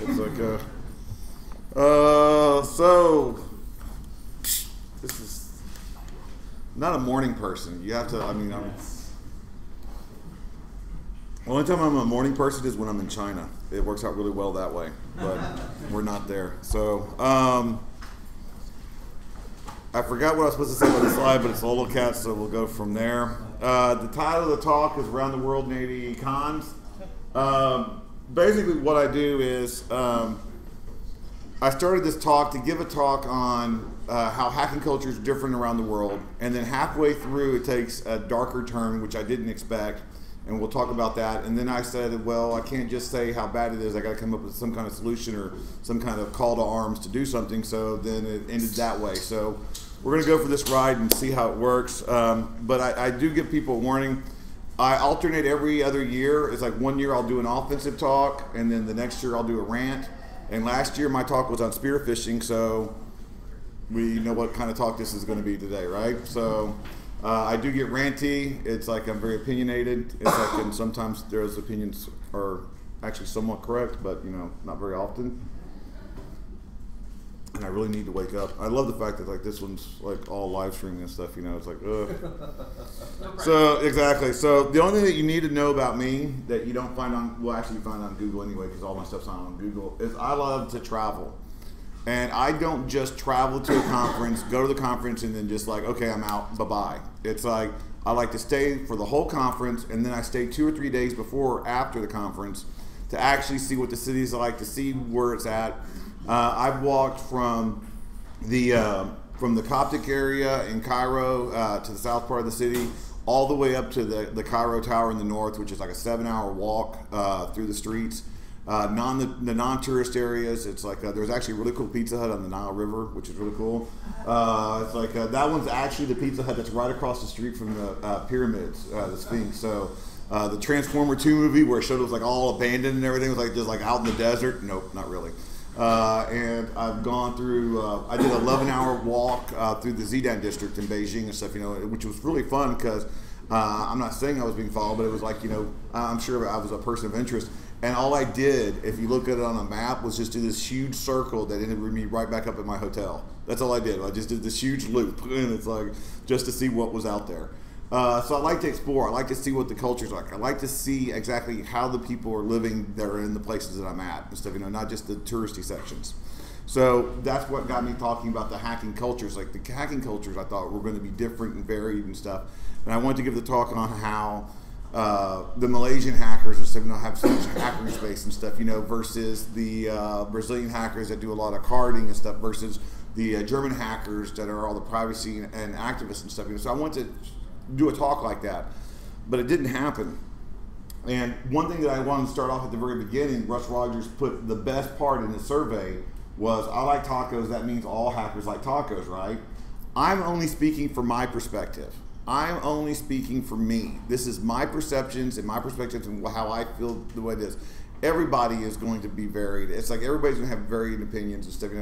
It's like so this is not a morning person. You have to, I mean, the only time I'm a morning person is when I'm in China. It works out really well that way, but we're not there. So, I forgot what I was supposed to say about the slide, but it's a little cat, so we'll go from there. The title of the talk is Around the World in 80 Cons. Basically what I do is I started this talk to give a talk on how hacking culture is different around the world, and then halfway through it takes a darker turn, which I didn't expect, and we'll talk about that. And then I said, well, I can't just say how bad it is, I got to come up with some kind of solution or some kind of call to arms to do something, so then it ended that way. So we're going to go for this ride and see how it works, but I do give people a warning. I alternate every other year. It's like 1 year I'll do an offensive talk, and then the next year I'll do a rant. And last year my talk was on spearfishing, so we know what kind of talk this is going to be today, right? So I do get ranty. It's like I'm very opinionated. It's like, and sometimes those opinions are actually somewhat correct, but you know, not very often. And I really need to wake up. I love the fact that like this one's like all live streaming and stuff, you know, it's like, ugh. So, exactly. So the only thing that you need to know about me that you don't find on, well actually you find on Google anyway, because all my stuff's not on Google, is I love to travel. And I don't just travel to a conference, go to the conference, and then just like, okay, I'm out, bye-bye. It's like, I like to stay for the whole conference, and then I stay 2 or 3 days before or after the conference to actually see what the city's like, to see where it's at. I've walked from the Coptic area in Cairo to the south part of the city, all the way up to the Cairo Tower in the north, which is like a 7-hour walk through the streets. The non-tourist areas, it's like there's actually a really cool Pizza Hut on the Nile River, which is really cool. It's like that one's actually the Pizza Hut that's right across the street from the pyramids, the Sphinx. So the Transformer 2 movie where it showed it was like all abandoned and everything was like just like out in the desert. Nope, not really. And I've gone through, I did an 11-hour walk through the Zidane district in Beijing and stuff, which was really fun because I'm not saying I was being followed, but it was like, I'm sure I was a person of interest. And all I did, if you look at it on a map, was just do this huge circle that ended with me right back up at my hotel. That's all I did. I just did this huge loop, and it's like just to see what was out there. So I like to explore. I like to see what the culture's like. I like to see exactly how the people are living that are in the places that I'm at and stuff, not just the touristy sections. So that's what got me talking about the hacking cultures. Like the hacking cultures I thought were going to be different and varied and stuff. And I wanted to give the talk on how the Malaysian hackers and stuff, have so much hacker space and stuff, versus the Brazilian hackers that do a lot of carding and stuff versus the German hackers that are all the privacy and activists and stuff. So I wanted to do a talk like that, but it didn't happen. And one thing that I wanted to start off at the very beginning, Russ Rogers put the best part in his survey was, I like tacos, that means all hackers like tacos, right? I'm only speaking from my perspective. I'm only speaking for me. This is my perceptions and my perspectives and how I feel the way it is. Everybody is going to be varied. It's like everybody's going to have varying opinions and stuff,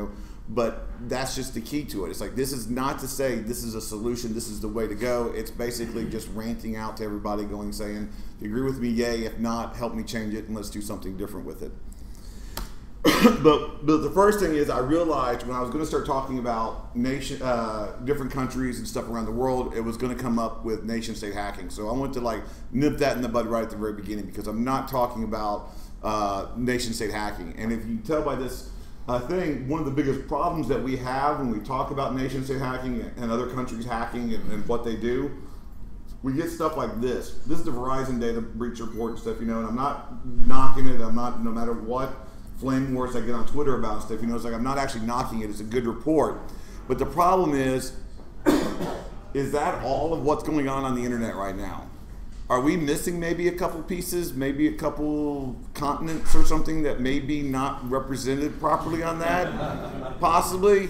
but that's just the key to it. It's like, this is not to say this is a solution, this is the way to go. It's basically just ranting out to everybody saying, if you agree with me, yay. If not, help me change it and let's do something different with it. But the first thing is I realized when I was going to start talking about different countries and stuff around the world, it was going to come up with nation-state hacking. So I wanted to nip that in the bud right at the very beginning because I'm not talking about nation-state hacking. And if you can tell by this thing, one of the biggest problems that we have when we talk about nation-state hacking and other countries hacking and what they do, we get stuff like this. This is the Verizon data breach report and stuff, and I'm not knocking it. I'm not, no matter what flame wars I get on Twitter about stuff, it's like I'm not actually knocking it. It's a good report. But the problem is that all of what's going on the internet right now? Are we missing maybe a couple pieces, maybe a couple continents or something that may be not represented properly on that? Possibly.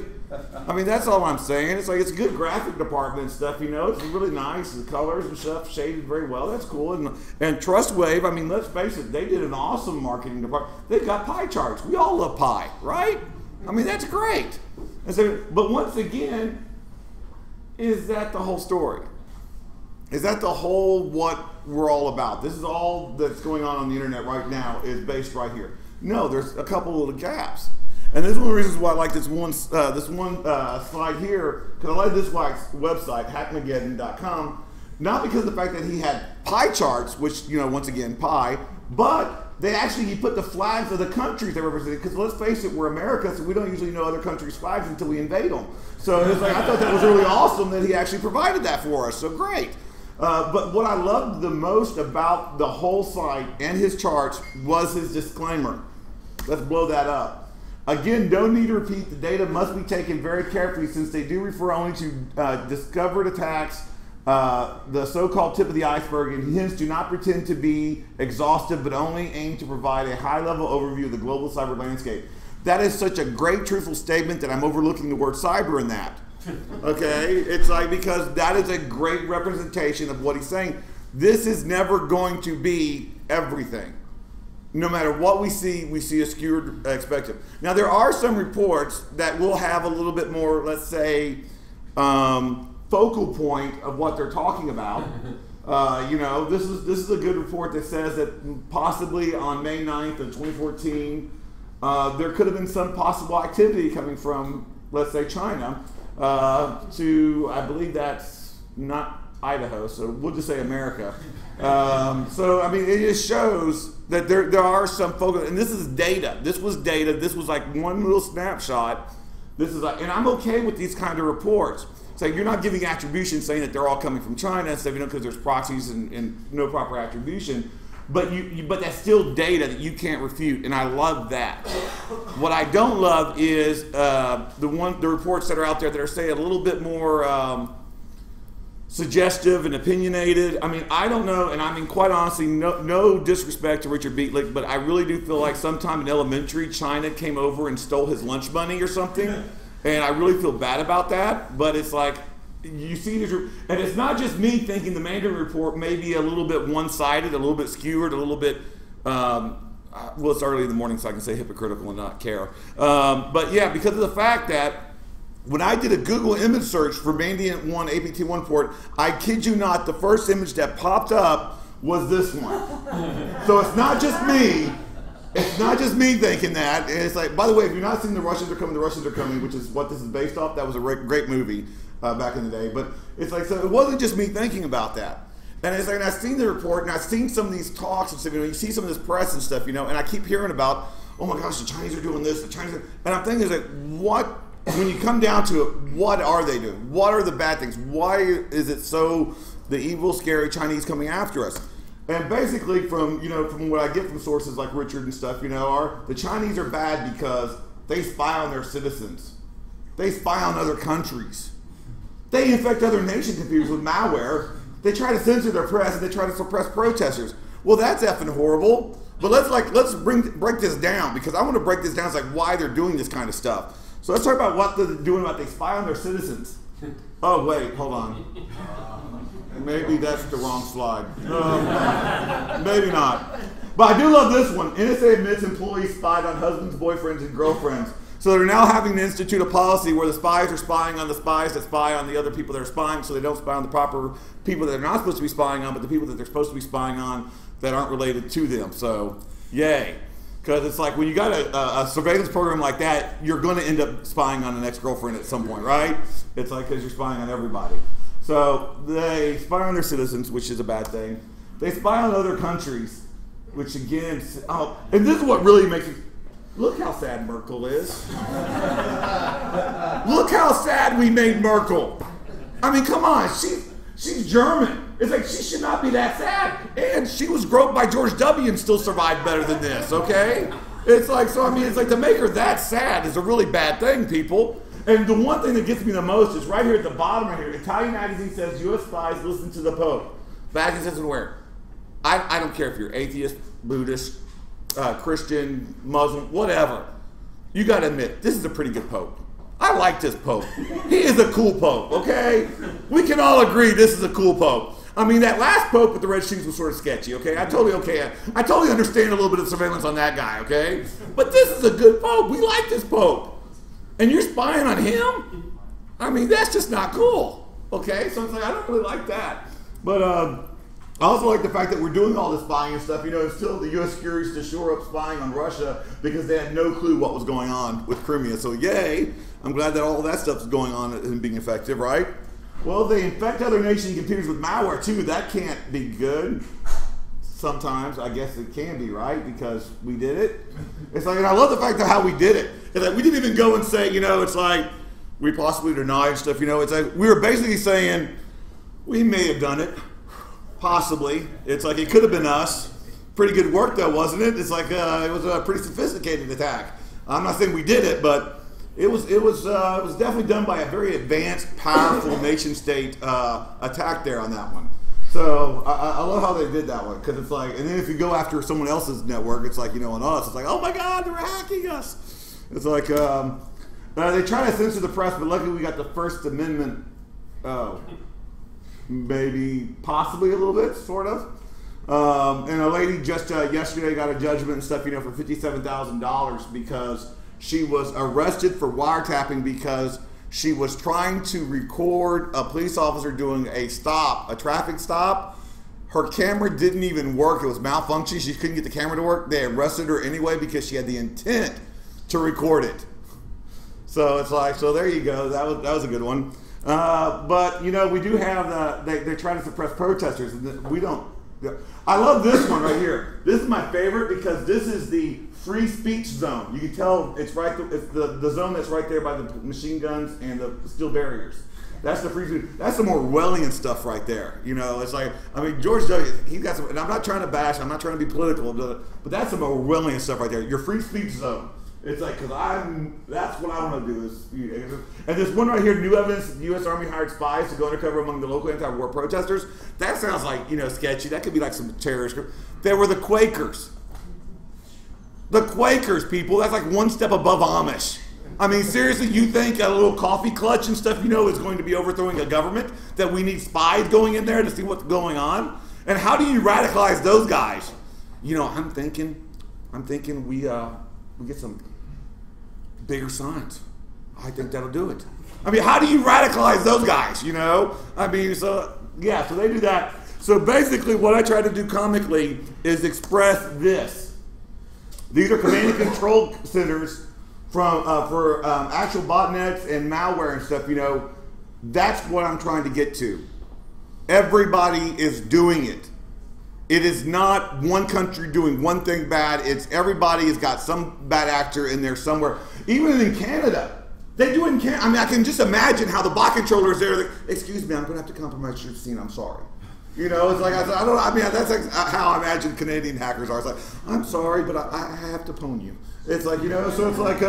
I mean, that's all I'm saying. It's like, it's a good graphic department and stuff, It's really nice. The colors and stuff shaded very well. That's cool. And TrustWave, I mean, let's face it, they did an awesome marketing department. They've got pie charts. We all love pie, right? I mean, that's great. And so, but once again, is that the whole story? Is that the whole what we're all about? This is all that's going on the internet right now is based right here. No, there's a couple little gaps. And this is one of the reasons why I like this one slide here, because I like this website, hackmageddon.com, not because of the fact that he had pie charts, which, once again, pie, but he put the flags of the countries they represented, because let's face it, we're America, so we don't usually know other countries' flags until we invade them. So it's like, I thought that was really awesome that he actually provided that for us, so great. But what I loved the most about the whole site and his charts was his disclaimer. Let's blow that up. Again, don't need to repeat, the data must be taken very carefully since they do refer only to discovered attacks, the so-called tip of the iceberg, and hence do not pretend to be exhaustive, but only aim to provide a high-level overview of the global cyber landscape. That is such a great, truthful statement that I'm overlooking the word cyber in that. Okay? It's like, because that is a great representation of what he's saying. This is never going to be everything. No matter what we see a skewed perspective. Now, there are some reports that will have a little bit more, let's say, focal point of what they're talking about. This is a good report that says that possibly on May 9th of 2014, there could have been some possible activity coming from, let's say, China to, I believe that's not Idaho, so we'll just say America. So, I mean, it just shows that there are some focus, and this is data. This was data. This was like one little snapshot. This is like, and I'm okay with these kind of reports. So you're not giving attribution saying that they're all coming from China and stuff, because there's proxies and no proper attribution. But but that's still data that you can't refute, and I love that. What I don't love is the reports that are out there that are saying a little bit more suggestive and opinionated. I mean, I don't know, and I mean, quite honestly, no disrespect to Richard Beatlick, but I really do feel like sometime in elementary, China came over and stole his lunch money or something, and I really feel bad about that. But it's like, you see this, and it's not just me thinking the Mandarin Report may be a little bit one-sided, a little bit skewered, a little bit, well, it's early in the morning, so I can say hypocritical and not care. But yeah, because of the fact that when I did a Google image search for Mandiant 1 APT1 port, I kid you not, the first image that popped up was this one. So it's not just me. It's not just me thinking that. And it's like, by the way, if you've not seen The Russians Are Coming, The Russians Are Coming, which is what this is based off, that was a great movie back in the day. But it's like, so it wasn't just me thinking about that. And it's like, and I've seen the report, and I've seen some of these talks and stuff, you see some of this press and stuff, and I keep hearing about, oh my gosh, the Chinese are doing this, the Chinese are, and I'm thinking, like, what? When you come down to it, what are they doing? What are the bad things? Why is it so the evil, scary Chinese coming after us? And basically, from what I get from sources like Richard and stuff, the Chinese are bad because they spy on their citizens. They spy on other countries. They infect other nation computers with malware. They try to censor their press and they try to suppress protesters. Well, that's effing horrible. But let's break this down, because I want to break this down. It's like why they're doing this kind of stuff. So let's talk about what they're doing, about they spy on their citizens. Oh, wait, hold on. Maybe that's the wrong slide. Maybe not. But I do love this one. NSA admits employees spied on husbands, boyfriends, and girlfriends. So they're now having to institute a policy where the spies are spying on the spies that spy on the other people that are spying, so they don't spy on the proper people that they're not supposed to be spying on, but the people that they're supposed to be spying on that aren't related to them. So, yay. Because it's like, when you got a surveillance program like that, you're going to end up spying on an ex-girlfriend at some point, right? It's like, because you're spying on everybody. So they spy on their citizens, which is a bad thing. They spy on other countries, which again, and this is what really makes it, look how sad Merkel is. Look how sad we made Merkel. I mean, come on, she's German. It's like, she should not be that sad. And she was groped by George W. and still survived better than this, okay? It's like, so I mean, it's like, to make her that sad is a really bad thing, people. And the one thing that gets me the most is right here at the bottom right here. Italian magazine says, U.S. spies listen to the Pope. Magazine says where? I don't care if you're atheist, Buddhist, Christian, Muslim, whatever. You got to admit, this is a pretty good Pope. I like this Pope. He is a cool Pope, okay? We can all agree this is a cool Pope. I mean, that last Pope with the red shoes was sort of sketchy, okay? I totally understand a little bit of surveillance on that guy, okay? But this is a good Pope. We like this Pope. And you're spying on him? I mean, that's just not cool, okay? So it's like, I don't really like that. But I also like the fact that we're doing all this spying and stuff. And still the U.S. curious to shore up spying on Russia because they had no clue what was going on with Crimea. So yay, I'm glad that all that stuff is going on and being effective, right? Well, they infect other nation computers with malware too. That can't be good. Sometimes, I guess it can be, right? Because we did it. It's like, and I love the fact of how we did it. It's like, we didn't even go and say, it's like, we possibly denied stuff, It's like, we were basically saying, we may have done it. Possibly. It's like, it could have been us. Pretty good work though, wasn't it? It's like, it was a pretty sophisticated attack. I'm not saying we did it, but it was definitely done by a very advanced, powerful nation state attack there on that one. So I love how they did that one, because it's like, and then if you go after someone else's network, it's like, on us, it's like, oh my God, they're hacking us. It's like, they try to censor the press, but luckily we got the First Amendment, maybe, possibly a little bit, sort of. And a lady just yesterday got a judgment and stuff, for $57,000 because she was arrested for wiretapping because she was trying to record a police officer doing a traffic stop. Her camera didn't even work. It was malfunctioning. She couldn't get the camera to work. They arrested her anyway because she had the intent to record it. So it's like, so there you go. That was a good one. But, we do have they try to suppress protesters. We don't. I love this one right here. This is my favorite because this is the free speech zone. You can tell it's right. It's the zone that's right there by the machine guns and the steel barriers. That's the free speech. That's some Orwellian stuff right there. It's like, I mean, George W. He got some. And I'm not trying to bash. I'm not trying to be political, but that's some Orwellian stuff right there. Your free speech zone. It's like, that's what I want to do is, and this one right here, new evidence, the U.S. Army hired spies to go undercover among the local anti-war protesters. That sounds like, sketchy. That could be like some terrorist group. They were the Quakers. The Quakers, people, that's like one step above Amish. I mean, seriously, you think a little coffee clutch and stuff, is going to be overthrowing a government? That we need spies going in there to see what's going on? And how do you radicalize those guys? I'm thinking we get some bigger signs. I think that'll do it. I mean, how do you radicalize those guys, I mean, so they do that. So basically what I try to do comically is express this. These are command and control centers for actual botnets and malware and stuff, That's what I'm trying to get to. Everybody is doing it. It is not one country doing one thing bad. It's everybody has got some bad actor in there somewhere. Even in Canada, they do it in Canada. I mean, I can just imagine how the bot controllers there. Like, excuse me, I'm going to have to compromise your scene. I'm sorry. It's like that's like how I imagine Canadian hackers are. It's like, I'm sorry, but I have to pwn you. It's like, so it's like,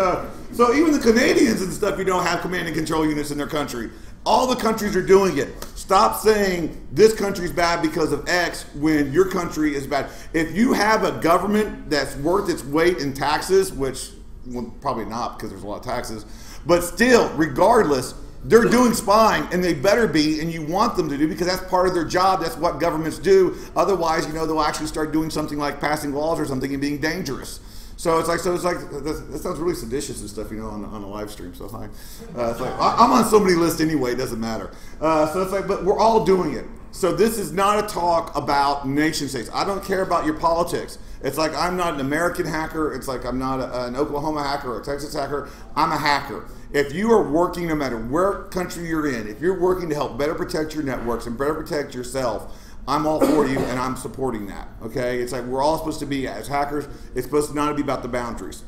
so even the Canadians and stuff, have command and control units in their country. All the countries are doing it. Stop saying this country's bad because of X when your country is bad. If you have a government that's worth its weight in taxes, which, well, probably not because there's a lot of taxes, but still, regardless, they're doing spying, and they better be, and you want them to do because that's part of their job. That's what governments do. Otherwise, they'll actually start doing something like passing laws or something and being dangerous. So it's like that sounds really seditious and stuff, on a live stream. So it's like I'm on so many lists anyway. It doesn't matter. So it's like, but we're all doing it. So this is not a talk about nation states. I don't care about your politics. It's like I'm not an American hacker. It's like I'm not an Oklahoma hacker or a Texas hacker. I'm a hacker. If you are working, no matter where country you're in, if you're working to help better protect your networks and better protect yourself, I'm all for you, and I'm supporting that, okay? It's like we're all supposed to be, as hackers, it's supposed to not be about the boundaries.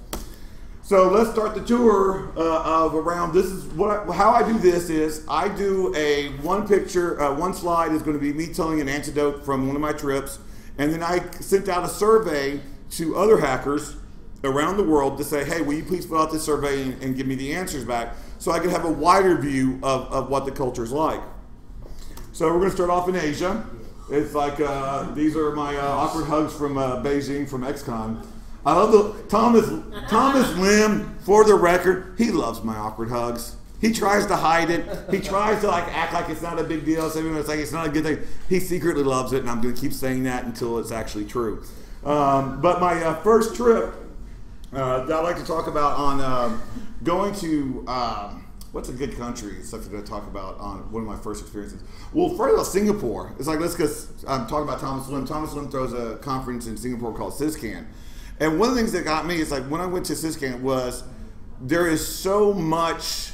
So let's start the tour of around, this is how I do this is, I do one slide is going to be me telling an anecdote from one of my trips, and then I sent out a survey to other hackers around the world to say, hey, will you please fill out this survey and give me the answers back so I can have a wider view of what the culture is like. So we're going to start off in Asia. It's like, these are my awkward hugs from Beijing, from XCon. I love Thomas Lim, for the record, he loves my awkward hugs. He tries to hide it. He tries to act like it's not a big deal. So it's like it's not a good thing. He secretly loves it, and I'm going to keep saying that until it's actually true. But my first trip that I'd like to talk about on going to... what's a good country? Something to talk about on one of my first experiences. Well, first of all, Singapore. It's like, I'm talking about Thomas Lim. Thomas Lim throws a conference in Singapore called SysCan. And one of the things that got me is like when I went to SysCan was there is so much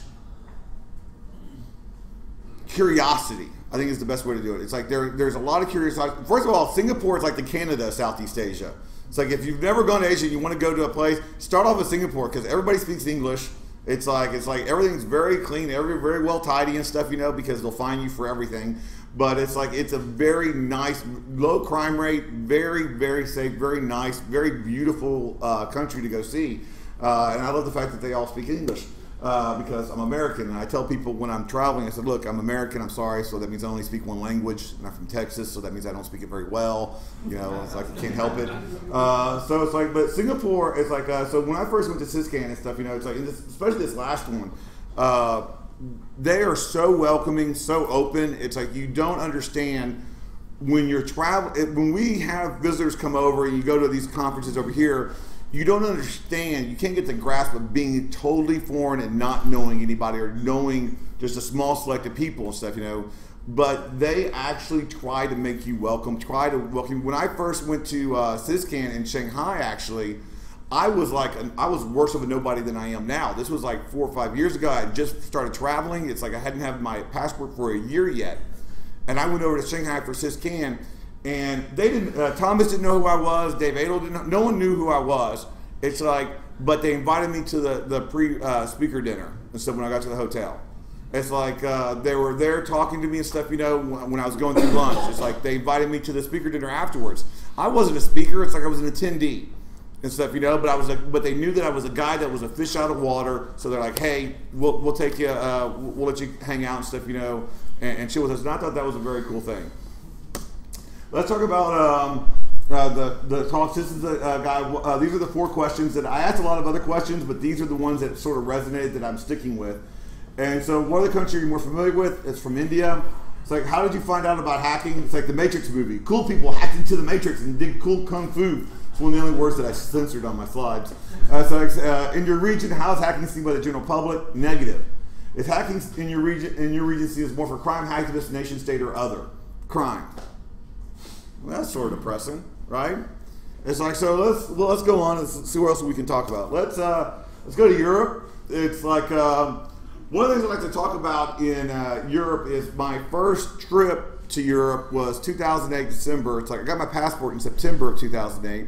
curiosity. I think is the best way to do it. It's like there's a lot of curiosity. First of all, Singapore is like the Canada of Southeast Asia. It's like if you've never gone to Asia and you want to go to a place, start off with Singapore because everybody speaks English. It's like everything's very clean, very well tidy and stuff, because they'll fine you for everything. But it's like it's a very nice, low crime rate, very, very safe, very nice, very beautiful country to go see. And I love the fact that they all speak English because I'm American. And I tell people when I'm traveling, I said, look, I'm American, I'm sorry, so that means I only speak one language. And I'm from Texas, so that means I don't speak it very well. It's like I can't help it. So it's like, but Singapore is like, so when I first went to SysCan and stuff, it's like, especially this last one, they are so welcoming, so open. It's like you don't understand when you're traveling, when we have visitors come over and you go to these conferences over here, you don't understand, you can't get the grasp of being totally foreign and not knowing anybody or knowing just a small select of people and stuff, But they actually try to make you welcome, When I first went to SysCan in Shanghai, actually, I was worse of a nobody than I am now. This was like 4 or 5 years ago. I had just started traveling. It's like I hadn't had my passport for a year yet. And I went over to Shanghai for SysCan. And they didn't. Thomas didn't know who I was. Dave Adel didn't know. No one knew who I was. It's like, but they invited me to the pre-speaker dinner. And so when I got to the hotel, it's like they were there talking to me and stuff. When I was going through lunch, it's like they invited me to the speaker dinner afterwards. I wasn't a speaker. It's like I was an attendee. and stuff, you know. But they knew that I was a guy that was a fish out of water. So they're like, hey, we'll take you, we'll let you hang out and stuff, you know, and chill with us. And I thought that was a very cool thing. Let's talk about the talks. This is a guy. These are the 4 questions that I asked a lot of other questions, but these are the ones that sort of resonated that I'm sticking with. And so, what other country you're more familiar with? It's from India. It's like, how did you find out about hacking? It's like the Matrix movie. Cool people hacked into the Matrix and did cool kung fu. It's one of the only words that I censored on my slides. In your region, how is hacking seen by the general public? Negative. Is hacking in your region seen as more for crime, activist, nation state, or other? Crime. Well, that's sort of depressing, right? It's like, so let's go on and see what else we can talk about. Let's go to Europe. It's like one of the things I like to talk about in Europe is my first trip to Europe was 2008 December. It's like I got my passport in September of 2008.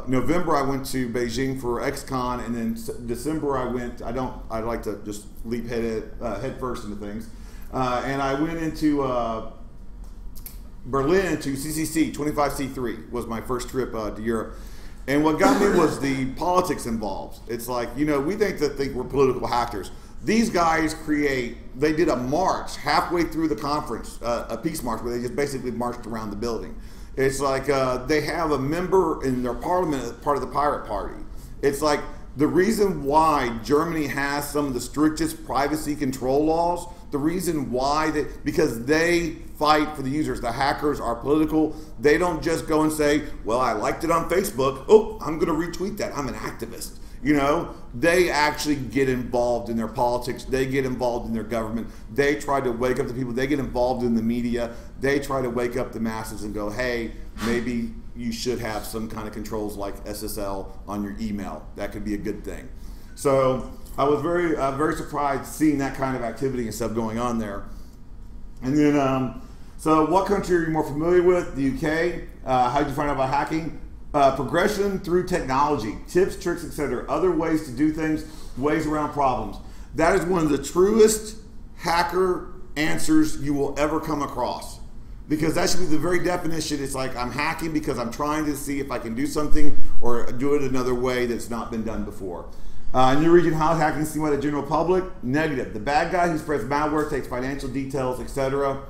November I went to Beijing for XCon, and then December I like to just leap head first into things, and I went into Berlin to CCC 25C3 was my first trip to Europe. And what got me was the politics involved. It's like, you know, we think we're political hackers. These guys they did a march halfway through the conference, a peace march, where they just basically marched around the building. It's like they have a member in their parliament, part of the Pirate Party. It's like the reason why Germany has some of the strictest privacy control laws, the reason why because they fight for the users. The hackers are political. They don't just go and say, well, I liked it on Facebook. Oh, I'm going to retweet that. I'm an activist. You know, they actually get involved in their politics. They get involved in their government. They try to wake up the people. They get involved in the media. They try to wake up the masses and go, hey, maybe you should have some kind of controls like SSL on your email. That could be a good thing. So I was very surprised seeing that kind of activity and stuff going on there. And then, so what country are you more familiar with? The UK. How did you find out about hacking? Progression through technology, tips, tricks, etc. Other ways to do things, ways around problems. That is one of the truest hacker answers you will ever come across. Because that should be the very definition. It's like, I'm hacking because I'm trying to see if I can do something or do it another way that's not been done before. In your region, how is hacking seen by the general public? Negative. The bad guy who spreads malware, takes financial details, etc.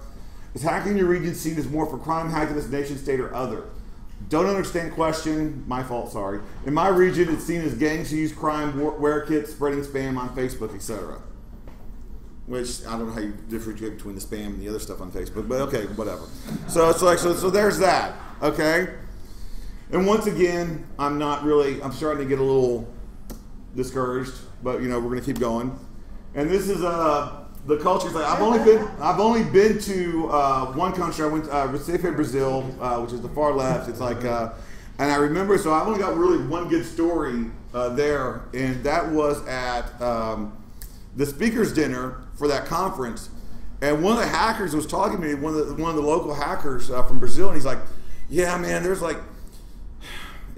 Is hacking in your region seen as more for crime, activist, nation state, or other? Don't understand question. My fault, sorry. In my region, it's seen as gangs who use crime, wear kits, spreading spam on Facebook, etc. Which, I don't know how you differentiate between the spam and the other stuff on Facebook, but okay, whatever. So it's like, so there's that, okay? And once again, I'm starting to get a little discouraged, but you know, we're gonna keep going. And this is the culture. Like I've only been to one country. I went to Recife, Brazil, which is the far left. It's like, and I remember. So I've only got really one good story there, and that was at the speakers dinner for that conference. And one of the hackers was talking to me, one of the local hackers from Brazil, and he's like, "Yeah, man, there's like."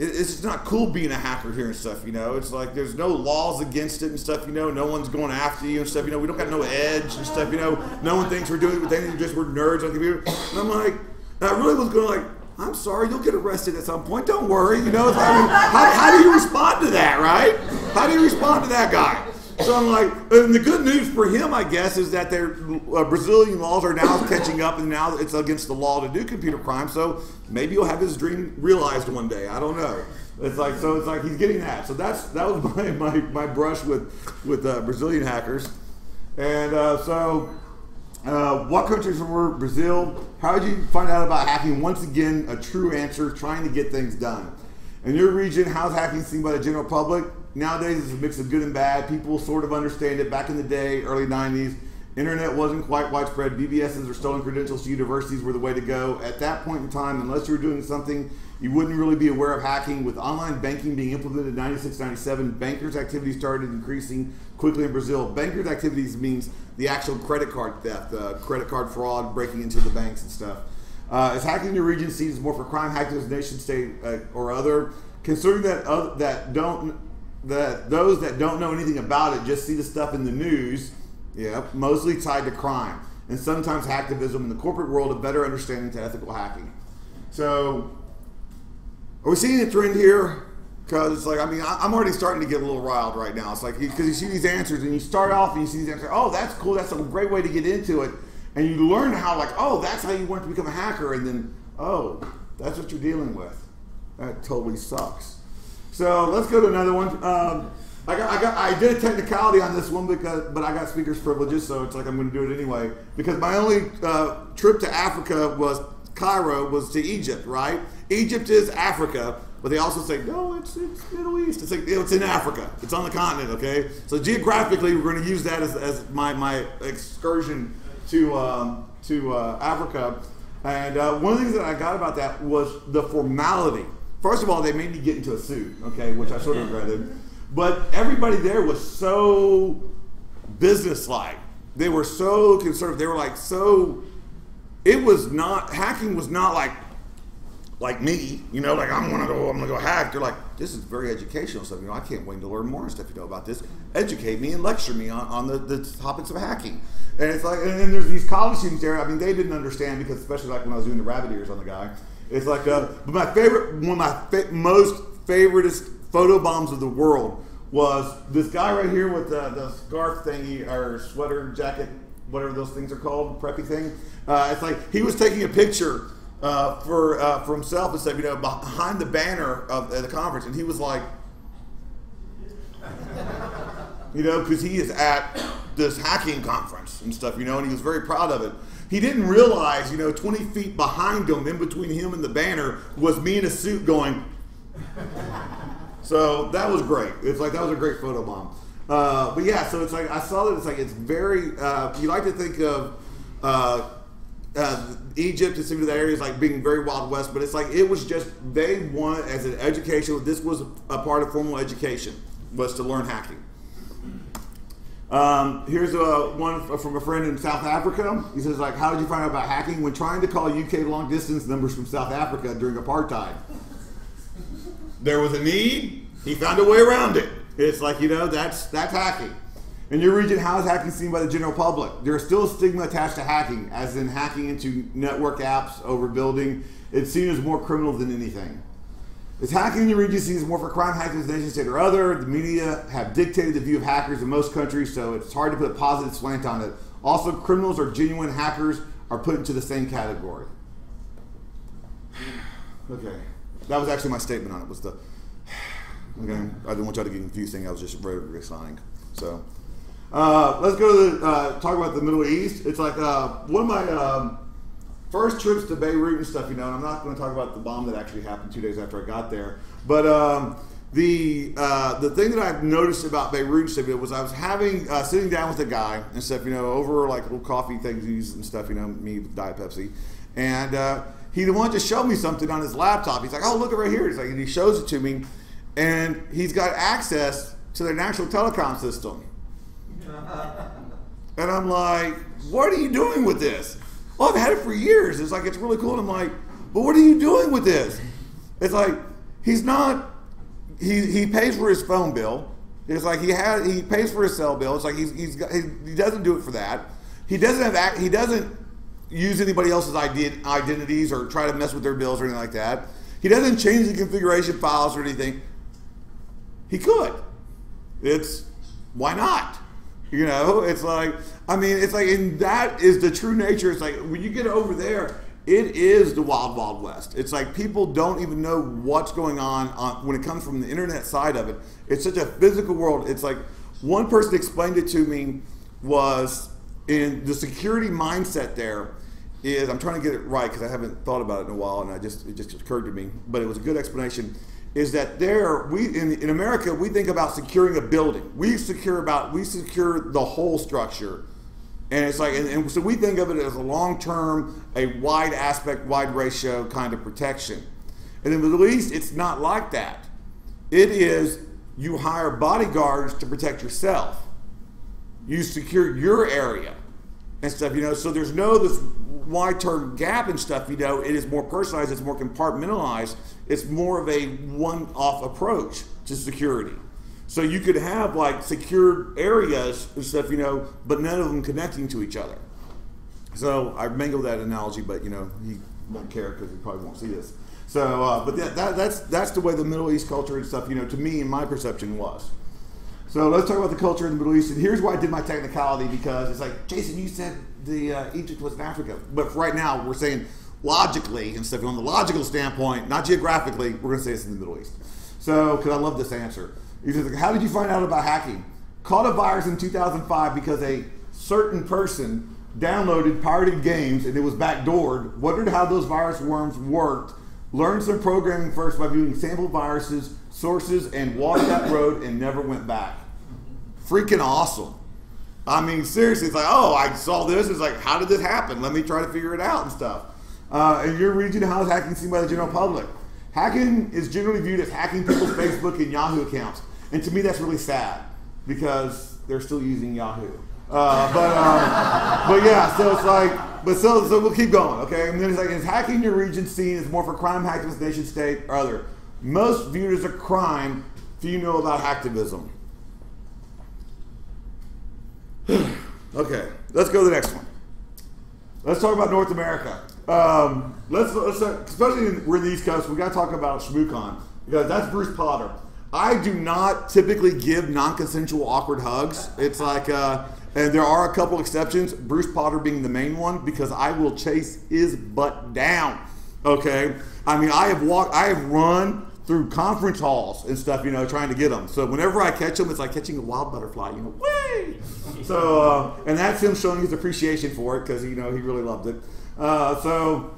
It's just not cool being a hacker here and stuff, you know. It's like there's no laws against it and stuff, you know. No one's going after you and stuff, you know. We don't got no edge and stuff, you know. No one thinks we're doing it, but they think we're nerds on the computer. And I'm like, and I really was going like, I'm sorry, you'll get arrested at some point. Don't worry, you know. I mean, how do you respond to that, right? How do you respond to that guy? So I'm like, and the good news for him, I guess, is that their Brazilian laws are now catching up, and now it's against the law to do computer crime. So maybe he'll have his dream realized one day. I don't know. It's like he's getting that. So that was my brush with Brazilian hackers. And what countries were Brazil? How did you find out about hacking? Once again, a true answer, trying to get things done. In your region, how's hacking seen by the general public? Nowadays, it's a mix of good and bad. People sort of understand it. Back in the day, early 90s, internet wasn't quite widespread. BBSs or stolen credentials to universities were the way to go. At that point in time, unless you were doing something, you wouldn't really be aware of hacking. With online banking being implemented in 96, 97, bankers' activity started increasing quickly in Brazil. Bankers' activities means the actual credit card theft, credit card fraud, breaking into the banks and stuff. Is hacking in your region seen as more for crime, hackers, nation state, or other? Considering that those that don't know anything about it just see the stuff in the news, mostly tied to crime, and sometimes hacktivism in the corporate world, a better understanding to ethical hacking. So, are we seeing a trend here? Because it's like, I mean, I'm already starting to get a little riled right now. It's like, because you see these answers and you start off and you see these answers, oh, that's cool, that's a great way to get into it. And you learn how, like, oh, that's how you want to become a hacker. And then, oh, that's what you're dealing with. That totally sucks. So let's go to another one. I did a technicality on this one, but I got speaker's privileges, so it's like I'm going to do it anyway. Because my only trip to Africa was Cairo, was to Egypt, right? Egypt is Africa. But they also say, no, it's Middle East. It's like, it's in Africa. It's on the continent, okay? So geographically, we're going to use that as my excursion to Africa. And one of the things that I got about that was the formality. First of all, they made me get into a suit, okay, which I sort of regretted. But everybody there was so businesslike. They were so conservative. They were like so, it was not, hacking was not like me, you know, like I'm gonna go hack. They're like, this is very educational stuff. You know, I can't wait to learn more stuff, you know, about this. Educate me and lecture me on the topics of hacking. And it's like, and then there's these college students there. I mean, they didn't understand because, especially like when I was doing the rabbit ears on the guy. It's like, but my favorite, one of my most favoriteest photo bombs of the world was this guy right here with the scarf thingy or sweater jacket, whatever those things are called, preppy thing. It's like he was taking a picture for himself and stuff, you know, behind the banner of the conference, and he was like, you know, because he is at this hacking conference and stuff, you know, and he was very proud of it. He didn't realize, you know, 20 feet behind him, in between him and the banner, was me in a suit going. So that was great. It's like, that was a great photo bomb. But yeah, so it's like, I saw that it's like, it's very, you like to think of Egypt and some of that area is like being very Wild West, but it's like, it was just, they wanted, as an education, this was a part of formal education, was to learn hacking. Here's one from a friend in South Africa. He says, like, how did you find out about hacking? When trying to call UK long distance numbers from South Africa during apartheid. There was a need, he found a way around it. It's like, you know, that's hacking. In your region, how is hacking seen by the general public? There is still a stigma attached to hacking, as in hacking into network apps, overbuilding. It's seen as more criminal than anything. Is hacking in your region seen as more for crime, hacking as nation state or other? The media have dictated the view of hackers in most countries, so it's hard to put a positive slant on it. Also, criminals or genuine hackers are put into the same category. Okay. That was actually my statement on it, was the, okay, I didn't want y'all to get confused thinking I was just resigning. So, let's go to talk about the Middle East. It's like one of my first trips to Beirut and stuff, you know, and I'm not going to talk about the bomb that actually happened 2 days after I got there. But the thing that I've noticed about Beirut and stuff, you know, was I was having, sitting down with a guy and stuff, you know, over like little coffee things and stuff, you know, me with Diet Pepsi. And he wanted to show me something on his laptop. He's like, oh, look right here. He's like, and he shows it to me. And he's got access to their national telecom system. And I'm like, what are you doing with this? Well, I've had it for years. It's like, it's really cool. And I'm like, but what are you doing with this? It's like, he's not, he pays for his phone bill. It's like he pays for his cell bill. It's like he doesn't do it for that. He doesn't use anybody else's identities or try to mess with their bills or anything like that. He doesn't change the configuration files or anything. He could. Why not? You know, it's like, I mean, it's like, and that is the true nature. It's like, when you get over there, it is the wild, wild west. It's like people don't even know what's going on when it comes from the internet side of it. It's such a physical world. It's like, one person explained it to me was, in the security mindset there is, I'm trying to get it right because I haven't thought about it in a while, and it just occurred to me, but it was a good explanation, is that in America, we think about securing a building. We secure the whole structure. And it's like, and so we think of it as a long-term, a wide aspect, wide ratio kind of protection. And in the Middle East, it's not like that. It is, you hire bodyguards to protect yourself. You secure your area and stuff, you know, so there's no this wide-term gap and stuff, you know. It is more personalized, it's more compartmentalized, it's more of a one-off approach to security. So you could have like secured areas and stuff, you know, but none of them connecting to each other. So I mangled that analogy, but you know, won't care because he probably won't see this. So, but that's the way the Middle East culture and stuff, to me, in my perception, was. So let's talk about the culture in the Middle East. And here's why I did my technicality, because it's like, Jason, you said Egypt was in Africa. But right now, we're saying logically, and stuff, on the logical standpoint, not geographically, we're going to say it's in the Middle East. So, because I love this answer. He says, how did you find out about hacking? Caught a virus in 2005 because a certain person downloaded pirated games and it was backdoored, wondered how those virus worms worked, learned some programming first by viewing sample viruses, sources, and walked that road and never went back. Freaking awesome. I mean, seriously, it's like, oh, I saw this. It's like, how did this happen? Let me try to figure it out and stuff. In your region, how is hacking seen by the general public? Hacking is generally viewed as hacking people's Facebook and Yahoo accounts. And to me, that's really sad because they're still using Yahoo. But yeah, so it's like, so we'll keep going, okay? And then it's like, is hacking your region seen as more for crime, hacktivist, nation state, or other? Most viewed as a crime if you know about hacktivism. Okay, let's go to the next one. Let's talk about North America. Let's especially we're in the East Coast, we got to talk about ShmooCon because that's Bruce Potter. I do not typically give non-consensual awkward hugs. It's like, and there are a couple exceptions, Bruce Potter being the main one, because I will chase his butt down. Okay, I mean, I have run through conference halls and stuff, trying to get them. So whenever I catch them, it's like catching a wild butterfly, whee! So, and that's him showing his appreciation for it because, he really loved it. ShmooCon,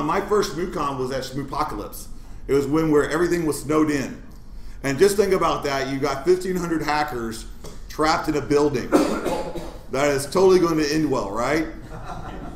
my first ShmooCon was at Shmoopocalypse. It was where everything was snowed in. And just think about that. You got 1,500 hackers trapped in a building. That is totally going to end well, right?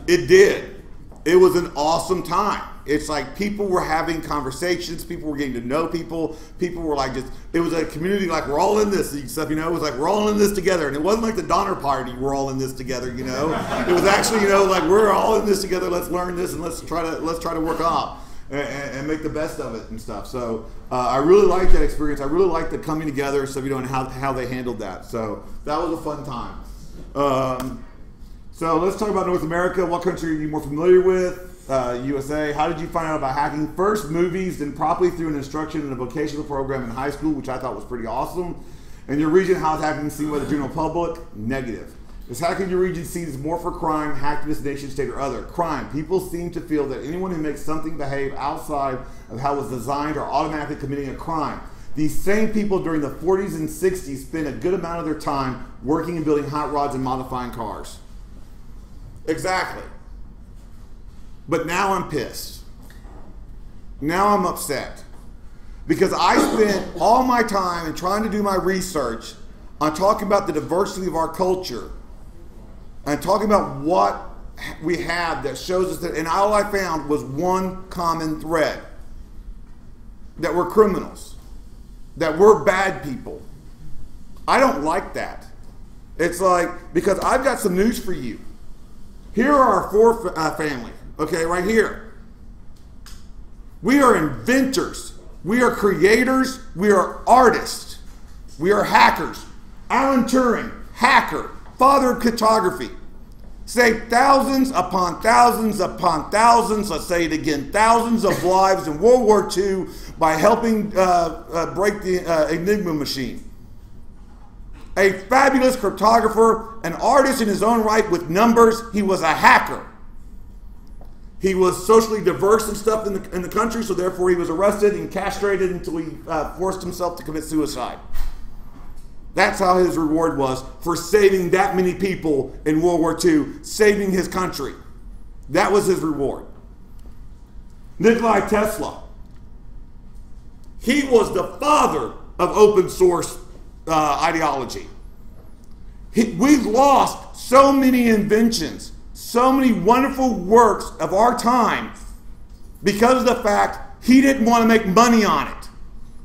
It did. It was an awesome time. It's like people were having conversations, people were getting to know people, people were like it was a community like we're all in this stuff, it was like we're all in this together. And it wasn't like the Donner Party, we're all in this together, It was actually, like we're all in this together, let's learn this and let's try to work off and make the best of it and stuff. So I really liked that experience. I really liked the coming together and stuff, and how they handled that. So that was a fun time. So let's talk about North America. What country are you more familiar with? USA. How did you find out about hacking? First, movies, then probably through an instruction in a vocational program in high school, which I thought was pretty awesome. In your region, how is hacking seen by the general public? Negative. Is hacking your region seen as more for crime, hacktivist, nation state, or other? Crime. People seem to feel that anyone who makes something behave outside of how it was designed are automatically committing a crime. These same people during the 40s and 60s spent a good amount of their time working and building hot rods and modifying cars. Exactly. But now I'm pissed. Now I'm upset. Because I spent all my time in trying to do my research on talking about the diversity of our culture and talking about what we have that shows us that, and all I found was one common thread. That we're criminals. That we're bad people. I don't like that. It's like, because I've got some news for you. Here are our four families. Okay, right here. We are inventors. We are creators. We are artists. We are hackers. Alan Turing, hacker, father of cryptography, saved thousands upon thousands upon thousands, let's say it again, thousands of lives in World War II by helping break the Enigma machine. A fabulous cryptographer, an artist in his own right with numbers. He was a hacker. He was socially diverse and stuff in the country, so therefore he was arrested and castrated until he forced himself to commit suicide. That's how his reward was for saving that many people in World War II, saving his country. That was his reward. Nikola Tesla. He was the father of open source ideology. We've lost so many inventions, so many wonderful works of our time because of the fact he didn't want to make money on it.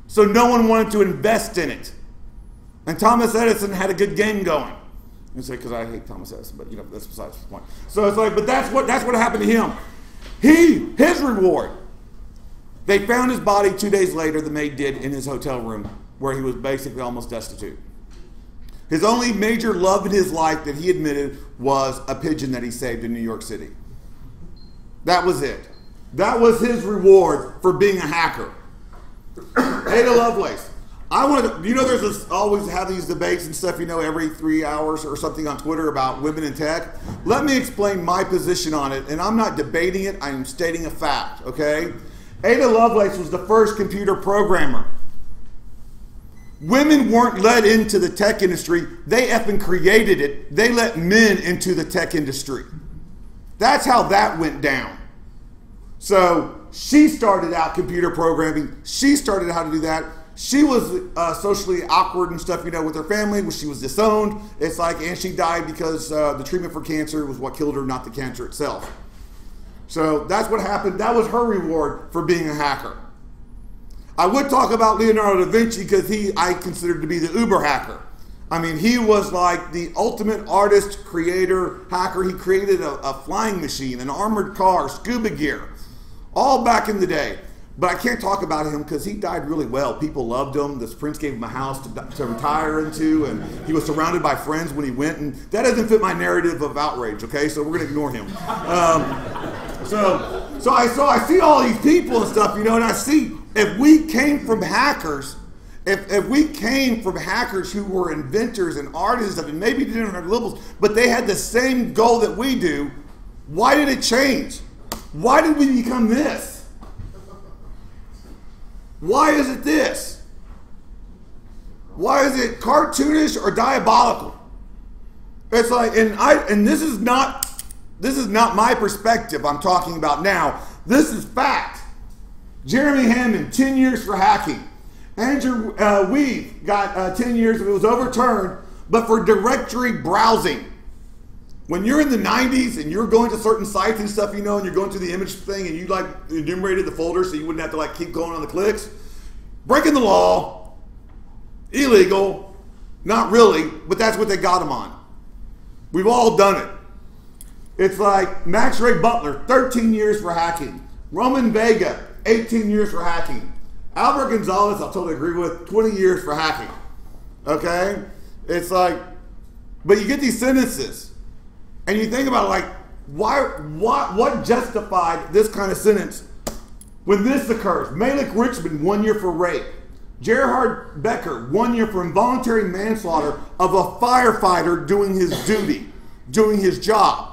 So no one wanted to invest in it. And Thomas Edison had a good game going. You say, because I hate Thomas Edison, but that's besides the point. So it's like, but that's what happened to him. His reward. They found his body 2 days later, the maid did, in his hotel room where he was basically almost destitute. His only major love in his life that he admitted was a pigeon that he saved in New York City. That was it. That was his reward for being a hacker. Ada Lovelace. I want to, you know, there's this, always have these debates and stuff, you know, every 3 hours or something on Twitter about women in tech. Let me explain my position on it, and I'm not debating it, I'm stating a fact, okay? Ada Lovelace was the first computer programmer. Women weren't led into the tech industry, they effing created it. They let men into the tech industry. That's how that went down. So she started out computer programming, she started how to do that. She was socially awkward and stuff, you know, with her family. She was disowned. It's like, and she died because the treatment for cancer was what killed her, not the cancer itself. So that's what happened. That was her reward for being a hacker. I would talk about Leonardo da Vinci because I considered to be the uber hacker. I mean, he was like the ultimate artist, creator, hacker. He created a flying machine, an armored car, scuba gear, all back in the day. But I can't talk about him because he died really well. People loved him. This prince gave him a house to retire into, and he was surrounded by friends when he went. And that doesn't fit my narrative of outrage, okay? So we're going to ignore him. So I see all these people and stuff, you know, and I see if we came from hackers, if we came from hackers who were inventors and artists and maybe different levels, but they had the same goal that we do, why did it change? Why did we become this? Why is it this? Why is it cartoonish or diabolical? It's like, and this is not my perspective I'm talking about now. This is fact. Jeremy Hammond, 10 years for hacking. Andrew Weave got 10 years if it was overturned, but for directory browsing. When you're in the 90s and you're going to certain sites and stuff, you know, and you're going to the image thing and you like enumerated the folder so you wouldn't have to like keep going on the clicks, breaking the law, illegal, not really, but that's what they got them on. We've all done it. It's like Max Ray Butler, 13 years for hacking. Roman Vega, 18 years for hacking. Albert Gonzalez, I'll totally agree with, 20 years for hacking. Okay? It's like, but you get these sentences. And you think about it like, what justified this kind of sentence when this occurs? Malik Richmond, 1 year for rape. Gerhard Becker, 1 year for involuntary manslaughter of a firefighter doing his duty, doing his job.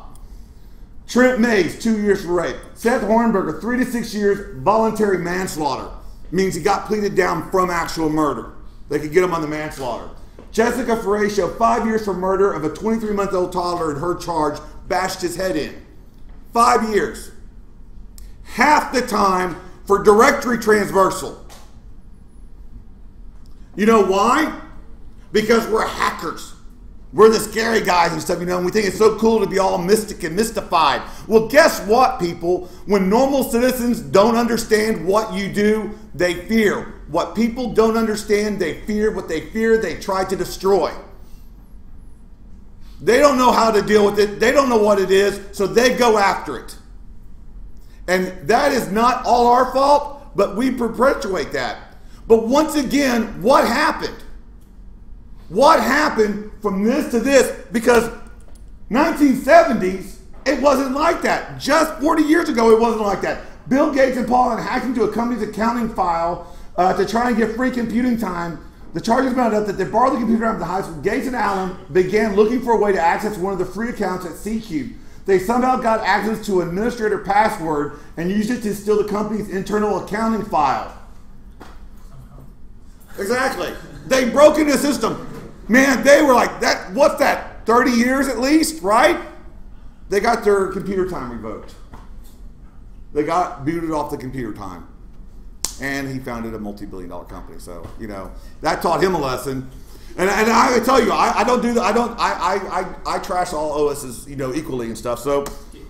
Trent Mays, 2 years for rape. Seth Hornberger, 3 to 6 years voluntary manslaughter. Means he got pleaded down from actual murder. They could get him on the manslaughter. Jessica Ferratio, 5 years for murder of a 23-month-old toddler in her charge, bashed his head in. 5 years. Half the time for directory transversal. You know why? Because we're hackers. We're the scary guys and stuff, you know, and we think it's so cool to be all mystic and mystified. Well, guess what, people? When normal citizens don't understand what you do, they fear. What people don't understand, they fear. What they fear, they try to destroy. They don't know how to deal with it. They don't know what it is, so they go after it. And that is not all our fault, but we perpetuate that. But once again, what happened? What happened from this to this? Because 1970s, it wasn't like that. Just 40 years ago, it wasn't like that. Bill Gates and Paul Allen hacked into a company's accounting file to try and get free computing time. The charges mounted up that they borrowed the computer from the high school. Gates and Allen began looking for a way to access one of the free accounts at C-Cube. They somehow got access to an administrator password and used it to steal the company's internal accounting file. Exactly. They broke into the system. Man, they were like, that. What's that, 30 years at least, right? They got their computer time revoked. They got booted off the computer time. And he founded a multi-billion-dollar company. So, you know, that taught him a lesson. And I tell you, I don't do that. I trash all OSs, you know, equally and stuff. So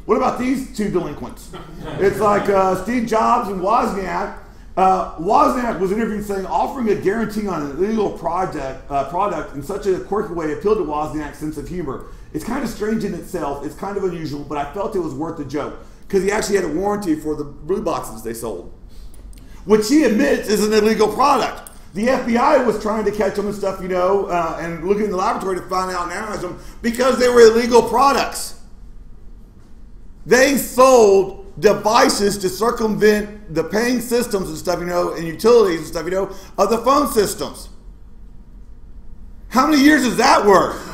what about these two delinquents? It's like Steve Jobs and Wozniak. Wozniak was interviewed saying offering a guarantee on an illegal product in such a quirky way appealed to Wozniak's sense of humor. It's kind of strange in itself. It's kind of unusual, but I felt it was worth the joke because he actually had a warranty for the blue boxes they sold, which he admits is an illegal product. The FBI was trying to catch them and stuff, you know, and looking in the laboratory to find out and analyze them because they were illegal products. They sold devices to circumvent the paying systems and stuff, and utilities and stuff, of the phone systems. How many years is that worth?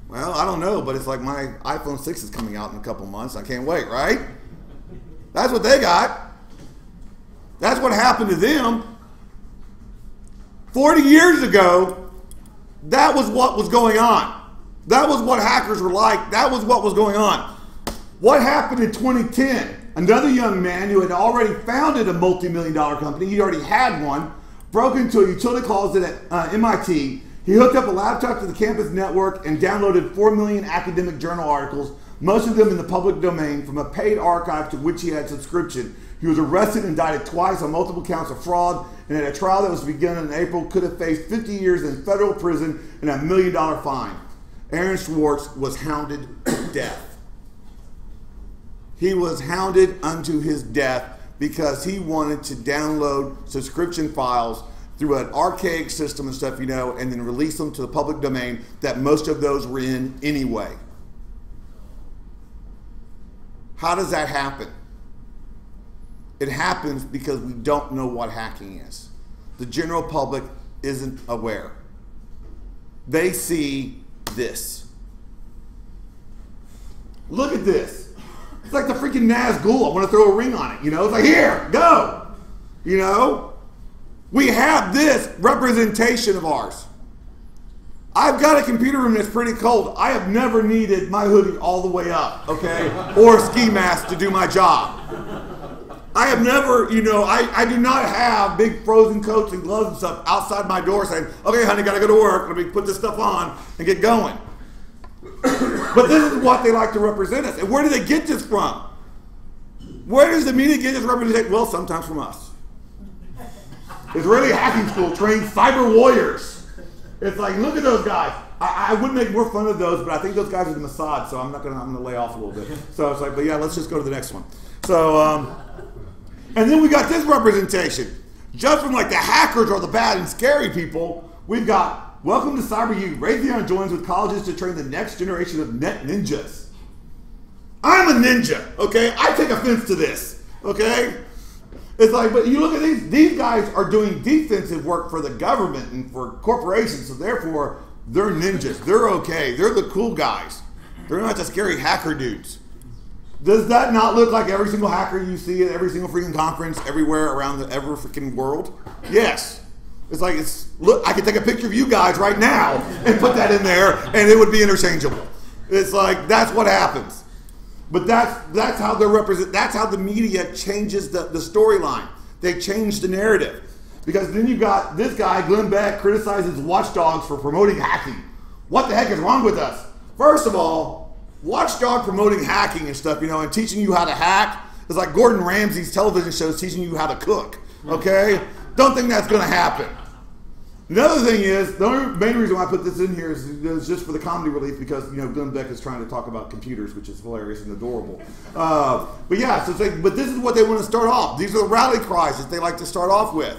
Well, I don't know, but it's like my iPhone 6 is coming out in a couple months. I can't wait, right? That's what they got. That's what happened to them. 40 years ago, that was what was going on. That was what hackers were like. That was what was going on. What happened in 2010? Another young man who had already founded a multi-million-dollar company, he already had one, broke into a utility closet at MIT. He hooked up a laptop to the campus network and downloaded 4 million academic journal articles, most of them in the public domain, from a paid archive to which he had subscription. He was arrested and indicted twice on multiple counts of fraud, and at a trial that was begun in April, could have faced 50 years in federal prison and $1 million fine. Aaron Swartz was hounded to death. He was hounded unto his death because he wanted to download subscription files through an archaic system and stuff, and then release them to the public domain that most of those were in anyway. How does that happen? It happens because we don't know what hacking is. The general public isn't aware. They see this. Look at this. It's like the freaking Nazgul. I want to throw a ring on it. It's like, here, go. We have this representation of ours. I've got a computer room that's pretty cold. I have never needed my hoodie all the way up, okay, or a ski mask to do my job. I have never, I do not have big frozen coats and gloves and stuff outside my door saying, okay, honey, gotta go to work. Let me put this stuff on and get going. But this is what they like to represent us. And where do they get this from? Where does the media get this representation? Well, sometimes from us. Israeli hacking school trains cyber warriors. It's like, look at those guys. I would make more fun of those, but I think those guys are the Mossad, so I'm gonna lay off a little bit. So it's like, but yeah, let's just go to the next one. So, and then we got this representation. Just from like the hackers or the bad and scary people, we've got welcome to Cyber U. Raytheon joins with colleges to train the next generation of net ninjas. I'm a ninja, okay? I take offense to this, okay? It's like, but you look at these guys are doing defensive work for the government and for corporations, so therefore they're ninjas. They're okay. They're the cool guys. They're not the scary hacker dudes. Does that not look like every single hacker you see at every single freaking conference everywhere around the ever freaking world? Yes. It's like, look, I could take a picture of you guys right now and put that in there and it would be interchangeable. It's like, that's what happens. But that's how they're that's how the media changes the storyline. They change the narrative. Because then you've got this guy, Glenn Beck, criticizes watchdogs for promoting hacking. What the heck is wrong with us? First of all, watchdog promoting hacking and stuff, and teaching you how to hack is like Gordon Ramsay's television shows teaching you how to cook. Okay? Don't think that's going to happen. Another thing is, the main reason why I put this in here is just for the comedy relief because, Glenn Beck is trying to talk about computers, which is hilarious and adorable. But yeah, so it's like, but this is what they want to start off. These are the rally cries that they like to start off with.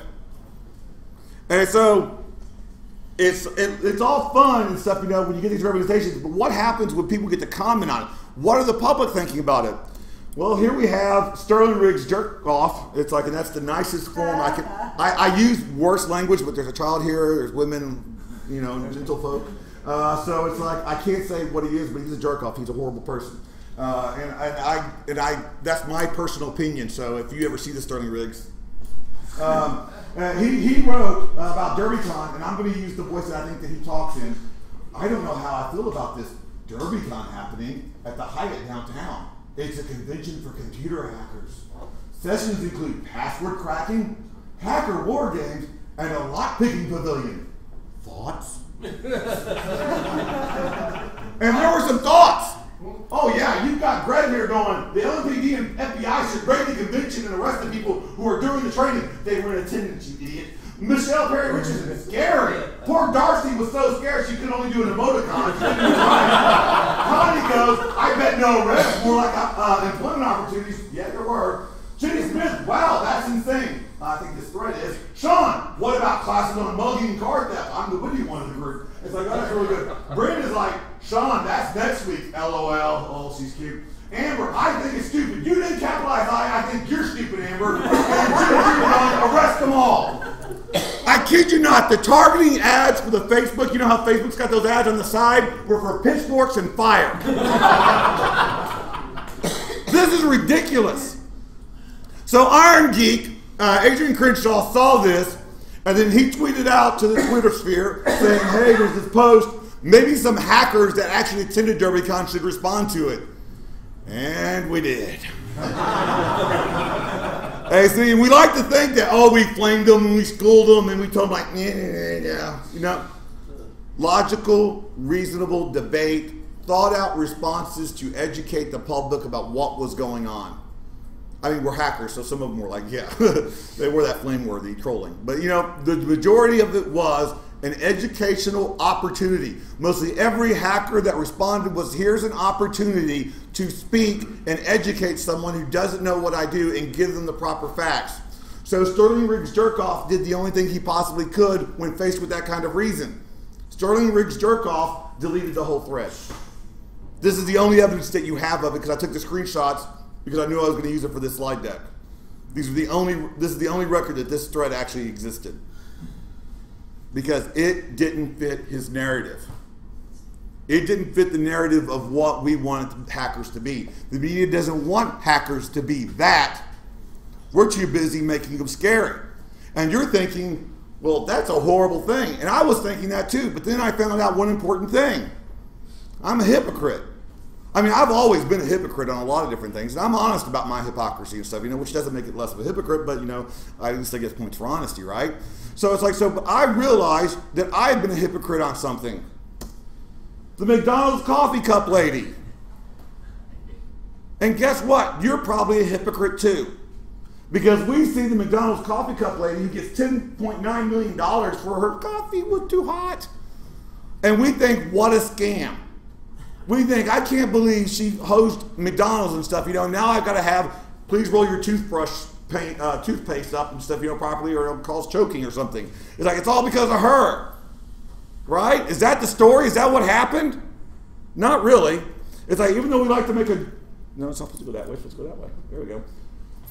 And so, it's all fun and stuff, when you get these representations, but what happens when people get to comment on it? What are the public thinking about it? Well, here we have Sterling Riggs jerk off. It's like, and that's the nicest form I can. I use worse language, but there's a child here. There's women, gentle folk. So it's like I can't say what he is, but he's a jerk off. He's a horrible person. And I that's my personal opinion. So if you ever see the Sterling Riggs, he wrote about DerbyCon, and I'm going to use the voice that I think that he talks in. I don't know how I feel about this DerbyCon happening at the Hyatt downtown. It's a convention for computer hackers. Sessions include password cracking, hacker war games, and a lockpicking pavilion. Thoughts? And there were some thoughts. Oh yeah, you've got Greg here going, the LMPD and FBI should break the convention and arrest the people who are doing the training. They were in attendance, you idiot. Michelle Perry Richardson is scary. Poor Darcy was so scared she could only do an emoticon. Connie goes, I bet no arrests, more like employment opportunities. Yeah, there were. Jenny Smith, wow, that's insane. I think this thread is. Sean, what about classes on mugging and card theft? I'm the witty one of the group. It's like, oh, that's really good. Brenda's like, Sean, that's next week. LOL. Oh, she's cute. Amber, I think it's stupid. You didn't capitalize I think you're stupid, Amber. And arrest them all. I kid you not, the targeting ads for the Facebook, you know how Facebook's got those ads on the side, were for pitchforks and fire. This is ridiculous. So Iron Geek, Adrian Crenshaw saw this, and then he tweeted out to the Twitter sphere saying, hey, there's this post, maybe some hackers that actually attended DerbyCon should respond to it. And we did. Hey, see, we like to think that, oh, we flamed them and we schooled them and we told them like, yeah. You know, logical, reasonable debate, thought out responses to educate the public about what was going on. I mean, we're hackers, so some of them were like, yeah, they were that flame-worthy trolling. But, you know, the majority of it was an educational opportunity. Mostly every hacker that responded was, here's an opportunity to speak and educate someone who doesn't know what I do and give them the proper facts. So Sterling Riggs Jerkoff did the only thing he possibly could when faced with that kind of reason. Sterling Riggs Jerkoff deleted the whole thread. This is the only evidence that you have of it because I took the screenshots because I knew I was going to use it for this slide deck. This is the only record that this thread actually existed. Because it didn't fit his narrative. It didn't fit the narrative of what we wanted hackers to be. The media doesn't want hackers to be that. We're too busy making them scary. And you're thinking, well, that's a horrible thing. And I was thinking that too, but then I found out one important thing. I'm a hypocrite. I mean, I've always been a hypocrite on a lot of different things, and I'm honest about my hypocrisy and stuff, you know, which doesn't make it less of a hypocrite, but, you know, I at least I get points for honesty, right? So it's like, but I realized that I had been a hypocrite on something. The McDonald's coffee cup lady. And guess what? You're probably a hypocrite too. Because we see the McDonald's coffee cup lady who gets $10.9 million for her coffee was too hot. And we think, what a scam. We think, I can't believe she hosts McDonald's and stuff, you know, now I've got to have, please roll your toothpaste up and stuff, you know, properly, or it'll cause choking or something. It's like, it's all because of her, right? Is that the story? Is that what happened? Not really. It's like, even though we like to make no, it's not supposed to go that way, it's supposed to go that way. There we go.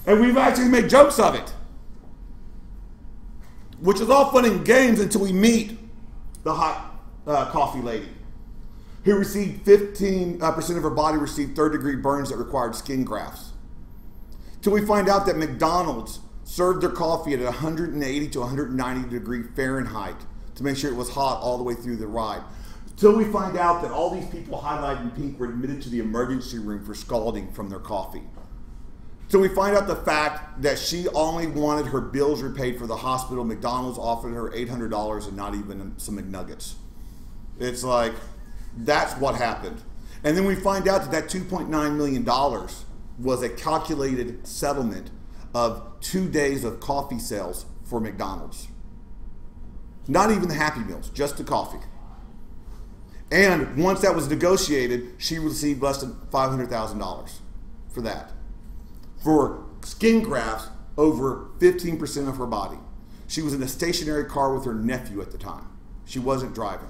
And we've actually made jokes of it, which is all fun and games until we meet the hot coffee lady, who received 15% of her body received third-degree burns that required skin grafts. Till we find out that McDonald's served their coffee at 180 to 190 degree Fahrenheit to make sure it was hot all the way through the ride. Till we find out that all these people highlighted in pink were admitted to the emergency room for scalding from their coffee. Till we find out the fact that she only wanted her bills repaid for the hospital. McDonald's offered her $800 and not even some McNuggets. It's like, that's what happened. And then we find out that $2.9 million was a calculated settlement of 2 days of coffee sales for McDonald's. Not even the Happy Meals, just the coffee. And once that was negotiated, she received less than $500,000 for that. For skin grafts, over 15% of her body. She was in a stationary car with her nephew at the time. She wasn't driving.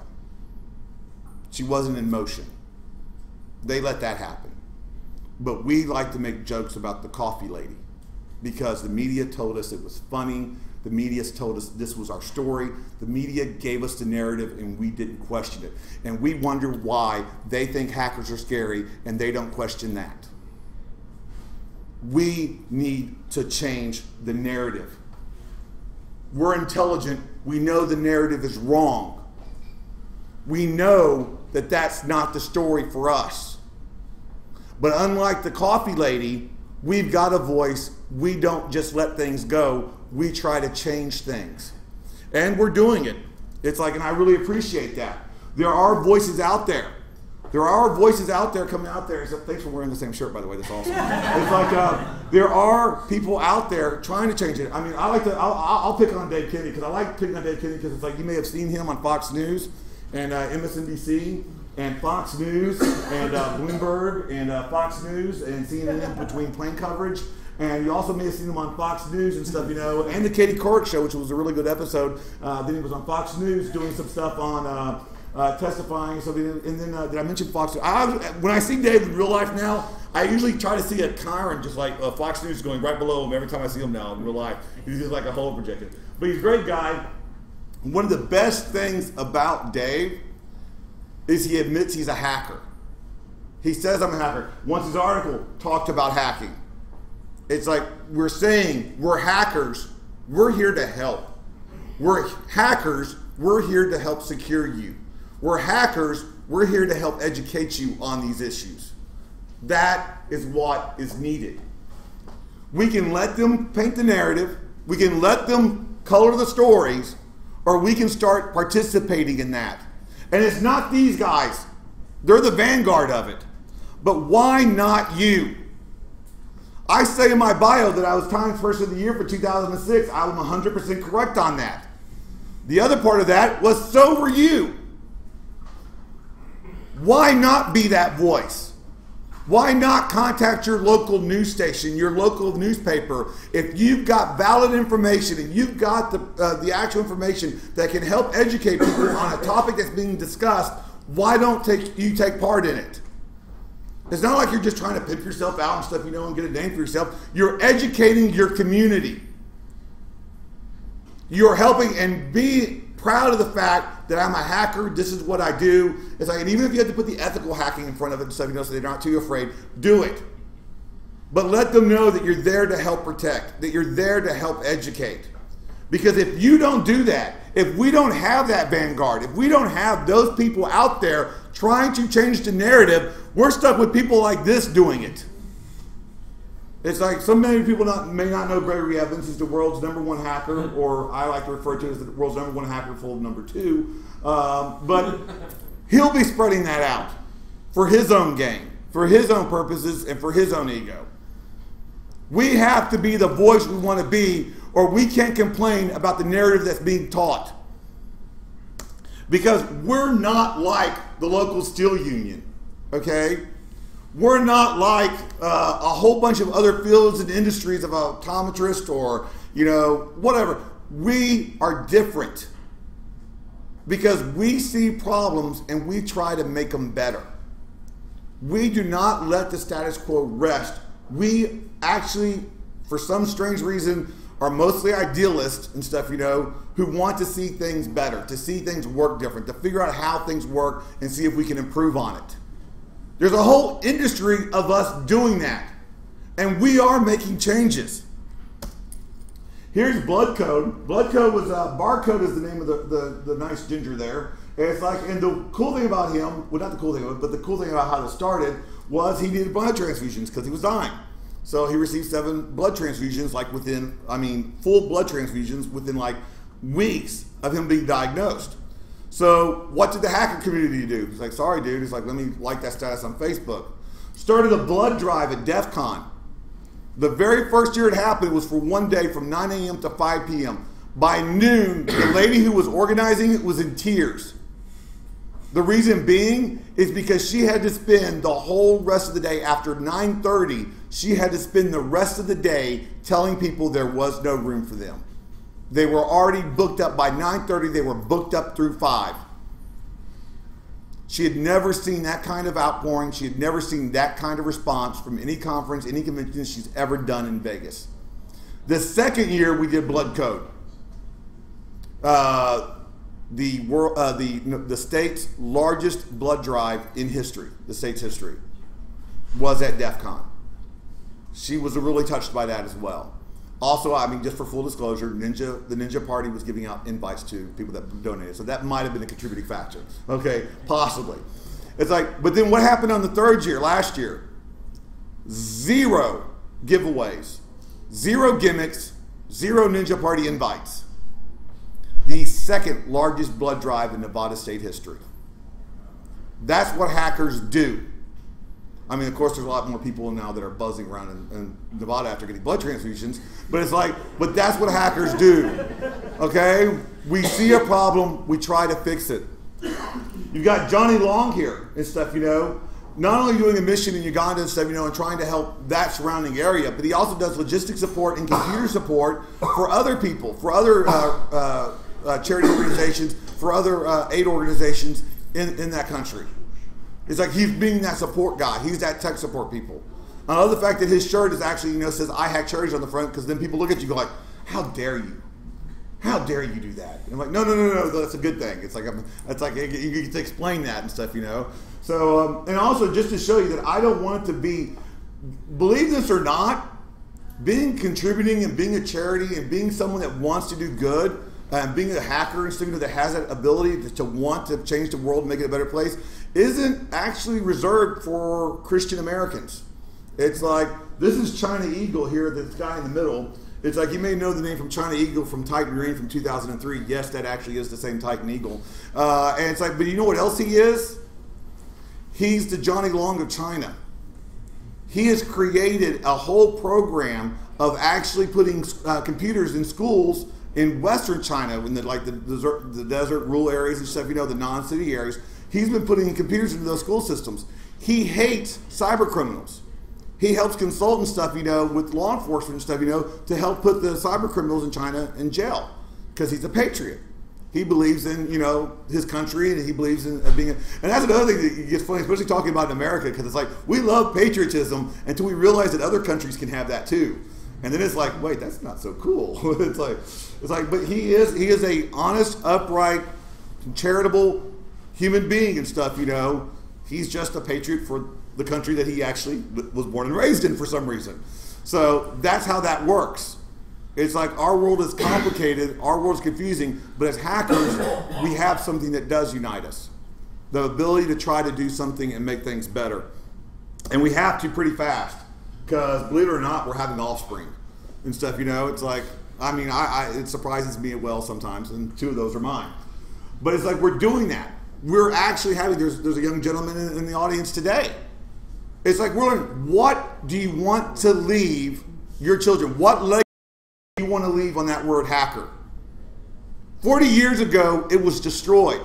She wasn't in motion. They let that happen. But we like to make jokes about the coffee lady because the media told us it was funny. The media told us this was our story. The media gave us the narrative and we didn't question it. And we wonder why they think hackers are scary and they don't question that. We need to change the narrative. We're intelligent. We know the narrative is wrong. We know that that's not the story for us. But unlike the coffee lady, we've got a voice. We don't just let things go. We try to change things. And we're doing it. It's like, and I really appreciate that. There are voices out there. There are voices out there coming out there. Thanks for wearing the same shirt, by the way. That's awesome. It's like there are people out there trying to change it. I mean, I'll pick on Dave Kinney because I like picking on Dave Kinney because it's like you may have seen him on Fox News and MSNBC and Fox News and Bloomberg and Fox News and CNN between plane coverage. And you also may have seen him on Fox News and stuff, you know, and the Katie Couric show, which was a really good episode. Then he was on Fox News doing some stuff on testifying or something. And then did I mention Fox News? When I see Dave in real life now, I usually try to see a Kyron just like Fox News going right below him every time I see him now in real life. He's just like a hole projected. But he's a great guy. One of the best things about Dave is he admits he's a hacker. He says I'm a hacker. Once his article talked about hacking. It's like we're saying we're hackers. We're here to help. We're hackers. We're here to help secure you. We're hackers. We're here to help educate you on these issues. That is what is needed. We can let them paint the narrative. We can let them color the stories, or we can start participating in that. And it's not these guys. They're the vanguard of it. But why not you? I say in my bio that I was Times Person of the Year for 2006. I'm 100% correct on that. The other part of that was so were you. Why not be that voice? Why not contact your local news station, your local newspaper? If you've got valid information and you've got the actual information that can help educate people on a topic that's being discussed, why don't you take part in it? It's not like you're just trying to pimp yourself out and stuff, you know, and get a name for yourself. You're educating your community. You're helping, and be proud of the fact that I'm a hacker. This is what I do. It's like, and even if you have to put the ethical hacking in front of it and stuff, you know, so they're not too afraid, do it. But let them know that you're there to help protect, that you're there to help educate. Because if you don't do that, if we don't have that vanguard, if we don't have those people out there trying to change the narrative, we're stuck with people like this doing it. It's like, so many people may not know Gregory Evans is the world's #1 hacker, or I like to refer to as the world's #1 hacker full of #2. But he'll be spreading that out for his own gain, for his own purposes, and for his own ego. We have to be the voice we want to be, or we can't complain about the narrative that's being taught. Because we're not like the local steel union, okay? We're not like a whole bunch of other fields and industries of optometrists or, you know, whatever. We are different because we see problems and we try to make them better. We do not let the status quo rest. We actually, for some strange reason, are mostly idealists and stuff, you know, who want to see things better, to see things work different, to figure out how things work and see if we can improve on it. There's a whole industry of us doing that, and we are making changes. Here's Blood Code. Blood Code was, Barcode is the name of the nice ginger there. And it's like, and the cool thing about him, well, not the cool thing about it, but the cool thing about how this started was he needed blood transfusions because he was dying. So he received 7 blood transfusions, like within, full blood transfusions within like weeks of him being diagnosed. So what did the hacker community do? He's like, sorry, dude. He's like, let me like that status on Facebook. Started a blood drive at DEF CON. The very first year it happened, it was for one day from 9 a.m. to 5 p.m. By noon, the lady who was organizing it was in tears. The reason being is because she had to spend the whole rest of the day after 9:30, she had to spend the rest of the day telling people there was no room for them. They were already booked up by 9:30. They were booked up through 5. She had never seen that kind of outpouring. She had never seen that kind of response from any conference, any convention she's ever done in Vegas. The second year we did Blood Code. The state's largest blood drive in history, the state's history, was at DEF CON. She was really touched by that as well. Also, just for full disclosure, the Ninja Party was giving out invites to people that donated. So that might have been a contributing factor. Okay, possibly. It's like, but then what happened on the third year, last year? 0 giveaways, 0 gimmicks, 0 Ninja Party invites. The second largest blood drive in Nevada state history. That's what hackers do. Of course, there's a lot more people now that are buzzing around in Nevada after getting blood transfusions, but it's like, but that's what hackers do, okay? We see a problem, we try to fix it. You've got Johnny Long here and stuff, you know, not only doing a mission in Uganda and stuff, you know, and trying to help that surrounding area, but he also does logistics support and computer support for other people, for other charity organizations, for other aid organizations in that country. It's like he's being that support guy. He's that tech support people. I love the fact that his shirt is actually, says I hack charities on the front, because then people look at you and go like, how dare you? How dare you do that? And I'm like, no, that's a good thing. It's like you get to explain that and stuff, So, and also just to show you that I don't want it to be, believe this or not, contributing and being a charity and being someone that wants to do good, and being a hacker and something that has that ability to want to change the world and make it a better place, isn't actually reserved for Christian Americans. It's like, this is China Eagle here, this guy in the middle. It's like, you may know the name from China Eagle from Titan Green from 2003. Yes, that actually is the same Titan Eagle. And it's like, but you know what else he is? He's the Johnny Long of China. He has created a whole program of actually putting computers in schools in Western China, in the desert, rural areas and stuff, the non-city areas. He's been putting computers into those school systems. He hates cyber criminals. He helps consult and stuff, with law enforcement and stuff, to help put the cyber criminals in China in jail, because he's a patriot. He believes in, his country, and he believes in being. And that's another thing that gets funny, especially talking about in America, because it's like, we love patriotism until we realize that other countries can have that too. And then it's like, wait, that's not so cool. It's like, but he is a honest, upright, charitable human being and stuff. He's just a patriot for the country that he actually was born and raised in for some reason. So that's how that works. It's like, our world is complicated, our world is confusing, but as hackers, we have something that does unite us. The ability to try to do something and make things better. And we have to pretty fast, because believe it or not, we're having offspring and stuff, It's like, it surprises me well sometimes, and 2 of those are mine. But it's like, we're doing that. We're actually having, there's a young gentleman in the audience today. It's like, we're learning, what do you want to leave your children? What legacy do you want to leave on that word hacker? 40 years ago, it was destroyed.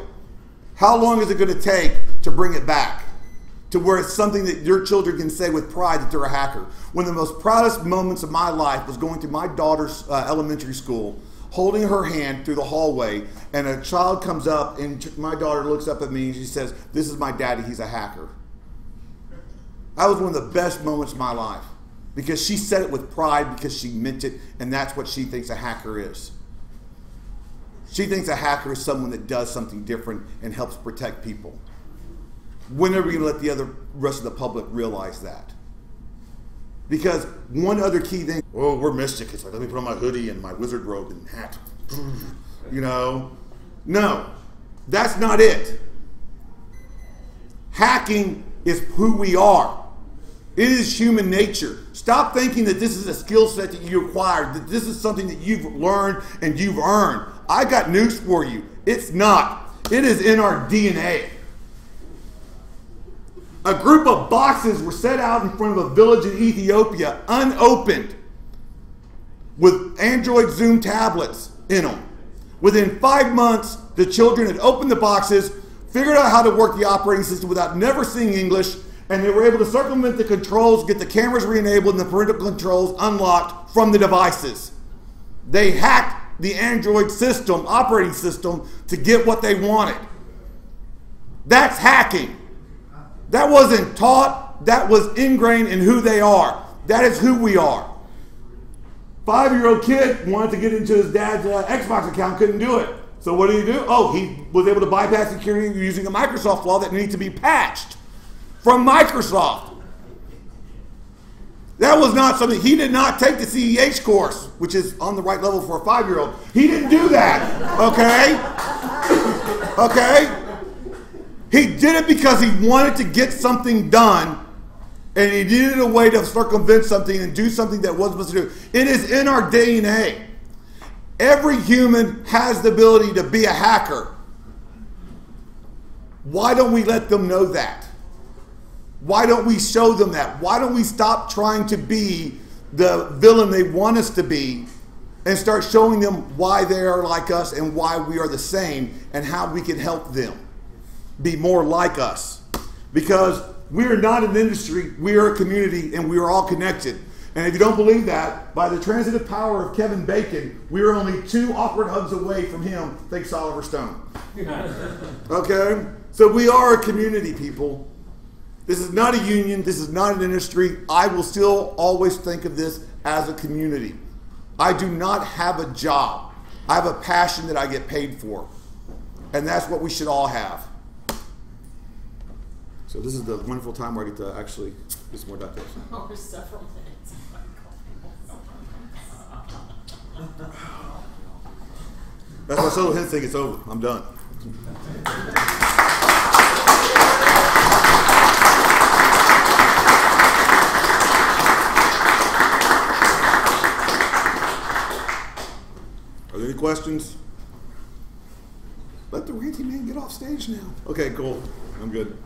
How long is it going to take to bring it back to where it's something that your children can say with pride that they're a hacker? One of the most proudest moments of my life was going to my daughter's elementary school, holding her hand through the hallway, and a child comes up, and my daughter looks up at me and she says, "This is my daddy, he's a hacker." That was one of the best moments of my life, because she said it with pride, because she meant it, and that's what she thinks a hacker is. She thinks a hacker is someone that does something different and helps protect people. When are we going to let the rest of the public realize that? Because one other key thing, we're mystic. It's like, let me put on my hoodie and my wizard robe and hat. No, that's not it. Hacking is who we are. It is human nature. Stop thinking that this is a skill set that you acquired, that this is something that you've learned and you've earned. I got news for you. It's not. It is in our DNA. A group of boxes were set out in front of a village in Ethiopia, unopened, with Android Zoom tablets in them. Within 5 months, the children had opened the boxes, figured out how to work the operating system without never seeing English, and they were able to circumvent the controls, get the cameras re-enabled, and the parental controls unlocked from the devices. They hacked the Android system, operating system, to get what they wanted. That's hacking. That wasn't taught. That was ingrained in who they are. That is who we are. 5-year-old kid wanted to get into his dad's Xbox account, couldn't do it. So what did he do? He was able to bypass security using a Microsoft law that needs to be patched from Microsoft. That was not something, he did not take the CEH course, which is on the right level for a 5-year-old. He didn't do that, okay? Okay? He did it because he wanted to get something done, and he needed a way to circumvent something and do something that wasn't supposed to do. It is in our DNA. Every human has the ability to be a hacker. Why don't we let them know that? Why don't we show them that? Why don't we stop trying to be the villain they want us to be and start showing them why they are like us and why we are the same and how we can help them be more like us? Because we are not an industry, we are a community, and we are all connected. And if you don't believe that, by the transitive power of Kevin Bacon, we are only 2 awkward hugs away from him. Thanks, Oliver Stone. Okay? So we are a community, people. This is not a union. This is not an industry. I will still always think of this as a community. I do not have a job. I have a passion that I get paid for. And that's what we should all have. So this is the wonderful time where I get to actually do some more details. Or several minutes. That's why Solo Hens think it's over. I'm done. Are there any questions? Let the ranty man get off stage now. Okay, cool. I'm good.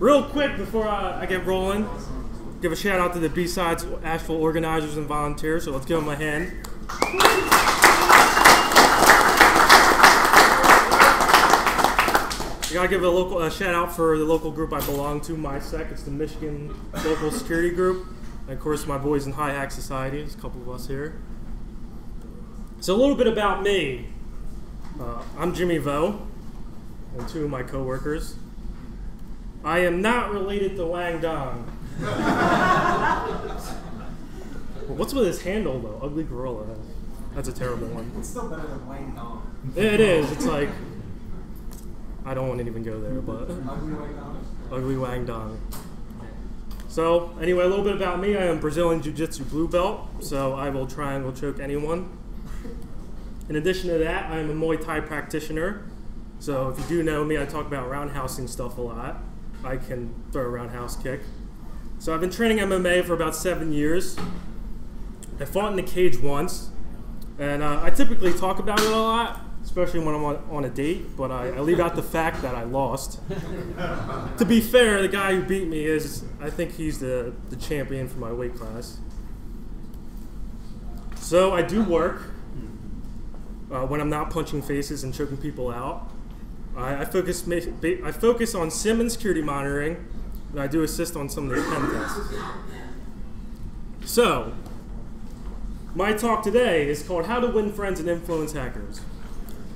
Real quick before I get rolling, give a shout out to the BSides Asheville organizers and volunteers, so let's give them a hand. I gotta give a shout out for the local group I belong to, MySec. It's the Michigan Local Security Group. And of course, my boys in High Hack Society. There's a couple of us here. So a little bit about me. I'm Jimmy Vo, and two of my coworkers. I am not related to Wang Dong. What's with his handle though? Ugly Gorilla. That's a terrible one. It's still better than Wang Dong. It is. It's like, I don't want to even go there, but Ugly Wang Dong. So anyway, a little bit about me. I am Brazilian Jiu-Jitsu blue belt, so I will triangle choke anyone. In addition to that, I am a Muay Thai practitioner. So if you do know me, I talk about roundhousing stuff a lot. I can throw a roundhouse kick. So I've been training MMA for about 7 years. I fought in the cage once, and I typically talk about it a lot, especially when I'm on a date, but I leave out the fact that I lost. To be fair, the guy who beat me I think he's the champion for my weight class. So I do work when I'm not punching faces and choking people out. I focus on SIM and security monitoring, and I do assist on some of the pen tests. So, my talk today is called How to Win Friends and Influence Hackers.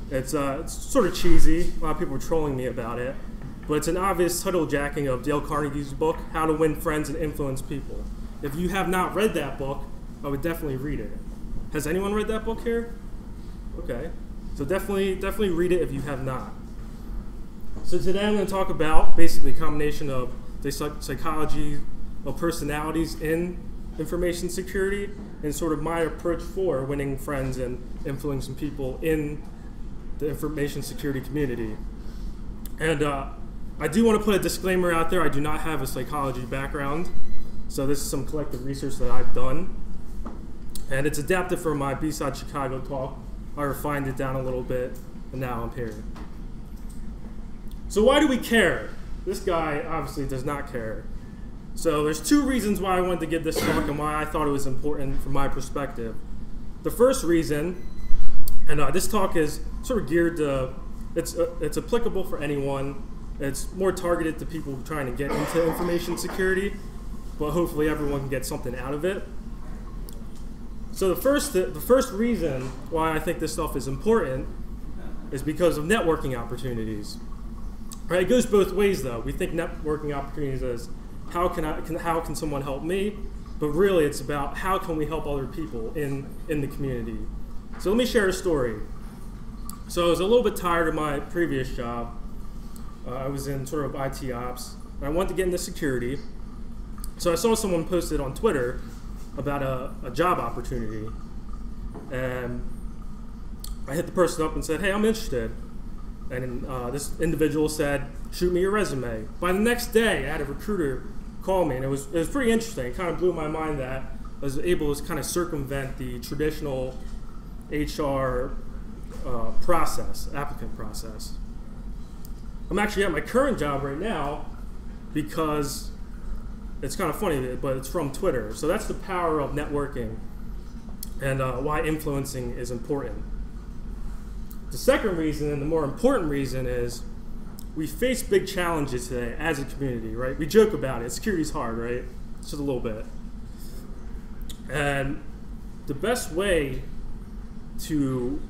It's sort of cheesy. A lot of people are trolling me about it, but it's an obvious title jacking of Dale Carnegie's book, How to Win Friends and Influence People. If you have not read that book, I would definitely read it. Has anyone read that book here? Okay, so definitely read it if you have not. So today I'm going to talk about basically a combination of the psychology of personalities in information security and sort of my approach for winning friends and influencing people in the information security community. And I do want to put a disclaimer out there. I do not have a psychology background, so this is some collective research that I've done. And it's adapted from my BSides Chicago talk. I refined it down a little bit, and now I'm here. So why do we care? This guy obviously does not care. So there's two reasons why I wanted to give this talk and why I thought it was important from my perspective. The first reason, and this talk is sort of geared to, it's applicable for anyone. It's more targeted to people trying to get into information security, but hopefully everyone can get something out of it. So the first reason why I think this stuff is important is because of networking opportunities. Right, it goes both ways though. We think networking opportunities as how can someone help me, but really it's about how can we help other people in the community. So let me share a story. So I was a little bit tired of my previous job. I was in sort of IT ops, and I wanted to get into security. So I saw someone posted on Twitter about a job opportunity, and I hit the person up and said, hey, I'm interested. And this individual said, shoot me your resume. By the next day, I had a recruiter call me, and it was pretty interesting. It kind of blew my mind that I was able to kind of circumvent the traditional HR applicant process. I'm actually at my current job right now because it's kind of funny, but it's from Twitter. So that's the power of networking and why influencing is important. The second reason, and the more important reason, is we face big challenges today as a community, right? We joke about it. Security's hard, right? Just a little bit. And the best way to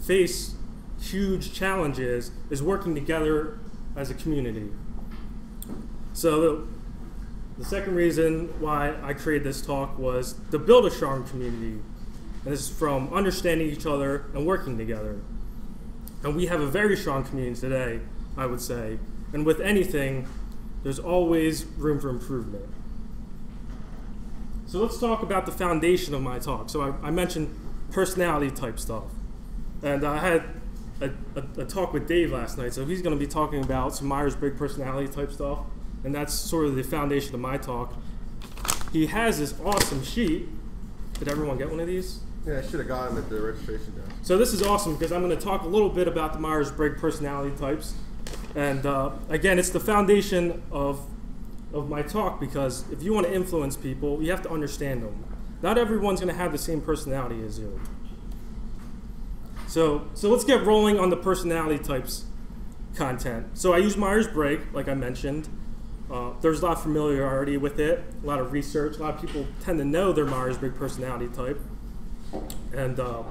face huge challenges is working together as a community. So the second reason why I created this talk was to build a strong community. And this is from understanding each other and working together. And we have a very strong community today, I would say. And with anything, there's always room for improvement. So let's talk about the foundation of my talk. So I mentioned personality type stuff. And I had a talk with Dave last night, so he's going to be talking about some Myers-Briggs personality type stuff. And that's sort of the foundation of my talk. He has this awesome sheet. Did everyone get one of these? Yeah, I should have got him at the registration desk. So this is awesome because I'm going to talk a little bit about the Myers-Briggs personality types. And again, it's the foundation of of my talk because if you want to influence people, you have to understand them. Not everyone's going to have the same personality as you. So let's get rolling on the personality types content. So I use Myers-Briggs, like I mentioned. There's a lot of familiarity with it, a lot of research. A lot of people tend to know their Myers-Briggs personality type. And I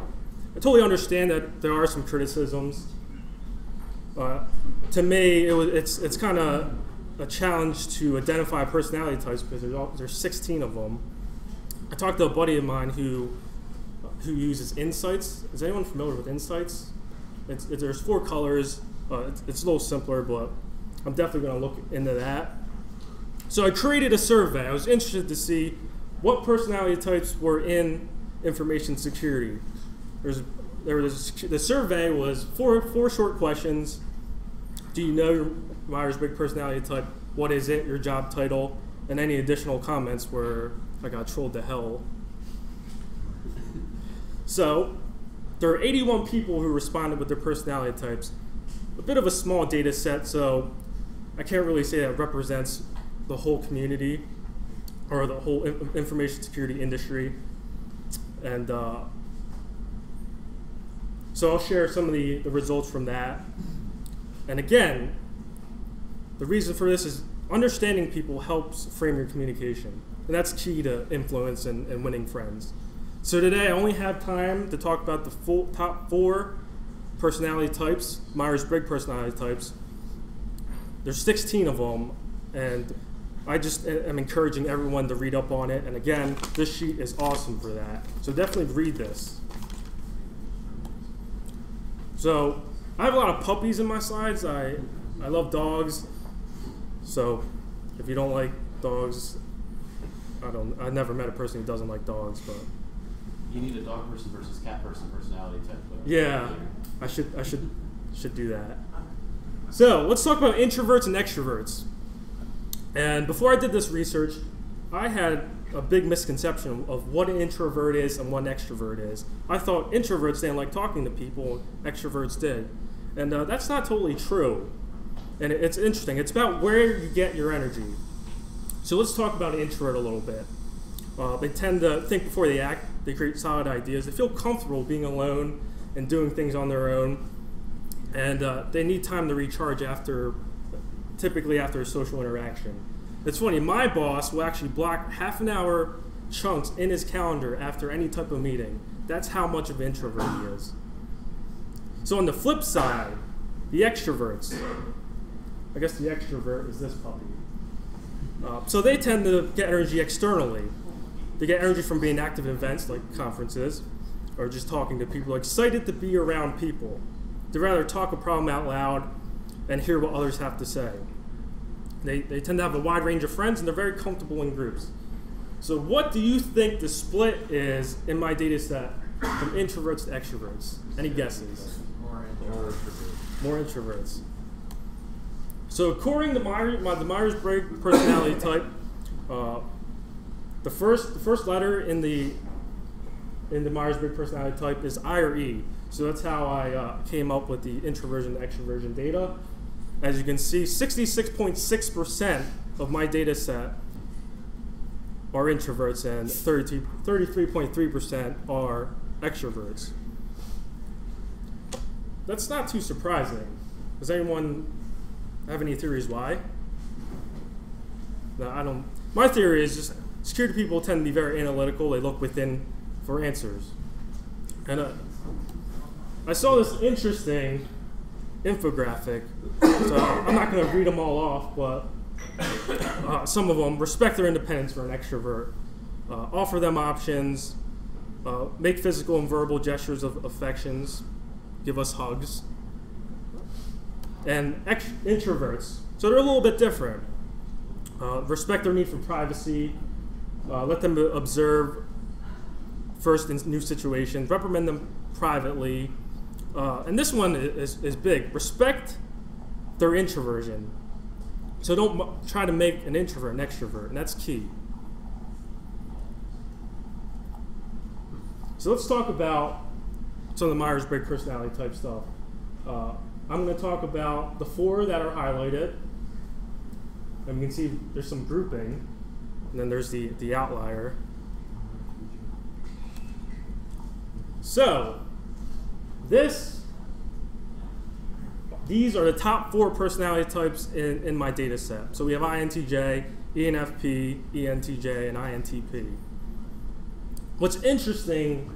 totally understand that there are some criticisms. To me, it's kind of a challenge to identify personality types because there's 16 of them. I talked to a buddy of mine who uses Insights. Is anyone familiar with Insights? There's 4 colors. It's a little simpler, but I'm definitely going to look into that. So I created a survey. I was interested to see what personality types were in information security. The survey was four short questions. Do you know your Myers-Briggs personality type? What is it? Your job title? And any additional comments where I got trolled to hell. So there are 81 people who responded with their personality types. A bit of a small data set, so I can't really say that represents the whole community or the whole information security industry. And so I'll share some of the results from that. And again, the reason for this is understanding people helps frame your communication. And that's key to influence and winning friends. So today I only have time to talk about the top 4 personality types, Myers-Briggs personality types. There's 16 of them, and I just am encouraging everyone to read up on it. And again, this sheet is awesome for that. So definitely read this. So I have a lot of puppies in my slides. I love dogs. So if you don't like dogs, I've never met a person who doesn't like dogs, but you need a dog person versus cat person personality type. Yeah, I should do that. So let's talk about introverts and extroverts. And before I did this research, I had a big misconception of what an introvert is and what an extrovert is. I thought introverts didn't like talking to people, extroverts did. And that's not totally true. And it's interesting. It's about where you get your energy. So let's talk about an introvert a little bit. They tend to think before they act. They create solid ideas. They feel comfortable being alone and doing things on their own. And they need time to recharge typically after a social interaction. It's funny, my boss will actually block half-an-hour chunks in his calendar after any type of meeting. That's how much of an introvert he is. So on the flip side, the extroverts, I guess the extrovert is this puppy. So they tend to get energy externally. They get energy from being active in events like conferences or just talking to people, excited to be around people. They rather talk a problem out loud and hear what others have to say. They tend to have a wide range of friends and they're very comfortable in groups. So what do you think the split is in my data set from introverts to extroverts? Any guesses? More introverts. So according to the Myers-Briggs personality type, the first letter in the Myers-Briggs personality type is I or E. So that's how I came up with the introversion to extroversion data. As you can see, 66.6% of my data set are introverts and 33.3% are extroverts. That's not too surprising. Does anyone have any theories why? No, I don't. My theory is just security people tend to be very analytical. They look within for answers. And I saw this interesting infographic. So I'm not going to read them all off, but some of them: respect their independence for an extrovert, offer them options, make physical and verbal gestures of affections, give us hugs. And introverts, so they're a little bit different. Respect their need for privacy, let them observe first in new situations, reprimand them privately. And this one is big. Respect their introversion. So don't try to make an introvert an extrovert, and that's key. So let's talk about some of the Myers-Briggs personality type stuff. I'm going to talk about the 4 that are highlighted. And we can see there's some grouping, and then there's the outlier. So, these are the top 4 personality types in my data set. So we have INTJ, ENFP, ENTJ, and INTP. What's interesting,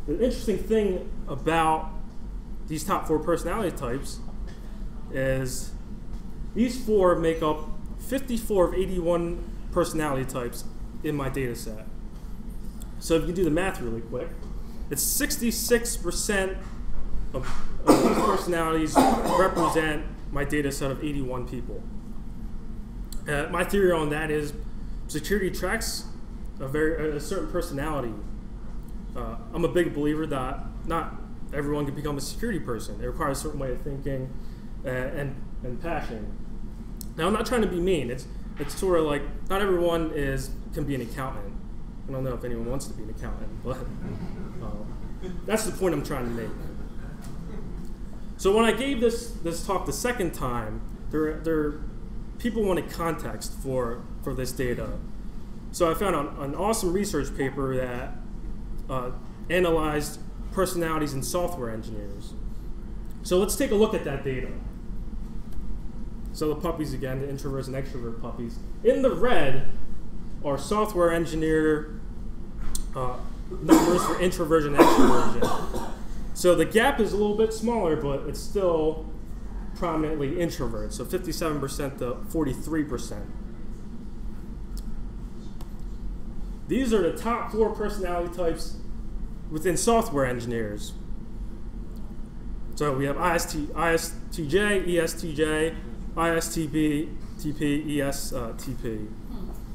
the interesting thing about these top 4 personality types is these 4 make up 54 of 81 personality types in my data set. So if you can do the math really quick, it's 66% of these personalities represent my data set of 81 people. My theory on that is security tracks a certain personality. I'm a big believer that not everyone can become a security person. It requires a certain way of thinking and passion. Now, I'm not trying to be mean. It's sort of like not everyone can be an accountant. I don't know if anyone wants to be an accountant, but that's the point I'm trying to make. So when I gave this talk the second time, people wanted context for this data. So I found an awesome research paper that analyzed personalities in software engineers. So let's take a look at that data. So the puppies again, the introverts and extrovert puppies. In the red are software engineer numbers for introversion and extroversion. So the gap is a little bit smaller, but it's still prominently introvert. So 57% to 43%. These are the top 4 personality types within software engineers. So we have ISTJ, ESTJ, ISTP, ESTP.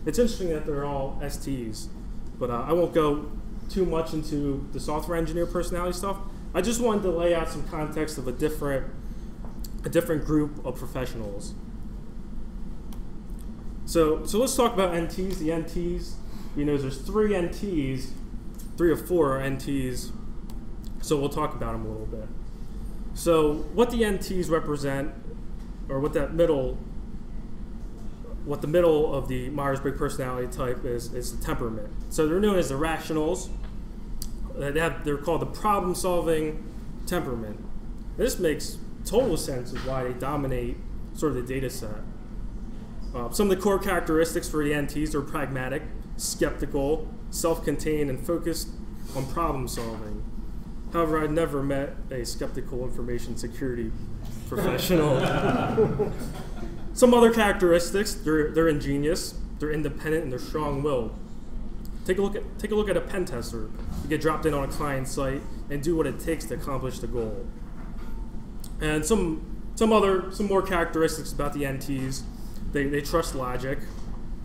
It's interesting that they're all STs, but I won't go too much into the software engineer personality stuff. I just wanted to lay out some context of a different group of professionals. So let's talk about NTs. The NTs, there's 3 NTs, 3 or 4 are NTs. So we'll talk about them a little bit. So what the NTs represent, or what the middle of the Myers-Briggs personality type is the temperament. So they're known as the rationals. They're called the problem-solving temperament. This makes total sense of why they dominate sort of the data set. Some of the core characteristics for the NTs are pragmatic, skeptical, self-contained, and focused on problem solving. However, I've never met a skeptical information security professional. Some other characteristics: they're ingenious, they're independent, and they're strong-willed. Take a look at a pen tester. You get dropped in on a client site and do what it takes to accomplish the goal. And some more characteristics about the NTs: they trust logic,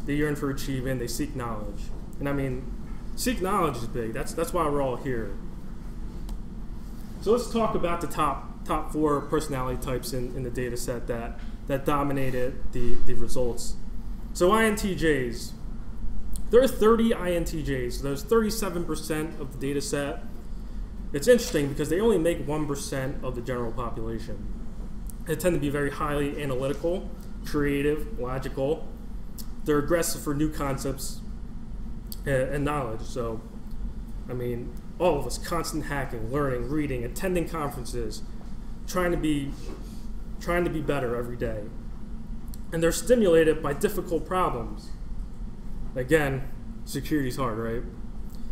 they yearn for achievement, they seek knowledge. And I mean, seek knowledge is big. That's why we're all here. So let's talk about the top 4 personality types in the data set that dominated the results. So INTJs. There are 30 INTJs. So there's 37% of the data set. It's interesting because they only make 1% of the general population. They tend to be very highly analytical, creative, logical. They're aggressive for new concepts and knowledge. So, I mean, all of us, constant hacking, learning, reading, attending conferences, trying to be better every day. And they're stimulated by difficult problems. Again, security's hard, right?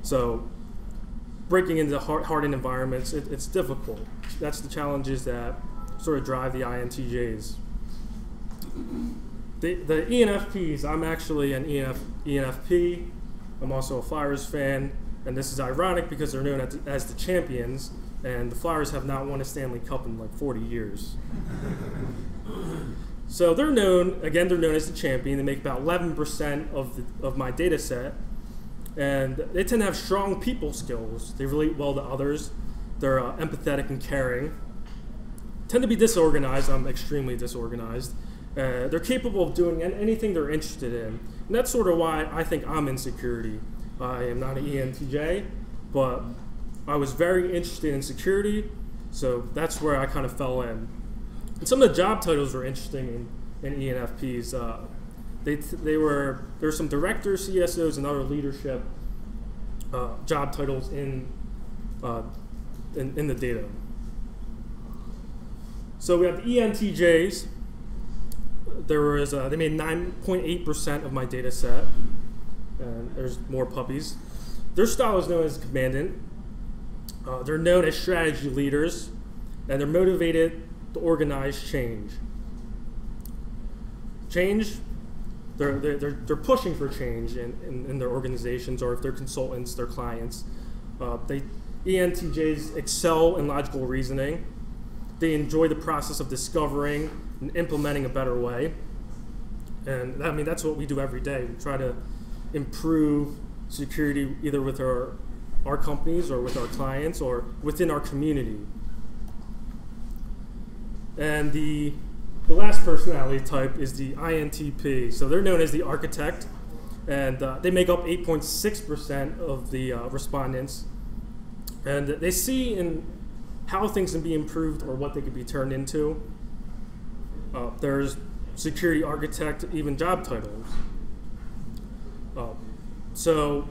So breaking into hardened environments, it's difficult. That's the challenges that sort of drive the INTJs. The ENFPs, I'm actually an ENFP. I'm also a Flyers fan, and this is ironic because they're known as the champions, and the Flyers have not won a Stanley Cup in like 40 years. So they're known as the champion. They make about 11% of my data set, and they tend to have strong people skills. They relate well to others. They're empathetic and caring. Tend to be disorganized. I'm extremely disorganized. They're capable of doing anything they're interested in. And that's sort of why I think I'm in security. I am not an ENTJ, but I was very interested in security, so that's where I kind of fell in. And some of the job titles were interesting in ENFPs. there's some directors, CSOs, and other leadership job titles in the data. So we have the ENTJs. They made 9.8% of my data set, and there's more puppies. Their style is known as commandant. They're known as strategy leaders, and they're motivated to organize change. They're pushing for change in their organizations, or if they're consultants, their clients. ENTJs excel in logical reasoning. They enjoy the process of discovering and implementing a better way. And I mean, that's what we do every day. We try to improve security either with our companies or with our clients or within our community. And the last personality type is the INTP. So they're known as the architect, and they make up 8.6% of the respondents. And they see in how things can be improved or what they could be turned into. There's security architect, even job titles. So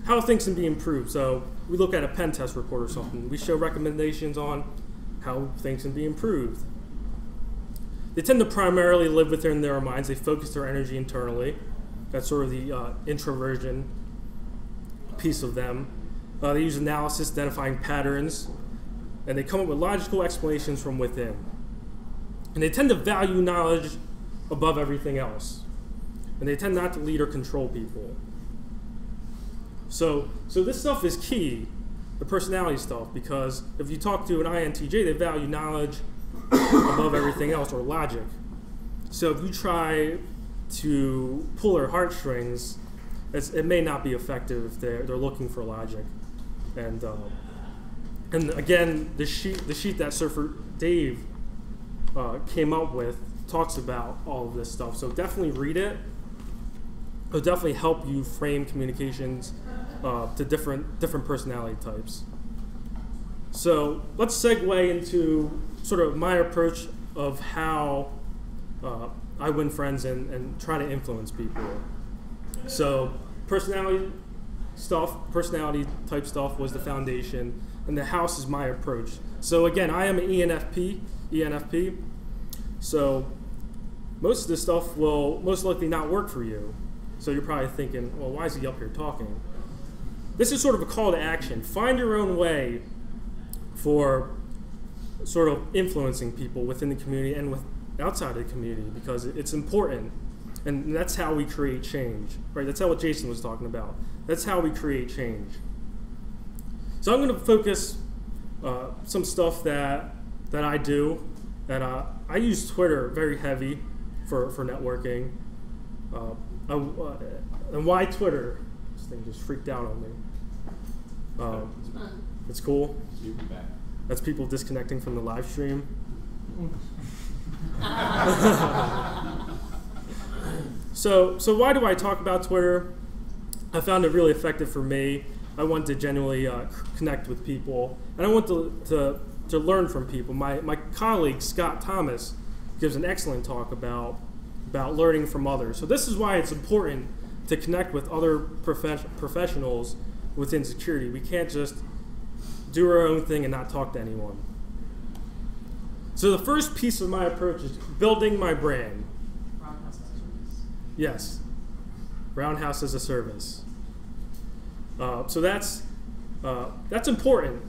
how things can be improved. So we look at a pen test report or something. We show recommendations on how things can be improved. They tend to primarily live within their minds. They focus their energy internally. That's sort of the introversion piece of them. They use analysis, identifying patterns, and they come up with logical explanations from within. And they tend to value knowledge above everything else. And they tend not to lead or control people. So this stuff is key, the personality stuff, because if you talk to an INTJ, they value knowledge above everything else, or logic. So if you try to pull their heartstrings, it may not be effective if they're looking for logic. And again, the sheet that Surfer Dave came up with talks about all of this stuff. So definitely read it. It'll definitely help you frame communications to different personality types. So let's segue into sort of my approach of how I win friends and try to influence people. So personality type stuff was the foundation, and the house is my approach. So again, I am an ENFP. So most of this stuff will most likely not work for you. So you're probably thinking, well, why is he up here talking? This is sort of a call to action. Find your own way for sort of influencing people within the community and outside of the community, because it's important. And that's how we create change, right? That's what Jason was talking about. That's how we create change. So I'm going to focus some stuff that I do. And I use Twitter very heavy for networking. And why Twitter? This thing just freaked out on me. It's cool. That's people disconnecting from the live stream. So why do I talk about Twitter? I found it really effective for me. I want to genuinely connect with people, and I want to learn from people. My colleague Scott Thomas gives an excellent talk about learning from others. So this is why it's important to connect with other professionals within security. We can't just do our own thing and not talk to anyone. So the first piece of my approach is building my brand. Roundhouse as a service. Yes, Roundhouse as a service. So that's important.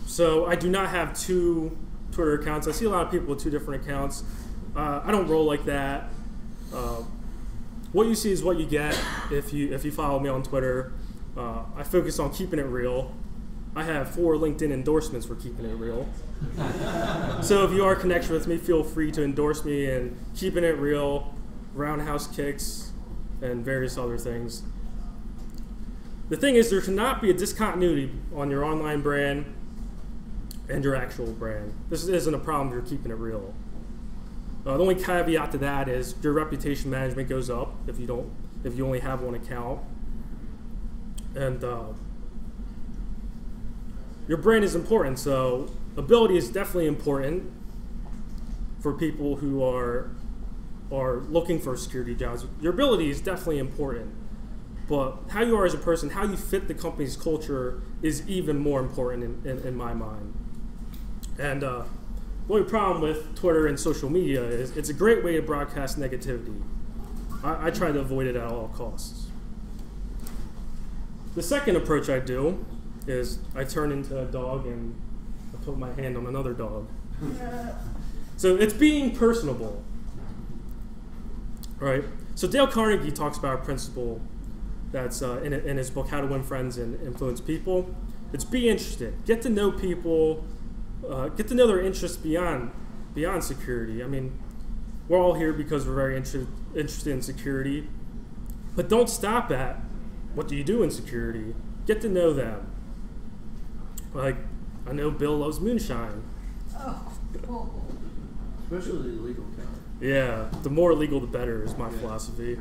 So I do not have 2 Twitter accounts. I see a lot of people with 2 different accounts. I don't roll like that. What you see is what you get if you follow me on Twitter. I focus on keeping it real. I have 4 LinkedIn endorsements for keeping it real. So if you are connected with me, feel free to endorse me and keeping it real, roundhouse kicks, and various other things. The thing is, there cannot be a discontinuity on your online brand and your actual brand. This isn't a problem if you're keeping it real. The only caveat to that is your reputation management goes up if you only have 1 account. And your brand is important, so ability is definitely important for people who are are looking for security jobs, your ability is definitely important. But how you are as a person, how you fit the company's culture is even more important in my mind. And the only problem with Twitter and social media is it's a great way to broadcast negativity. I try to avoid it at all costs. The second approach I do is I turn into a dog and I put my hand on another dog. So it's being personable, right? So Dale Carnegie talks about a principle that's in his book, How to Win Friends and Influence People. It's be interested. Get to know people. Get to know their interests beyond security. I mean, we're all here because we're very interested in security. But don't stop at what do you do in security. Get to know them. Like, I know Bill loves moonshine. Especially the illegal kind. Yeah, the more illegal the better is my philosophy.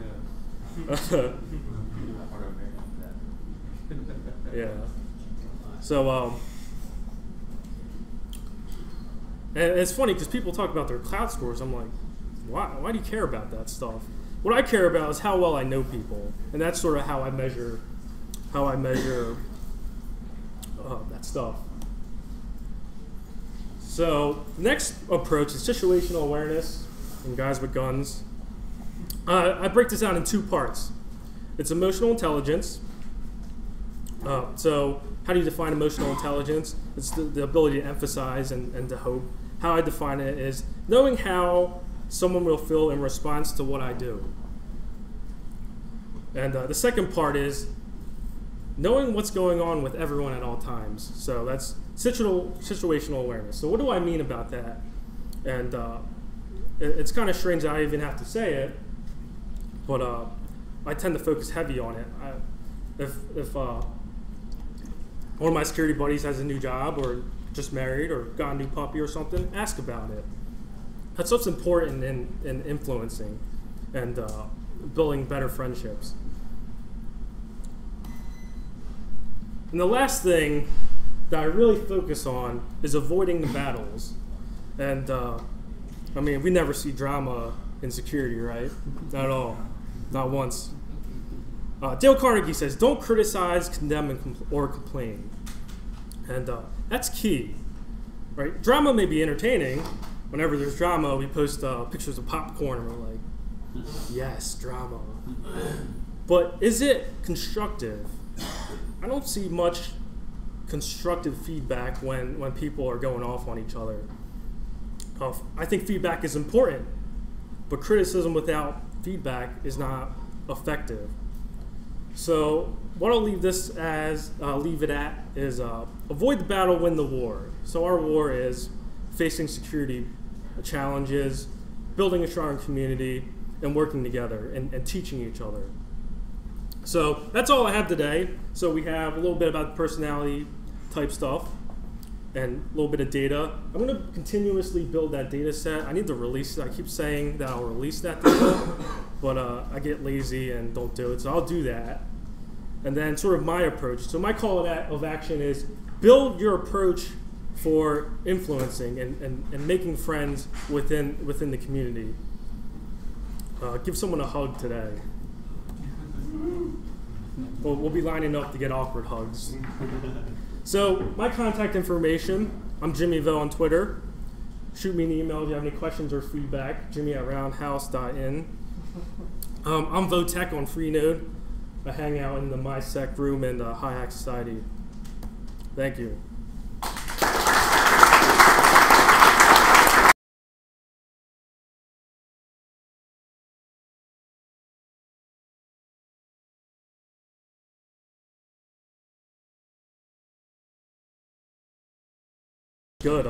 Yeah. So, and it's funny because people talk about their clout scores. I'm like, why do you care about that stuff? What I care about is how well I know people, and that's sort of how I measure that stuff. So, next approach is situational awareness and guys with guns. I break this down in two parts. It's emotional intelligence. So how do you define emotional intelligence? It's the ability to emphasize and to hope. How I define it is knowing how someone will feel in response to what I do. And the second part is knowing what's going on with everyone at all times. So that's situational awareness. So what do I mean about that? And it's kind of strange that I even have to say it, but I tend to focus heavy on it. If one of my security buddies has a new job or just married or got a new puppy or something, ask about it. That's what's important in influencing and building better friendships. And the last thing that I really focus on is avoiding the battles. And I mean, we never see drama in security, right? Not at all. Not once. Dale Carnegie says, don't criticize, condemn, or complain. And that's key, right? Drama may be entertaining. Whenever there's drama, we post pictures of popcorn and we're like, yes, drama. But is it constructive? I don't see much constructive feedback when people are going off on each other. I think feedback is important, but criticism without feedback is not effective. So what I'll leave it at is avoid the battle, win the war. So our war is facing security challenges, building a strong community, and working together and teaching each other. So that's all I have today. So we have a little bit about personality type stuff and a little bit of data. I'm going to continuously build that data set. I need to release it. I keep saying that I'll release that data, but I get lazy and don't do it. So I'll do that. And then sort of my approach. So my call of action is build your approach for influencing and making friends within the community. Give someone a hug today. We'll be lining up to get awkward hugs. So my contact information, I'm Jimmy Vell on Twitter. Shoot me an email if you have any questions or feedback, jimmy@roundhouse.in. I'm Votech on Freenode. I hang out in the MySec room in the High Hack Society. Thank you. Good.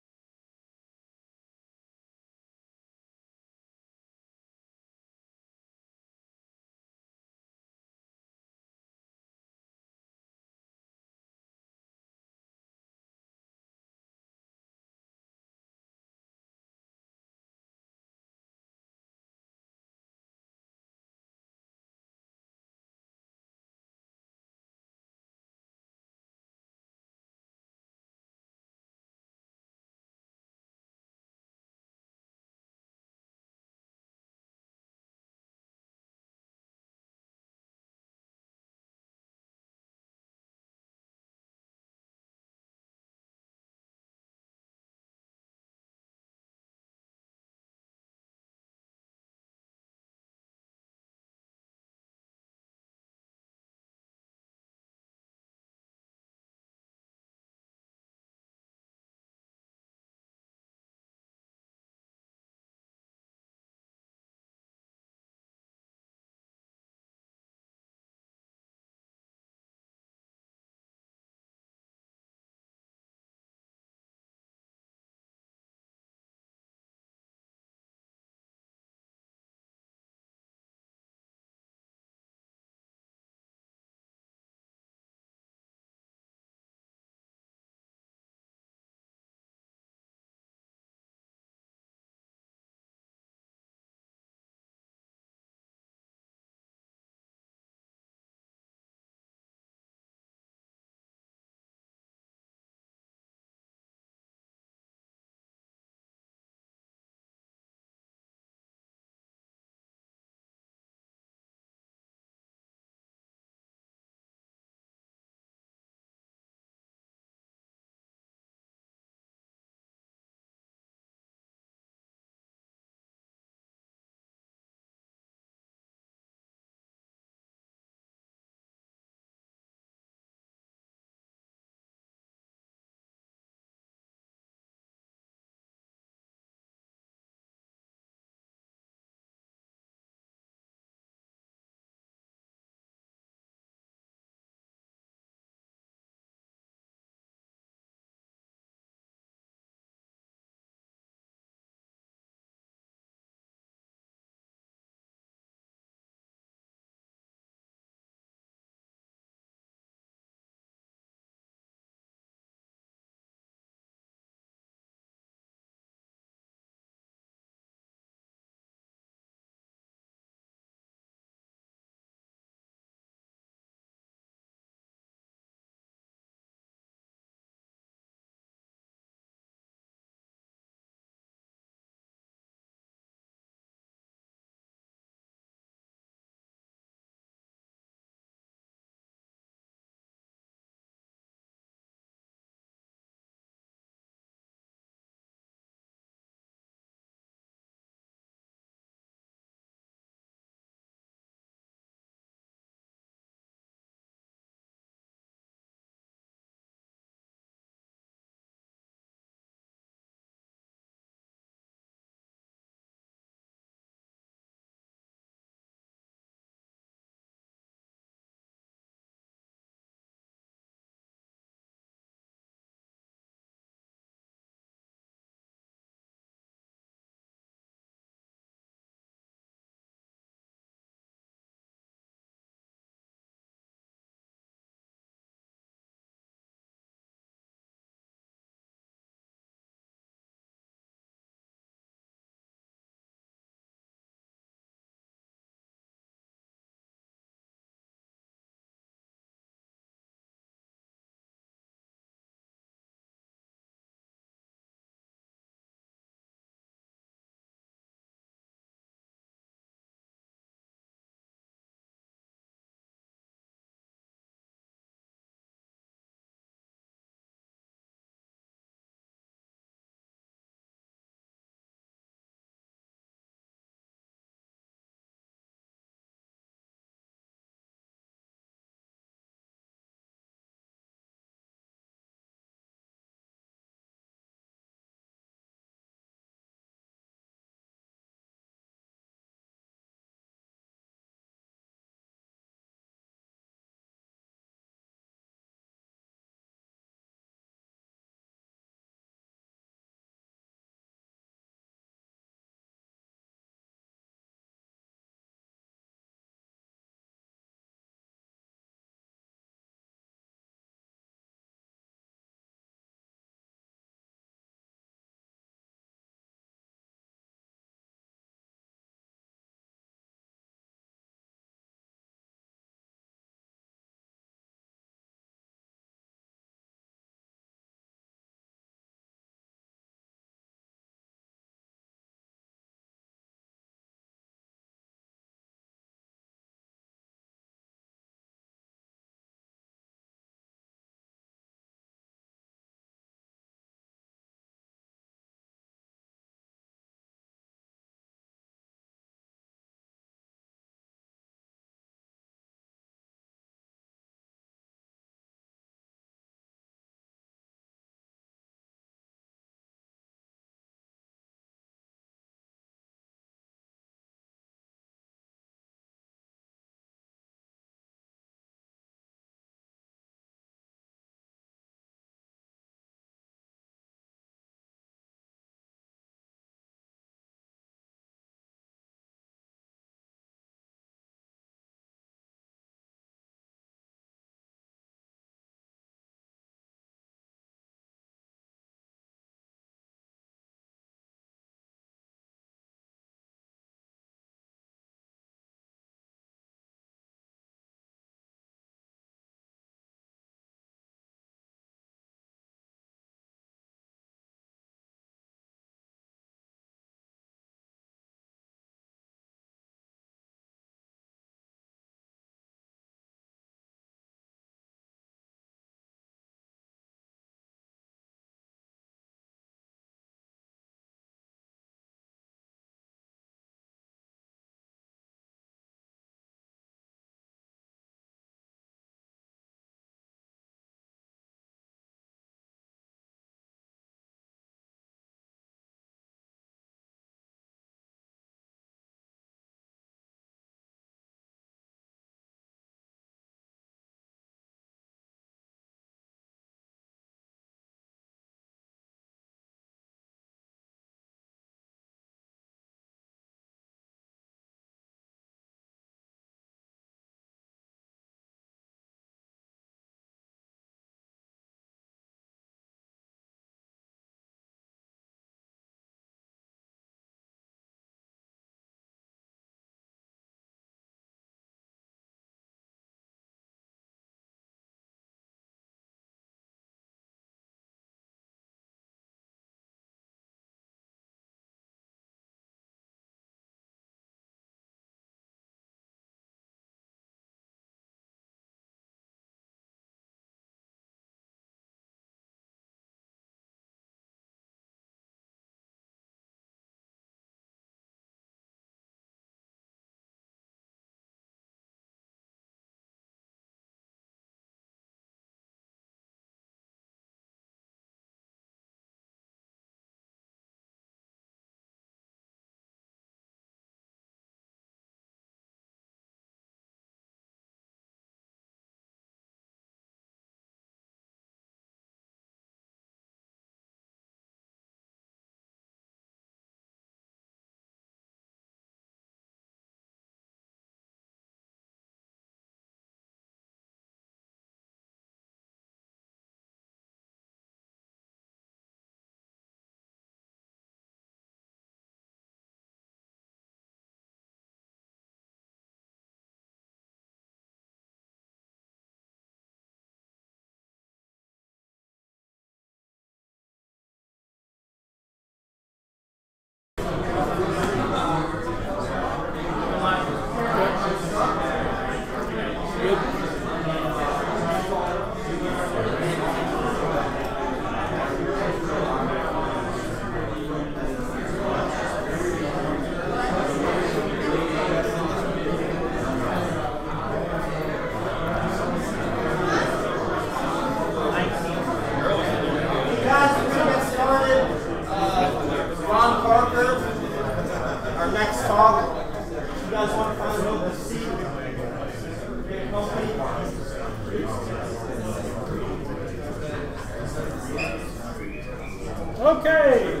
Okay.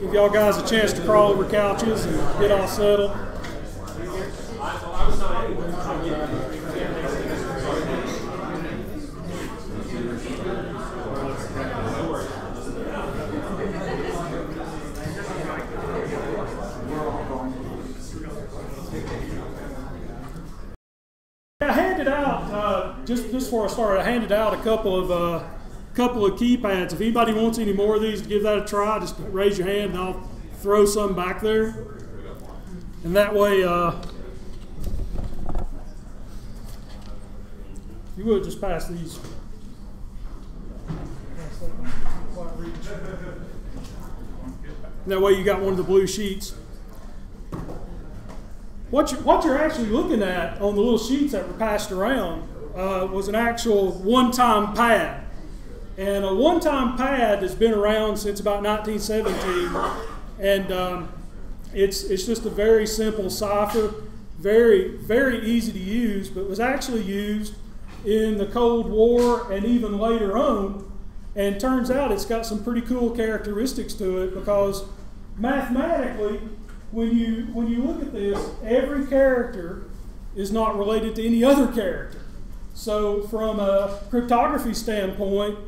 Give y'all guys a chance to crawl over couches and get all settled. I handed out just before I started. I handed out a couple of keypads. If anybody wants any more of these to give that a try, just raise your hand and I'll throw some back there. And that way, if you would just pass these. And that way you got one of the blue sheets. What you're actually looking at on the little sheets that were passed around was an actual one-time pad. And a one-time pad has been around since about 1917. And it's just a very simple cipher, very, very easy to use, but was actually used in the Cold War and even later on. And turns out it's got some pretty cool characteristics to it because mathematically, when you look at this, every character is not related to any other character. So from a cryptography standpoint,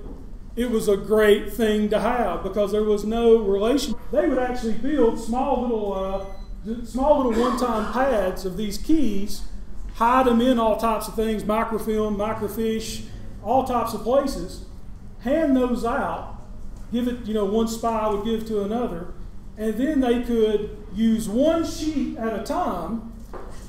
it was a great thing to have because there was no relation. They would actually build small little one-time pads of these keys, hide them in all types of things, microfilm, microfiche, all types of places, hand those out, give it, one spy would give to another, and then they could use one sheet at a time.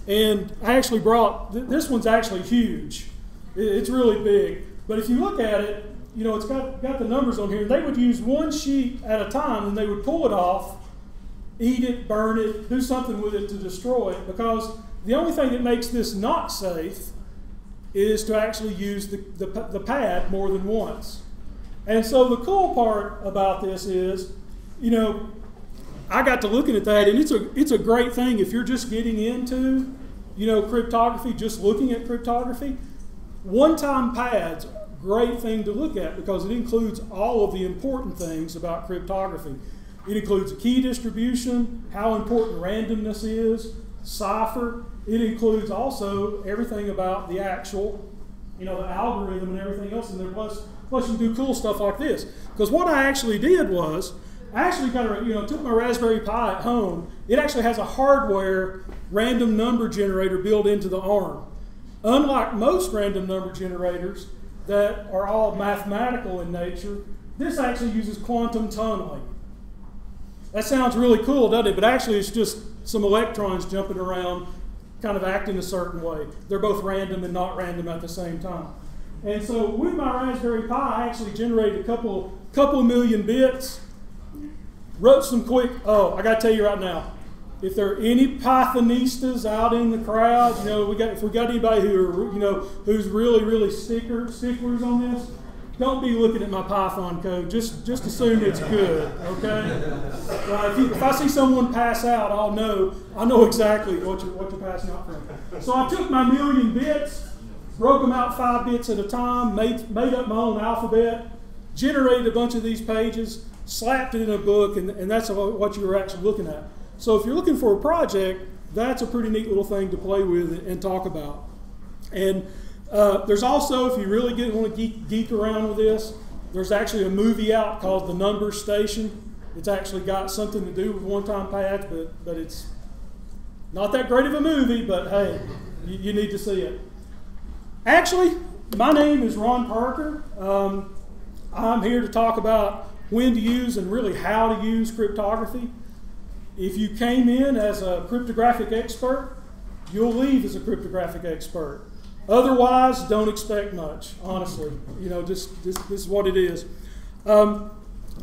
And I actually brought, this one's actually huge. It's really big. But if you look at it, it's got the numbers on here. They would use one sheet at a time and they would pull it off, eat it, burn it, do something with it to destroy it, because the only thing that makes this not safe is to actually use the pad more than once. And so the cool part about this is, I got to looking at that, and it's a great thing if you're just getting into, cryptography, just looking at cryptography. One-time pads, great thing to look at because it includes all of the important things about cryptography. It includes key distribution, how important randomness is, cipher. It includes also everything about the actual, the algorithm and everything else in there. Plus you can do cool stuff like this. Because what I actually did was, I actually took my Raspberry Pi at home. It actually has a hardware random number generator built into the ARM. Unlike most random number generators that are all mathematical in nature, this actually uses quantum tunneling. That sounds really cool, doesn't it? But actually it's just some electrons jumping around, kind of acting a certain way. They're both random and not random at the same time. And so with my Raspberry Pi, I actually generated a couple of million bits. Wrote some quick, I got to tell you right now, if there are any Pythonistas out in the crowd, if we got anybody who's really, really sticklers on this, don't be looking at my Python code. Just assume it's good, okay? If I see someone pass out, I know exactly what you're passing out from. So I took my million bits, broke them out 5 bits at a time, made up my own alphabet, generated a bunch of these pages, slapped it in a book, and that's what you were actually looking at. So if you're looking for a project, that's a pretty neat little thing to play with and talk about. And there's also, if you really want to geek around with this, there's actually a movie out called The Number Station. It's actually got something to do with one-time pads, but it's not that great of a movie, but hey, you need to see it. Actually, my name is Ron Parker. I'm here to talk about when to use and really how to use cryptography. If you came in as a cryptographic expert, you'll leave as a cryptographic expert. Otherwise, don't expect much, honestly. This is what it is. I'm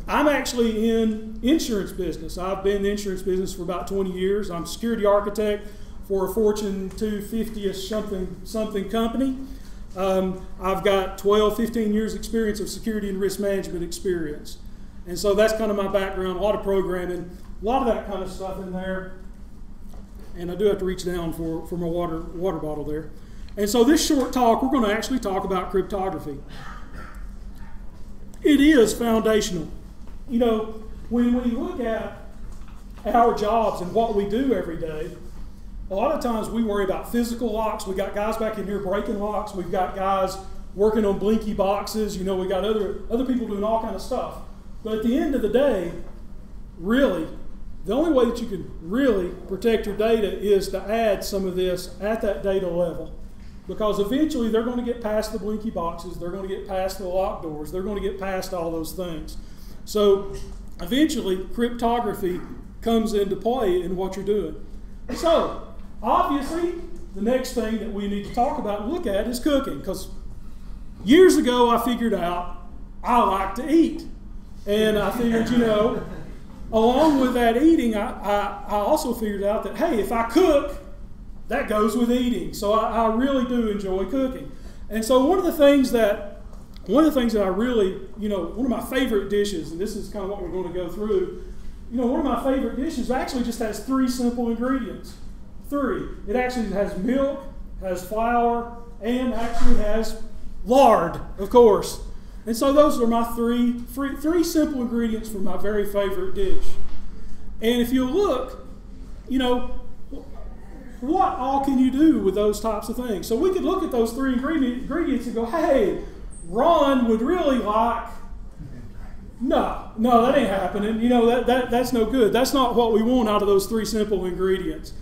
actually in insurance business. I've been in the insurance business for about 20 years. I'm a security architect for a Fortune 250-ish something company. I've got 12, 15 years experience of security and risk management experience. And so that's kind of my background, a lot of programming, a lot of that kind of stuff in there. And I do have to reach down for my water bottle there. And so this short talk, we're going to actually talk about cryptography. It is foundational. You know, when we look at our jobs and what we do every day, a lot of times we worry about physical locks. We got guys back in here breaking locks. We've got guys working on blinky boxes. You know, we got other people doing all kind of stuff. But at the end of the day, really, the only way that you can really protect your data is to add some of this at that data level. Because eventually they're going to get past the blinky boxes, they're going to get past the locked doors, they're going to get past all those things. So eventually cryptography comes into play in what you're doing. So obviously the next thing that we need to talk about and look at is cooking. Because years ago I figured out I like to eat. And I figured, you know, along with that eating, I also figured out that, hey, if I cook, that goes with eating. So I really do enjoy cooking. And so one of the things that I really, you know, one of my favorite dishes, and this is kind of what we're going to go through, you know, one of my favorite dishes actually just has 3 simple ingredients. 3. It actually has milk, has flour, and actually has lard, of course. And so those are my three simple ingredients for my very favorite dish. And if you look, you know, what all can you do with those types of things? So we could look at those 3 ingredients and go, hey, Ron would really like, no, that ain't happening. You know, that's no good. That's not what we want out of those 3 simple ingredients.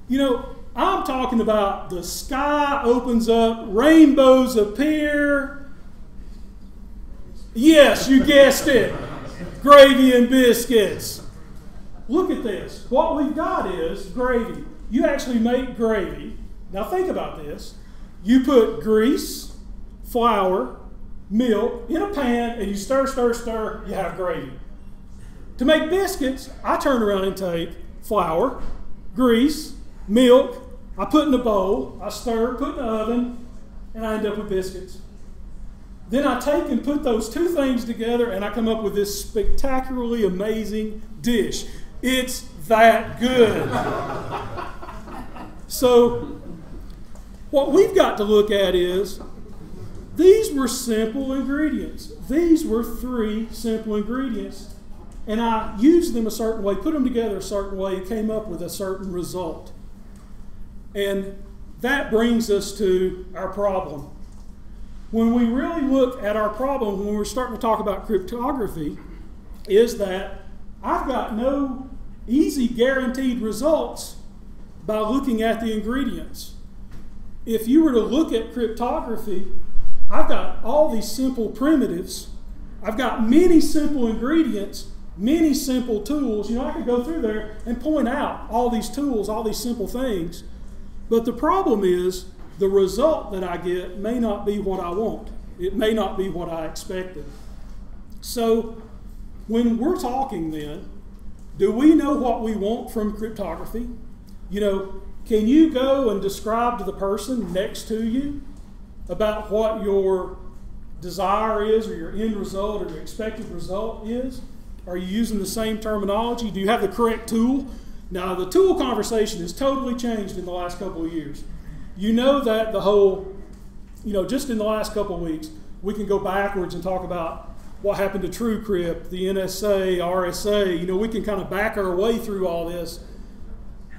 You know, I'm talking about the sky opens up, rainbows appear. Yes, you guessed it. Gravy and biscuits. Look at this. What we've got is gravy. You actually make gravy. Now think about this. You put grease, flour, milk in a pan, and you stir, you have gravy. To make biscuits, I turn around and take flour, grease, milk, I put in a bowl, I stir, put in the oven, and I end up with biscuits. Then I take and put those 2 things together, and I come up with this spectacularly amazing dish. It's that good. So what we've got to look at is these were simple ingredients. These were 3 simple ingredients. And I used them a certain way, put them together a certain way, and came up with a certain result. And that brings us to our problem. When we really look at our problem, when we're starting to talk about cryptography, is that I've got no easy guaranteed results by looking at the ingredients. If you were to look at cryptography, I've got all these simple primitives. I've got many simple ingredients, many simple tools. You know, I could go through there and point out all these tools, all these simple things. But the problem is the result that I get may not be what I want. It may not be what I expected. So when we're talking then, do we know what we want from cryptography? You know, can you go and describe to the person next to you about what your desire is or your end result or your expected result is? Are you using the same terminology? Do you have the correct tool? Now, the tool conversation has totally changed in the last couple of years. You know that the whole, you know, just in the last couple of weeks, we can go backwards and talk about what happened to TrueCrypt, the NSA, RSA. You know, we can kind of back our way through all this,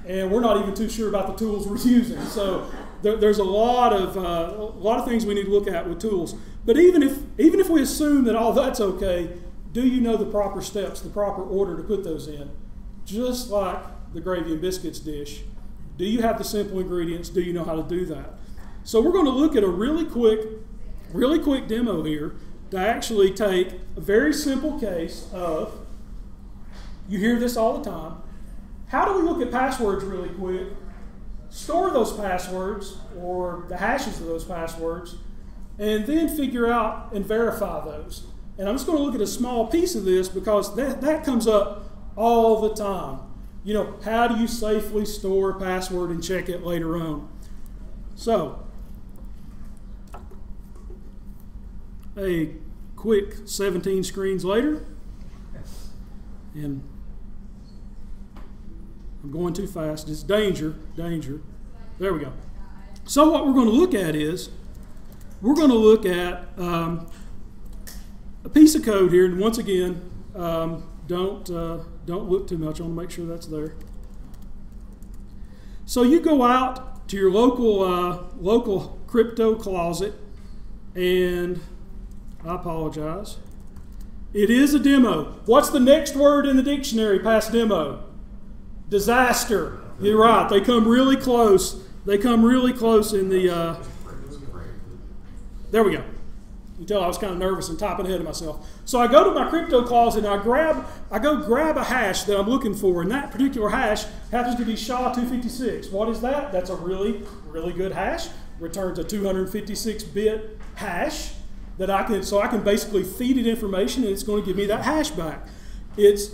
and we're not even too sure about the tools we're using. So there's a lot of things we need to look at with tools. But even if we assume that all that's okay, do you know the proper steps, the proper order to put those in? Just like the gravy and biscuits dish. Do you have the simple ingredients? Do you know how to do that? So we're going to look at a really quick demo here to actually take a very simple case of, you hear this all the time, how do we look at passwords really quick, store those passwords or the hashes of those passwords, and then figure out and verify those. And I'm just going to look at a small piece of this because that comes up all the time. You know, how do you safely store a password and check it later on? So, a quick 17 screens later, and I'm going too fast. It's danger. There we go. So what we're going to look at is, we're going to look at a piece of code here, and once again, don't look too much. I want to make sure that's there. So you go out to your local crypto closet, and I apologize. It is a demo. What's the next word in the dictionary past demo? Disaster. You're right. They come really close. They come really close in the. There we go. You tell I was kind of nervous and typing ahead of myself. So I go to my crypto closet and I go grab a hash that I'm looking for, and that particular hash happens to be SHA-256. What is that? That's a really, really good hash. Returns a 256-bit hash that I can basically feed it information, and it's going to give me that hash back. It's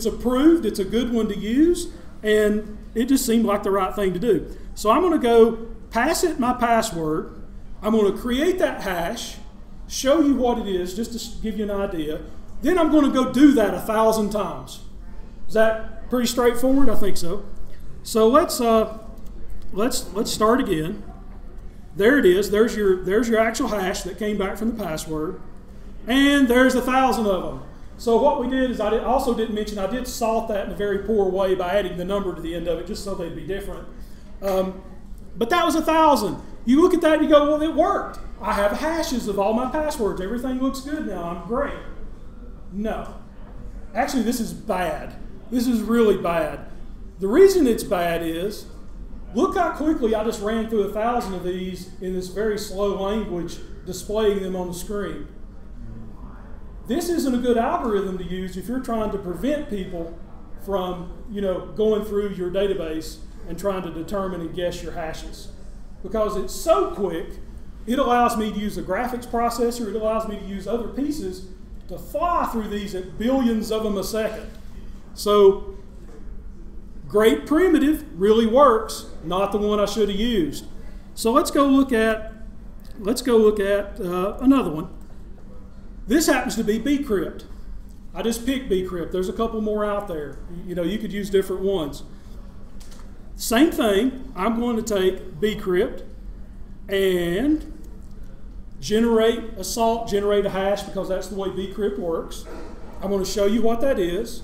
approved. It's a good one to use, and it just seemed like the right thing to do. So I'm going to go pass it my password. I'm going to create that hash, show you what it is, just to give you an idea. Then I'm going to go do that 1,000 times. Is that pretty straightforward? I think so. So let's start again. There it is. There's your actual hash that came back from the password, and there's 1,000 of them. So what we did is I did salt that in a very poor way by adding the number to the end of it, just so they'd be different. But that was 1,000. You look at that and you go, well, it worked. I have hashes of all my passwords. Everything looks good now. I'm great. No. Actually, this is bad. This is really bad. The reason it's bad is, look how quickly I just ran through 1,000 of these in this very slow language, displaying them on the screen. This isn't a good algorithm to use if you're trying to prevent people from, going through your database and trying to determine and guess your hashes. Because it's so quick, it allows me to use a graphics processor, it allows me to use other pieces to fly through these at billions of them a second. So, great primitive, really works, not the one I should have used. So let's go look at another one. This happens to be bcrypt. I just picked bcrypt. There's a couple more out there. You could use different ones. Same thing. I'm going to take bcrypt and generate a hash, because that's the way bcrypt works. I'm going to show you what that is.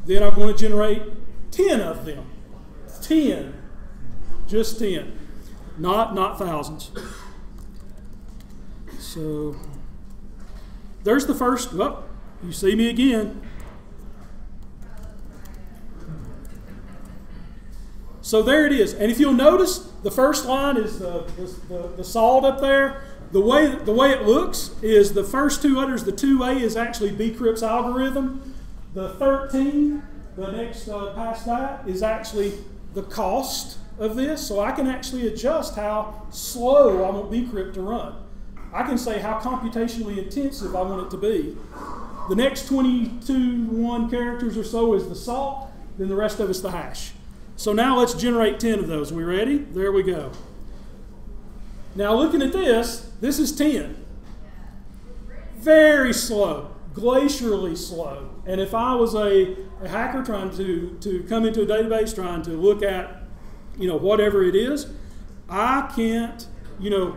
Then I'm going to generate 10 of them. 10. Just 10. Not thousands. So there's the first. Well, you see me again. So there it is. And if you'll notice, the first line is the salt up there. The way it looks is the first two letters, the 2A is actually bcrypt's algorithm. The 13, the next past that, is actually the cost of this. So I can actually adjust how slow I want bcrypt to run. I can say how computationally intensive I want it to be. The next 21 characters or so is the salt, then the rest of it's the hash. So now let's generate 10 of those. Are we ready? There we go. Now looking at this is 10. Very slow, glacially slow. And if I was a hacker trying to come into a database, trying to look at, whatever it is, I can't,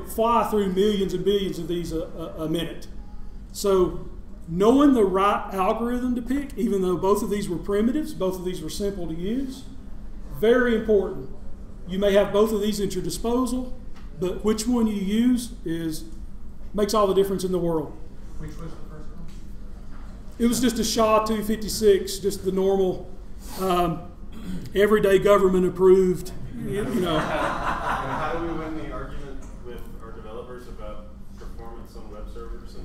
fly through millions and billions of these a minute. So knowing the right algorithm to pick, even though both of these were primitives, both of these were simple to use, very important. You may have both of these at your disposal, but which one you use makes all the difference in the world. Which was the first one? It was just a SHA-256, just the normal, everyday government approved, How do we win the argument with our developers about performance on web servers?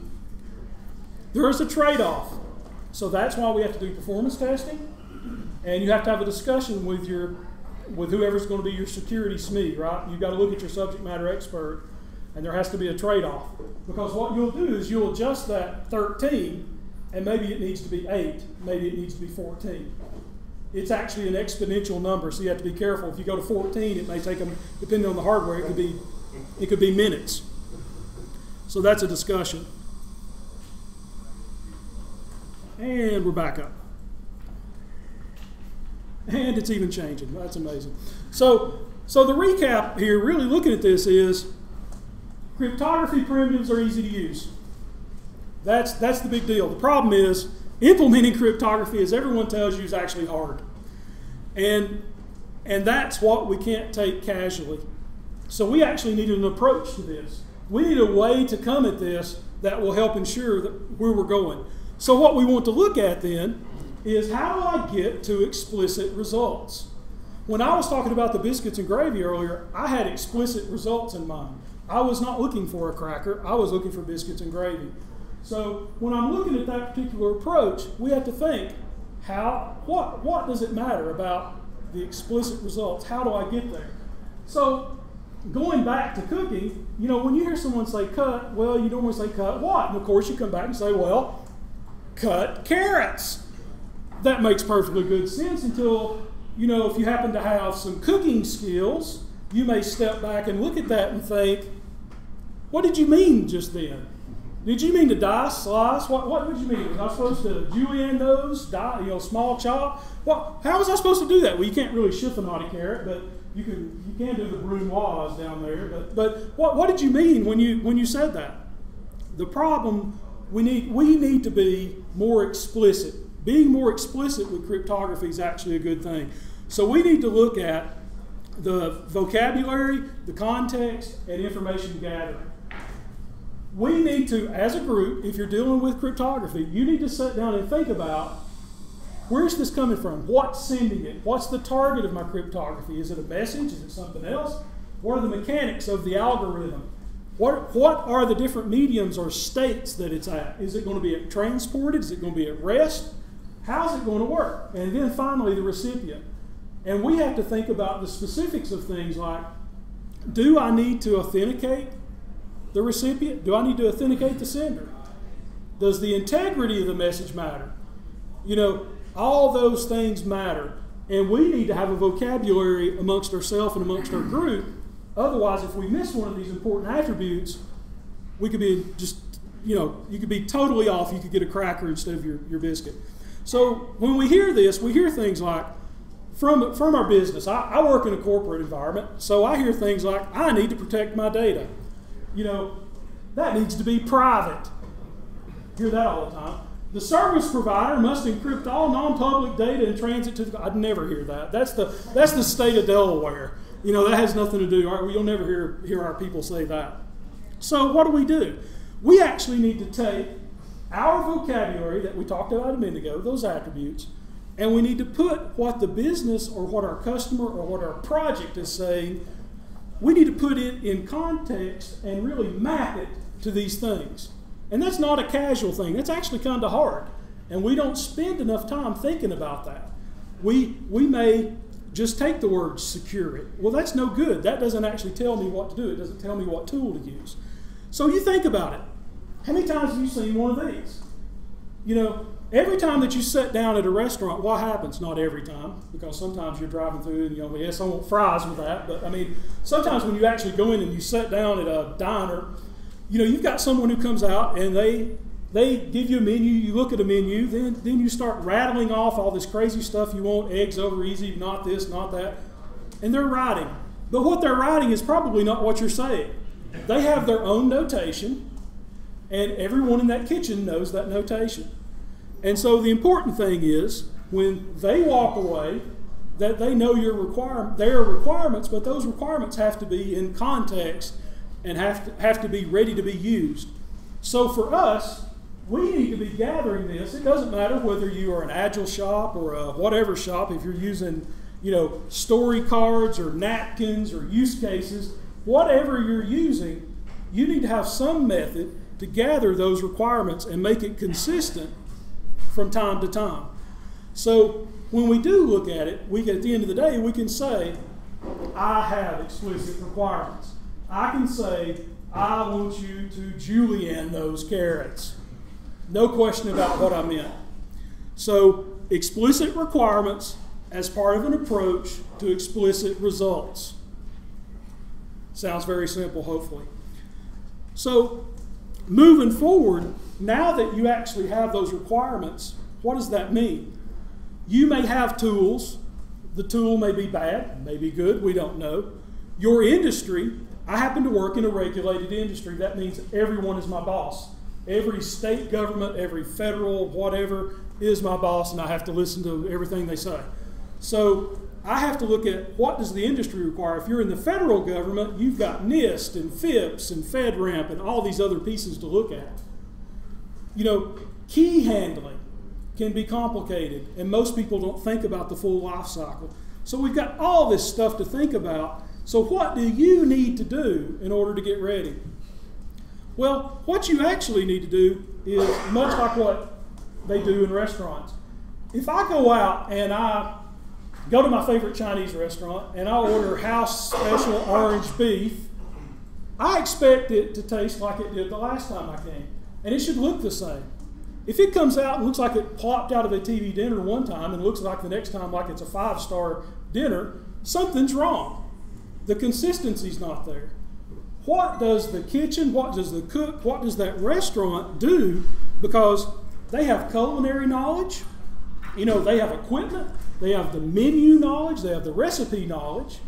There is a trade-off. So that's why we have to do performance testing, and you have to have a discussion with whoever's going to be your security SME, right? You've got to look at your subject matter expert, and there has to be a trade-off. Because what you'll do is you'll adjust that 13, and maybe it needs to be 8, maybe it needs to be 14. It's actually an exponential number, so you have to be careful. If you go to 14, it may take them, depending on the hardware, it could be minutes. So that's a discussion. And we're back up. And it's even changing. That's amazing. So So the recap here, really looking at this, is cryptography primitives are easy to use. That's the big deal. The problem is implementing cryptography, as everyone tells you, is actually hard. And that's what we can't take casually. So we actually need an approach to this. We need a way to come at this that will help ensure that where we're going. So what we want to look at then is, how do I get to explicit results? When I was talking about the biscuits and gravy earlier, I had explicit results in mind. I was not looking for a cracker, I was looking for biscuits and gravy. So when I'm looking at that particular approach, we have to think, what does it matter about the explicit results? How do I get there? So going back to cooking, when you hear someone say cut, well, you normally say cut what? And of course you come back and say, well, cut carrots. That makes perfectly good sense until, if you happen to have some cooking skills, you may step back and look at that and think, what did you mean just then? Did you mean to dice, slice? What did you mean? Was I supposed to julienne those, small chop? How was I supposed to do that? Well, you can't really chiffonade a carrot, but you can do the brunoise down there. But what did you mean when you said that? The problem, we need to be more explicit. Being more explicit with cryptography is actually a good thing. So we need to look at the vocabulary, the context, and information gathering. We need to, as a group, if you're dealing with cryptography, you need to sit down and think about, where's this coming from? What's sending it? What's the target of my cryptography? Is it a message? Is it something else? What are the mechanics of the algorithm? What are the different mediums or states that it's at? Is it going to be transported? Is it going to be at rest? How's it going to work? And then finally, the recipient. And we have to think about the specifics of things like, do I need to authenticate the recipient? Do I need to authenticate the sender? Does the integrity of the message matter? All those things matter. And we need to have a vocabulary amongst ourselves and amongst our group. Otherwise, if we miss one of these important attributes, we could be you could be totally off. You could get a cracker instead of your biscuit. So when we hear this, we hear things like, from our business, I work in a corporate environment, so I hear things like, I need to protect my data. That needs to be private. Hear that all the time. The service provider must encrypt all non-public data in transit to the... I'd never hear that. That's the state of Delaware. That has nothing to do... You'll never hear our people say that. So what do? We actually need to take our vocabulary that we talked about a minute ago, those attributes, and we need to put what the business or what our customer or what our project is saying, we need to put it in context and really map it to these things. And that's not a casual thing. That's actually kind of hard. And we don't spend enough time thinking about that. We may just take the word secure it. Well, that's no good. That doesn't actually tell me what to do. It doesn't tell me what tool to use. So you think about it. How many times have you seen one of these? Every time that you sit down at a restaurant, what happens? Not every time, because sometimes you're driving through and, yes, I want fries with that. But, sometimes when you actually go in and you sit down at a diner, you've got someone who comes out and they give you a menu, you look at a menu, then you start rattling off all this crazy stuff you want, eggs over easy, not this, not that, and they're writing. But what they're writing is probably not what you're saying. They have their own notation, and everyone in that kitchen knows that notation. And so the important thing is, when they walk away, that they know their requirements, but those requirements have to be in context and have to be ready to be used. So for us, we need to be gathering this. It doesn't matter whether you are an Agile shop or a whatever shop, if you're using, story cards or napkins or use cases, whatever you're using, you need to have some method to gather those requirements and make it consistent from time to time. So when we do look at it, at the end of the day, we can say, I have explicit requirements. I can say, I want you to julienne those carrots. No question about what I meant. So explicit requirements as part of an approach to explicit results. Sounds very simple, hopefully. So moving forward, now that you actually have those requirements, what does that mean? You may have tools the tool may be bad, may be good, we don't know. Your industry, I happen to work in a regulated industry. That means everyone is my boss. Every state government, every federal, whatever, is my boss, and I have to listen to everything they say. So I have to look at what does the industry require. If you're in the federal government, you've got NIST and FIPS and FedRAMP and all these other pieces to look at. You know, key handling can be complicated, and most people don't think about the full life cycle. So we've got all this stuff to think about. So what do you need to do in order to get ready? Well, what you actually need to do is much like what they do in restaurants. If I go out and I go to my favorite Chinese restaurant and I order house special orange beef, I expect it to taste like it did the last time I came. And it should look the same. If it comes out and looks like it plopped out of a TV dinner one time and looks like the next time like it's a 5-star dinner, something's wrong. The consistency's not there. What does the kitchen, what does the cook, what does that restaurant do? Because they have culinary knowledge, you know, they have equipment, they have the menu knowledge, they have the recipe knowledge.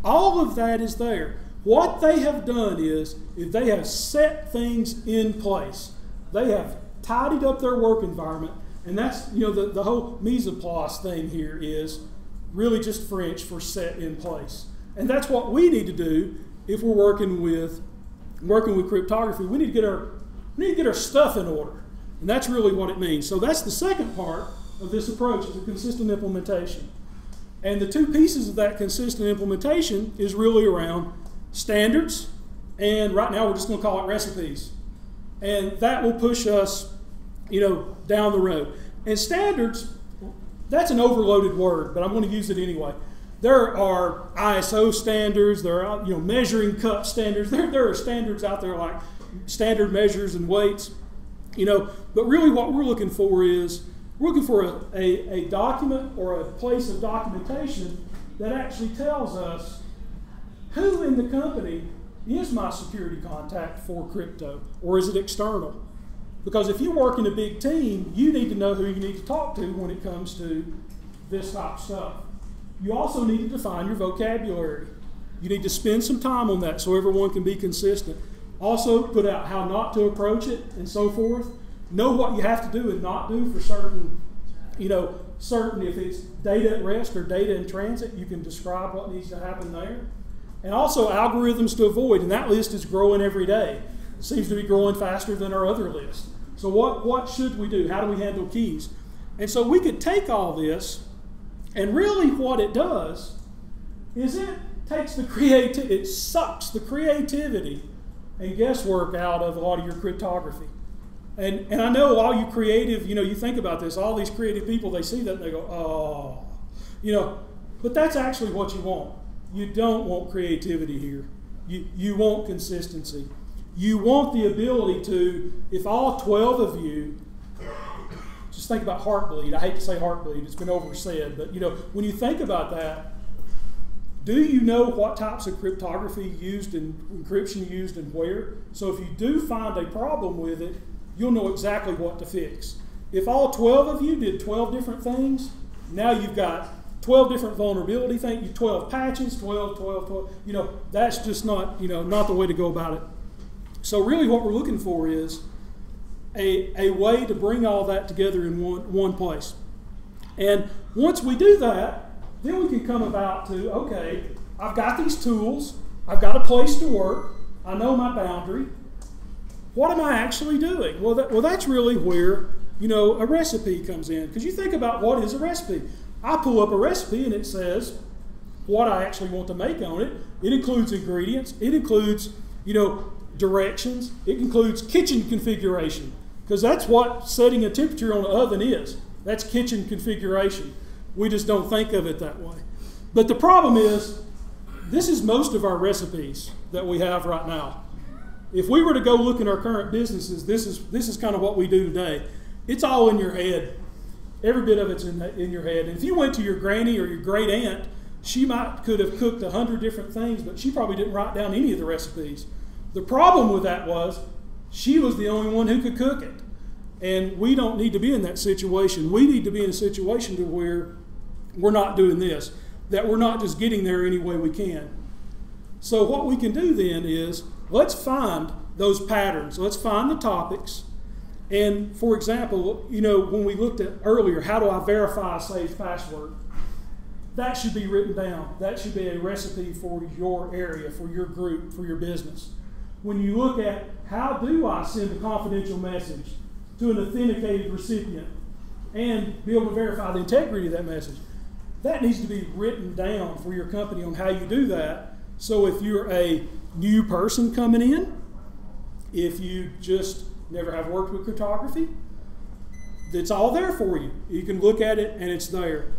All of that is there. What they have done is they have set things in place. They have tidied up their work environment, and that's, you know, the whole mise en place thing here is really just French for set in place. And that's what we need to do if we're working with cryptography. We need to get our stuff in order. And that's really what it means. So that's the second part of this approach, is a consistent implementation. And the two pieces of that consistent implementation is really around standards, and right now we're just going to call it recipes. And that will push us, you know, down the road. And standards, that's an overloaded word, but I'm going to use it anyway. There are ISO standards, there are, you know, measuring cup standards. There are standards out there like standard measures and weights, you know. But really what we're looking for is a document or a place of documentation that actually tells us who in the company is my security contact for crypto, or is it external? Because if you work in a big team, you need to know who you need to talk to when it comes to this type of stuff. You also need to define your vocabulary. You need to spend some time on that so everyone can be consistent. Also, put out how not to approach it and so forth. Know what you have to do and not do for certain, you know, if it's data at rest or data in transit, you can describe what needs to happen there. And also algorithms to avoid, and that list is growing every day. It seems to be growing faster than our other list. So what should we do? How do we handle keys? And so we could take all this, and really what it does is it takes it sucks the creativity and guesswork out of a lot of your cryptography. And I know all you creative, you know, you think about this, all these creative people, they see that and they go, oh, you know, but that's actually what you want. You don't want creativity here. You want consistency. You want the ability to, if all 12 of you, just think about Heartbleed. I hate to say Heartbleed, it's been oversaid, but you know, when you think about that, do you know what types of cryptography used and encryption used and where? So if you do find a problem with it, you'll know exactly what to fix. If all 12 of you did 12 different things, now you've got 12 different vulnerability things, 12 patches, 12, you know, that's just not, you know, not the way to go about it. So really what we're looking for is a way to bring all that together in one place. And once we do that, then we can come about to, okay, I've got these tools, I've got a place to work, I know my boundary. What am I actually doing? Well, that's really where, you know, a recipe comes in. Because you think about what is a recipe. I pull up a recipe and it says what I actually want to make on it. It includes ingredients. It includes, you know, directions. It includes kitchen configuration. Because that's what setting a temperature on the oven is. That's kitchen configuration. We just don't think of it that way. But the problem is, this is most of our recipes that we have right now. If we were to go look in our current businesses, this is kind of what we do today. It's all in your head. Every bit of it's in your head. And if you went to your granny or your great aunt, she could have cooked 100 different things, but she probably didn't write down any of the recipes. The problem with that was she was the only one who could cook it. And we don't need to be in that situation. We need to be in a situation to where we're not doing this, that we're not just getting there any way we can. So what we can do then is, let's find those patterns. Let's find the topics. And for example, when we looked at earlier, how do I verify a saved password? That should be written down. That should be a recipe for your area, for your group, for your business. When you look at how do I send a confidential message to an authenticated recipient and be able to verify the integrity of that message, that needs to be written down for your company on how you do that. So if you're a new person coming in, if you just never have worked with cryptography, it's all there for you. You can look at it and it's there.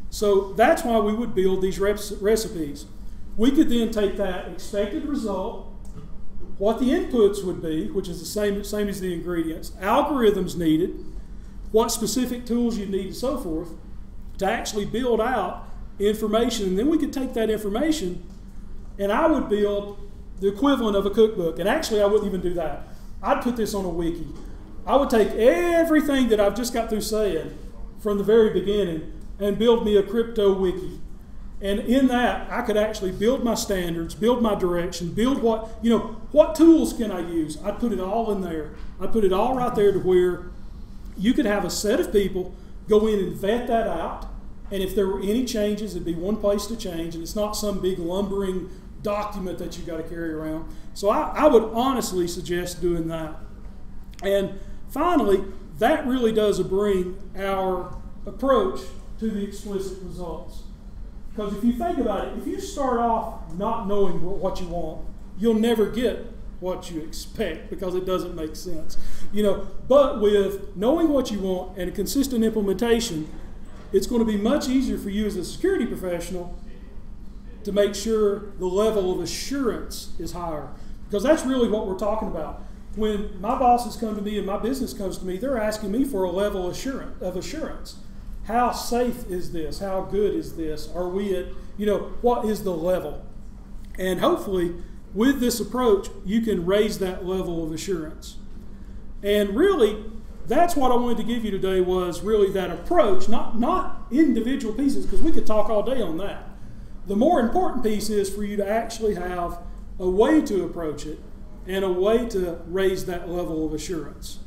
So that's why we would build these recipes. We could then take that expected result, what the inputs would be, which is the same as the ingredients, algorithms needed, what specific tools you need and so forth, to actually build out information. And then we could take that information and I would build the equivalent of a cookbook. And actually I wouldn't even do that. I'd put this on a wiki. I would take everything that I've just got through saying from the very beginning and build me a crypto wiki. And in that, I could actually build my standards, build my direction, build what tools can I use? I'd put it all in there. I'd put it all right there to where you could have a set of people go in and vet that out. And if there were any changes, it'd be one place to change. And it's not some big lumbering document that you've got to carry around. So I would honestly suggest doing that. And finally, that really does bring our approach to the explicit results. Because if you think about it, if you start off not knowing what you want, you'll never get what you expect because it doesn't make sense. But with knowing what you want and a consistent implementation, it's going to be much easier for you as a security professional to make sure the level of assurance is higher. Because that's really what we're talking about. When my bosses come to me and my business comes to me, they're asking me for a level of assurance. How safe is this? How good is this? Are we at, what is the level? And hopefully, with this approach, you can raise that level of assurance. And really, that's what I wanted to give you today was really that approach, not individual pieces, because we could talk all day on that. The more important piece is for you to actually have a way to approach it and a way to raise that level of assurance.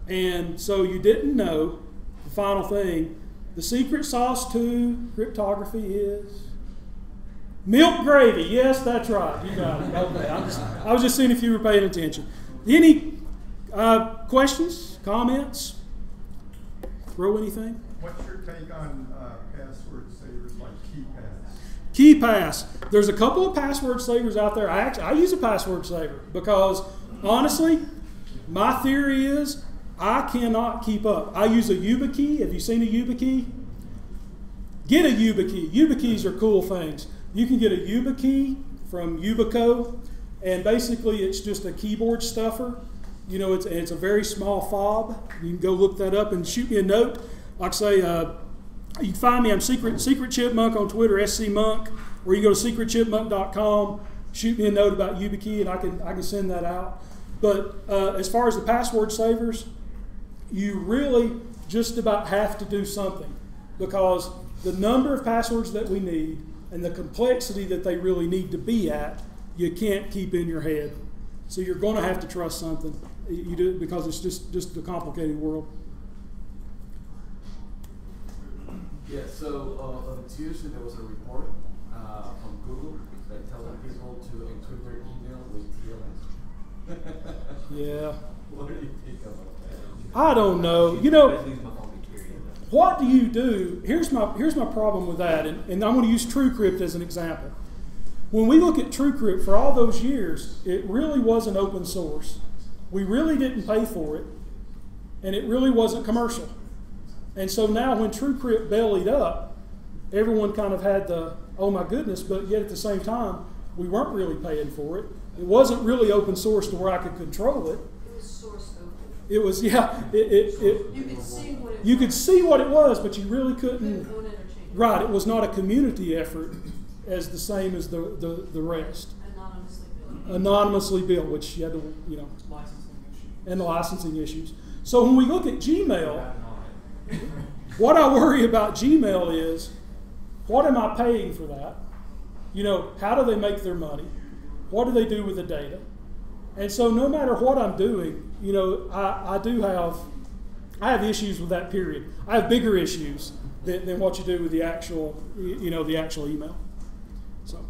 And so you didn't know, the final thing, the secret sauce to cryptography is milk gravy. Yes, that's right. You got it. Okay. I was just seeing if you were paying attention. Any questions, comments? Throw anything? What's your take on password savers like KeyPass? KeyPass. There's a couple of password savers out there. I use a password saver because, honestly, my theory is I cannot keep up. I use a YubiKey. Have you seen a YubiKey? Get a YubiKey. YubiKeys are cool things. You can get a YubiKey from Yubico, and basically it's just a keyboard stuffer. It's a very small fob. You can go look that up and shoot me a note. Like I say, you can find me. I'm Secret Chipmunk on Twitter, SCMonk, or you go to secretchipmunk.com, shoot me a note about YubiKey, and I can send that out. But as far as the password savers, you really just about have to do something because the number of passwords that we need and the complexity that they really need to be at, you can't keep in your head. So you're going to have to trust something. You do because it's just a complicated world. Yeah, so on Tuesday there was a report from Google that telling people to encrypt their email with TLS. Yeah. What do you think about that? I don't know. What do you do? Here's my problem with that, and I'm going to use TrueCrypt as an example. When we look at TrueCrypt, for all those years, it really wasn't open source. We really didn't pay for it, and it really wasn't commercial. And so now when TrueCrypt bellied up, everyone kind of had the, oh my goodness, but yet at the same time, we weren't really paying for it. It wasn't really open source to where I could control it. It was source open. It was, yeah. You could see what it was, but you really couldn't. own it or change it. Right, it was not a community effort as the same as the rest. Anonymously built, which you had to, Licensing issues. and the licensing issues. So when we look at Gmail, What I worry about Gmail is, what am I paying for that? How do they make their money? What do they do with the data? And so no matter what I'm doing, I have issues with that period. I have bigger issues than what you do with the actual, the actual email. So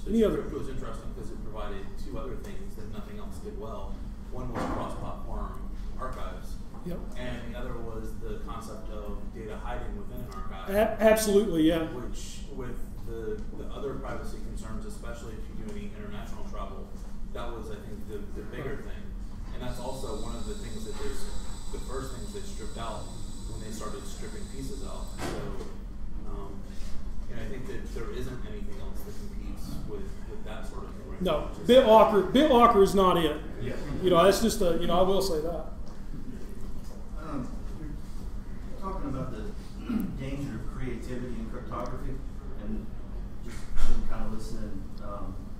any other? It was interesting because it provided two other things that nothing else did well. One was cross-platform archives, Yep. and the other was the concept of data hiding within an archive. Absolutely, yeah. Which, with the other privacy concerns, especially if you do any international travel, that was, I think, the bigger thing. And that's also one of the things that the first things they stripped out when they started stripping pieces out. So, I think that there isn't anything else that competes with that sort of thing. Right No, now, BitLocker is not it. Yeah. That's just I will say that. Talking about the danger of creativity in cryptography, and just been kind of listening,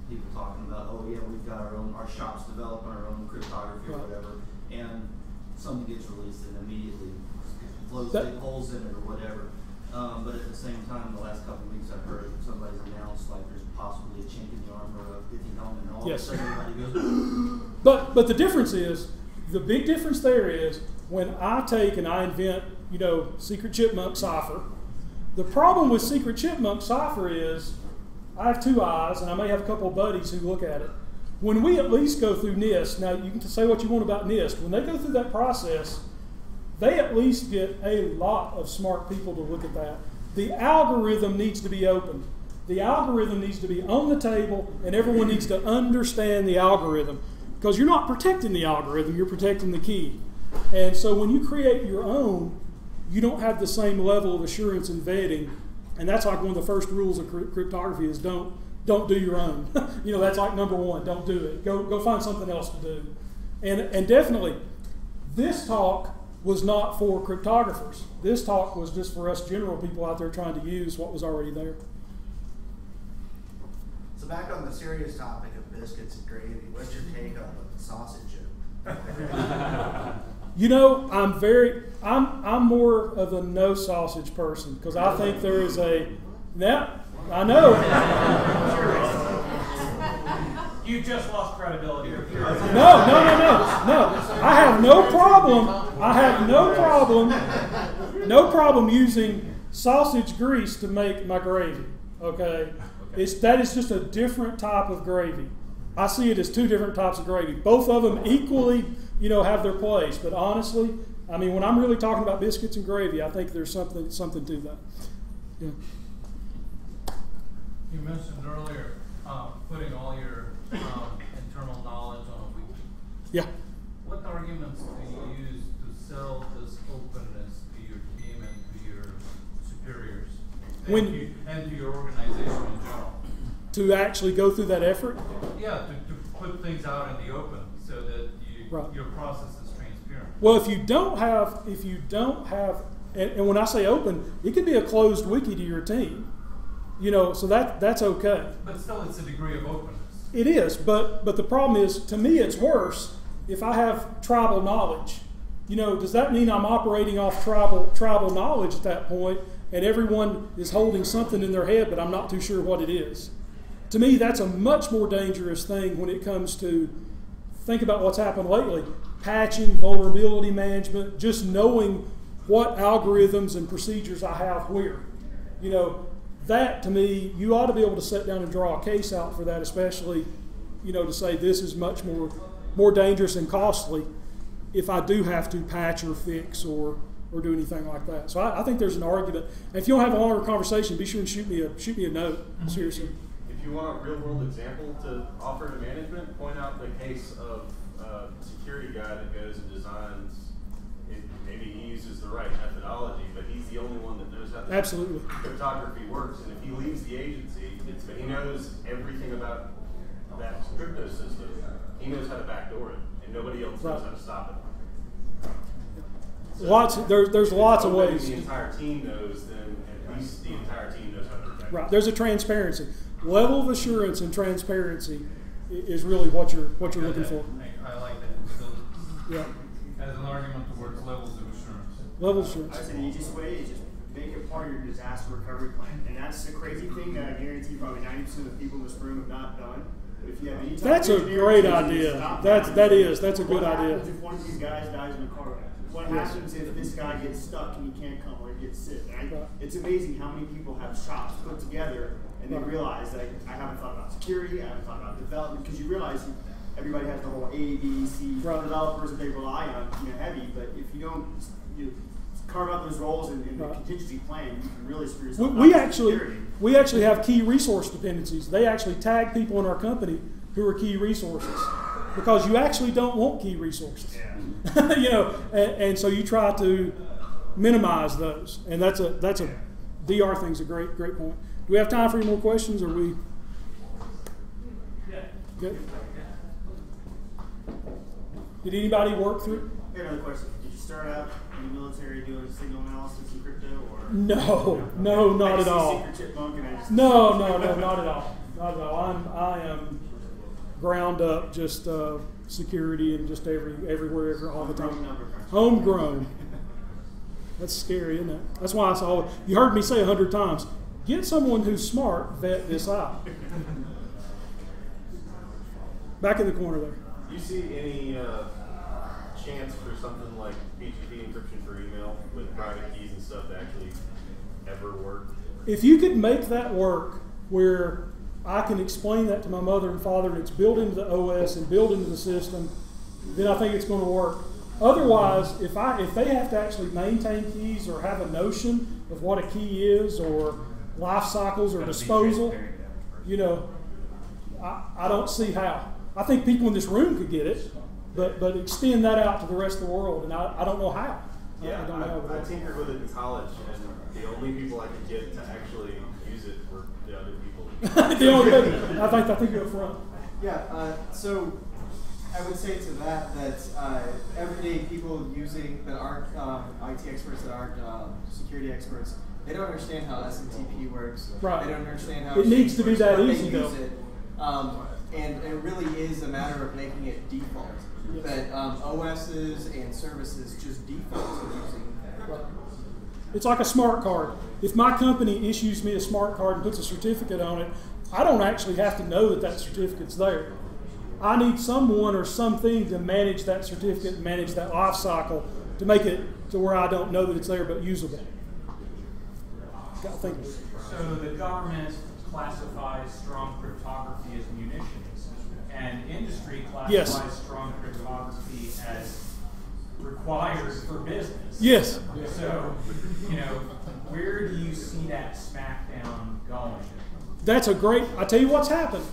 people talking about, oh yeah, we've got our shops developing our own cryptography or whatever, and something gets released and immediately blows big holes in it or whatever. But at the same time, the last couple of weeks I've heard somebody's announced like there's possibly a chink in the armor of Bitcoin, and all of a sudden everybody goes. But the difference is, the big difference there is when I take and I invent, Secret Chipmunk cipher. The problem with Secret Chipmunk cipher is I have two eyes, and I may have a couple of buddies who look at it. When we at least go through NIST, now you can say what you want about NIST, when they go through that process, they at least get a lot of smart people to look at that. The algorithm needs to be open. The algorithm needs to be on the table, and everyone needs to understand the algorithm. Because you're not protecting the algorithm, you're protecting the key. And so when you create your own, you don't have the same level of assurance and vetting. And that's like one of the first rules of cryptography is don't do your own. That's like number one, don't do it. Go find something else to do. And definitely, this talk was not for cryptographers. This talk was just for us general people out there trying to use what was already there. So back on the serious topic of biscuits and gravy, what's your take on the sausage? I'm more of a no sausage person because I think there is I know. You just lost credibility. No. I have no problem using sausage grease to make my gravy. Okay? That is just a different type of gravy. I see it as two different types of gravy. Both of them equally, have their place. But honestly, when I'm really talking about biscuits and gravy, I think there's something to that. Yeah. You mentioned earlier putting all your internal knowledge on a wiki. Yeah. What arguments do you use to sell this openness to your team and to your superiors and to your organization in general? To actually go through that effort? Yeah, to put things out in the open so that your process is transparent. Well, if you don't have, and when I say open, it could be a closed wiki to your team. So that's okay. But still, it's a degree of openness. It is, but the problem is, to me, it's worse if I have tribal knowledge. Does that mean I'm operating off tribal knowledge at that point, and everyone is holding something in their head, but I'm not too sure what it is? To me, that's a much more dangerous thing when it comes to, think about what's happened lately, patching, vulnerability management, just knowing what algorithms and procedures I have where. That to me, you ought to be able to sit down and draw a case out for that, especially, to say this is much more dangerous and costly if I do have to patch or fix or do anything like that. So I think there's an argument. And if you don't have a longer conversation, be sure and shoot me a note. Seriously. If you want a real-world example to offer to management, point out the case of a security guy that goes and designs. Maybe he uses the right methodology, but he's the only one that knows how the cryptography works. And if he leaves the agency, he knows everything about that crypto system. He knows how to backdoor it, and nobody else knows how to stop it. There's lots of ways. The entire team knows, then at least the entire team knows how to protect it. Right. There's a transparency. Level of assurance and transparency is really what you're looking for. I like that. Yeah. As an argument towards levels of assurance. Level assurance. I said the easiest way is just make it part of your disaster recovery plan. And that's the crazy thing that I guarantee probably 90% of the people in this room have not done. But if you have any type That's of a great idea. That's a good idea. What happens if one of these guys dies in a car wreck? What happens if this guy gets stuck and he can't come or he gets sick? It's amazing how many people have shops put together and they realize that I haven't thought about security, I haven't thought about development, because you realize everybody has the whole A, B, C developers that they rely on, heavy. But if you don't, carve out those roles in the contingency plan, you can really screw yourself up. We actually have key resource dependencies. They actually tag people in our company who are key resources because you actually don't want key resources. Yeah. and so you try to minimize those, and that's a DR thing's a great point. Do we have time for any more questions? Or we? Yeah. Good. Did anybody work through? Here, another question. Did you start out in the military doing signal analysis in crypto, or no, not at all. No, not at all. Not at all. I am ground up, just security and just everywhere, all the time. Homegrown. That's scary, isn't it? That's why I saw. You heard me say 100 times. Get someone who's smart. Vet this out. Back in the corner there. Do you see any chance for something like PGP encryption for email with private keys and stuff to actually ever work? If you could make that work where I can explain that to my mother and father and it's built into the OS and built into the system, then I think it's going to work. Otherwise, if they have to actually maintain keys or have a notion of what a key is or life cycles or disposal, I don't see how. I think people in this room could get it, but extend that out to the rest of the world, and I don't know how. Yeah, I tinkered with it in college, and the only people I could get to actually use it were the other people. The only people. I think you're up front. Yeah, so I would say to that everyday people using that aren't IT experts, that aren't security experts, they don't understand how SMTP works. Right. They don't understand how it needs to be that easy, though. And it really is a matter of making it default. Yes. That OSs and services just default to using that. It's like a smart card. If my company issues me a smart card and puts a certificate on it, I don't actually have to know that certificate's there. I need someone or something to manage that certificate and manage that life cycle to make it to where I don't know that it's there but usable. Got to think. So the government classifies strong cryptography as munitions, and industry classifies strong cryptography as required for business. Yes. So, where do you see that smackdown going? That's I tell you what's happened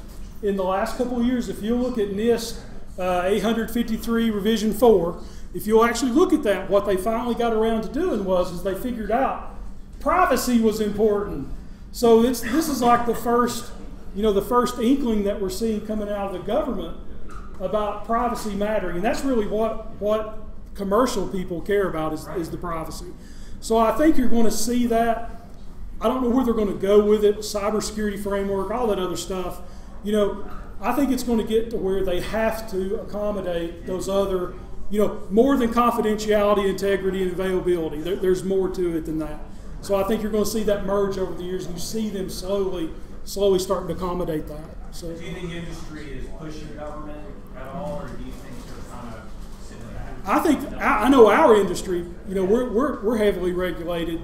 in the last couple of years. If you look at NIST 853 revision 4, if you'll actually look at that, what they finally got around to doing is they figured out privacy was important. So this is like the first inkling that we're seeing coming out of the government about privacy mattering, and that's really what commercial people care about is the privacy. So I think you're going to see that. I don't know where they're going to go with it, cybersecurity framework, all that other stuff. I think it's going to get to where they have to accommodate those other, more than confidentiality, integrity, and availability. There's more to it than that. So I think you're going to see that merge over the years, and you see them slowly starting to accommodate that. So, do you think industry is pushing government at all, or do you think they're kind of sitting back? I know our industry. We're heavily regulated.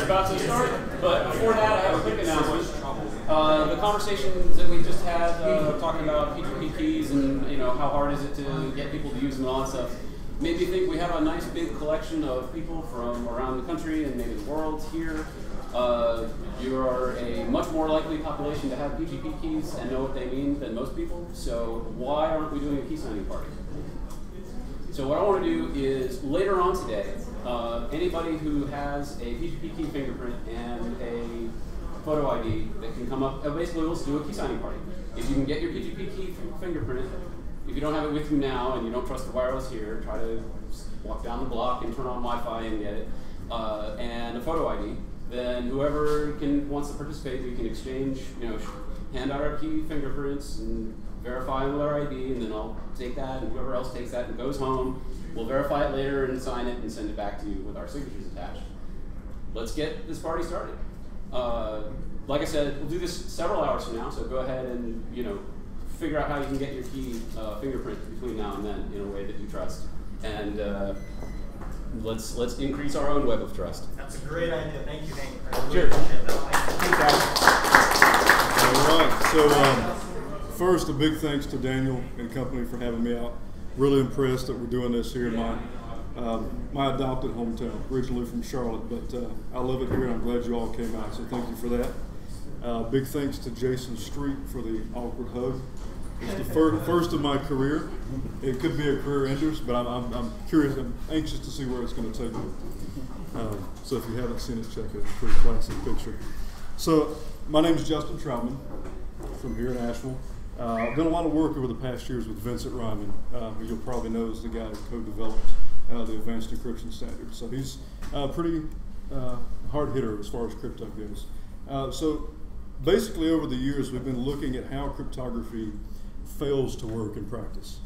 We're about to start, but before that, I have a quick announcement. The conversations that we just had talking about PGP keys and how hard is it to get people to use them and all that stuff made me think we have a nice big collection of people from around the country and maybe the world here. You are a much more likely population to have PGP keys and know what they mean than most people, so why aren't we doing a key signing party? So what I want to do is, later on today, anybody who has a PGP key fingerprint and a photo ID that can come up, basically let's do a key signing party. If you can get your PGP key fingerprint, if you don't have it with you now and you don't trust the wireless here, try to walk down the block and turn on Wi-Fi and get it, and a photo ID, then whoever wants to participate, we can exchange, hand out our key fingerprints and verify them with our ID, and then I'll take that, and whoever else takes that and goes home, we'll verify it later and sign it and send it back to you with our signatures attached. Let's get this party started. Like I said, we'll do this several hours from now, so go ahead and figure out how you can get your key fingerprint between now and then in a way that you trust, and let's increase our own web of trust. That's a great idea. Thank you, Hank. Cheers. All right. So first, a big thanks to Daniel and company for having me out. Really impressed that we're doing this here in my adopted hometown, originally from Charlotte, but I love it here and I'm glad you all came out, so thank you for that. Big thanks to Jason Street for the awkward hug. It's the first of my career. It could be a career ender, but I'm curious, I'm anxious to see where it's going to take me. So if you haven't seen it, check it. It's a pretty classic picture. So my name is Justin Troutman from here in Asheville. I've done a lot of work over the past years with Vincent Ryman, who you'll probably know is the guy who co-developed the advanced encryption standard. So he's a pretty hard hitter as far as crypto goes. So basically over the years we've been looking at how cryptography fails to work in practice.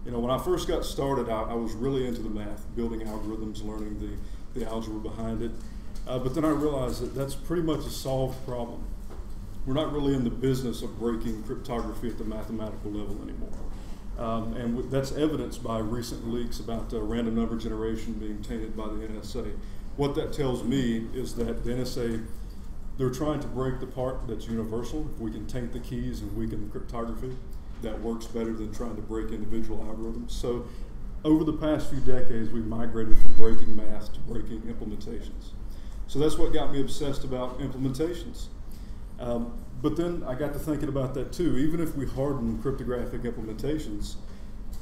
When I first got started, I was really into the math, building algorithms, learning the algebra behind it. But then I realized that that's pretty much a solved problem. We're not really in the business of breaking cryptography at the mathematical level anymore. And that's evidenced by recent leaks about random number generation being tainted by the NSA. What that tells me is that the NSA, they're trying to break the part that's universal. If we can taint the keys and weaken the cryptography, that works better than trying to break individual algorithms. So over the past few decades, we've migrated from breaking math to breaking implementations. So that's what got me obsessed about implementations. But then I got to thinking about that too. Even if we harden cryptographic implementations,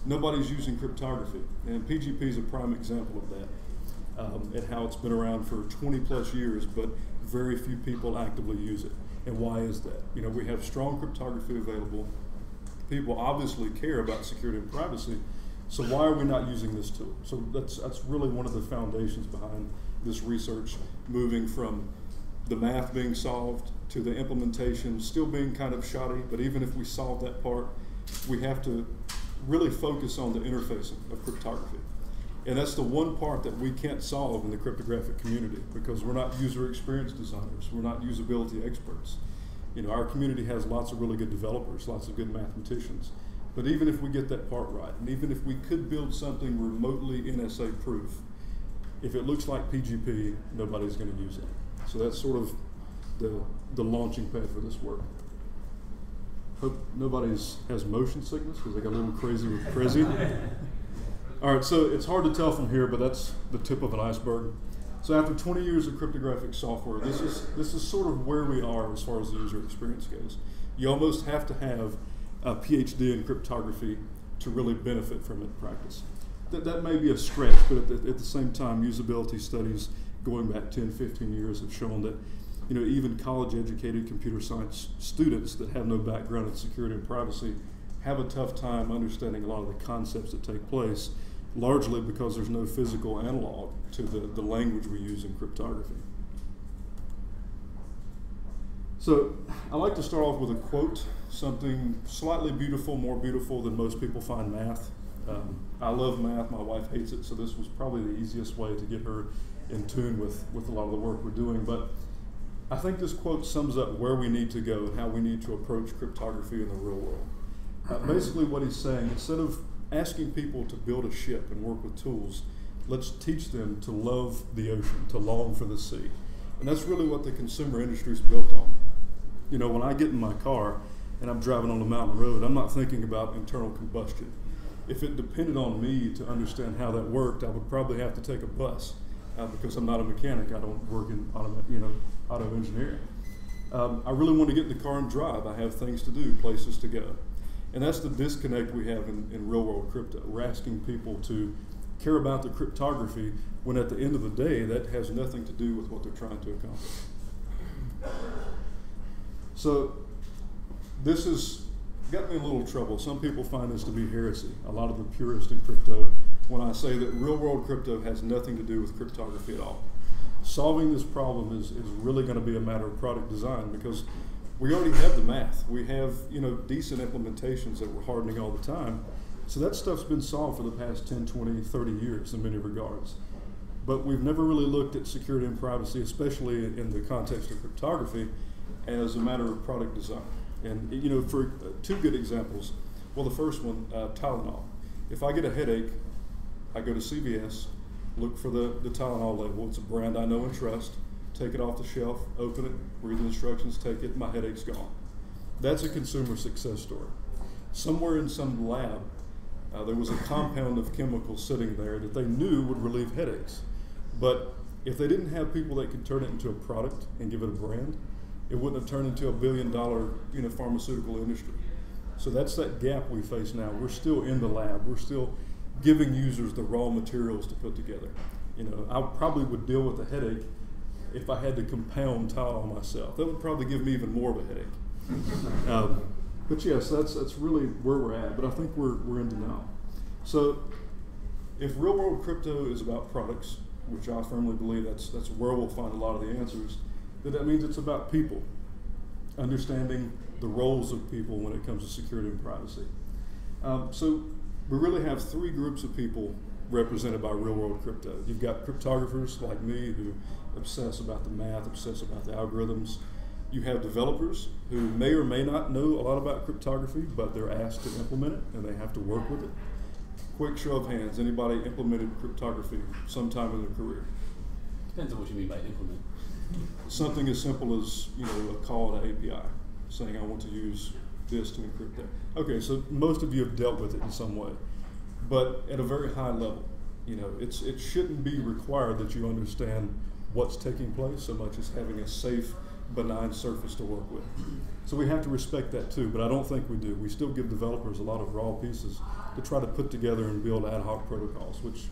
nobody's using cryptography. And PGP is a prime example of that, and how it's been around for 20 plus years, but very few people actively use it. And why is that? We have strong cryptography available. People obviously care about security and privacy, so why are we not using this tool? So that's really one of the foundations behind this research, moving from the math being solved to the implementation still being kind of shoddy, but even if we solve that part, we have to really focus on the interfacing of cryptography. And that's the one part that we can't solve in the cryptographic community because we're not user experience designers, we're not usability experts. Our community has lots of really good developers, lots of good mathematicians, but even if we get that part right, and even if we could build something remotely NSA proof, if it looks like PGP, nobody's going to use it. So that's sort of the launching pad for this work. Hope nobody has motion sickness because they got a little crazy with Prezi. All right, so it's hard to tell from here, but that's the tip of an iceberg. So after 20 years of cryptographic software, this is sort of where we are as far as the user experience goes. You almost have to have a PhD in cryptography to really benefit from it in practice. That may be a stretch, but at the same time, usability studies going back 10, 15 years have shown that even college-educated computer science students that have no background in security and privacy have a tough time understanding a lot of the concepts that take place, largely because there's no physical analog to the language we use in cryptography. So I like to start off with a quote, something slightly beautiful, more beautiful than most people find math. I love math, my wife hates it, so this was probably the easiest way to get her in tune with a lot of the work we're doing. But I think this quote sums up where we need to go and how we need to approach cryptography in the real world. Basically what he's saying, instead of asking people to build a ship and work with tools, let's teach them to love the ocean, to long for the sea. And that's really what the consumer industry is built on. You know, when I get in my car and I'm driving on a mountain road, I'm not thinking about internal combustion. If it depended on me to understand how that worked, I would probably have to take a bus because I'm not a mechanic. I don't work in auto engineering. I really want to get in the car and drive. I have things to do, places to go. And that's the disconnect we have in real world crypto. We're asking people to care about the cryptography when at the end of the day, that has nothing to do with what they're trying to accomplish. So this has got me in a little trouble. Some people find this to be heresy, a lot of the purists in crypto, when I say that real world crypto has nothing to do with cryptography at all. Solving this problem is really going to be a matter of product design, because we already have the math. We have, you know, decent implementations that we're hardening all the time. So that stuff's been solved for the past 10, 20, 30 years in many regards. But we've never really looked at security and privacy, especially in the context of cryptography, as a matter of product design. And, you know, for two good examples, well, the first one, Tylenol. If I get a headache, I go to CVS, look for the Tylenol label. It's a brand I know and trust. Take it off the shelf, open it, read the instructions, take it, my headache's gone. That's a consumer success story. Somewhere in some lab, there was a compound of chemicals sitting there that they knew would relieve headaches. But if they didn't have people that could turn it into a product and give it a brand, it wouldn't have turned into $1 billion, you know, pharmaceutical industry. So that's that gap we face now. We're still in the lab. We're still giving users the raw materials to put together. You know, I probably would deal with a headache if I had to compound Tylenol myself. That would probably give me even more of a headache. But yes, that's really where we're at. But I think we're in denial. So if real world crypto is about products, which I firmly believe that's where we'll find a lot of the answers, then that means it's about people, understanding the roles of people when it comes to security and privacy. So we really have three groups of people represented by real world crypto. You've got cryptographers like me who obsess about the math, obsess about the algorithms. You have developers who may or may not know a lot about cryptography, but they're asked to implement it and they have to work with it. Quick show of hands, anybody implemented cryptography sometime in their career? Depends on what you mean by implement. Something as simple as, you know, a call to API, saying I want to use this to encrypt that. Okay, so most of you have dealt with it in some way, but at a very high level. You know, it shouldn't be required that you understand what's taking place so much as having a safe, benign surface to work with. So we have to respect that too, but I don't think we do. We still give developers a lot of raw pieces to try to put together and build ad hoc protocols, which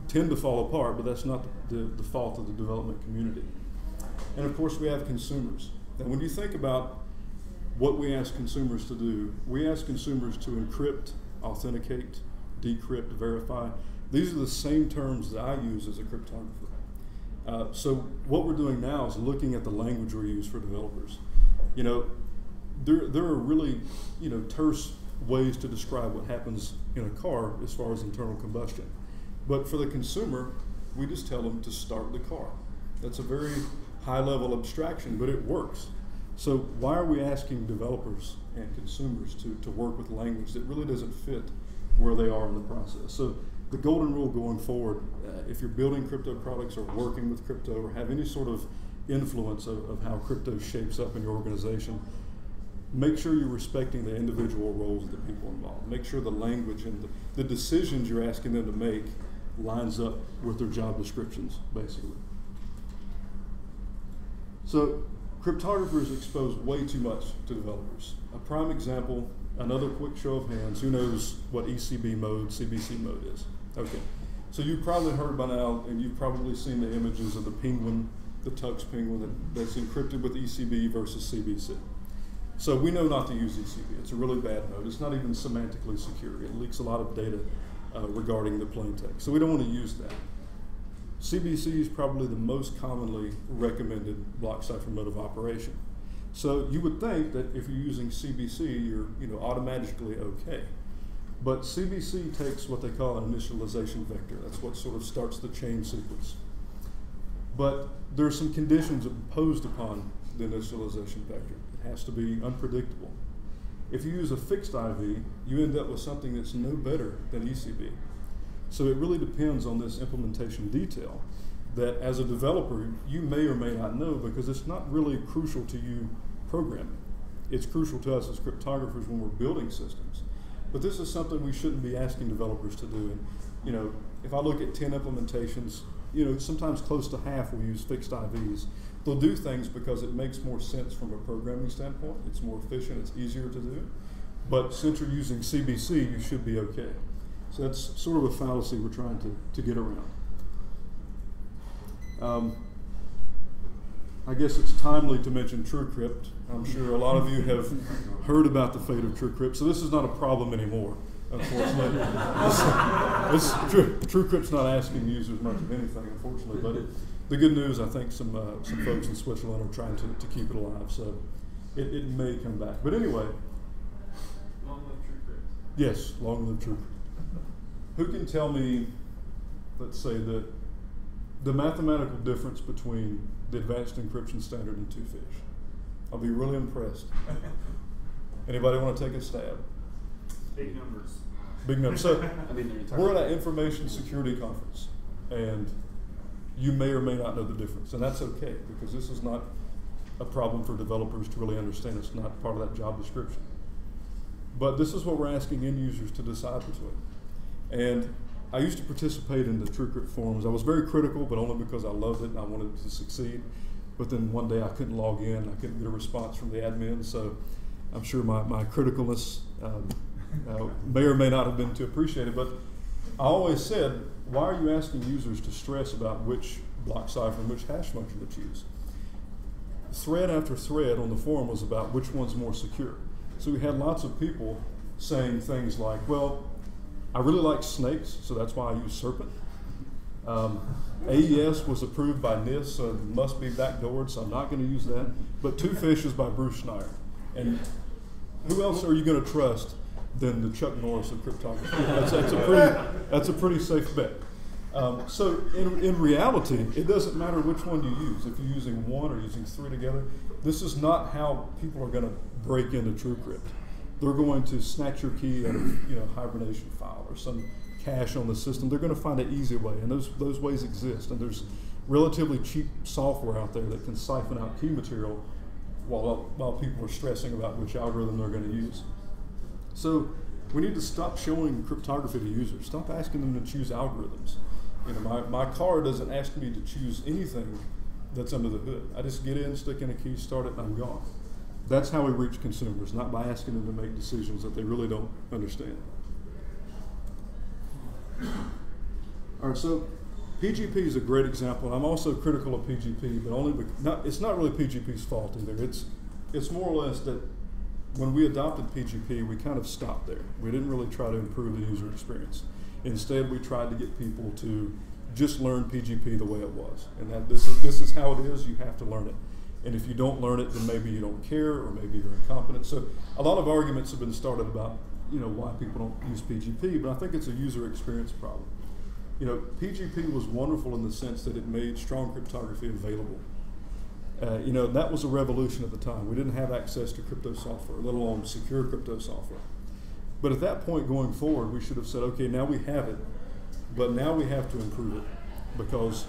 tend to fall apart, but that's not the fault of the development community. And of course we have consumers. And when you think about what we ask consumers to do, we ask consumers to encrypt, authenticate, decrypt, verify. These are the same terms that I use as a cryptographer. So what we're doing now is looking at the language we use for developers. You know, there are really, you know, terse ways to describe what happens in a car as far as internal combustion. But for the consumer, we just tell them to start the car. That's a very high level abstraction, but it works. So why are we asking developers and consumers to work with language that really doesn't fit where they are in the process? So the golden rule going forward, if you're building crypto products or working with crypto or have any sort of influence of how crypto shapes up in your organization, make sure you're respecting the individual roles of the people involved. Make sure the language and the decisions you're asking them to make lines up with their job descriptions, basically. So cryptographers expose way too much to developers. A prime example, another quick show of hands, who knows what ECB mode, CBC mode is? Okay, so you've probably heard by now, and you've probably seen the images of the penguin, the Tux penguin that's encrypted with ECB versus CBC. So we know not to use ECB. It's a really bad mode. It's not even semantically secure. It leaks a lot of data regarding the plain text. So we don't want to use that. CBC is probably the most commonly recommended block cipher mode of operation. So you would think that if you're using CBC, you're automatically okay. But CBC takes what they call an initialization vector. That's what sort of starts the chain sequence. But there are some conditions imposed upon the initialization vector. It has to be unpredictable. If you use a fixed IV, you end up with something that's no better than ECB. So it really depends on this implementation detail. that as a developer, you may or may not know, because it's not really crucial to you programming. It's crucial to us as cryptographers when we're building systems. But this is something we shouldn't be asking developers to do. And if I look at 10 implementations, sometimes close to half will use fixed IVs. They'll do things because it makes more sense from a programming standpoint. It's more efficient, it's easier to do. But since you're using CBC, you should be okay. So that's sort of a fallacy we're trying to get around. I guess it's timely to mention TrueCrypt. I'm sure a lot of you have heard about the fate of TrueCrypt. So this is not a problem anymore, unfortunately. TrueCrypt's not asking users much of anything, unfortunately. But the good news, I think some folks in Switzerland are trying to keep it alive. So it may come back. But anyway. Long live TrueCrypt. Yes, long live TrueCrypt. Who can tell me, let's say, the mathematical difference between the advanced encryption standard and 2FISH? I'll be really impressed. Anybody want to take a stab? Big numbers. Big numbers. So we're at an information security conference, and you may or may not know the difference, and that's okay, because this is not a problem for developers to really understand. It's not part of that job description. But this is what we're asking end users to decide between. And I used to participate in the TrueCrypt forums. I was very critical, but only because I loved it and I wanted it to succeed. But then one day I couldn't log in. I couldn't get a response from the admin. So I'm sure my criticalness may or may not have been too appreciated. But I always said, why are you asking users to stress about which block cipher and which hash function to choose? Thread after thread on the forum was about which one's more secure. So we had lots of people saying things like, well, I really like snakes, so that's why I use Serpent. AES was approved by NIST, so it must be backdoored, so I'm not going to use that. But 2FISH is by Bruce Schneier. And who else are you going to trust than the Chuck Norris of cryptography? That's a pretty safe bet. So in reality, it doesn't matter which one you use. If you're using one or using three together, this is not how people are going to break into TrueCrypt. They're going to snatch your key out of hibernation file or some cache on the system. They're going to find an easy way, and those ways exist. And there's relatively cheap software out there that can siphon out key material while people are stressing about which algorithm they're going to use. So we need to stop showing cryptography to users. Stop asking them to choose algorithms. My car doesn't ask me to choose anything that's under the hood. I just get in, stick in a key, start it, and I'm gone. That's how we reach consumers, not by asking them to make decisions that they really don't understand. All right, so PGP is a great example. I'm also critical of PGP, but it's not really PGP's fault either. It's more or less that when we adopted PGP, we kind of stopped there. We didn't really try to improve the user experience. Instead, we tried to get people to just learn PGP the way it was, and that this is how it is. You have to learn it. And if you don't learn it, then maybe you don't care, or maybe you're incompetent. So a lot of arguments have been started about why people don't use PGP, but I think it's a user experience problem. PGP was wonderful in the sense that it made strong cryptography available. That was a revolution at the time. We didn't have access to crypto software, let alone secure crypto software. But at that point going forward, we should have said, okay, now we have it, but now we have to improve it, because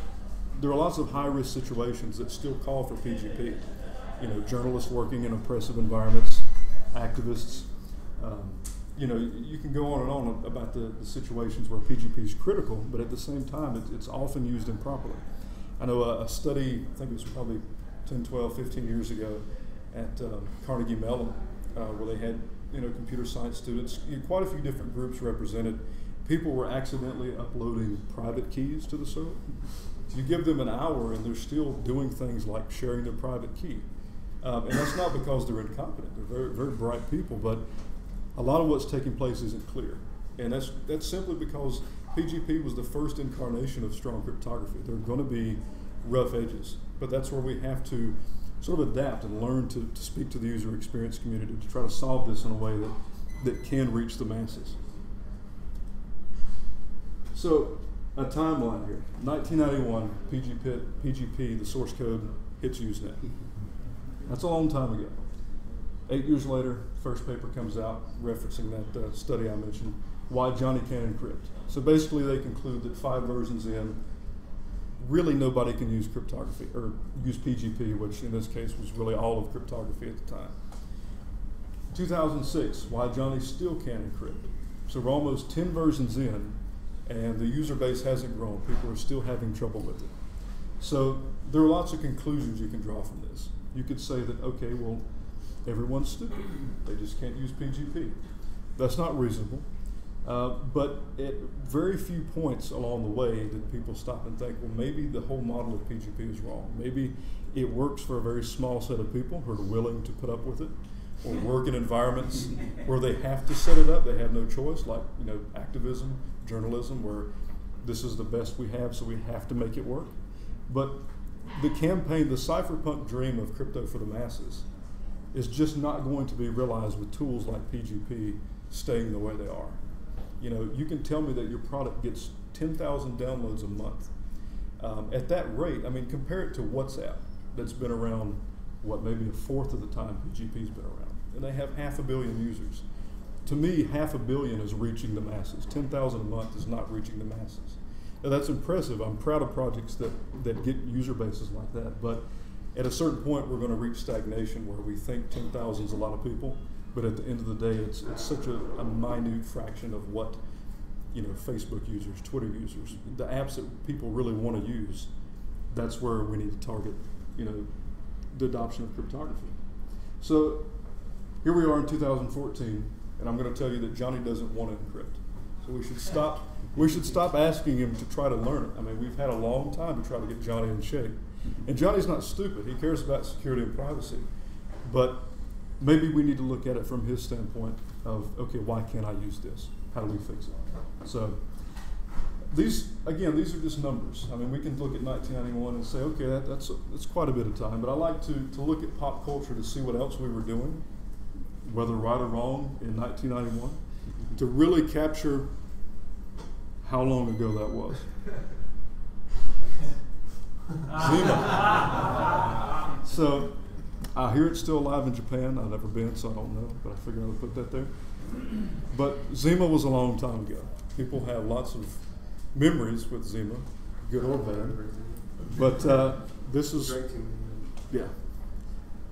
there are lots of high-risk situations that still call for PGP. Journalists working in oppressive environments, activists. You can go on and on about the situations where PGP is critical, but at the same time, it's often used improperly. I know a study, I think it was probably 10, 12, 15 years ago at Carnegie Mellon, where they had computer science students, quite a few different groups represented. People were accidentally uploading private keys to the server. You give them an hour and they're still doing things like sharing their private key. And that's not because they're incompetent. They're very, very bright people, but a lot of what's taking place isn't clear. And that's simply because PGP was the first incarnation of strong cryptography. There are going to be rough edges, but that's where we have to sort of adapt and learn to speak to the user experience community to try to solve this in a way that can reach the masses. So, a timeline here. 1991, PGP, the source code, hits Usenet. That's a long time ago. 8 years later, first paper comes out referencing that study I mentioned, Why Johnny Can't Encrypt. So basically they conclude that 5 versions in, really nobody can use cryptography or use PGP, which in this case was really all of cryptography at the time. 2006, why Johnny still can't encrypt. So we're almost 10 versions in, and the user base hasn't grown. People are still having trouble with it. So there are lots of conclusions you can draw from this. You could say that, okay, well, everyone's stupid. They just can't use PGP. That's not reasonable. But at very few points along the way did people stop and think, well, maybe the whole model of PGP is wrong. Maybe it works for a very small set of people who are willing to put up with it, or work in environments where they have to set it up, they have no choice, like activism, journalism, where this is the best we have, so we have to make it work. But the campaign, the cypherpunk dream of crypto for the masses, is just not going to be realized with tools like PGP staying the way they are. You can tell me that your product gets 10,000 downloads a month. At that rate, I mean, compare it to WhatsApp, that's been around, maybe a fourth of the time PGP's been around. And they have 500 million users. To me, 500 million is reaching the masses. 10,000 a month is not reaching the masses. Now that's impressive. I'm proud of projects that get user bases like that. But at a certain point, we're going to reach stagnation where we think 10,000 is a lot of people. But at the end of the day, it's such a minute fraction of what Facebook users, Twitter users, the apps that people really want to use. That's where we need to target the adoption of cryptography. So here we are in 2014, and I'm going to tell you that Johnny doesn't want to encrypt. So we should stop asking him to try to learn it. I mean, we've had a long time to try to get Johnny in shape. And Johnny's not stupid. He cares about security and privacy. But maybe we need to look at it from his standpoint of, okay, why can't I use this? How do we fix it? So these are just numbers. I mean, we can look at 1991 and say, okay, that's quite a bit of time. But I like to look at pop culture to see what else we were doing, whether right or wrong, in 1991, to really capture how long ago that was. Zima. So I hear it's still alive in Japan. I've never been, so I don't know, but I figured I would put that there. But Zima was a long time ago. People have lots of memories with Zima, good or bad. But this is, yeah.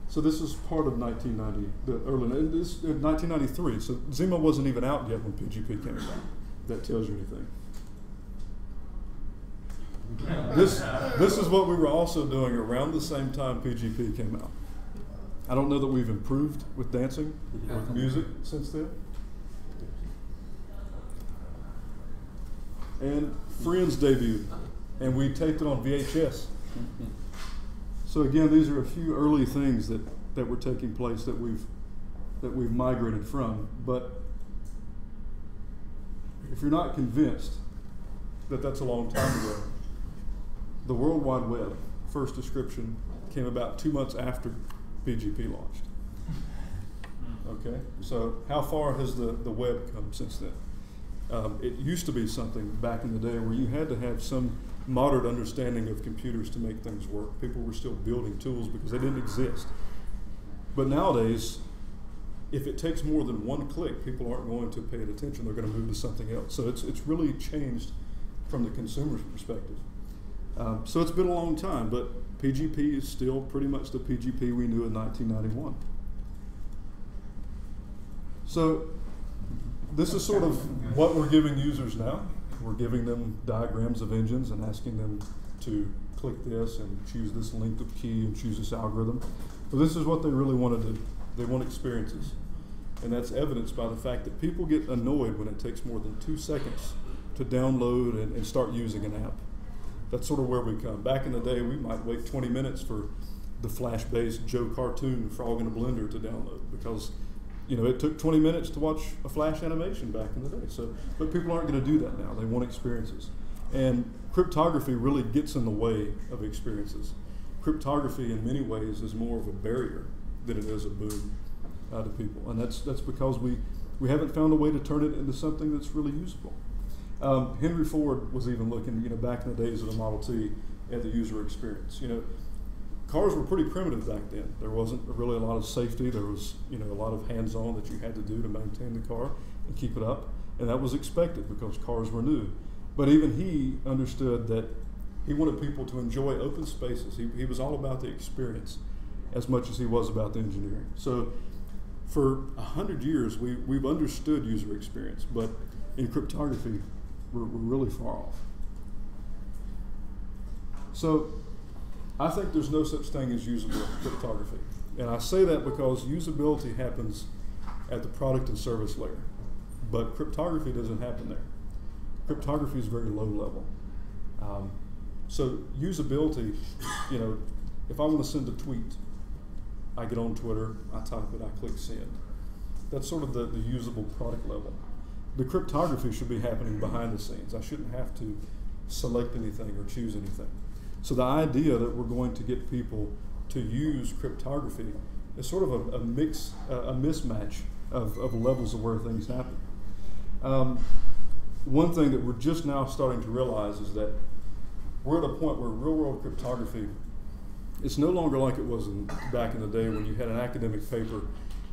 So this is part of 1990, the early 1993. So Zima wasn't even out yet when PGP came about. If that tells you anything. This is what we were also doing around the same time PGP came out. I don't know that we've improved with dancing, with music since then. And Friends debuted, and we taped it on VHS. So again, these are a few early things that were taking place that we've migrated from. But if you're not convinced that that's a long time ago, the World Wide Web, first description, came about 2 months after PGP launched. Okay, so how far has the web come since then? It used to be something back in the day where you had to have some moderate understanding of computers to make things work. People were still building tools because they didn't exist. But nowadays, if it takes more than one click, people aren't going to pay attention. They're going to move to something else. So it's really changed from the consumer's perspective. So it's been a long time, but PGP is still pretty much the PGP we knew in 1991. So this is sort of what we're giving users now. We're giving them diagrams of engines and asking them to click this and choose this length of key and choose this algorithm. But this is what they really want to do. They want experiences. And that's evidenced by the fact that people get annoyed when it takes more than 2 seconds to download and start using an app. That's sort of where we come. Back in the day, we might wait 20 minutes for the Flash-based Joe cartoon Frog in a Blender to download because it took 20 minutes to watch a Flash animation back in the day. So, but people aren't going to do that now. They want experiences. And cryptography really gets in the way of experiences. Cryptography, in many ways, is more of a barrier than it is a boon to people. And that's because we haven't found a way to turn it into something that's really usable. Henry Ford was even looking, back in the days of the Model T at the user experience. Cars were pretty primitive back then. There wasn't really a lot of safety. There was, a lot of hands-on that you had to do to maintain the car and keep it up. And that was expected because cars were new. But even he understood that He wanted people to enjoy open spaces. He was all about the experience as much as he was about the engineering. So for 100 years, we've understood user experience, but in cryptography, we're really far off. So I think there's no such thing as usable cryptography. And I say that because usability happens at the product and service layer, but cryptography doesn't happen there. Cryptography is very low level. So usability, you know, if I want to send a tweet, I get on Twitter, I type it, I click send. That's sort of the usable product level. The cryptography should be happening behind the scenes. I shouldn't have to select anything or choose anything. So the idea that we're going to get people to use cryptography is sort of a mismatch of levels of where things happen. One thing that we're just now starting to realize is that we're at a point where real-world cryptography, it's no longer like it was back in the day when you had an academic paper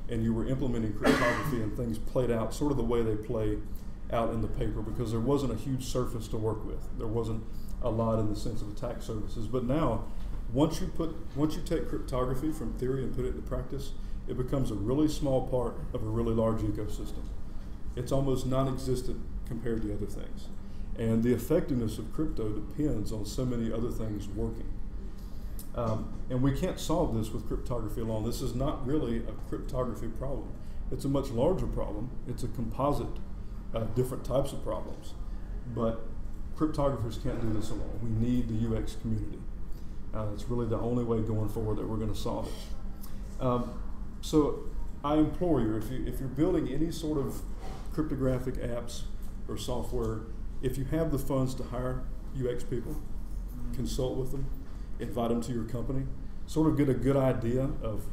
and you were implementing cryptography and things played out sort of the way they play out in the paper, because there wasn't a huge surface to work with. There wasn't a lot in the sense of attack surfaces. But now, once you take cryptography from theory and put it into practice, it becomes a really small part of a really large ecosystem. It's almost non-existent compared to other things. And the effectiveness of crypto depends on so many other things working. And we can't solve this with cryptography alone. This is not really a cryptography problem. It's a much larger problem. It's a composite of different types of problems. But cryptographers can't do this alone. We need the UX community. It's really the only way going forward that we're going to solve it. So I implore you, if you're building any sort of cryptographic apps or software, if you have the funds to hire UX people, consult with them, invite them to your company, sort of get a good idea of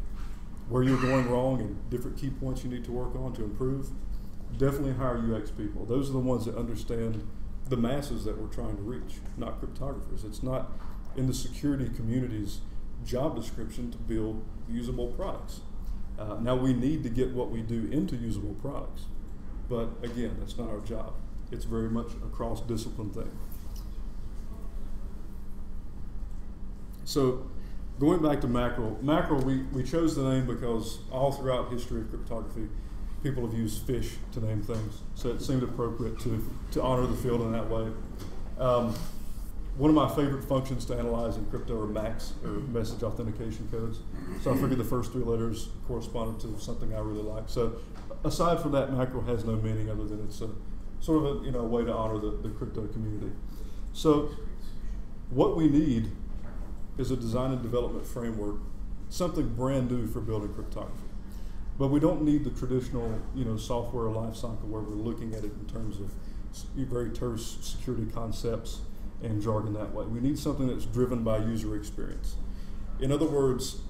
where you're going wrong and different key points you need to work on to improve, definitely hire UX people. Those are the ones that understand the masses that we're trying to reach, not cryptographers. It's not in the security community's job description to build usable products. Now we need to get what we do into usable products, but again, that's not our job. It's very much a cross-discipline thing. So going back to macro, we chose the name because all throughout history of cryptography, people have used fish to name things, so it seemed appropriate to honor the field in that way. One of my favorite functions to analyze in crypto are MACs, or message authentication codes. So I figured the first 3 letters corresponded to something I really like. So aside from that, macro has no meaning other than it's a sort of a way to honor the crypto community. So what we need is a design and development framework, something brand new for building cryptography. But we don't need the traditional software lifecycle where we're looking at it in terms of very terse security concepts and jargon that way. We need something that's driven by user experience. In other words,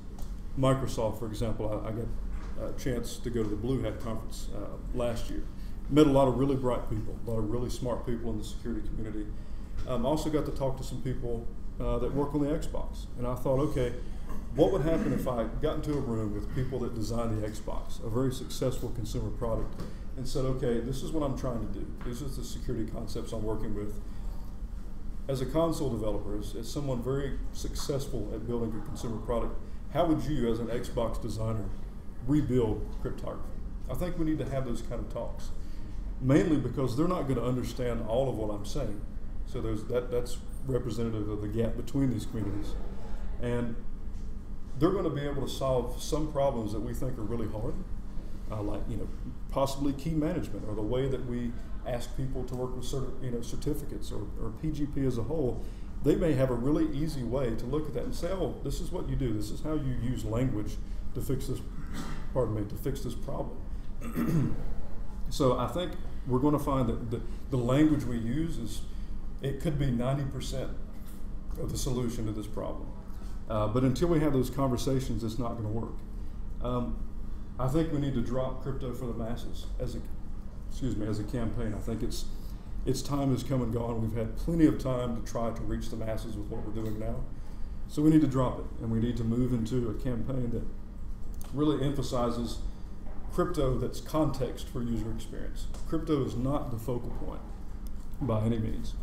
Microsoft, for example, I got a chance to go to the Blue Hat conference last year. Met a lot of really bright people, a lot of really smart people in the security community. Also got to talk to some people that work on the Xbox. And I thought, okay, what would happen if I got into a room with people that designed the Xbox, a very successful consumer product, and said, okay, this is what I'm trying to do. These are the security concepts I'm working with. As a console developer, as someone very successful at building a consumer product, how would you, as an Xbox designer, rebuild cryptography? I think we need to have those kind of talks, mainly because they're not going to understand all of what I'm saying. So that's representative of the gap between these communities. And they're going to be able to solve some problems that we think are really hard, like possibly key management, or the way that we ask people to work with certificates, or PGP as a whole. They may have a really easy way to look at that and say, oh, this is what you do. This is how you use language to fix this, to fix this problem. So I think we're going to find that the language we use it could be 90% of the solution to this problem. But until we have those conversations, it's not going to work. I think we need to drop crypto for the masses as a campaign. I think its time has come and gone. We've had plenty of time to try to reach the masses with what we're doing now. So we need to drop it, and we need to move into a campaign that really emphasizes crypto that's context for user experience. Crypto is not the focal point by any means.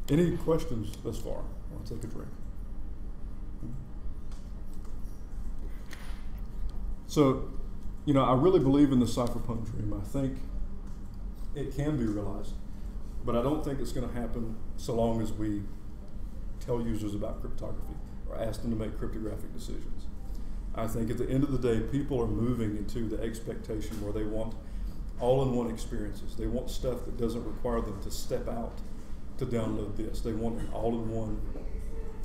Any questions thus far? I'll take a drink. So, I really believe in the cypherpunk dream. I think it can be realized, but I don't think it's going to happen so long as we tell users about cryptography or ask them to make cryptographic decisions. I think at the end of the day, people are moving into the expectation where they want all-in-one experiences. They want stuff that doesn't require them to step out to download this. They want an all-in-one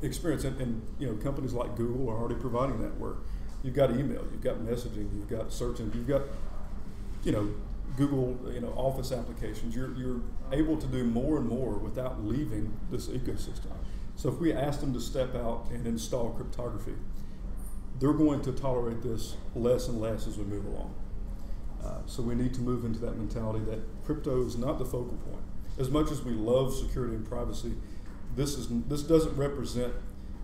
experience. And companies like Google are already providing that, where you've got email, you've got messaging, you've got searching, you've got Google Office applications. You're able to do more and more without leaving this ecosystem. So if we ask them to step out and install cryptography, they're going to tolerate this less and less as we move along. So we need to move into that mentality that crypto is not the focal point. As much as we love security and privacy, this doesn't represent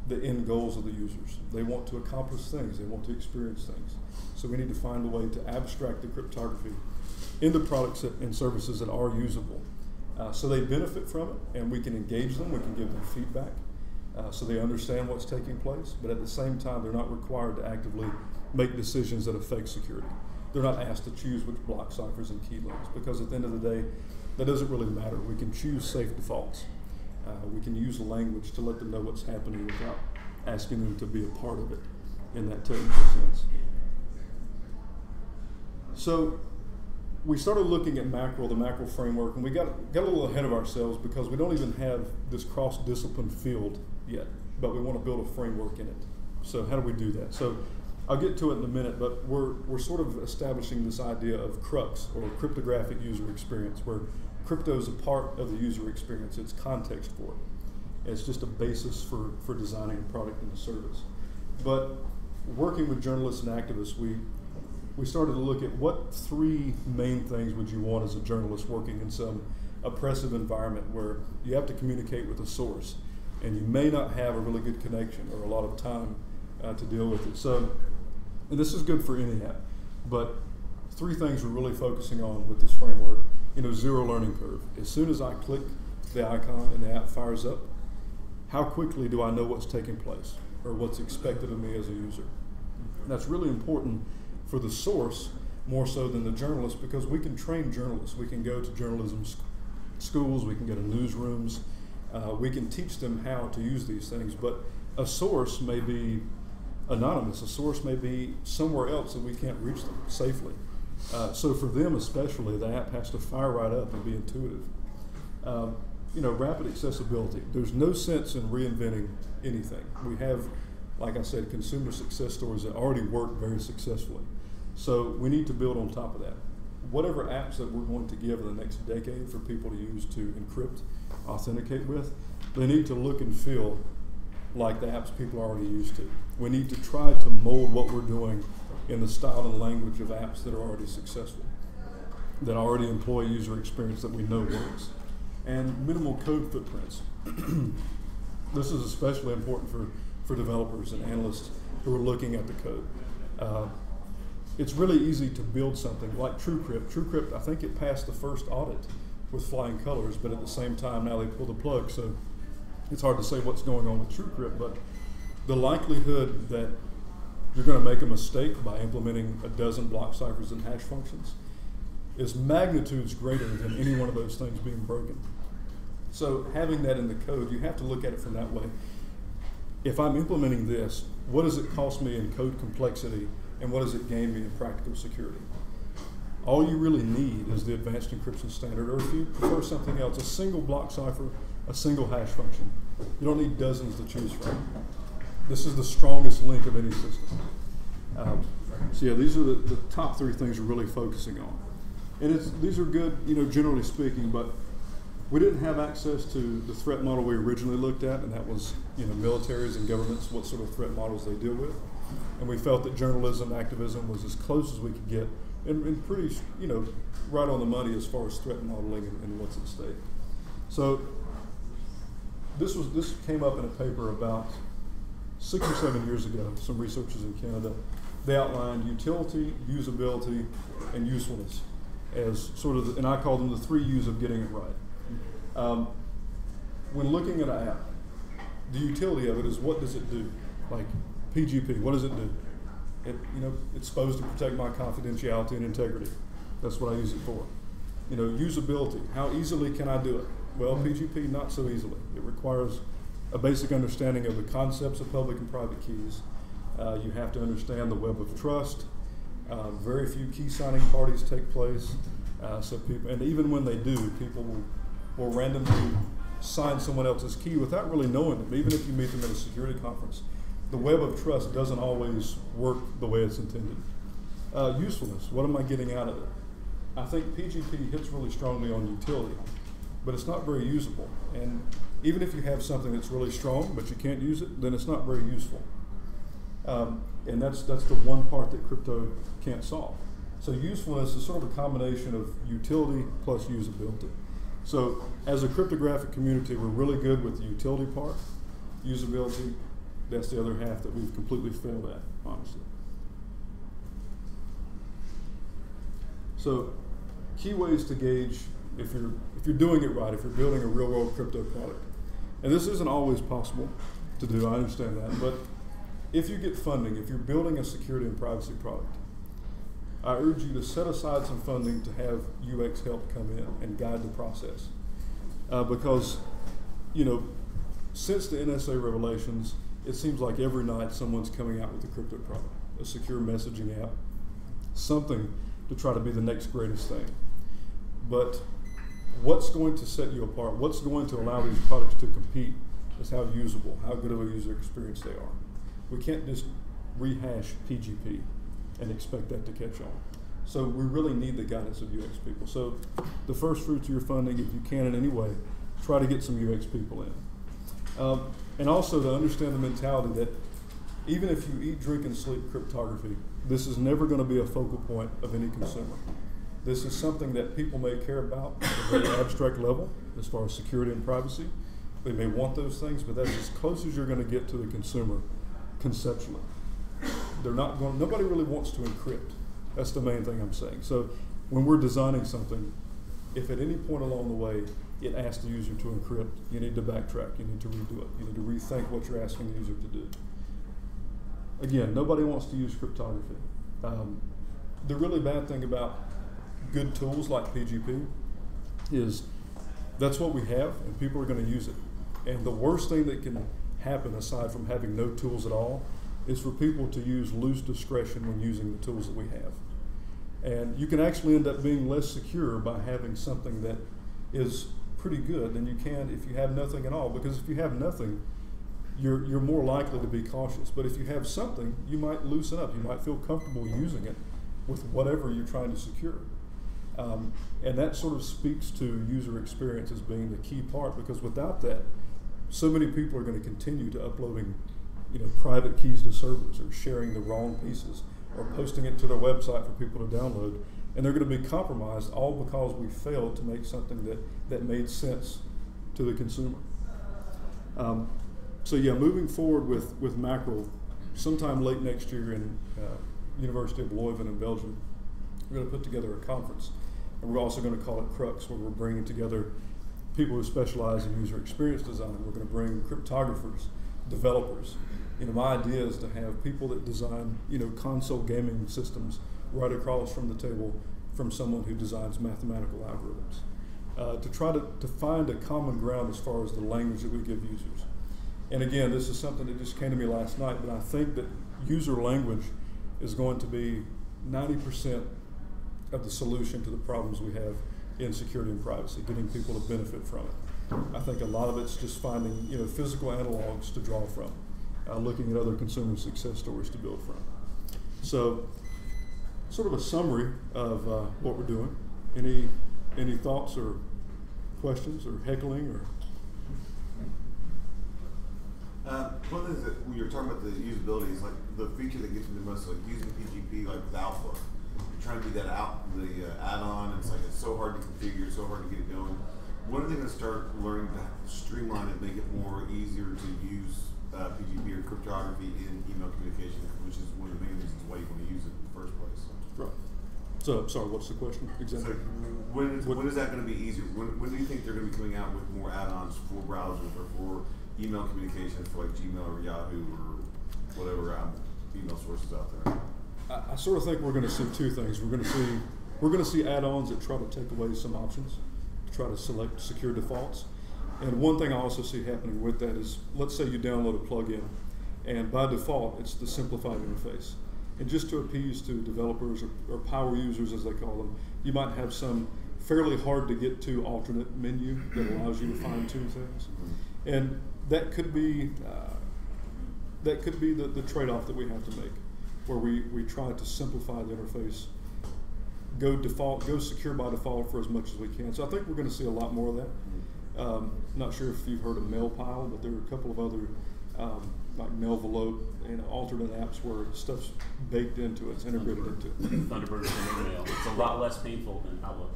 the end goals of the users. They want to accomplish things. They want to experience things. So we need to find a way to abstract the cryptography into products and services that are usable. So they benefit from it, and we can engage them, we can give them feedback, so they understand what's taking place, but at the same time, they're not required to actively make decisions that affect security. They're not asked to choose which block ciphers and key links, because at the end of the day, that doesn't really matter. We can choose safe defaults. We can use language to let them know what's happening without asking them to be a part of it in that technical sense. So we started looking at the macro framework, and we got a little ahead of ourselves because we don't even have this cross-discipline field yet, but we want to build a framework in it. So how do we do that? So I'll get to it in a minute, but we're sort of establishing this idea of CRUX, or cryptographic user experience, where crypto is a part of the user experience. It's context for it. It's just a basis for designing a product and a service. But working with journalists and activists, we started to look at what three main things would you want as a journalist working in some oppressive environment where you have to communicate with a source and you may not have a really good connection or a lot of time to deal with it. So, and this is good for any app, but three things we're really focusing on with this framework. Zero learning curve. As soon as I click the icon and the app fires up, how quickly do I know what's taking place or what's expected of me as a user? And that's really important for the source more so than the journalist, because we can train journalists. We can go to journalism schools, we can go to newsrooms, we can teach them how to use these things, but a source may be anonymous. A source may be somewhere else and we can't reach them safely. So for them especially, the app has to fire right up and be intuitive. Rapid accessibility. There's no sense in reinventing anything. We have, like I said, consumer success stories that already work very successfully. So we need to build on top of that. Whatever apps that we're going to give in the next decade for people to use to encrypt, authenticate with, they need to look and feel like the apps people are already used to. We need to try to mold what we're doing in the style and language of apps that are already successful, that already employ user experience that we know works. And minimal code footprints. This is especially important for developers and analysts who are looking at the code. It's really easy to build something like TrueCrypt. TrueCrypt, I think it passed the first audit with flying colors, but at the same time now they pull the plug, so it's hard to say what's going on with TrueCrypt, but the likelihood that you're going to make a mistake by implementing a dozen block ciphers and hash functions is magnitudes greater than any one of those things being broken. So having that in the code, you have to look at it from that way. If I'm implementing this, what does it cost me in code complexity, and what does it gain me in practical security? All you really need is the advanced encryption standard, or if you prefer something else, a single block cipher, a single hash function. You don't need dozens to choose from. This is the strongest link of any system. So yeah, these are the top three things we're really focusing on. And these are good, generally speaking, but we didn't have access to the threat model we originally looked at, and that was, militaries and governments, what sort of threat models they deal with. And we felt that journalism, activism was as close as we could get, and pretty, right on the money as far as threat modeling and what's at stake. So this came up in a paper about 6 or 7 years ago. Some researchers in Canada, they outlined utility, usability, and usefulness as sort of, and I call them the 3 U's of getting it right. When looking at an app, the utility of it is, what does it do? Like PGP, what does it do? It's supposed to protect my confidentiality and integrity. That's what I use it for. Usability, how easily can I do it? Well, PGP, not so easily. It requires a basic understanding of the concepts of public and private keys. You have to understand the web of trust. Very few key signing parties take place. So people, and even when they do, people will randomly sign someone else's key without really knowing them, even if you meet them at a security conference. The web of trust doesn't always work the way it's intended. Usefulness, what am I getting out of it? I think PGP hits really strongly on utility, but it's not very usable. And even if you have something that's really strong, but you can't use it, then it's not very useful. And that's the one part that crypto can't solve. So usefulness is sort of a combination of utility plus usability. So as a cryptographic community, we're really good with the utility part. Usability, that's the other half that we've completely failed at, honestly. So key ways to gauge if you're doing it right, if you're building a real world crypto product. And this isn't always possible to do, I understand that, but if you get funding, if you're building a security and privacy product, I urge you to set aside some funding to have UX help come in and guide the process. Because, since the NSA revelations, it seems like every night someone's coming out with a crypto product, a secure messaging app, something to try to be the next greatest thing. But what's going to set you apart, what's going to allow these products to compete is how usable, how good of a user experience they are. We can't just rehash PGP and expect that to catch on. So we really need the guidance of UX people. So the first fruits of your funding, if you can in any way, try to get some UX people in. And also to understand the mentality that even if you eat, drink, and sleep cryptography, this is never going to be a focal point of any consumer. This is something that people may care about at a very abstract level as far as security and privacy. They may want those things, but that's as close as you're going to get to the consumer conceptually. Nobody really wants to encrypt. That's the main thing I'm saying. So when we're designing something, if at any point along the way it asks the user to encrypt, you need to backtrack, you need to redo it, you need to rethink what you're asking the user to do. Again, nobody wants to use cryptography. The really bad thing about good tools like PGP is that's what we have and people are going to use it. And the worst thing that can happen, aside from having no tools at all, is for people to use loose discretion when using the tools that we have. And you can actually end up being less secure by having something that is pretty good than you can if you have nothing at all. Because if you have nothing, you're more likely to be cautious. But if you have something, you might loosen up. You might feel comfortable using it with whatever you're trying to secure. And that sort of speaks to user experience as being the key part, because without that, so many people are going to continue to uploading private keys to servers or sharing the wrong pieces or posting it to their website for people to download. And they're going to be compromised all because we failed to make something that made sense to the consumer. So yeah, moving forward with Mackerel, sometime late next year in University of Leuven in Belgium, we're going to put together a conference. And we're also going to call it Crux, where we're bringing together people who specialize in user experience design. We're going to bring cryptographers, developers. My idea is to have people that design, console gaming systems right across from the table from someone who designs mathematical algorithms. To try to find a common ground as far as the language that we give users. And again, this is something that just came to me last night, but I think that user language is going to be 90% of the solution to the problems we have in security and privacy, getting people to benefit from it. I think a lot of it's just finding physical analogs to draw from, looking at other consumer success stories to build from. So, sort of a summary of what we're doing. Any thoughts or questions or heckling or? One of the things that when you're talking about the usability is like the feature that gets me the most, like using PGP like with Alpha. You're trying to do that add-on, and it's so hard to configure, so hard to get it going. One of the things to start learning to streamline it, make it more easier to use PGP or cryptography in email communication, which is one of the main reasons why you want to use it in the first place. Right. So, sorry, what's the question exactly? So when is that going to be easier? When do you think they're going to be coming out with more add-ons for browsers or for email communication for like Gmail or Yahoo or whatever email sources out there? I sort of think we're going to see two things. We're going to see add-ons that try to take away some options, to try to select secure defaults. And one thing I also see happening with that is, let's say you download a plugin, and by default, it's the simplified interface. And just to appease to developers or power users, as they call them, you might have some fairly hard to get to alternate menu that allows you to fine-tune things. And that could be the trade-off that we have to make, where we try to simplify the interface, go secure by default for as much as we can. So I think we're going to see a lot more of that. Not sure if you've heard of Mailpile, but there are a couple of other like Mailvelope and alternate apps where stuff's baked into it, it's integrated into it. Thunderbird and email. It's a lot less painful than Outlook.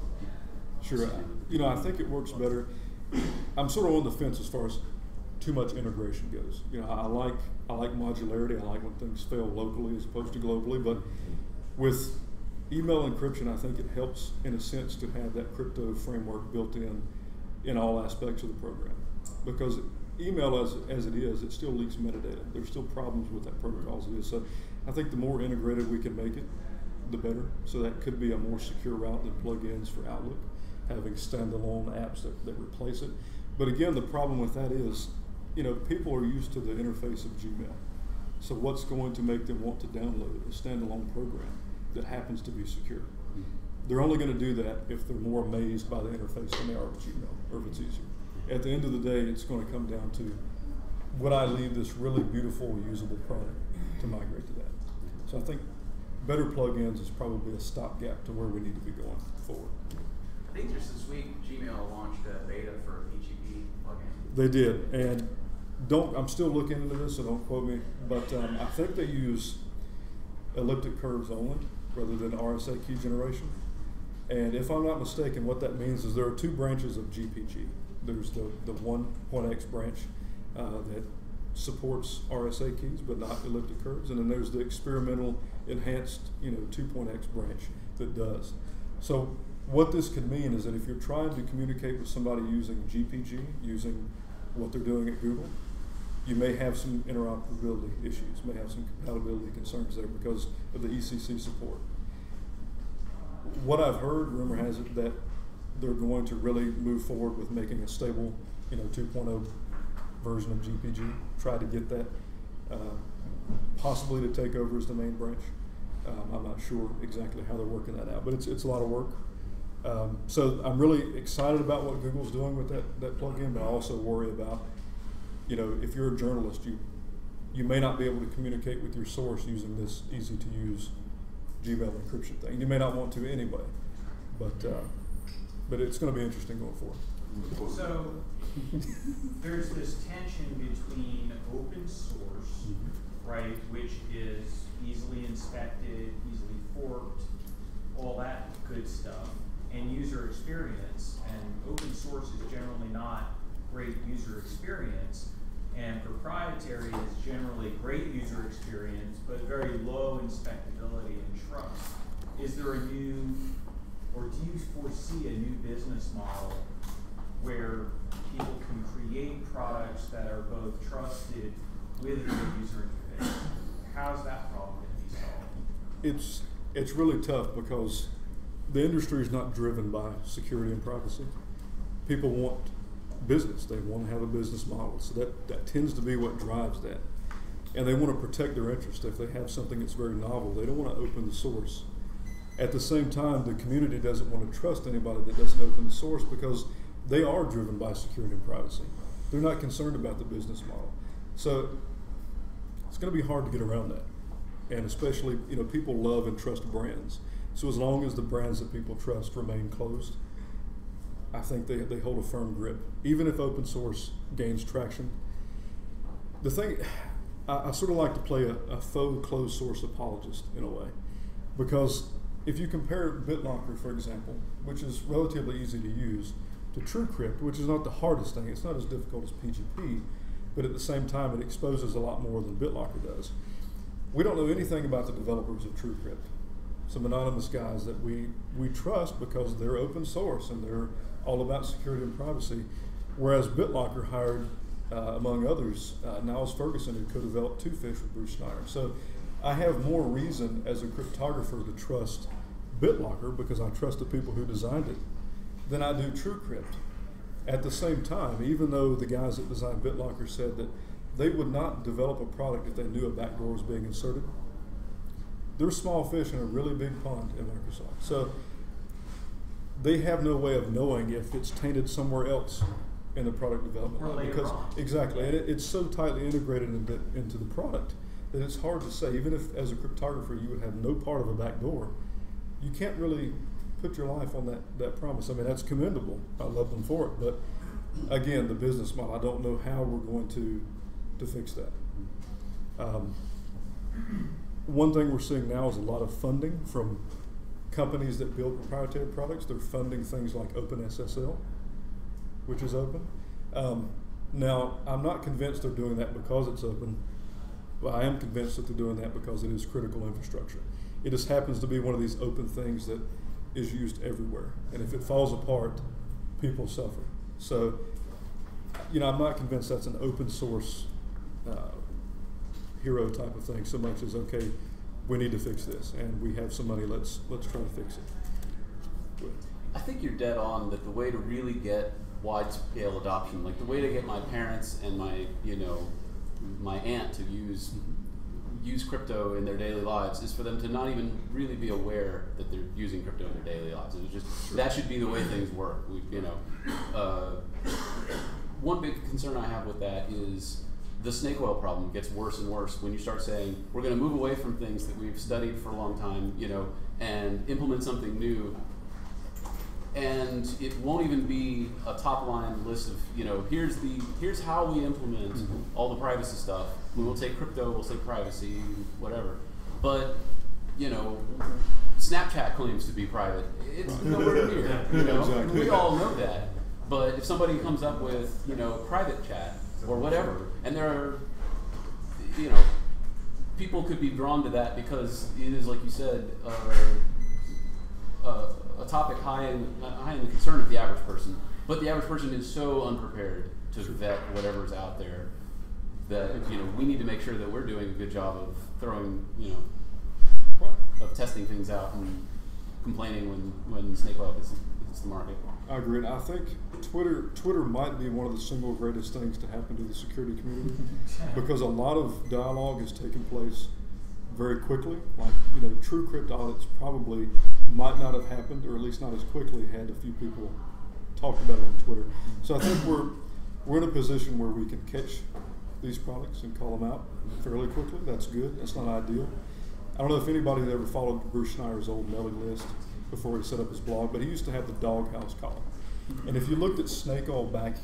Sure. I think it works better. I'm sort of on the fence as far as too much integration goes. I like modularity. I like when things fail locally as opposed to globally. But with email encryption, I think it helps in a sense to have that crypto framework built in all aspects of the program. Because email as it is, it still leaks metadata. There's still problems with that protocol as it is. So I think the more integrated we can make it, the better. So that could be a more secure route than plugins for Outlook, having standalone apps that replace it. But again, the problem with that is, people are used to the interface of Gmail. So what's going to make them want to download a standalone program that happens to be secure? They're only going to do that if they're more amazed by the interface than they are with Gmail, or if it's easier. At the end of the day, it's going to come down to, would I leave this really beautiful, usable product to migrate to that? So I think better plugins is probably a stopgap to where we need to be going forward. I think just this week, Gmail launched a beta for PGP plugin. They did, and I'm still looking into this, so don't quote me, but I think they use elliptic curves only, rather than RSA key generation. And if I'm not mistaken, what that means is there are two branches of GPG. There's the 1.x branch that supports RSA keys but not elliptic curves, and then there's the experimental enhanced 2.x branch that does. So what this could mean is that if you're trying to communicate with somebody using GPG, using what they're doing at Google, you may have some interoperability issues, may have some compatibility concerns there because of the ECC support. What I've heard, rumor has it, that they're going to really move forward with making a stable, 2.0 version of GPG, try to get that possibly to take over as the main branch. I'm not sure exactly how they're working that out, but it's a lot of work. So I'm really excited about what Google's doing with that plugin, but I also worry about, if you're a journalist, you may not be able to communicate with your source using this easy to use Gmail encryption thing. You may not want to anyway, but it's going to be interesting going forward. So there's this tension between open source, right, which is easily inspected, easily forked, all that good stuff, and user experience. And open source is generally not great user experience, and proprietary is generally great user experience, but very low inspectability and trust. Is there a new, or do you foresee a new business model where people can create products that are both trusted with a good user interface? How's that problem going to be solved? It's really tough because the industry is not driven by security and privacy. People want business. They want to have a business model. So that tends to be what drives that. And they want to protect their interest. If they have something that's very novel, they don't want to open the source. At the same time, the community doesn't want to trust anybody that doesn't open the source because they are driven by security and privacy. They're not concerned about the business model. So it's going to be hard to get around that. And especially, people love and trust brands. So as long as the brands that people trust remain closed, I think they hold a firm grip. Even if open source gains traction, the thing, I sort of like to play a faux closed source apologist in a way. Because if you compare BitLocker, for example, which is relatively easy to use, to TrueCrypt, which is not the hardest thing, it's not as difficult as PGP, but at the same time it exposes a lot more than BitLocker does. We don't know anything about the developers of TrueCrypt. Some anonymous guys that we trust because they're open source and they're all about security and privacy, whereas BitLocker hired among others, Niles Ferguson, who co-developed Two Fish with Bruce Schneier. So I have more reason as a cryptographer to trust BitLocker because I trust the people who designed it than I do TrueCrypt. At the same time, even though the guys that designed BitLocker said that they would not develop a product if they knew a backdoor was being inserted, they're small fish in a really big pond in Microsoft. So they have no way of knowing if it's tainted somewhere else in the product development. Or later because on. exactly, and it's so tightly integrated into the product that it's hard to say. Even if, as a cryptographer, you would have no part of a backdoor, you can't really put your life on that promise. I mean, that's commendable. I love them for it. But again, the business model, I don't know how we're going to fix that. One thing we're seeing now is a lot of funding from companies that build proprietary products. They're funding things like OpenSSL, which is open. Now, I'm not convinced they're doing that because it's open, but I am convinced that they're doing that because it is critical infrastructure. It just happens to be one of these open things that is used everywhere. And if it falls apart, people suffer. So, I'm not convinced that's an open source hero type of thing so much as, okay, we need to fix this and we have some money, let's try to fix it. I think you're dead on that the way to really get wide scale adoption, like the way to get my parents and my aunt to use crypto in their daily lives is for them to not even really be aware that they're using crypto in their daily lives. It's just that should be the way things work. One big concern I have with that is the snake oil problem gets worse and worse when you start saying we're going to move away from things that we've studied for a long time, and implement something new. And it won't even be a top line list of, here's how we implement all the privacy stuff. We will take crypto, we'll say privacy, whatever. But, Snapchat claims to be private. It's nowhere near, Exactly. We all know that. But if somebody comes up with, private chat or whatever, and there are, people could be drawn to that because it is, like you said, a topic high in the concern of the average person, but the average person is so unprepared to vet whatever's out there that we need to make sure that we're doing a good job of throwing of testing things out and complaining when snake oil hits the market. I agree. And I think Twitter might be one of the single greatest things to happen to the security community because a lot of dialogue has taken place very quickly. Like, TrueCrypt audits probably might not have happened, or at least not as quickly, had a few people talked about it on Twitter. So I think we're in a position where we can catch these products and call them out fairly quickly. That's good. That's not ideal. I don't know if anybody ever followed Bruce Schneier's old mailing list before he set up his blog, but he used to have the doghouse column. And if you looked at snake oil back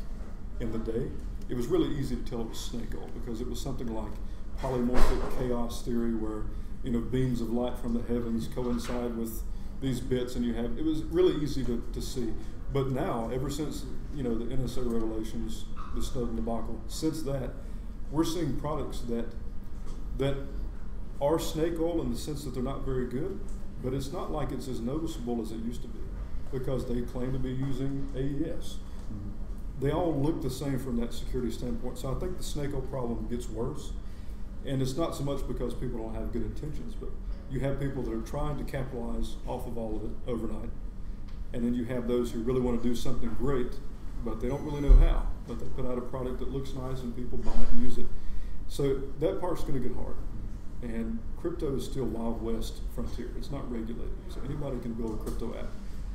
in the day, it was really easy to tell it was snake oil because it was something like polymorphic chaos theory where beams of light from the heavens coincide with these bits, and it was really easy to see. But now, ever since the NSA revelations, the Snowden debacle, since that, we're seeing products that are snake oil in the sense that they're not very good, but it's not like it's as noticeable as it used to be because they claim to be using AES. They all look the same from that security standpoint. So I think the snake oil problem gets worse. And it's not so much because people don't have good intentions, but you have people that are trying to capitalize off of all of it overnight. And then you have those who really want to do something great, but they don't really know how. But they put out a product that looks nice and people buy it and use it. So that part's going to get hard. And crypto is still Wild West frontier. It's not regulated. So anybody can build a crypto app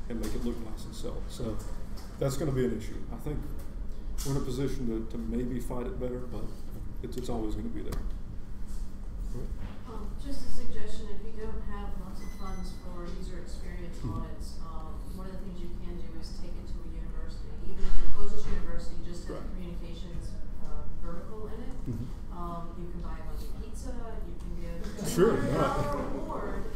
and make it look nice and sell it. So that's going to be an issue. I think we're in a position to maybe fight it better, but it's always going to be there. Just a suggestion, if you don't have lots of funds for user experience audits, one of the things you can do is take it to a university. Even if it closes university, just have communications vertical in it. You can buy a bunch of pizza, you can give a $100 reward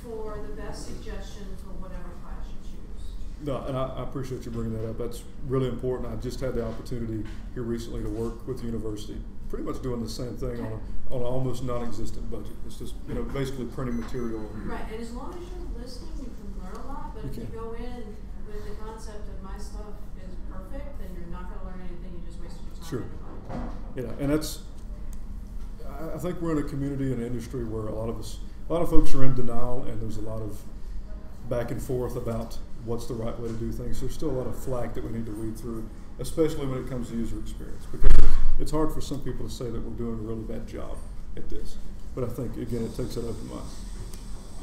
for the best suggestion for whatever class you choose. No, and I appreciate you bringing that up. That's really important. I just had the opportunity here recently to work with the university, pretty much doing the same thing on an almost non-existent budget. It's just basically printing material. Right, and as long as you're listening, you can learn a lot. But if you go in with the concept of my stuff is perfect, then you're not going to learn anything. You just wasted your time. Sure. Anyway. Yeah, and I think we're in a community and industry where a lot of folks are in denial, and there's a lot of back and forth about what's the right way to do things. There's still a lot of flack that we need to weed through, especially when it comes to user experience, because it's hard for some people to say that we're doing a really bad job at this. But I think, again, it takes that open mind.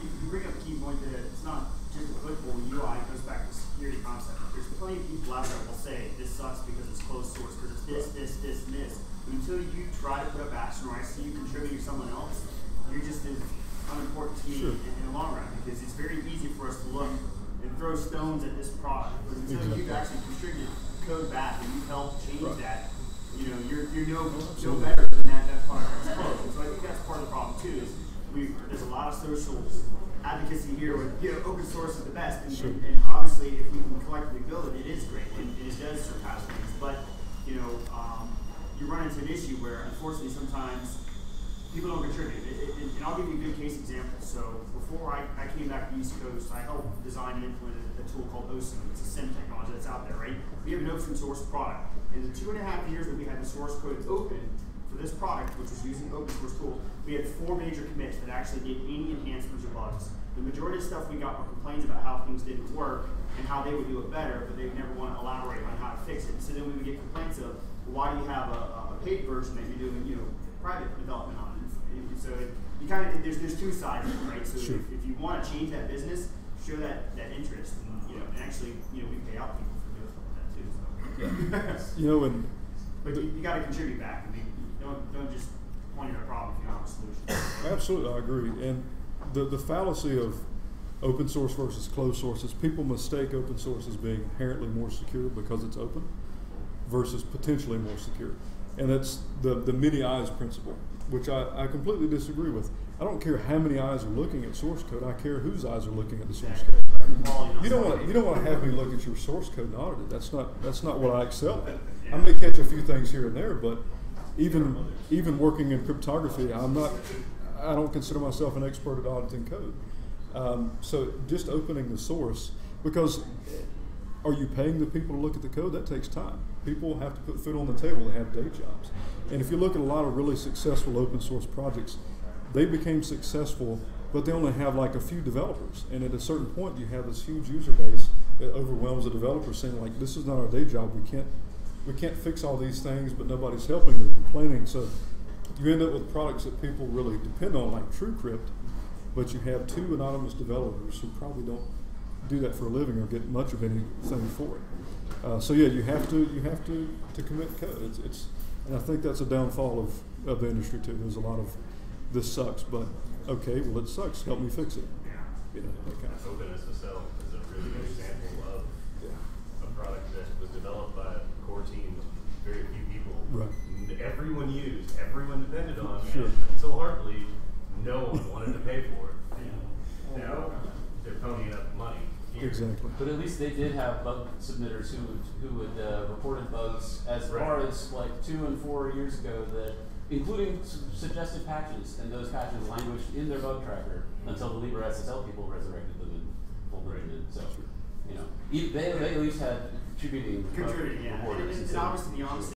You bring up a key point that it's not just applicable UI, it goes back to the security concept. There's plenty of people out there that will say this sucks because it's closed source, because it's this, and this. But until you try to put up action, or I see you contributing to someone else, you're just as unimportant to me in the long run, because it's very easy for us to look and throw stones at this product. But until you've actually contributed code back and you've helped change that, you know, you're no better than that product that's closed. And so I think that's part of the problem too, is there's a lot of social advocacy here with, you know, open source is the best, and obviously if we can collectively build it, it is great, and it does surpass things. But, you know, you run into an issue where unfortunately sometimes people don't contribute. And I'll give you a good case example. So before I came back to the East Coast, I helped design and implement a tool called OSIM. It's a SIM technology that's out there, right? We have an open source product. In the 2.5 years that we had the source code open for this product, which was using open source tool, we had 4 major commits that actually did any enhancements or bugs. The majority of stuff we got were complaints about how things didn't work and how they would do it better, but they would never want to elaborate on how to fix it. So then we would get complaints of, well, why do you have a paid version that you're doing, you know, private development on? So you kind of there's 2 sides of it, right? So if you want to change that business, show that interest, and, you know, and actually, you know, we pay out people for doing that too. So. You know, and but you got to contribute back. I mean, don't just point at a problem if you don't have a solution. Absolutely, I agree. And the fallacy of open source versus closed source is people mistake open source as being inherently more secure because it's open versus potentially more secure. And that's the many eyes principle, which I completely disagree with. I don't care how many eyes are looking at source code. I care whose eyes are looking at the source code. You don't want to have me look at your source code and audit it. That's not what I excel at. I may catch a few things here and there, but even working in cryptography, I don't consider myself an expert at auditing code. So just opening the source, because are you paying the people to look at the code? That takes time. People have to put food on the table to have day jobs. And if you look at a lot of really successful open source projects, they became successful, but they only have like a few developers. And at a certain point, you have this huge user base that overwhelms the developers, saying like, this is not our day job. We can't fix all these things, but nobody's helping. They're complaining. So you end up with products that people really depend on, like TrueCrypt, but you have 2 anonymous developers who probably don't do that for a living or get much of anything for it. So yeah, you have to commit code. And I think that's a downfall of the industry too. There's a lot of this sucks, but okay, well it sucks. Help me fix it. You know, that kind of thing. Openness to sell is a really good example of a product that was developed by a core team of very few people. Right. Everyone used, everyone depended on, and until Hartley, no one wanted to pay for it. Now they're ponying up money. Exactly. But at least they did have bug submitters who would reported bugs as far as like 2 and 4 years ago, that including suggested patches, and those patches languished in their bug tracker until the Libre SSL people resurrected them and pulled them in. So, you know, they at least had contributing reporters. And obviously, to be honest,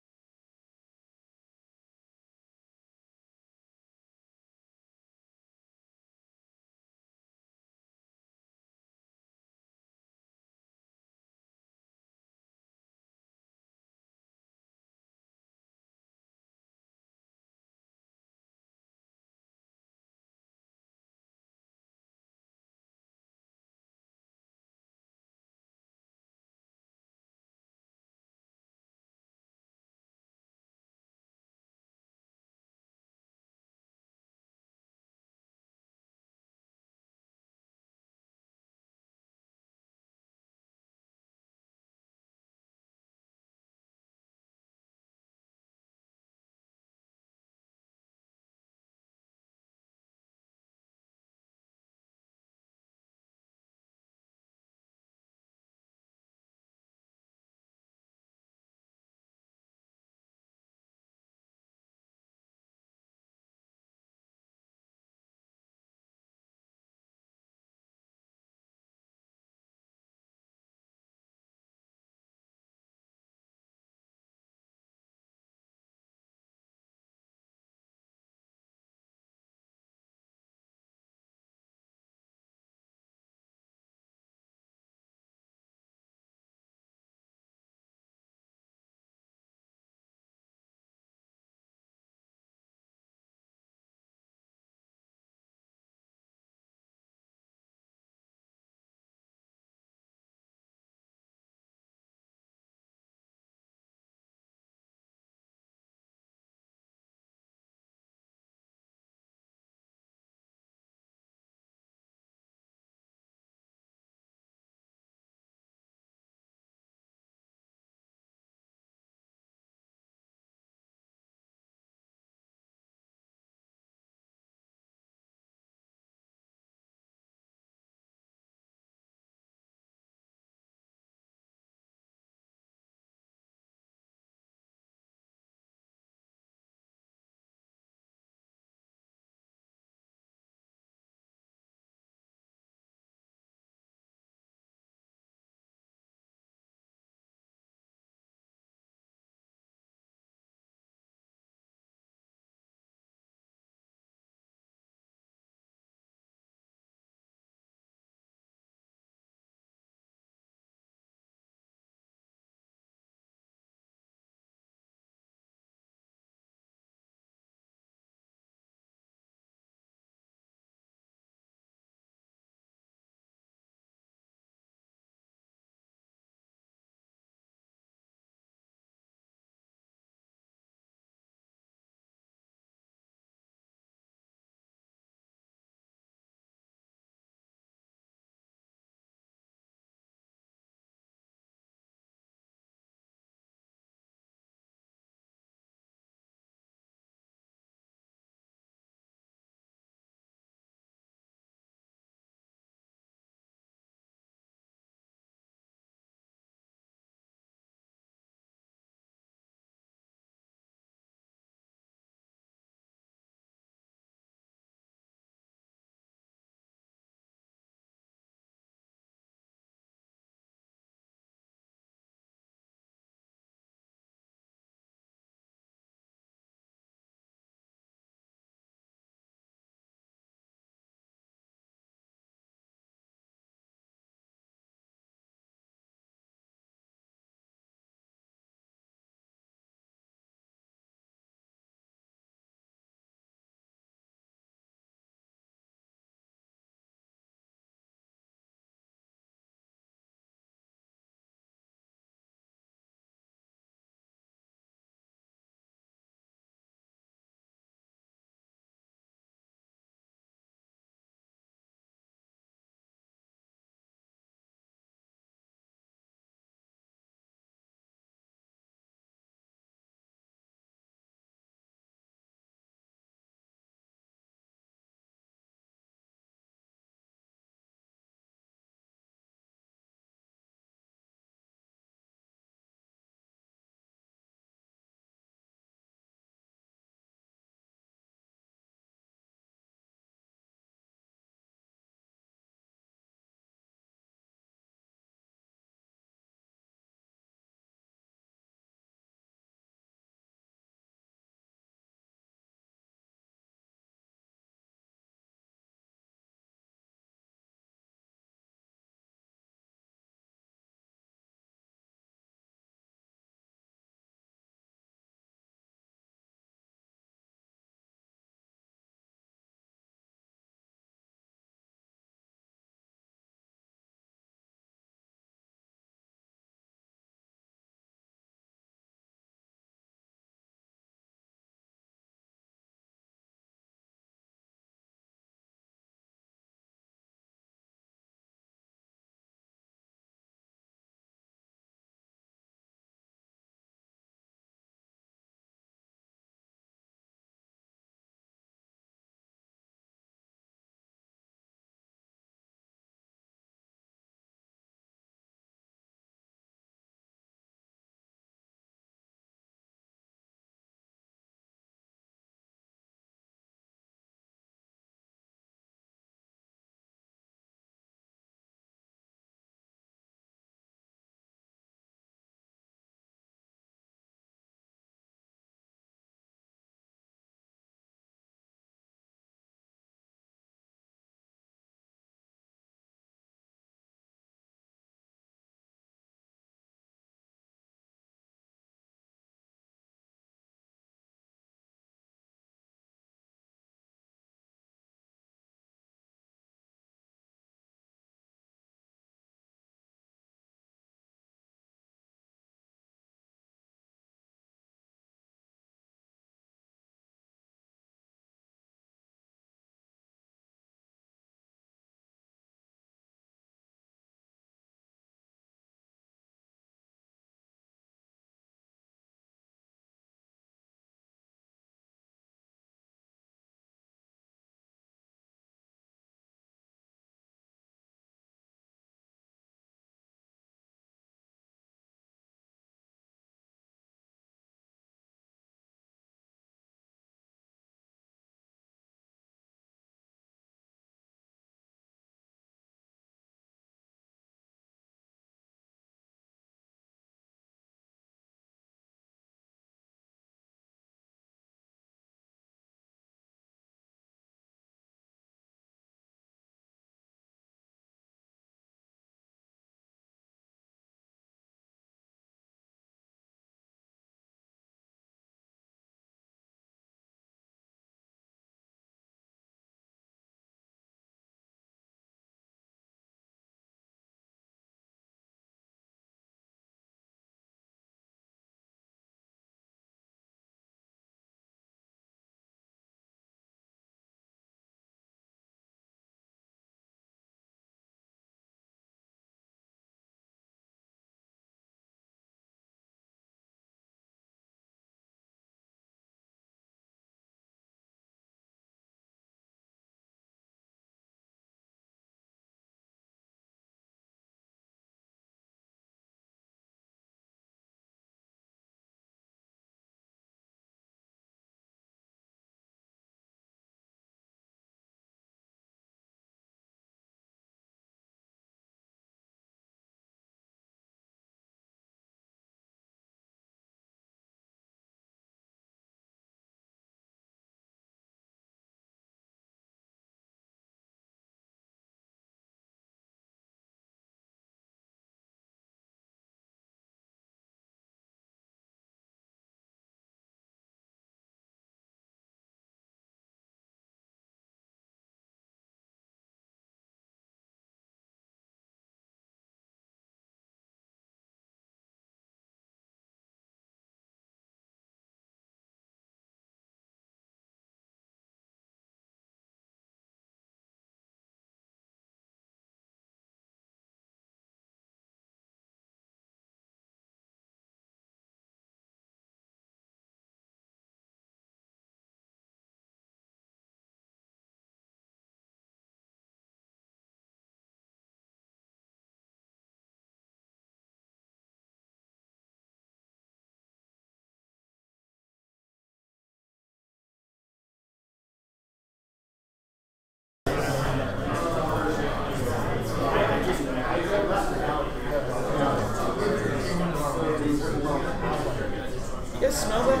You guys smell that?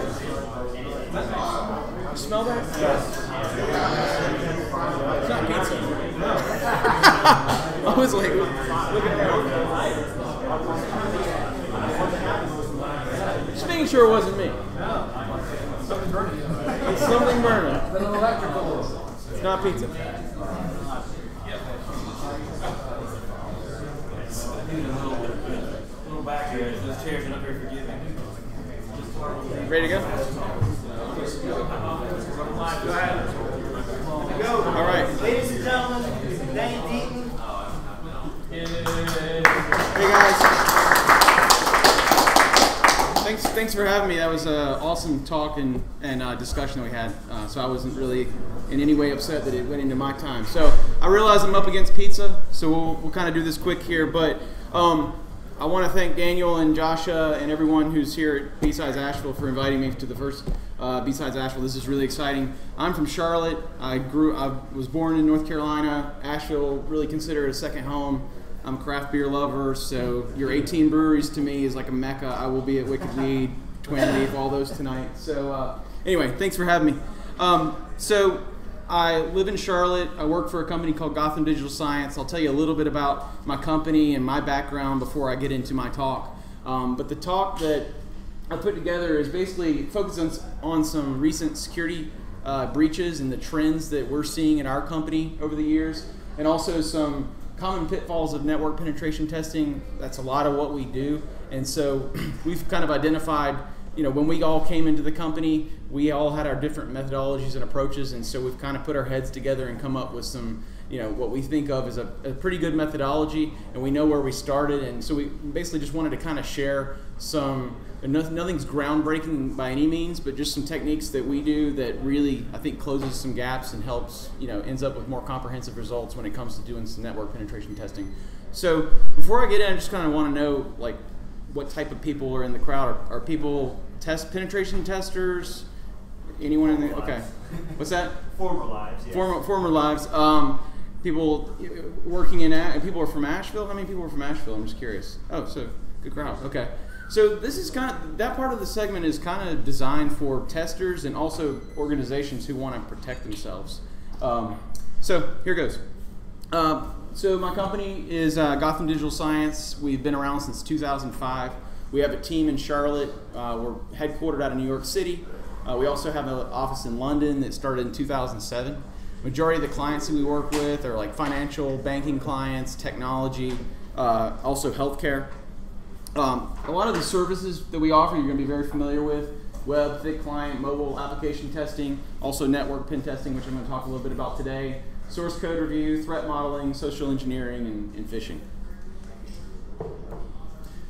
You smell that? It's not pizza. I was like, looking around. Just making sure it wasn't me. Something burning. It's something burning. It's not pizza. Little back here. Those chairs are not very forgiving. Ready to go? Go ahead. All right. Ladies and gentlemen, Dane Deaton. Hey guys. Thanks for having me. That was an awesome talk and discussion that we had. So I wasn't really in any way upset that it went into my time. So I realize I'm up against pizza, so we'll kind of do this quick here. But I want to thank Daniel and Joshua and everyone who's here at BSides Asheville for inviting me to the first BSides Asheville. This is really exciting. I'm from Charlotte. I was born in North Carolina. Asheville, really consider it a second home. I'm a craft beer lover, so your 18 breweries to me is like a mecca. I will be at Wicked Weed, Twin Leaf, all those tonight. So anyway, thanks for having me. So I live in Charlotte. I work for a company called Gotham Digital Science. I'll tell you a little bit about my company and my background before I get into my talk. But the talk that I put together is basically focused on some recent security breaches and the trends that we're seeing in our company over the years, and also some common pitfalls of network penetration testing. That's a lot of what we do. And so we've kind of identified, when we all came into the company, we all had our different methodologies and approaches, and so we've kind of put our heads together and come up with some, what we think of as a pretty good methodology, and we know where we started, and so we basically just wanted to kind of share some, nothing's groundbreaking by any means, but just some techniques that we do that really, I think, closes some gaps and helps, ends up with more comprehensive results when it comes to doing some network penetration testing. So before I get in, I just kind of want to know, what type of people are in the crowd? Are people penetration testers? Anyone in the, okay. What's that? Former lives, yes. Former lives. People working in, people are from Asheville? How many people are from Asheville? I'm just curious. Oh, so good crowd. Okay. So this is that part of the segment is kind of designed for testers and also organizations who want to protect themselves. So here goes. So my company is Gotham Digital Science. We've been around since 2005. We have a team in Charlotte. We're headquartered out of New York City. We also have an office in London that started in 2007. Majority of the clients that we work with are like financial, banking clients, technology, also healthcare. A lot of the services that we offer you're going to be very familiar with. Web, thick client, mobile application testing, also network pen testing, which I'm going to talk a little bit about today. Source code review, threat modeling, social engineering, and phishing.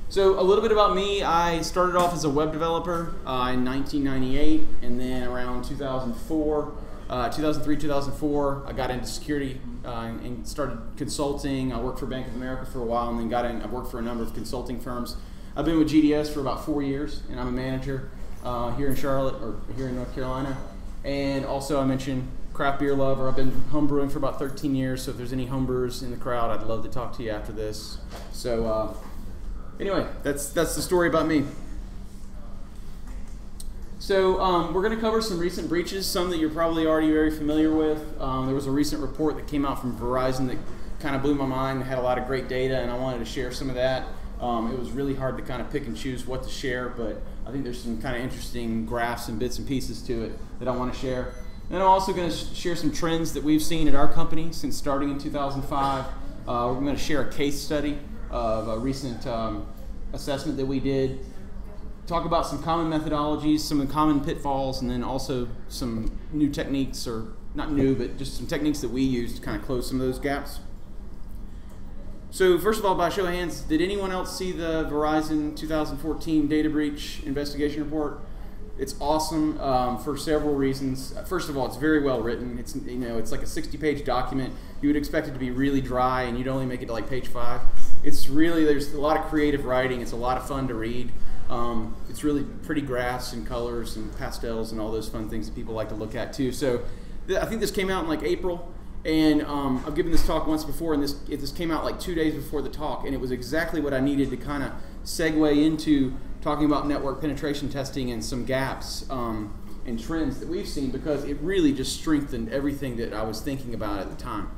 So a little bit about me. I started off as a web developer in 1998, and then around 2003, 2004, I got into security and started consulting. I worked for Bank of America for a while, and then I worked for a number of consulting firms. I've been with GDS for about 4 years, and I'm a manager here in Charlotte, or here in North Carolina. And also I mentioned craft beer lover. I've been home brewing for about 13 years, so if there's any home brewers in the crowd, I'd love to talk to you after this. So anyway, that's the story about me. So we're going to cover some recent breaches, some that you're probably already very familiar with. There was a recent report that came out from Verizon that kind of blew my mind. It had a lot of great data, and I wanted to share some of that. It was really hard to kind of pick and choose what to share, but I think there's some kind of interesting graphs and bits and pieces to it that I want to share. Then I'm also going to share some trends that we've seen at our company since starting in 2005. We're going to share a case study of a recent assessment that we did. Talk about some common methodologies, some of the common pitfalls, and then also some new techniques, or not new, but just some techniques that we use to kind of close some of those gaps. So first of all, by show of hands, did anyone else see the Verizon 2014 data breach investigation report? It's awesome for several reasons. First of all, it's very well written. It's it's like a 60-page document. You would expect it to be really dry, and you'd only make it to like page 5. It's really, there's a lot of creative writing. It's a lot of fun to read. It's really pretty graphs and colors and pastels and all those fun things that people like to look at too. So I think this came out in like April, and I've given this talk once before, and this came out like 2 days before the talk, and it was exactly what I needed to kind of segue into talking about network penetration testing and some gaps and trends that we've seen, because it really just strengthened everything that I was thinking about at the time.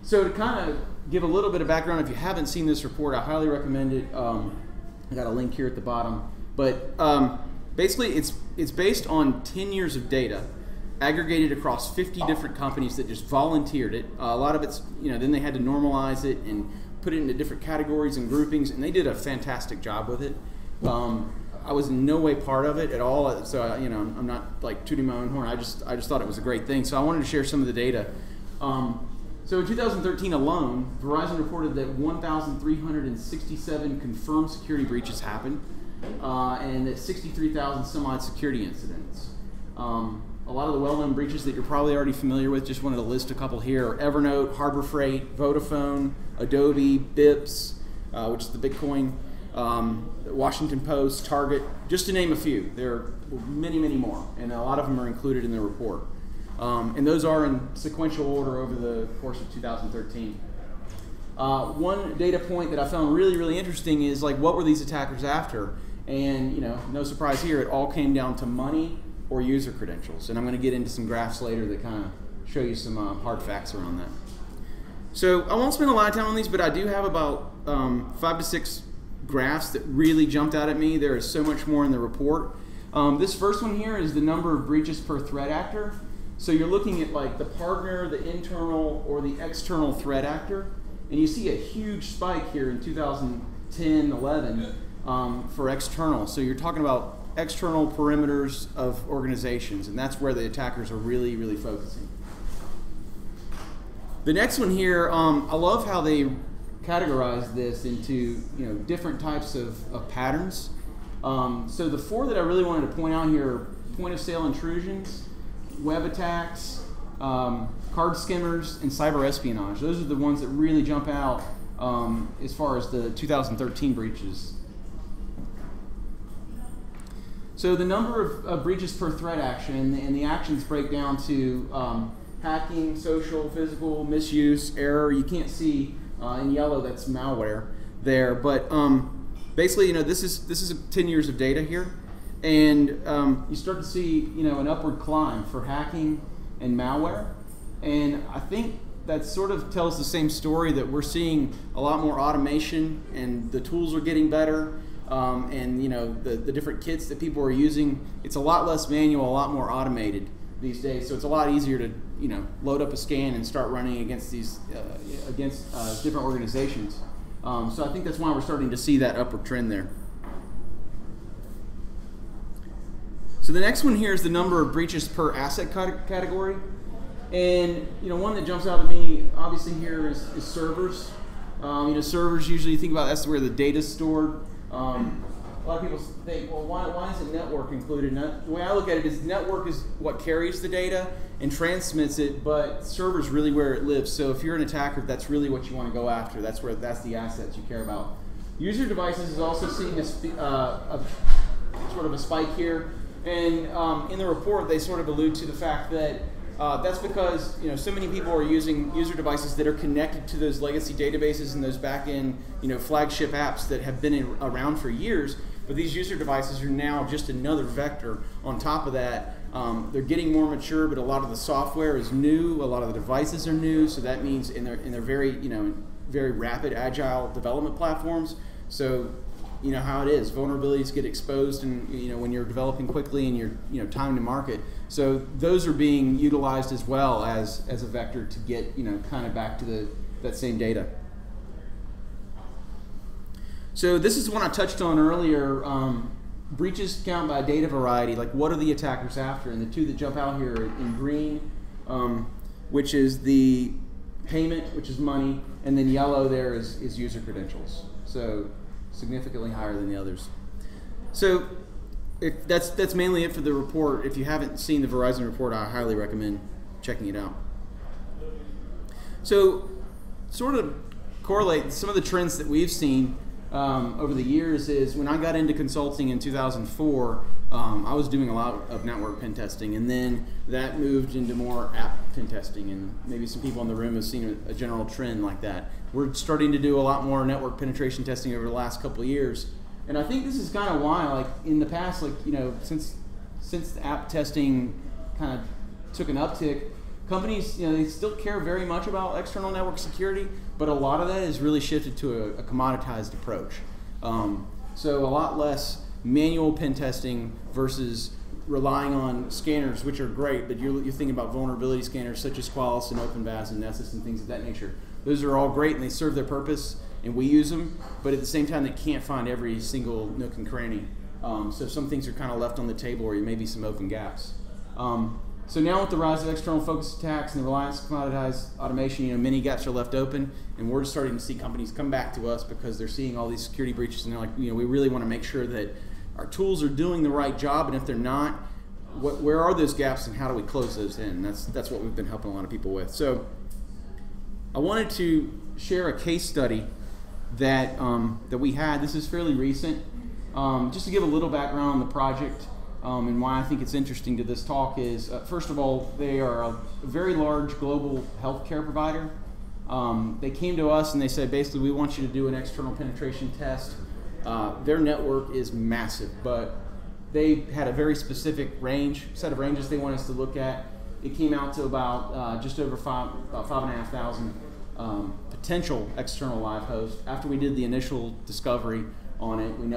So to kind of give a little bit of background, if you haven't seen this report, I highly recommend it. I got a link here at the bottom. But basically, it's based on 10 years of data, aggregated across 50 different companies that just volunteered it. A lot of it's, then they had to normalize it and put it into different categories and groupings, and they did a fantastic job with it. I was in no way part of it at all, so I'm not like tooting my own horn. I just thought it was a great thing. So I wanted to share some of the data. So in 2013 alone, Verizon reported that 1,367 confirmed security breaches happened, and that 63,000 some odd security incidents. A lot of the well-known breaches that you're probably already familiar with, just wanted to list a couple here, are Evernote, Harbor Freight, Vodafone, Adobe, BIPS, which is the Bitcoin, Washington Post, Target, just to name a few. There are many, many more, and a lot of them are included in the report. And those are in sequential order over the course of 2013. One data point that I found really, really interesting is, like, what were these attackers after? And, no surprise here, it all came down to money or user credentials. And I'm going to get into some graphs later that kind of show you some hard facts around that. So I won't spend a lot of time on these, but I do have about 5 to 6 graphs that really jumped out at me. There is so much more in the report. This first one here is the number of breaches per threat actor. So you're looking at like the partner, the internal, or the external threat actor. And you see a huge spike here in 2010-11 for external. So you're talking about external perimeters of organizations, and that's where the attackers are really, really focusing. The next one here, I love how they categorize this into different types of patterns. So the 4 that I really wanted to point out here are point-of-sale intrusions, web attacks, card skimmers, and cyber espionage. Those are the ones that really jump out as far as the 2013 breaches. So the number of breaches per threat action, and the actions break down to hacking, social, physical, misuse, error. You can't see in yellow, that's malware there, but basically, this is 10 years of data here, and you start to see an upward climb for hacking and malware, and I think that sort of tells the same story, that we're seeing a lot more automation, and the tools are getting better. And the different kits that people are using, it's a lot less manual, a lot more automated these days. So it's a lot easier to load up a scan and start running against these different organizations. So I think that's why we're starting to see that upward trend there. So the next one here is the number of breaches per asset category, and one that jumps out at me obviously here is servers. Servers, usually you think about that's where the data's stored. A lot of people think, well, why is a network included? The way I look at it is network is what carries the data and transmits it, but server is really where it lives. So if you're an attacker, that's really what you want to go after. That's the assets you care about. User devices is also seeing a sort of a spike here, and in the report they sort of allude to the fact that that's because so many people are using user devices that are connected to those legacy databases and those back-end flagship apps that have been around for years. But these user devices are now just another vector on top of that. They're getting more mature, but a lot of the software is new. A lot of the devices are new, so that means in their very very rapid agile development platforms. So how it is. Vulnerabilities get exposed, and when you're developing quickly and you're time to market. So those are being utilized as well as a vector to get kind of back to that same data. So this is one I touched on earlier. Breaches count by data variety. Like, what are the attackers after? And the 2 that jump out here are in green, which is the payment, which is money, and then yellow there is user credentials. So significantly higher than the others. So that's mainly it for the report. If you haven't seen the Verizon report, I highly recommend checking it out. So sort of correlate some of the trends that we've seen over the years is when I got into consulting in 2004, I was doing a lot of network pen testing, and then that moved into more app pen testing, and maybe some people in the room have seen a general trend like that. We're starting to do a lot more network penetration testing over the last couple of years, And I think this is kind of why, like in the past, like since the app testing kind of took an uptick, companies they still care very much about external network security, but a lot of that is really shifted to a commoditized approach. So a lot less manual pen testing versus relying on scanners, which are great, but you're thinking about vulnerability scanners such as Qualys and OpenVAS and Nessus and things of that nature. Those are all great and they serve their purpose, and we use them, but at the same time they can't find every single nook and cranny. So some things are kind of left on the table, or maybe some open gaps. So now with the rise of external focus attacks and the reliance on commoditized automation, many gaps are left open, and we're just starting to see companies come back to us because they're seeing all these security breaches, and they're like, we really want to make sure that our tools are doing the right job, and if they're not, where are those gaps and how do we close those in? That's what we've been helping a lot of people with. So I wanted to share a case study that we had. This is fairly recent. Just to give a little background on the project and why I think it's interesting to this talk is, first of all, they are a very large global healthcare provider. They came to us and they said, basically, we want you to do an external penetration test. Their network is massive, but they had a very specific set of ranges they want us to look at. It came out to about just over about 5,500 potential external live hosts. After we did the initial discovery on it, we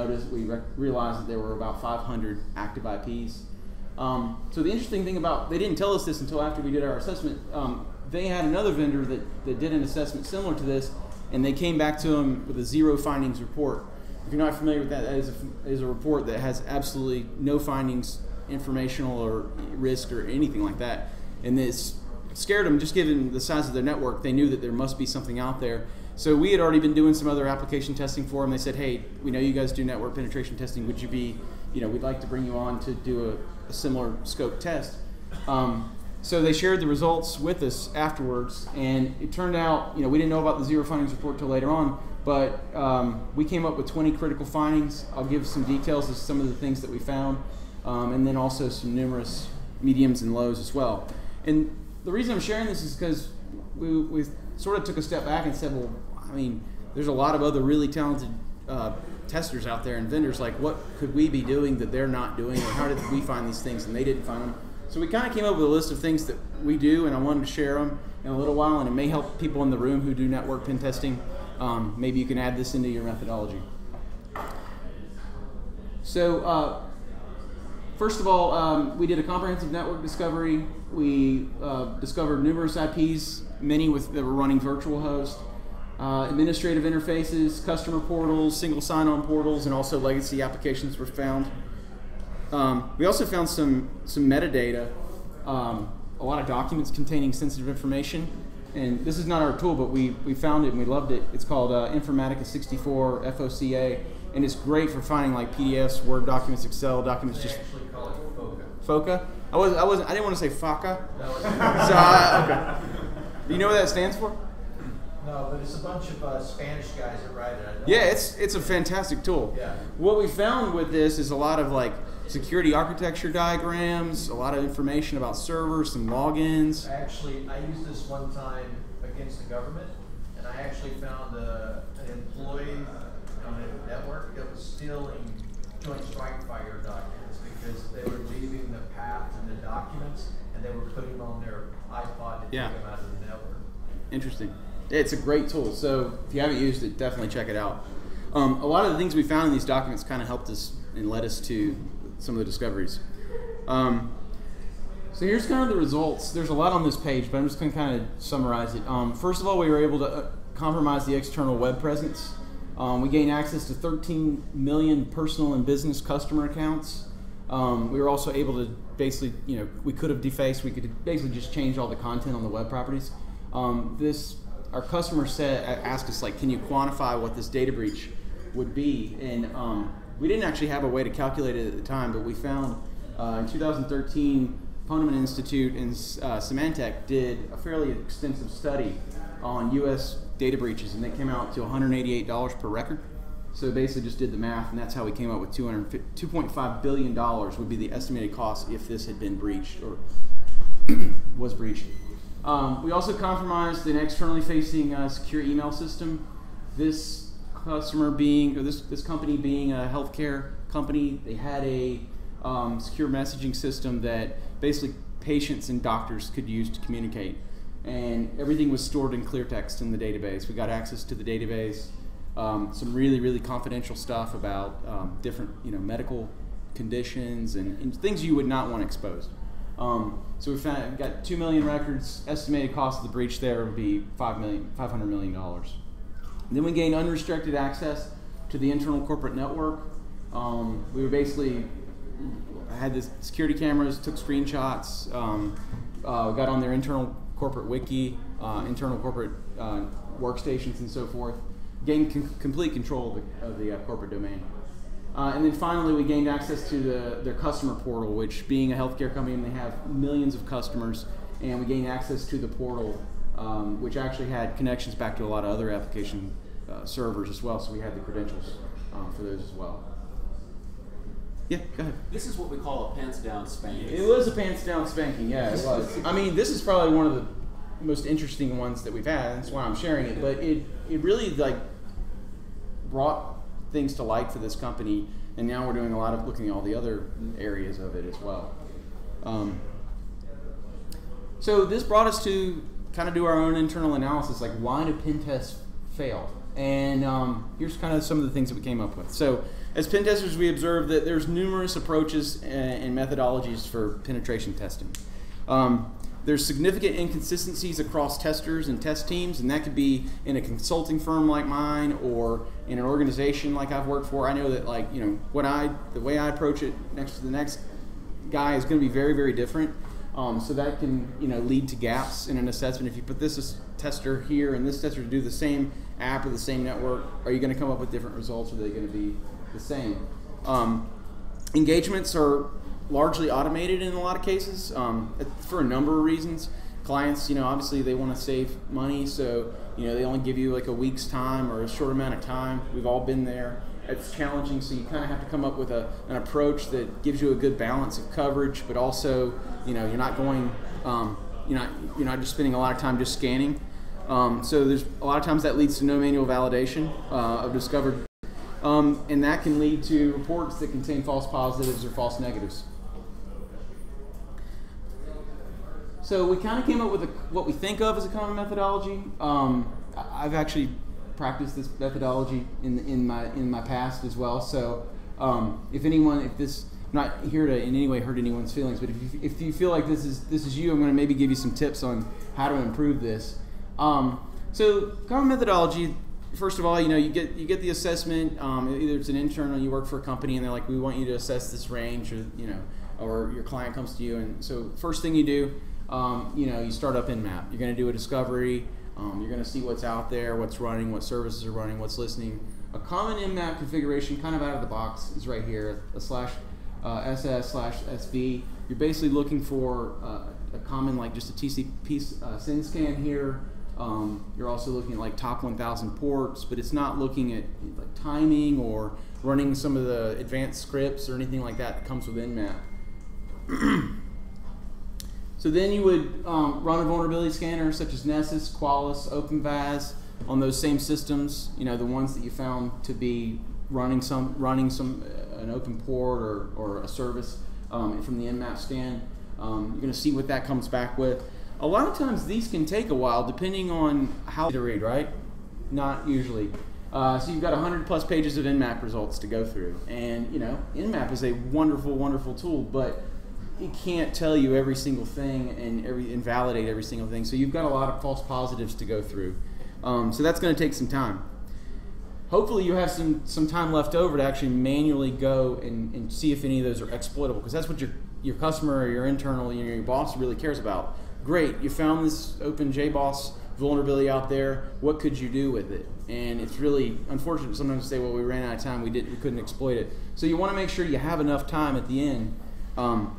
realized that there were about 500 active IPs. So the interesting thing they didn't tell us this until after we did our assessment. They had another vendor that did an assessment similar to this, and they came back to them with a zero findings report. If you're not familiar with that, that is a report that has absolutely no findings, informational or risk or anything like that. And this scared them, just given the size of their network. They knew that there must be something out there. So we had already been doing some other application testing for them. They said, hey, we know you guys do network penetration testing. Would you be, we'd like to bring you on to do a similar scope test. So they shared the results with us afterwards, and it turned out, we didn't know about the zero findings report till later on, but we came up with 20 critical findings. I'll give some details of some of the things that we found, and then also some numerous mediums and lows as well. And the reason I'm sharing this is because we sort of took a step back and said, well, there's a lot of other really talented testers out there and vendors. Like, what could we be doing that they're not doing, or how did we find these things and they didn't find them? So we kind of came up with a list of things that we do, and I wanted to share them in a little while, and it may help people in the room who do network pen testing. Maybe you can add this into your methodology. So first of all, we did a comprehensive network discovery. We discovered numerous IPs, many that were running virtual hosts, administrative interfaces, customer portals, single sign-on portals, and also legacy applications were found. We also found some metadata, a lot of documents containing sensitive information. And this is not our tool, but we found it and we loved it. It's called Informatica 64 FOCA, and it's great for finding like PDFs, Word documents, Excel documents. They actually call it FOCA? FOCA. I didn't want to say FACA. No, okay. Do you know what that stands for? No, but it's a bunch of Spanish guys that write it. Yeah, it's a fantastic tool. Yeah. What we found with this is a lot of like security architecture diagrams, a lot of information about servers, some logins. I used this one time against the government, and I actually found an employee on a network that was stealing Joint Strike Fighter documents because they were leaving the path and the documents, and they were putting them on their iPod to take them out of the network. Interesting. It's a great tool, so if you haven't used it, definitely check it out. A lot of the things we found in these documents kind of helped us and led us to some of the discoveries. So here's kind of the results. There's a lot on this page, but I'm just going to kind of summarize it. First of all, we were able to compromise the external web presence. We gained access to 13 million personal and business customer accounts. We were also able to basically, we could have defaced, we could basically just change all the content on the web properties. Our customer asked us, like, can you quantify what this data breach would be? And we didn't actually have a way to calculate it at the time, but we found in 2013, Poneman Institute and Symantec did a fairly extensive study on U.S. data breaches, and they came out to $188 per record. So basically just did the math, and that's how we came up with $2.5 billion would be the estimated cost if this had been breached or was breached. We also compromised an externally facing secure email system. This customer being, or this company being a healthcare company, they had a secure messaging system that basically patients and doctors could use to communicate. And everything was stored in clear text in the database. We got access to the database, some really, really confidential stuff about different, medical conditions and things you would not want exposed. So we got 2 million records. Estimated cost of the breach there would be $500 million. And then we gained unrestricted access to the internal corporate network. We were basically had the security cameras, took screenshots, got on their internal corporate wiki, internal corporate workstations, and so forth. Gained complete control of the corporate domain. And then finally, we gained access to their customer portal, which being a healthcare company, and they have millions of customers, and we gained access to the portal, which actually had connections back to a lot of other application servers as well, so we had the credentials for those as well. Yeah, go ahead. This is what we call a pants down spanking. It was a pants down spanking, yeah, it was. I mean, this is probably one of the most interesting ones that we've had, that's why I'm sharing it, but it really brought things to light for this company, and now we're doing a lot of looking at all the other areas of it as well. So this brought us to kind of do our own internal analysis, like why do pen tests fail? And here's kind of some of the things that we came up with. So as pen testers, we observed that there's numerous approaches and methodologies for penetration testing. There's significant inconsistencies across testers and test teams, and that could be in a consulting firm like mine or in an organization like I've worked for. I know that the way I approach it next to the next guy is going to be very, very different. So that can lead to gaps in an assessment. If you put this tester here and this tester to do the same app or the same network, are you going to come up with different results, or are they going to be the same? Engagements are largely automated in a lot of cases for a number of reasons. Clients, obviously they want to save money, so they only give you like a week's time or a short amount of time. We've all been there. It's challenging, so you kind of have to come up with an approach that gives you a good balance of coverage, but also you're not going you're not just spending a lot of time just scanning. So there's a lot of times that leads to no manual validation of discovered, and that can lead to reports that contain false positives or false negatives. So we kind of came up with what we think of as a common methodology. I've actually practiced this methodology in my past as well. So if this, I'm not here to in any way hurt anyone's feelings, but if you feel like this is you, I'm going to maybe give you some tips on how to improve this. So common methodology. First of all, you get the assessment. Either it's an internal, you work for a company, and they're like, we want you to assess this range, or your client comes to you, and so first thing you do. You start up Nmap. You're going to do a discovery. You're going to see what's out there, what's running, what services are running, what's listening. A common Nmap configuration, kind of out of the box, is right here, a /SS/SV. You're basically looking for a common, like just a TCP SYN scan here. You're also looking at top 1,000 ports, but it's not looking at timing or running some of the advanced scripts or anything like that comes with Nmap. So then you would run a vulnerability scanner such as Nessus, Qualys, OpenVAS on those same systems. The ones that you found to be running an open port or a service from the Nmap scan. You're going to see what that comes back with. A lot of times these can take a while depending on how to read, right? Not usually. So you've got 100+ pages of Nmap results to go through, and Nmap is a wonderful, wonderful tool, but it can't tell you every single thing and validate every single thing. So you've got a lot of false positives to go through. So that's going to take some time. Hopefully you have some time left over to actually manually go and see if any of those are exploitable, because that's what your customer or your internal, your boss really cares about. Great, you found this OpenJBoss vulnerability out there. What could you do with it? And it's really unfortunate sometimes to say, well, we ran out of time, we couldn't exploit it. So you want to make sure you have enough time at the end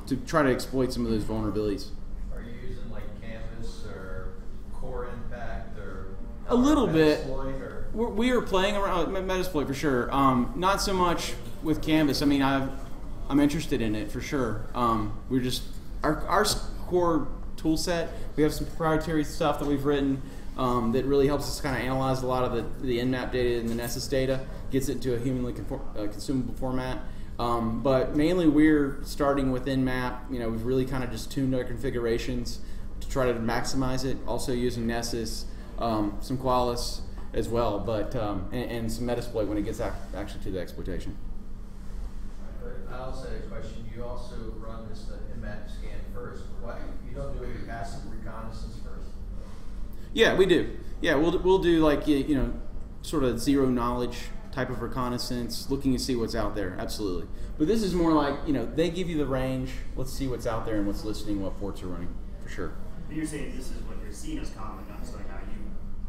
to try to exploit some of those vulnerabilities. Are you using Canvas or Core Impact or a little bit? We are playing around with Metasploit for sure. Not so much with Canvas. I mean, I'm interested in it for sure. We're just our core tool set. We have some proprietary stuff that we've written. that really helps us kind of analyze a lot of the Nmap data and the Nessus data, gets it into a humanly consumable format. But mainly we're starting with Nmap. We've really kind of just tuned our configurations to try to maximize it. Also using Nessus, some Qualys as well, but and some Metasploit when it gets actually to the exploitation. I also had a question. You also run this Nmap scan first. Why you don't do any passive reconnaissance first? Yeah, we do. Yeah, we'll do like sort of zero knowledge type of reconnaissance, looking to see what's out there. Absolutely. But this is more like they give you the range. Let's see what's out there and what's listening, what ports are running, for sure. But you're saying this is what you're seeing as common, not so how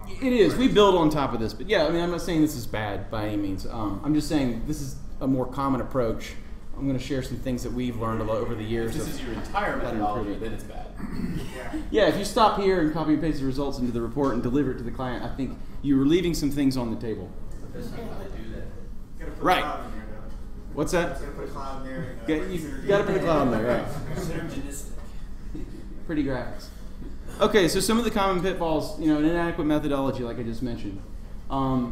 you. It is. We build on top of this, but yeah, I mean, I'm not saying this is bad by any means. I'm just saying this is a more common approach. I'm going to share some things that we've learned over the years. If this is your entire methodology, then it's bad. Yeah, if you stop here and copy and paste the results into the report and deliver it to the client, I think you're leaving some things on the table. But that's not how they do that. Right. What's that? Put a cloud in there. You got to put a cloud in there, right? Pretty graphics. Okay, so some of the common pitfalls, an inadequate methodology, like I just mentioned,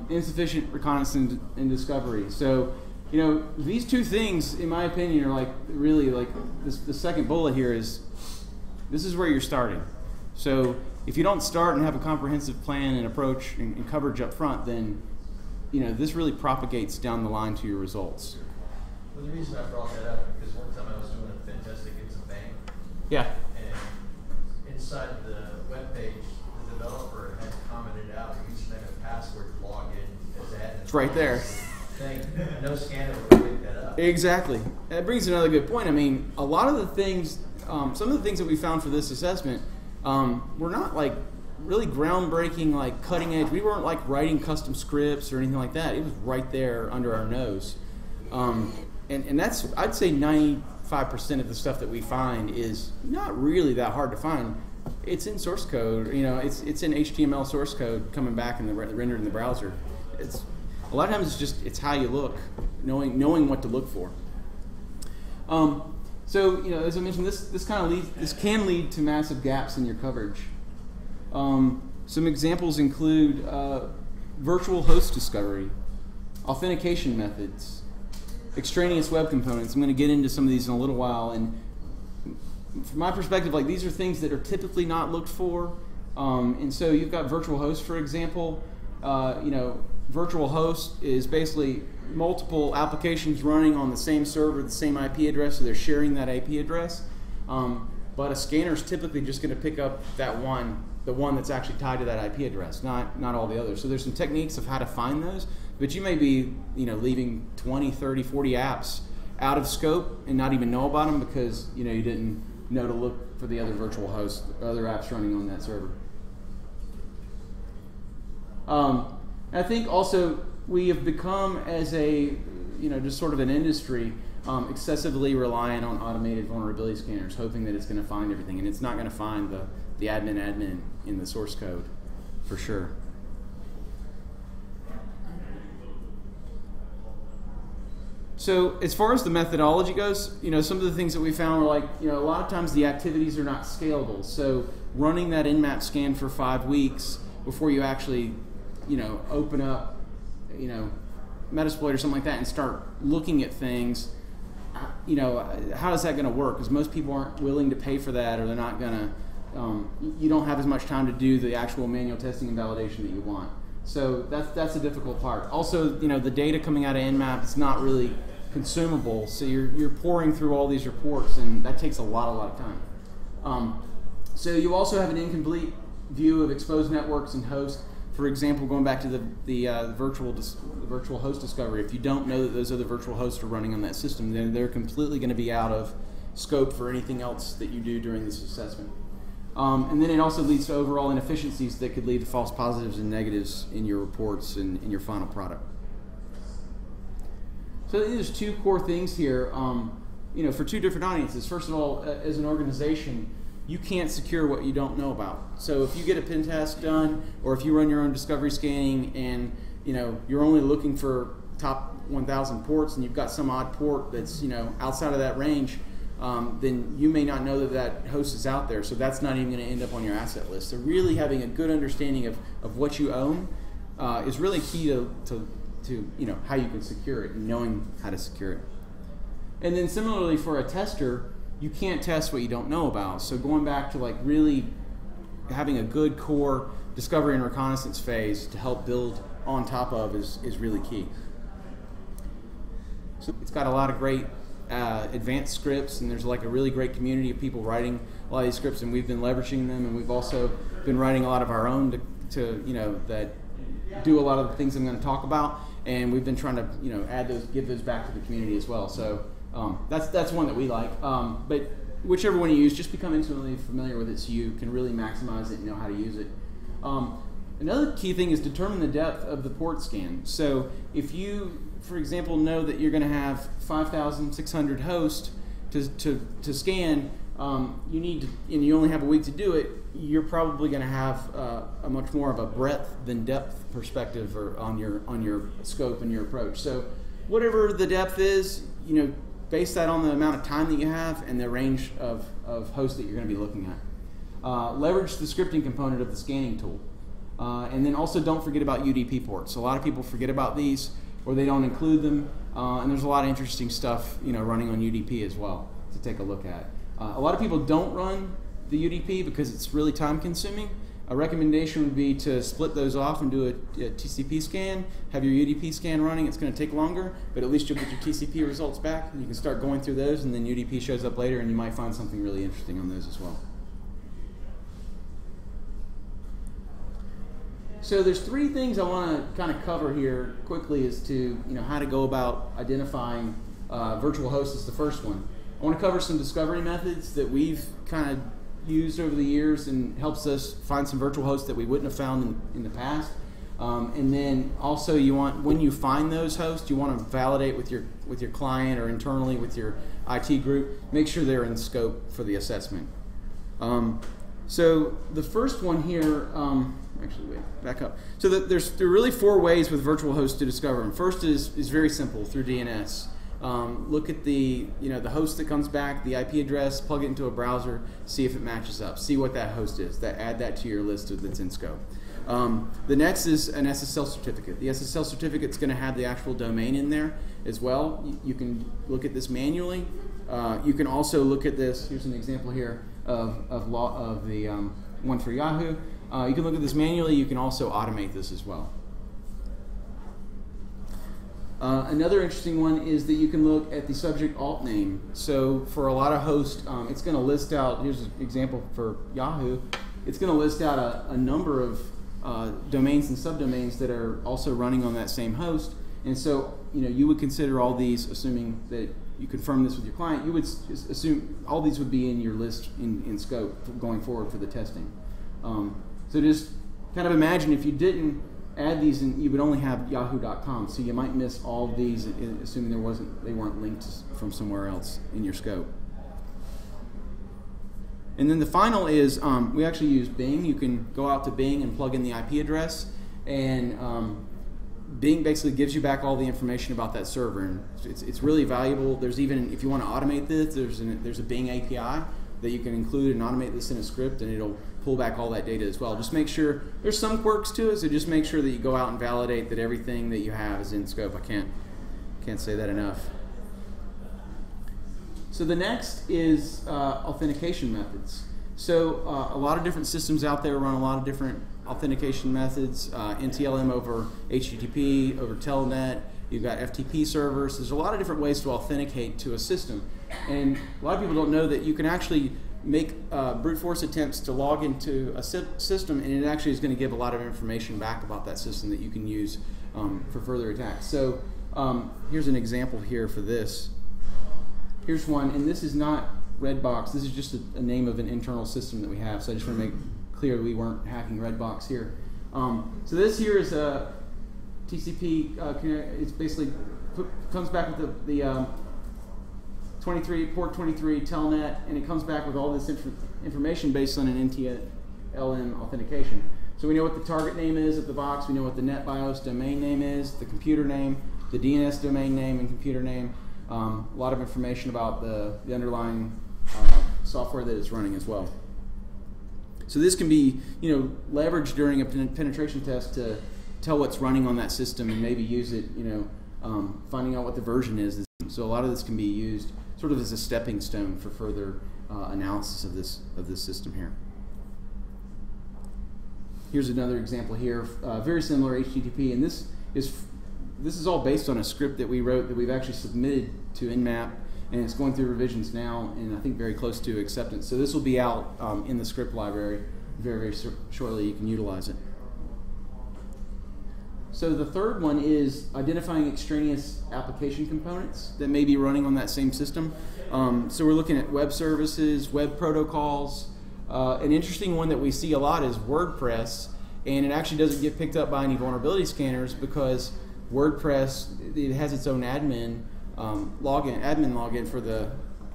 insufficient reconnaissance and discovery. So, these two things, in my opinion, are like really like the second bullet here is this is where you're starting. So if you don't start and have a comprehensive plan and approach and coverage up front, then this really propagates down the line to your results. Well, the reason I brought that up is because one time I was doing a pen test against a bank. Yeah. And inside the web page, the developer had commented out the username and password to log in as admin. It's right there. No scanner would pick that up. Exactly. That brings another good point. I mean, a lot of the things, some of the things that we found for this assessment were not like really groundbreaking, like cutting edge. We weren't like writing custom scripts or anything like that. It was right there under our nose. And that's, I'd say 95% of the stuff that we find is not really that hard to find. It's in source code. It's in HTML source code coming back and rendered in the browser. A lot of times it's how you look, knowing what to look for. So as I mentioned, this can lead to massive gaps in your coverage. Some examples include virtual host discovery, authentication methods, extraneous web components. I'm going to get into some of these in a little while, and from my perspective, like these are things that are typically not looked for. And so you've got virtual host, for example. Virtual host is basically multiple applications running on the same server, the same IP address, so they're sharing that IP address. But a scanner is typically just going to pick up the one that's actually tied to that IP address, not all the others. So there's some techniques of how to find those, but you may be leaving 20, 30, 40 apps out of scope and not even know about them because you didn't know to look for the other virtual hosts, other apps running on that server. I think also we have become, as a just sort of an industry, excessively reliant on automated vulnerability scanners, hoping that it's going to find everything, and it's not going to find the admin in the source code, for sure. So as far as the methodology goes, some of the things that we found were like, a lot of times the activities are not scalable. So running that Nmap scan for 5 weeks before you actually open up, Metasploit or something like that and start looking at things, how is that going to work? Because most people aren't willing to pay for that, or they're not going to, you don't have as much time to do the actual manual testing and validation that you want. So that's a difficult part. Also, the data coming out of Nmap is not really consumable, so you're pouring through all these reports, and that takes a lot of time. So you also have an incomplete view of exposed networks and hosts. For example, going back to the virtual host discovery, if you don't know that those other virtual hosts are running on that system, then they're completely going to be out of scope for anything else that you do during this assessment. And then it also leads to overall inefficiencies that could lead to false positives and negatives in your reports and in your final product. So there's two core things here, for two different audiences. First of all, as an organization, you can't secure what you don't know about. So if you get a pen test done, or if you run your own discovery scanning and you're only looking for top 1,000 ports and you've got some odd port that's outside of that range, then you may not know that that host is out there, so that's not even going to end up on your asset list. So really having a good understanding of what you own is really key to how you can secure it and knowing how to secure it. And then similarly for a tester, you can't test what you don't know about. So going back to like really having a good core discovery and reconnaissance phase to help build on top of is really key. So it's got a lot of great advanced scripts, and there's like a really great community of people writing a lot of these scripts, and we've been leveraging them, and we've also been writing a lot of our own to that do a lot of the things I'm going to talk about, and we've been trying to give those back to the community as well. So that's one that we like. But whichever one you use, just become intimately familiar with it so you can really maximize it and know how to use it. Another key thing is determine the depth of the port scan. So if you, for example, know that you're going to have 5,600 hosts to scan, you need to, and you only have a week to do it, you're probably going to have a much more of a breadth than depth perspective on your scope and your approach. So whatever the depth is, base that on the amount of time that you have and the range of hosts that you're going to be looking at. Leverage the scripting component of the scanning tool. And then also don't forget about UDP ports. A lot of people forget about these or they don't include them. And there's a lot of interesting stuff running on UDP as well to take a look at. A lot of people don't run the UDP because it's really time consuming. A recommendation would be to split those off and do a TCP scan, have your UDP scan running. It's going to take longer, but at least you'll get your TCP results back, and you can start going through those, and then UDP shows up later, and you might find something really interesting on those as well. So there's three things I want to kind of cover here quickly as to how to go about identifying virtual hosts is the first one. I want to cover some discovery methods that we've kind of used over the years and helps us find some virtual hosts that we wouldn't have found in the past. And then also when you find those hosts, you want to validate with your client or internally with your IT group, make sure they're in scope for the assessment. So the first one here, actually wait, back up. So there are really four ways with virtual hosts to discover them. First is very simple, through DNS. Look at the host that comes back, the IP address, plug it into a browser, see if it matches up, see what that host is, add that to your list that's in scope. The next is an SSL certificate. The SSL certificate is going to have the actual domain in there as well. You can look at this manually. You can also look at this. Here's an example here of the one for Yahoo. You can look at this manually. You can also automate this as well. Another interesting one is that you can look at the subject alt name. So for a lot of hosts, it's going to list out, here's an example for Yahoo, it's going to list out a number of domains and subdomains that are also running on that same host. And so you would consider all these, assuming that you confirm this with your client, you would assume all these would be in your list in scope going forward for the testing. So just kind of imagine if you didn't add these, and you would only have yahoo.com, so you might miss all of these, assuming they weren't linked from somewhere else in your scope. And then the final is we actually use Bing. You can go out to Bing and plug in the IP address, and Bing basically gives you back all the information about that server, and it's really valuable. There's even, if you want to automate this, there's a Bing API that you can include and automate this in a script, and it'll pull back all that data as well. Just make sure, there's some quirks to it, so just make sure that you go out and validate that everything that you have is in scope. I can't say that enough. So the next is authentication methods. So a lot of different systems out there run a lot of different authentication methods, NTLM over HTTP, over Telnet. You've got FTP servers. There's a lot of different ways to authenticate to a system. And a lot of people don't know that you can actually make brute force attempts to log into a system, and it actually is going to give a lot of information back about that system that you can use for further attacks. So here's an example here for this. Here's one, and this is not Redbox. This is just a name of an internal system that we have. So I just want to make clear we weren't hacking Redbox here. So this here is a TCP. It's basically comes back with the port 23 telnet, and it comes back with all this information based on an NTLM authentication. So we know what the target name is at the box. We know what the NetBIOS domain name is, the computer name, the DNS domain name and computer name. a lot of information about the underlying software that it's running as well. So this can be, leveraged during a penetration test to tell what's running on that system and maybe use it, finding out what the version is. So a lot of this can be used sort of as a stepping stone for further analysis of this system here. Here's another example here, very similar HTTP, and this is all based on a script that we wrote that we've actually submitted to Nmap, and it's going through revisions now, and I think very close to acceptance. So this will be out in the script library very, very shortly. You can utilize it. So the third one is identifying extraneous application components that may be running on that same system. So we're looking at web services, web protocols. An interesting one that we see a lot is WordPress, and it actually doesn't get picked up by any vulnerability scanners because WordPress, it has its own admin login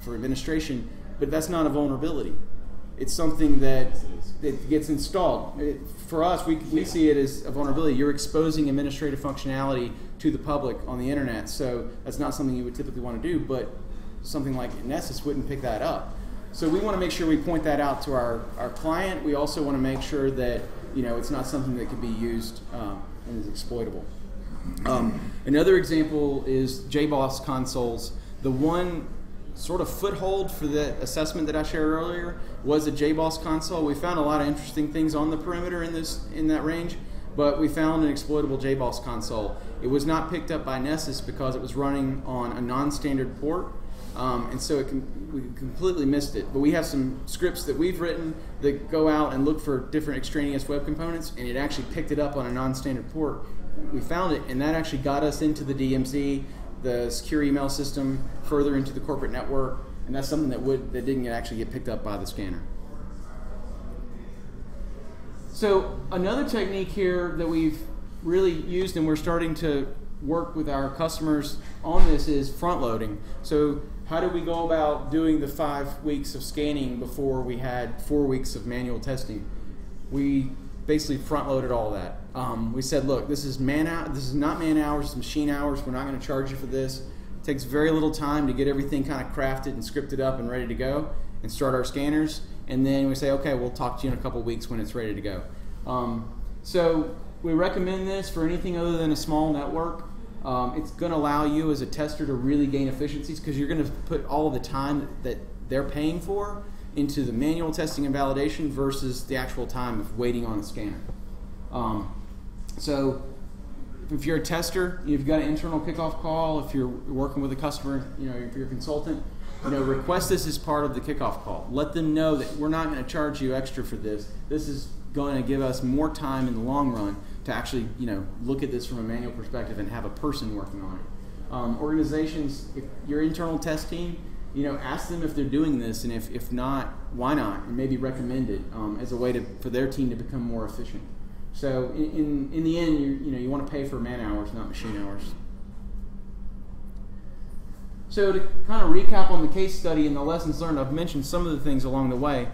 for administration, but that's not a vulnerability. It's something that gets installed. For us, we see it as a vulnerability. You're exposing administrative functionality to the public on the internet, so that's not something you would typically want to do, but something like Nessus wouldn't pick that up. So we want to make sure we point that out to our client. We also want to make sure that it's not something that can be used and is exploitable. Another example is JBoss consoles. The one sort of foothold for the assessment that I shared earlier was a JBoss console. We found a lot of interesting things on the perimeter in that range, but we found an exploitable JBoss console. It was not picked up by Nessus because it was running on a non-standard port, and so we completely missed it. But we have some scripts that we've written that go out and look for different extraneous web components, and it actually picked it up on a non-standard port. We found it, and that actually got us into the DMZ, the secure email system, further into the corporate network, and that's something that didn't actually get picked up by the scanner. So another technique here that we've really used, and we're starting to work with our customers on this, is front loading. So how do we go about doing the 5 weeks of scanning before we had 4 weeks of manual testing? We basically front loaded all that. We said, look, this is not man hours, it's machine hours. We're not going to charge you for this. It takes very little time to get everything kind of crafted and scripted up and ready to go and start our scanners. And then we say, okay, we'll talk to you in a couple weeks when it's ready to go. So we recommend this for anything other than a small network. It's going to allow you as a tester to really gain efficiencies because you're going to put all of the time that they're paying for into the manual testing and validation versus the actual time of waiting on a scanner. So if you're a tester, you've got an internal kickoff call. If you're working with a customer, if you're a consultant, request this as part of the kickoff call. Let them know that we're not going to charge you extra for this. This is going to give us more time in the long run to actually, look at this from a manual perspective and have a person working on it. Organizations, if your internal test team, ask them if they're doing this, and if not, why not? And maybe recommend it as a way for their team to become more efficient. So in the end, you want to pay for man hours, not machine hours. So to kind of recap on the case study and the lessons learned, I've mentioned some of the things along the way,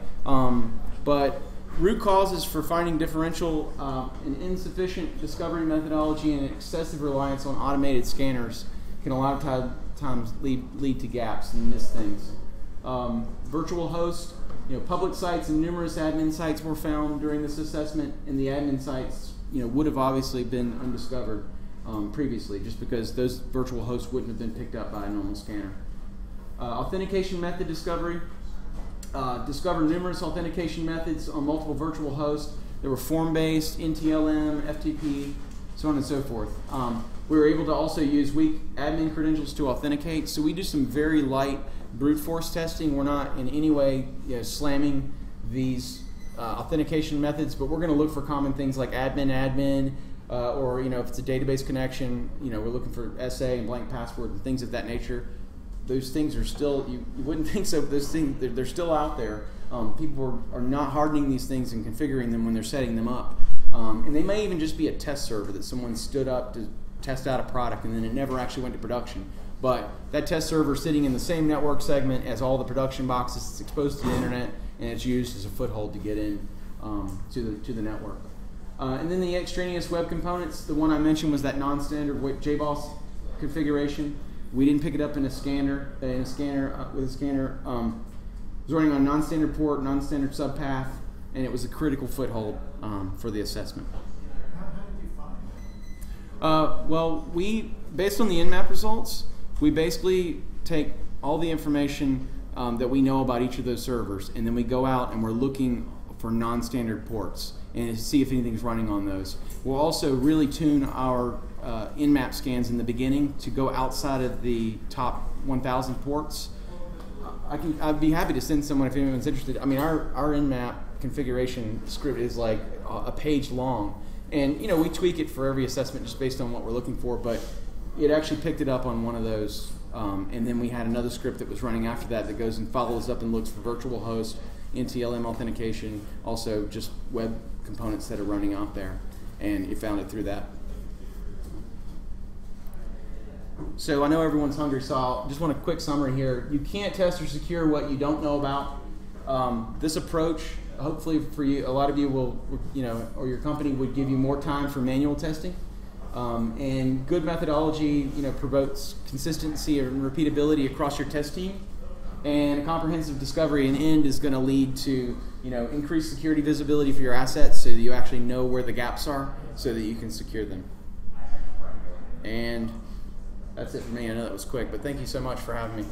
but root causes for finding differential and insufficient discovery methodology and excessive reliance on automated scanners can a lot of times lead to gaps and miss things. Virtual host, public sites and numerous admin sites were found during this assessment, and the admin sites would have obviously been undiscovered previously just because those virtual hosts wouldn't have been picked up by a normal scanner. Authentication method discovery. Discovered numerous authentication methods on multiple virtual hosts. They were form-based, NTLM, FTP, so on and so forth. We were able to also use weak admin credentials to authenticate. So we do some very light brute force testing. We're not in any way slamming these authentication methods, but we're going to look for common things like admin, or if it's a database connection, we're looking for SA and blank password and things of that nature. Those things are still, you wouldn't think so, but those things, they're still out there. People are not hardening these things and configuring them when they're setting them up. And they may even just be a test server that someone stood up to test out a product and then it never actually went to production. But that test server is sitting in the same network segment as all the production boxes. It's exposed to the internet and it's used as a foothold to get in to the network. And then the extraneous web components, the one I mentioned was that non-standard JBoss configuration. We didn't pick it up in a scanner. With a scanner, it was running on a non-standard port, non-standard subpath, and it was a critical foothold for the assessment. How did you find it? Well, based on the Nmap results, we basically take all the information that we know about each of those servers, and then we go out and we're looking for non-standard ports and see if anything's running on those. We'll also really tune our Nmap scans in the beginning to go outside of the top 1,000 ports. I'd be happy to send someone if anyone's interested. I mean, our Nmap configuration script is like a page long, and we tweak it for every assessment just based on what we're looking for. But it actually picked it up on one of those, and then we had another script that was running after that goes and follows up and looks for virtual host, NTLM authentication, also just web components that are running out there, and it found it through that. So I know everyone's hungry, so I just want a quick summary here. You can't test or secure what you don't know about. This approach, hopefully for you, a lot of you will, or your company would give you more time for manual testing. And good methodology, promotes consistency and repeatability across your test team. And a comprehensive discovery and end is going to lead to, increased security visibility for your assets so that you actually know where the gaps are so that you can secure them. And that's it for me. I know that was quick, but thank you so much for having me.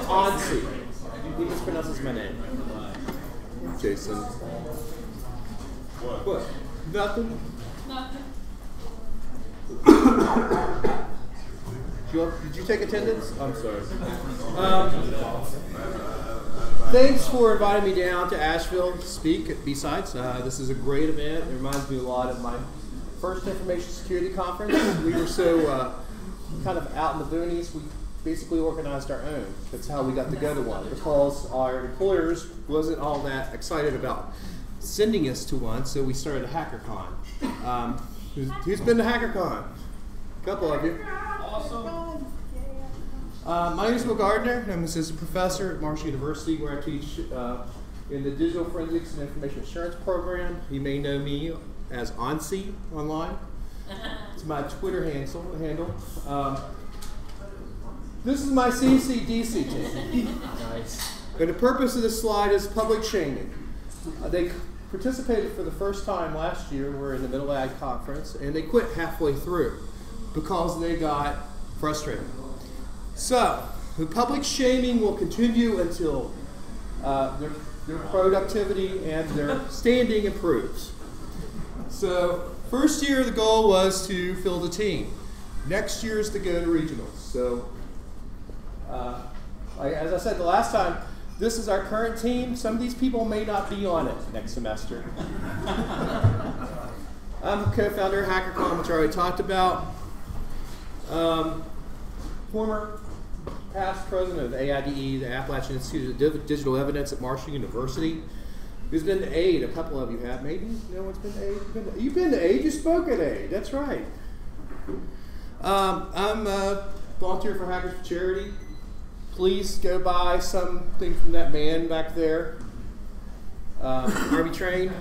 Onsi. He mispronounces my name. Jason. What? Nothing? Nothing. Did you take attendance? I'm sorry. Thanks for inviting me down to Asheville to speak at BSides. This is a great event. It reminds me a lot of my first information security conference. We were so kind of out in the boonies, we basically organized our own. That's how we got to go to one, because our employers wasn't all that excited about sending us to one, so we started a HackerCon. Who's been to HackerCon? A couple of you. Awesome. My name is Will Gardner. I'm an assistant professor at Marshall University, where I teach in the Digital Forensics and Information Assurance program. You may know me as Onsi online. It's my Twitter handle. This is my CCDC team. Nice. And the purpose of this slide is public shaming. They participated for the first time last year. We're in the Middle Ag Conference, and they quit halfway through because they got frustrated. So, the public shaming will continue until their productivity and their standing improves. So, first year the goal was to fill the team. Next year is to go to regionals. So, as I said the last time, this is our current team. Some of these people may not be on it next semester. I'm a co-founder of HackerCon, which I already talked about. Former past president of AIDE, the Appalachian Institute of Digital Evidence at Marshall University. Who's been to AID? A couple of you have. Maybe no one's been to AID. You've been to AID. You spoke at AID. That's right. I'm a volunteer for Hackers for Charity. Please go buy something from that man back there. Army trained.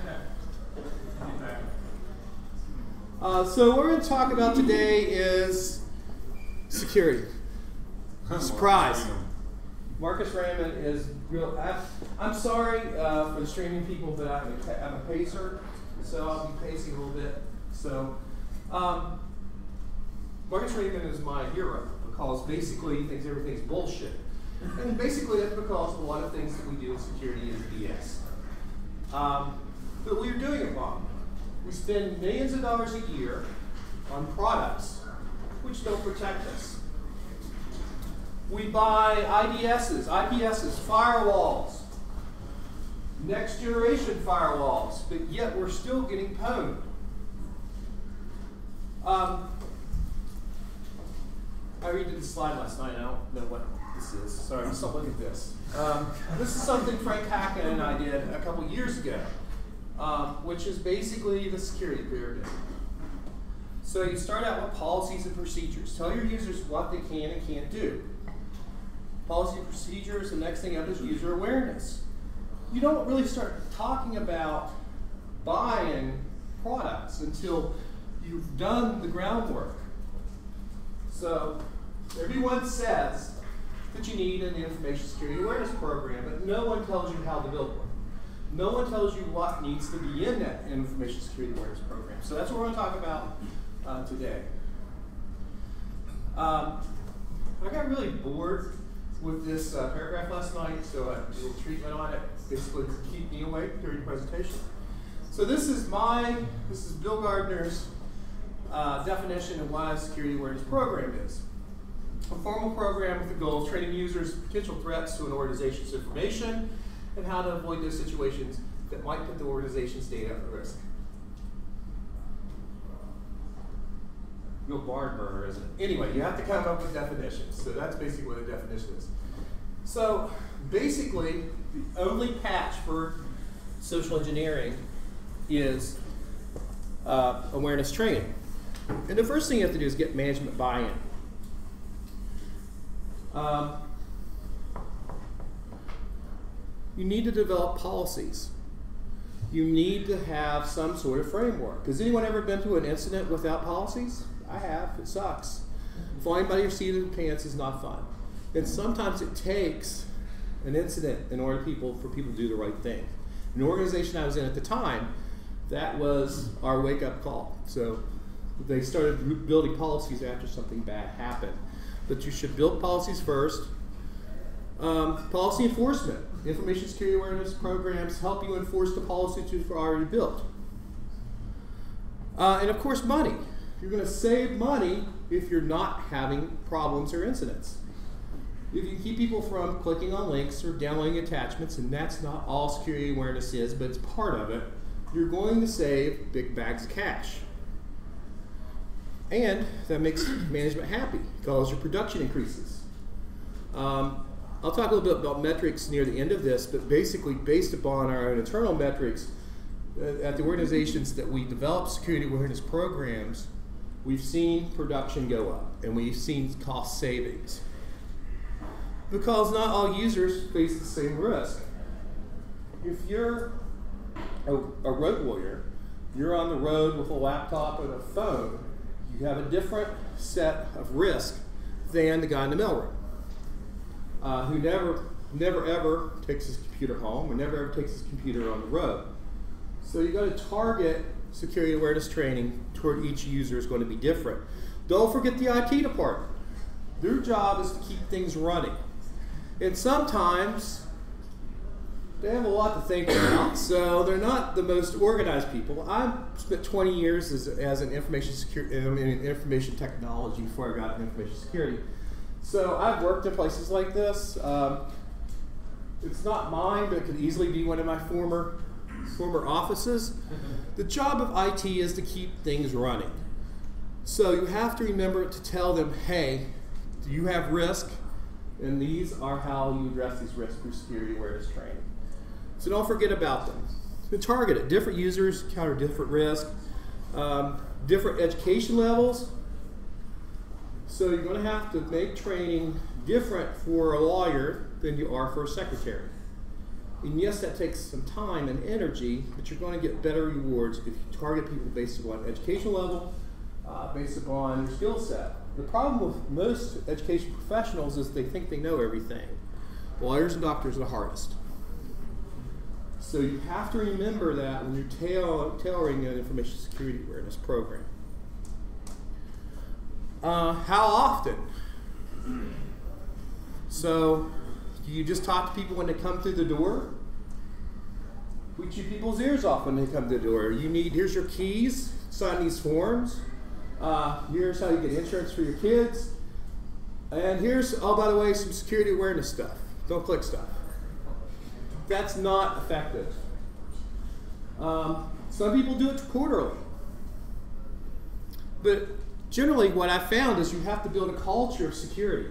So what we're going to talk about today is security. Surprise. Marcus Raymond is real. I'm sorry for the streaming people, but I'm a pacer, so I'll be pacing a little bit. So Marcus Raymond is my hero because basically he thinks everything's bullshit. And basically that's because a lot of things that we do in security is BS. But we're doing it wrong. We spend millions of dollars a year on products which don't protect us. We buy IPSs, firewalls, next generation firewalls, but yet we're still getting pwned. I redid the slide last night. I don't know what this is. Sorry, just don't look at this. This is something Frank Hacken and I did a couple years ago, which is basically the security pyramid. So you start out with policies and procedures. Tell your users what they can and can't do. Policy and procedures, the next thing up is user awareness. You don't really start talking about buying products until you've done the groundwork. So everyone says that you need an information security awareness program, but no one tells you how to build one. No one tells you what needs to be in that information security awareness program. So that's what we're going to talk about today. I got really bored with this paragraph last night, so I did a little treatment on it, basically to keep me awake during the presentation. So this is Bill Gardner's definition of what a security awareness program is. A formal program with the goal of training users potential threats to an organization's information and how to avoid those situations that might put the organization's data at risk. Real barn burner, isn't it? Anyway, you have to come up with definitions. So that's basically what a definition is. So basically, the only patch for social engineering is awareness training. And the first thing you have to do is get management buy-in. You need to develop policies. You need to have some sort of framework. Has anyone ever been to an incident without policies? I have. It sucks. Flying by your seat of the pants is not fun. And sometimes it takes an incident in order for people to do the right thing. An organization I was in at the time, that was our wake-up call. So they started building policies after something bad happened. But you should build policies first, Policy enforcement. Information security awareness programs help you enforce the policies you've already built. And of course, money. You're going to save money if you're not having problems or incidents. If you keep people from clicking on links or downloading attachments, and that's not all security awareness is, but it's part of it, you're going to save big bags of cash. And that makes management happy because your production increases. I'll talk a little bit about metrics near the end of this, but basically based upon our own internal metrics, at the organizations that we develop security awareness programs, we've seen production go up and we've seen cost savings. Because not all users face the same risk. If you're a road warrior, you're on the road with a laptop and a phone, you have a different set of risk than the guy in the mailroom who never ever takes his computer home or never ever takes his computer on the road. So you got to target security awareness training toward each user is going to be different. Don't forget the IT department. Their job is to keep things running. And sometimes they have a lot to think about, so they're not the most organized people. I spent 20 years as an information technology before I got into information security. So I've worked in places like this. It's not mine, but it could easily be one of my former offices. The job of IT is to keep things running. So you have to remember to tell them, hey, you have risk, and these are how you address these risks through security awareness training. So don't forget about them. And target it. Different users encounter different risk, different education levels. So you're going to have to make training different for a lawyer than you are for a secretary. And yes, that takes some time and energy, but you're going to get better rewards if you target people based upon education level, based upon your skill set. The problem with most education professionals is they think they know everything. Lawyers and doctors are the hardest. So you have to remember that when you're tailoring an information security awareness program. How often? So, do you just talk to people when they come through the door? We chew people's ears off when they come to the door. Here's your keys, sign these forms. Here's how you get insurance for your kids. And here's, oh, by the way, some security awareness stuff. Don't click stuff. That's not effective. Some people do it quarterly. But generally what I found is you have to build a culture of security.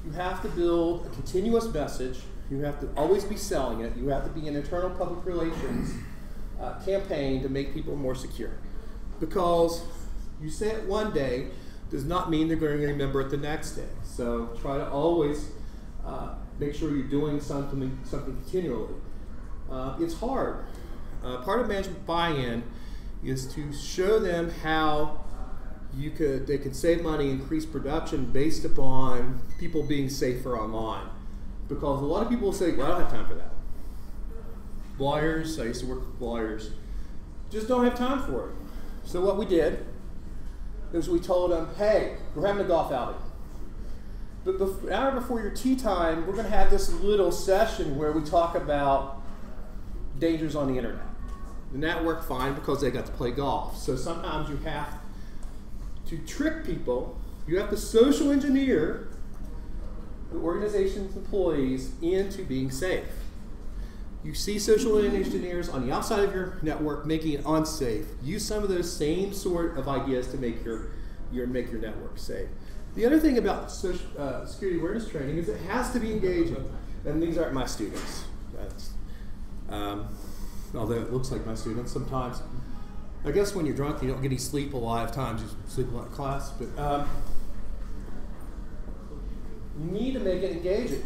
You have to build a continuous message. You have to always be selling it. You have to be an internal public relations campaign to make people more secure. Because you say it one day does not mean they're going to remember it the next day. So try to always make sure you're doing something continually. It's hard. Part of management buy-in is to show them how they could save money, increase production based upon people being safer online. Because a lot of people will say, well, I don't have time for that. Lawyers, I used to work with lawyers, just don't have time for it. So what we did is we told them, hey, we're having a golf outing. But an hour before your tea time, we're going to have this little session where we talk about dangers on the internet. And that worked fine because they got to play golf. So sometimes you have to trick people. You have to social engineer the organization's employees into being safe. You see social engineers on the outside of your network making it unsafe. Use some of those same sort of ideas to make your network safe. The other thing about security awareness training is it has to be engaging. And these aren't my students. Although it looks like my students sometimes. I guess when you're drunk, you don't get any sleep a lot of times. You sleep a lot in class. But you need to make it engaging.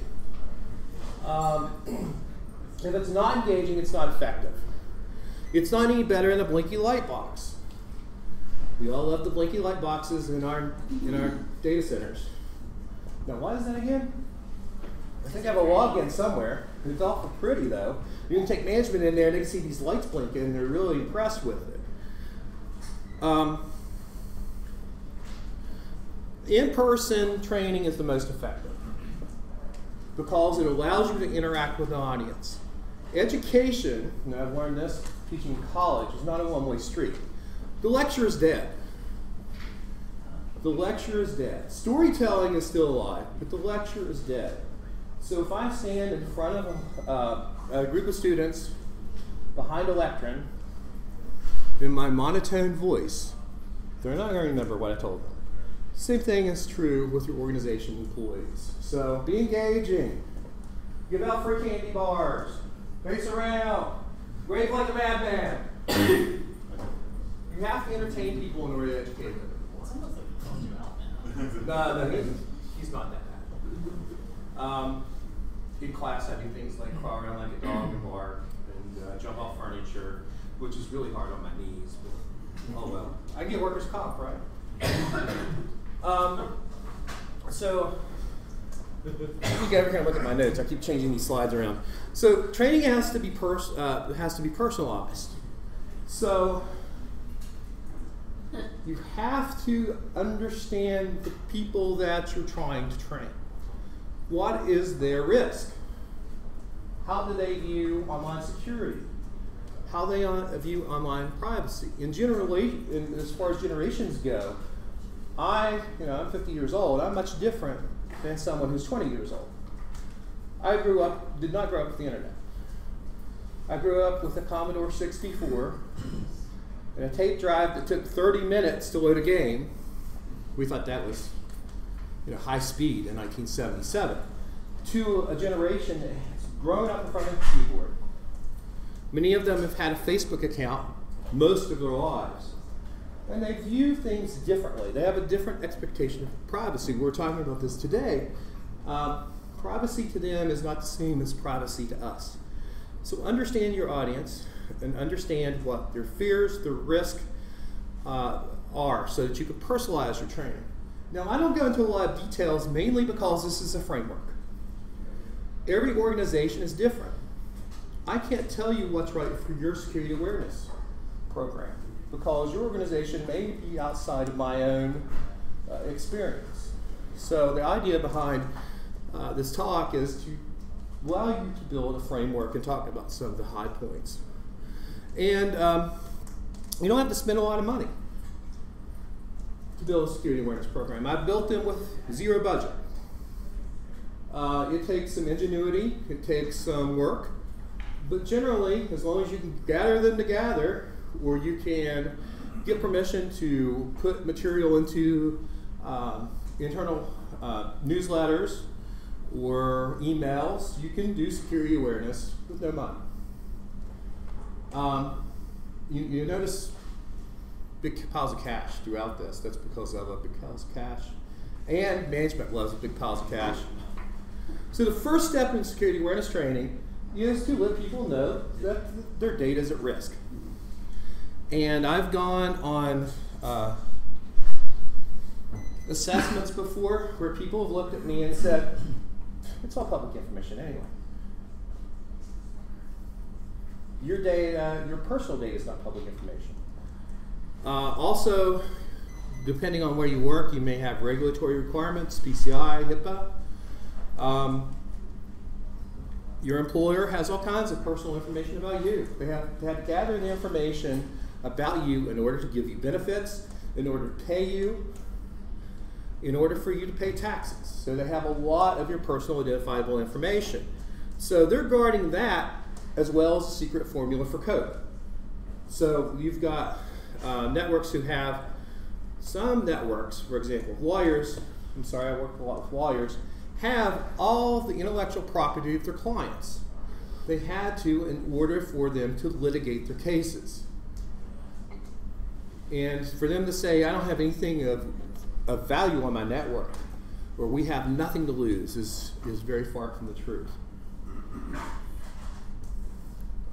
If it's not engaging, it's not effective. It's not any better than a blinky light box. We all love the blinky light boxes in our data centers. Now, why is that again? I think I have a login somewhere. It's awful pretty, though. You can take management in there, and they can see these lights blinking, and they're really impressed with it. In-person training is the most effective. because it allows you to interact with the audience. Education, and I've learned this teaching in college, is not a one-way street. The lecture is dead. The lecture is dead. Storytelling is still alive, but the lecture is dead. So if I stand in front of a group of students behind a lectern in my monotone voice, they're not going to remember what I told them. Same thing is true with your organization employees. So be engaging. Give out free candy bars. Face around. Wave like a madman. You have to entertain people in order to educate them. No, he's not that bad. In class, I do things like crawl around like a dog and bark and jump off furniture, which is really hard on my knees. But, oh well. I get workers' comp, right? So, you gotta kind of look at my notes. I keep changing these slides around. So, training has to be personalized. So, you have to understand the people that you're trying to train. What is their risk? How do they view online security? How they view online privacy? In generally, as far as generations go, I'm 50 years old. I'm much different than someone who's 20 years old. I did not grow up with the internet. I grew up with a Commodore 64 and a tape drive that took 30 minutes to load a game. We thought that was high speed in 1977. To a generation that has grown up in front of a keyboard. Many of them have had a Facebook account most of their lives. And they view things differently. They have a different expectation of privacy. We're talking about this today. Privacy to them is not the same as privacy to us. So understand your audience and understand what their fears, their risk are so that you can personalize your training. Now, I don't go into a lot of details mainly because this is a framework. Every organization is different. I can't tell you what's right for your security awareness program because your organization may be outside of my own experience. So the idea behind this talk is to allow you to build a framework and talk about some of the high points. And you don't have to spend a lot of money to build a security awareness program. I've built them with zero budget. It takes some ingenuity, it takes some work, but generally, as long as you can gather them together, or you can get permission to put material into internal newsletters or emails, you can do security awareness with no money. You notice big piles of cash throughout this. That's because I love big piles of cash. And management loves big piles of cash. So the first step in security awareness training is to let people know that their data is at risk. And I've gone on assessments before where people have looked at me and said, it's all public information anyway. Your data, your personal data is not public information. Also, depending on where you work, you may have regulatory requirements, PCI, HIPAA. Your employer has all kinds of personal information about you. They have to gather the information about you in order to give you benefits, in order to pay you, in order for you to pay taxes. So they have a lot of your personal identifiable information. So they're guarding that as well as a secret formula for code. So you've got networks who have, some networks, for example, lawyers, I'm sorry, I work a lot with lawyers, have all the intellectual property of their clients. They had to in order for them to litigate their cases. And for them to say, I don't have anything of value on my network, or we have nothing to lose, is very far from the truth.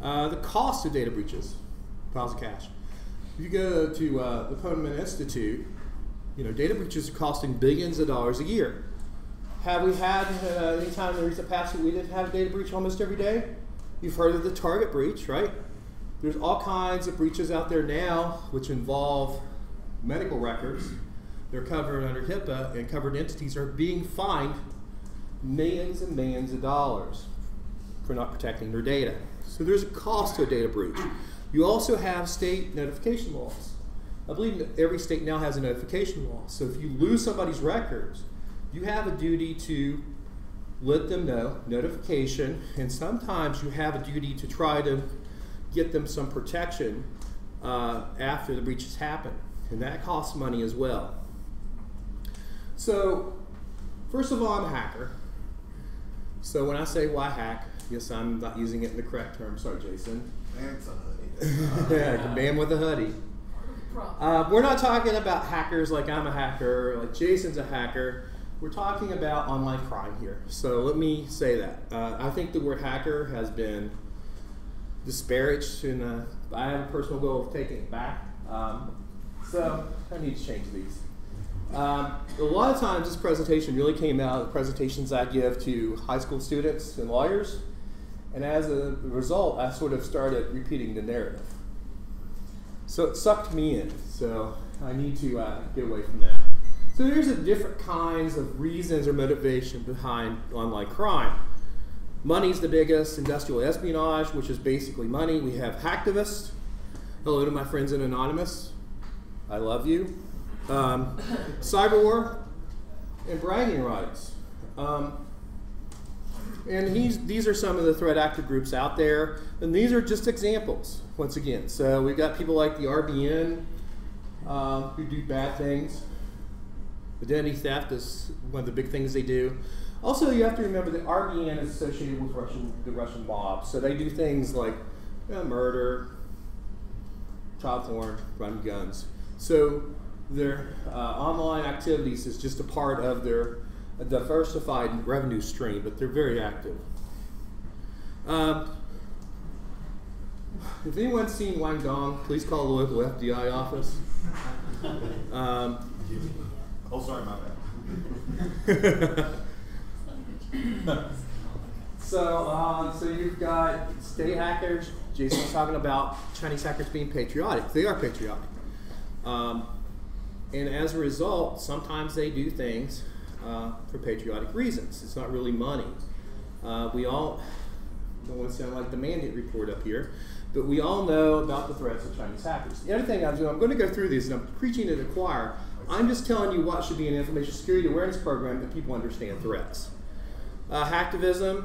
The cost of data breaches, piles of cash. If you go to the Poneman Institute, data breaches are costing billions of dollars a year. Have we had any time in the recent past that we didn't have a data breach almost every day? You've heard of the Target breach, right? There's all kinds of breaches out there now which involve medical records. They're covered under HIPAA, and covered entities are being fined millions and millions of dollars for not protecting their data. So there's a cost to a data breach. You also have state notification laws. I believe that every state now has a notification law. So if you lose somebody's records, you have a duty to let them know, notification, and sometimes you have a duty to try to get them some protection after the breach has happened. And that costs money as well. So, first of all, I'm a hacker. So when I say why hack, yes, I'm not using it in the correct term. Sorry, Jason. Man's a hoodie. Yeah, man with a hoodie. We're not talking about hackers like I'm a hacker, like Jason's a hacker. We're talking about online crime here. So let me say that. I think the word hacker has been disparaged, and I have a personal goal of taking it back. So I need to change these. A lot of times this presentation really came out of the presentations I give to high school students and lawyers, and as a result, I sort of started repeating the narrative. So it sucked me in, so I need to get away from that. So there's different kinds of reasons or motivation behind online crime. Money's the biggest, industrial espionage, which is basically money. We have hacktivists. Hello to my friends in Anonymous. I love you. Cyber war and bragging rights. And these are some of the threat actor groups out there, and these are just examples, once again. So we've got people like the RBN who do bad things. Identity theft is one of the big things they do. Also, you have to remember that RBN is associated with the Russian mob, so they do things like murder, child porn, run guns. So their online activities is just a part of their diversified revenue stream, but they're very active. If anyone's seen Guangdong, please call the local FBI office. Oh, sorry, my bad. So you've got state hackers. Jason was talking about Chinese hackers being patriotic. They are patriotic. And as a result, sometimes they do things for patriotic reasons. It's not really money. We all, I don't want to sound like the mandate report up here, but we all know about the threats of Chinese hackers. The other thing I'm doing, I'm going to go through these, and I'm preaching to the choir. I'm just telling you what should be an information security awareness program that people understand threats. Hacktivism.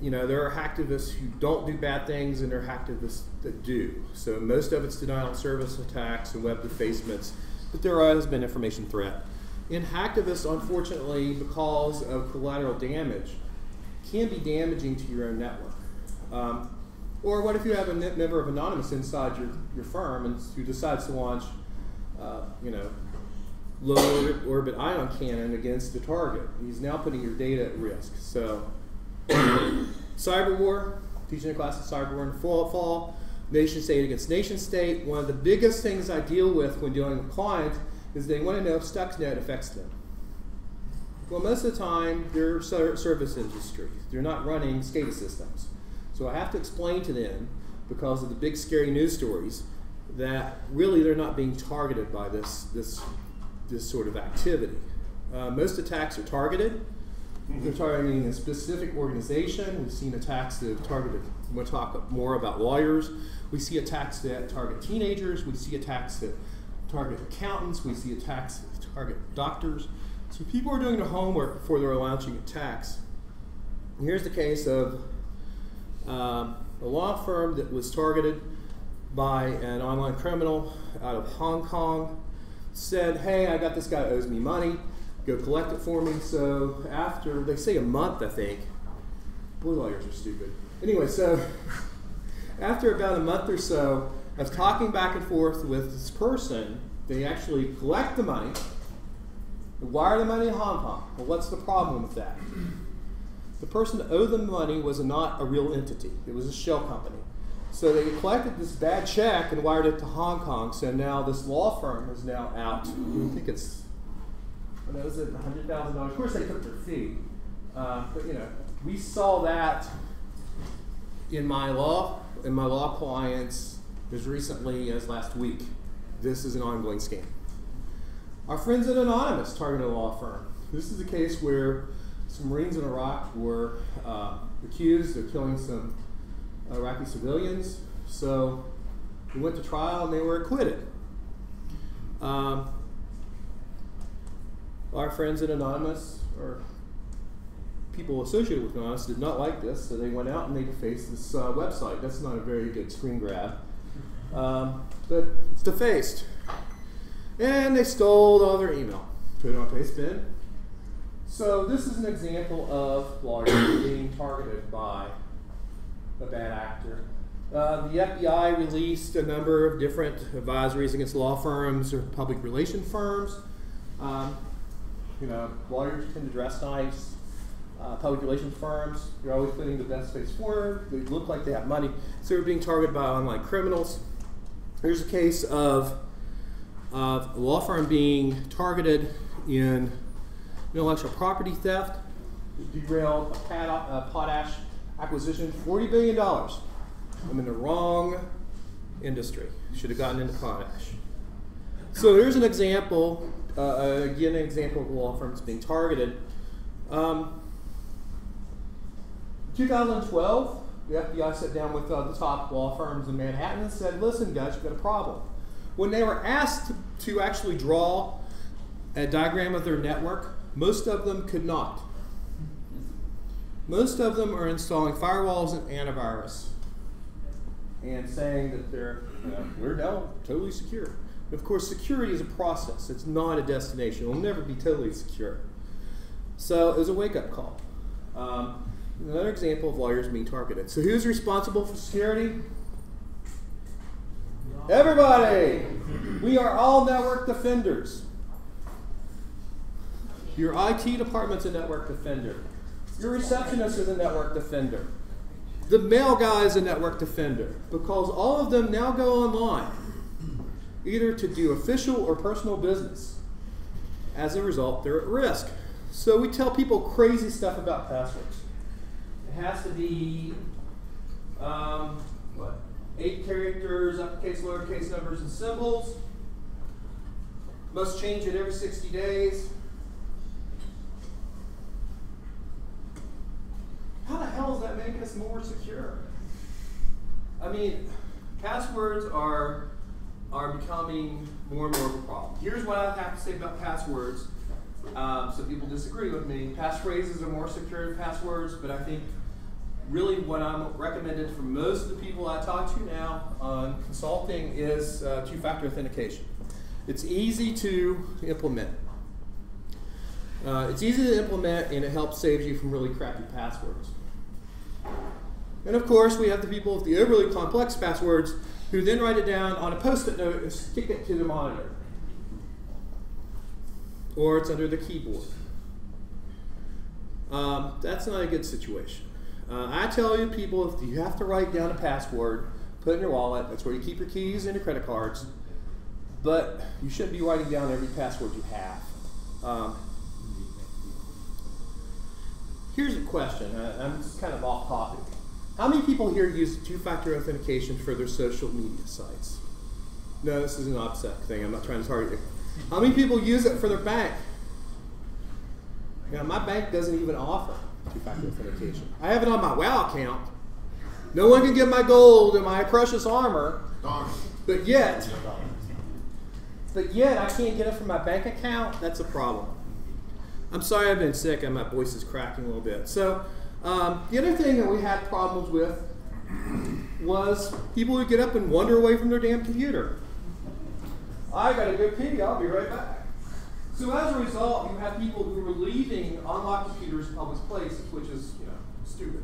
There are hacktivists who don't do bad things, and there are hacktivists that do. So most of it's denial of service attacks and web defacements, but there has been information threat. And hacktivists, unfortunately, because of collateral damage, can be damaging to your own network. Or what if you have a member of Anonymous inside your firm and who decides to launch, low orbit ion cannon against the target? He's now putting your data at risk. So, cyber war, teaching a class of cyber war in the fall, nation state against nation state. One of the biggest things I deal with when dealing with clients is they want to know if Stuxnet affects them. Well, most of the time, they're service industry. They're not running SCADA systems. So I have to explain to them, because of the big scary news stories, that really they're not being targeted by this sort of activity. Most attacks are targeted. They're targeting a specific organization. We've seen attacks that have targeted, we'll talk more about lawyers. We see attacks that target teenagers. We see attacks that target accountants. We see attacks that target doctors. So people are doing their homework before they're launching attacks. And here's the case of a law firm that was targeted by an online criminal out of Hong Kong. Said, hey, I got this guy who owes me money, go collect it for me. So after, they say a month, I think. Boy, lawyers are stupid. Anyway, so after about a month or so of talking back and forth with this person, they actually collect the money, wire the money to Hong Kong. Well, what's the problem with that? The person that owed them money was not a real entity. It was a shell company. So they collected this bad check and wired it to Hong Kong. So now this law firm is now out. I think it's, what was it, $100,000. Of course, they took their fee. But we saw that in my law clients as recently as last week. This is an ongoing scam. Our friends at Anonymous targeted a law firm. This is a case where some Marines in Iraq were accused of killing some Iraqi civilians. So we went to trial and they were acquitted. Our friends at Anonymous, or people associated with Anonymous, did not like this, so they went out and they defaced this website. That's not a very good screen grab, but it's defaced. And they stole all their email, put it on Pastebin. So this is an example of lawyers being targeted by a bad actor. The FBI released a number of different advisories against law firms or public relation firms. Lawyers tend to dress nice. Public relations firms, you're always putting the best face forward. They look like they have money. So they're being targeted by online criminals. Here's a case of a law firm being targeted in intellectual property theft. Derailed a potash acquisition, $40 billion. I'm in the wrong industry. Should have gotten into potash. So here's an example, again, an example of law firms being targeted. 2012, the FBI sat down with the top law firms in Manhattan and said, listen guys, you've got a problem. When they were asked to actually draw a diagram of their network, most of them could not. Most of them are installing firewalls and antivirus and saying that we're now totally secure. Of course, security is a process. It's not a destination. It will never be totally secure. So it was a wake-up call. Another example of lawyers being targeted. So who's responsible for security? Everybody! We are all network defenders. Your IT department's a network defender. Your receptionist is a network defender. The mail guy is a network defender, because all of them now go online, either to do official or personal business. As a result, they're at risk. So we tell people crazy stuff about passwords. It has to be 8 characters, uppercase, lowercase, numbers, and symbols. Must change it every 60 days. How the hell is that making us more secure? I mean, passwords are becoming more and more of a problem. Here's what I have to say about passwords. So people disagree with me. Passphrases are more secure than passwords, but I think really what I'm recommended for most of the people I talk to now on consulting is two-factor authentication. It's easy to implement. It's easy to implement, and it helps save you from really crappy passwords. And of course, we have the people with the overly complex passwords who then write it down on a Post-it note and stick it to the monitor. Or it's under the keyboard. That's not a good situation. I tell you people, if you have to write down a password, put it in your wallet. That's where you keep your keys and your credit cards. But you shouldn't be writing down every password you have. Here's a question. I'm just kind of off topic. How many people here use two-factor authentication for their social media sites? No, this is an OPSEC thing. I'm not trying to target you. How many people use it for their bank? Now, my bank doesn't even offer two-factor authentication. I have it on my WOW account. No one can get my gold and my precious armor, but yet I can't get it from my bank account. That's a problem. I'm sorry I've been sick and my voice is cracking a little bit. So the other thing that we had problems with was people who get up and wander away from their damn computer. I gotta go pee, I'll be right back. So as a result, you have people who are leaving unlocked computers in public places, which is, stupid.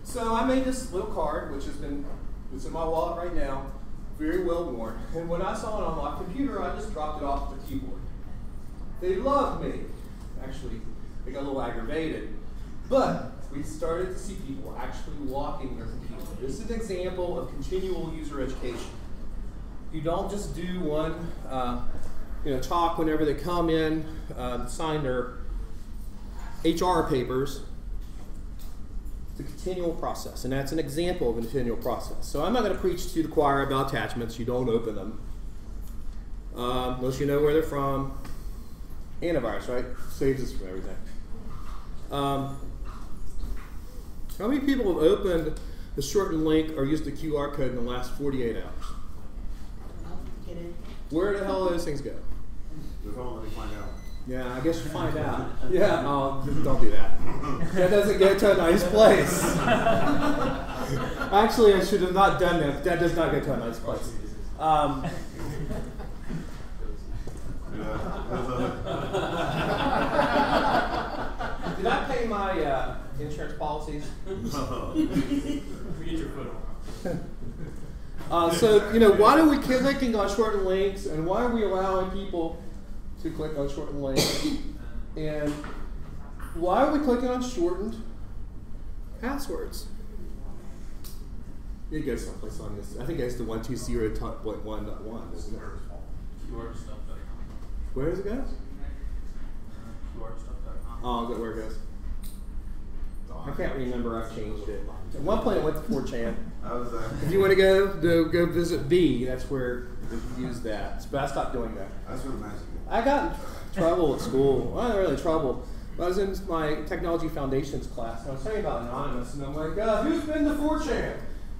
So I made this little card, which it's in my wallet right now, very well worn. And when I saw an unlocked computer, I just dropped it off the keyboard. They loved me. Actually, they got a little aggravated. But we started to see people actually locking their computer. This is an example of continual user education. You don't just do one talk whenever they come in, sign their HR papers. It's a continual process, and that's an example of a continual process. So I'm not going to preach to the choir about attachments. You don't open them unless you know where they're from. Antivirus, right? Saves us from everything. How many people have opened the shortened link or used the QR code in the last 48 hours? Where the hell do those things go? They're going to let me find out. Yeah, I guess you find out. Yeah, don't do that. That doesn't go to a nice place. Actually, I should have not done that. That does not go to a nice place. Did I pay my insurance policies? Get your foot on. So, why are we clicking on shortened links, and why are we allowing people to click on shortened links? And why are we clicking on shortened passwords? It goes someplace on this. I think it's the 120.1.1, isn't it? QRstuff.com. Where does it go? QRstuff.com. Oh, is that where it goes? I can't remember. I've changed it. At one point, it went to 4chan. If you want to go visit B, that's where you use that. But I stopped doing that. That's where the magic is. I got in trouble at school. Well, not really trouble. I was in my technology foundations class, and I was telling about Anonymous, and I'm like, who's been to 4chan?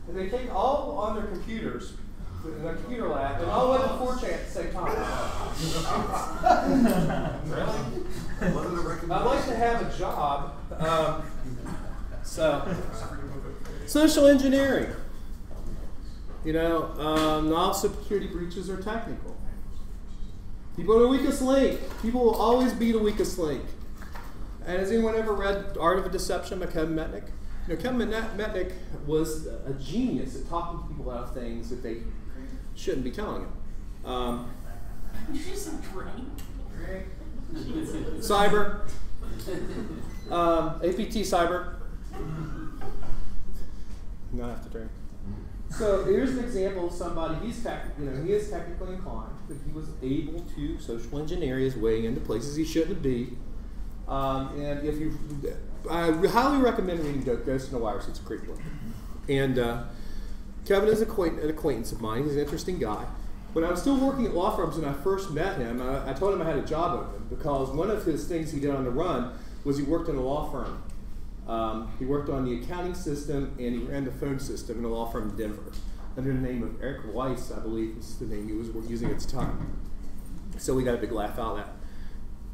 And they take all on their computers, in their computer lab, and all went to 4chan at the same time. Really? I'd like to have a job. Social engineering. Not all security breaches are technical. People are the weakest link. People will always be the weakest link. And has anyone ever read Art of Deception by Kevin Metnick? Kevin Metnick was a genius at talking to people about things that they shouldn't be telling them. Cyber. APT cyber. Not have to drink. So here's an example of somebody. He is technically inclined, but he was able to social engineer his way into places he shouldn't be. And I highly recommend reading Ghost in the Wires. It's a great book. And Kevin is an acquaintance of mine. He's an interesting guy. When I was still working at law firms and I first met him, I told him I had a job open because one of his things he did on the run was he worked in a law firm. He worked on the accounting system and he ran the phone system in a law firm in Denver under the name of Eric Weiss, I believe is the name he was using at the time. So we got a big laugh out of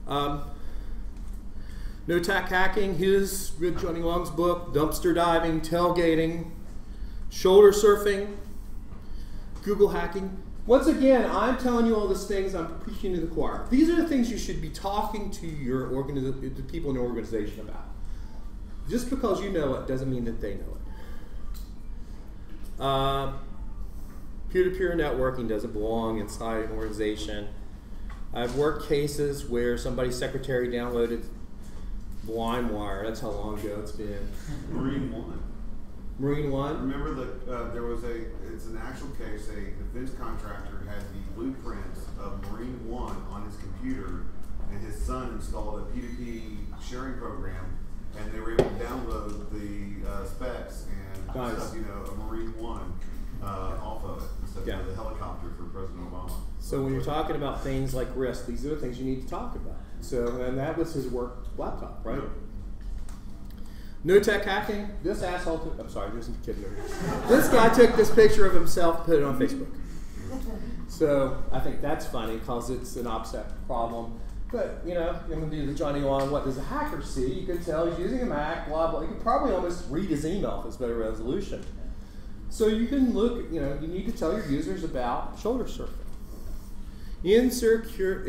that. No Tack Hacking, his read Johnny Long's book, dumpster diving, tailgating, shoulder surfing, Google hacking. Once again, I'm telling you all these things, I'm preaching to the choir. These are the things you should be talking to your the people in your organization about. Just because you know it doesn't mean that they know it. Peer-to-peer networking doesn't belong inside an organization. I've worked cases where somebody's secretary downloaded LimeWire. That's how long ago it's been. Marine One. Marine One? Remember that there was it's an actual case, a defense contractor had the blueprints of Marine One on his computer, and his son installed a P2P sharing program, and they were able to download the specs and stuff, a Marine One off of it, instead of the helicopter for President Obama. So when you're talking about things like risk, these are the things you need to talk about. So, and that was his work laptop, right? No Tech Hacking. This asshole took, I'm sorry, there's a kid there. This guy took this picture of himself and put it on Facebook. So I think that's funny because it's an OPSEC problem. But, I'm going to do the Johnny Long, what does a hacker see? You can tell he's using a Mac, blah, blah. You can probably almost read his email if it's better resolution. So you can look, you need to tell your users about shoulder surfing. Insecure,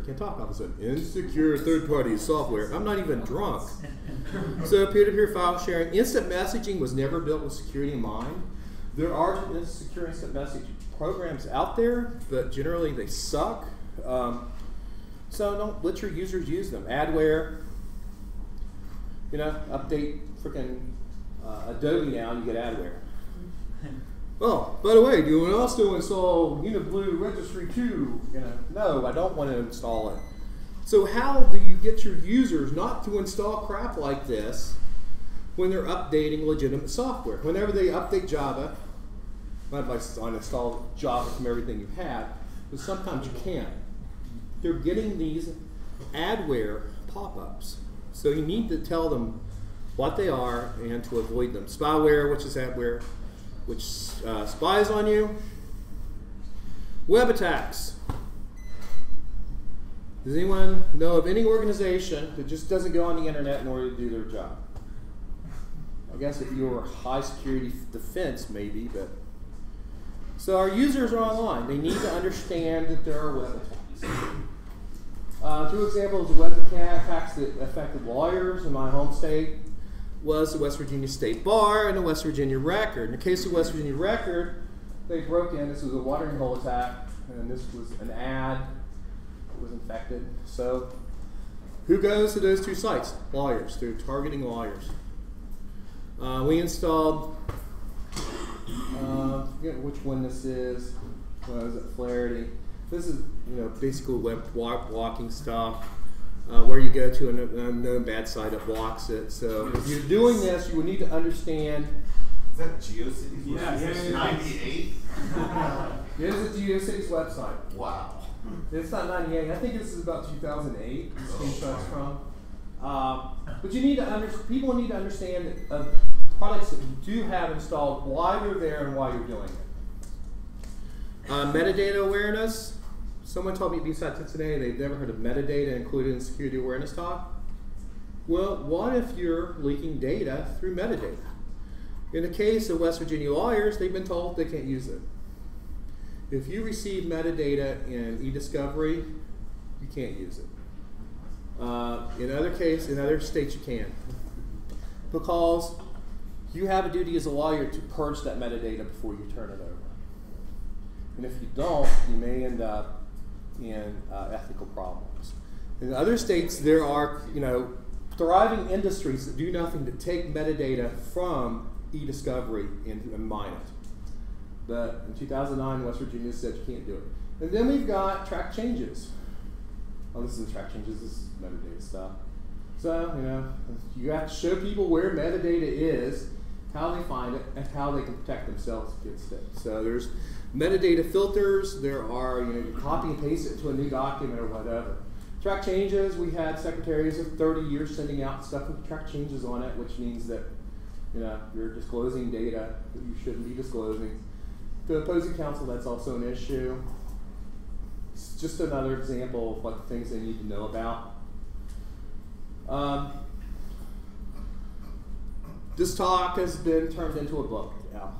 can't talk about this, insecure third-party software. I'm not even drunk. So peer-to-peer file sharing. Instant messaging was never built with security in mind. There are secure instant message programs out there, but generally they suck. So don't let your users use them. Adware, update freaking Adobe now and you get adware. Oh, by the way, do you also install UniBlue Registry 2? No, I don't want to install it. So how do you get your users not to install crap like this when they're updating legitimate software? Whenever they update Java, my advice is uninstall Java from everything you have, but sometimes you can't. They're getting these adware pop-ups. So you need to tell them what they are and to avoid them. Spyware, which is adware, which spies on you. Web attacks. Does anyone know of any organization that just doesn't go on the internet in order to do their job? I guess if you're high security defense, maybe, but. So our users are online. They need to understand that there are web attacks. Two examples of web attacks that affected lawyers in my home state was the West Virginia State Bar and the West Virginia Record. In the case of West Virginia Record, they broke in. This was a watering hole attack, and this was an ad that was infected. So who goes to those two sites? Lawyers. They're targeting lawyers. We installed, I forget which one this is. Is it Flaherty? This is basically web blocking stuff. Where you go to an unknown bad site that blocks it. So if you're doing this, you would need to understand. Is that GeoCities? Yeah, it's 98. It is a GeoCities website. Wow. It's not 98. I think this is about 2008. This screenshot's from. But you need to people need to understand that, products that you do have installed, why they're there and why you're doing it. Metadata awareness. Someone told me at BSides today they've never heard of metadata included in security awareness talk. Well, what if you're leaking data through metadata? In the case of West Virginia lawyers, they've been told they can't use it. If you receive metadata in e-discovery, you can't use it. In other states you can. Because you have a duty as a lawyer to purge that metadata before you turn it over. And if you don't, you may end up in ethical problems. In other states, there are thriving industries that do nothing to take metadata from e-discovery and mine it. But in 2009, West Virginia said you can't do it. And then we've got track changes. Oh, this isn't track changes, this is metadata stuff. So, you have to show people where metadata is, how they find it, and how they can protect themselves against it. So there's metadata filters, there are, you copy and paste it to a new document or whatever. Track changes, we had secretaries of 30 years sending out stuff with track changes on it, which means that, you're disclosing data that you shouldn't be disclosing. To opposing counsel, that's also an issue. It's just another example of what the things they need to know about. This talk has been turned into a book now.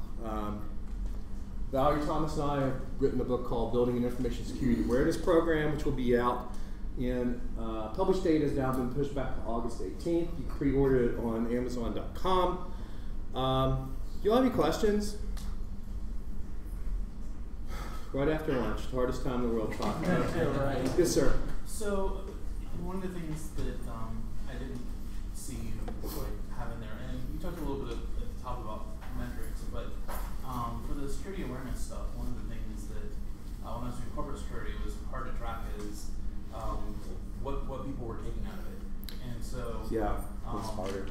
Valerie Thomas and I have written a book called Building an Information Security Awareness Program, which will be out in published date has now been pushed back to August 18th. You can pre-order it on Amazon.com. Do you have any questions? Right after lunch, the hardest time in the world talking. Right. Yes, sir. So, one of the things that I didn't see you have in there, and you talked a little bit at the top about metrics, but for the security awareness stuff, one of the things that when I was doing corporate security was hard to track is what people were taking out of it, and so that's harder.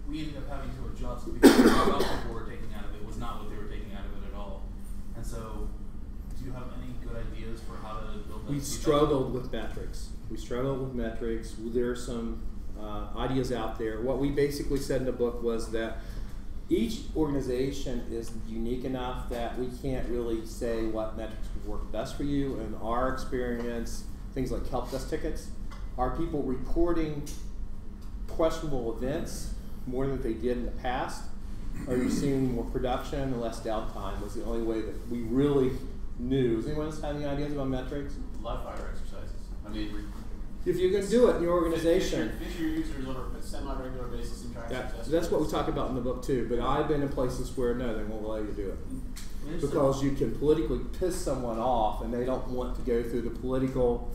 We ended up having to adjust because what people were taking out of it was not what they were taking out of it at all, and so. Do you have any good ideas for how to build that? We struggled with metrics. There are some ideas out there. What we basically said in the book was that each organization is unique enough that we can't really say what metrics would work best for you. In our experience, things like help desk tickets, are people reporting questionable events more than they did in the past? Are you seeing more production and less downtime? Was the only way that we really knew. Does anyone else have any ideas about metrics? Live fire exercises. I mean, if you can do it in your organization. Fish your users on a semi-regular basis and track success. That's what we talk about in the book too. But I've been in places where no, they won't allow you to do it because you can politically piss someone off, and they don't want to go through the political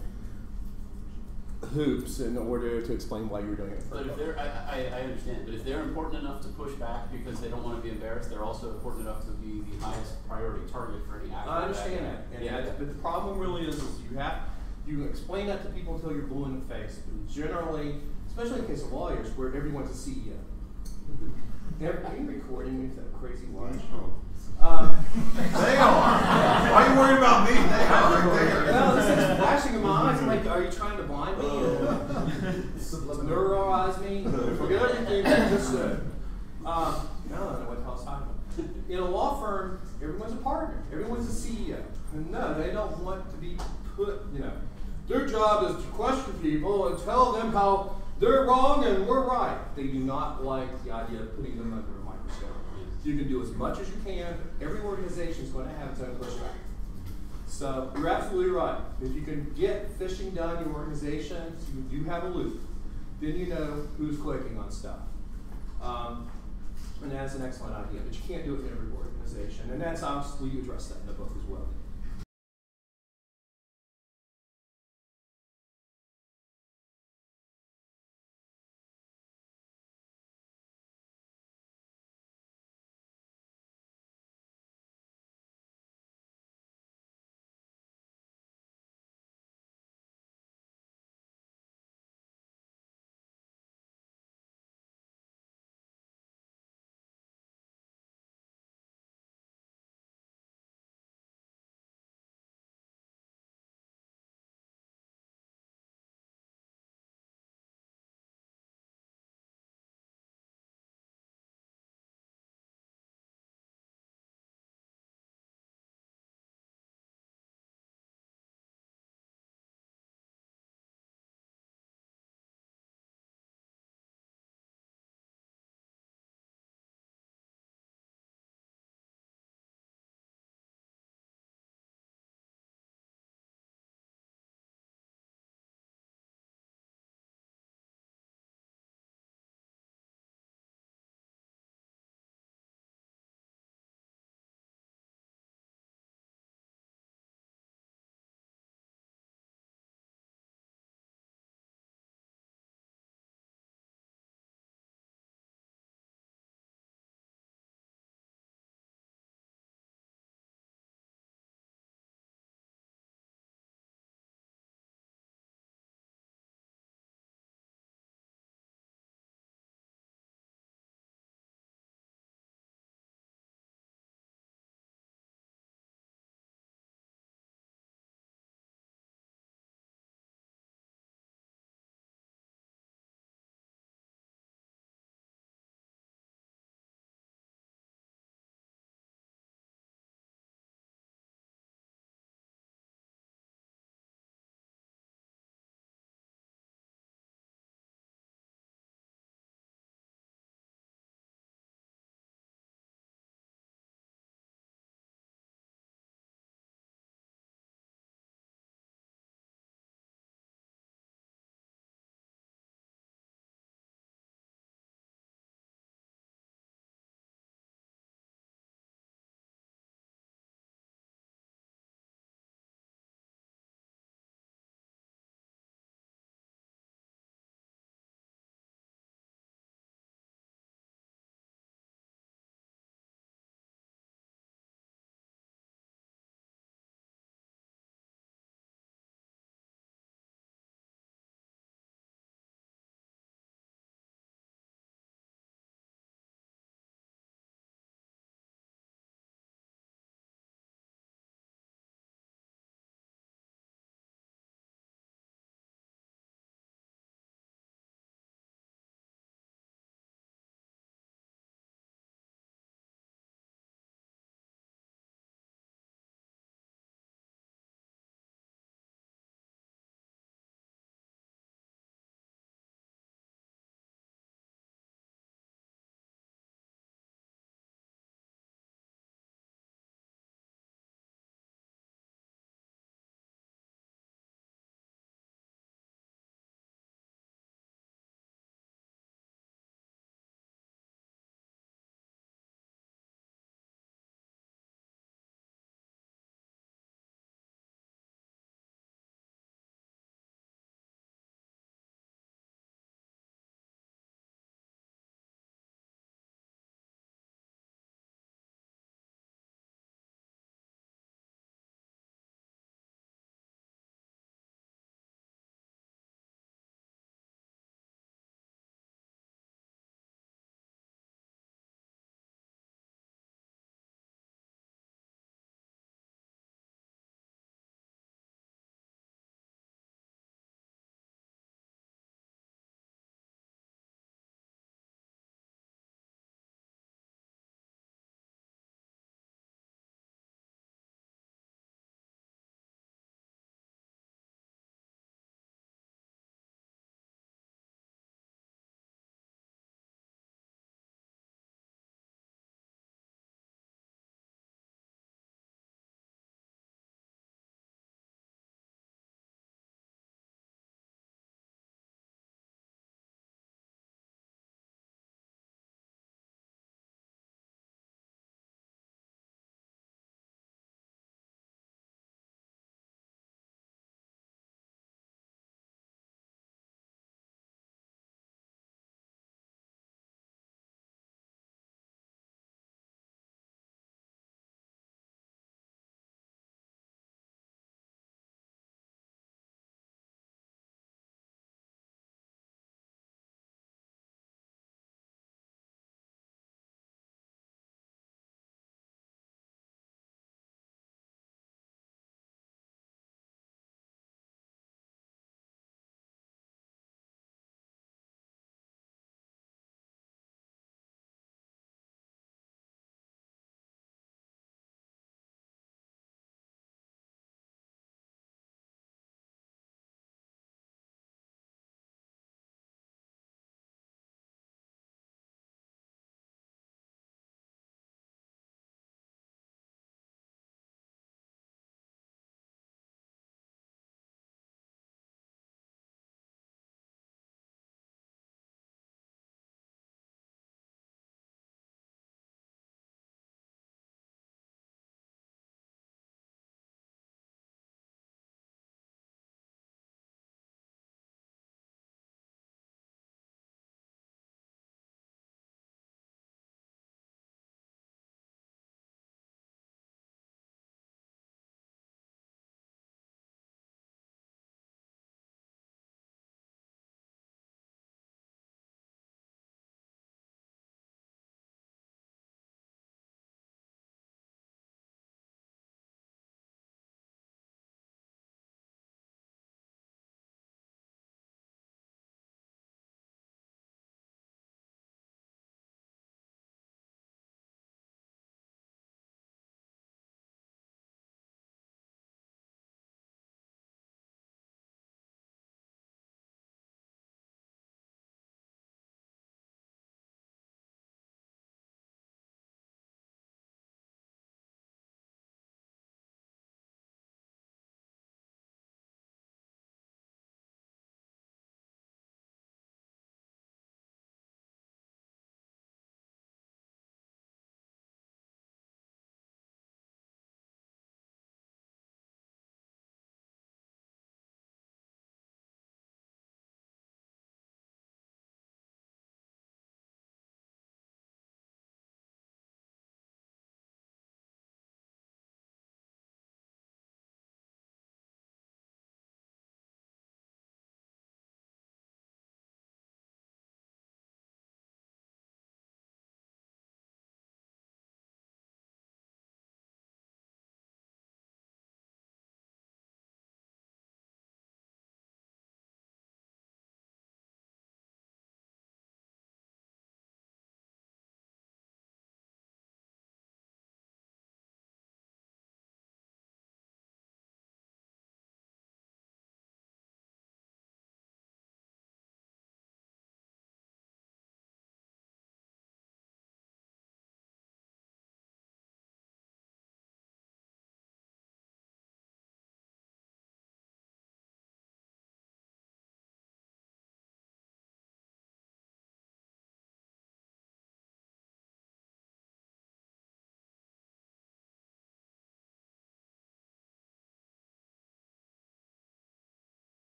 hoops in order to explain why you're doing it. But if they're, I understand. But if they're important enough to push back because they don't want to be embarrassed, they're also important enough to be the highest priority target for any action. I understand that. But the problem really is you can explain that to people until you're blue in the face. But generally, especially in the case of lawyers, where everyone's a CEO. Are you recording me with that crazy watch? They are. Why are you worried about me? They are. Well, this is flashing in my eyes. I'm like, are you trying to blind me? thing I just said. No, what the hell's talking about? In a law firm, everyone's a partner. Everyone's a CEO. And no, they don't want to be put, their job is to question people and tell them how they're wrong and we're right. They do not like the idea of putting them under a microscope. You can do as much as you can. Every organization is going to have its own pushback. So you're absolutely right. If you can get phishing done in your organization, so you do have a loop, then you know who's clicking on stuff. And that's an excellent idea, but you can't do it in every organization. And that's obviously, you address that in the book as well.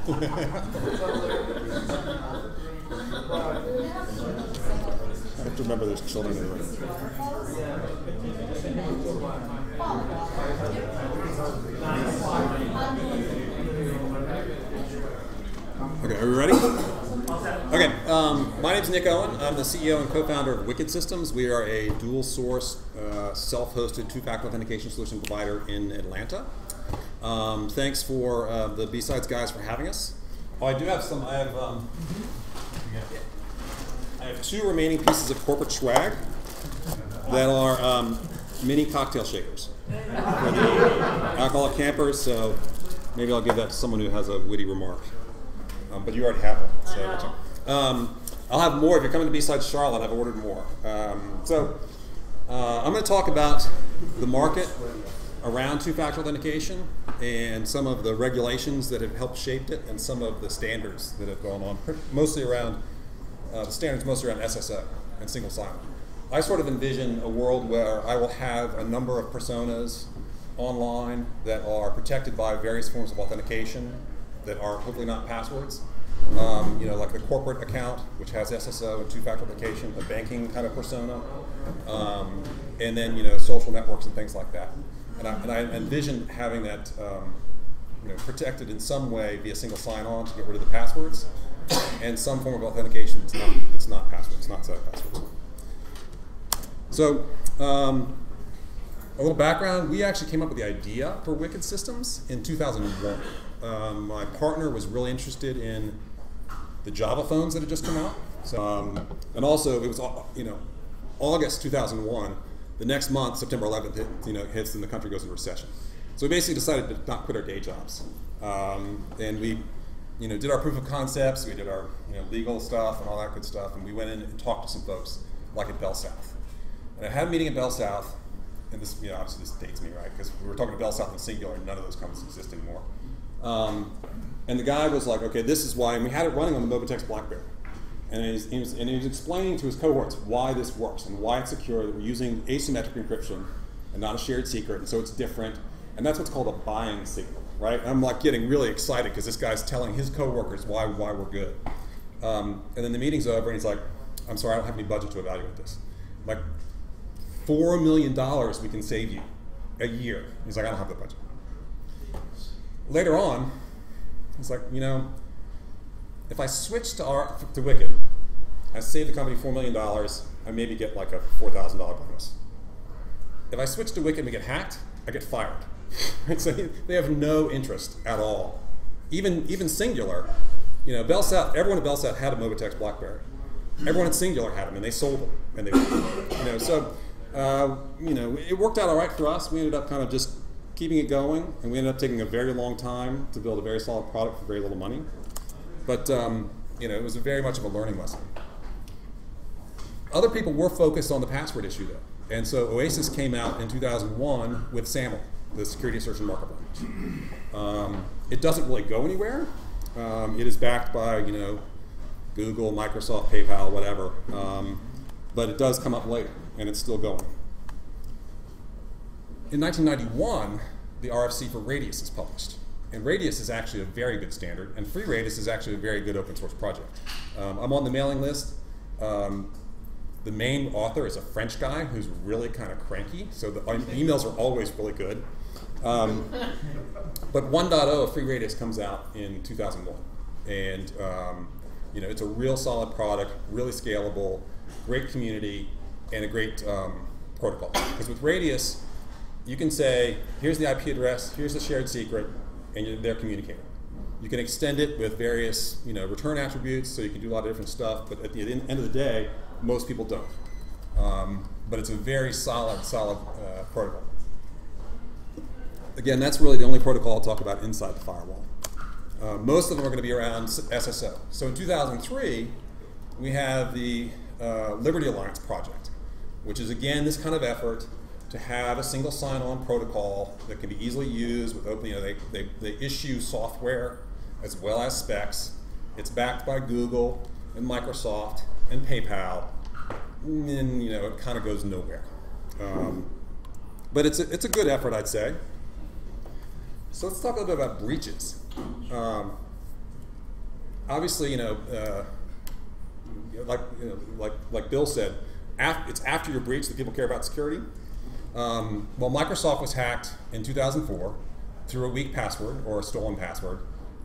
I have to remember there's children in the room. Okay, are we ready? Okay, my name is Nick Owen. I'm the CEO and co-founder of Wicked Systems. We are a dual-source, self-hosted two-factor authentication solution provider in Atlanta. Thanks for the BSides guys for having us. Oh, I do have some. I have 2 remaining pieces of corporate swag that are mini cocktail shakers for the alcoholic campers. So maybe I'll give that to someone who has a witty remark. But you already have one. So I'll have more. If you're coming to BSides Charlotte, I've ordered more. I'm going to talk about the market around two-factor authentication and some of the regulations that have helped shape it and some of the standards that have gone on, mostly around the standards mostly around SSO and single sign-on. I sort of envision a world where I will have a number of personas online that are protected by various forms of authentication that are hopefully not passwords. Like the corporate account, which has SSO and two-factor authentication, a banking kind of persona, and then social networks and things like that. And I envision having that protected in some way via single sign-on to get rid of the passwords, and some form of authentication that's not passwords, it's not set of passwords. So a little background: we actually came up with the idea for Wicked Systems in 2001. My partner was really interested in the Java phones that had just come out. So, and also it was August 2001. The next month, September 11th, hits and the country goes into recession. So we basically decided to not quit our day jobs, and we did our proof of concepts. We did our legal stuff and all that good stuff, and we went in and talked to some folks like at Bell South. And I had a meeting at Bell South, and this obviously this dates me, right? Because we were talking to Bell South in singular, and none of those companies exist anymore. And the guy was like, okay, this is why, and we had it running on the Mobitex BlackBerry. And he was explaining to his cohorts why this works and why it's secure, that we're using asymmetric encryption and not a shared secret, and so it's different. And that's what's called a buying signal, right? And I'm like getting really excited because this guy's telling his coworkers why we're good. And then the meeting's over, and he's like, I'm sorry, I don't have any budget to evaluate this. I'm like, $4 million we can save you a year. He's like, I don't have the budget. Later on, he's like, if I switch to Wicked, I save the company $4 million, I maybe get like a $4,000 bonus. If I switch to Wicked and we get hacked, I get fired. So they have no interest at all. Even Singular, Bell South, everyone at Bell South had a Mobitex BlackBerry. Everyone at Singular had them, and they sold them, and it worked out all right for us. We ended up kind of just keeping it going, and we ended up taking a very long time to build a very solid product for very little money. But it was very much of a learning lesson. Other people were focused on the password issue, though, and so Oasis came out in 2001 with SAML, the Security Assertion Markup Language. It doesn't really go anywhere. It is backed by Google, Microsoft, PayPal, whatever, but it does come up later, and it's still going. In 1991, the RFC for Radius is published. And Radius is actually a very good standard, and Free Radius is actually a very good open source project. I'm on the mailing list. The main author is a French guy who's really kind of cranky, so the emails are always really good. But 1.0 of Free Radius comes out in 2001. And it's a real solid product, really scalable, great community, and a great protocol. Because with Radius, you can say, here's the IP address, here's the shared secret, and they're communicating. You can extend it with various return attributes, so you can do a lot of different stuff, but at the end of the day, most people don't. But it's a very solid protocol. Again, that's really the only protocol I'll talk about inside the firewall. Most of them are going to be around SSO. So in 2003, we have the Liberty Alliance project, which is again this kind of effort to have a single sign-on protocol that can be easily used with open. They issue software as well as specs. It's backed by Google and Microsoft and PayPal, and it kind of goes nowhere. But it's a good effort, I'd say. So let's talk a little bit about breaches. obviously, like Bill said, it's after your breach that people care about security. Well, Microsoft was hacked in 2004 through a weak password or a stolen password,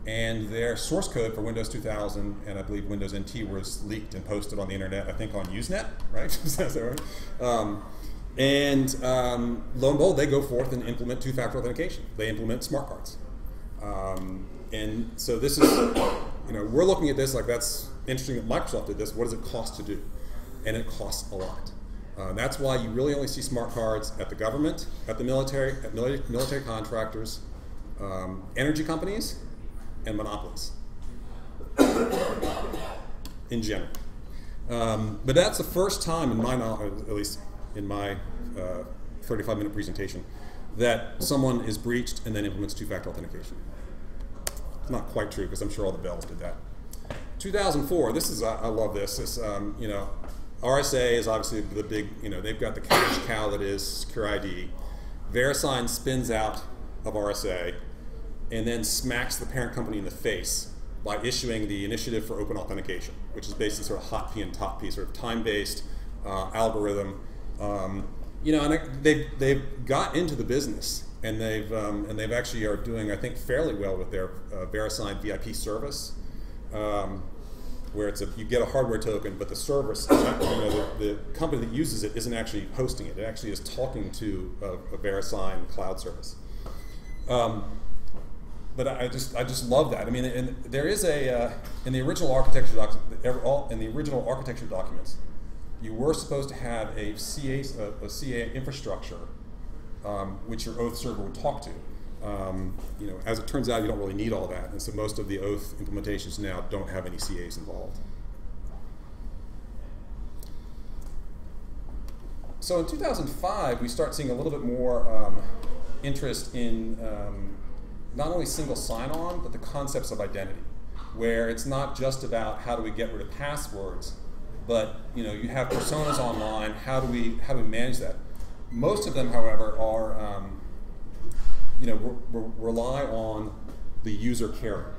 and their source code for Windows 2000 and I believe Windows NT was leaked and posted on the internet, I think on Usenet, right? Is that right? Lo and behold, they go forth and implement two-factor authentication. They implement smart cards. And so this is, we're looking at this like that's interesting that Microsoft did this. What does it cost to do? And it costs a lot. That's why you really only see smart cards at the government, at the military, at military contractors, energy companies, and monopolies in general. But that's the first time in my knowledge, at least in my 35-minute presentation, that someone is breached and then implements two-factor authentication. It's not quite true because I'm sure all the bells did that. 2004, this is, I love this. This, RSA is obviously the big, they've got the cash cow that is Secure ID. VeriSign spins out of RSA and then smacks the parent company in the face by issuing the Initiative for Open Authentication, which is basically sort of hot P and top P, sort of time-based algorithm. And they've got into the business, and they've actually are doing, I think, fairly well with their VeriSign VIP service. Where it's you get a hardware token, but the service, the company that uses it isn't actually hosting it. It actually is talking to a VeriSign cloud service. But I just love that. I mean, and there is in the original architecture documents, you were supposed to have a CA infrastructure, which your Oath server would talk to. As it turns out, you don't really need all that, and so most of the Oath implementations now don't have any CAs involved. So in 2005, we start seeing a little bit more interest in not only single sign-on, but the concepts of identity, where it's not just about how do we get rid of passwords, but you have personas online. How do we manage that? Most of them, however, are rely on the user caring,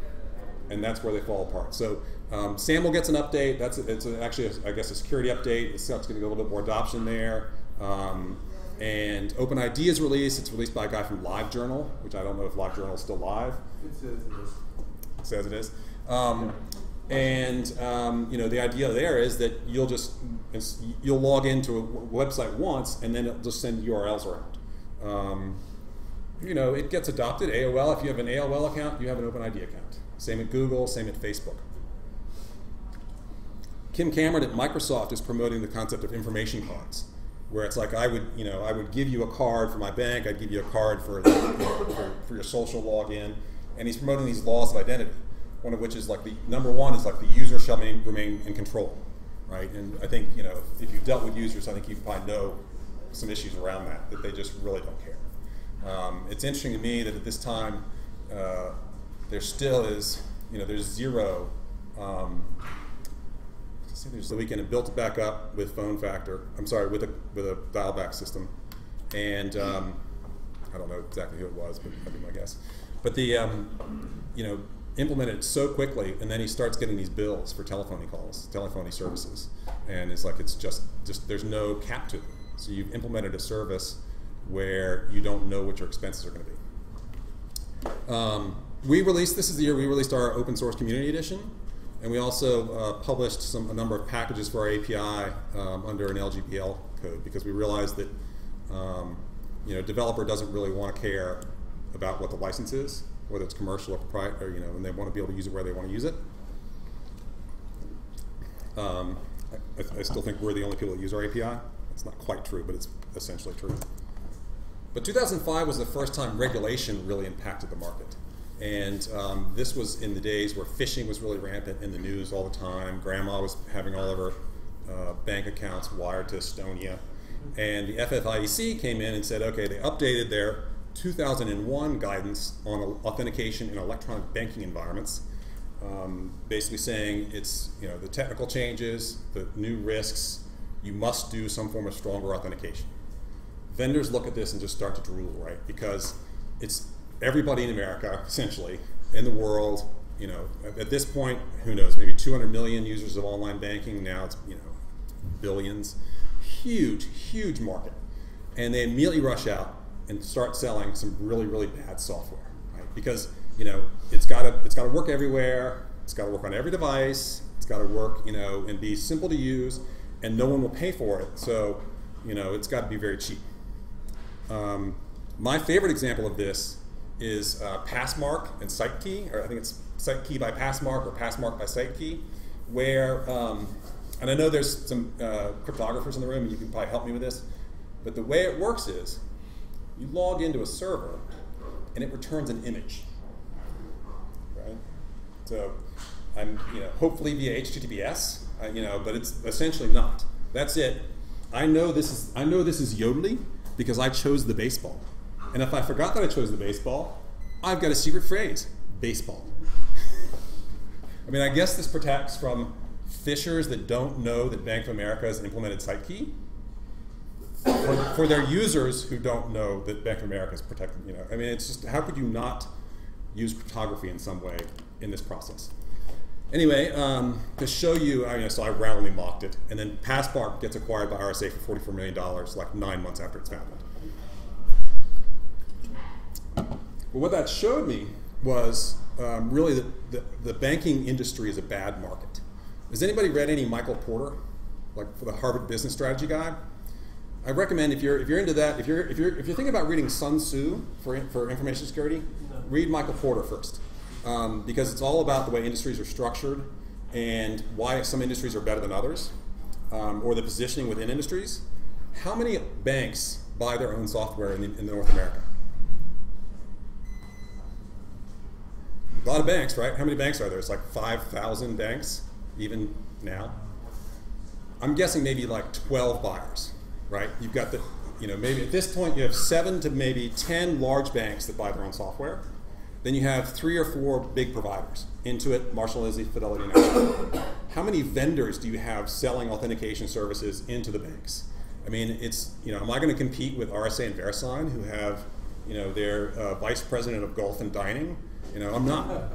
and that's where they fall apart. So SAML gets an update. It's actually, I guess, a security update. It's going to get a little bit more adoption there. And OpenID is released. It's released by a guy from LiveJournal, which I don't know if LiveJournal is still live. It says it is. It says it is. The idea there is that you'll log into a website once, and then it'll just send URLs around. It gets adopted. AOL, if you have an AOL account, you have an OpenID account. Same at Google, same at Facebook. Kim Cameron at Microsoft is promoting the concept of information cards, where it's like I would give you a card for my bank, I'd give you a card for your social login, and he's promoting these laws of identity. One of which is like number one is like the user shall remain in control, right? And I think if you've dealt with users, I think you probably know some issues around that they just really don't care. It's interesting to me that at this time there still is, there's zero. So we can built it back up with phone factor. I'm sorry, with a dial back system, and I don't know exactly who it was, but that'd be my guess. But the implemented it so quickly, and then he starts getting these bills for telephony calls, telephony services, and it's like it's just there's no cap to it. So you've implemented a service where you don't know what your expenses are going to be. This is the year we released our open source community edition, and we also published a number of packages for our API under an LGPL code, because we realized that developer doesn't really want to care about what the license is, whether it's commercial or proprietary, and they want to be able to use it where they want to use it. I still think we're the only people that use our API. It's not quite true, but it's essentially true. But 2005 was the first time regulation really impacted the market. And this was in the days where phishing was really rampant in the news all the time. Grandma was having all of her bank accounts wired to Estonia. And the FFIEC came in and said, okay, they updated their 2001 guidance on authentication in electronic banking environments, basically saying it's the technical changes, the new risks, you must do some form of stronger authentication. Vendors look at this and just start to drool, right? Because it's everybody in America, essentially, in the world, at this point, who knows, maybe 200 million users of online banking. Now it's, billions. Huge, huge market. And they immediately rush out and start selling some really, really bad software, right? Because, it's got to work everywhere. It's got to work on every device. It's got to work, and be simple to use, and no one will pay for it. So, it's got to be very cheap. My favorite example of this is Passmark and SiteKey, or I think it's SiteKey by Passmark or Passmark by SiteKey, where, and I know there's some cryptographers in the room, and you can probably help me with this, but the way it works is you log into a server, and it returns an image, right? So, hopefully via HTTPS, but it's essentially not. That's it. I know this is Yodely because I chose the baseball. And if I forgot that I chose the baseball, I've got a secret phrase, baseball. I mean, I guess this protects from phishers that don't know that Bank of America has implemented SiteKey. For their users who don't know that Bank of America is protected, I mean, it's just, how could you not use cryptography in some way in this process? Anyway, to show you, so I roundly mocked it, and then Passmark gets acquired by RSA for $44 million, like 9 months after it's founded. But what that showed me was really the banking industry is a bad market. Has anybody read any Michael Porter, like for the Harvard Business Strategy Guide? I recommend if you're into that, if you're thinking about reading Sun Tzu for information security, read Michael Porter first, because it's all about the way industries are structured and why some industries are better than others, or the positioning within industries. How many banks buy their own software in North America? A lot of banks, right? How many banks are there? It's like 5,000 banks, even now. I'm guessing maybe like 12 buyers, right? You've got maybe at this point you have 7 to maybe 10 large banks that buy their own software. Then you have 3 or 4 big providers, Intuit, Marshall Isey, Fidelity, and Asheville. How many vendors do you have selling authentication services into the banks? I mean, it's, am I going to compete with RSA and VeriSign, who have, their vice president of golf and dining? I'm not.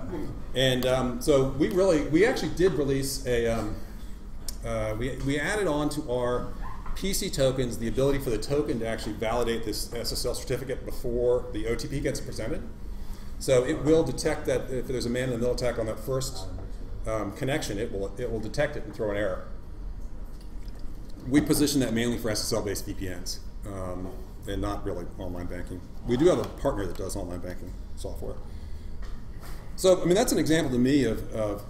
And so we actually did release we added on to our PC tokens the ability for the token to actually validate this SSL certificate before the OTP gets presented. So it will detect that if there's a man-in-the-middle attack on that first connection, it will detect it and throw an error. We position that mainly for SSL-based VPNs and not really online banking. We do have a partner that does online banking software. So, I mean, that's an example to me of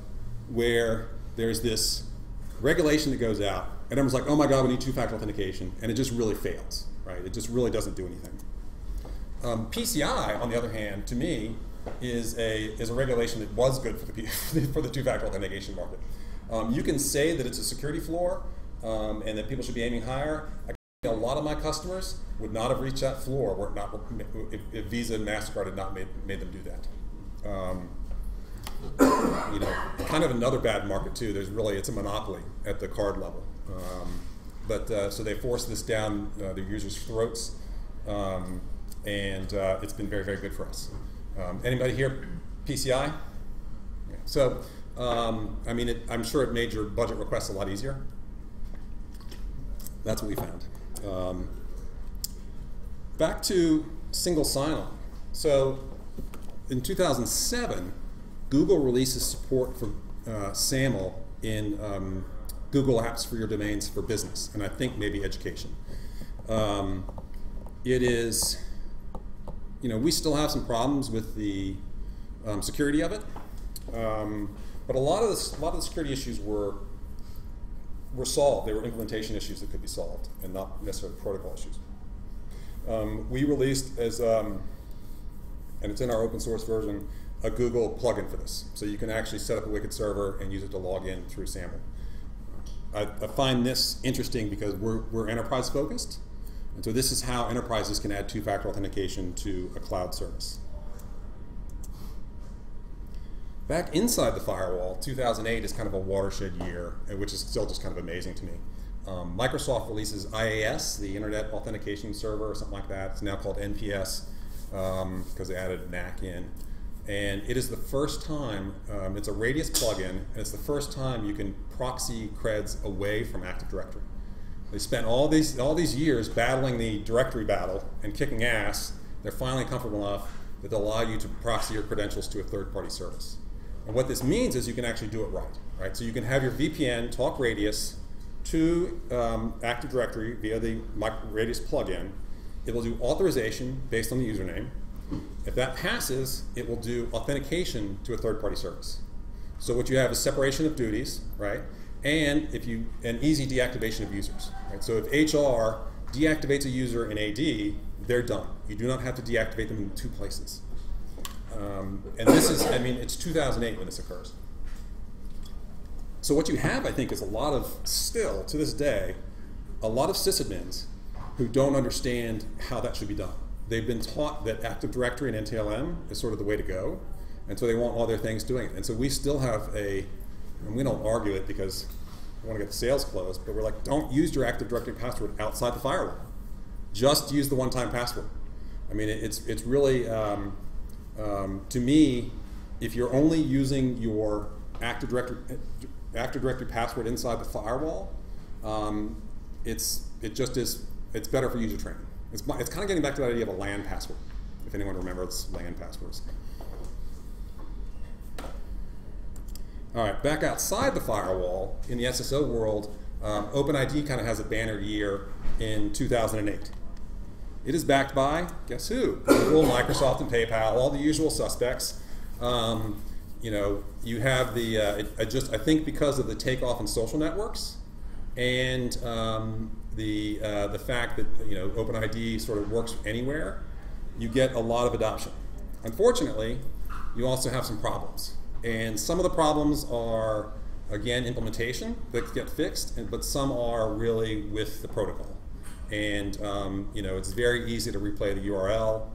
where there's this regulation that goes out, and everyone's like, oh my God, we need two-factor authentication, and it just really fails, right? It just really doesn't do anything. PCI, on the other hand, to me, is a regulation that was good for the two-factor authentication market. You can say that it's a security floor and that people should be aiming higher. A lot of my customers would not have reached that floor were it not, if Visa and MasterCard had not made them do that. Kind of another bad market too. It's a monopoly at the card level. So they force this down their users' throats, and it's been very, very good for us. Anybody here PCI? Yeah. So, I mean, I'm sure it made your budget requests a lot easier. That's what we found. Back to single sign-on. So, in 2007, Google releases support for SAML in Google Apps for your domains for business, and I think maybe education. It is, we still have some problems with the security of it, but a lot of the security issues were solved. They were implementation issues that could be solved, and not necessarily protocol issues. We released and it's in our open source version, a Google plugin for this. So you can actually set up a Wicked server and use it to log in through SAML. I find this interesting because we're enterprise focused. And so this is how enterprises can add two-factor authentication to a cloud service. Back inside the firewall, 2008 is kind of a watershed year, which is still just kind of amazing to me. Microsoft releases IAS, the Internet Authentication Server, or something like that. It's now called NPS because they added NAC in. And it is the first time, it's a Radius plugin, and it's the first time you can proxy creds away from Active Directory. They spent all these years battling the directory battle and kicking ass. They're finally comfortable enough that they'll allow you to proxy your credentials to a third-party service. And what this means is you can actually do it right? So you can have your VPN talk Radius to Active Directory via the Radius plugin. It will do authorization based on the username. If that passes, it will do authentication to a third-party service. So what you have is separation of duties, right? And an easy deactivation of users. Right? So if HR deactivates a user in AD, they're done. You do not have to deactivate them in 2 places. And this is, it's 2008 when this occurs. So what you have, I think, is still, to this day, a lot of sysadmins who don't understand how that should be done. They've been taught that Active Directory and NTLM is sort of the way to go, and so they want all their things doing it. And so we still have and we don't argue it because we want to get the sales closed, but we're like, don't use your Active Directory password outside the firewall. Just use the one-time password. It's really, to me, if you're only using your Active Directory password inside the firewall, it's better for user training. It's kind of getting back to that idea of a LAN password, if anyone remembers LAN passwords. All right, back outside the firewall, in the SSO world, OpenID kind of has a banner year in 2008. It is backed by, guess who? Google, Microsoft, and PayPal, all the usual suspects. You have I think because of the takeoff in social networks and the fact that OpenID sort of works anywhere, you get a lot of adoption. Unfortunately, you also have some problems. And some of the problems are, again, implementation that get fixed, but some are really with the protocol. And it's very easy to replay the URL.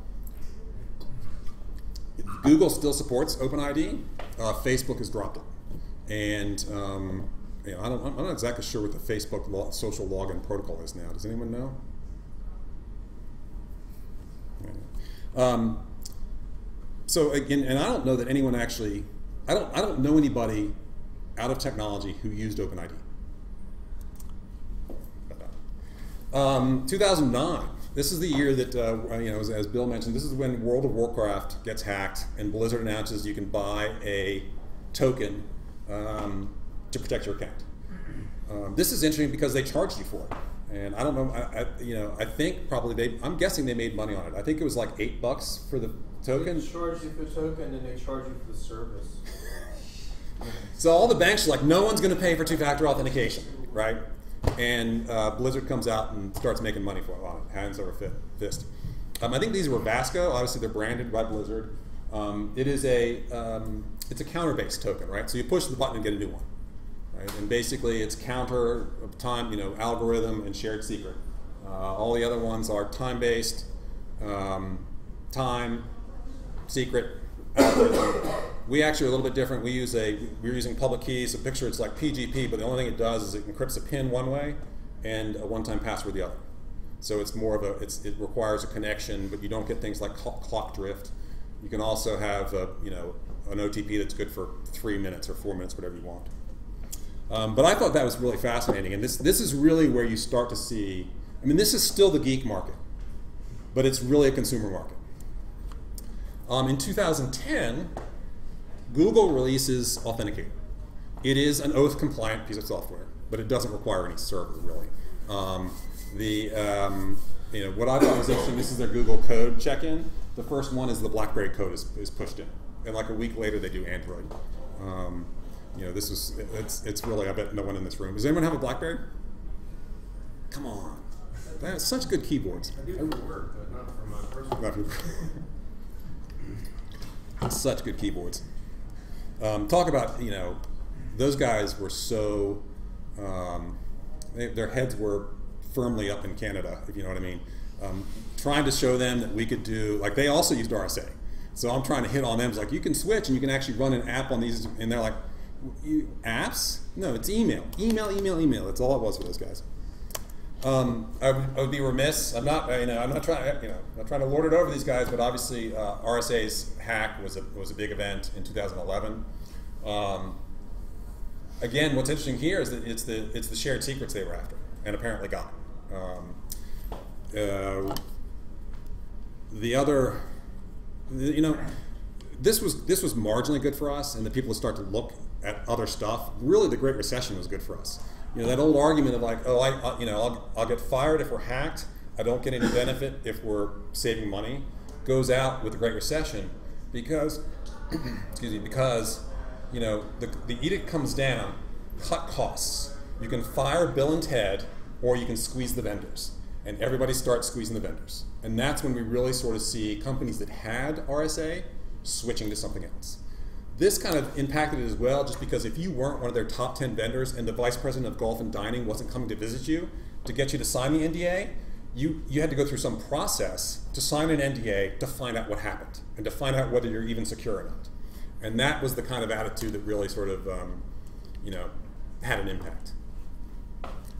Google still supports OpenID. Facebook has dropped it. And I'm not exactly sure what the Facebook social login protocol is now. Does anyone know? So again, and I don't know that anyone actually, I don't know anybody out of technology who used OpenID. 2009. This is the year that, as Bill mentioned, this is when World of Warcraft gets hacked and Blizzard announces you can buy a token to protect your account. This is interesting because they charged you for it. And I don't know, I think probably I'm guessing they made money on it. I think it was like $8 for the token. They charge you for the token and they charge you for the service. So all the banks are like, no one's going to pay for two-factor authentication, right? And Blizzard comes out and starts making money for it, hands over fist. I think these were Vasco. Obviously, they're branded by Blizzard. It's a counter-based token, right? So you push the button and get a new one, right? And basically, it's counter, time, algorithm, and shared secret. All the other ones are time-based, time, secret, algorithm. We actually are a little bit different. We're using public keys. So picture it's like PGP, but the only thing it does is it encrypts a PIN one way and a one-time password the other. So it's more of it requires a connection, but you don't get things like clock drift. You can also have an OTP that's good for 3 minutes or 4 minutes, whatever you want. But I thought that was really fascinating, and this is really where you start to see. This is still the geek market, but it's really a consumer market. In 2010. Google releases Authenticator. It is an oath-compliant piece of software, but it doesn't require any server, really. What I thought was interesting, this is their Google code check-in. The first one is the BlackBerry code is pushed in, and like a week later they do Android. It's really, I bet no one in this room. Does anyone have a BlackBerry? Come on, that's such good keyboards. I do for work, but not for my personal. Such good keyboards. Talk about, those guys were so, their heads were firmly up in Canada, if you know what I mean. Trying to show them that we could do, like they also used RSA. So I'm trying to hit on them, it's like you can switch and you can actually run an app on these, and they're like, apps? No, it's email. Email. That's all it was for those guys. I would be remiss. I'm not trying to lord it over these guys, but obviously RSA's hack was a big event in 2011. Again, what's interesting here is that it's the shared secrets they were after, and apparently got. This was marginally good for us, and the people would start to look at other stuff. Really, the Great Recession was good for us. That old argument of like, oh, I'll get fired if we're hacked. I don't get any benefit if we're saving money, goes out with the Great Recession because, because the edict comes down, cut costs. You can fire Bill and Ted, or you can squeeze the vendors, and everybody starts squeezing the vendors. And that's when we really sort of see companies that had RSA switching to something else. This kind of impacted it as well, just because if you weren't one of their top 10 vendors and the vice president of golf and dining wasn't coming to visit you to get you to sign the NDA, you had to go through some process to sign an NDA to find out what happened and to find out whether you're even secure or not. And that was the kind of attitude that really sort of, had an impact.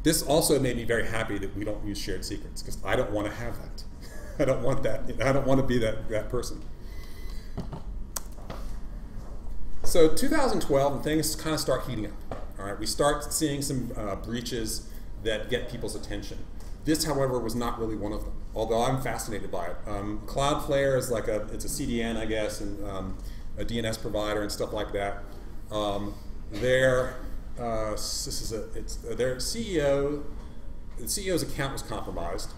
This also made me very happy that we don't use shared secrets, because I don't want to have that. I don't want that. I don't want to be that person. So 2012, things kind of start heating up. All right, we start seeing some breaches that get people's attention. This, however, was not really one of them, although I'm fascinated by it. Cloudflare is it's a CDN, I guess, and a DNS provider and stuff like that. Their CEO, the CEO's account was compromised.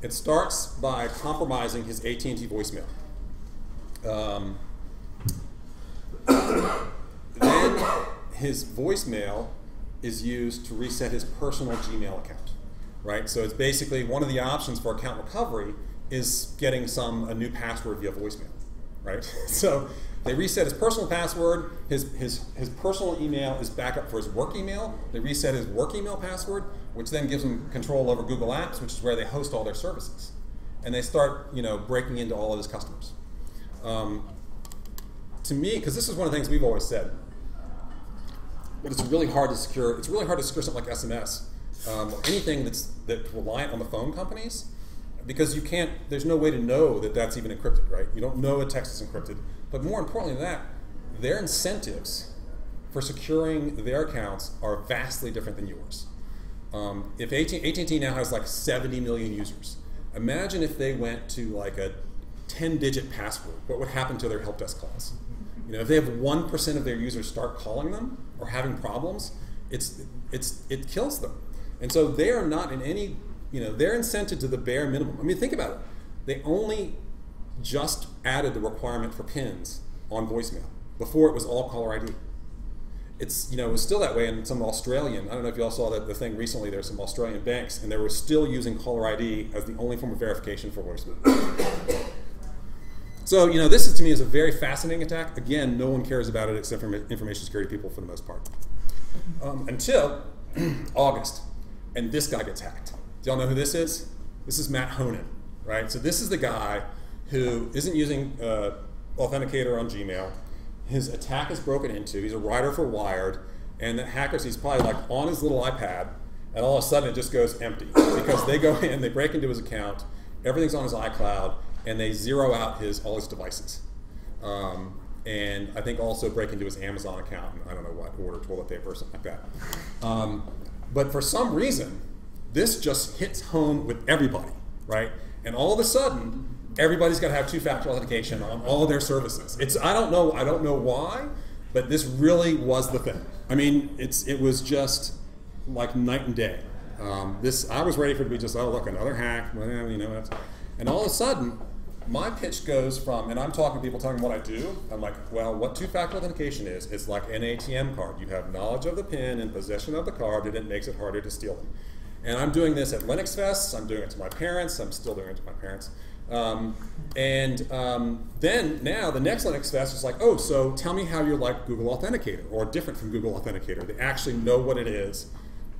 It starts by compromising his AT&T voicemail. Then his voicemail is used to reset his personal Gmail account, right? So it's basically one of the options for account recovery is getting a new password via voicemail, right? So they reset his personal password. His personal email is back up for his work email. They reset his work email password, which then gives them control over Google Apps, which is where they host all their services. And they start, breaking into all of his customers. To me, because this is one of the things we've always said, but it's really hard to secure. It's really hard to secure something like SMS, or anything that's reliant on the phone companies, because you can't. There's no way to know that that's even encrypted, right? You don't know a text is encrypted. But more importantly than that, their incentives for securing their accounts are vastly different than yours. If AT&T now has like 70 million users, imagine if they went to like a 10-digit password. What would happen to their help desk calls? If they have 1% of their users start calling them or having problems, it kills them. And so they are not in any, they're incented to the bare minimum. I mean, think about it. They only just added the requirement for PINs on voicemail. Before it was all caller ID. It was still that way in some Australian, I don't know if you all saw the thing recently, there's some Australian banks, and they were still using caller ID as the only form of verification for voicemail. So, this to me is a very fascinating attack. Again, no one cares about it except for information security people for the most part. Until August, and this guy gets hacked. Do y'all know who this is? This is Matt Honan, right? So this is the guy who isn't using Authenticator on Gmail. His attack is broken into. He's a writer for Wired, and the hackers, he's probably like on his little iPad, and all of a sudden it just goes empty because they go in, they break into his account, everything's on his iCloud, and they zero out all his devices. And I think also break into his Amazon account, and I don't know what, order toilet paper or something like that. But for some reason, this just hits home with everybody, right? And all of a sudden, everybody's got to have two-factor authentication on all their services. I don't know why, but this really was the thing. I mean, it was just like night and day. I was ready for it to be just, oh look, another hack, and all of a sudden, my pitch goes from, and I'm talking to people telling me what I do, I'm like, well, what two-factor authentication is, it's like an ATM card. You have knowledge of the PIN and possession of the card, and it makes it harder to steal them. And I'm doing this at Linux Fests, I'm doing it to my parents, I'm still doing it to my parents. Then now the next Linux Fest is like, oh, so tell me how you're like Google Authenticator or different from Google Authenticator. They actually know what it is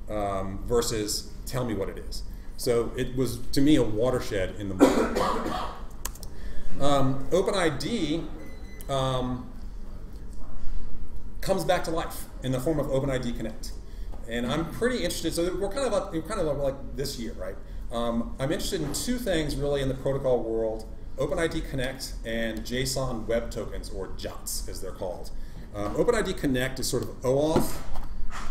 versus tell me what it is. So it was, to me, a watershed in the market. OpenID comes back to life in the form of OpenID Connect. And I'm pretty interested, so we're kind of like this year, right? I'm interested in two things really in the protocol world: OpenID Connect and JSON Web Tokens, or JOTs as they're called. OpenID Connect is sort of OAuth,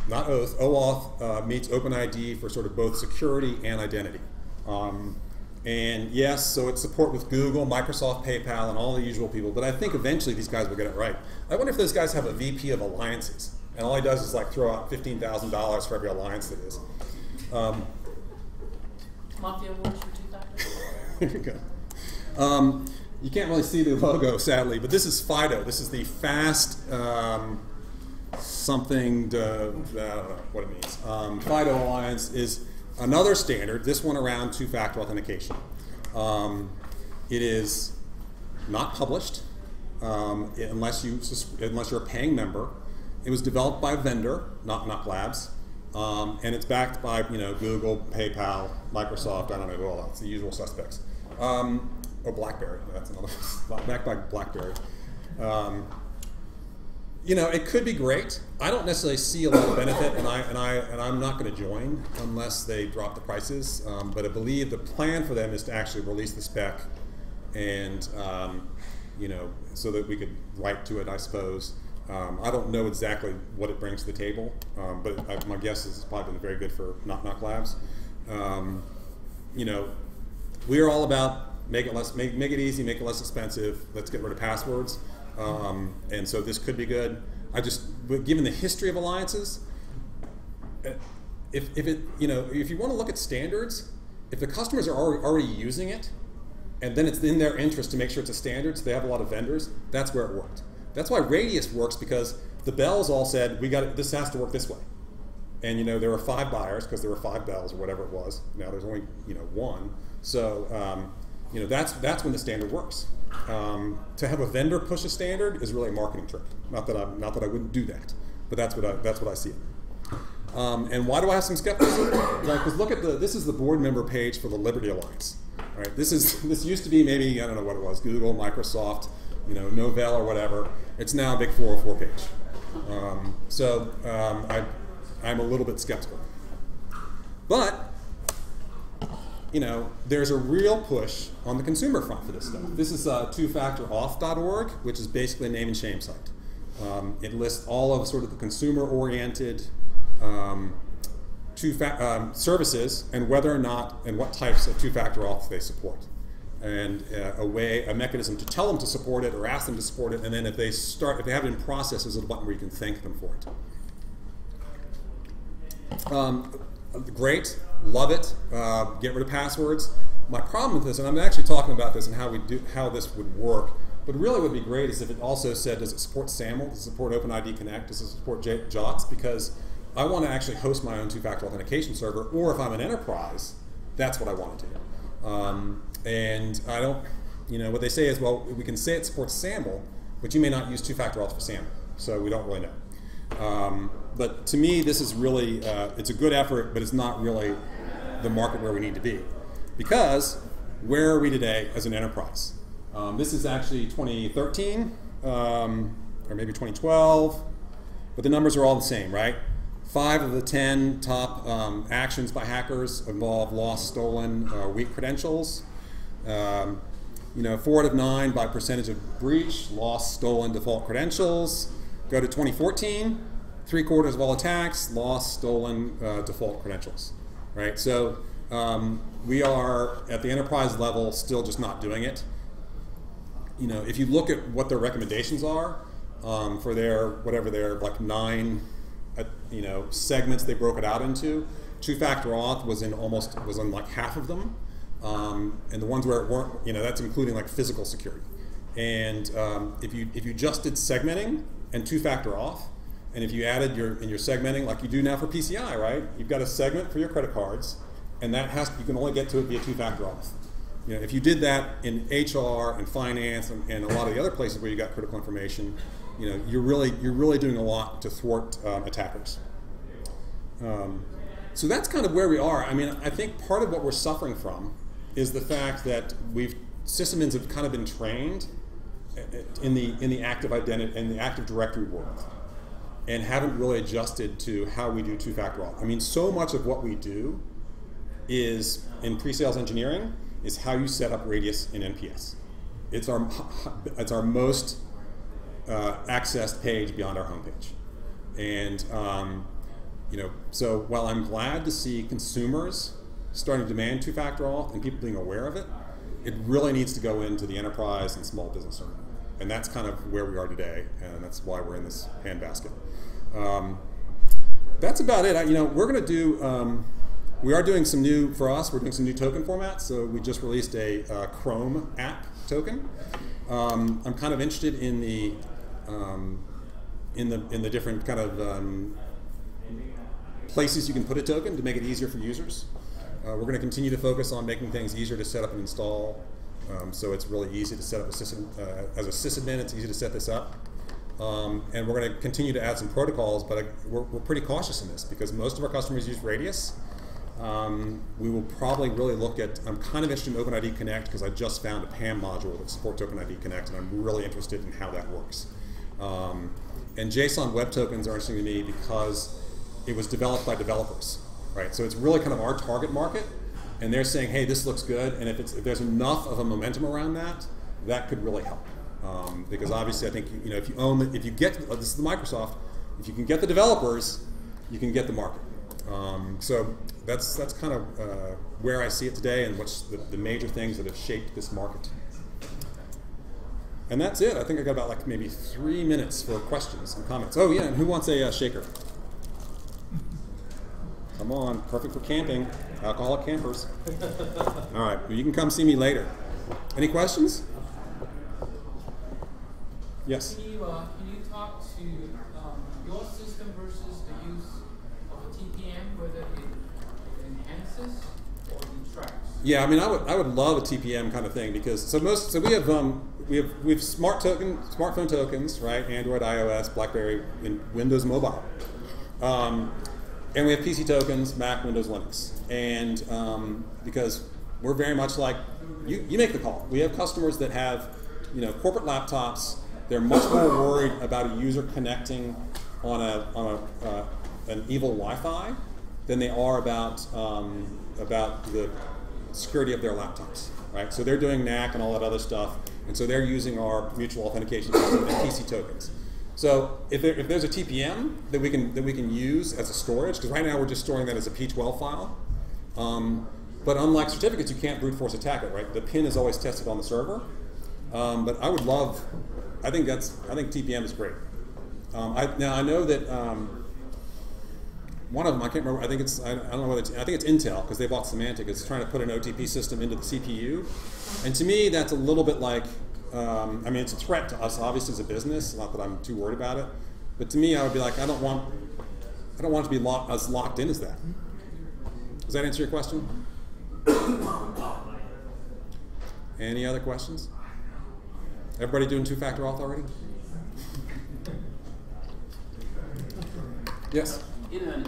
not oath, OAuth meets OpenID for sort of both security and identity. And yes, so it's support with Google, Microsoft, PayPal, and all the usual people, but I think eventually these guys will get it right. I wonder if those guys have a VP of alliances, and all he does is like throw out $15,000 for every alliance that is. Mafia Awards for two-factor. There you go. You can't really see the logo, sadly, but this is FIDO. This is the fast something, I don't know what it means. FIDO Alliance is another standard, this one around two-factor authentication. It is not published unless you're a paying member. It was developed by a vendor, not Labs, and it's backed by Google, PayPal, Microsoft. I don't know who all else. The usual suspects. Or BlackBerry. That's another backed by BlackBerry. It could be great. I don't necessarily see a lot of benefit, and I'm not going to join unless they drop the prices. But I believe the plan for them is to actually release the spec, and so that we could write to it, I suppose. I don't know exactly what it brings to the table, but my guess is it's probably been very good for Knock Labs. We are all about make it easy, make it less expensive. Let's get rid of passwords. And so this could be good. Given the history of alliances, if you want to look at standards, if the customers are already using it, and then it's in their interest to make sure it's a standard, so they have a lot of vendors, that's where it worked. That's why Radius works, because the Bells all said, this has to work this way. And there were 5 buyers because there were 5 Bells or whatever it was. Now there's only 1. So that's when the standard works. To have a vendor push a standard is really a marketing trick. Not that I wouldn't do that, but that's what I see. And why do I have some skepticism? Because look at this is the board member page for the Liberty Alliance. All right, this used to be maybe, I don't know what it was, Google, Microsoft, Novell or whatever. It's now a big 404 page. So I'm a little bit skeptical. But there's a real push on the consumer front for this stuff. This is twofactorauth.org, which is basically a name and shame site. It lists all of sort of the consumer-oriented services and whether or not and what types of two-factor auth they support, and a mechanism to tell them to support it or ask them to support it, and then if they have it in process, there's a button where you can thank them for it. Great, love it. Get rid of passwords. My problem with this, and I'm actually talking about this and how this would work, but really what would be great is if it also said, does it support SAML? Does it support OpenID Connect? Does it support JOTs? Because I want to actually host my own two-factor authentication server, or if I'm an enterprise, that's what I want to do. And I don't, what they say is, well, we can say it supports SAML, but you may not use two-factor auth for SAML, so we don't really know. But to me, this is really, it's a good effort, but it's not really the market where we need to be. Because where are we today as an enterprise? This is actually 2013, or maybe 2012, but the numbers are all the same, right? 5 of the 10 top actions by hackers involve lost, stolen, weak credentials. 4 out of 9 by percentage of breach, lost, stolen, default credentials. Go to 2014, 3/4 of all attacks, lost, stolen, default credentials, right? So we are at the enterprise level still just not doing it. If you look at what their recommendations are for their like 9 segments they broke it out into, two-factor auth was in like half of them, and the ones where it weren't, that's including like physical security. And if you just did segmenting and two-factor auth, and if you added in your segmenting like you do now for PCI, right? You've got a segment for your credit cards, and you can only get to it via two-factor auth. If you did that in HR and finance and a lot of the other places where you got critical information, you're really doing a lot to thwart attackers. So that's kind of where we are. I mean, I think part of what we're suffering from is the fact that sysadmins have kind of been trained in the active identity and the Active Directory world. and haven't really adjusted to how we do two-factor auth. I mean, so much of what we do is, in pre-sales engineering, is how you set up Radius in NPS. It's our most accessed page beyond our homepage. And so while I'm glad to see consumers starting to demand two-factor auth and people being aware of it, it really needs to go into the enterprise and small business arena. And that's kind of where we are today, and that's why we're in this handbasket. That's about it. We're going to do, we are doing some new, for us, we're doing some new token formats. So we just released a Chrome app token. I'm kind of interested in the different kind of places you can put a token to make it easier for users. We're going to continue to focus on making things easier to set up and install. So it's really easy to set up a system. As a sysadmin, it's easy to set this up. And we're going to continue to add some protocols, but we're pretty cautious in this because most of our customers use Radius. We will probably really look at, I'm kind of interested in OpenID Connect because I just found a PAM module that supports OpenID Connect, and I'm really interested in how that works. And JSON Web Tokens are interesting to me because it was developed by developers, right? So it's really kind of our target market, and they're saying, hey, this looks good, and if there's enough of a momentum around that, that could really help. Because obviously I think, if you own if you get, this is the Microsoft, if you can get the developers, you can get the market. So that's kind of where I see it today and what's the major things that have shaped this market. And that's it. I think I got about like maybe 3 minutes for questions and comments. Oh yeah, and who wants a shaker? Come on, perfect for camping. Alcoholic campers. All right, well, you can come see me later. Any questions? Yes? Can you talk to your system versus the use of a TPM, whether it enhances or detracts? Yeah, I mean, I would love a TPM kind of thing because we have smartphone tokens, right? Android, iOS, BlackBerry, and Windows Mobile. And we have PC tokens, Mac, Windows, Linux. And because we're very much like, you make the call. We have customers that have corporate laptops. They're much more worried about a user connecting on an evil Wi-Fi than they are about the security of their laptops, right? So they're doing NAC and all that other stuff, and so they're using our mutual authentication system and PC tokens. So if there's a TPM that we can use as a storage, because right now we're just storing that as a P12 file. But unlike certificates, you can't brute force attack it, right? The PIN is always tested on the server. But I would love. I think TPM is great. Now I know that one of them, I can't remember. I think it's I don't know whether I think it's Intel because they bought Symantec. It's trying to put an OTP system into the CPU, and to me that's a little bit like. I mean, it's a threat to us, obviously, as a business. Not that I'm too worried about it, but to me, I would be like, I don't want it to be as locked in as that. Does that answer your question? Any other questions? Everybody doing two-factor auth already? Yes. In an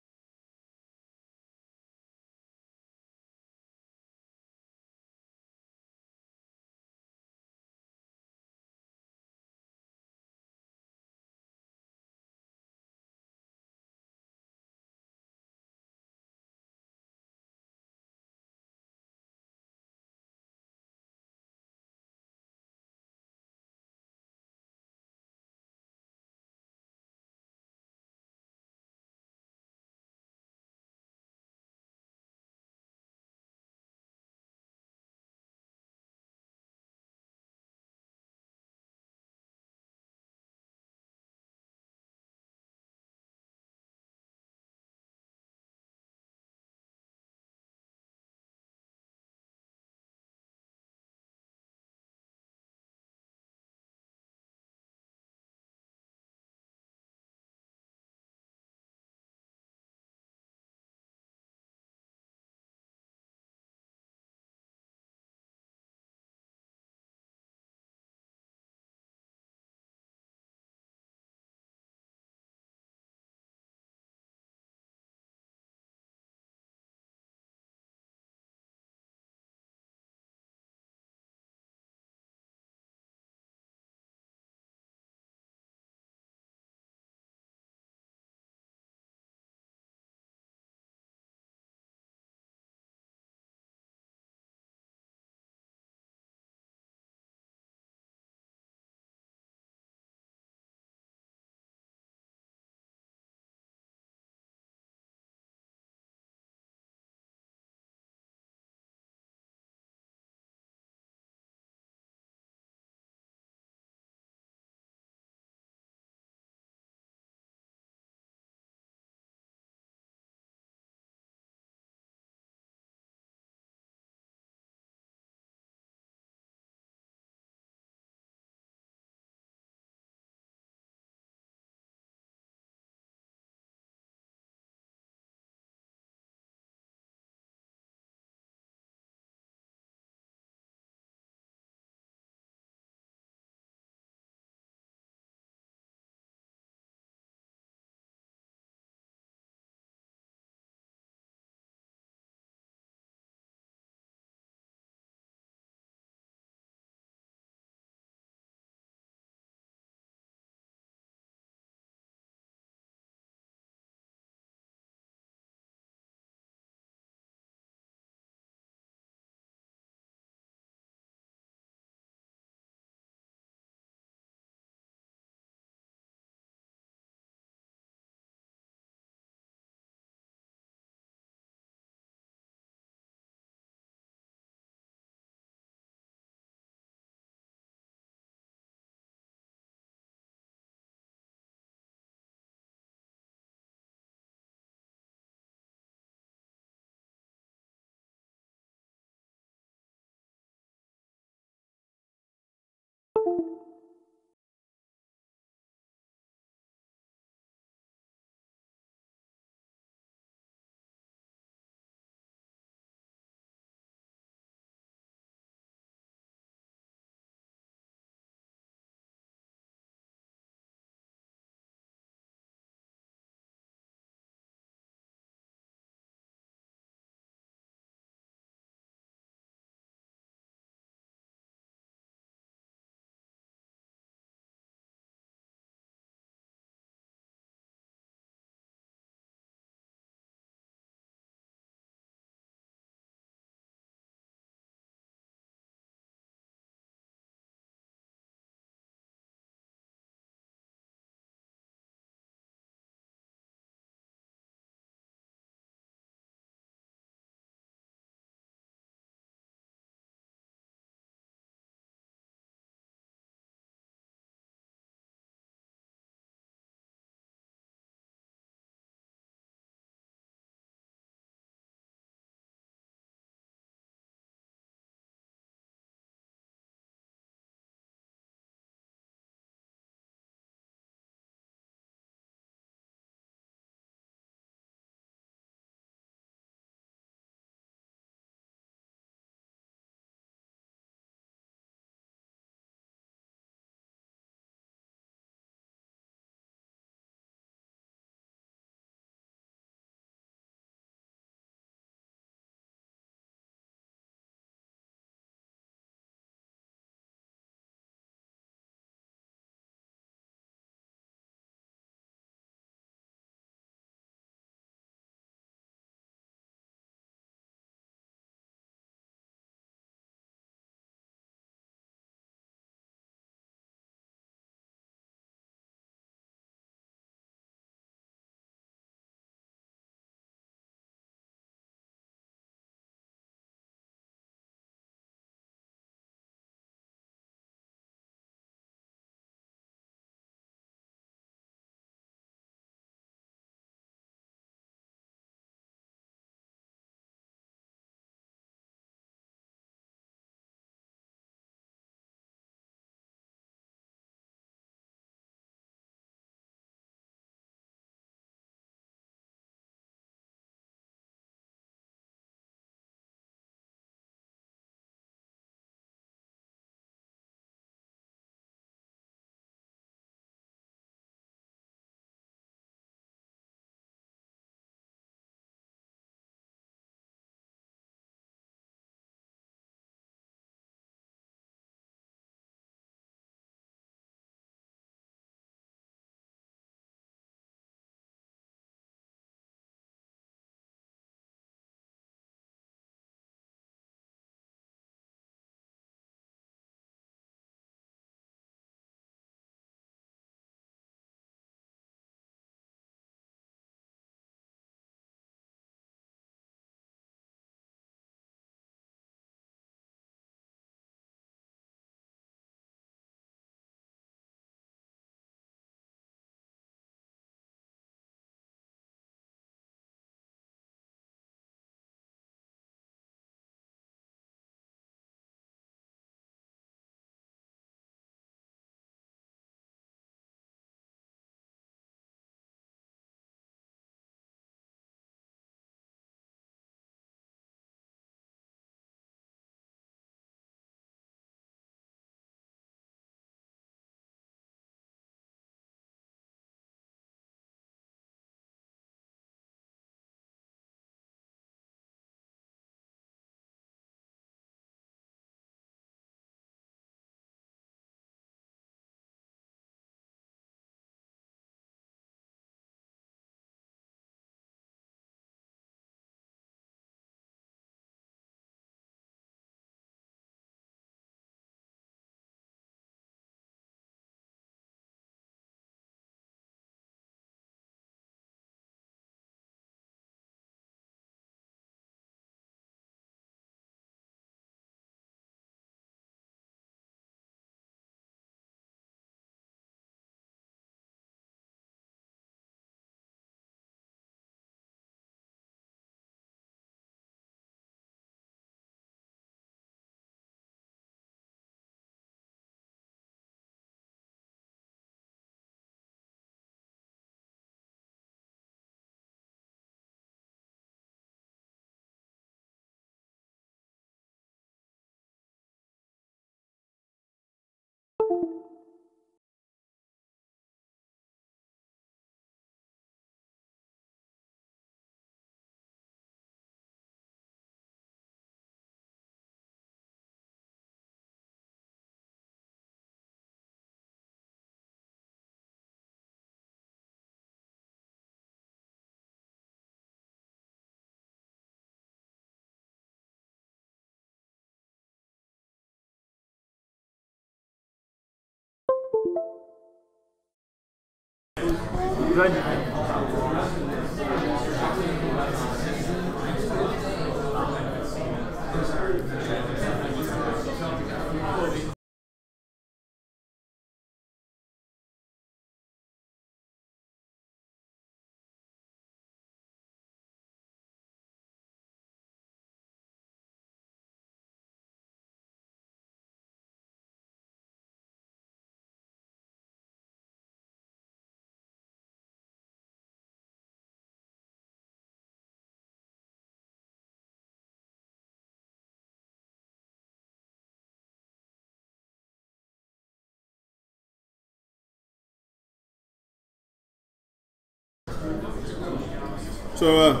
So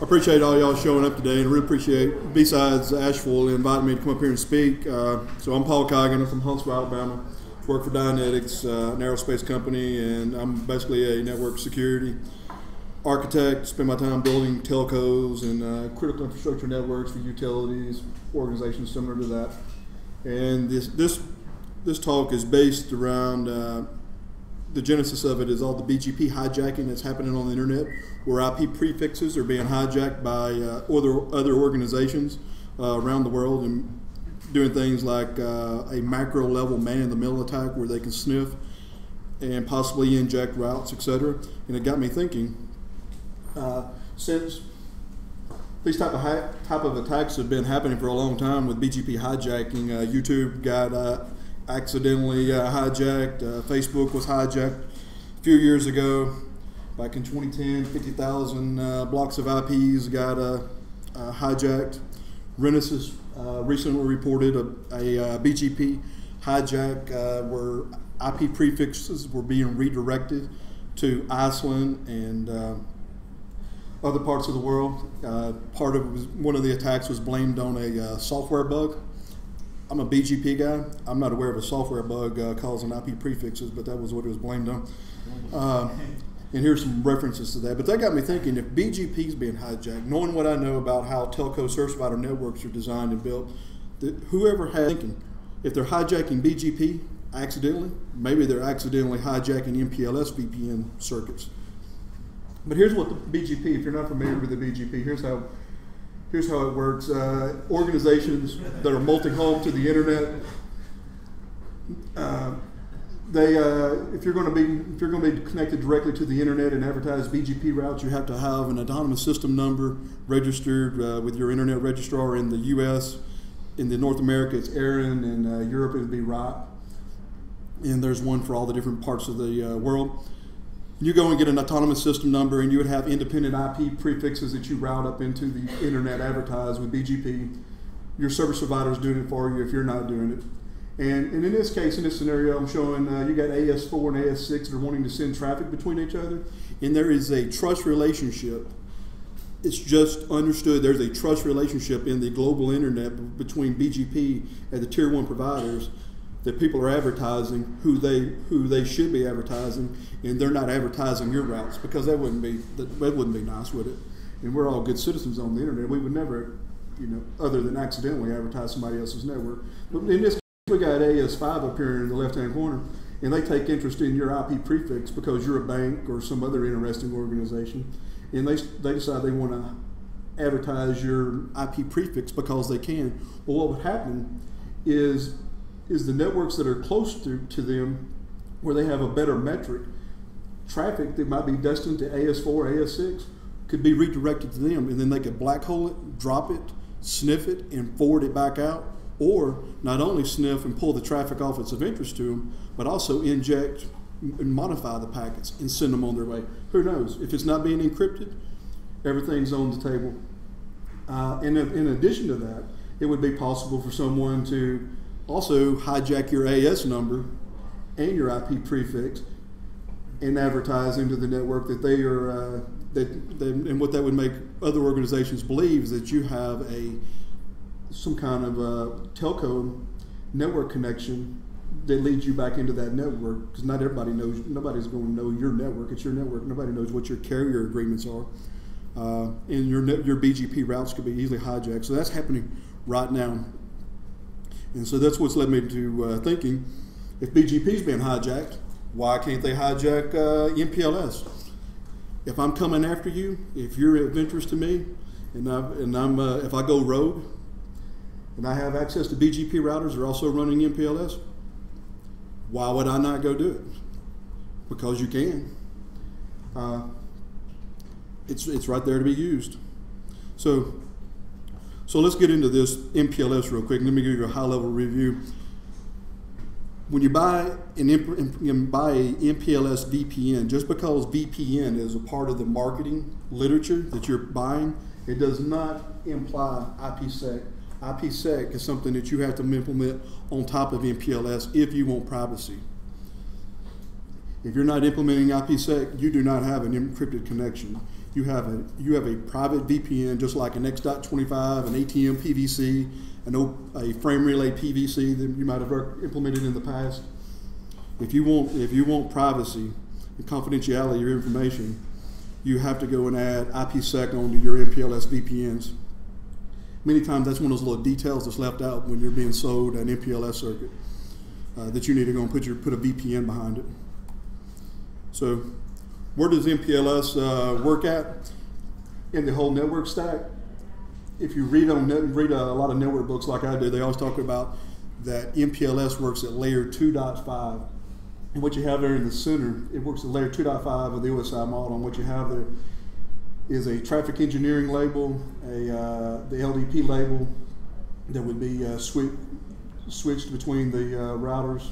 I appreciate all y'all showing up today, and I really appreciate BSides Asheville inviting me to come up here and speak. So I'm Paul Coggin. I'm from Huntsville, Alabama. Work for Dynetics, an aerospace company, and I'm basically a network security architect. Spend my time building telcos and critical infrastructure networks for utilities, organizations similar to that. And this talk is based around the genesis of it is all the BGP hijacking that's happening on the internet, where IP prefixes are being hijacked by other organizations around the world and doing things like a macro level man-in-the-middle attack where they can sniff and possibly inject routes, etc. And it got me thinking, since these type of attacks have been happening for a long time with BGP hijacking, YouTube got accidentally hijacked. Facebook was hijacked a few years ago. Back in 2010, 50,000 blocks of IPs got hijacked. Renesas recently reported a BGP hijack where IP prefixes were being redirected to Iceland and other parts of the world. Part of it was, one of the attacks was blamed on a software bug. I'm a BGP guy. I'm not aware of a software bug causing IP prefixes, but that was what it was blamed on. And here's some references to that. But that got me thinking, if BGP is being hijacked, knowing what I know about how telco service provider networks are designed and built, that whoever had thinking, if they're hijacking BGP accidentally, maybe they're accidentally hijacking MPLS VPN circuits. But here's what the BGP, if you're not familiar with the BGP, here's how it works. Organizations that are multi-home to the internet, if you're going to be connected directly to the internet and advertise BGP routes, you have to have an autonomous system number registered with your internet registrar in the U.S. In North America, it's Aaron, and Europe it would be ROT. And there's one for all the different parts of the world. You go and get an autonomous system number, and you would have independent IP prefixes that you route up into the internet advertised with BGP. Your service provider is doing it for you if you're not doing it. And in this case, in this scenario, I'm showing you got AS4 and AS6 that are wanting to send traffic between each other, and there is a trust relationship. It's just understood there's a trust relationship in the global internet between BGP and the tier 1 providers, that people are advertising who they should be advertising, and they're not advertising your routes, because that wouldn't be nice, would it? And we're all good citizens on the internet. We would never, other than accidentally advertise somebody else's network. But in this case, we got AS5 up here in the left-hand corner, and they take interest in your IP prefix because you're a bank or some other interesting organization, and they decide they want to advertise your IP prefix because they can. Well, what would happen is the networks that are close to them, where they have a better metric, traffic that might be destined to AS4, AS6, could be redirected to them, and then they could black hole it, drop it, sniff it, and forward it back out, or not only sniff and pull the traffic off that's of interest to them, but also inject and modify the packets and send them on their way. Who knows? If it's not being encrypted, everything's on the table. And in addition to that, it would be possible for someone to also hijack your AS number and your IP prefix and advertise into the network that they are, and what that would make other organizations believe is that you have some kind of telco network connection that leads you back into that network, because not everybody knows, nobody's going to know your network. It's your network. Nobody knows what your carrier agreements are. And your BGP routes could be easily hijacked. So that's happening right now. And so that's what's led me to thinking, If BGP's being hijacked, why can't they hijack MPLS? If I'm coming after you, if you're of interest to me, if I go rogue, and I have access to BGP routers that are also running MPLS, why would I not go do it? Because you can. It's right there to be used. So let's get into this MPLS real quick. Let me give you a high-level review. When you buy a MPLS VPN, just because VPN is a part of the marketing literature that you're buying, it does not imply IPsec. IPsec is something that you have to implement on top of MPLS if you want privacy. If you're not implementing IPsec, you do not have an encrypted connection. You have a private VPN, just like an X.25, an ATM PVC, a frame relay PVC that you might have implemented in the past. If you want privacy and confidentiality of your information, you have to go and add IPsec onto your MPLS VPNs. Many times that's one of those little details that's left out when you're being sold an MPLS circuit that you need to go and put a VPN behind it. So where does MPLS work at in the whole network stack? If you read a lot of network books like I do, they always talk about that MPLS works at layer 2.5. And what you have there in the center, it works at layer 2.5 of the OSI model. And what you have there is a traffic engineering label, the LDP label that would be switched between the routers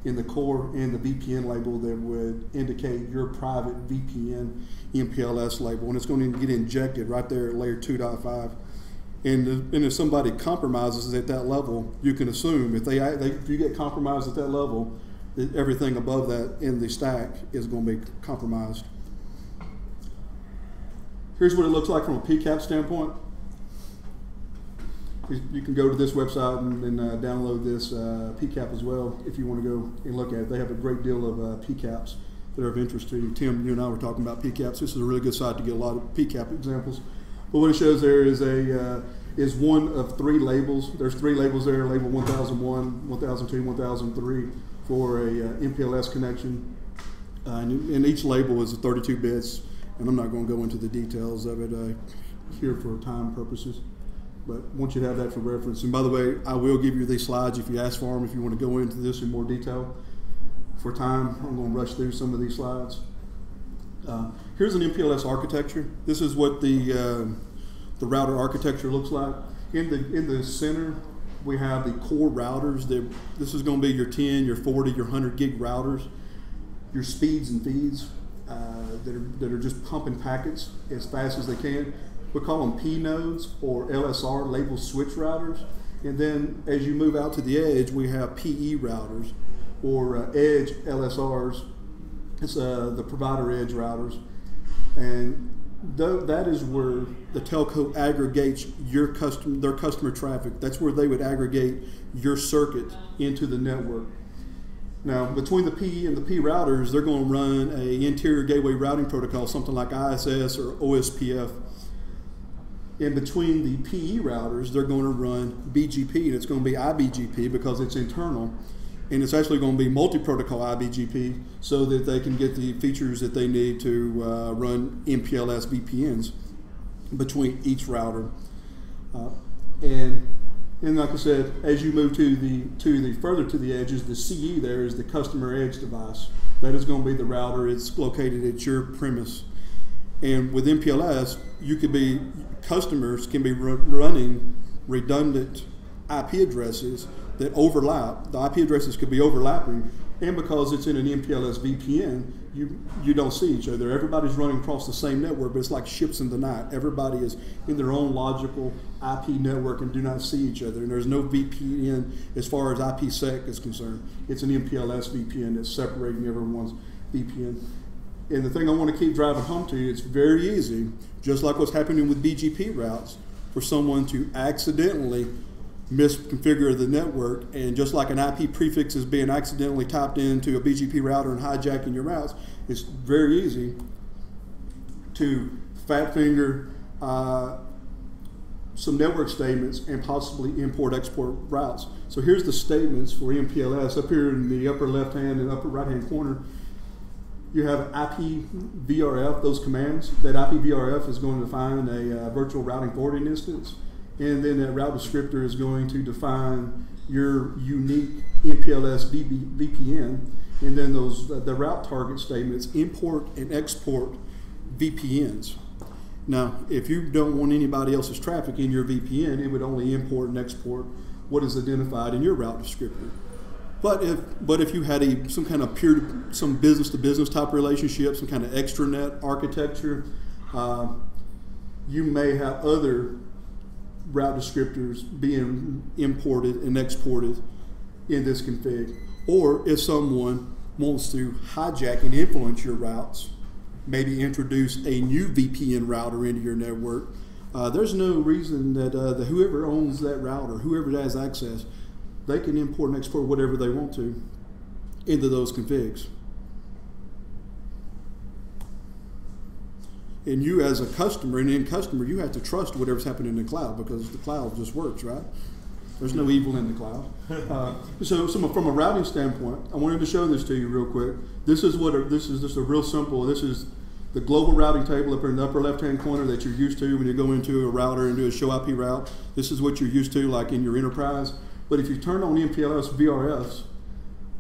in the core, and the VPN label that would indicate your private VPN MPLS label. And it's going to get injected right there at layer 2.5. And if somebody compromises at that level, you can assume if you get compromised at that level, that everything above that in the stack is going to be compromised. Here's what it looks like from a PCAP standpoint. You can go to this website and download this PCAP as well if you want to go and look at it. They have a great deal of PCAPs that are of interest to you. Tim, you and I were talking about PCAPs. This is a really good site to get a lot of PCAP examples. But what it shows there is one of 3 labels. There's 3 labels there: label 1001, 1002, 1003 for a MPLS connection, and each label is 32 bits. And I'm not going to go into the details of it here for time purposes. But I want you to have that for reference. And by the way, I will give you these slides if you ask for them, if you want to go into this in more detail. For time, I'm going to rush through some of these slides. Here's an MPLS architecture. This is what the router architecture looks like. In the center, we have the core routers. This is going to be your 10, your 40, your 100 gig routers, your speeds and feeds that are just pumping packets as fast as they can. We call them P nodes or LSR, labeled switch routers. And then as you move out to the edge, we have PE routers or edge LSRs. It's the provider edge routers. And that is where the telco aggregates their customer traffic. That's where they would aggregate your circuit into the network. Now, between the PE and the P routers, they're going to run an interior gateway routing protocol, something like ISS or OSPF. In between the PE routers, they're going to run BGP, and it's going to be IBGP because it's internal. And it's actually going to be multi-protocol IBGP so that they can get the features that they need to run MPLS VPNs between each router. And like I said, as you move to the further to the edges, the CE there is the customer edge device. That is going to be the router. It's located at your premise. And with MPLS, customers can be running redundant IP addresses that overlap. The IP addresses could be overlapping, and because it's in an MPLS VPN, you don't see each other. Everybody's running across the same network, but it's like ships in the night. Everybody is in their own logical IP network and do not see each other. And there's no VPN as far as IPsec is concerned. It's an MPLS VPN that's separating everyone's VPN. And the thing I want to keep driving home to you, it's very easy, just like what's happening with BGP routes, for someone to accidentally misconfigure the network, and just like an IP prefix is being accidentally typed into a BGP router and hijacking your routes, it's very easy to fat finger some network statements and possibly import-export routes. So here's the statements for MPLS. Up here in the upper left-hand and upper right-hand corner, you have IPVRF, those commands. That IPVRF is going to define a virtual routing forwarding instance, and then that route descriptor is going to define your unique MPLS VPN, and then the route target statements import and export VPNs. Now, if you don't want anybody else's traffic in your VPN, it would only import and export what is identified in your route descriptor. But if you had some kind of some business-to-business type relationship, some kind of extranet architecture, you may have other route descriptors being imported and exported in this config. Or if someone wants to hijack and influence your routes, maybe introduce a new VPN router into your network, there's no reason that whoever owns that router, whoever has access, they can import and export whatever they want to into those configs. And you as a customer, an end customer, you have to trust whatever's happening in the cloud, because the cloud just works, right? There's no evil in the cloud. So from a routing standpoint, I wanted to show this to you real quick. This is just a real simple, this is the global routing table up in the upper left-hand corner that you're used to when you go into a router and do a show IP route. This is what you're used to, like in your enterprise. But if you turn on MPLS VRFs,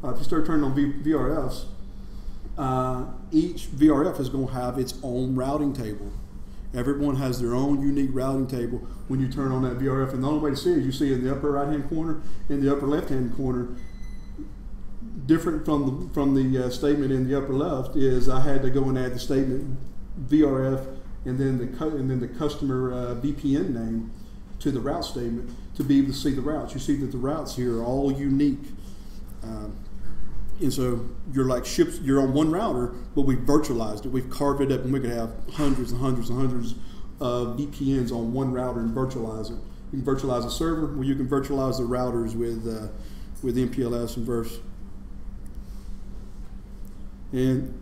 if you start turning on VRFs, each VRF is going to have its own routing table. Everyone has their own unique routing table when you turn on that VRF. And the only way to see it is you see in the upper right-hand corner, in the upper left-hand corner. Different from the statement in the upper left is I had to go and add the statement VRF and then the customer VPN name to the route statement to be able to see the routes. You see that the routes here are all unique. And so you're like ships, you're on one router, but we've virtualized it. We've carved it up, and we could have hundreds and hundreds and hundreds of VPNs on one router and virtualize it. You can virtualize a server, or you can virtualize the routers with MPLS and Verse. And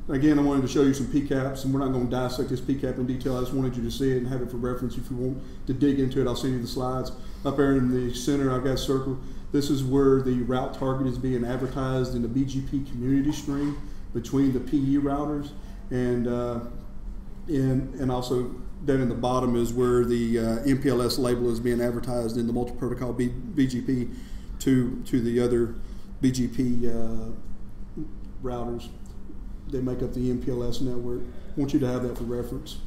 again, I wanted to show you some PCAPs, and we're not going to dissect this PCAP in detail. I just wanted you to see it and have it for reference. If you want to dig into it, I'll send you the slides. Up there in the center, I've got circled. This is where the route target is being advertised in the BGP community stream between the PE routers, and also down in the bottom is where the MPLS label is being advertised in the multi-protocol BGP to the other BGP routers that make up the MPLS network. I want you to have that for reference.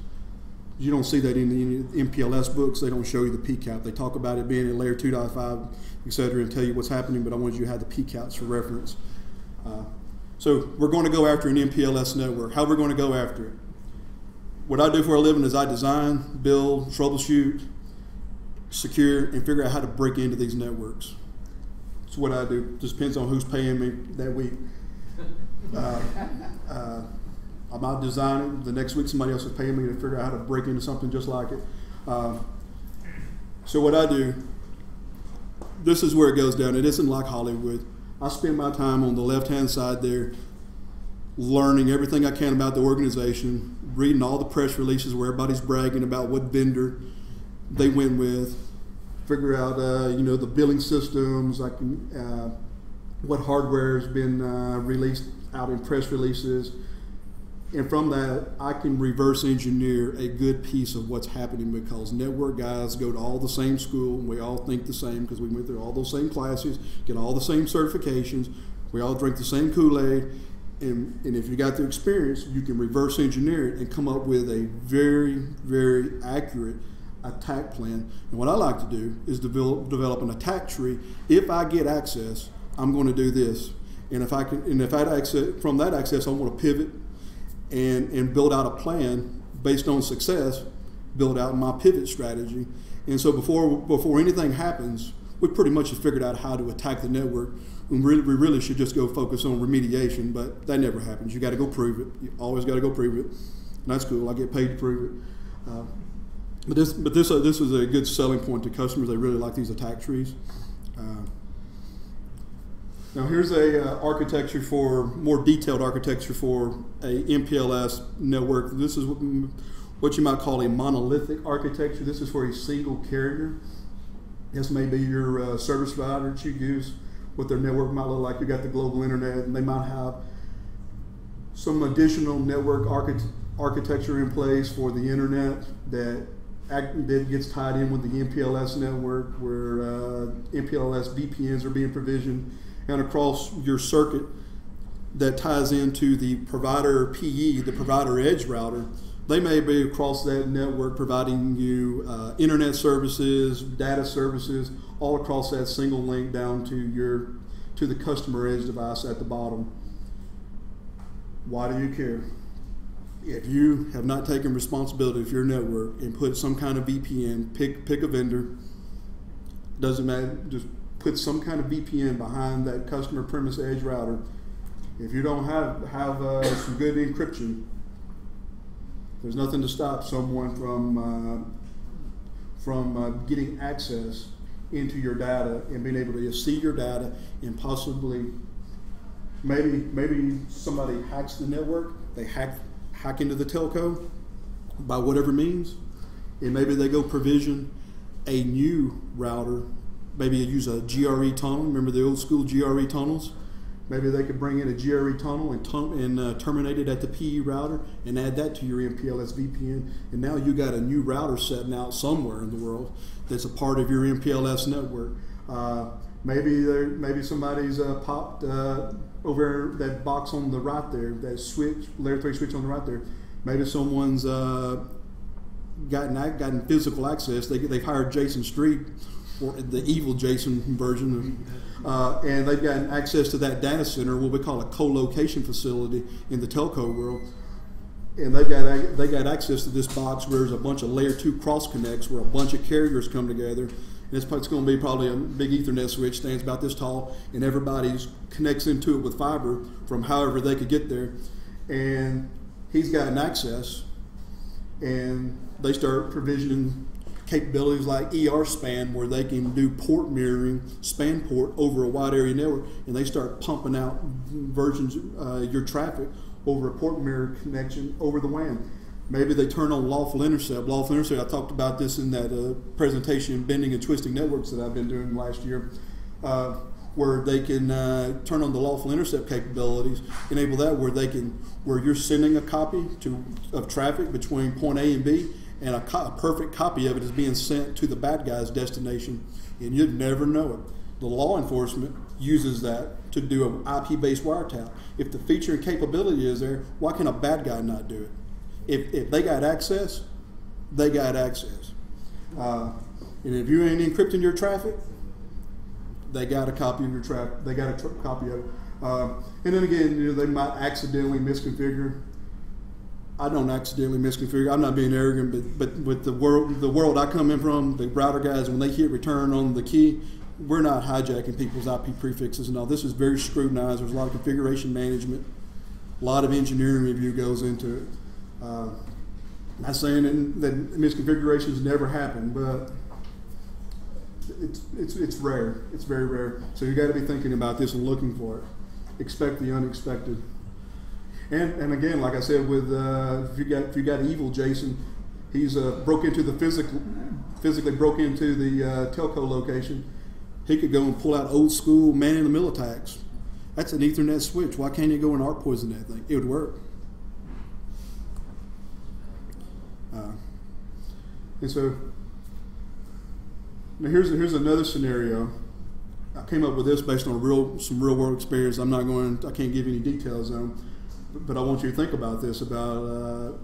You don't see that in the MPLS books. They don't show you the PCAP. They talk about it being in layer 2.5, et cetera, and tell you what's happening, but I wanted you to have the PCAPs for reference. So we're going to go after an MPLS network. How we're going to go after it? What I do for a living is I design, build, troubleshoot, secure, and figure out how to break into these networks. That's what I do. Just depends on who's paying me that week. I'm out designing. The next week somebody else is paying me to figure out how to break into something just like it. So what I do, this is where it goes down. It isn't like Hollywood. I spend my time on the left-hand side there learning everything I can about the organization, reading all the press releases where everybody's bragging about what vendor they went with, figure out the billing systems, what hardware has been released out in press releases. And from that, I can reverse engineer a good piece of what's happening, because network guys go to all the same school, and we all think the same because we went through all those same classes, get all the same certifications, we all drink the same Kool-Aid, and if you got the experience, you can reverse engineer it and come up with a very, very accurate attack plan. And what I like to do is develop an attack tree. If I get access, I'm going to do this. And if I had access, from that access, I want to pivot and build out a plan based on success, build out my pivot strategy. And so before anything happens, we pretty much have figured out how to attack the network. We really should just go focus on remediation, but that never happens. You got to go prove it. You always got to go prove it. And that's cool. I get paid to prove it. But this is a good selling point to customers. They really like these attack trees. Now here's a more detailed architecture for a MPLS network. This is what you might call a monolithic architecture. This is for a single carrier. This may be your service provider that you use. What their network might look like. You got the global internet, and they might have some additional network architecture in place for the internet that gets tied in with the MPLS network, where MPLS VPNs are being provisioned, and across your circuit that ties into the provider PE, the provider edge router. They may be across that network providing you internet services, data services, all across that single link down to the customer edge device at the bottom. Why do you care? If you have not taken responsibility for your network and put some kind of VPN, pick a vendor, doesn't matter, just put some kind of VPN behind that customer premise edge router. If you don't have some good encryption, there's nothing to stop someone from getting access into your data and being able to see your data and possibly maybe somebody hacks the network. They hack into the telco by whatever means, and maybe they go provision a new router. Maybe you use a GRE tunnel. Remember the old school GRE tunnels? Maybe they could bring in a GRE tunnel and terminate it at the PE router and add that to your MPLS VPN. And now you got a new router setting out somewhere in the world that's a part of your MPLS network. Maybe somebody's popped over that box on the right there, that switch, layer 3 switch on the right there. Maybe someone's gotten physical access. They've hired Jason Street, or the evil Jason version, and they've gotten access to that data center, what we call a co-location facility in the telco world. And they got access to this box where there's a bunch of layer 2 cross connects where a bunch of carriers come together. And it's going to be probably a big Ethernet switch, stands about this tall, and everybody connects into it with fiber from however they could get there. And he's gotten access, and they start provisioning capabilities like ER span, where they can do port mirroring, span port over a wide area network, and they start pumping out versions your traffic over a port mirror connection over the WAN. Maybe they turn on lawful intercept. Lawful intercept, I talked about this in that presentation, Bending and Twisting Networks, that I've been doing last year, where they can turn on the lawful intercept capabilities, enable that where you're sending a copy of traffic between point A and B, and a perfect copy of it is being sent to the bad guy's destination, and you'd never know it. The law enforcement uses that to do an IP-based wiretap. If the feature and capability is there, why can a bad guy not do it? If they got access, they got access. And if you ain't encrypting your traffic, they got a copy of your traffic. They got a copy of it. And then again, they might accidentally misconfigure. I don't accidentally misconfigure. I'm not being arrogant, but with the world I come in from, the router guys, when they hit return on the key, we're not hijacking people's IP prefixes and all. This is very scrutinized. There's a lot of configuration management, a lot of engineering review goes into it. Not saying that misconfigurations never happen, but it's rare. It's very rare. So you got to be thinking about this and looking for it. Expect the unexpected. And again, like I said, with if you got evil Jason, he's physically broke into the telco location. He could go and pull out old school man-in-the-middle attacks. That's an Ethernet switch. Why can't he go and arc poison that thing? It would work. And so now here's another scenario. I came up with this based on some real world experience. I can't give any details on, but I want you to think about this, about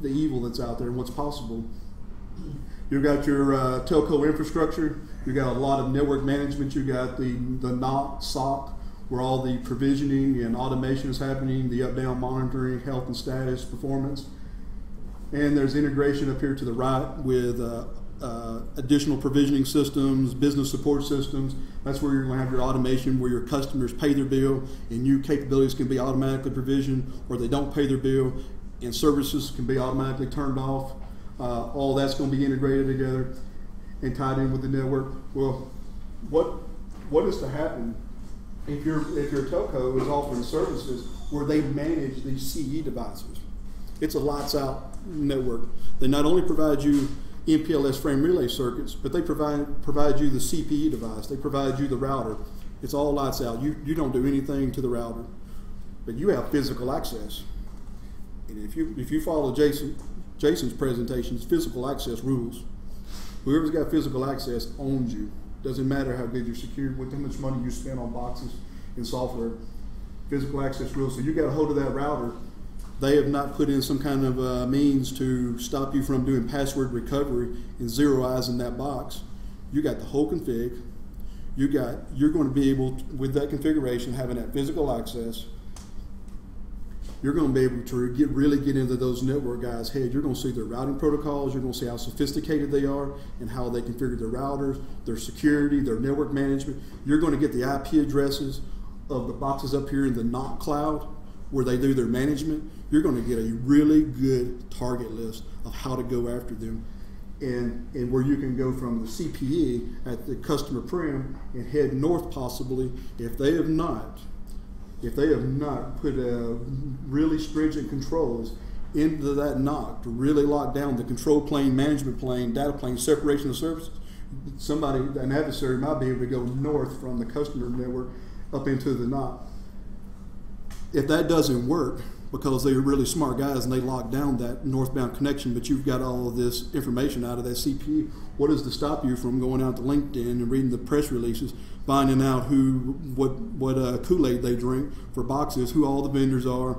the evil that's out there and what's possible. You've got your telco infrastructure. You've got a lot of network management. You've got the NOC, SOC, where all the provisioning and automation is happening, the up-down monitoring, health and status, performance. And there's integration up here to the right with additional provisioning systems, business support systems. That's where you're going to have your automation, where your customers pay their bill and new capabilities can be automatically provisioned, or they don't pay their bill and services can be automatically turned off. All that's going to be integrated together and tied in with the network. Well, what is to happen if your telco is offering services where they manage these CE devices? It's a lights out network. They not only provide you MPLS frame relay circuits, but they provide you the CPE device. They provide you the router. It's all lights out. You don't do anything to the router, but you have physical access. And if you follow Jason's presentations, physical access rules. Whoever's got physical access owns you. Doesn't matter how good you're secured, how much money you spend on boxes and software. Physical access rules. So you got a hold of that router. They have not put in some kind of means to stop you from doing password recovery and zeroizing that box. You got the whole config. You're going to be able to, with that configuration, having that physical access, you're going to be able to really get into those network guys' head. You're going to see their routing protocols. You're going to see how sophisticated they are and how they configure their routers, their security, their network management. You're going to get the IP addresses of the boxes up here in the NOC cloud where they do their management. You're going to get a really good target list of how to go after them, and where you can go from the CPE at the customer prim and head north possibly if they have not put really stringent controls into that NOC to really lock down the control plane, management plane, data plane, separation of services. An adversary might be able to go north from the customer network up into the NOC. If that doesn't work, because they're really smart guys and they lock down that northbound connection, but you've got all of this information out of that CPE, what is to stop you from going out to LinkedIn and reading the press releases, finding out what Kool-Aid they drink for boxes, who all the vendors are,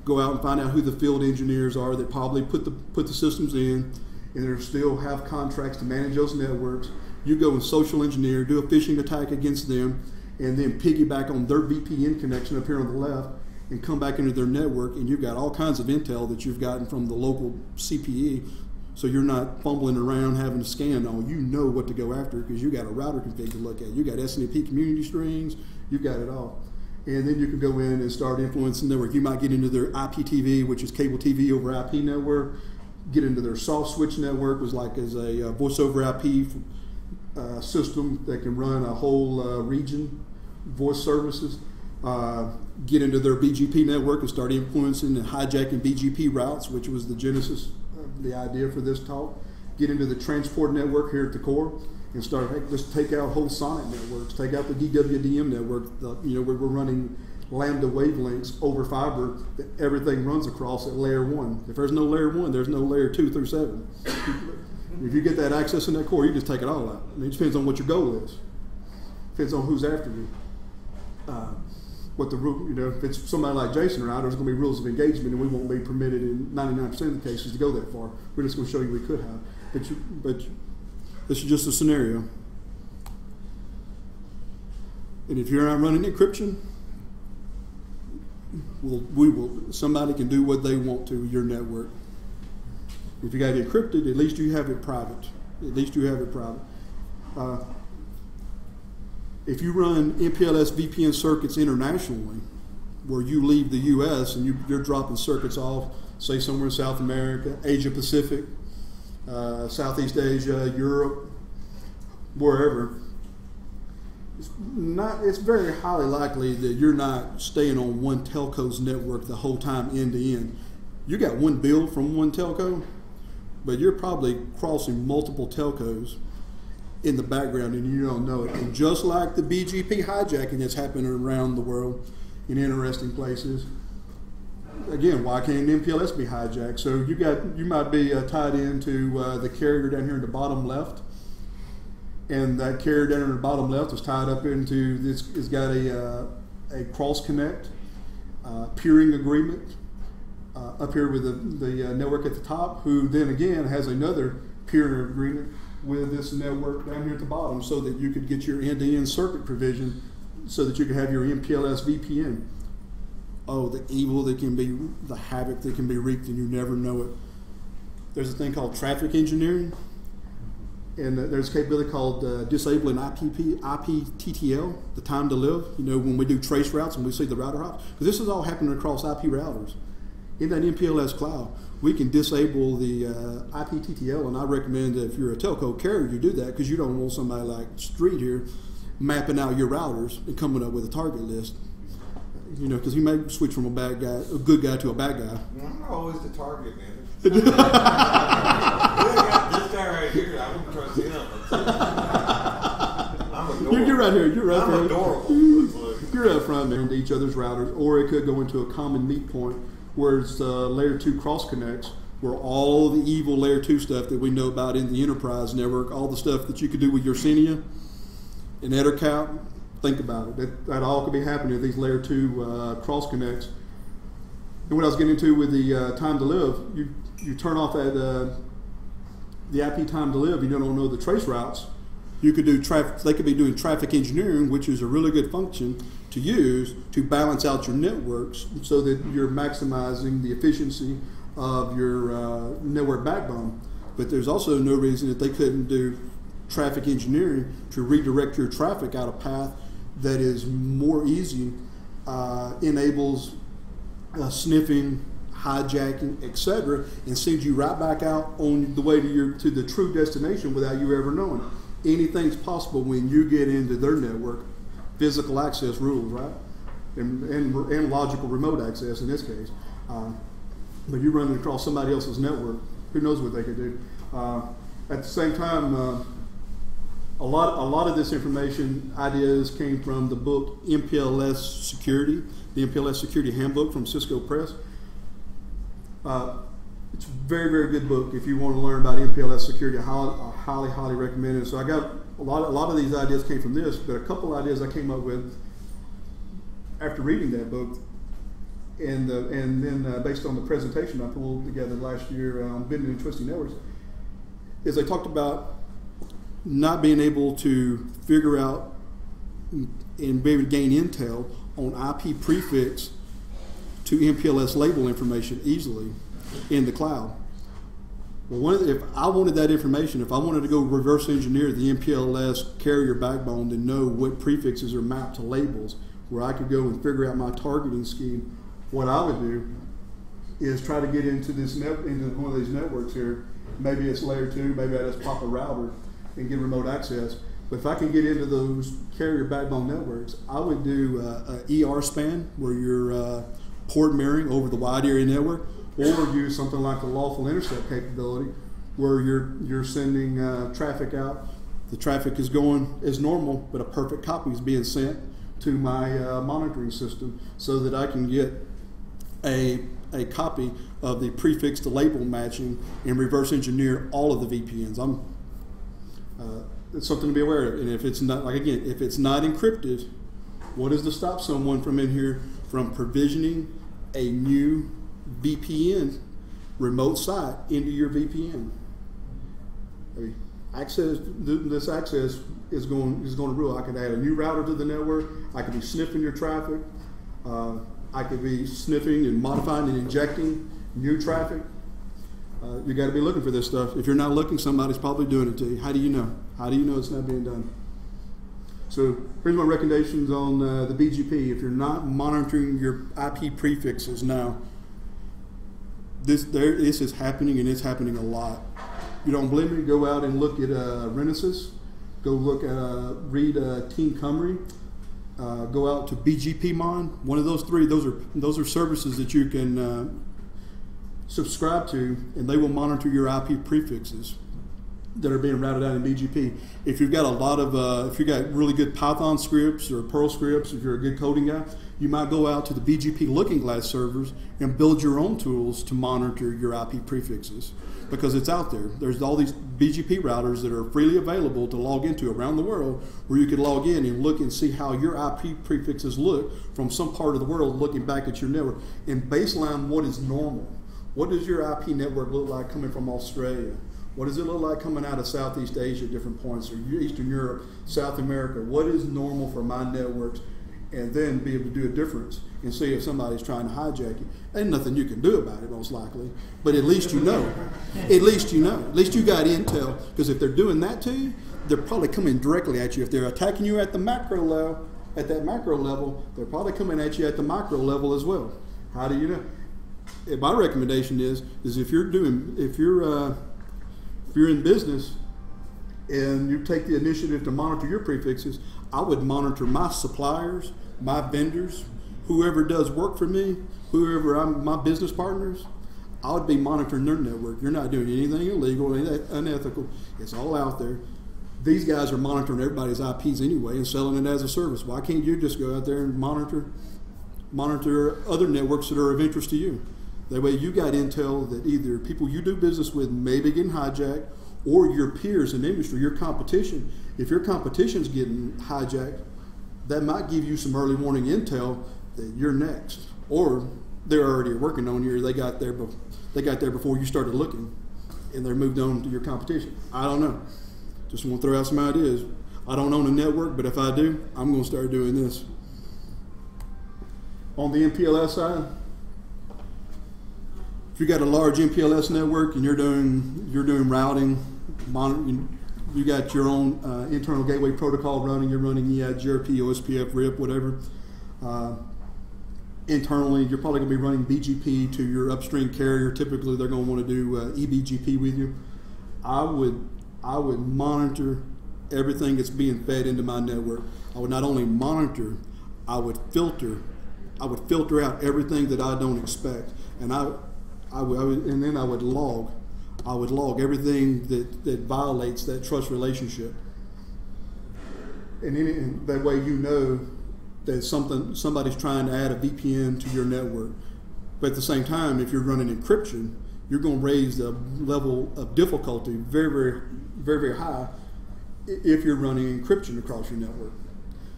go out and find out who the field engineers are that probably put the systems in, and they still have contracts to manage those networks. You go and social engineer, do a phishing attack against them, and then piggyback on their VPN connection up here on the left, and come back into their network, and you've got all kinds of intel that you've gotten from the local CPE, so you're not fumbling around having to scan all. You know what to go after because you got a router config to look at. You got SNMP community strings, you got it all. And then you can go in and start influencing the network. You might get into their IPTV, which is cable TV over IP network, get into their soft switch network, was like as a voice over IP system that can run a whole region, voice services. Get into their BGP network and start influencing and hijacking BGP routes, which was the genesis of the idea for this talk. Get into the transport network here at the core and start just take out whole sonic networks, take out the DWDM network. Where we're running lambda wavelengths over fiber that everything runs across at layer 1. If there's no layer 1, there's no layer 2 through 7. If you get that access in that core, you just take it all out. I mean, it depends on what your goal is. Depends on who's after you. What the rule, if it's somebody like Jason or I, there's going to be rules of engagement, and we won't be permitted in 99% of the cases to go that far. We're just going to show you we could have, but this is just a scenario. And if you're not running encryption, somebody can do what they want to your network. If you got it encrypted, at least you have it private. At least you have it private. If you run MPLS VPN circuits internationally, where you leave the U.S. and you're dropping circuits off, say somewhere in South America, Asia Pacific, Southeast Asia, Europe, wherever, it's very highly likely that you're not staying on one telco's network the whole time end to end. You got one bill from one telco, but you're probably crossing multiple telcos in the background and you don't know it. And just like the BGP hijacking that's happening around the world in interesting places, again, why can't MPLS be hijacked? So you might be tied into the carrier down here in the bottom left, and that carrier down in the bottom left is tied up into this. It's got a cross connect peering agreement up here with the network at the top, who then again has another peering agreement with this network down here at the bottom, so that you could get your end-to-end circuit provision, so that you could have your MPLS VPN. Oh, the evil that can be, the havoc that can be wreaked, and you never know it. There's a thing called traffic engineering, and there's a capability called disabling IPTTL, the time to live. When we do trace routes and we see the router hops, because this is all happening across IP routers. In that MPLS cloud, we can disable the IPTTL, and I recommend that if you're a telco carrier, you do that, because you don't want somebody like Street here mapping out your routers and coming up with a target list. You know, because he may switch from a good guy to a bad guy. I'm always the target, man. This guy right here, I wouldn't trust him. I'm adorable. You're right here. You're right I'm there. adorable. You're up front there into each other's routers, or it could go into a common meet point where it's layer 2 cross connects, where all the evil layer 2 stuff that we know about in the enterprise network, all the stuff that you could do with Yersinia and EtherCap, think about it. That all could be happening at these layer 2 cross connects. And what I was getting into with the time to live, you turn off that the IP time to live. You don't know the trace routes. You could do they could be doing traffic engineering, which is a really good function to use to balance out your networks so that you're maximizing the efficiency of your network backbone. But there's also no reason that they couldn't do traffic engineering to redirect your traffic out a path that is more easy, enables sniffing, hijacking, etc., and sends you right back out on the way to the true destination without you ever knowing it. Anything's possible when you get into their network. Physical access rules, right? And logical remote access in this case. But you're running across somebody else's network. Who knows what they could do? At the same time, a lot of this information ideas came from the book MPLS Security, the MPLS Security Handbook from Cisco Press. It's a very, very good book if you want to learn about MPLS security. I highly recommend it. So I got a lot of these ideas came from this, but a couple ideas I came up with after reading that book, and then based on the presentation I pulled together last year on bending and twisting networks, is I talked about not being able to figure out and be able to gain intel on IP prefix to MPLS label information easily in the cloud. Well, if I wanted that information, if I wanted to go reverse engineer the MPLS carrier backbone to know what prefixes are mapped to labels, where I could go and figure out my targeting scheme, what I would do is try to get into into one of these networks here. Maybe it's layer 2, maybe I just pop a router and get remote access. But if I can get into those carrier backbone networks, I would do a ER span where you're port mirroring over the wide area network, or use something like a lawful intercept capability where you're sending traffic out. The traffic is going as normal, but a perfect copy is being sent to my monitoring system so that I can get a copy of the prefix to label matching and reverse engineer all of the VPNs. It's something to be aware of. And if it's not, if it's not encrypted, what is to stop someone from in here from provisioning a new VPN remote site into your VPN? I mean, this access is going to rule. I could add a new router to the network. I could be sniffing your traffic. I could be sniffing and modifying and injecting new traffic. You got to be looking for this stuff. If you're not looking, somebody's probably doing it to you. How do you know? How do you know it's not being done? So here's my recommendations on the BGP. If you're not monitoring your IP prefixes now, this is happening, and it's happening a lot. You don't believe me? Go out and look at Renesas. Go look at read Team Cymru. Go out to BGPmon. One of those three. Those are services that you can subscribe to, and they will monitor your IP prefixes that are being routed out in BGP. If you've got a lot of, if you've got really good Python scripts or Perl scripts, if you're a good coding guy, you might go out to the BGP Looking Glass servers and build your own tools to monitor your IP prefixes, because it's out there. There's all these BGP routers that are freely available to log into around the world, where you can log in and look and see how your IP prefixes look from some part of the world, looking back at your network, and baseline what is normal. What does your IP network look like coming from Australia? What does it look like coming out of Southeast Asia at different points, or Eastern Europe, South America? What is normal for my networks? And then be able to do a difference and see if somebody's trying to hijack you. Ain't nothing you can do about it, most likely, but at least you know. At least you know. At least you got intel, because if they're doing that to you, they're probably coming directly at you. If they're attacking you at the macro level, they're probably coming at you at the micro level as well. How do you know? My recommendation is if you're in business and you take the initiative to monitor your prefixes, I would monitor my suppliers, my vendors, whoever does work for me, whoever I'm my business partners, I would be monitoring their network. You're not doing anything illegal, anything unethical. It's all out there. These guys are monitoring everybody's IPs anyway and selling it as a service. Why can't you just go out there and monitor other networks that are of interest to you? That way you got intel that either people you do business with may be getting hijacked, or your peers in the industry, your competition. If your competition's getting hijacked, that might give you some early warning intel that you're next. Or they're already working on you, or they got there before you started looking, and they're moved on to your competition. I don't know. Just want to throw out some ideas. I don't own a network, but if I do, I'm going to start doing this. On the MPLS side, if you got a large MPLS network and you're doing routing, you got your own internal gateway protocol running. You're running EIGRP, OSPF, RIP, whatever. Internally, you're probably going to be running BGP to your upstream carrier. Typically, they're going to want to do eBGP with you. I would monitor everything that's being fed into my network. I would not only monitor, I would filter out everything that I don't expect, and then I would log everything that violates that trust relationship, and that way you know that somebody's trying to add a VPN to your network. But at the same time, if you're running encryption, you're going to raise the level of difficulty very, very, very, very high if you're running encryption across your network.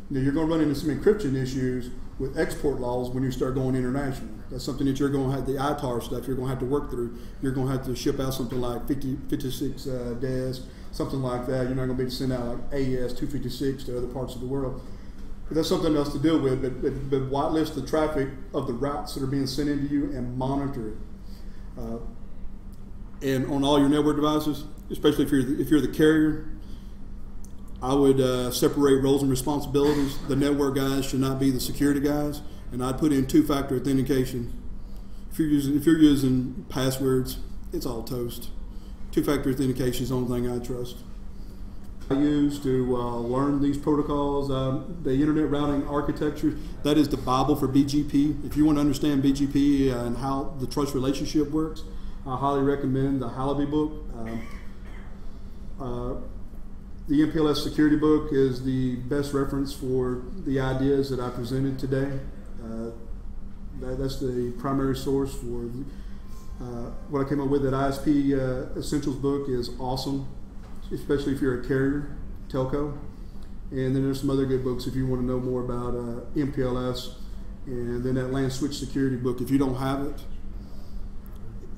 Now, you're going to run into some encryption issues with export laws when you start going international. That's something that you're going to have, the ITAR stuff, you're going to have to work through. You're going to have to ship out something like 56 DES, something like that. You're not going to be able to send out like AES 256 to other parts of the world. But that's something else to deal with. But whitelist the traffic of the routes that are being sent into you and monitor it. And on all your network devices, especially if you're the carrier, I would separate roles and responsibilities. The network guys should not be the security guys, and I'd put in two-factor authentication. If you're using passwords, it's all toast. Two-factor authentication is the only thing I trust. I use to learn these protocols, the internet routing architecture. That is the Bible for BGP. If you want to understand BGP and how the trust relationship works, I highly recommend the Halaby book. The MPLS security book is the best reference for the ideas that I presented today. That's the primary source for what I came up with. That ISP Essentials book is awesome, especially if you're a carrier, telco. And then there's some other good books if you want to know more about MPLS. And then that LAN switch security book, if you don't have it,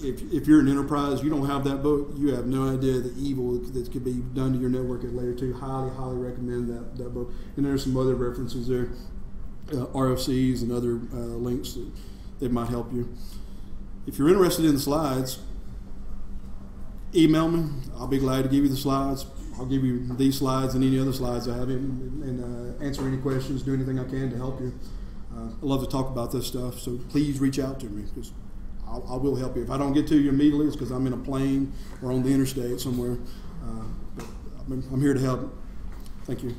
if you're an enterprise, you don't have that book, you have no idea the evil that could be done to your network at layer 2. Highly, highly recommend that book. And there's some other references there, RFCs and other links that might help you. If you're interested in the slides, email me. I'll be glad to give you the slides. I'll give you these slides and any other slides I have and answer any questions, do anything I can to help you. I love to talk about this stuff, so please reach out to me, because I will help you. If I don't get to you immediately, it's because I'm in a plane or on the interstate somewhere. But I'm here to help. Thank you.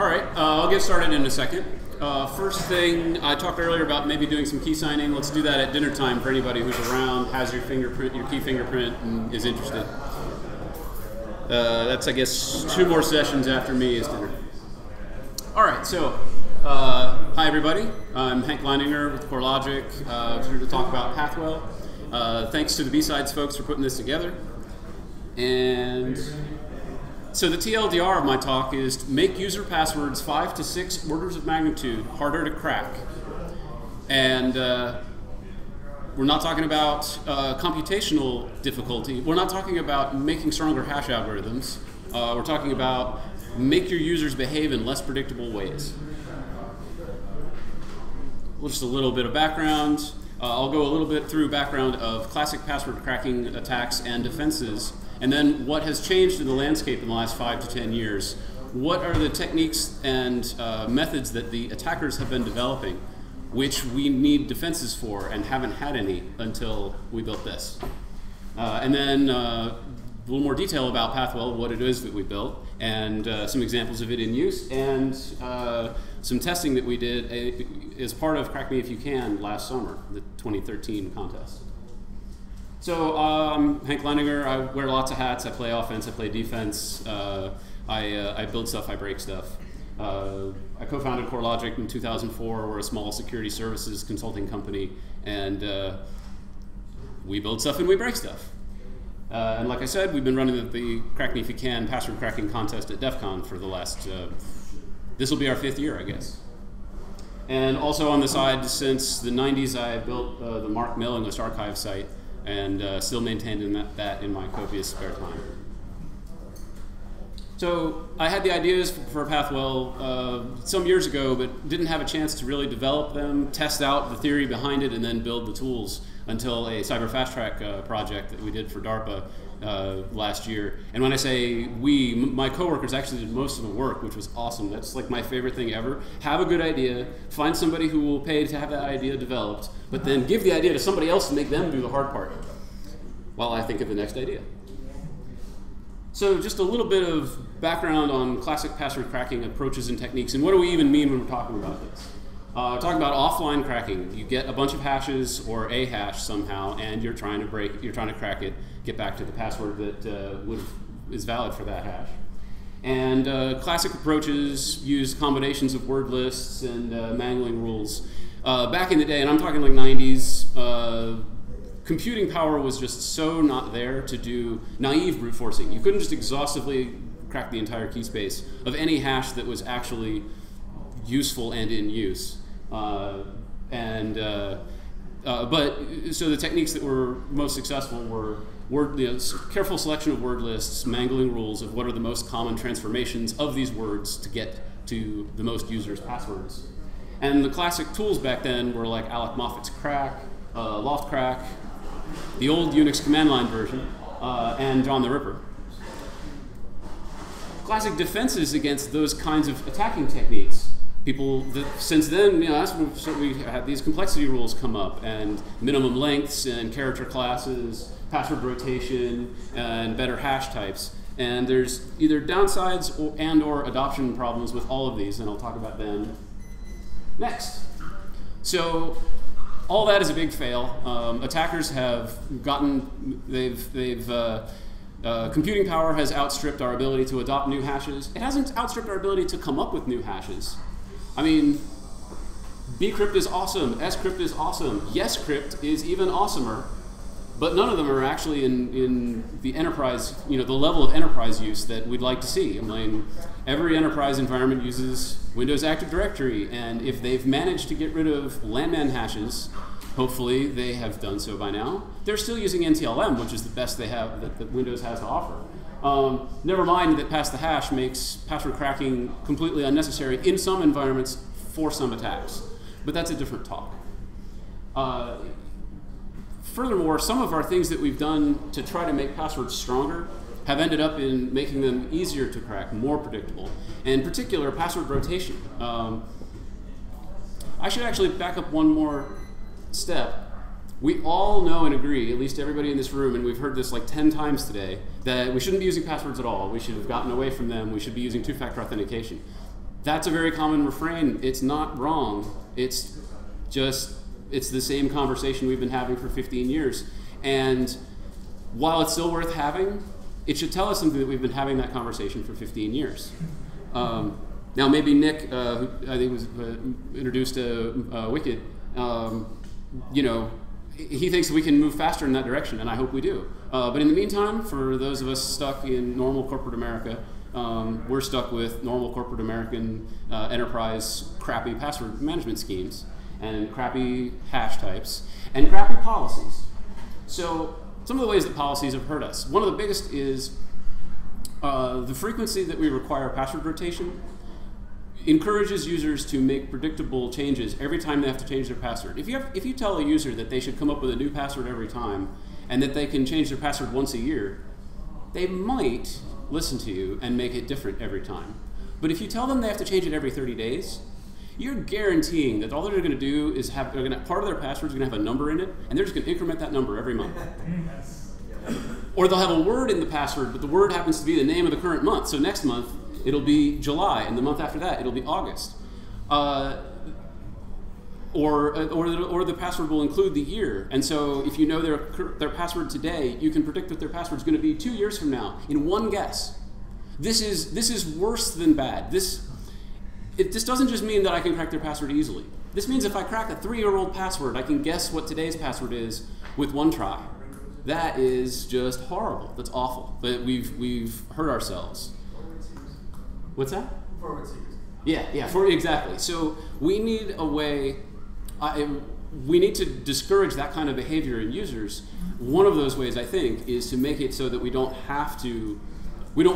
All right, I'll get started in a second. First thing, I talked earlier about maybe doing some key signing. Let's do that at dinner time for anybody who's around, has your fingerprint, your key fingerprint, and is interested. That's, I guess, 2 more sessions after me is dinner. All right, so hi everybody. I'm Hank Leininger with CoreLogic, here to talk about Pathwell. Thanks to the BSides folks for putting this together. And so the TLDR of my talk is to make user passwords 5 to 6 orders of magnitude harder to crack. And we're not talking about computational difficulty. We're not talking about making stronger hash algorithms. We're talking about make your users behave in less predictable ways. Well, just a little bit of background. I'll go a little bit through background of classic password cracking attacks and defenses, and then what has changed in the landscape in the last 5 to 10 years. What are the techniques and methods that the attackers have been developing, which we need defenses for and haven't had any until we built this. And then a little more detail about Pathwell, what it is that we built, and some examples of it in use, and some testing that we did as part of Crack Me If You Can last summer, the 2013 contest. So I'm Hank Leininger. I wear lots of hats. I play offense, I play defense. I build stuff, I break stuff. I co-founded CoreLogic in 2004. We're a small security services consulting company, and we build stuff and we break stuff. And like I said, we've been running the Crack Me If You Can password cracking contest at DEF CON for the last, this will be our 5th year, I guess. And also on the side, since the 90s, I built the Mark mailing list archive site, and still maintaining that in my copious spare time. So I had the ideas for Pathwell some years ago, but didn't have a chance to really develop them, test out the theory behind it, and then build the tools until a Cyber Fast Track project that we did for DARPA last year. And when I say we, my coworkers actually did most of the work, which was awesome. That's like my favorite thing ever. Have a good idea, find somebody who will pay to have that idea developed, but then give the idea to somebody else to make them do the hard part while I think of the next idea. So just a little bit of background on classic password cracking approaches and techniques, and what do we even mean when we're talking about this? We're talking about offline cracking. You get a bunch of hashes or a hash somehow, and you're trying to crack it, get back to the password that is valid for that hash. And classic approaches use combinations of word lists and mangling rules. Back in the day, and I'm talking like 90s, computing power was just so not there to do naive brute forcing. You couldn't just exhaustively crack the entire key space of any hash that was actually useful and in use. But so the techniques that were most successful were careful selection of word lists, mangling rules of what are the most common transformations of these words to get to the most users' passwords. And the classic tools back then were like Alec Moffat's Crack, Loft Crack, the old Unix command line version, and John the Ripper. Classic defenses against those kinds of attacking techniques. Since then, that's when we had these complexity rules come up, and minimum lengths and character classes, password rotation, and better hash types. And there's either downsides or adoption problems with all of these, and I'll talk about them next. So all that is a big fail. Attackers have computing power has outstripped our ability to adopt new hashes. It hasn't outstripped our ability to come up with new hashes. I mean, bcrypt is awesome, scrypt is awesome, yescrypt is even awesomer, but none of them are actually in the enterprise, the level of enterprise use that we'd like to see. I mean, every enterprise environment uses Windows Active Directory, and if they've managed to get rid of landman hashes, hopefully they have done so by now, they're still using NTLM, which is the best they have that Windows has to offer. Never mind that pass the hash makes password cracking completely unnecessary in some environments for some attacks, but that's a different talk. Furthermore, some of our things that we've done to try to make passwords stronger have ended up in making them easier to crack, more predictable. And in particular, password rotation. I should actually back up one more step. We all know and agree, at least everybody in this room, and we've heard this like 10 times today, that we shouldn't be using passwords at all. We should have gotten away from them. We should be using two-factor authentication. That's a very common refrain. It's not wrong. It's just, it's the same conversation we've been having for 15 years. And while it's still worth having, it should tell us something that we've been having that conversation for 15 years. Now maybe Nick, who I think was introduced to Wicked, you know, he thinks we can move faster in that direction, and I hope we do. But in the meantime, for those of us stuck in normal corporate America, we're stuck with normal corporate American enterprise crappy password management schemes and crappy hash types and crappy policies. So some of the ways that policies have hurt us. One of the biggest is the frequency that we require password rotation encourages users to make predictable changes every time they have to change their password. If you tell a user that they should come up with a new password every time and that they can change their password once a year, they might listen to you and make it different every time. But if you tell them they have to change it every 30 days, you're guaranteeing that all they're going to do is part of their password is going to have a number in it, and they're just going to increment that number every month. Or they'll have a word in the password, but the word happens to be the name of the current month. So next month, it'll be July, and the month after that, it'll be August. Or the password will include the year. And so if you know their password today, you can predict that their password is going to be 2 years from now in one guess. This is worse than bad. This doesn't just mean that I can crack their password easily. This means if I crack a 3-year-old password, I can guess what today's password is with one try. That is just horrible. That's awful. But we've hurt ourselves. What's that? Forward seekers. Yeah, exactly. So we need a way, we need to discourage that kind of behavior in users. One of those ways, I think, is to make it so that we don't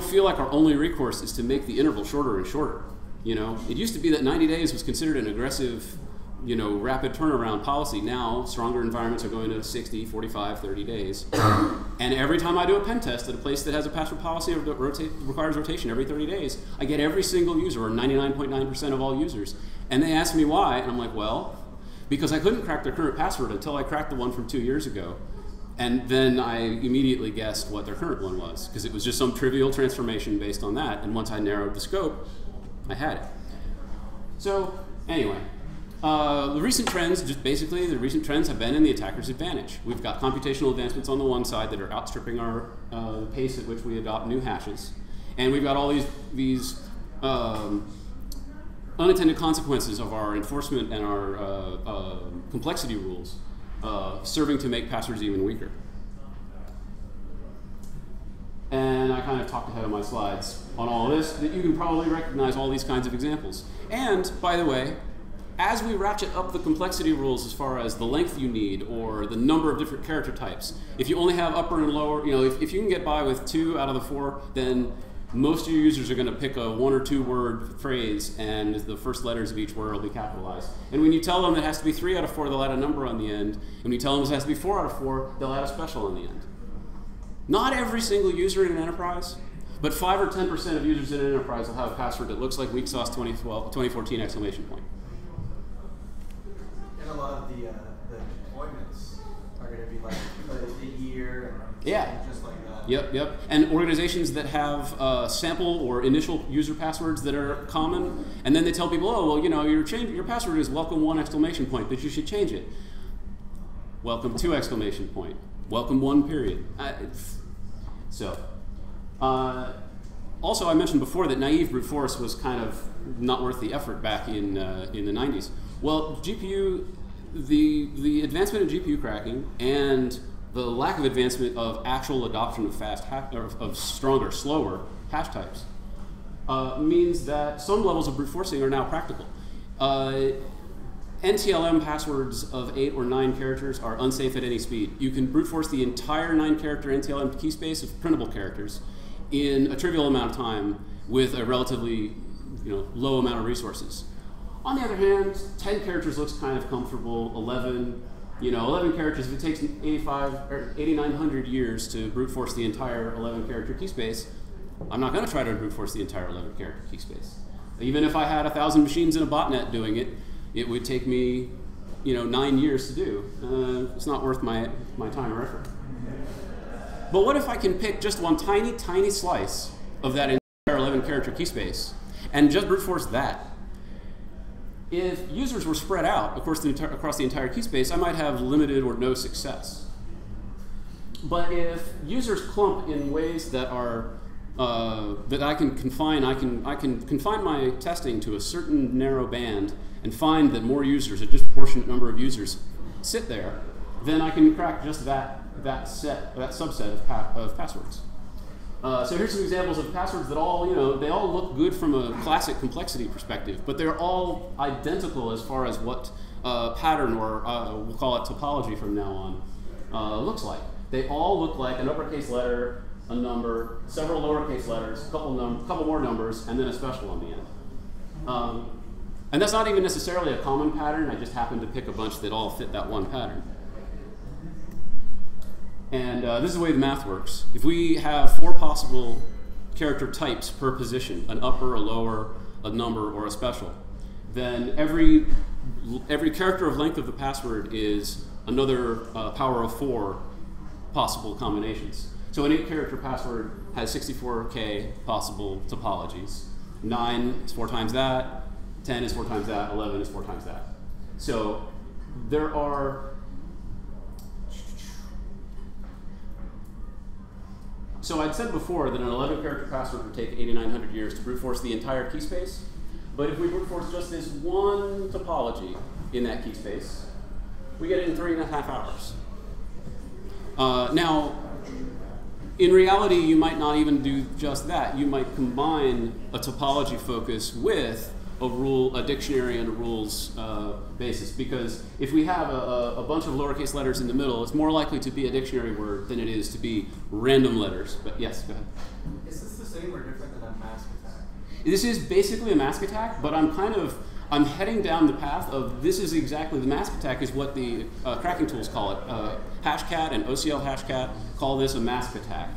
feel like our only recourse is to make the interval shorter and shorter. You know, it used to be that 90 days was considered an aggressive, you know, rapid turnaround policy. Now, stronger environments are going to 60, 45, 30 days. And every time I do a pen test at a place that has a password policy that requires rotation every 30 days, I get every single user, or 99.9% of all users. And they ask me why, and I'm like, well, because I couldn't crack their current password until I cracked the one from 2 years ago. And then I immediately guessed what their current one was, because it was just some trivial transformation based on that. And once I narrowed the scope, I had it. So, anyway. The recent trends have been in the attacker's advantage. We've got computational advancements on the one side that are outstripping our pace at which we adopt new hashes. And we've got all these unintended consequences of our enforcement and our complexity rules serving to make passwords even weaker. And I kind of talked ahead of my slides on all of this, that you can probably recognize all these kinds of examples. And, by the way, as we ratchet up the complexity rules as far as the length you need or the number of different character types, if you only have upper and lower, you know, if you can get by with 2 out of the 4, then most of your users are going to pick a 1 or 2 word phrase, and the first letters of each word will be capitalized. And when you tell them it has to be 3 out of 4, they'll add a number on the end. And when you tell them it has to be 4 out of 4, they'll add a special on the end. Not every single user in an enterprise, but 5 or 10% of users in an enterprise will have a password that looks like weak sauce 2014 exclamation point. And a lot of the deployments are going to be like the year and just like that. Yep. And organizations that have sample or initial user passwords that are common, and then they tell people, oh, well, you know, your password is welcome 1 exclamation point, but you should change it. Welcome 2 exclamation point. Welcome 1 period. Also, I mentioned before that naive brute force was kind of not worth the effort back in the 90s. Well, the advancement in GPU cracking and the lack of advancement of actual adoption of of stronger, slower hash types means that some levels of brute forcing are now practical. NTLM passwords of 8 or 9 characters are unsafe at any speed. You can brute force the entire 9-character NTLM key space of printable characters in a trivial amount of time with a relatively low amount of resources. On the other hand, 10 characters looks kind of comfortable. 11 characters, if it takes 8,900 years to brute force the entire 11-character key space, I'm not going to try to brute force the entire 11-character key space. Even if I had 1,000 machines in a botnet doing it, it would take me 9 years to do. It's not worth my time or effort. But what if I can pick just one tiny, tiny slice of that entire 11-character key space and just brute force that. If users were spread out across the entire key space, I might have limited or no success. But if users clump in ways that are that I can confine my testing to a certain narrow band and find that more users, a disproportionate number of users, sit there, then I can crack just that subset of passwords. So here's some examples of passwords that they all look good from a classic complexity perspective, but they're all identical as far as what pattern, or we'll call it topology from now on, looks like. They all look like an uppercase letter, a number, several lowercase letters, a couple more numbers, and then a special on the end. And that's not even necessarily a common pattern. I just happened to pick a bunch that all fit that one pattern. And this is the way the math works. If we have 4 possible character types per position, an upper, a lower, a number, or a special, then every character of length of the password is another power of 4 possible combinations. So an 8-character password has 64K possible topologies. 9 is 4 times that, 10 is 4 times that, 11 is 4 times that. So there are... So I'd said before that an 11-character password would take 8,900 years to brute force the entire key space. But if we brute force just this one topology in that key space, we get it in 3.5 hours. Now, in reality, you might not even do just that. You might combine a topology focus with a dictionary and a rules basis, because if we have a bunch of lowercase letters in the middle, it's more likely to be a dictionary word than it is to be random letters. But yes, go ahead. Is this the same or different than a mask attack? This is basically a mask attack, but I'm heading down the path of this is exactly, the mask attack is what the cracking tools call it. Hashcat and OCL Hashcat call this a mask attack.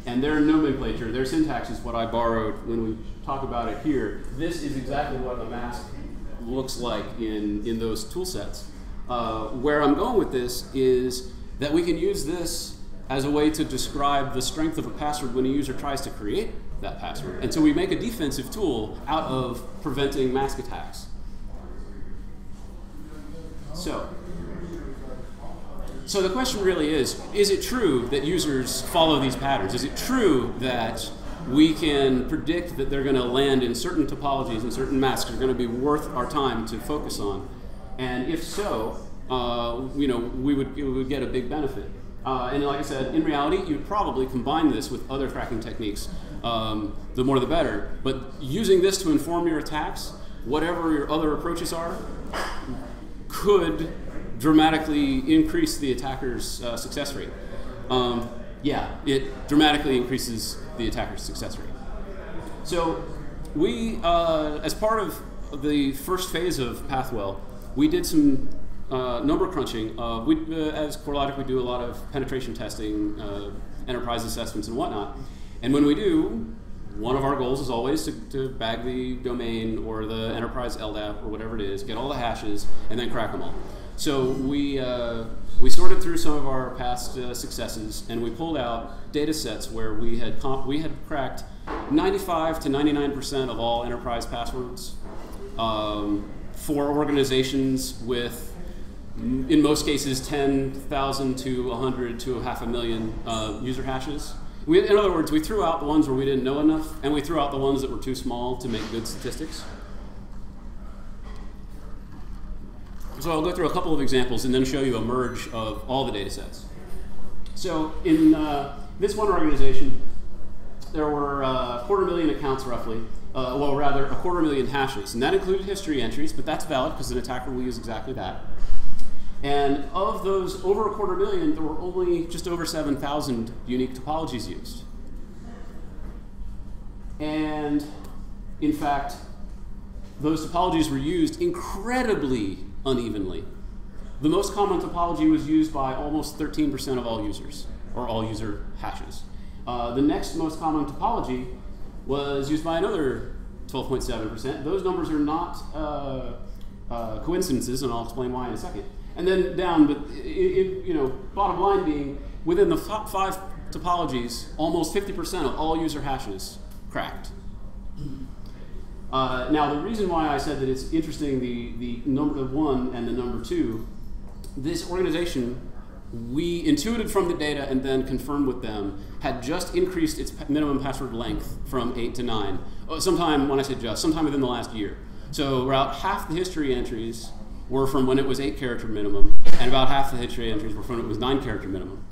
And their nomenclature, their syntax is what I borrowed when we talk about it here. This is exactly what a mask looks like in those tool sets. Where I'm going with this is that we can use this as a way to describe the strength of a password when a user tries to create that password. And so we make a defensive tool out of preventing mask attacks. So the question really is it true that users follow these patterns? Is it true that we can predict that they're going to land in certain topologies and certain masks are going to be worth our time to focus on? And if so, we would get a big benefit. And like I said, in reality, you'd probably combine this with other cracking techniques. The more the better. But using this to inform your attacks, whatever your other approaches are, could dramatically increase the attacker's success rate. Yeah, it dramatically increases the attacker's success rate. So we, as part of the first phase of Pathwell, we did some number crunching. As CoreLogic, we do a lot of penetration testing, enterprise assessments, and whatnot. And when we do, one of our goals is always to bag the domain or the enterprise LDAP or whatever it is, get all the hashes, and then crack them all. So we sorted through some of our past successes, and we pulled out data sets where we had cracked 95 to 99% of all enterprise passwords for organizations with, in most cases, 10,000 to 100 to 500,000 user hashes. In other words, we threw out the ones where we didn't know enough, and we threw out the ones that were too small to make good statistics. So I'll go through a couple of examples and then show you a merge of all the data sets. So in this one organization, there were 250,000 accounts roughly, well rather 250,000 hashes, and that included history entries, but that's valid because an attacker will use exactly that. And of those over 250,000, there were only just over 7,000 unique topologies used. And in fact, those topologies were used incredibly unevenly. The most common topology was used by almost 13% of all users, or all user hashes. The next most common topology was used by another 12.7%. Those numbers are not coincidences, and I'll explain why in a second. And then down, but bottom line being, within the top 5 topologies, almost 50% of all user hashes cracked. Now, the reason why I said that it's interesting, the number 1 and the number 2, this organization, we intuited from the data and then confirmed with them, had just increased its minimum password length from 8 to 9. Sometime, when I say just, sometime within the last year. So about half the history entries were from when it was 8-character minimum, and about half the history entries were from when it was 9-character minimum.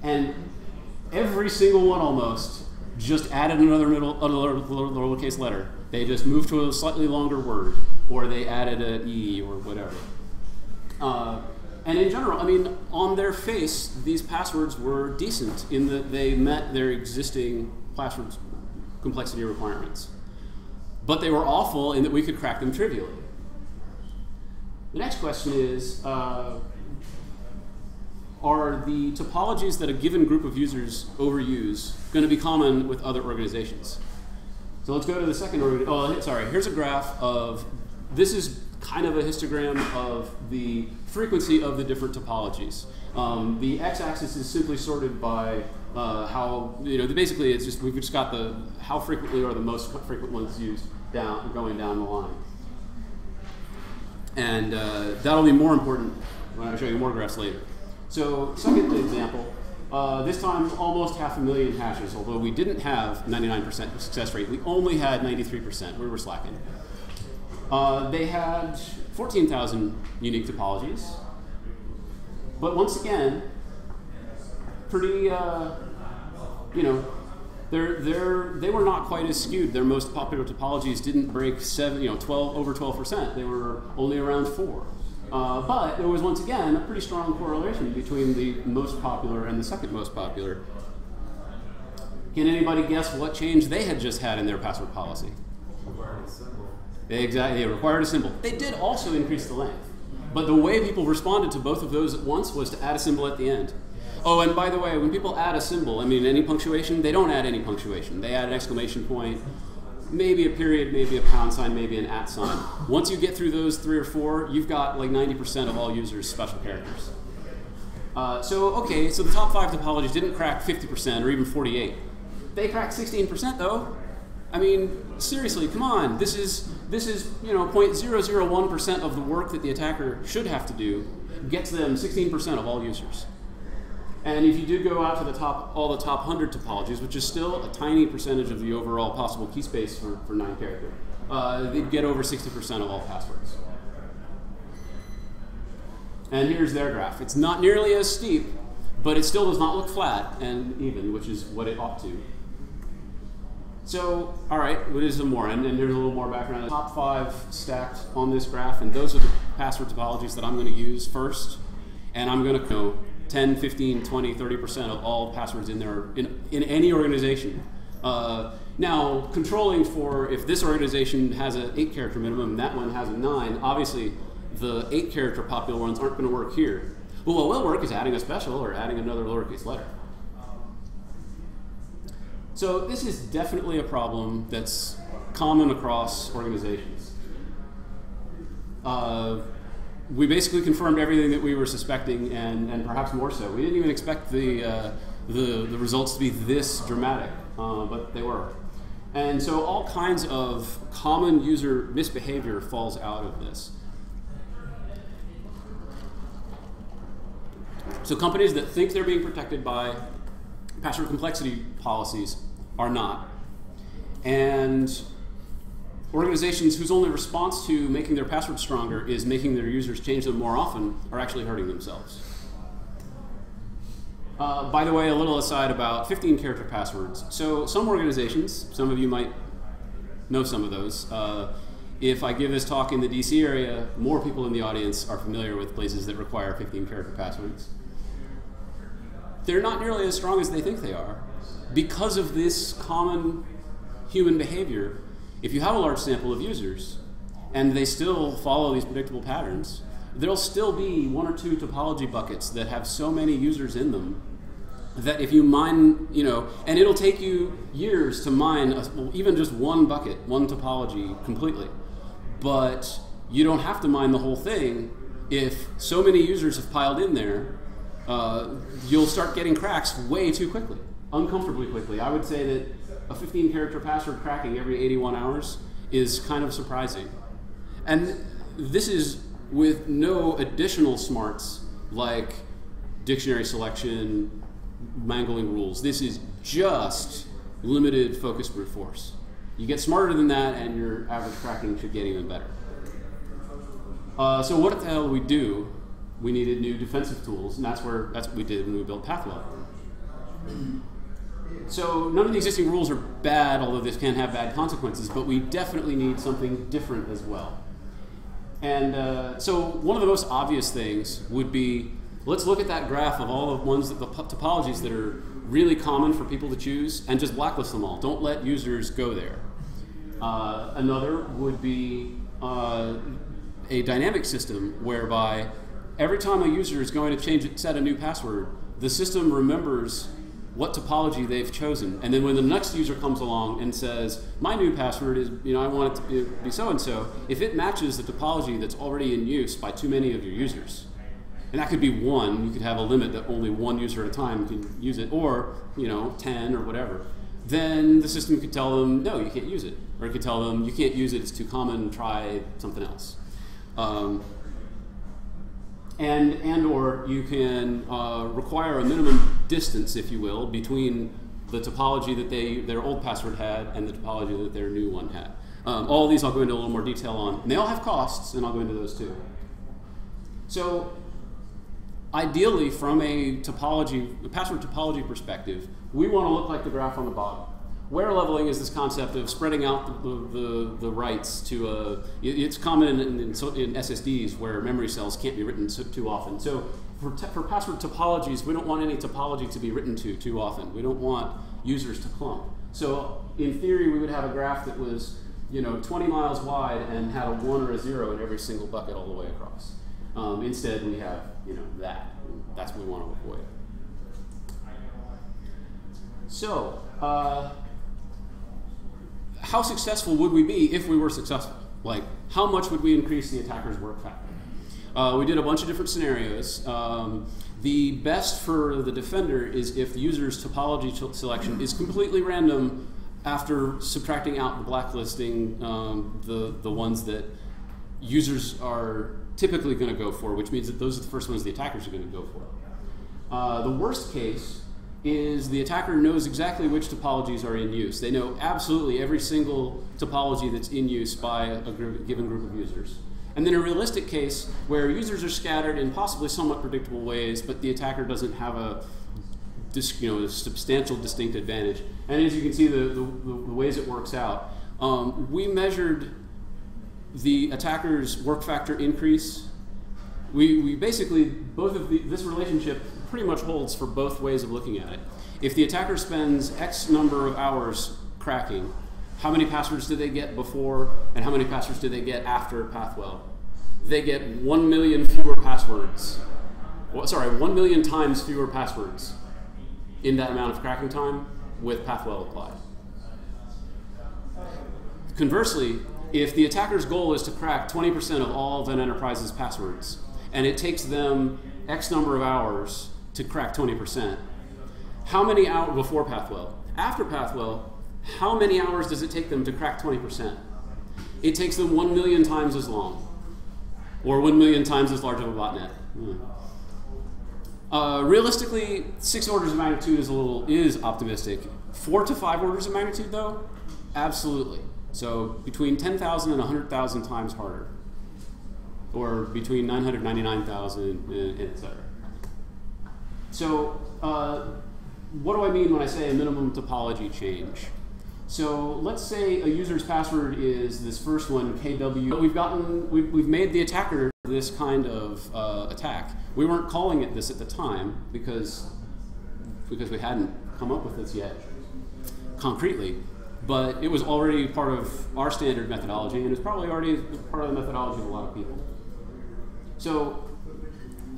And every single one almost just added another lowercase letter. They just moved to a slightly longer word, or they added an E or whatever. And in general, I mean, on their face, these passwords were decent in that they met their existing password complexity requirements. But they were awful in that we could crack them trivially. The next question is, are the topologies that a given group of users overuse going to be common with other organizations? So let's go to the second here's a graph of, this is kind of a histogram of the frequency of the different topologies. The x-axis is simply sorted by how, basically it's just, we've just got the, how frequently are the most frequent ones used going down the line. And that'll be more important when I show you more graphs later. So second example, this time almost 500,000 hashes, although we didn't have 99% success rate. We only had 93%. We were slacking. They had 14,000 unique topologies. But once again, pretty, they were not quite as skewed. Their most popular topologies didn't break over 12%. They were only around 4. But there was once again a pretty strong correlation between the most popular and the second most popular. Can anybody guess what change they had just had in their password policy? Required a symbol. They required a symbol. They did also increase the length. But the way people responded to both of those at once was to add a symbol at the end. Oh, and by the way, when people add a symbol, I mean any punctuation, they don't add any punctuation. They add an exclamation point, maybe a period, maybe a pound sign, maybe an @ sign. Once you get through those 3 or 4, you've got like 90% of all users' special characters. So the top 5 topologies didn't crack 50% or even 48. They cracked 16% though. I mean, seriously, come on. This is 0.001% of the work that the attacker should have to do gets them 16% of all users. And if you did go out to all the top 100 topologies, which is still a tiny percentage of the overall possible key space for 9-character, they'd get over 60% of all passwords. And here's their graph. It's not nearly as steep, but it still does not look flat and even, which is what it ought to. So, all right, what is some more? And here's a little more background. The top 5 stacked on this graph, and those are the password topologies that I'm going to use first. And I'm going to know 10, 15, 20, 30% of all passwords in there in any organization. Now, controlling for if this organization has an 8-character minimum and that one has a 9, obviously the 8-character popular ones aren't going to work here. But what will work is adding a special or adding another lowercase letter. So this is definitely a problem that's common across organizations. We basically confirmed everything that we were suspecting, and perhaps more so. We didn't even expect the results to be this dramatic, but they were. And so all kinds of common user misbehavior falls out of this. So companies that think they're being protected by password complexity policies are not. And organizations whose only response to making their passwords stronger is making their users change them more often are actually hurting themselves. By the way, a little aside about 15-character passwords. So some organizations, some of you might know some of those. If I give this talk in the DC area, more people in the audience are familiar with places that require 15-character passwords. They're not nearly as strong as they think they are because of this common human behavior. If you have a large sample of users and they still follow these predictable patterns, there'll still be 1 or 2 topology buckets that have so many users in them that if you mine, and it'll take you years to mine even just one bucket, one topology completely. But you don't have to mine the whole thing. If so many users have piled in there, you'll start getting cracks way too quickly, uncomfortably quickly. I would say that a 15-character password cracking every 81 hours is kind of surprising. And this is with no additional smarts like dictionary selection, mangling rules. This is just limited focus brute force. You get smarter than that and your average cracking should get even better. So what the hell do we do? We needed new defensive tools, and that's what we did when we built Pathwell. So none of the existing rules are bad, although this can have bad consequences, but we definitely need something different as well. And so one of the most obvious things would be, let's look at that graph of all the ones, the topologies that are really common for people to choose, and just blacklist them all. Don't let users go there. Another would be a dynamic system whereby every time a user is going to set a new password, the system remembers what topology they've chosen. And then when the next user comes along and says, my new password is, I want it to be so-and-so, if it matches the topology that's already in use by too many of your users, and that could be one, you could have a limit that only one user at a time can use it, or 10 or whatever, then the system could tell them, no, you can't use it. Or it could tell them, you can't use it, it's too common, try something else. And/or you can require a minimum distance, if you will, between the topology that their old password had and the topology that their new one had. All of these I'll go into a little more detail on. And they all have costs, and I'll go into those too. So ideally, from a password topology perspective, we want to look like the graph on the bottom. Wear leveling is this concept of spreading out the writes to it's common in SSDs where memory cells can't be written too often. So for password topologies, we don't want any topology to be written to too often. We don't want users to clump. So in theory, we would have a graph that was 20 miles wide and had a 1 or a 0 in every single bucket all the way across. Instead, we have that. That's what we want to avoid. So how successful would we be if we were successful? Like, how much would we increase the attacker's work factor? We did a bunch of different scenarios. The best for the defender is if the user's topology selection is completely random after subtracting out the blacklisting, the ones that users are typically going to go for, which means that those are the first ones the attackers are going to go for. The worst case is the attacker knows exactly which topologies are in use. They know absolutely every single topology that's in use by a given group of users. And then a realistic case where users are scattered in possibly somewhat predictable ways, but the attacker doesn't have a substantial distinct advantage. And as you can see, the ways it works out, we measured the attacker's work factor increase. We basically, this relationship pretty much holds for both ways of looking at it. If the attacker spends X number of hours cracking, how many passwords did they get before and how many passwords did they get after Pathwell? They get 1 million fewer passwords. 1 million times fewer passwords in that amount of cracking time with Pathwell applied. Conversely, if the attacker's goal is to crack 20% of all of an enterprise's passwords, and it takes them X number of hours to crack 20%, how many hours before Pathwell? After Pathwell, how many hours does it take them to crack 20%? It takes them 1 million times as long, or 1 million times as large of a botnet. Realistically, 6 orders of magnitude is optimistic. 4 to 5 orders of magnitude, though, absolutely. So between 10,000 and 100,000 times harder, or between 999,000 and et cetera. So what do I mean when I say a minimum topology change? So let's say a user's password is this first one, KW. We've made the attacker this kind of attack. We weren't calling it this at the time because we hadn't come up with this yet concretely. But it was already part of our standard methodology, and it's probably already part of the methodology of a lot of people. So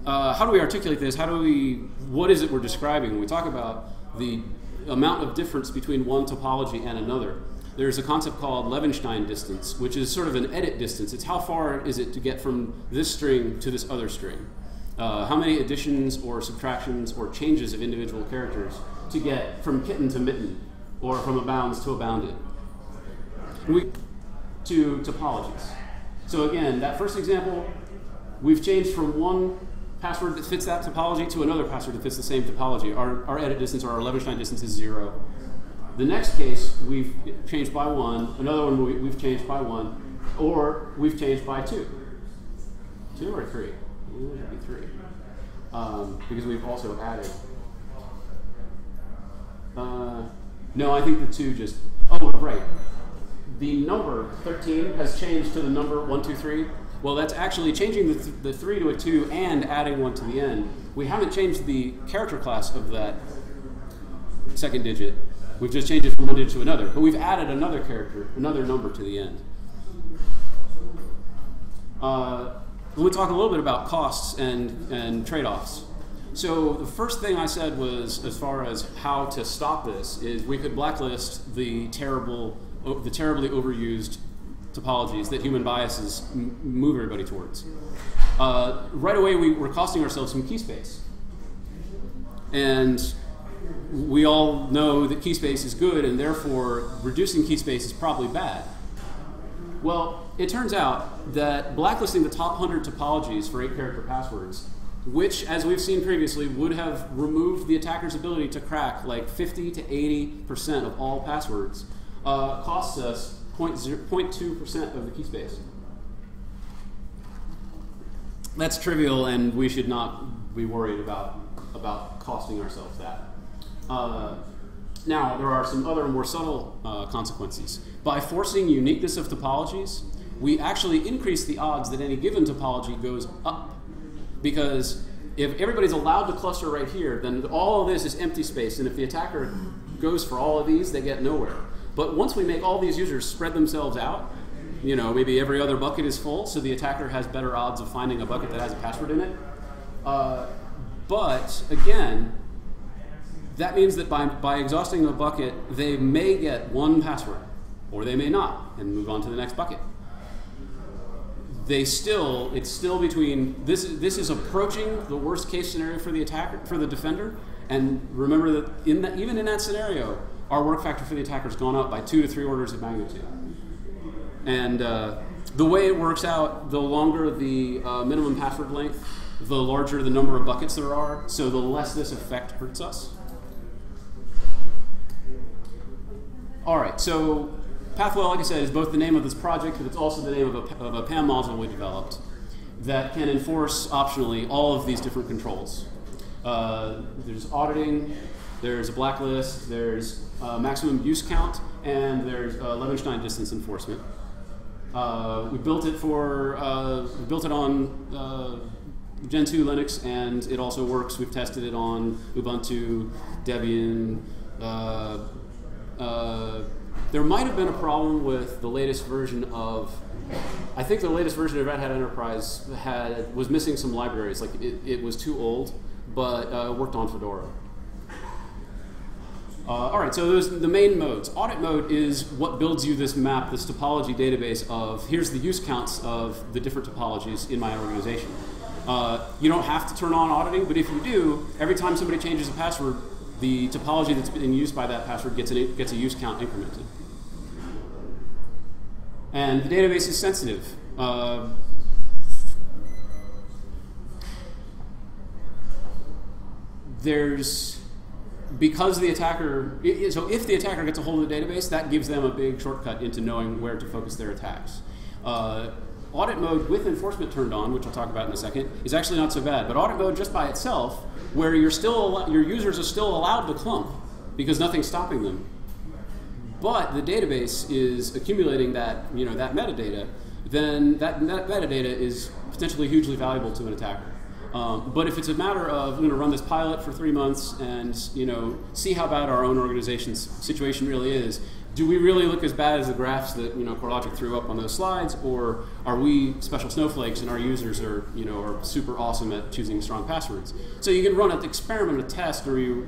how do we articulate this? What is it we're describing when we talk about the amount of difference between one topology and another? There's a concept called Levenstein distance, which is sort of an edit distance. It's how far is it to get from this string to this other string. How many additions or subtractions or changes of individual characters to get from kitten to mitten, or from a bounds to a bounded. to topologies. So again, that first example, we've changed from one password that fits that topology to another password that fits the same topology. Our edit distance or our Levenstein distance is 0. The next case, we've changed by 1. Another one, we've changed by 1. Or we've changed by 2. 2 or 3? It should be 3. Because we've also added. No, I think the 2 just. Oh, right. The number 13 has changed to the number 1, 2, 3. Well, that's actually changing the 3 to a 2 and adding 1 to the end. We haven't changed the character class of that second digit. We've just changed it from one digit to another. But we've added another character, another number to the end. We'll talk a little bit about costs and trade-offs. So the first thing I said was, as far as how to stop this, is we could blacklist the terribly overused topologies that human biases move everybody towards. Right away, we're costing ourselves some key space. And we all know that key space is good, and therefore reducing key space is probably bad. Well, it turns out that blacklisting the top 100 topologies for 8-character passwords, which, as we've seen previously, would have removed the attacker's ability to crack like 50 to 80% of all passwords, costs us 0.2% of the key space. That's trivial, and we should not be worried about costing ourselves that. Now, there are some other more subtle consequences. By forcing uniqueness of topologies, we actually increase the odds that any given topology goes up. Because if everybody's allowed to cluster right here, then all of this is empty space, and if the attacker goes for all of these, they get nowhere. But once we make all these users spread themselves out, you know, maybe every other bucket is full, so the attacker has better odds of finding a bucket that has a password in it. But again, that means that by exhausting a bucket, they may get one password, or they may not, and move on to the next bucket. It's still between, this is approaching the worst case scenario for the attacker, for the defender, and remember that even in that scenario, our work factor for the attacker has gone up by 2 to 3 orders of magnitude. And the way it works out, the longer the minimum password length, the larger the number of buckets there are, so the less this effect hurts us. All right, so Pathwell, like I said, is both the name of this project, but it's also the name of a PAM module we developed that can enforce optionally all of these different controls. There's auditing, there's a blacklist, there's maximum use count, and there's Levenstein distance enforcement. We built it on Gen 2 Linux, and it also works. We've tested it on Ubuntu, Debian. There might have been a problem with the latest version of, I think the latest version of Red Hat Enterprise was missing some libraries. Like it was too old, but worked on Fedora. All right, so those the main modes. Audit mode is what builds you this map, this topology database of here's the use counts of the different topologies in my organization. You don't have to turn on auditing, but if you do, every time somebody changes a password, the topology that's been used by that password gets a use count incremented. And the database is sensitive. Because the attacker, so if the attacker gets a hold of the database, that gives them a big shortcut into knowing where to focus their attacks. Audit mode with enforcement turned on, which I'll talk about in a second, is actually not so bad. But audit mode just by itself, where your users are still allowed to clump because nothing's stopping them, but the database is accumulating that that metadata, then that metadata is potentially hugely valuable to an attacker. But if it's a matter of we're going to run this pilot for 3 months and see how bad our own organization's situation really is, do we really look as bad as the graphs that CoreLogic threw up on those slides, or are we special snowflakes and our users are super awesome at choosing strong passwords? So you can run an experiment, a test, where you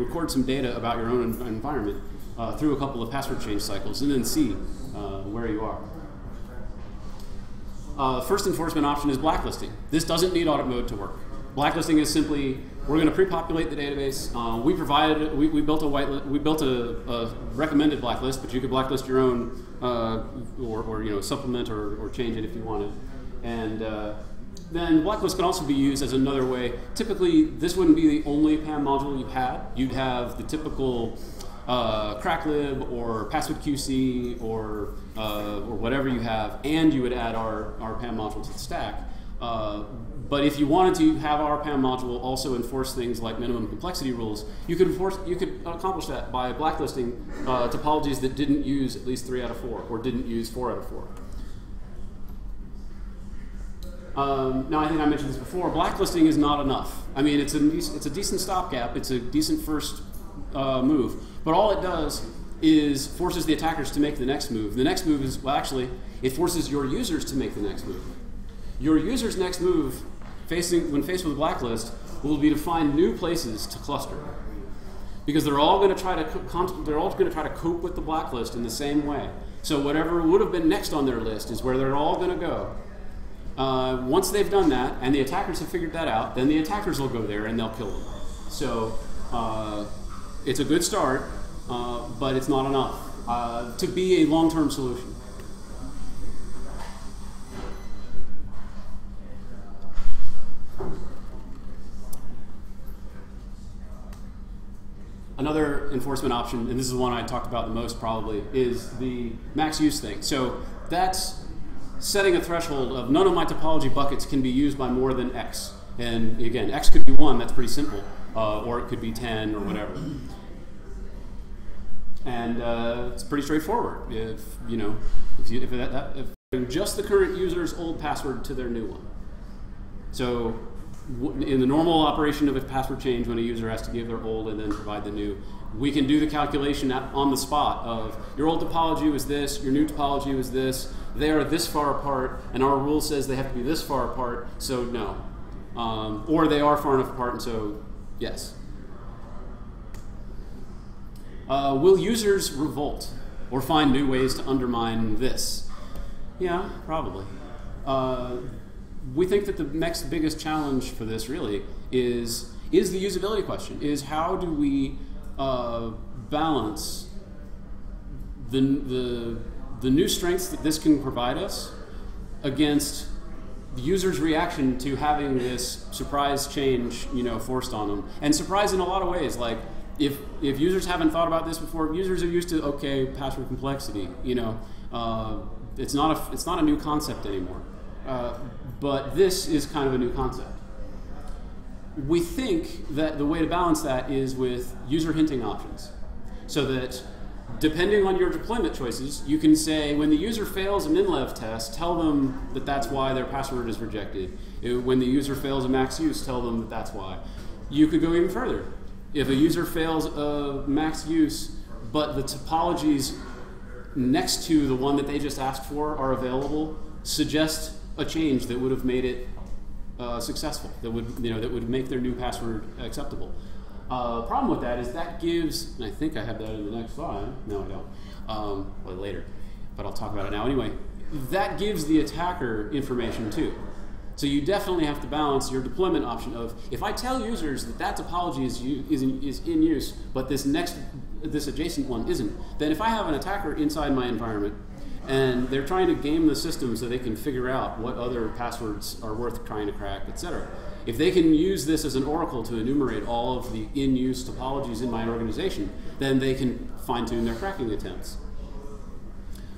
record some data about your own environment through a couple of password change cycles, and then see where you are. First enforcement option is blacklisting. This doesn't need audit mode to work. Blacklisting is simply We're going to pre-populate the database. We built a recommended blacklist, but you could blacklist your own, or supplement or change it if you wanted. And then blacklist can also be used as another way. Typically, this wouldn't be the only PAM module you had. You'd have the typical cracklib or password QC or whatever you have, and you would add our PAM module to the stack. But if you wanted to have our PAM module also enforce things like minimum complexity rules, you could accomplish that by blacklisting topologies that didn't use at least 3 out of 4 or didn't use 4 out of 4. Now, I think I mentioned this before. Blacklisting is not enough. I mean, it's a decent stopgap. It's a decent first move. But all it does is forces the attackers to make the next move. The next move is, well, actually, it forces your users to make the next move. Your user's next move, when faced with a blacklist, will be to find new places to cluster, because they're all going to try to cope with the blacklist in the same way. So whatever would have been next on their list is where they're all going to go. Once they've done that, and the attackers have figured that out, then the attackers will go there and they'll kill them. So it's a good start, but it's not enough to be a long-term solution. Another enforcement option, and this is the one I talked about the most probably, is the max use thing. So that's setting a threshold of none of my topology buckets can be used by more than X. And again, X could be 1, that's pretty simple, or it could be 10 or whatever. And it's pretty straightforward. If just the current user's old password to their new one. So in the normal operation of a password change, when a user has to give their old and then provide the new, we can do the calculation on the spot of your old topology was this, your new topology was this, they are this far apart, and our rule says they have to be this far apart, so no. Or they are far enough apart, and so yes. Will users revolt or find new ways to undermine this? Yeah, probably. We think that the next biggest challenge for this really is the usability question, is how do we balance the new strengths that this can provide us against the user's reaction to having this surprise change, forced on them. And surprise in a lot of ways, like if users haven't thought about this before, users are used to, okay, password complexity, it's not a new concept anymore. But this is kind of a new concept. We think that the way to balance that is with user hinting options, so that depending on your deployment choices, you can say when the user fails a minlev test, tell them that that's why their password is rejected. When the user fails a max use, tell them that that's why. You could go even further. If a user fails a max use, but the topologies next to the one that they just asked for are available, suggest a change that would have made it successful, that would make their new password acceptable. Problem with that is that gives, and I think I have that in the next slide. No, I don't. Well, later, but I'll talk about it now anyway. That gives the attacker information too. So you definitely have to balance your deployment option of, if I tell users that topology is in use, but this adjacent one isn't, then if I have an attacker inside my environment and they're trying to game the system so they can figure out what other passwords are worth trying to crack, etc. If they can use this as an oracle to enumerate all of the in-use topologies in my organization, then they can fine-tune their cracking attempts.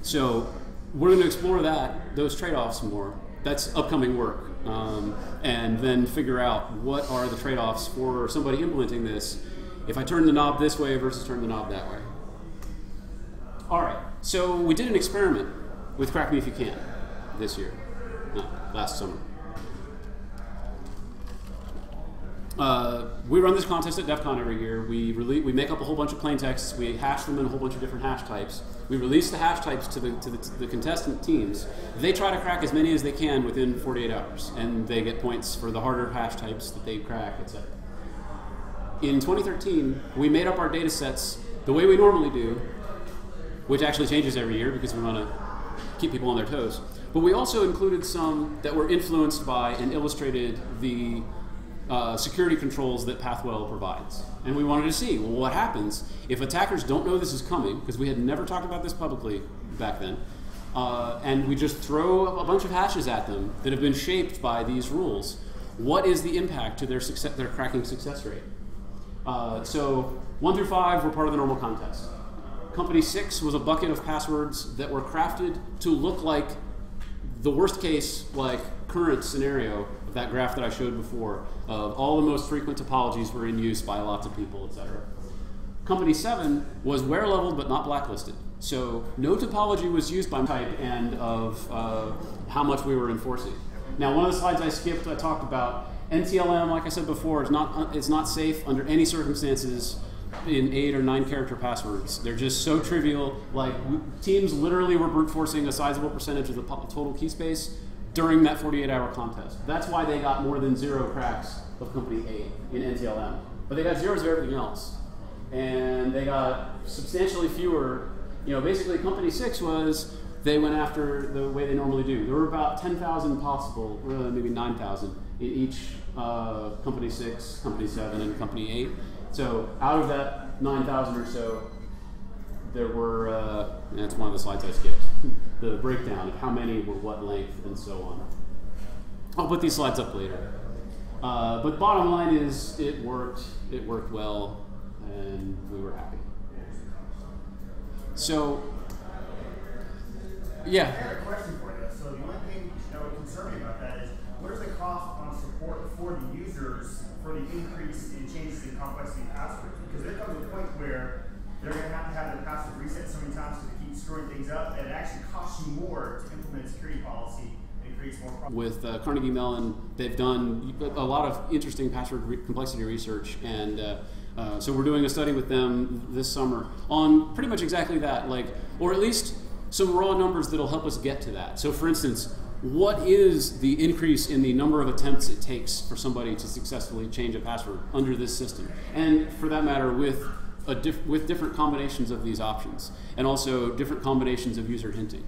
So we're going to explore those trade-offs more. That's upcoming work. And then figure out what are the trade-offs for somebody implementing this if I turn the knob this way versus turn the knob that way. All right, so we did an experiment with Crack Me If You Can this year, last summer. We run this contest at DEF CON every year. We make up a whole bunch of plain texts. We hash them in a whole bunch of different hash types. We release the hash types to the contestant teams. They try to crack as many as they can within 48 hours, and they get points for the harder hash types that they crack, etc. In 2013, we made up our data sets the way we normally do, which actually changes every year because we want to keep people on their toes. But we also included some that were influenced by and illustrated the security controls that Pathwell provides. And we wanted to see, well, what happens if attackers don't know this is coming, because we had never talked about this publicly back then, and we just throw a bunch of hashes at them that have been shaped by these rules. What is the impact to their cracking success rate? So 1 through 5 were part of the normal contest. Company 6 was a bucket of passwords that were crafted to look like the worst case, like current scenario of that graph that I showed before, of all the most frequent topologies were in use by lots of people, etc. Company 7 was where leveled but not blacklisted. So no topology was used by type and of how much we were enforcing. Now, one of the slides I skipped, I talked about NTLM, like I said before, it's not safe under any circumstances in 8 or 9 character passwords. They're just so trivial. Like, teams literally were brute forcing a sizable percentage of the total key space during that 48-hour contest. That's why they got more than 0 cracks of Company 8 in NTLM. But they got zeros of everything else. And they got substantially fewer. You know, basically Company 6 was, they went after the way they normally do. There were about 10,000 possible, maybe 9,000 in each Company 6, Company 7, and Company 8. So out of that 9,000 or so, there were, that's one of the slides I skipped, the breakdown of how many were what length and so on. I'll put these slides up later. But bottom line is it worked well, and we were happy. So, yeah. I had a question for you. So the only thing that would concern me about that is, what is the cost on support for the users for the increase in changes in complexity of passwords? Because there comes a point where they're going to have their password reset so many times to keep screwing things up, and it actually costs you more to implement security policy and creates more problems. With Carnegie Mellon, they've done a lot of interesting password complexity research, and so we're doing a study with them this summer on pretty much exactly that, like, or at least some raw numbers that'll help us get to that. So for instance, what is the increase in the number of attempts it takes for somebody to successfully change a password under this system? And for that matter, with different combinations of these options, and also different combinations of user hinting.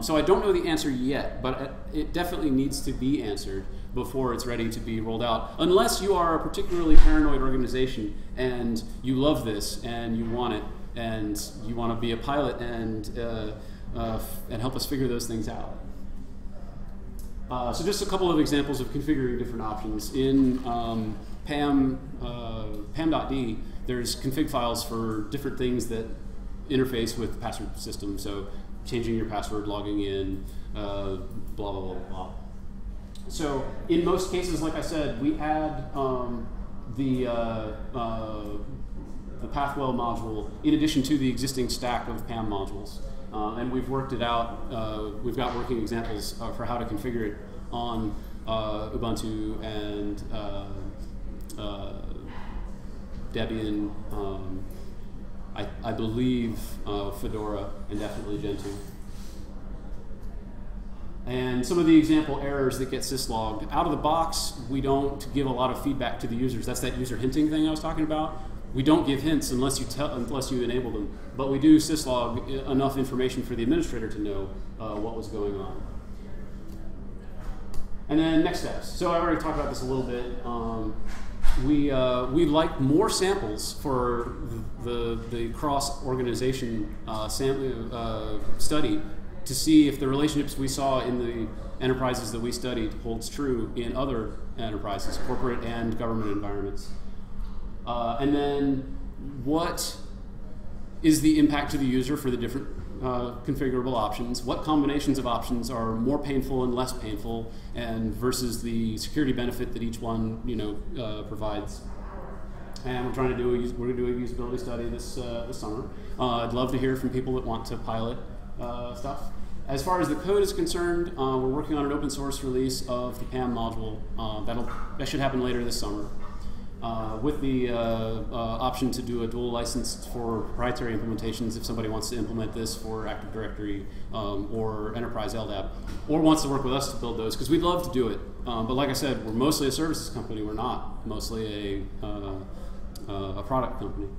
So I don't know the answer yet, but it definitely needs to be answered before it's ready to be rolled out. Unless you are a particularly paranoid organization and you love this and you want it and you want to be a pilot and help us figure those things out. So just a couple of examples of configuring different options. In PAM.D, there's config files for different things that interface with the password system. So changing your password, logging in, blah, blah, blah, blah. So in most cases, like I said, we add the Pathwell module in addition to the existing stack of PAM modules. And we've worked it out. We've got working examples for how to configure it on Ubuntu and Debian, I believe Fedora, and definitely Gentoo. And some of the example errors that get syslogged. Out of the box, we don't give a lot of feedback to the users. That's that user hinting thing I was talking about. We don't give hints unless you enable them. But we do syslog enough information for the administrator to know what was going on. And then next steps. So I already talked about this a little bit. We like more samples for the cross-organization study to see if the relationships we saw in the enterprises that we studied holds true in other enterprises, corporate and government environments. And then what is the impact to the user for the different configurable options? What combinations of options are more painful and less painful, and versus the security benefit that each one provides? And we're going to do a usability study this summer. I'd love to hear from people that want to pilot stuff. As far as the code is concerned, we're working on an open source release of the PAM module. That should happen later this summer. With the option to do a dual license for proprietary implementations if somebody wants to implement this for Active Directory or Enterprise LDAP, or wants to work with us to build those, because we'd love to do it. But like I said, we're mostly a services company. We're not mostly a product company.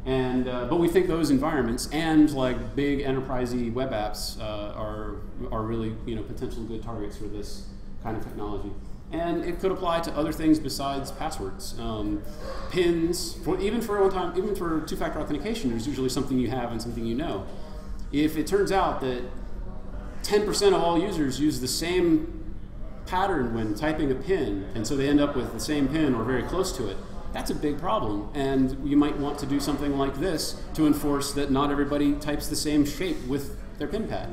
And but we think those environments and like big enterprise-y web apps are really potential good targets for this kind of technology. And it could apply to other things besides passwords. Pins, even for two-factor authentication, there's usually something you have and something you know. If it turns out that 10% of all users use the same pattern when typing a pin, and so they end up with the same pin or very close to it, that's a big problem. And you might want to do something like this to enforce that not everybody types the same shape with their pin pad.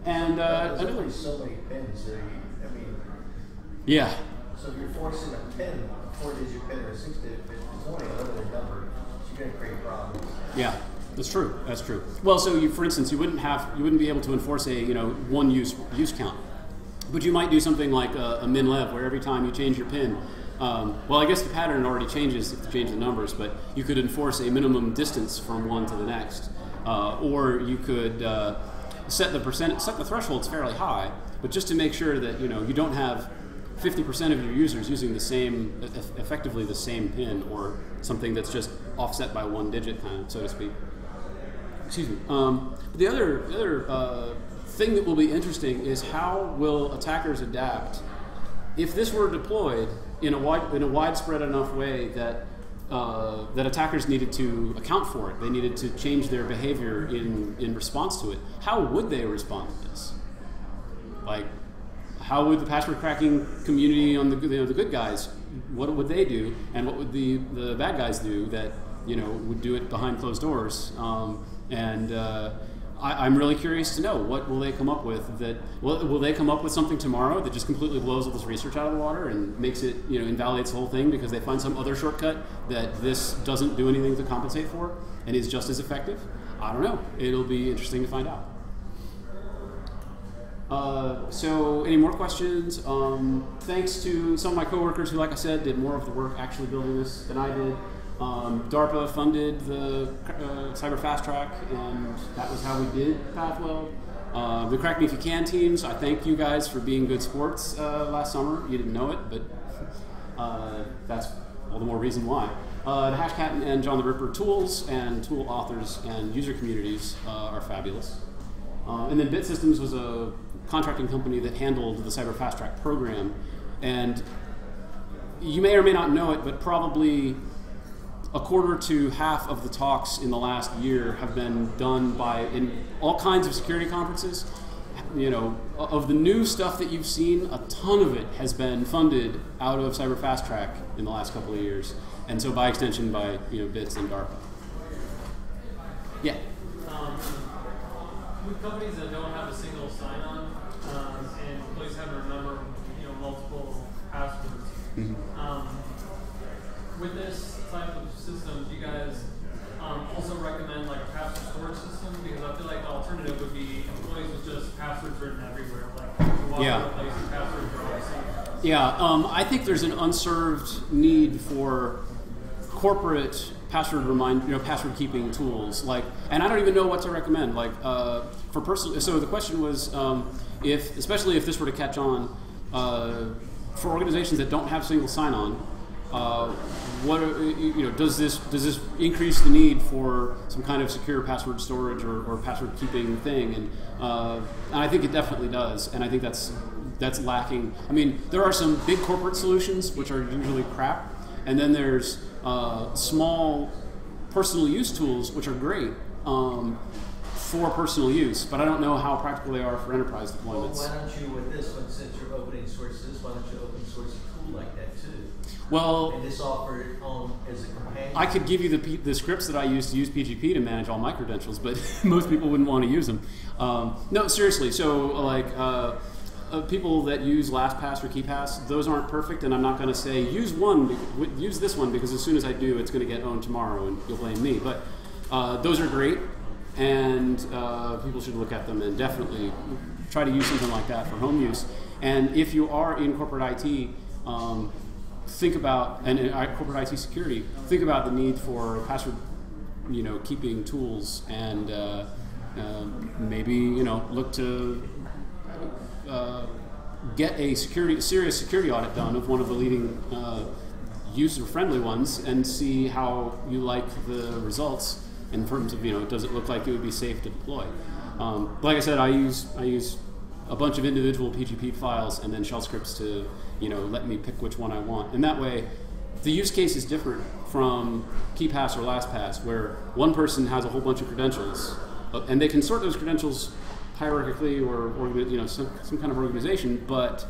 And there's only so many pins. I mean, yeah. So if you're forcing a pin, a 4-digit pin or a 6-digit pin, it's only another number. So you're going to create problems. Yeah, that's true. That's true. Well, so for instance, you wouldn't be able to enforce a one use count, but you might do something like a min-lev, where every time you change your pin. Well, I guess the pattern already changes if you change the numbers, but you could enforce a minimum distance from one to the next, or you could. Set the thresholds fairly high, but just to make sure that you don't have 50% of your users using effectively the same pin, or something that's just offset by one digit, kind of, so to speak. Excuse me. The other thing that will be interesting is how will attackers adapt if this were deployed in a widespread enough way that attackers needed to account for it. They needed to change their behavior in response to it. How would they respond to this? Like, how would the password cracking community on the good guys, what would they do, and what would the bad guys do that would do it behind closed doors? I'm really curious to know, what will they come up with? Will they come up with something tomorrow that just completely blows all this research out of the water and makes it, invalidates the whole thing because they find some other shortcut that this doesn't do anything to compensate for and is just as effective? I don't know. It'll be interesting to find out. So any more questions? Thanks to some of my coworkers who, like I said, did more of the work actually building this than I did. DARPA funded the Cyber Fast Track, and that was how we did Pathwell. The Crack Me If You Can teams, I thank you guys for being good sports last summer. You didn't know it, but that's all the more reason why. The Hashcat and John the Ripper tools and tool authors and user communities are fabulous. And then Bit Systems was a contracting company that handled the Cyber Fast Track program. And you may or may not know it, but probably a quarter to half of the talks in the last year have been done in all kinds of security conferences. Of the new stuff that you've seen, a ton of it has been funded out of Cyber Fast Track in the last couple of years, and so by extension by BITS and DARPA. Yeah. With companies that don't have a single sign-on and employees have to remember multiple passwords. With this type of system, do you guys also recommend like a password storage system? Because I feel like the alternative would be employees with just passwords written everywhere, like you walk into a place and passwords are all the same. Yeah, I think there's an unserved need for corporate password password keeping tools. And I don't even know what to recommend. For personal, so the question was, especially if this were to catch on, for organizations that don't have single sign-on. Does this increase the need for some kind of secure password storage or password keeping thing? And I think it definitely does. And I think that's lacking. I mean, there are some big corporate solutions which are usually crap, and then there's small personal use tools which are great for personal use. But I don't know how practical they are for enterprise deployments. Well, why don't you, with this one, since you're opening sources, why don't you open source a tool like that too? Well, and just offer it as a companion. I could give you the scripts that I use to use PGP to manage all my credentials, but most people wouldn't want to use them. No, seriously. So, people that use LastPass or KeePass, those aren't perfect, and I'm not going to say use this one because as soon as I do, it's going to get owned tomorrow, and you'll blame me. But those are great, and people should look at them and definitely try to use something like that for home use. And if you are in corporate IT, think about, and in corporate IT security, think about the need for password, keeping tools, and maybe look to get a serious security audit done of one of the leading user-friendly ones, and see how you like the results in terms of does it look like it would be safe to deploy. Like I said, I use a bunch of individual PGP files and then shell scripts to, let me pick which one I want. And that way, the use case is different from KeePass or LastPass, where one person has a whole bunch of credentials, and they can sort those credentials hierarchically or some kind of organization, but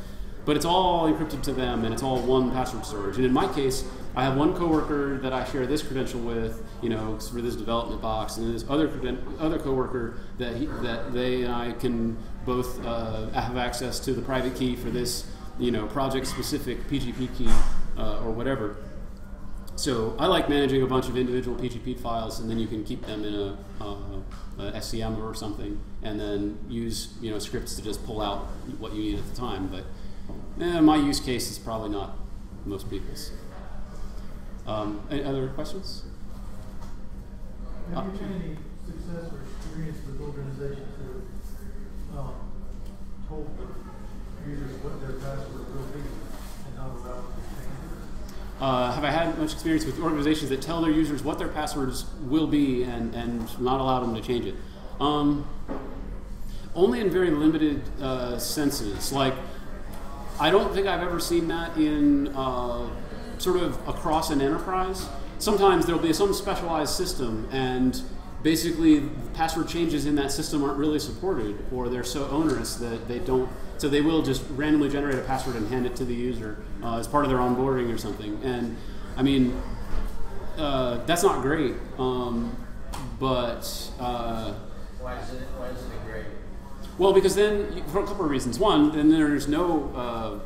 it's all encrypted to them, and it's all one password storage. And in my case, I have one coworker that I share this credential with, for this development box, and this other coworker that they and I can both have access to the private key for this, project-specific PGP key or whatever. So I like managing a bunch of individual PGP files, and then you can keep them in a SCM or something, and then use scripts to just pull out what you need at the time. But my use case is probably not most people's. Any other questions? Have you had any success or experience with organizations that told users what their password will be and not allow them to change it? Have I had much experience with organizations that tell their users what their passwords will be and not allow them to change it? Only in very limited senses. Like, I don't think I've ever seen that in sort of across an enterprise. Sometimes there'll be some specialized system, and basically password changes in that system aren't really supported, or they're so onerous that they don't. So they will just randomly generate a password and hand it to the user as part of their onboarding or something. And I mean, that's not great. But why isn't it great? Well, because then, for a couple of reasons. One, then there is no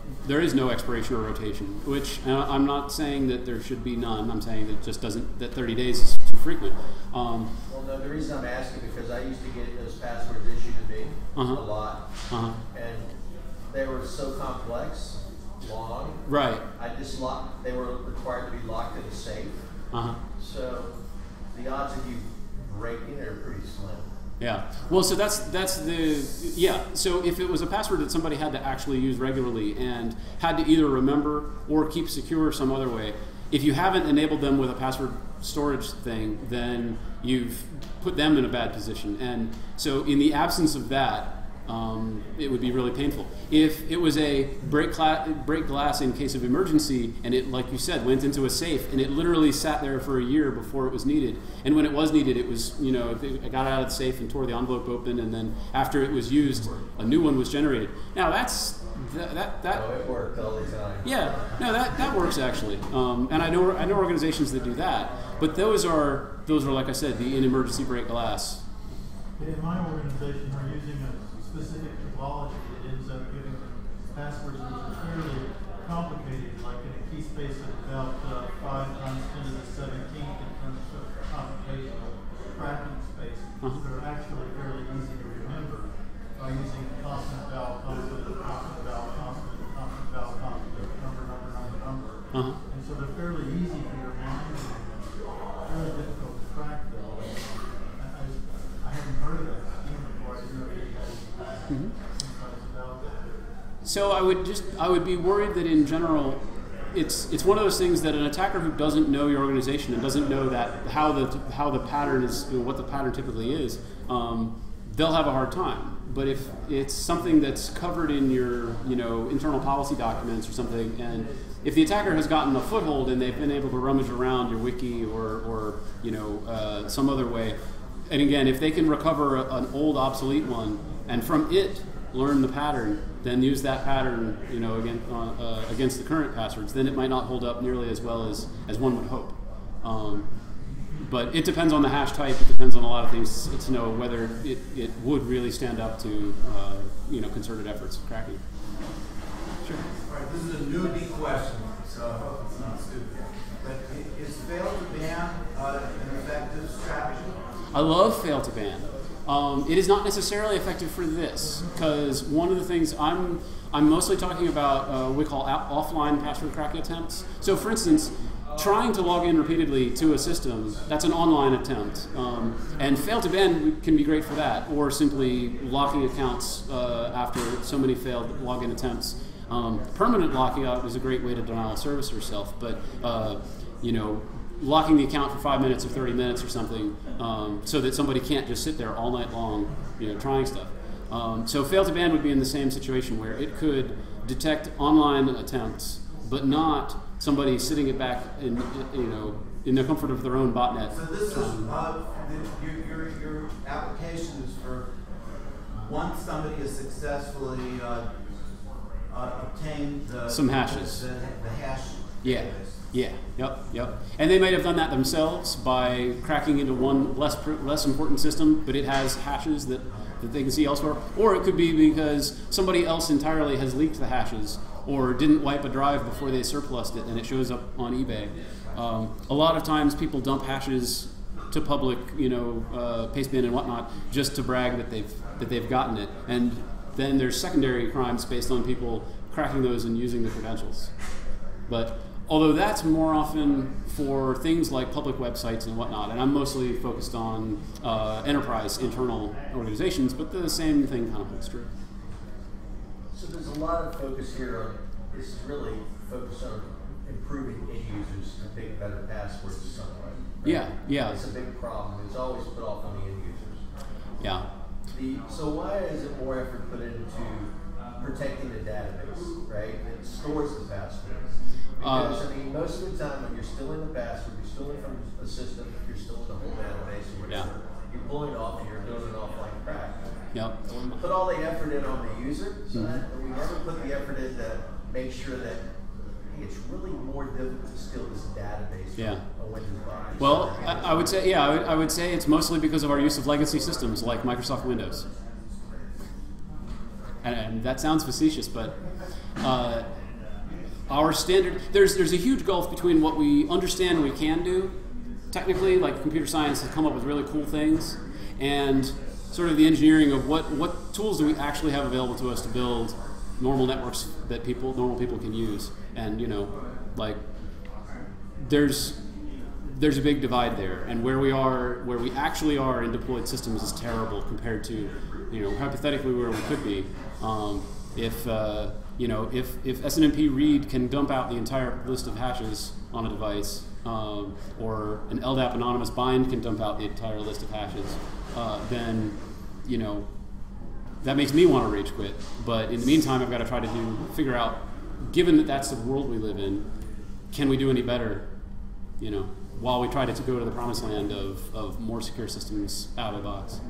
expiration or rotation, which I'm not saying that there should be none. I'm saying that it just that 30 days is too frequent. Well, no, the reason I'm asking because I used to get those passwords issued to me a lot, and they were so complex, long. Right. They were required to be locked in a safe. So the odds of you breaking are pretty slim. Yeah. Well, so that's So if it was a password that somebody had to actually use regularly and had to either remember or keep secure some other way, if you haven't enabled them with a password storage thing, then you've put them in a bad position. And so in the absence of that, it would be really painful. If it was a break glass in case of emergency, and it, like you said, went into a safe, and it literally sat there for a year before it was needed. And when it was needed, it was, it got out of the safe and tore the envelope open, and then after it was used, a new one was generated. Now that it worked all the time. Yeah, no, that works actually. And I know organizations that do that, but those are like I said, the in emergency break glass. In my organization, we're using a specific topology that ends up giving passwords that are fairly complicated, like in a key space of about 5 times 10 to the 17th in terms of computational cracking space. They're actually fairly easy to remember by using constant vowel, constant, constant vowel, constant, constant vowel, constant, number. And so they're fairly easy for your mind to remember. Really difficult to crack though. I haven't heard of that scheme before. I didn't know if you guys So I would be worried that in general, it's one of those things that an attacker who doesn't know your organization and doesn't know that how the pattern is, what the pattern typically is, they'll have a hard time. But if it's something that's covered in your internal policy documents or something, and if the attacker has gotten a foothold and they've been able to rummage around your wiki or some other way, and again, if they can recover an old obsolete one and from it learn the pattern, then use that pattern, against the current passwords, then it might not hold up nearly as well as one would hope. But it depends on the hash type. It depends on a lot of things to know whether it would really stand up to concerted efforts of cracking. Sure. All right, this is a new deep question, so I hope it's not stupid. But is fail to ban an effective strategy? I love fail to ban. It is not necessarily effective for this, because one of the things I'm mostly talking about what we call offline password cracking attempts. So for instance, trying to log in repeatedly to a system, that's an online attempt. And fail to ban can be great for that, or simply locking accounts after so many failed login attempts. Permanent locking out is a great way to denial of service yourself, but locking the account for 5 minutes or 30 minutes or something, so that somebody can't just sit there all night long, trying stuff. So fail to ban would be in the same situation where it could detect online attempts, but not somebody sitting it back in in the comfort of their own botnet. So this is your application is for once somebody has successfully obtained some hashes. The hash. Yeah. Yeah. Yep. And they might have done that themselves by cracking into one less important system, but it has hashes that they can see elsewhere. Or it could be because somebody else entirely has leaked the hashes or didn't wipe a drive before they surplused it, and it shows up on eBay. A lot of times people dump hashes to public, pastebin and whatnot, just to brag that they've gotten it. And then there's secondary crimes based on people cracking those and using the credentials. But although that's more often for things like public websites and whatnot, and I'm mostly focused on enterprise internal organizations, but the same thing kind of holds true. So there's a lot of focus here on, this is really focused on improving end users to pick better passwords somewhat. Right? Yeah. It's a big problem. It's always put off on the end users. Yeah. So why is it more effort put into protecting the database, right? It stores the password. Because, most of the time when you're stealing the password, you're stealing from a system, you're stealing the whole database, and you're pulling it off and you're doing it off like crack. Yep. And we put all the effort in on the user side, but we never put the effort in to make sure that it's really more difficult to steal this database from a Windows box. Well, I would say, I would say it's mostly because of our use of legacy systems like Microsoft Windows. And that sounds facetious, but our standard, there's a huge gulf between what we understand we can do technically, like computer science has come up with really cool things, and sort of the engineering of what tools do we actually have available to us to build normal networks that normal people can use. And there's a big divide there, and where we actually are in deployed systems is terrible compared to hypothetically where we could be. If SNMP read can dump out the entire list of hashes on a device, or an LDAP anonymous bind can dump out the entire list of hashes, then that makes me want to rage quit. But in the meantime, I've got to figure out, given that that's the world we live in, can we do any better? While we try to go to the promised land of more secure systems out of the box.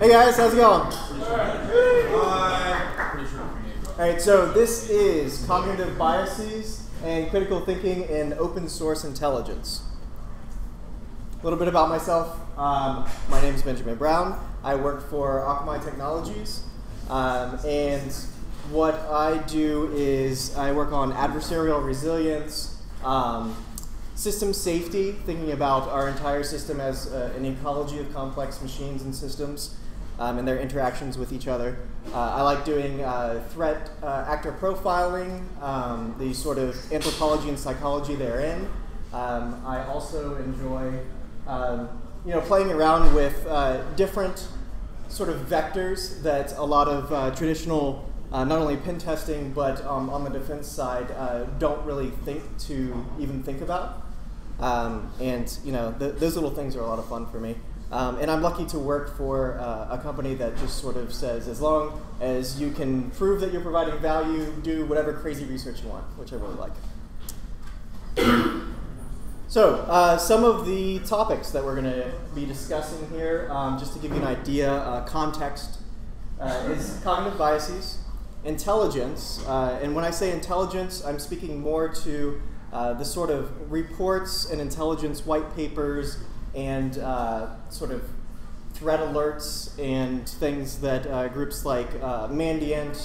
Hey guys, how's it going? Alright, so this is cognitive biases and critical thinking in open source intelligence. A little bit about myself. My name is Benjamin Brown. I work for Akamai Technologies. And what I do is I work on adversarial resilience, system safety, thinking about our entire system as an ecology of complex machines and systems and their interactions with each other. I like doing threat actor profiling, the sort of anthropology and psychology therein. I also enjoy playing around with different sort of vectors that a lot of traditional not only pen testing, but on the defense side, don't really think to even think about. Those little things are a lot of fun for me. And I'm lucky to work for a company that just sort of says, as long as you can prove that you're providing value, do whatever crazy research you want, which I really like. So, some of the topics that we're going to be discussing here, just to give you an idea, context, is cognitive biases, intelligence, and when I say intelligence, I'm speaking more to the sort of reports and intelligence white papers and sort of threat alerts and things that groups like Mandiant,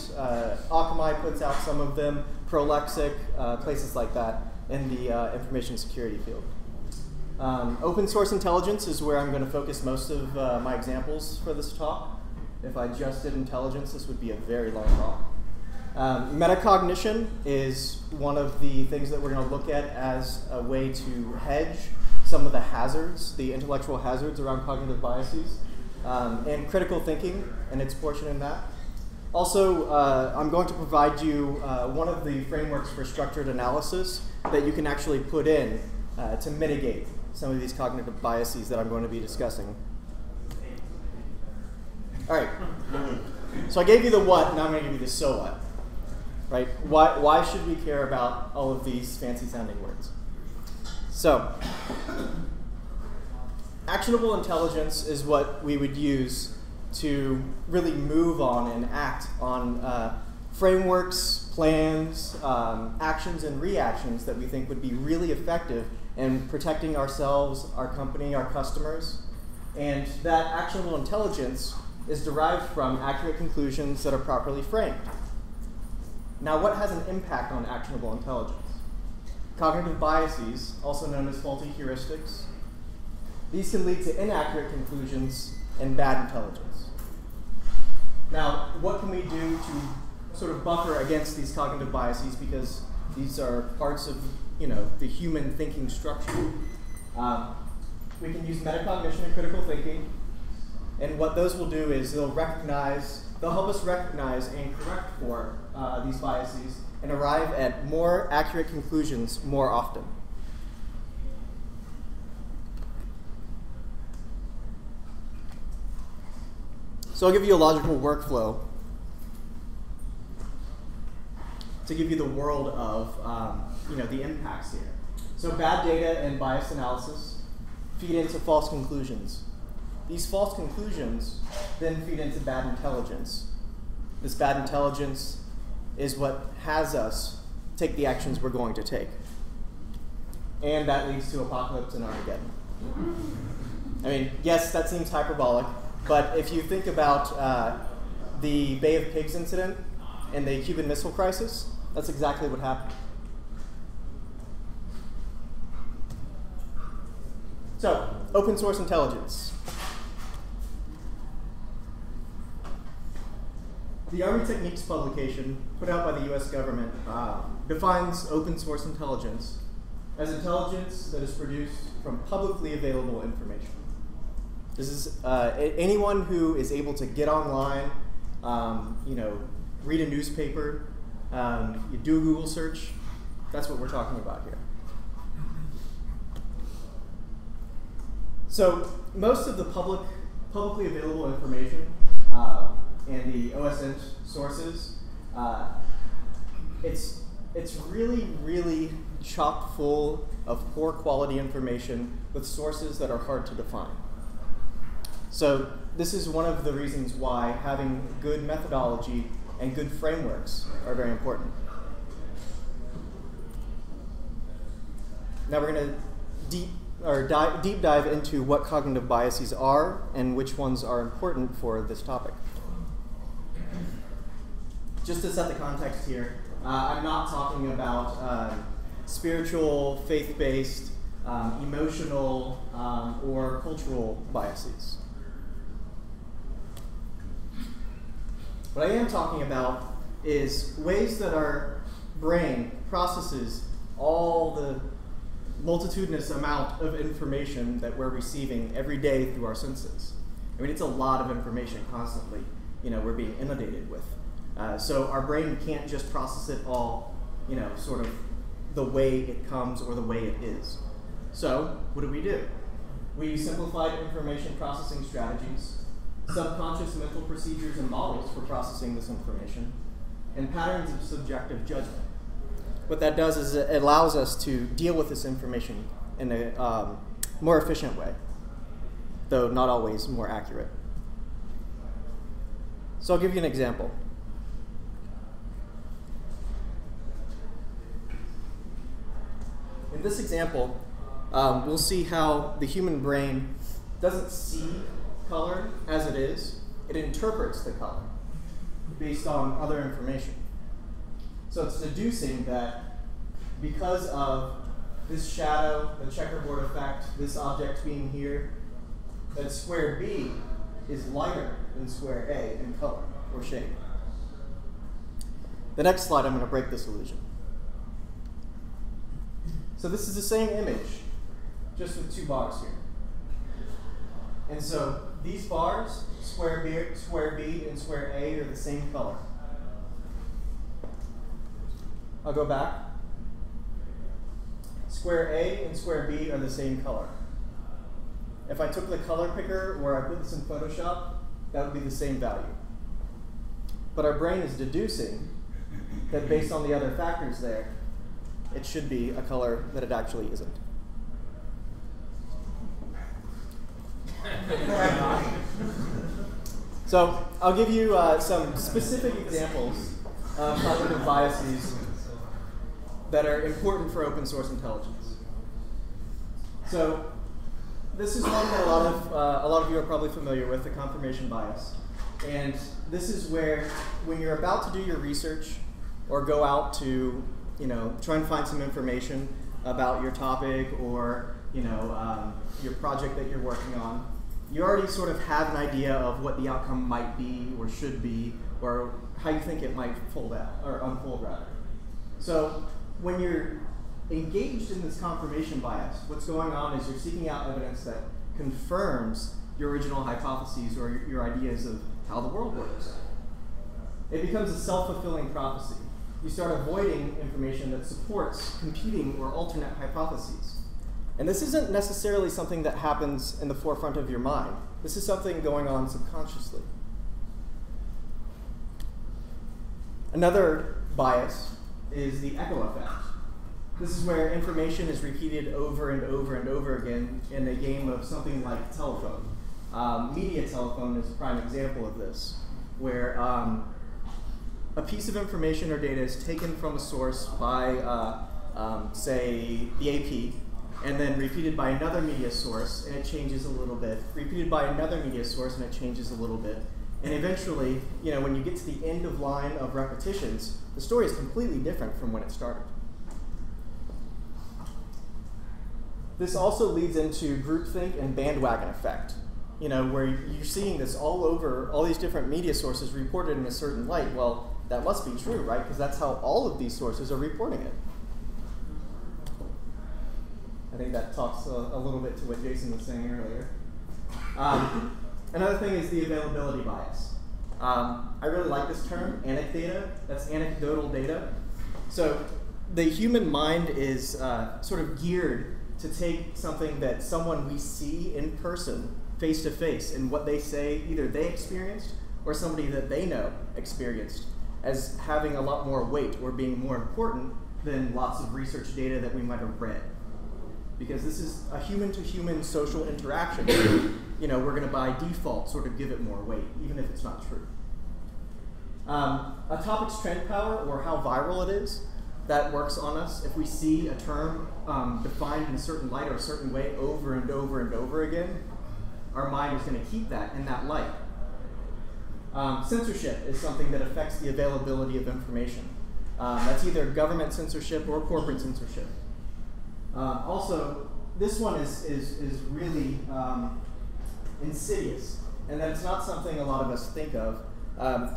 Akamai puts out some of them, Prolexic, places like that in the information security field. Open source intelligence is where I'm going to focus most of my examples for this talk. If I just did intelligence, this would be a very long talk. Metacognition is one of the things that we're going to look at as a way to hedge some of the hazards, the intellectual hazards around cognitive biases, and critical thinking and its portion in that. Also, I'm going to provide you one of the frameworks for structured analysis that you can actually put in to mitigate some of these cognitive biases that I'm going to be discussing. All right, so I gave you the what, now I'm going to give you the so what. Right? Why should we care about all of these fancy sounding words? So, actionable intelligence is what we would use to really move on and act on frameworks, plans, actions, and reactions that we think would be really effective in protecting ourselves, our company, our customers. And that actionable intelligence is derived from accurate conclusions that are properly framed. Now, what has an impact on actionable intelligence? Cognitive biases, also known as faulty heuristics. These can lead to inaccurate conclusions and bad intelligence. Now, what can we do to sort of buffer against these cognitive biases, because these are parts of the human thinking structure? We can use metacognition and critical thinking, and what those will do is they'll help us recognize and correct for these biases and arrive at more accurate conclusions more often. So I'll give you a logical workflow to give you the world of the impacts here. So bad data and biased analysis feed into false conclusions. These false conclusions then feed into bad intelligence. This bad intelligence is what has us take the actions we're going to take. And that leads to apocalypse and Armageddon. I mean, yes, that seems hyperbolic, but if you think about the Bay of Pigs incident and the Cuban Missile Crisis, that's exactly what happened. So, open source intelligence. The Army Techniques publication, put out by the US government, defines open source intelligence as intelligence that is produced from publicly available information. This is anyone who is able to get online, read a newspaper, you do a Google search. That's what we're talking about here. So most of the publicly available information and the OSINT sources, it's really, really chock full of poor quality information with sources that are hard to define. So this is one of the reasons why having good methodology and good frameworks are very important. Now we're going to deep dive into what cognitive biases are and which ones are important for this topic. Just to set the context here, I'm not talking about spiritual, faith-based, emotional, or cultural biases. What I am talking about is ways that our brain processes all the multitudinous amount of information that we're receiving every day through our senses. I mean, it's a lot of information constantly, we're being inundated with. So our brain can't just process it all, sort of the way it comes or the way it is. So what do? We use simplified information processing strategies, subconscious mental procedures and models for processing this information, and patterns of subjective judgment. What that does is it allows us to deal with this information in a more efficient way, though not always more accurate. So I'll give you an example. In this example, we'll see how the human brain doesn't see color as it is. It interprets the color based on other information. So it's deducing that because of this shadow, the checkerboard effect, this object being here, that square B is lighter than square A in color or shape. The next slide, I'm going to break this illusion. So this is the same image, just with two bars here. And so these bars, square B and square A, are the same color. I'll go back. Square A and square B are the same color. If I took the color picker where I put this in Photoshop, that would be the same value. But our brain is deducing that based on the other factors there, it should be a color that it actually isn't. So I'll give you some specific examples of cognitive biases that are important for open source intelligence. So this is one that a lot of you are probably familiar with, the confirmation bias. And this is where, when you're about to do your research or go out to try and find some information about your topic or your project that you're working on, you already sort of have an idea of what the outcome might be or should be, or how you think it might fold out, or unfold rather. So when you're engaged in this confirmation bias, what's going on is you're seeking out evidence that confirms your original hypotheses or your ideas of how the world works. It becomes a self-fulfilling prophecy. You start avoiding information that supports competing or alternate hypotheses. And this isn't necessarily something that happens in the forefront of your mind. This is something going on subconsciously. Another bias is the echo effect. This is where information is repeated over and over and over again in a game of something like telephone. Media telephone is a prime example of this, where a piece of information or data is taken from a source by, say, the AP, and then repeated by another media source, and it changes a little bit. Repeated by another media source, and it changes a little bit. And eventually, when you get to the end of line of repetitions, the story is completely different from when it started. This also leads into groupthink and bandwagon effect, where you're seeing this all over, all these different media sources reported in a certain light. Well, that must be true, right? Because that's how all of these sources are reporting it. I think that talks a little bit to what Jason was saying earlier. Another thing is the availability bias. I really like this term, anecdata. That's anecdotal data. So the human mind is sort of geared to take something that someone we see in person, face to face, and what they say either they experienced or somebody that they know experienced as having a lot more weight or being more important than lots of research data that we might have read. because this is a human-to-human social interaction. You know, we're going to by default sort of give it more weight, even if it's not true. A topic's trend power, or how viral it is, that works on us. If we see a term defined in a certain light or a certain way over and over and over again, our mind is going to keep that in that light. Censorship is something that affects the availability of information. That's either government censorship or corporate censorship. Also, this one is really insidious, and that it's not something a lot of us think of,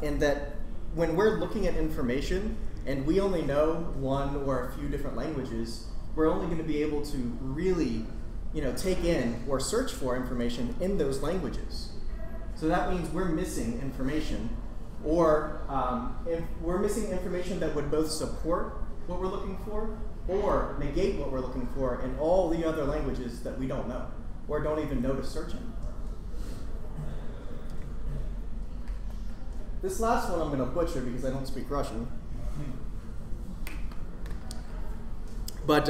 in that when we're looking at information and we only know one or a few different languages, we're only going to be able to really, you know, take in or search for information in those languages. So that means we're missing information, or if we're missing information that would both support what we're looking for or negate what we're looking for in all the other languages that we don't know or don't even know to search in. This last one I'm going to butcher because I don't speak Russian. But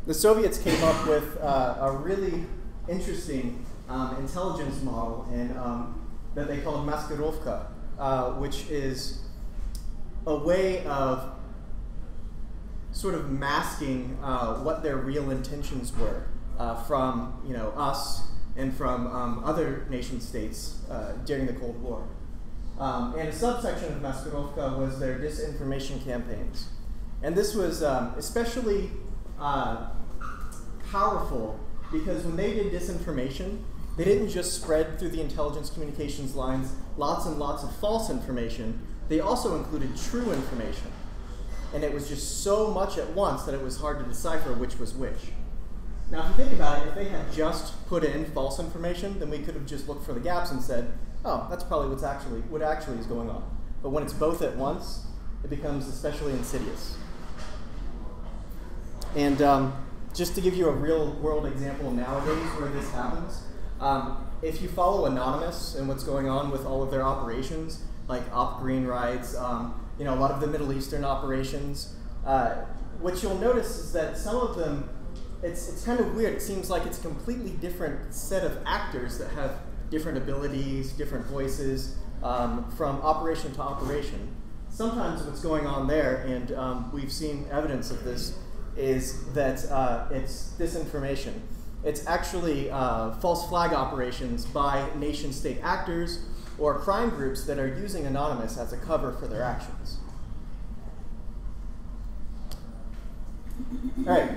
the Soviets came up with a really interesting intelligence model that they called maskirovka, which is a way of sort of masking what their real intentions were from, you know, us and from other nation states during the Cold War. And a subsection of maskirovka was their disinformation campaigns. And this was especially powerful because when they did disinformation, they didn't just spread through the intelligence communications lines lots and lots of false information. They also included true information. And it was just so much at once that it was hard to decipher which was which. Now, if you think about it, if they had just put in false information, then we could have just looked for the gaps and said, oh, that's probably what actually is going on. But when it's both at once, it becomes especially insidious. And just to give you a real-world example nowadays where this happens, if you follow Anonymous and what's going on with all of their operations, like Op Green Rights, you know, a lot of the Middle Eastern operations, what you'll notice is that some of them, it's kind of weird. It seems like it's a completely different set of actors that have different abilities, different voices, from operation to operation. Sometimes what's going on there, and we've seen evidence of this, is that it's disinformation. It's actually false flag operations by nation-state actors or crime groups that are using Anonymous as a cover for their actions. All right,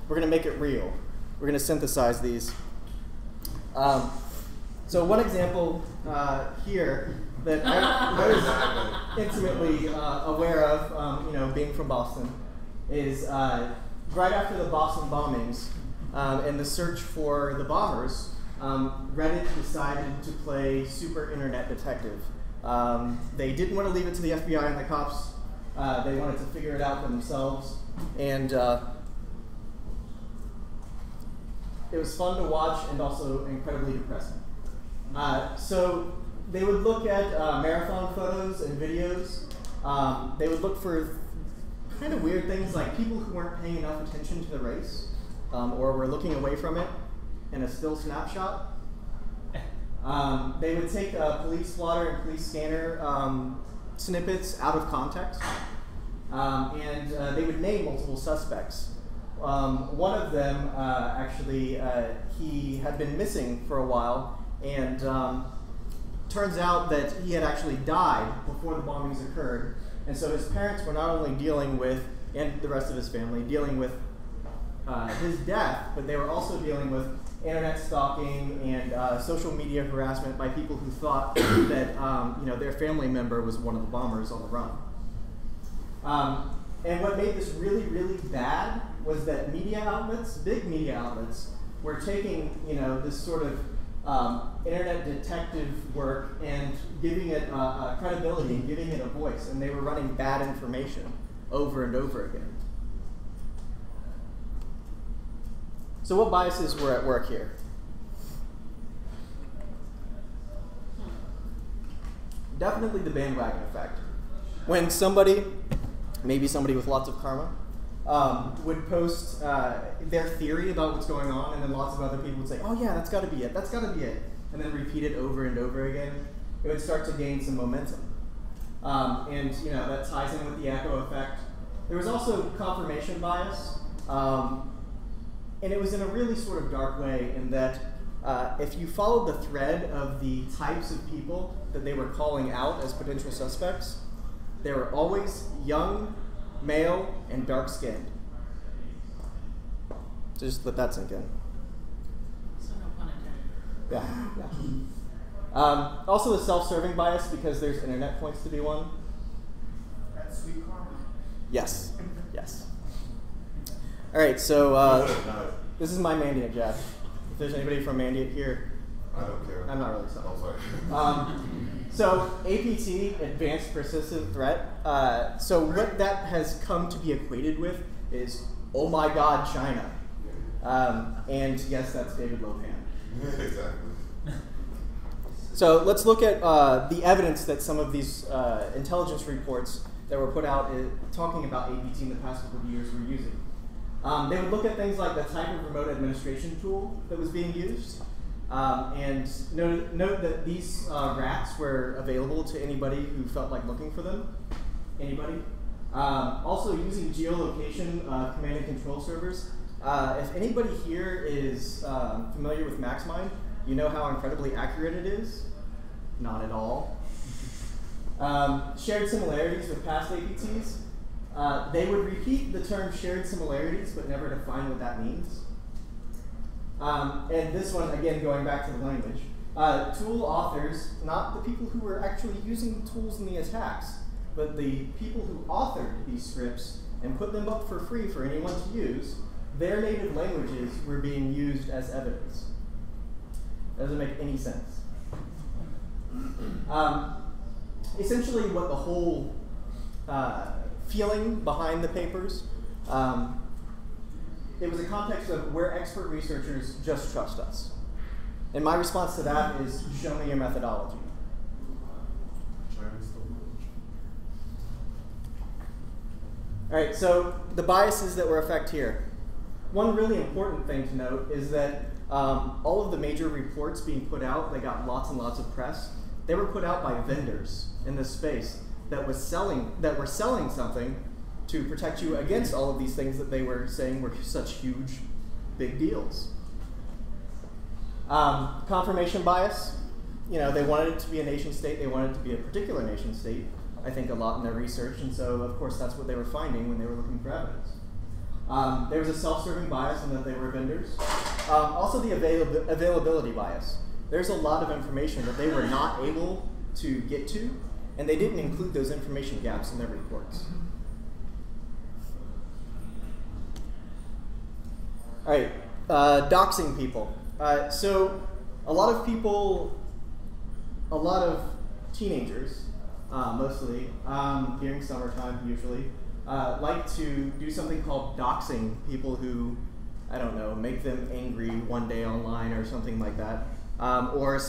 we're going to make it real. We're going to synthesize these. So one example here that I was intimately aware of, you know, being from Boston, is right after the Boston bombings and the search for the bombers, Reddit decided to play super internet detective. They didn't want to leave it to the FBI and the cops. They wanted to figure it out for themselves. And it was fun to watch and also incredibly depressing. So they would look at marathon photos and videos. They would look for kind of weird things like people who weren't paying enough attention to the race or were looking away from it in a still snapshot. They would take police blotter and police scanner snippets out of context, and they would name multiple suspects. One of them, actually, he had been missing for a while, and turns out that he had actually died before the bombings occurred. And so his parents were not only dealing with, and the rest of his family, dealing with his death, but they were also dealing with internet stalking and social media harassment by people who thought that you know, their family member was one of the bombers on the run. And what made this really, really bad was that media outlets, big media outlets, were taking, you know, this sort of internet detective work and giving it credibility and giving it a voice, and they were running bad information over and over again. So what biases were at work here? Definitely the bandwagon effect. When somebody, maybe somebody with lots of karma, would post their theory about what's going on, and then lots of other people would say, oh yeah, that's got to be it, that's got to be it, and then repeat it over and over again, it would start to gain some momentum. And that ties in with the echo effect. There was also confirmation bias, and it was in a really sort of dark way in that if you followed the thread of the types of people that they were calling out as potential suspects, they were always young, male, and dark-skinned. Just let that sink in. So no pun intended. Yeah. Also a self-serving bias because there's internet points to be won. That's sweet karma. Yes. Yes. All right, so this is my Mandiant jab. If there's anybody from Mandiant here, I don't care. I'm not really sorry. Oh, sorry. So APT, Advanced Persistent Threat. So what that has come to be equated with is, oh my God, China. And yes, that's David Lopan. Exactly. So let's look at the evidence that some of these intelligence reports that were put out talking about APT in the past couple of years were using. They would look at things like the type of remote administration tool that was being used, and note that these rats were available to anybody who felt like looking for them. Anybody? Also using geolocation command and control servers. If anybody here is familiar with MaxMind, you know how incredibly accurate it is? Not at all. Shared similarities with past APTs. They would repeat the term shared similarities, but never define what that means. And this one, again, going back to the language. Tool authors, not the people who were actually using the tools in the attacks, but the people who authored these scripts and put them up for free for anyone to use, their native languages were being used as evidence. Doesn't make any sense. Essentially, what the whole feeling behind the papers, it was a context of where expert researchers just trust us. And my response to that is, show me your methodology. All right, so the biases that were affect here. One really important thing to note is that all of the major reports being put out, they got lots and lots of press. They were put out by vendors in this space that were selling something to protect you against all of these things that they were saying were such huge, big deals. Confirmation bias. They wanted it to be a nation state. They wanted it to be a particular nation state, I think, a lot in their research. And so, of course, that's what they were finding when they were looking for evidence. There was a self-serving bias in that they were vendors. Also the availability bias. There's a lot of information that they were not able to get to, and they didn't include those information gaps in their reports. All right, doxing people. So a lot of people, a lot of teenagers, mostly, during summertime usually, like to do something called doxing people who, I don't know, make them angry one day online or something like that. Or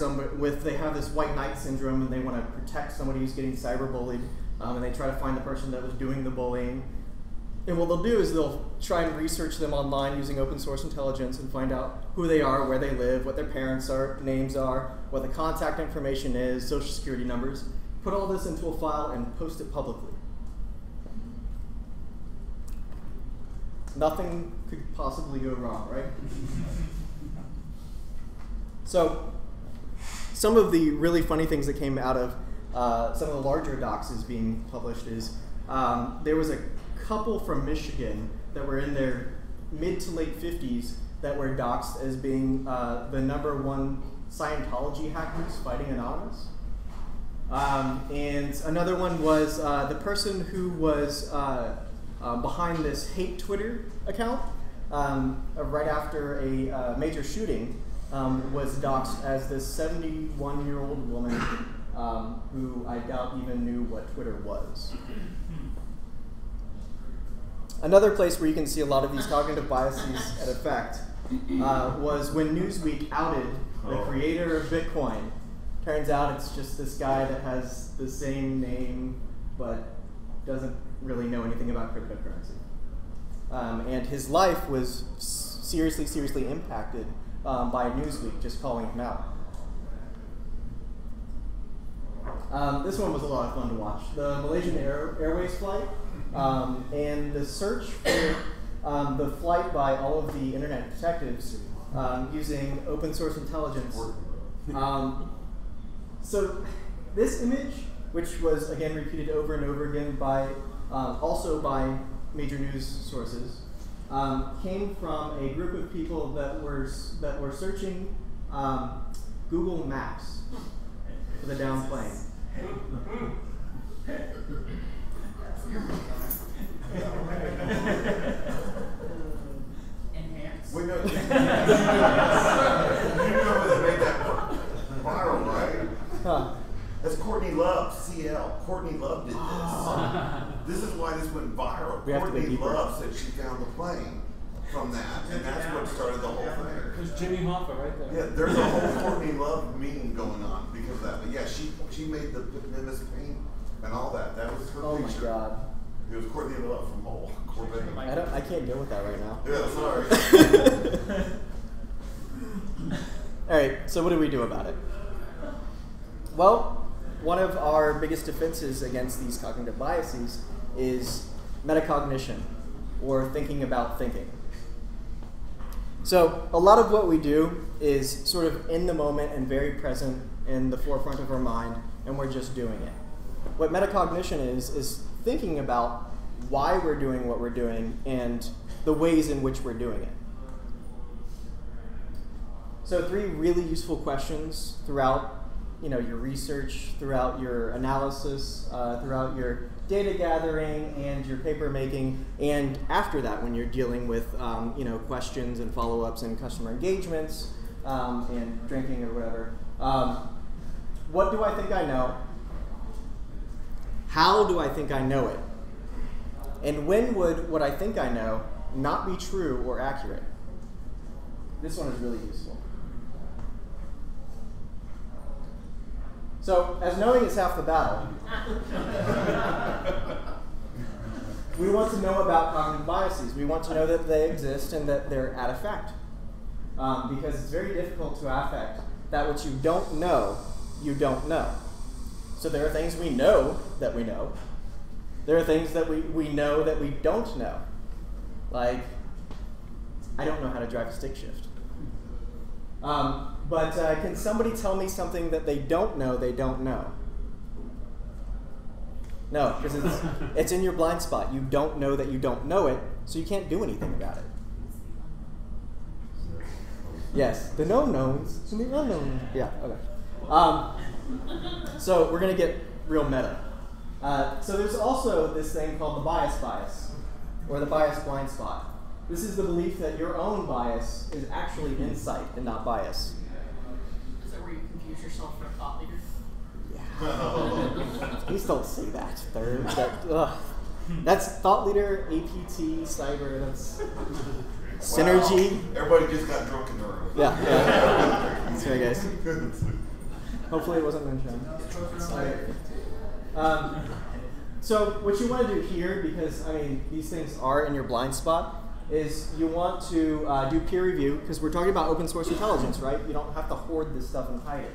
they have this white knight syndrome and they want to protect somebody who's getting cyberbullied, and they try to find the person that was doing the bullying. And what they'll do is they'll try and research them online using open source intelligence and find out who they are, where they live, what their parents' names are, what the contact information is, social security numbers. Put all this into a file and post it publicly. Nothing could possibly go wrong, right? So, some of the really funny things that came out of some of the larger doxes being published is there was a couple from Michigan that were in their mid to late 50s that were doxed as being the #1 Scientology hackers fighting Anonymous. And another one was the person who was behind this hate Twitter account right after a major shooting was doxed as this 71-year-old woman who I doubt even knew what Twitter was. Another place where you can see a lot of these cognitive biases at effect was when Newsweek outed the creator of Bitcoin. Turns out it's just this guy that has the same name but doesn't really know anything about cryptocurrency. and his life was seriously impacted by Newsweek just calling him out. This one was a lot of fun to watch. The Malaysian Airways flight and the search for the flight by all of the internet detectives using open source intelligence. So this image, which was again repeated over and over again by also by major news sources, came from a group of people that were searching Google Maps for the down plane. We know. You know what made that viral, right? Huh. That's Courtney Love, CL. Courtney Love did this. This is why this went viral. Courtney Love said she found the plane from that, and that's what started the whole thing. There's Jimmy Hoffa right there. Yeah, there's a whole Courtney Love meme going on because of that. But yeah, she made the Nimbus paint and all that. That was her picture. Oh my God. It was Courtney Love from Corvette. I can't deal with that right now. Yeah, sorry. All right, so what do we do about it? Well, one of our biggest defenses against these cognitive biases is metacognition, or thinking about thinking. So a lot of what we do is sort of in the moment and very present in the forefront of our mind, and we're just doing it. What metacognition is thinking about why we're doing what we're doing and the ways in which we're doing it. So 3 really useful questions throughout your research, throughout your analysis, throughout your data gathering and your paper making, and after that when you're dealing with questions and follow-ups and customer engagements and drinking or whatever. What do I think I know? How do I think I know it? And when would what I think I know not be true or accurate? This one is really useful. So, as knowing is half the battle, we want to know about cognitive biases. We want to know that they exist and that they're at effect. Because it's very difficult to affect that which you don't know, you don't know. So there are things we know that we know. There are things that we know that we don't know. Like, I don't know how to drive a stick shift. But can somebody tell me something that they don't know they don't know? No, because it's in your blind spot. You don't know that you don't know it, so you can't do anything about it. Yes, the known knowns and the unknown. Yeah, okay. So we're going to get real meta. So there's also this thing called the bias, or the bias blind spot. This is the belief that your own bias is actually insight and not bias. Is that where you confuse yourself for a thought leader? Yeah. Please don't say that. That's thought leader, APT, cyber, that's synergy. Wow. Everybody just got drunk in the room. Yeah. Sorry, guys. Hopefully it wasn't mentioned. So what you want to do here, because these things are in your blind spot, is you want to do peer review, because we're talking about open source intelligence, right? You don't have to hoard this stuff and hide it.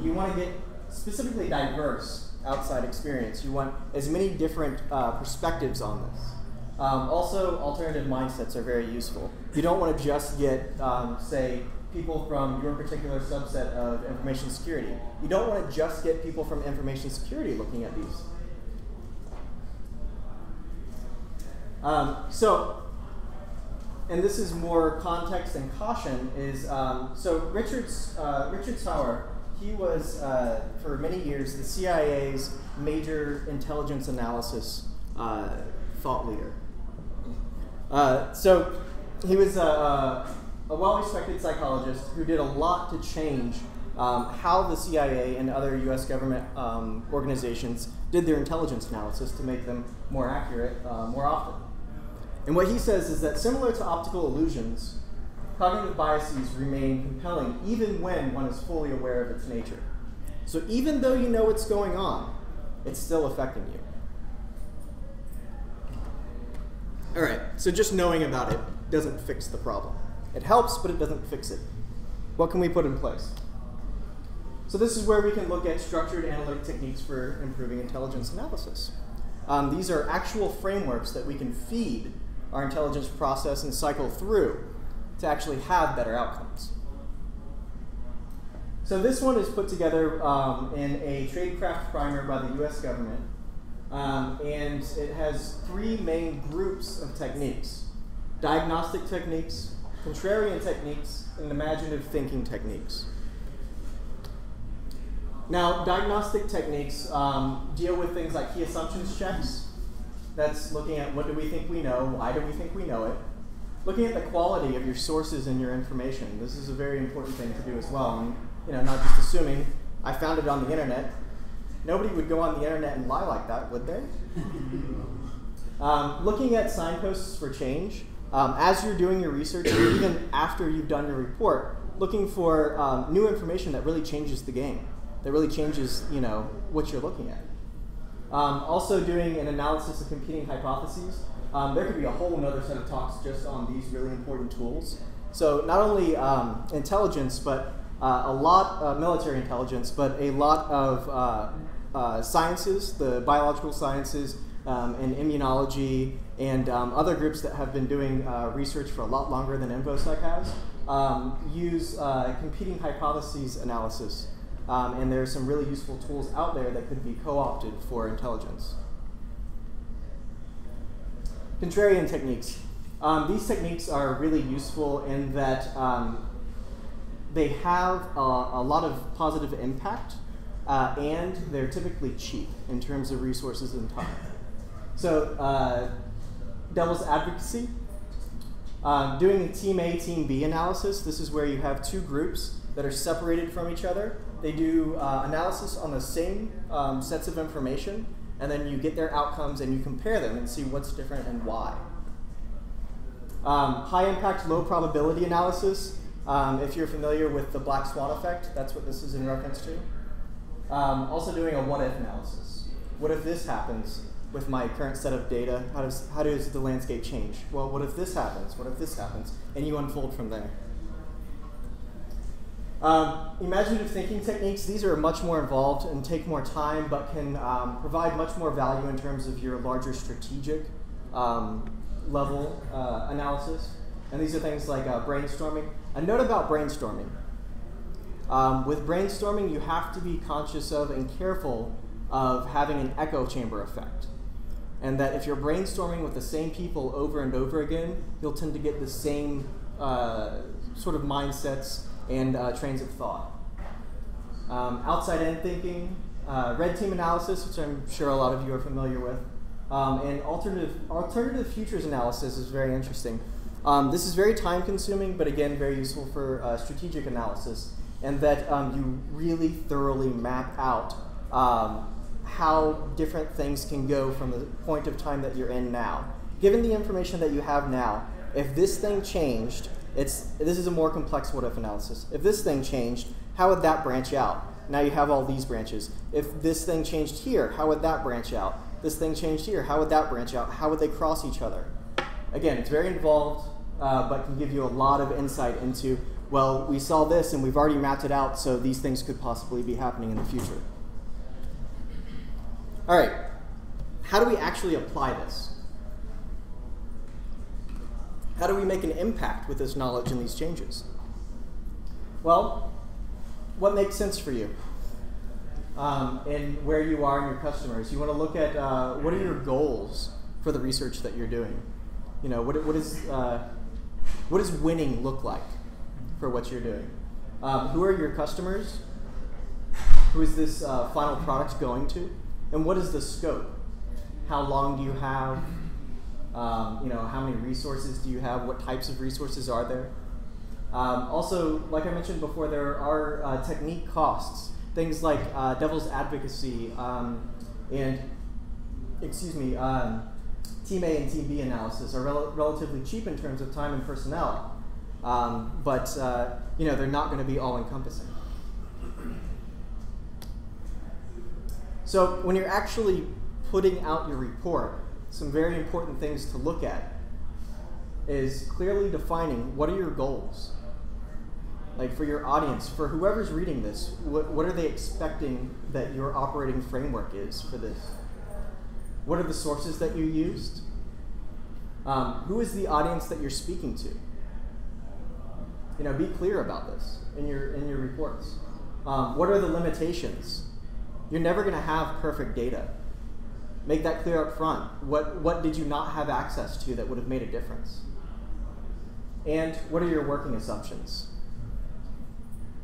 You want to get specifically diverse outside experience. You want as many different perspectives on this. Also, alternative mindsets are very useful. You don't want to just get, say, people from your particular subset of information security. You don't want to just get people from information security looking at these. And this is more context and caution, is, so Richard Sauer, he was, for many years, the CIA's major intelligence analysis thought leader. So he was a well-respected psychologist who did a lot to change how the CIA and other US government organizations did their intelligence analysis to make them more accurate more often. And what he says is that similar to optical illusions, cognitive biases remain compelling even when one is fully aware of its nature. So even though you know what's going on, it's still affecting you. All right, so just knowing about it doesn't fix the problem. It helps, but it doesn't fix it. What can we put in place? So this is where we can look at structured analytic techniques for improving intelligence analysis. These are actual frameworks that we can feed our intelligence process and cycle through to actually have better outcomes. So this one is put together in a tradecraft primer by the US government. And it has 3 main groups of techniques: diagnostic techniques, contrarian techniques, and imaginative thinking techniques. Now, diagnostic techniques deal with things like key assumptions checks. That's looking at what do we think we know, why do we think we know it. Looking at the quality of your sources and your information. This is a very important thing to do as well. And, not just assuming I found it on the internet. Nobody would go on the internet and lie like that, would they? Looking at signposts for change. As you're doing your research, or even after you've done your report, looking for new information that really changes the game, that really changes, what you're looking at. Also doing an analysis of competing hypotheses. There could be a whole other set of talks just on these really important tools. So not only intelligence, but a lot military intelligence, but a lot of sciences, the biological sciences, and immunology, and other groups that have been doing research for a lot longer than InfoSec has, use competing hypotheses analysis. And there's some really useful tools out there that could be co-opted for intelligence. Contrarian techniques. These techniques are really useful in that they have a lot of positive impact, and they're typically cheap in terms of resources and time. So, devil's advocacy. Doing a Team A, Team B analysis, this is where you have 2 groups that are separated from each other. They do analysis on the same sets of information, and then you get their outcomes and you compare them and see what's different and why. High impact, low probability analysis. If you're familiar with the black swan effect, that's what this is in reference to. Also doing a what if analysis. What if this happens with my current set of data? How does the landscape change? Well, what if this happens? What if this happens? And you unfold from there. Imaginative thinking techniques, these are much more involved and take more time, but can provide much more value in terms of your larger strategic level analysis. And these are things like brainstorming. A note about brainstorming. With brainstorming, you have to be conscious of and careful of having an echo chamber effect. And that if you're brainstorming with the same people over and over again, you'll tend to get the same sort of mindsets and trains of thought. Outside-in thinking, red team analysis, which I'm sure a lot of you are familiar with, and alternative futures analysis is very interesting. This is very time-consuming, but again, very useful for strategic analysis, and that you really thoroughly map out how different things can go from the point of time that you're in now. Given the information that you have now, if this thing changed, this is a more complex what-if analysis. If this thing changed, how would that branch out? Now you have all these branches. If this thing changed here, how would that branch out? This thing changed here, how would that branch out? How would they cross each other? Again, it's very involved, but can give you a lot of insight into, well, we saw this and we've already mapped it out, so these things could possibly be happening in the future. All right, how do we actually apply this? How do we make an impact with this knowledge and these changes? Well, what makes sense for you and where you are and your customers? You want to look at what are your goals for the research that you're doing? What does winning look like for what you're doing? Who are your customers? Who is this final product going to? And what is the scope? How long do you have? How many resources do you have? What types of resources are there? Also, like I mentioned before, there are technique costs. Things like devil's advocacy and, Team A and Team B analysis are relatively cheap in terms of time and personnel, but they're not going to be all-encompassing. So when you're actually putting out your report, some very important things to look at is clearly defining what are your goals. Like for your audience, for whoever's reading this, what are they expecting that your operating framework is for this? What are the sources that you used? Who is the audience that you're speaking to? You know, be clear about this in your reports. What are the limitations? You're never going to have perfect data. Make that clear up front. What did you not have access to that would have made a difference? And what are your working assumptions?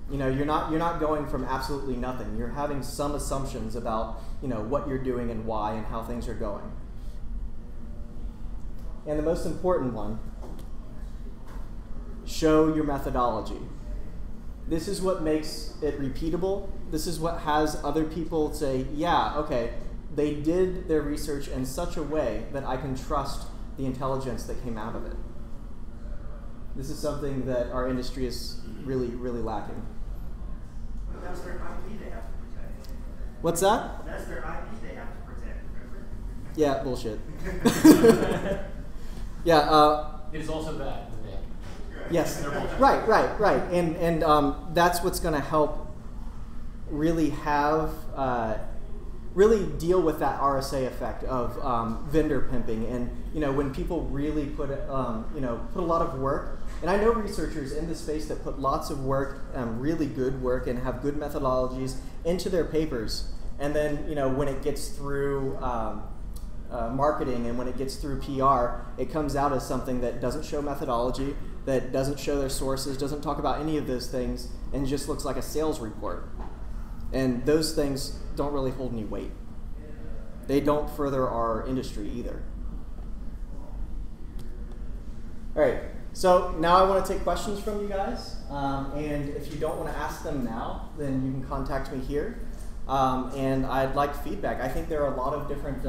You know, you're not going from absolutely nothing. You're having some assumptions about, you know, what you're doing and why and how things are going. And the most important one, show your methodology. This is what makes it repeatable. This is what has other people say, yeah, okay, they did their research in such a way that I can trust the intelligence that came out of it. This is something that our industry is really, really lacking. But that's their IP they have to protect. What's that? That's their IP they have to protect, remember? Yeah, bullshit. Yeah. It is also bad. Yes. Right. And that's what's going to help really have really deal with that RSA effect of vendor pimping. And you know, when people really put you know, put a lot of work. And I know researchers in the space that put lots of work, really good work, and have good methodologies into their papers. And then, you know, when it gets through marketing and when it gets through PR, it comes out as something that doesn't show methodology, that doesn't show their sources, doesn't talk about any of those things, and just looks like a sales report. And those things don't really hold any weight. They don't further our industry either. All right. So now I want to take questions from you guys, and if you don't want to ask them now, then you can contact me here, and I'd like feedback. I think there are a lot of different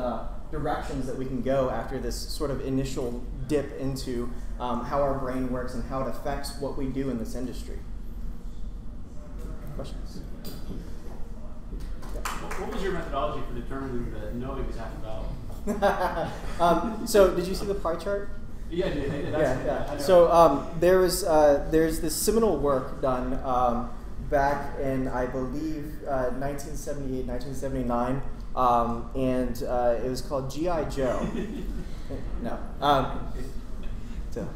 directions that we can go after this sort of initial dip into how our brain works and how it affects what we do in this industry. Questions? What was your methodology for determining the knowing exact value? So did you see the pie chart? Yeah, I did. Yeah. So there's this seminal work done back in, I believe, 1978, 1979, and it was called G.I. Joe. No. So.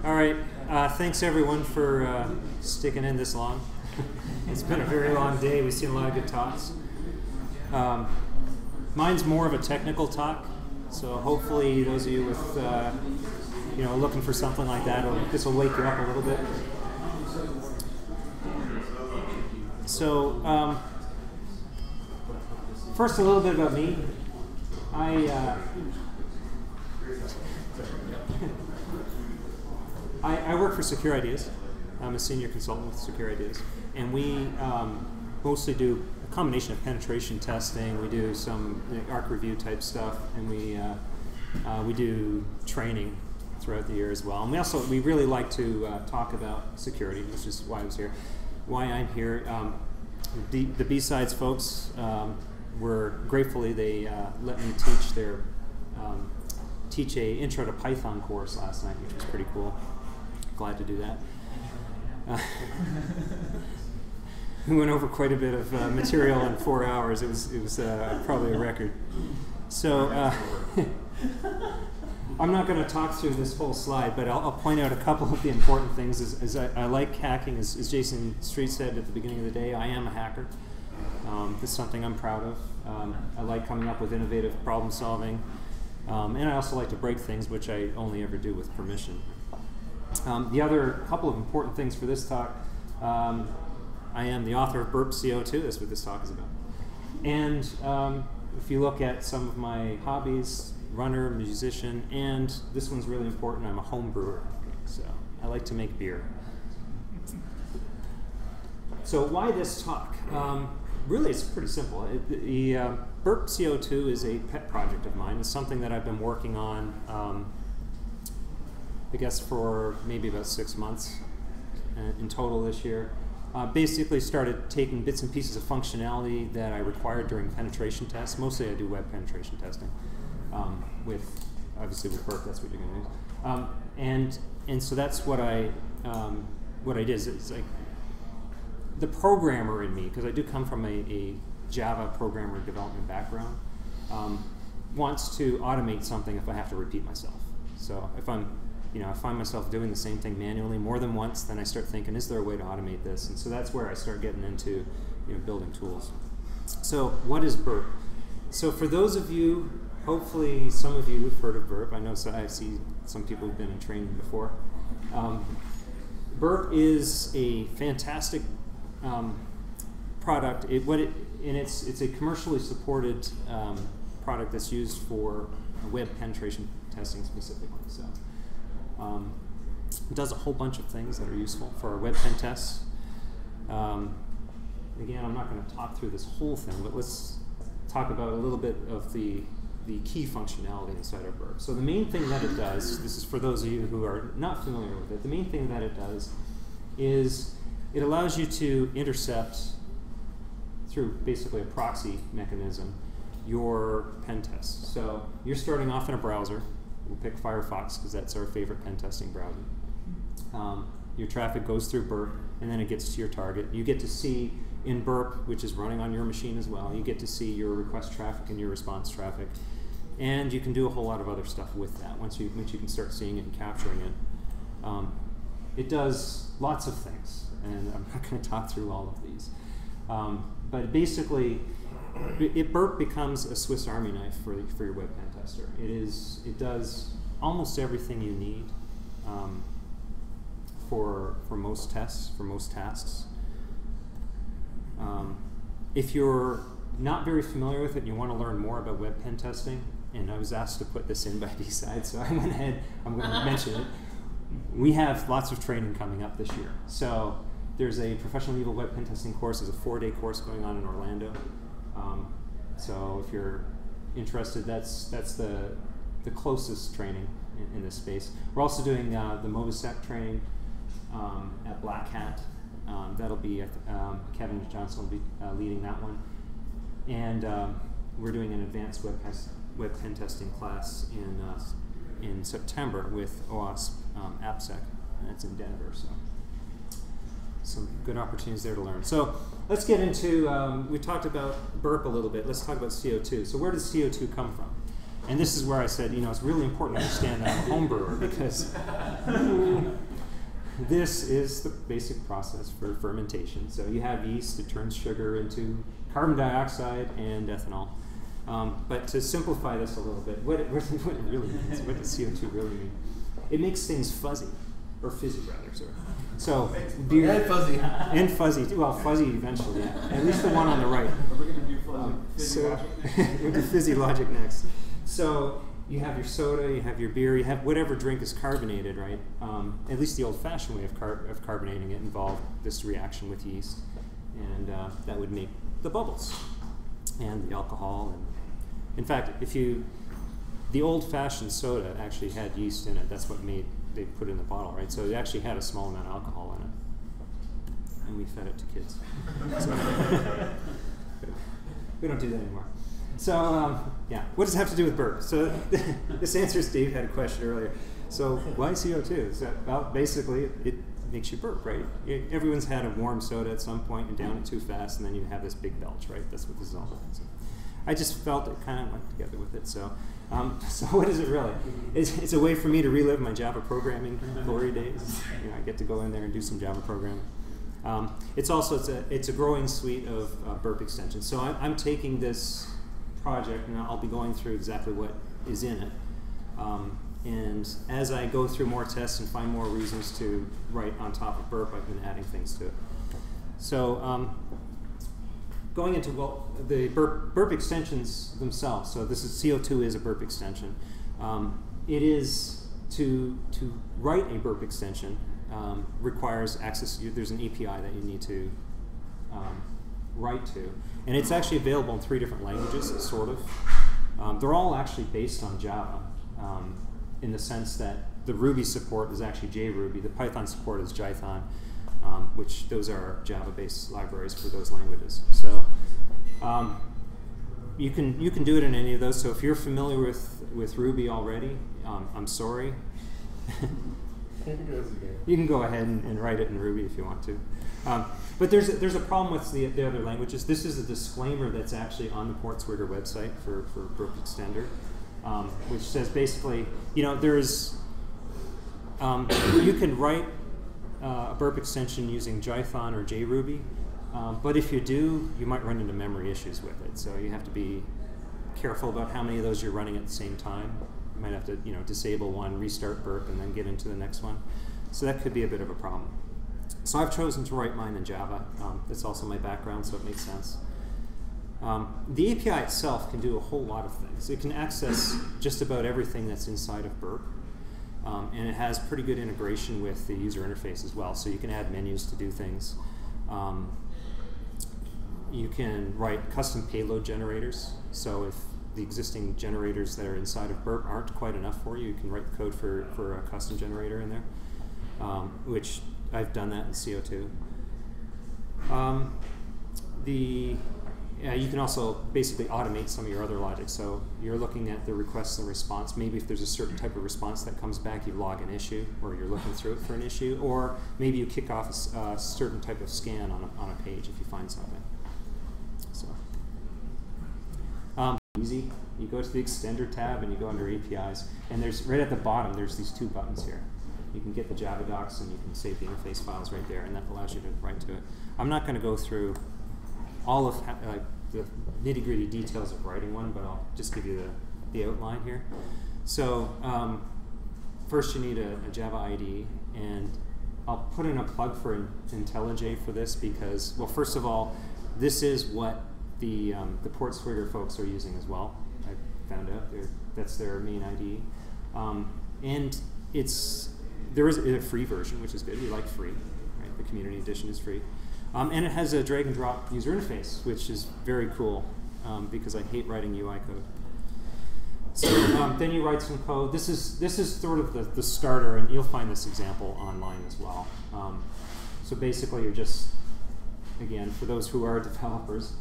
All right. Thanks everyone for sticking in this long. It's been a very long day. We've seen a lot of good talks. Mine's more of a technical talk, so hopefully those of you with looking for something like that, this will wake you up a little bit. So first, a little bit about me. I work for Secure Ideas. I'm a senior consultant with Secure Ideas, and we mostly do a combination of penetration testing. We do some ARC review type stuff, and we do training throughout the year as well. And we really like to talk about security, which is why I was here, why I'm here. The BSides folks were gratefully they let me teach a Intro to Python course last night, which was pretty cool. Glad to do that. We went over quite a bit of material in 4 hours. It was probably a record. So I'm not going to talk through this whole slide, but I'll point out a couple of the important things. As I like hacking, as Jason Street said at the beginning of the day, I am a hacker. This is something I'm proud of. I like coming up with innovative problem solving, and I also like to break things, which I only ever do with permission. The other couple of important things for this talk, I am the author of Burp CO2, that's what this talk is about. And if you look at some of my hobbies, runner, musician, and this one's really important, I'm a home brewer. So I like to make beer. So why this talk? Really, it's pretty simple. The Burp CO2 is a pet project of mine. It's something that I've been working on I guess for maybe about 6 months in total this year. Basically started taking bits and pieces of functionality that I required during penetration tests. Mostly I do web penetration testing. Obviously with Burp, that's what you're going to use. And so that's what I did. It's like the programmer in me, because I do come from a Java programmer development background, wants to automate something if I have to repeat myself. So if I find myself doing the same thing manually more than once, then I start thinking, is there a way to automate this? And so that's where I start getting into building tools. So what is Burp? So for those of you, hopefully some of you have heard of Burp. I know I see some people who've been in training before. Burp is a fantastic product. It's a commercially supported product that's used for web penetration testing specifically. So. It does a whole bunch of things that are useful for our web pen tests. Again, I'm not going to talk through this whole thing, but let's talk about a little bit of the key functionality inside of Burp. So the main thing that it does, this is for those of you who are not familiar with it, the main thing that it does is it allows you to intercept, through basically a proxy mechanism, your pen tests. So you're starting off in a browser. We'll pick Firefox because that's our favorite pen testing browser. Your traffic goes through Burp, and then it gets to your target. You get to see in Burp, which is running on your machine as well, you get to see your request traffic and your response traffic. And you can do a whole lot of other stuff with that once you can start seeing it and capturing it. It does lots of things, and I'm not going to talk through all of these. But basically, Burp becomes a Swiss Army knife for your web pen tester. It does almost everything you need for most tests, for most tasks. If you're not very familiar with it and you want to learn more about web pen testing, and I was asked to put this in by BSides, so I went ahead, I'm going to mention it. We have lots of training coming up this year. So there's a professional level web pen testing course. There's a 4-day course going on in Orlando. So if you're interested, that's the closest training in this space. We're also doing the MobiSec training at Black Hat. That'll be Kevin Johnson will be leading that one, and we're doing an advanced web pen testing class in September with OWASP AppSec, and it's in Denver. So some good opportunities there to learn. So let's get into, we talked about Burp a little bit. Let's talk about CO2. So where does CO2 come from? And this is where I said, it's really important to understand that I'm a home brewer, because This is the basic process for fermentation. So you have yeast, it turns sugar into carbon dioxide and ethanol. But to simplify this a little bit, what it really means, what does CO2 really mean? It makes things fuzzy, or fizzy rather, sorry. So beer and fuzzy. And fuzzy, well, fuzzy eventually, yeah. At least the one on the right. We're going to do fuzzy logic. We'll do fizzy logic next. So you have your soda, you have your beer, you have whatever drink is carbonated, right? At least the old-fashioned way of carbonating it involved this reaction with yeast, and that would make the bubbles and the alcohol. And in fact, the old-fashioned soda actually had yeast in it. That's what they put it in the bottle, right? So it actually had a small amount of alcohol in it, and we fed it to kids. So we don't do that anymore. So, yeah, what does it have to do with burp? So this answers Dave had a question earlier. So why CO2? So, well, basically, it makes you burp, right? Everyone's had a warm soda at some point and down it too fast, and then you have this big belch, right? That's what this is all about. So I just felt it kind of went together with it. So, so what is it really? It's a way for me to relive my Java programming glory days. You know, I get to go in there and do some Java programming. It's a growing suite of burp extensions. So I'm taking this project, and I'll be going through exactly what is in it. And as I go through more tests and find more reasons to write on top of burp, I've been adding things to it. So going into the burp extensions themselves. So this is CO2 is a burp extension. It is to write a burp extension requires access. There's an API that you need to write to. And it's actually available in 3 different languages, sort of. They're all actually based on Java in the sense that the Ruby support is actually JRuby. The Python support is Jython, which those are Java-based libraries for those languages. So you can do it in any of those. So if you're familiar with Ruby already, I'm sorry. You can go ahead and write it in Ruby if you want to. But there's a problem with the other languages. This is a disclaimer that's actually on the Portswigger website for burp extender, which says basically, you know, there's you can write a burp extension using Jython or JRuby, but if you do, you might run into memory issues with it. So you have to be careful about how many of those you're running at the same time. You might have to, you know, disable one, restart burp, and then get into the next one. So that could be a bit of a problem. So I've chosen to write mine in Java. That's also my background, so it makes sense. The API itself can do a whole lot of things. It can access just about everything that's inside of burp, and it has pretty good integration with the user interface as well. So you can add menus to do things. You can write custom payload generators. So if the existing generators that are inside of burp aren't quite enough for you, you can write the code for a custom generator in there, which I've done that in CO2. You can also basically automate some of your other logic. So you're looking at the request and response. Maybe if there's a certain type of response that comes back, you log an issue, or you're looking through it for an issue, or maybe you kick off a certain type of scan on a page if you find something. So easy. You go to the extender tab and you go under APIs, and there's right at the bottom there's these 2 buttons here. You can get the Java docs and you can save the interface files right there, and that allows you to write to it. I'm not going to go through all of the nitty-gritty details of writing one, but I'll just give you the outline here. So first you need a Java IDE, and I'll put in a plug for IntelliJ for this because, well, first of all, this is what the Portswigger folks are using as well. I found out that's their main IDE, and there is a free version, which is good. We like free, right? The community edition is free, and it has a drag and drop user interface, which is very cool because I hate writing UI code. So then you write some code. This is sort of the starter, and you'll find this example online as well. So basically, you're just, again, for those who are developers,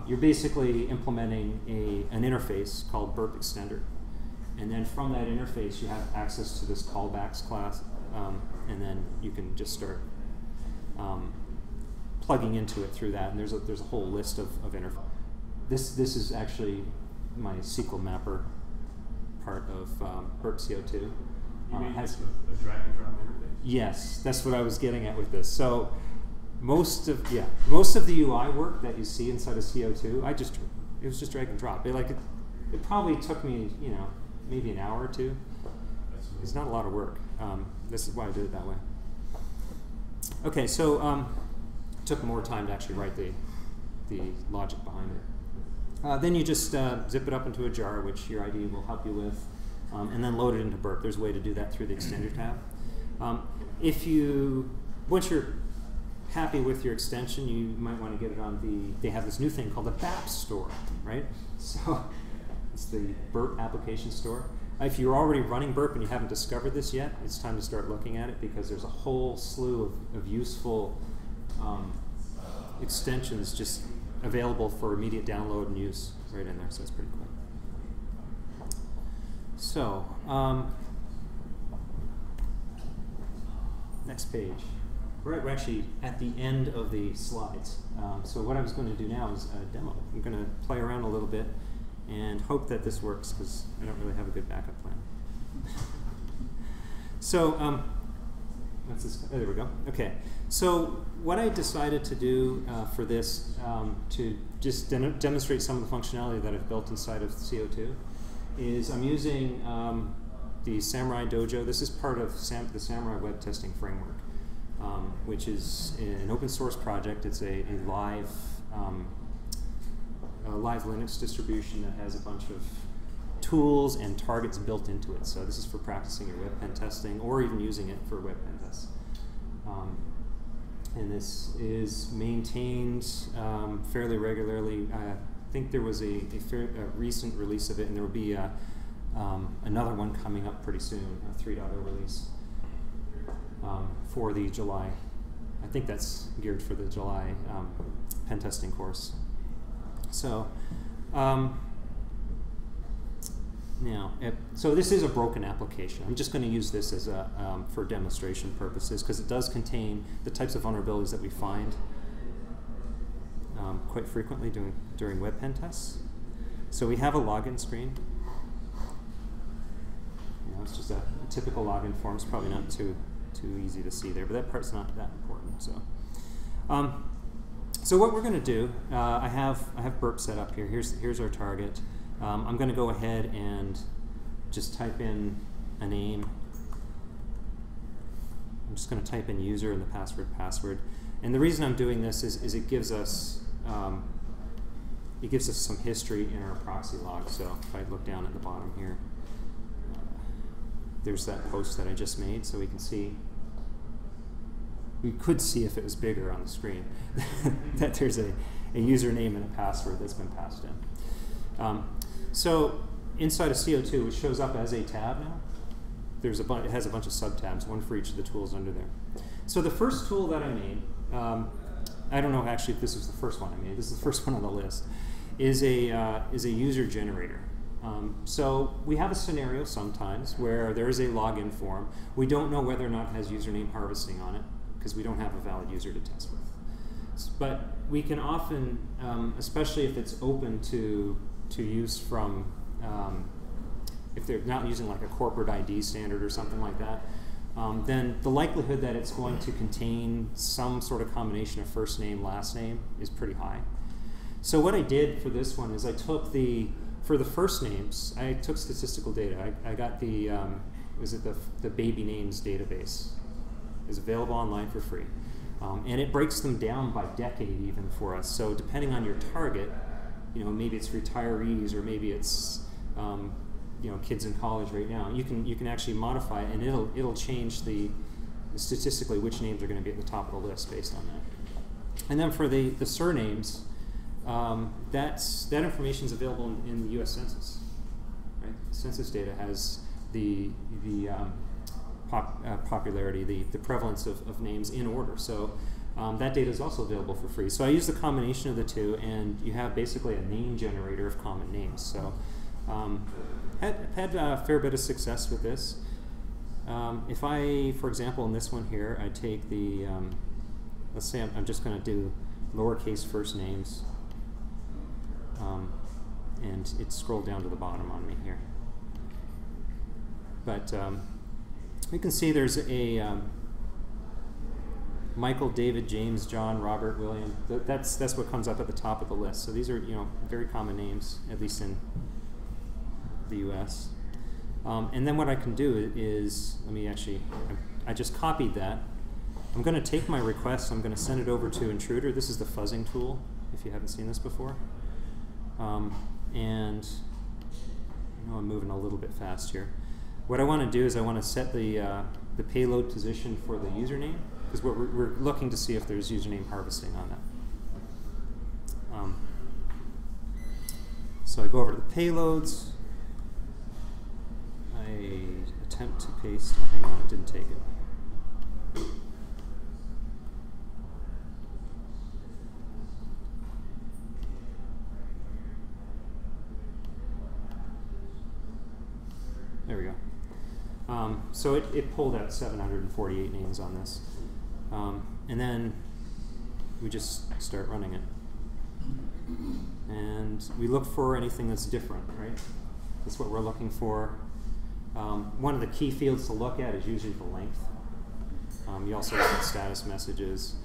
you're basically implementing an interface called burp extender. And then from that interface, you have access to this callbacks class, and then you can just start plugging into it through that. And there's a whole list of interfaces. This is actually my SQL mapper part of burp CO2, has a drag and drop interface? Yes, that's what I was getting at with this. So most of the UI work that you see inside of CO2, it was just drag and drop. It probably took me, maybe an hour or two. It's not a lot of work. This is why I did it that way. Okay, so it took more time to actually write the logic behind it. Then you just zip it up into a jar, which your IDE will help you with, and then load it into Burp. There's a way to do that through the extender tab. Once you're happy with your extension, you might want to get it on they have this new thing called the BAP store, right? So it's the Burp application store. If you're already running Burp and you haven't discovered this yet, it's time to start looking at it, because there's a whole slew of useful extensions just available for immediate download and use right in there, so it's pretty cool. So, next page. We're actually at the end of the slides. So what I was going to do now is a demo. I'm going to play around a little bit and hope that this works, because I don't really have a good backup plan. So, what's this? Oh, there we go. Okay. So what I decided to do for this, to just demonstrate some of the functionality that I've built inside of CO2, is I'm using the Samurai Dojo. This is part of the Samurai Web Testing Framework, which is an open source project. It's a live Linux distribution that has a bunch of tools and targets built into it. So this is for practicing your web pen testing, or even using it for web pen tests. And this is maintained fairly regularly. I think there was a recent release of it, and there will be another one coming up pretty soon, a 3.0 release for the July. I think that's geared for the July pen testing course. So so this is a broken application. I'm just going to use this as for demonstration purposes, because it does contain the types of vulnerabilities that we find quite frequently during web pen tests. So we have a login screen. It's just a typical login form. It's probably not too easy to see there, but that part's not that important. So what we're going to do, I have Burp set up here. Here's our target. I'm going to go ahead and just type in a name. I'm just going to type in user and the password. And the reason I'm doing this is it gives us some history in our proxy log. So if I look down at the bottom here, there's that post that I just made, so we can see. We could see if it was bigger on the screen that there's a username and a password that's been passed in. So inside of CO2, it shows up as a tab now. It has a bunch of subtabs, one for each of the tools under there. So the first tool that I made, I don't know actually if this was the first one I made. This is the first one on the list. Is a user generator. So we have a scenario sometimes where there is a login form. We don't know whether or not it has username harvesting on it, because we don't have a valid user to test with. But we can often, especially if it's open to use from, if they're not using like a corporate ID standard or something like that, then the likelihood that it's going to contain some sort of combination of first name, last name is pretty high. So what I did for this one is I took for the first names, I took statistical data. I got the baby names database. Is available online for free. And it breaks them down by decade even for us. So depending on your target, maybe it's retirees, or maybe it's kids in college right now. You can actually modify it, and it'll change statistically which names are going to be at the top of the list based on that. And then for the surnames, that information is available in the U.S. Census. Right? Census data has the popularity, the prevalence of names in order. So that data is also available for free. So I use the combination of the two, and you have basically a name generator of common names. So had a fair bit of success with this. If I, for example, in this one here, I take the, let's say I'm just going to do lowercase first names, and it's scrolled down to the bottom on me here. But we can see there's a Michael, David, James, John, Robert, William. That's what comes up at the top of the list. So these are very common names, at least in the U.S. And then what I can do is, I just copied that. I'm going to take my request, I'm going to send it over to Intruder. This is the fuzzing tool, if you haven't seen this before. And I know I'm moving a little bit fast here. What I want to do is I want to set the payload position for the username, because we're looking to see if there's username harvesting on that. So I go over to the payloads. I attempt to paste. Oh, hang on, it didn't take it. There we go. So it pulled out 748 names on this. And then we just start running it. And we look for anything that's different, right? That's what we're looking for. One of the key fields to look at is usually the length. You also look at status messages.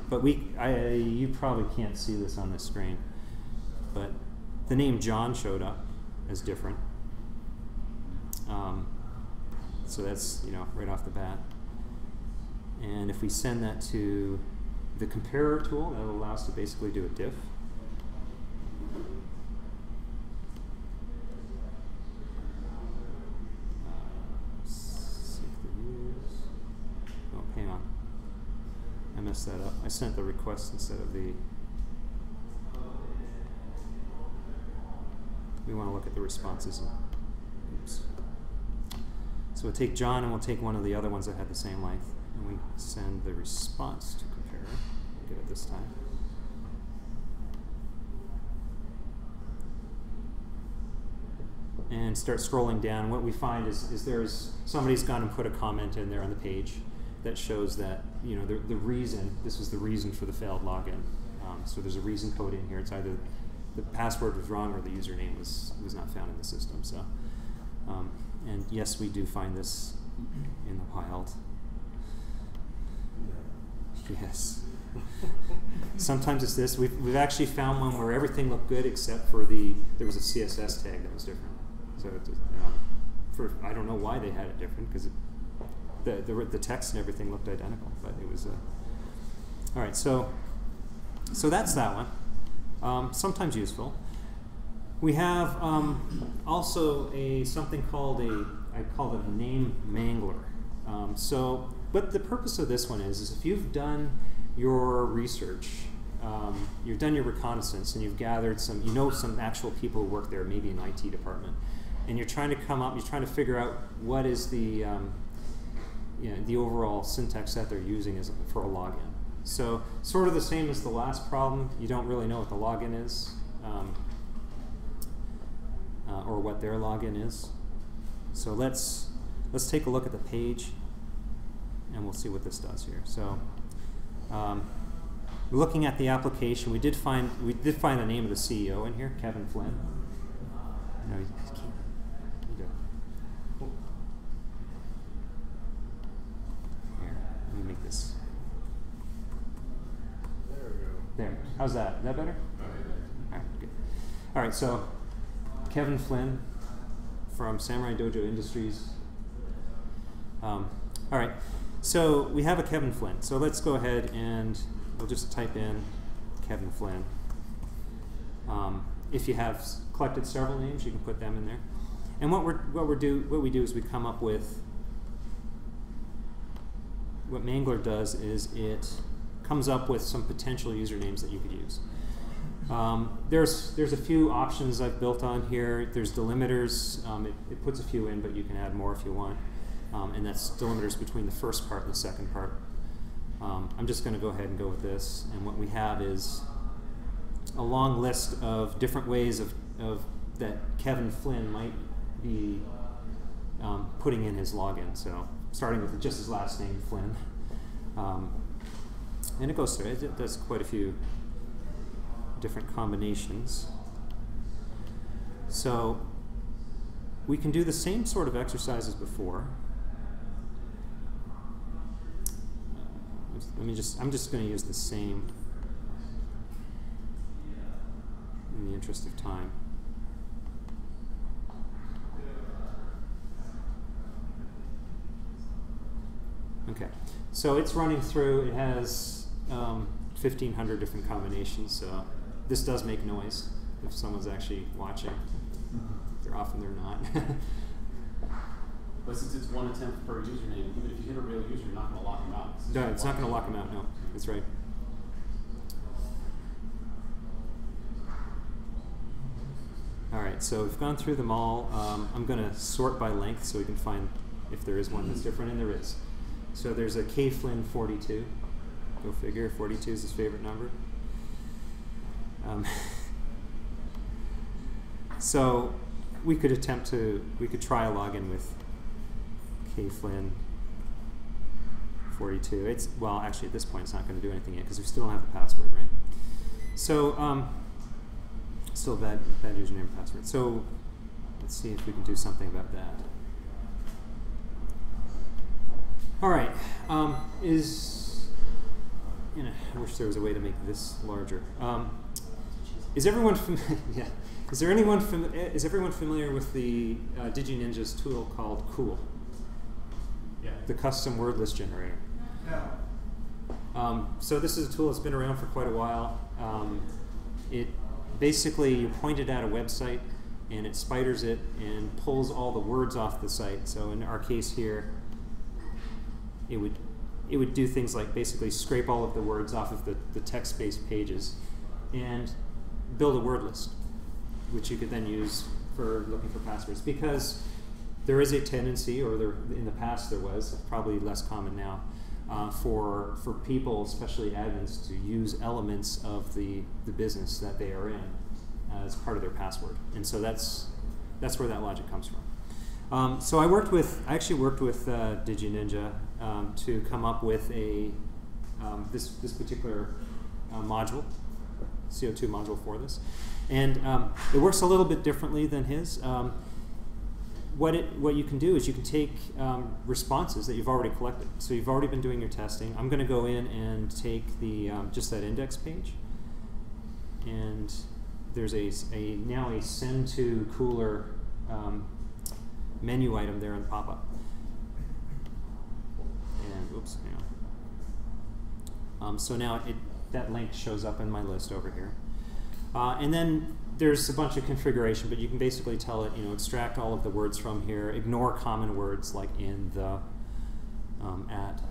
But you probably can't see this on this screen. But the name John showed up as different. So that's right off the bat. And if we send that to the comparer tool, that will allow us to basically do a diff. Oh, hang on. I messed that up. I sent the request instead of the... We want to look at the responses. Oops. So we'll take John and we'll take one of the other ones that had the same length. And we send the response to compare. We'll get it this time. And start scrolling down. What we find is somebody's gone and put a comment in there on the page that shows that the reason, this was the reason for the failed login. So there's a reason code in here. It's either the password was wrong or the username was not found in the system. So, and yes, we do find this in the wild. Yes. Sometimes it's this. We've actually found one where everything looked good except for there was a CSS tag that was different. So I don't know why they had it different, because the text and everything looked identical, but it was all right. So that's that one. Sometimes useful. We have also something called I call it a name mangler. But the purpose of this one is if you've done your research, you've done your reconnaissance, and you've gathered some actual people who work there, maybe in the IT department, and you're trying to figure out what is the overall syntax that they're using for a login. So sort of the same as the last problem, you don't really know what the login is, or what their login is. So let's take a look at the page, and we'll see what this does here. So looking at the application, we did find the name of the CEO in here, Kevin Flynn. No, he can't. Here, let me make this. There we go. There. How's that? Is that better? All right, good. All right, so Kevin Flynn from Samurai Dojo Industries. All right, so we have a Kevin Flynn. So let's go ahead and we'll just type in Kevin Flynn. If you have collected several names, you can put them in there. And what we do is we come up with what Mangler does is it comes up with some potential usernames that you could use. There's a few options I've built on here. There's delimiters. It puts a few in, but you can add more if you want. And that's delimiters between the first part and the second part. I'm just going to go ahead and go with this. And what we have is a long list of different ways of that Kevin Flynn might be putting in his login. So starting with just his last name, Flynn. And it goes through. It does quite a few different combinations. So we can do the same sort of exercise as before. I'm just going to use the same in the interest of time. Okay, so it's running through. It has 1,500 different combinations. So this does make noise if someone's actually watching. They're not. But since it's one attempt per username, even if you hit a real user, you're not going to lock them out. No, it's not going to lock them out. No, that's right. All right, so we've gone through them all. I'm going to sort by length so we can find if there is one that's different, and there is. So there's a K. Flynn 42. Go figure, 42 is his favorite number. So we could try a login with K. Flynn 42. Well, actually at this point it's not going to do anything yet because we still don't have the password, right? So still bad username and password. So let's see if we can do something about that. All right, I wish there was a way to make this larger. Is everyone yeah? Is everyone familiar with the DigiNinja's tool called Cool? Yeah. The custom word list generator. No. So this is a tool that's been around for quite a while. It basically, you point it at a website and it spiders it and pulls all the words off the site. So in our case here, it would do things like basically scrape all of the words off of the text-based pages and build a word list, which you could then use for looking for passwords. Because there is a tendency, or in the past there was, probably less common now, for people, especially admins, to use elements of the business that they are in as part of their password. And so that's where that logic comes from. So I actually worked with DigiNinja to come up with this particular module, CO2 module for this. And it works a little bit differently than his. What you can do is you can take responses that you've already collected. So you've already been doing your testing. I'm going to go in and take just that index page, and there's now a send to cooler menu item there in pop-up. And oops, hang on. So now that link shows up in my list over here. And then there's a bunch of configuration, but you can basically tell it, extract all of the words from here, ignore common words like in, the, at.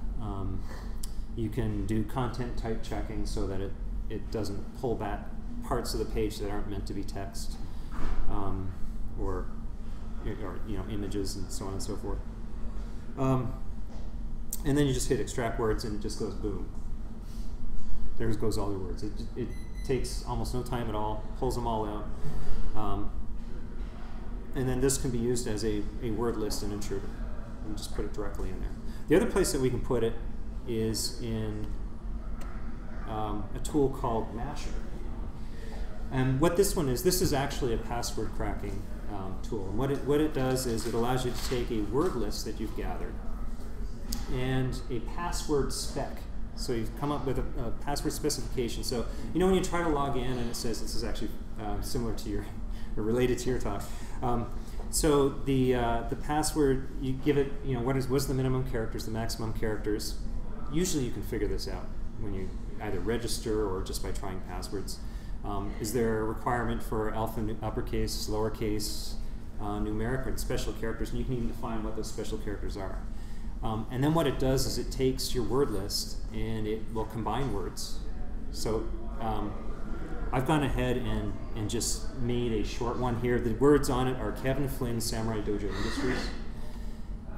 You can do content type checking so that it doesn't pull back parts of the page that aren't meant to be text, or images and so on and so forth. And then you just hit extract words and it just goes boom. There goes all your words. It takes almost no time at all, pulls them all out. And then this can be used as a word list and intruder. And just put it directly in there. The other place that we can put it is in a tool called Masher. And what this one is, this is actually a password cracking tool. And what it does is it allows you to take a word list that you've gathered and a password spec. So you've come up with a password specification. So when you try to log in and it says, this is actually similar to your, or related to your talk. So the password, you give it, what's the minimum characters, the maximum characters. Usually you can figure this out when you either register or just by trying passwords. Is there a requirement for uppercase, lowercase, numeric, and special characters? And you can even define what those special characters are. And then what it does is it takes your word list and it will combine words. So I've gone ahead and just made a short one here. The words on it are Kevin Flynn, Samurai Dojo Industries.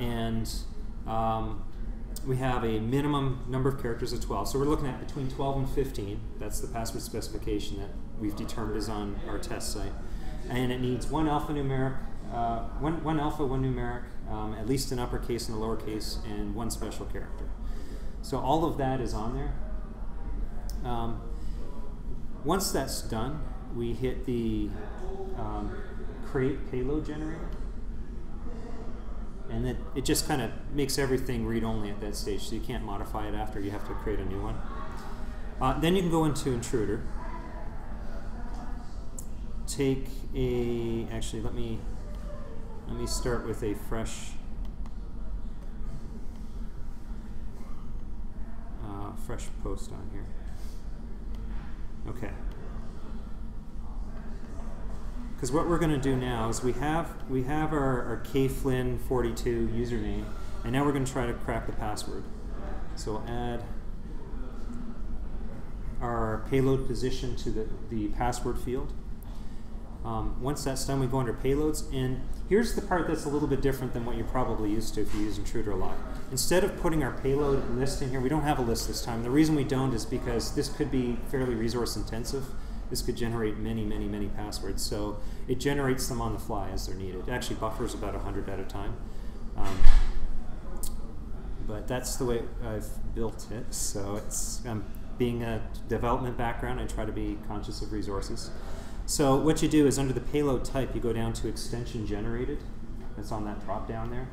And we have a minimum number of characters of 12. So we're looking at between 12 and 15. That's the password specification that we've determined is on our test site. And it needs one alphanumeric, one alpha, one numeric, at least an uppercase and a lowercase, and one special character. So all of that is on there. Once that's done, we hit the create payload generator. And then it just kind of makes everything read-only at that stage, so you can't modify it after. You have to create a new one. Then you can go into Intruder. Take a, actually let me start with a fresh post on here. Okay. Because what we're going to do now is we have our kflynn42 username, and now we're going to try to crack the password. So we'll add our payload position to the password field. Once that's done, we go under payloads, and here's the part that's a little bit different than what you're probably used to if you use Intruder a lot. Instead of putting our payload list in here, we don't have a list this time. The reason we don't is because this could be fairly resource intensive. This could generate many, many, many passwords. So it generates them on the fly as they're needed. It actually buffers about 100 at a time. But that's the way I've built it. So it's being a development background, I try to be conscious of resources. So what you do is under the payload type, you go down to extension generated. That's on that drop down there.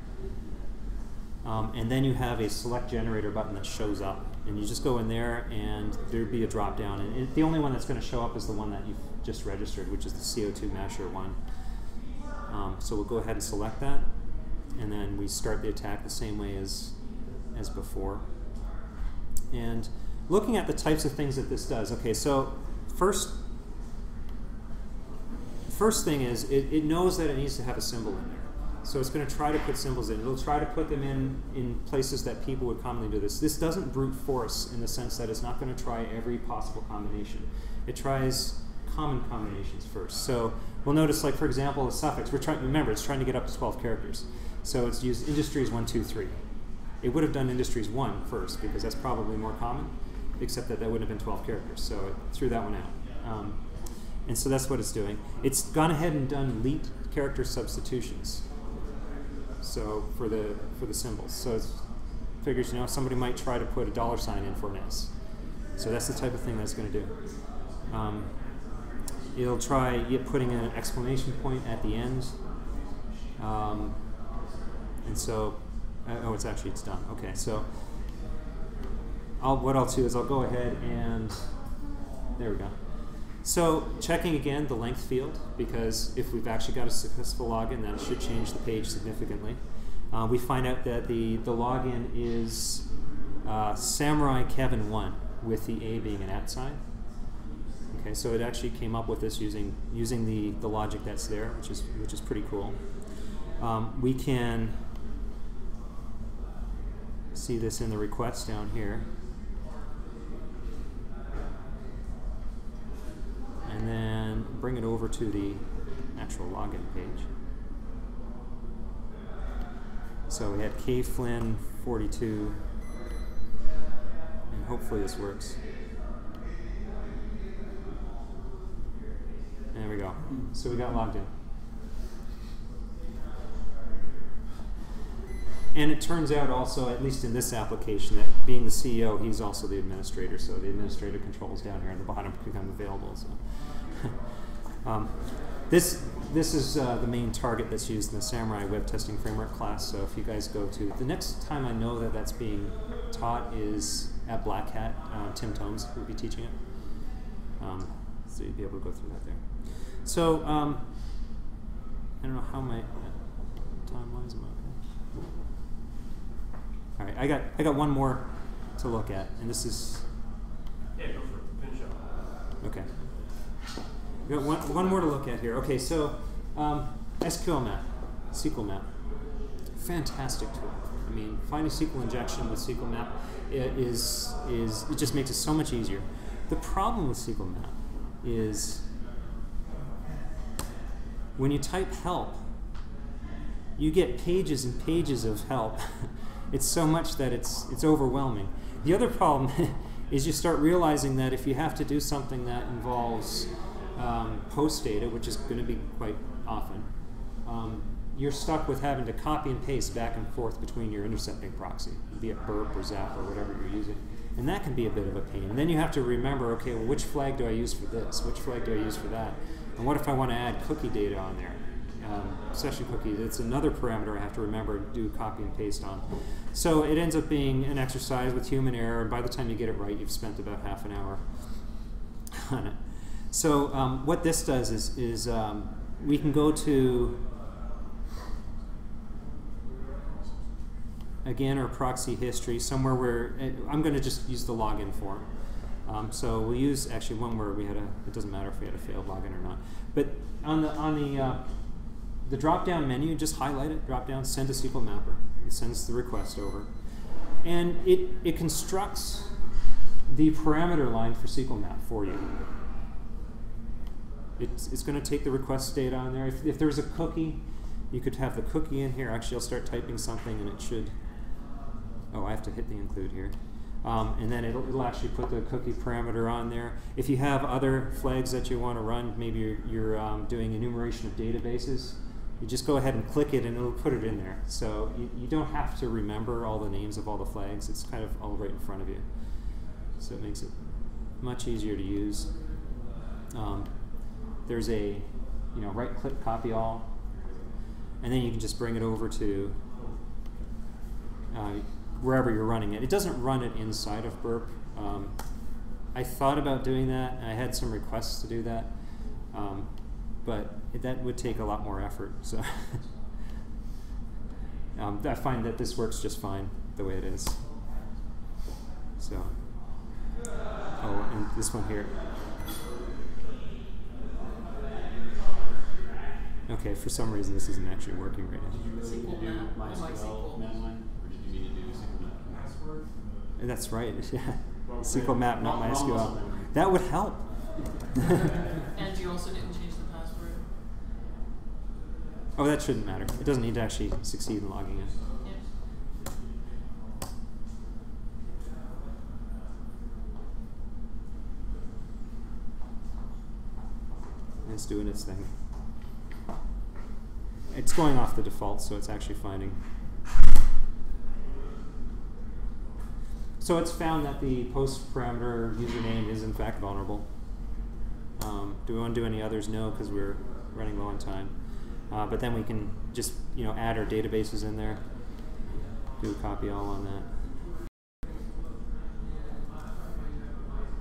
And then you have a select generator button that shows up. And you just go in there and there'd be a drop down. And the only one that's going to show up is the one that you've just registered, which is the CO2 Masher one. So we'll go ahead and select that. And then we start the attack the same way as before. And looking at the types of things that this does. Okay, so first thing is it knows that it needs to have a symbol in there. So it's going to try to put symbols in. It'll try to put them in places that people would commonly do this. This doesn't brute force in the sense that it's not going to try every possible combination. It tries common combinations first. So we'll notice, like for example, the suffix. Remember, it's trying to get up to 12 characters. So it's used industries 1, 2, 3. It would have done industries 1 first because that's probably more common, except that wouldn't have been 12 characters. So it threw that one out. And so that's what it's doing. It's gone ahead and done leet character substitutions. So for the symbols. So it figures, somebody might try to put a $sign in for an S. So that's the type of thing that's going to do. It'll try putting an exclamation point at the end. And so, it's done. Okay, so what I'll do is I'll go ahead and, there we go. So checking again the length field, because if we've actually got a successful login, that should change the page significantly. We find out that the login is Samurai Kevin 1, with the A being an @ sign. Okay, so it actually came up with this using the logic that's there, which is pretty cool. We can see this in the request down here. And then bring it over to the actual login page. So we had kflynn42, and hopefully this works. There we go. So we got logged in. And it turns out also, at least in this application, that being the CEO, he's also the administrator. So the administrator controls down here at the bottom become available. So this is the main target that's used in the Samurai Web Testing Framework class. So if you guys go to the next time I know that that's being taught is at Black Hat. Tim Tomes will be teaching it. So you'll be able to go through that there. So I don't know how my time-wise am I. All right, I got one more to look at, and this is. Yeah, go for it. Finish up. Okay. We got one more to look at here. Okay, so SQL map, SQL map, fantastic tool. I mean, finding SQL injection with SQL map it just makes it so much easier. The problem with SQL map is when you type help, you get pages and pages of help. It's so much that it's overwhelming. The other problem is you start realizing that if you have to do something that involves post data, which is going to be quite often, you're stuck with having to copy and paste back and forth between your intercepting proxy, be it burp or zap or whatever you're using. And that can be a bit of a pain. And then you have to remember, okay, well, which flag do I use for this? Which flag do I use for that? And what if I want to add cookie data on there? session cookie. It's another parameter I have to remember to do copy and paste on. So it ends up being an exercise with human error, and by the time you get it right, you've spent about half an hour on it. So what this does is we can go to, again, our proxy history, somewhere where, I'm going to just use the login form. So we'll use actually one where we had it doesn't matter if we had a failed login or not. But on the drop-down menu, just highlight it, drop down, send to SQL Mapper. It sends the request over. And it constructs the parameter line for SQL Map for you. It's going to take the request data on there. If there's a cookie, you could have the cookie in here. Actually, I'll start typing something and it should, oh, I have to hit the include here. And then it'll actually put the cookie parameter on there. If you have other flags that you want to run, maybe you're doing enumeration of databases, you just go ahead and click it and it'll put it in there. So you don't have to remember all the names of all the flags. It's kind of all right in front of you. So it makes it much easier to use. There's a right-click copy all, and then you can just bring it over to wherever you're running it. It doesn't run it inside of Burp. I thought about doing that, and I had some requests to do that, but that would take a lot more effort. So I find that this works just fine the way it is. So, oh, and this one here. Okay, for some reason this isn't actually working right now. Did you really mean to do MySQL command line, or did you mean to do SQL Map password? That's right, yeah. SQL Map, not MySQL. That would help. And you also didn't change the password. Oh, that shouldn't matter. It doesn't need to actually succeed in logging in. It's doing its thing. It's going off the default, so it's actually finding. So it's found that the post parameter username is in fact vulnerable. Do we want to do any others? No, because we're running low on time. But then we can just add our databases in there. Do a copy all on that.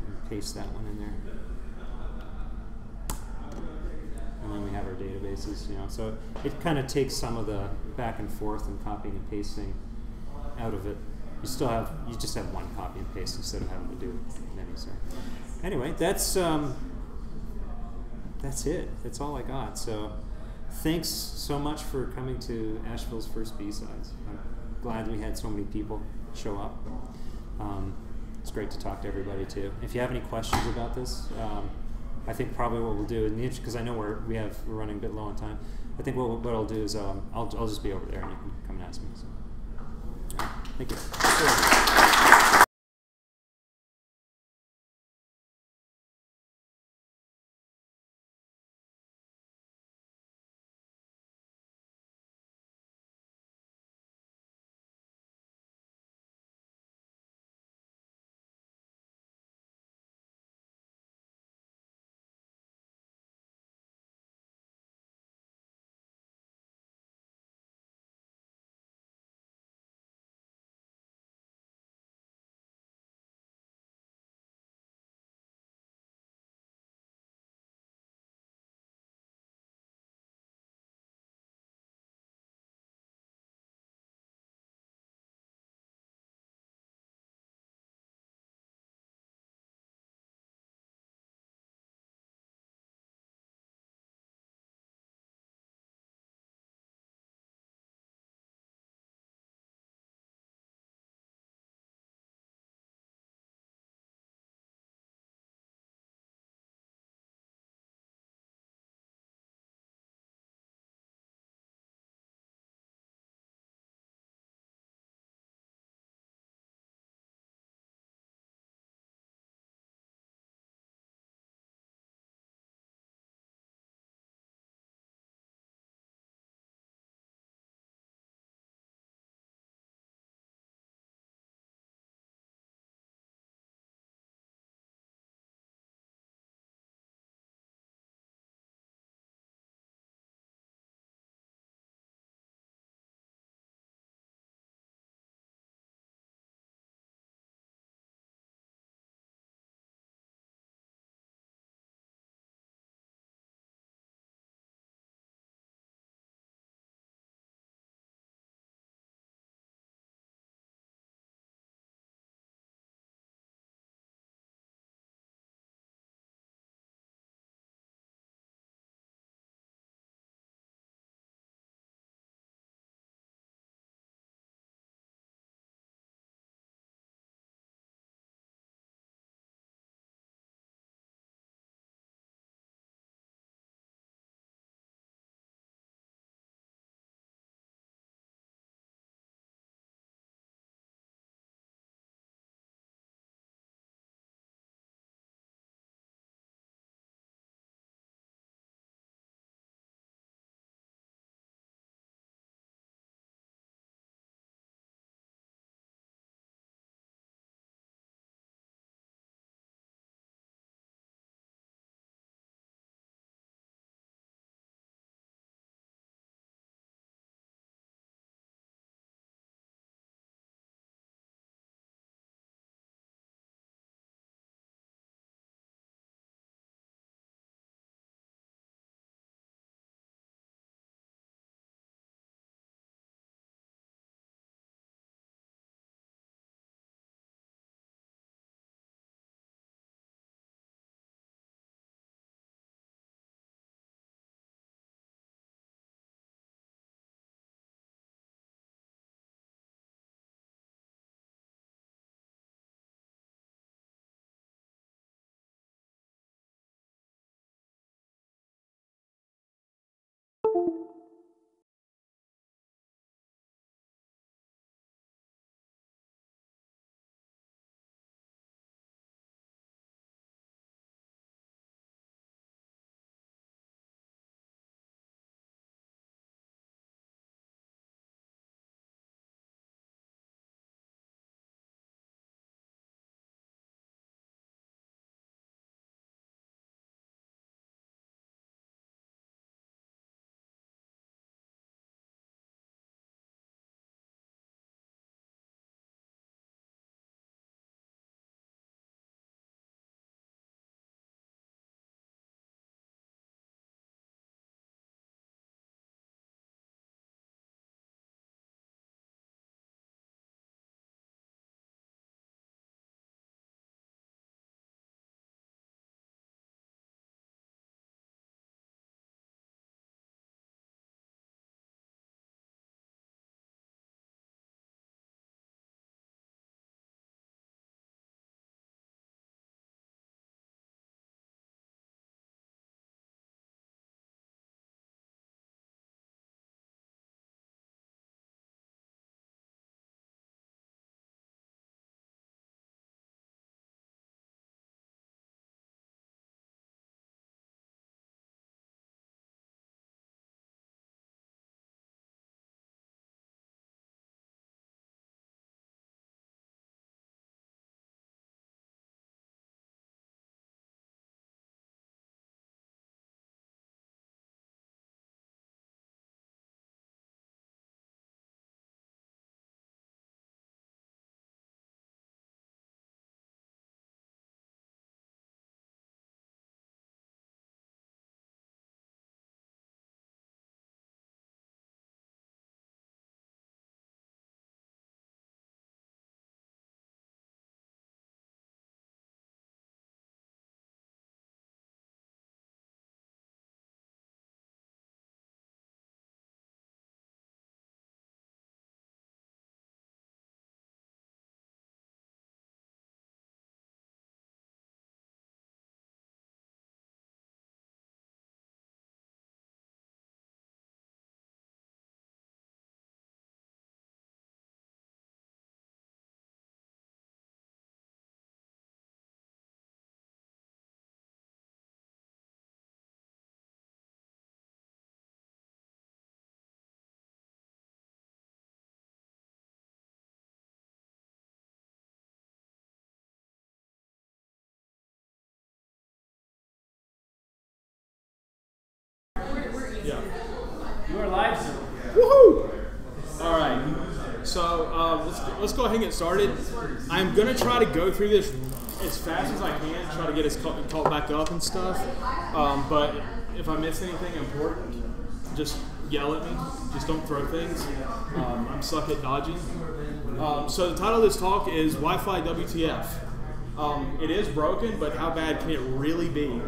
And paste that one in there. And then we have our databases, So it kind of takes some of the back and forth and copying and pasting out of it. You just have one copy and paste instead of having to do many. So anyway, that's it. That's all I got. So thanks so much for coming to Asheville's first BSides. I'm glad we had so many people show up. It's great to talk to everybody too. If you have any questions about this, I think probably what we'll do, because I know we're running a bit low on time. I think what I'll do is I'll just be over there and you can come and ask me. So, thank you. live Zoom. Woohoo! All right. So let's go ahead and get started. I'm gonna try to go through this as fast as I can, try to get us caught back up and stuff. But if I miss anything important, just yell at me. Just don't throw things. I'm suck at dodging. So the title of this talk is Wi-Fi WTF. It is broken, but how bad can it really be?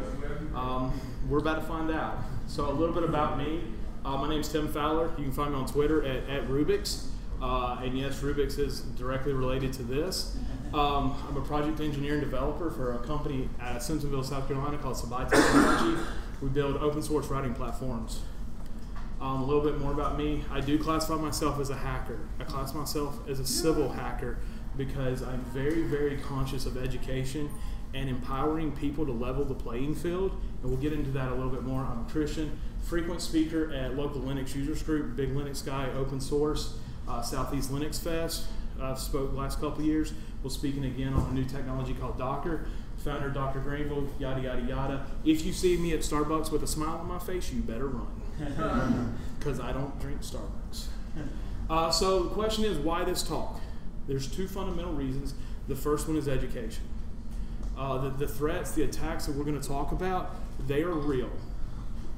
We're about to find out. So a little bit about me. My name's Tim Fowler. You can find me on Twitter at Rubik's. And yes, Rubik's is directly related to this. I'm a project engineer and developer for a company at Simpsonville, South Carolina called Sabai Technology. We build open source writing platforms. A little bit more about me. I do classify myself as a hacker. I class myself as a civil hacker because I'm very, very conscious of education and empowering people to level the playing field. And we'll get into that a little bit more. I'm a Christian, frequent speaker at local Linux users group, big Linux guy, open source, Southeast Linux Fest. I've spoke the last couple of years. We're speaking again on a new technology called Docker. Founder Dr. Greenville, yada, yada, yada. If you see me at Starbucks with a smile on my face, you better run. Because I don't drink Starbucks. So the question is, why this talk? There's two fundamental reasons. The first one is education. The threats, the attacks that we're going to talk about, they are real.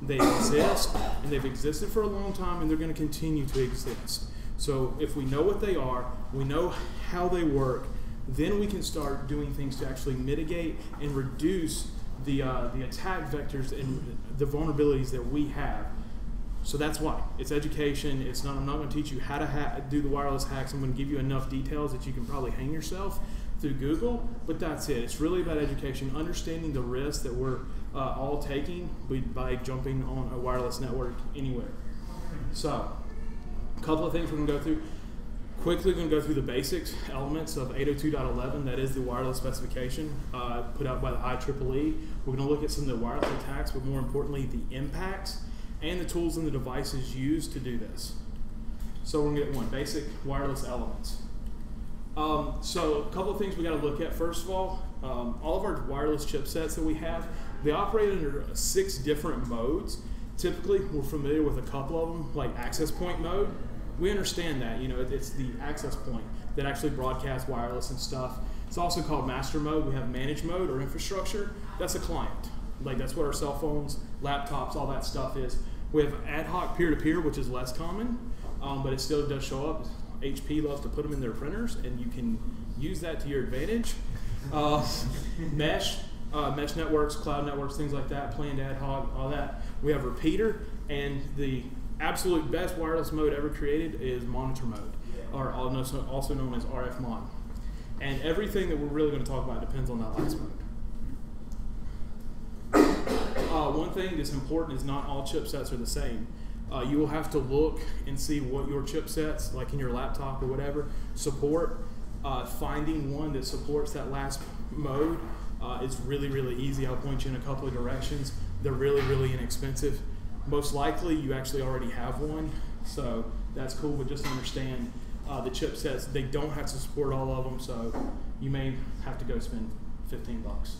They exist, and they've existed for a long time, and they're going to continue to exist. So if we know what they are, we know how they work, then we can start doing things to actually mitigate and reduce the attack vectors and the vulnerabilities that we have. So that's why. It's education. It's not. I'm not going to teach you how to do the wireless hacks. I'm going to give you enough details that you can probably hang yourself through Google, but that's it. It's really about education, understanding the risks that we're all taking by jumping on a wireless network anywhere. So a couple of things we're going to go through. Quickly, we're going to go through the basics elements of 802.11. That is the wireless specification put out by the IEEE. We're going to look at some of the wireless attacks, but more importantly, the impacts and the tools and the devices used to do this. So we're going to get one, basic wireless elements. So a couple of things we got to look at. First of all of our wireless chipsets that we have, they operate under 6 different modes. Typically, we're familiar with a couple of them, like access point mode. We understand that, it's the access point that actually broadcasts wireless and stuff. It's also called master mode. We have manage mode or infrastructure. That's a client. Like that's what our cell phones, laptops, all that stuff is. We have ad hoc peer-to-peer, which is less common, but it still does show up. HP loves to put them in their printers, and you can use that to your advantage. Mesh networks, cloud networks, things like that, planned ad hoc, all that. We have repeater, and the absolute best wireless mode ever created is monitor mode, or also known as RF mon. And everything that we're really going to talk about depends on that last mode. One thing that's important is not all chipsets are the same. You will have to look and see what your chipsets, like in your laptop or whatever, support. Finding one that supports that last mode is really, really easy. I'll point you in a couple of directions. They're really, really inexpensive. Most likely you actually already have one, so that's cool, but just understand the chipsets, they don't have to support all of them, so you may have to go spend 15 bucks.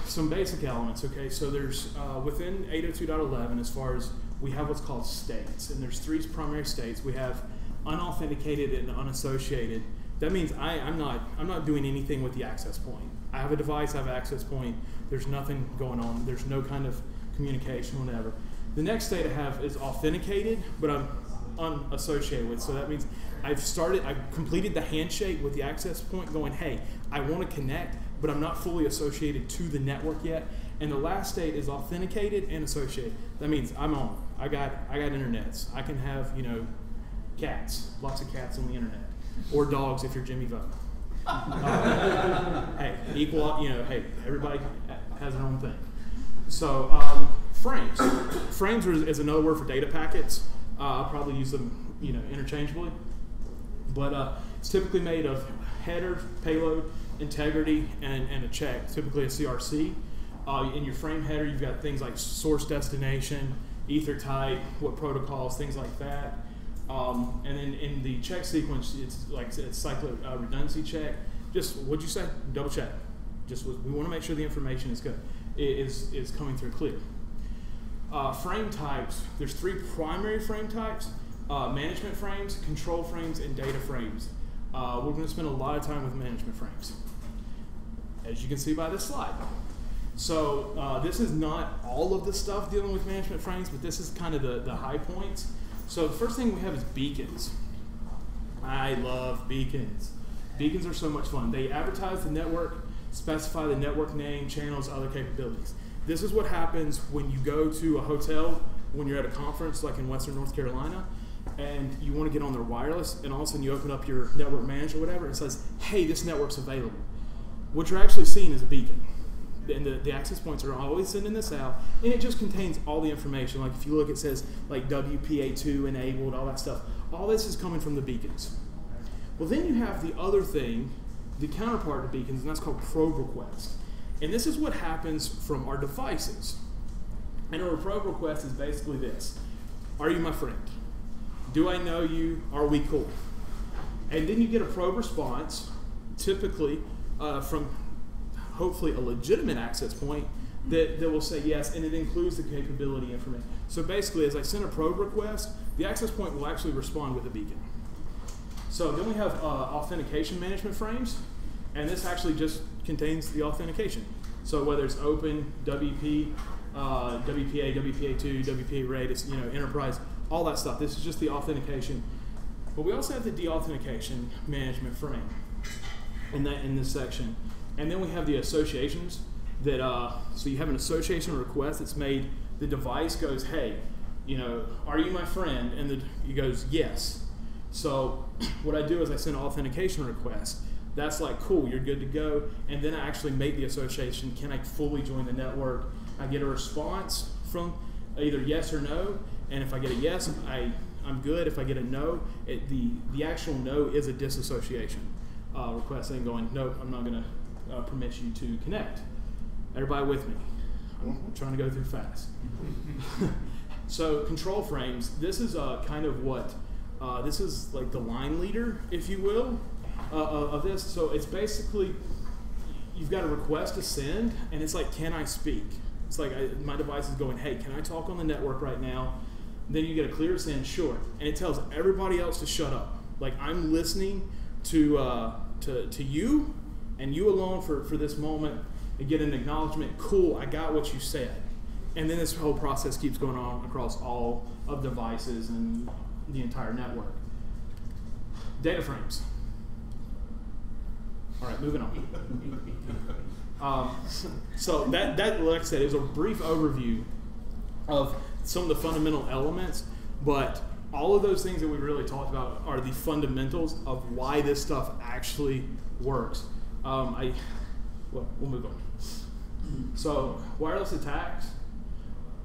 Some basic elements, okay, so there's within 802.11, as far as we have what's called states, and there's 3 primary states. We have unauthenticated and unassociated. That means I'm not doing anything with the access point. I have a device, I have an access point, there's nothing going on, there's no kind of communication, whatever. The next state I have is authenticated, but I'm unassociated with. So that means I've completed the handshake with the access point going, hey, I want to connect, but I'm not fully associated to the network yet. And the last state is authenticated and associated. That means I'm on. I got internets. I can have, cats, lots of cats on the internet. Or dogs if you're Jimmy Vogue. Hey, hey, everybody has their own thing. So frames. Frames is another word for data packets. I'll probably use them, interchangeably. But it's typically made of header, payload, integrity, and a check, typically a CRC. In your frame header, you've got things like source destination, ether type, what protocols, things like that. And then in the check sequence, it's cyclic redundancy check. Just, what'd you say? Double check. We want to make sure the information is coming through clear. Frame types, there's 3 primary frame types: management frames, control frames, and data frames. We're going to spend a lot of time with management frames, as you can see by this slide. So this is not all of the stuff dealing with management frames, but this is kind of the high points. So the first thing we have is beacons. I love beacons. Beacons are so much fun. They advertise the network, specify the network name, channels, other capabilities. This is what happens when you go to a hotel, when you're at a conference like in Western North Carolina, and you want to get on their wireless, and all of a sudden you open up your network manager or whatever, and it says, hey, this network's available. What you're actually seeing is a beacon. And the access points are always sending this out, and it just contains all the information. Like if you look, it says like WPA2 enabled, all that stuff. All this is coming from the beacons. Well, then you have the other thing, the counterpart to beacons, and that's called probe request. And this is what happens from our devices. And a probe request is basically this: are you my friend? Do I know you? Are we cool? And then you get a probe response, typically from hopefully a legitimate access point that will say yes, and it includes the capability information. So basically, as I send a probe request, the access point will actually respond with a beacon. So then we have authentication management frames, and this actually just contains the authentication. So whether it's open, WP, WPA, WPA2, WPA rate, enterprise, all that stuff. This is just the authentication. But we also have the deauthentication management frame in this section. And then we have the associations that, so you have an association request that's made, the device goes, hey, are you my friend? And it goes, yes. So what I do is I send an authentication request. That's like, cool, you're good to go. And then I actually make the association. Can I fully join the network? I get a response from either yes or no. And if I get a yes, I'm good. If I get a no, the actual no is a disassociation request, and going, nope, I'm not going to permit you to connect. Everybody with me? I'm trying to go through fast. So control frames, this is kind of what, this is like the line leader, if you will, of this. So it's basically, you've got a request to send, and it's like, can I speak? It's like my device is going, hey, can I talk on the network right now? And then you get a clear send, sure. And it tells everybody else to shut up. Like, I'm listening to you, and you alone for this moment, and get an acknowledgement, cool, I got what you said. And then this whole process keeps going on across all of devices and the entire network. Data frames. All right, moving on. So that, like I said, is a brief overview of some of the fundamental elements, but all of those things that we really talked about are the fundamentals of why this stuff actually works. Well, we'll move on. So, wireless attacks,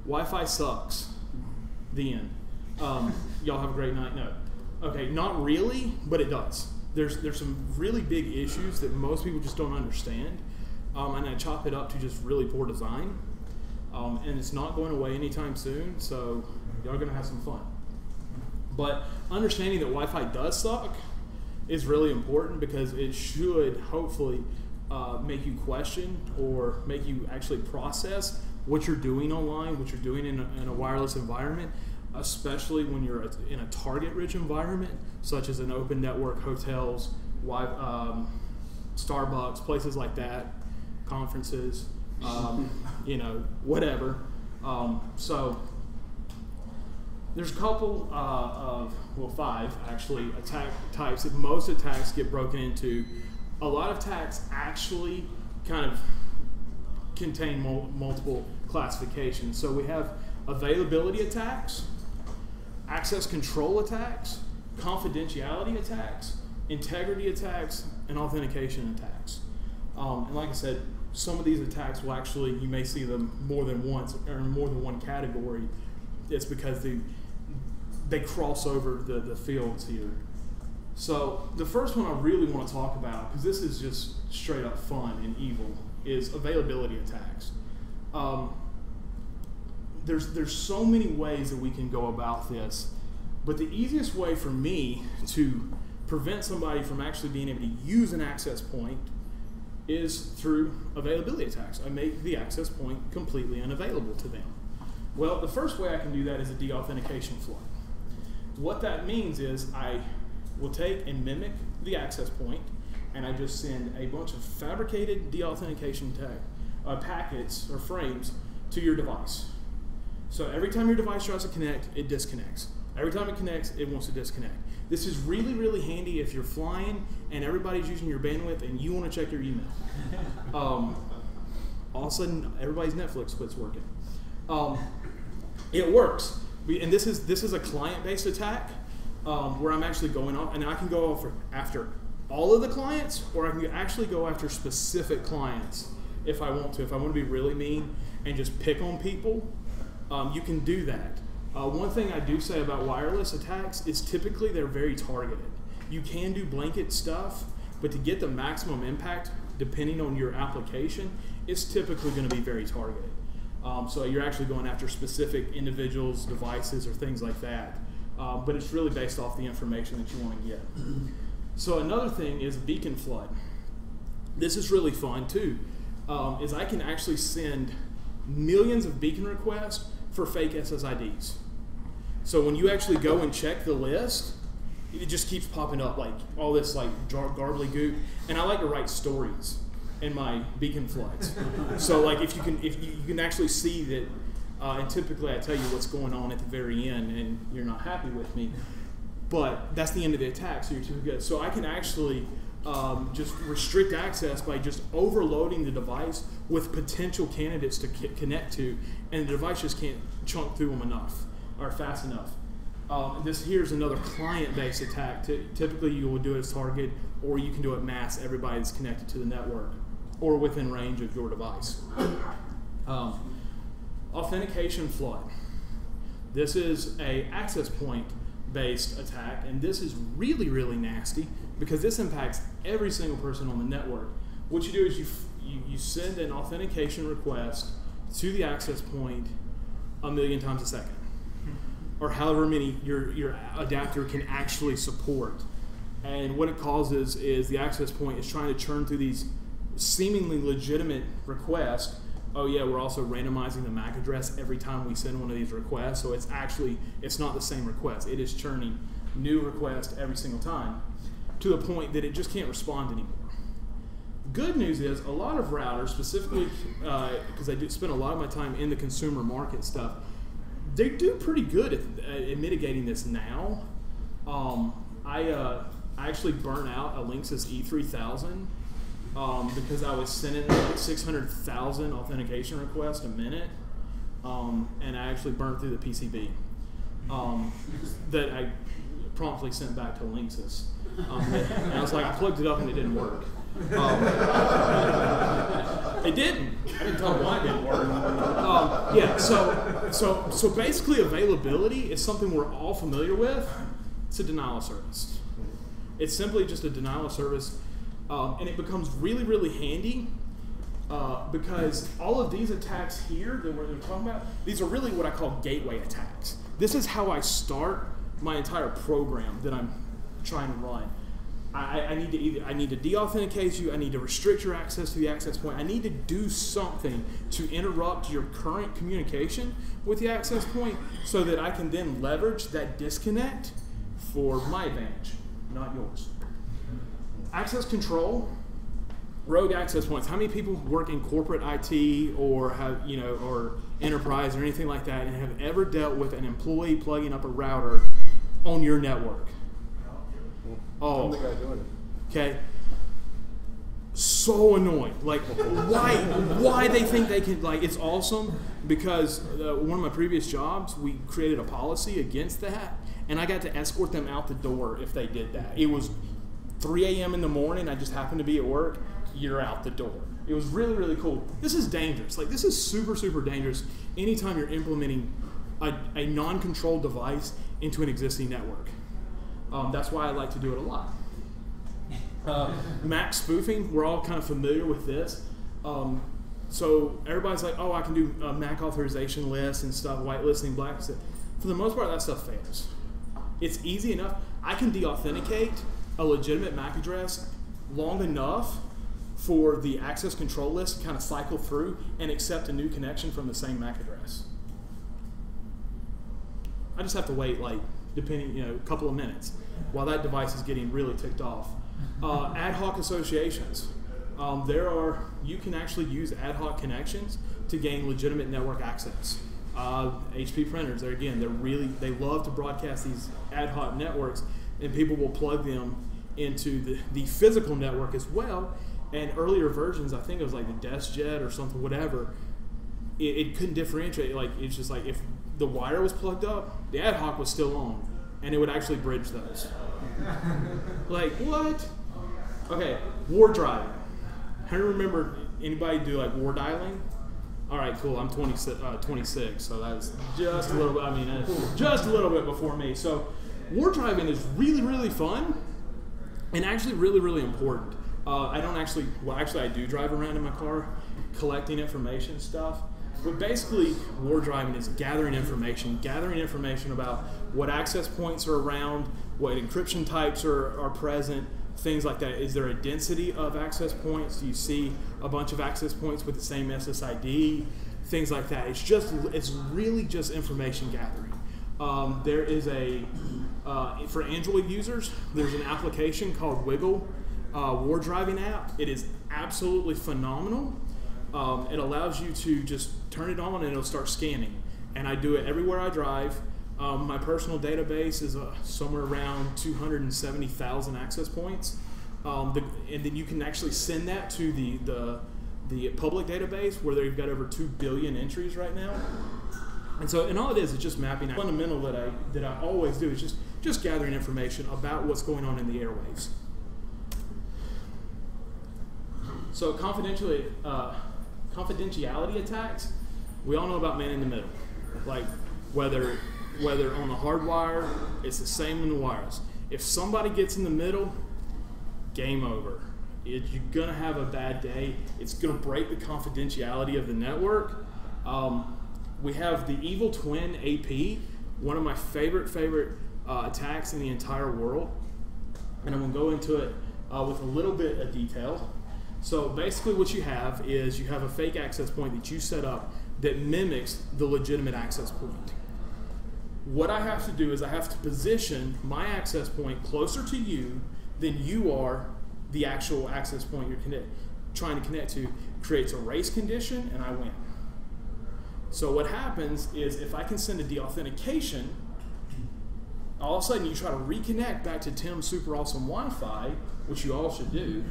Wi-Fi sucks. The end. Y'all have a great night. No. Okay, not really, but it does. There's some really big issues that most people just don't understand, and I chop it up to just really poor design. And it's not going away anytime soon, so y'all are going to have some fun. But understanding that Wi-Fi does suck is really important, because it should hopefully make you question or make you actually process what you're doing online, what you're doing in a wireless environment, especially when you're in a target-rich environment, such as an open network, hotels, Starbucks, places like that, conferences, whatever. So there's a couple of, well, 5 actually, attack types that most attacks get broken into. A lot of attacks actually kind of contain multiple classifications. So we have availability attacks, access control attacks, confidentiality attacks, integrity attacks, and authentication attacks. And like I said, some of these attacks will actually, you may see them more than once or in more than one category. It's because they cross over the fields here. So the first one I really want to talk about, because this is just straight up fun and evil, is availability attacks. There's so many ways that we can go about this, but the easiest way for me to prevent somebody from actually being able to use an access point is through availability attacks. I make the access point completely unavailable to them. Well, the first way I can do that is a deauthentication flood. What that means is I will take and mimic the access point, and I just send a bunch of fabricated deauthentication packets or frames to your device. So every time your device tries to connect, it disconnects. Every time it connects, it wants to disconnect. This is really, really handy if you're flying and everybody's using your bandwidth and you want to check your email. All of a sudden, everybody's Netflix quits working. It works, and this is a client-based attack where I'm actually going off, and I can go after all of the clients, or I can actually go after specific clients if I want to. If I want to be really mean and just pick on people, you can do that. One thing I do say about wireless attacks is typically they're very targeted. You can do blanket stuff, but to get the maximum impact, depending on your application, it's typically going to be very targeted. So you're actually going after specific individuals, devices, or things like that. But it's really based off the information that you want to get. So another thing is beacon flood. This is really fun too, is I can actually send millions of beacon requests for fake SSIDs. So when you actually go and check the list, it just keeps popping up like all this like garbly goop. And I like to write stories in my beacon floods. So like if you can actually see that, and typically I tell you what's going on at the very end and you're not happy with me, but that's the end of the attack, so you're too good. So I can actually just restrict access by just overloading the device with potential candidates to connect to, and the device just can't chunk through them enough or fast enough. This here's another client-based attack. Typically you will do it as target, or you can do it mass, everybody that's connected to the network or within range of your device. Authentication flood. This is a access point based attack, and this is really, really nasty because this impacts every single person on the network. What you do is you send an authentication request to the access point 1,000,000 times a second, or however many your adapter can actually support. And what it causes is the access point is trying to churn through these seemingly legitimate requests. Oh yeah, we're also randomizing the MAC address every time we send one of these requests, so it's not the same request. It is churning new requests every single time to the point that it just can't respond anymore. Good news is a lot of routers, specifically because I do spend a lot of my time in the consumer market stuff, they do pretty good at mitigating this now. I actually burnt out a Linksys E3000 because I was sending like 600,000 authentication requests a minute, and I actually burned through the PCB that I promptly sent back to Linksys. And I was like, I plugged it up and it didn't work. It didn't. I didn't tell them why it didn't work. Yeah. So basically, availability is something we're all familiar with. It's a denial of service. It's simply just a denial of service. And it becomes really, really handy because all of these attacks here that we're talking about, these are really what I call gateway attacks. This is how I start my entire program that I'm trying to run. I need to de-authenticate you. I need to restrict your access to the access point. I need to do something to interrupt your current communication with the access point so that I can then leverage that disconnect for my advantage, not yours. Access control, rogue access points. How many people work in corporate IT or have, or enterprise or anything like that and have ever dealt with an employee plugging up a router on your network? Oh, I'm the guy doing it. Okay. So annoying. Like, why they think they can, like, it's awesome because one of my previous jobs, we created a policy against that, and I got to escort them out the door if they did that. It was 3 a.m. in the morning, I just happened to be at work, you're out the door. It was really, really cool. This is dangerous. Like, this is super, super dangerous anytime you're implementing a non-controlled device into an existing network. That's why I like to do it a lot. MAC spoofing, we're all kind of familiar with this. So everybody's like, oh, I can do MAC authorization lists and stuff, whitelisting, blacklisting. For the most part, that stuff fails. It's easy enough. I can de-authenticate a legitimate MAC address long enough for the access control list to kind of cycle through and accept a new connection from the same MAC address. I just have to wait, like, depending, a couple of minutes while that device is getting really ticked off. Ad hoc associations. You can actually use ad hoc connections to gain legitimate network access. HP printers, they love to broadcast these ad hoc networks, and people will plug them into the physical network as well. And earlier versions, I think it was like the DeskJet or something, whatever, it couldn't differentiate. Like, it's just like if the wire was plugged up, the ad hoc was still on, and it would actually bridge those. Like, what? Okay, war driving. I remember anybody do like war dialing? All right, cool. I'm 26, so that's just a little bit. Just a little bit before me. So, war driving is really, really fun, and actually really, really important. I do drive around in my car, collecting information stuff. But basically, war driving is gathering information about what access points are around, what encryption types are present, things like that. Is there a density of access points? Do you see a bunch of access points with the same SSID? Things like that. It's really just information gathering. There is for Android users, there's an application called Wiggle, war driving app. It is absolutely phenomenal. It allows you to just turn it on and it'll start scanning. And I do it everywhere I drive. My personal database is somewhere around 270,000 access points. And then you can actually send that to the public database where they've got over 2 billion entries right now. And all it is just mapping. The fundamental that I always do is just gathering information about what's going on in the airwaves. So confidentiality attacks, we all know about man in the middle. Like whether on the hard wire, it's the same in the wireless. If somebody gets in the middle, game over. You're gonna have a bad day. It's gonna break the confidentiality of the network. We have the Evil Twin AP, one of my favorite attacks in the entire world. And I'm gonna go into it with a little bit of detail. So basically what you have is you have a fake access point that you set up that mimics the legitimate access point. What I have to do is I have to position my access point closer to you than you are the actual access point you're trying to connect to. Creates a race condition and I win. So what happens is if I can send a deauthentication, all of a sudden you try to reconnect back to Tim's super awesome Wi-Fi, which you all should do.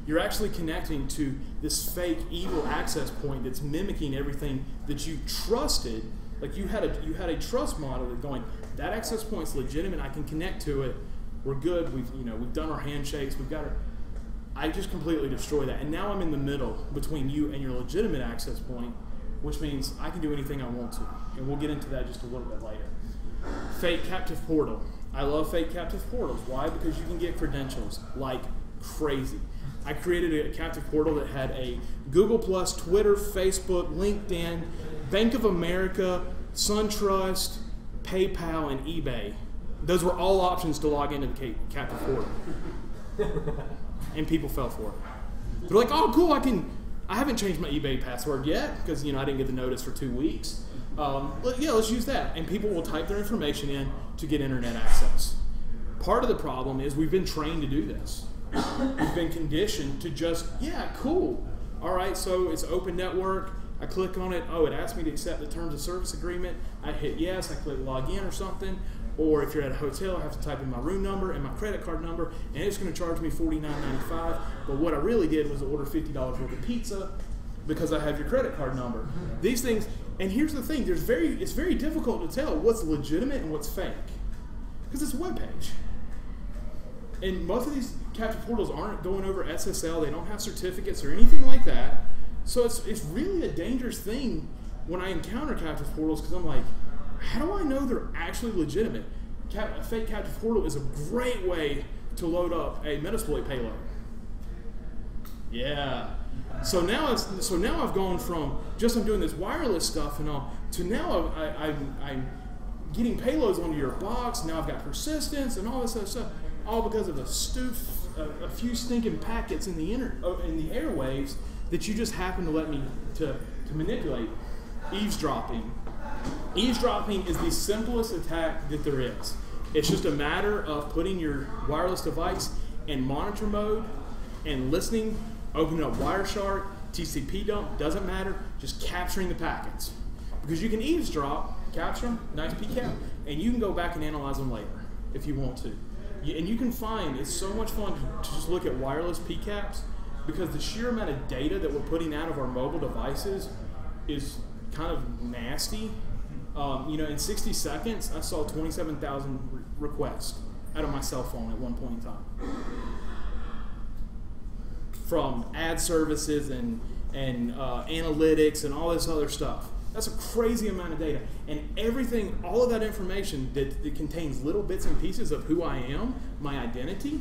You're actually connecting to this fake evil access point that's mimicking everything that you trusted. Like you had a trust model that going, that access point's legitimate, I can connect to it, we're good, we've done our handshakes, I just completely destroy that. And now I'm in the middle between you and your legitimate access point, which means I can do anything I want to. And we'll get into that just a little bit later. Fake captive portal. I love fake captive portals. Why? Because you can get credentials like crazy. I created a captive portal that had a Google+, Twitter, Facebook, LinkedIn, Bank of America, SunTrust, PayPal, and eBay. Those were all options to log into the captive portal. And people fell for it. They're like, oh, cool, I haven't changed my eBay password yet because I didn't get the notice for 2 weeks. But yeah, let's use that. And people will type their information in to get internet access. Part of the problem is we've been trained to do this. We've been conditioned to just, yeah, cool. All right, so it's open network. I click on it. Oh, it asks me to accept the terms of service agreement. I hit yes. I click log in or something. Or if you're at a hotel, I have to type in my room number and my credit card number, and it's going to charge me $49.95. But what I really did was order $50 worth of pizza because I have your credit card number. These things, and here's the thing: it's very difficult to tell what's legitimate and what's fake because it's a web page. And most of these captive portals aren't going over SSL. They don't have certificates or anything like that. So it's really a dangerous thing when I encounter captive portals because I'm like, how do I know they're actually legitimate? A fake captive portal is a great way to load up a Metasploit payload. Yeah. So now I've gone from just I'm doing this wireless stuff and all to now I'm getting payloads onto your box. Now I've got persistence and all this other stuff, all because of a few stinking packets in the airwaves that you just happen to let me to manipulate. eavesdropping. Eavesdropping is the simplest attack that there is. It's just a matter of putting your wireless device in monitor mode and listening, opening up Wireshark, TCP dump, doesn't matter, just capturing the packets. Because you can eavesdrop, capture them, nice PCAP, and you can go back and analyze them later if you want to. And you can find, it's so much fun to just look at wireless PCAPs because the sheer amount of data that we're putting out of our mobile devices is kind of nasty. In 60 seconds, I saw 27,000 requests out of my cell phone at one point in time. From ad services and analytics and all this other stuff. That's a crazy amount of data. And everything, all of that information that contains little bits and pieces of who I am, my identity,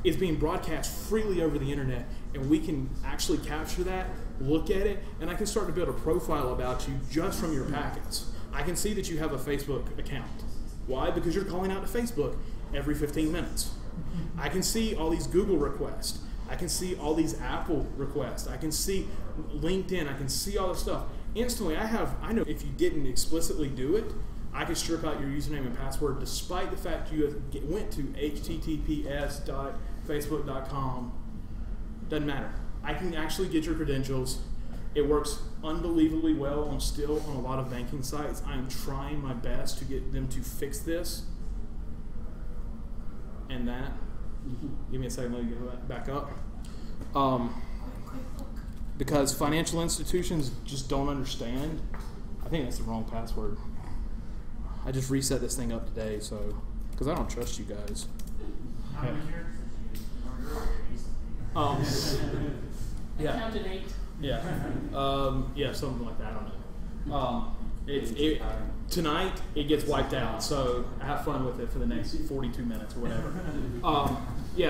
is being broadcast freely over the internet. And we can actually capture that, look at it, and I can start to build a profile about you just from your packets. I can see that you have a Facebook account. Why? Because you're calling out to Facebook every 15 minutes. I can see all these Google requests. I can see all these Apple requests. I can see LinkedIn. I can see all this stuff. Instantly, I know if you didn't explicitly do it, I could strip out your username and password despite the fact you went to https.facebook.com. Doesn't matter. I can actually get your credentials. It works unbelievably well on a lot of banking sites. I am trying my best to get them to fix this and that. Give me a second, let me get back up. Because financial institutions just don't understand. I think that's the wrong password. I just reset this thing up today, so because I don't trust you guys. I counted 8. Yeah, something like that. I don't know. Tonight it gets wiped out, so have fun with it for the next 42 minutes or whatever.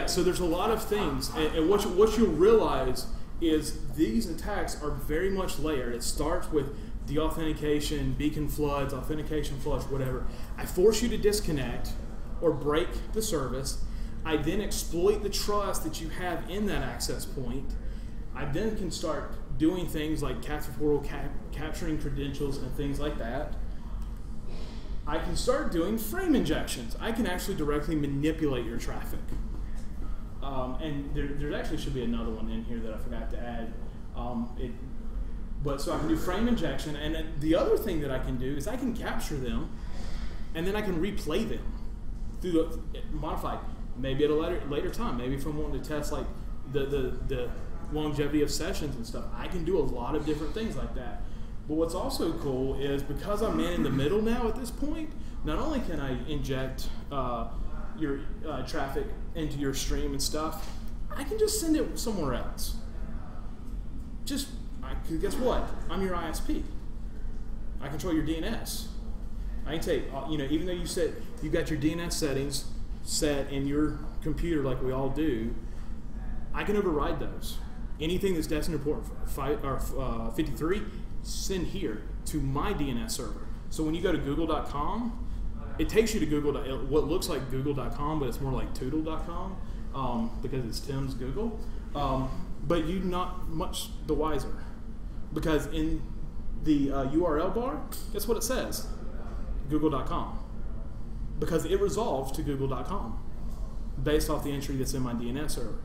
So there's a lot of things, and what you'll realize is these attacks are very much layered. It starts with deauthentication, beacon floods, authentication flush, whatever. I force you to disconnect or break the service. I then exploit the trust that you have in that access point. I then can start doing things like capture portal, capturing credentials and things like that. I can start doing frame injections. I can actually directly manipulate your traffic. And there actually should be another one in here that I forgot to add. So I can do frame injection, and then the other thing that I can do is I can capture them, and then I can replay them through the modified, maybe at a later time, maybe if I'm wanting to test like the longevity of sessions and stuff. I can do a lot of different things like that. But what's also cool is because I'm man in the middle now at this point, not only can I inject your traffic into your stream and stuff, I can just send it somewhere else. Guess what? I'm your ISP. I control your DNS. I can take, even though you've got your DNS settings set in your computer like we all do, I can override those. Anything that's destined to port 53, send here to my DNS server. So when you go to google.com, it takes you to what looks like google.com, but it's more like toodle.com because it's Tim's Google. But you're not much the wiser because in the URL bar, guess what it says? Google.com. Because it resolves to google.com based off the entry that's in my DNS server.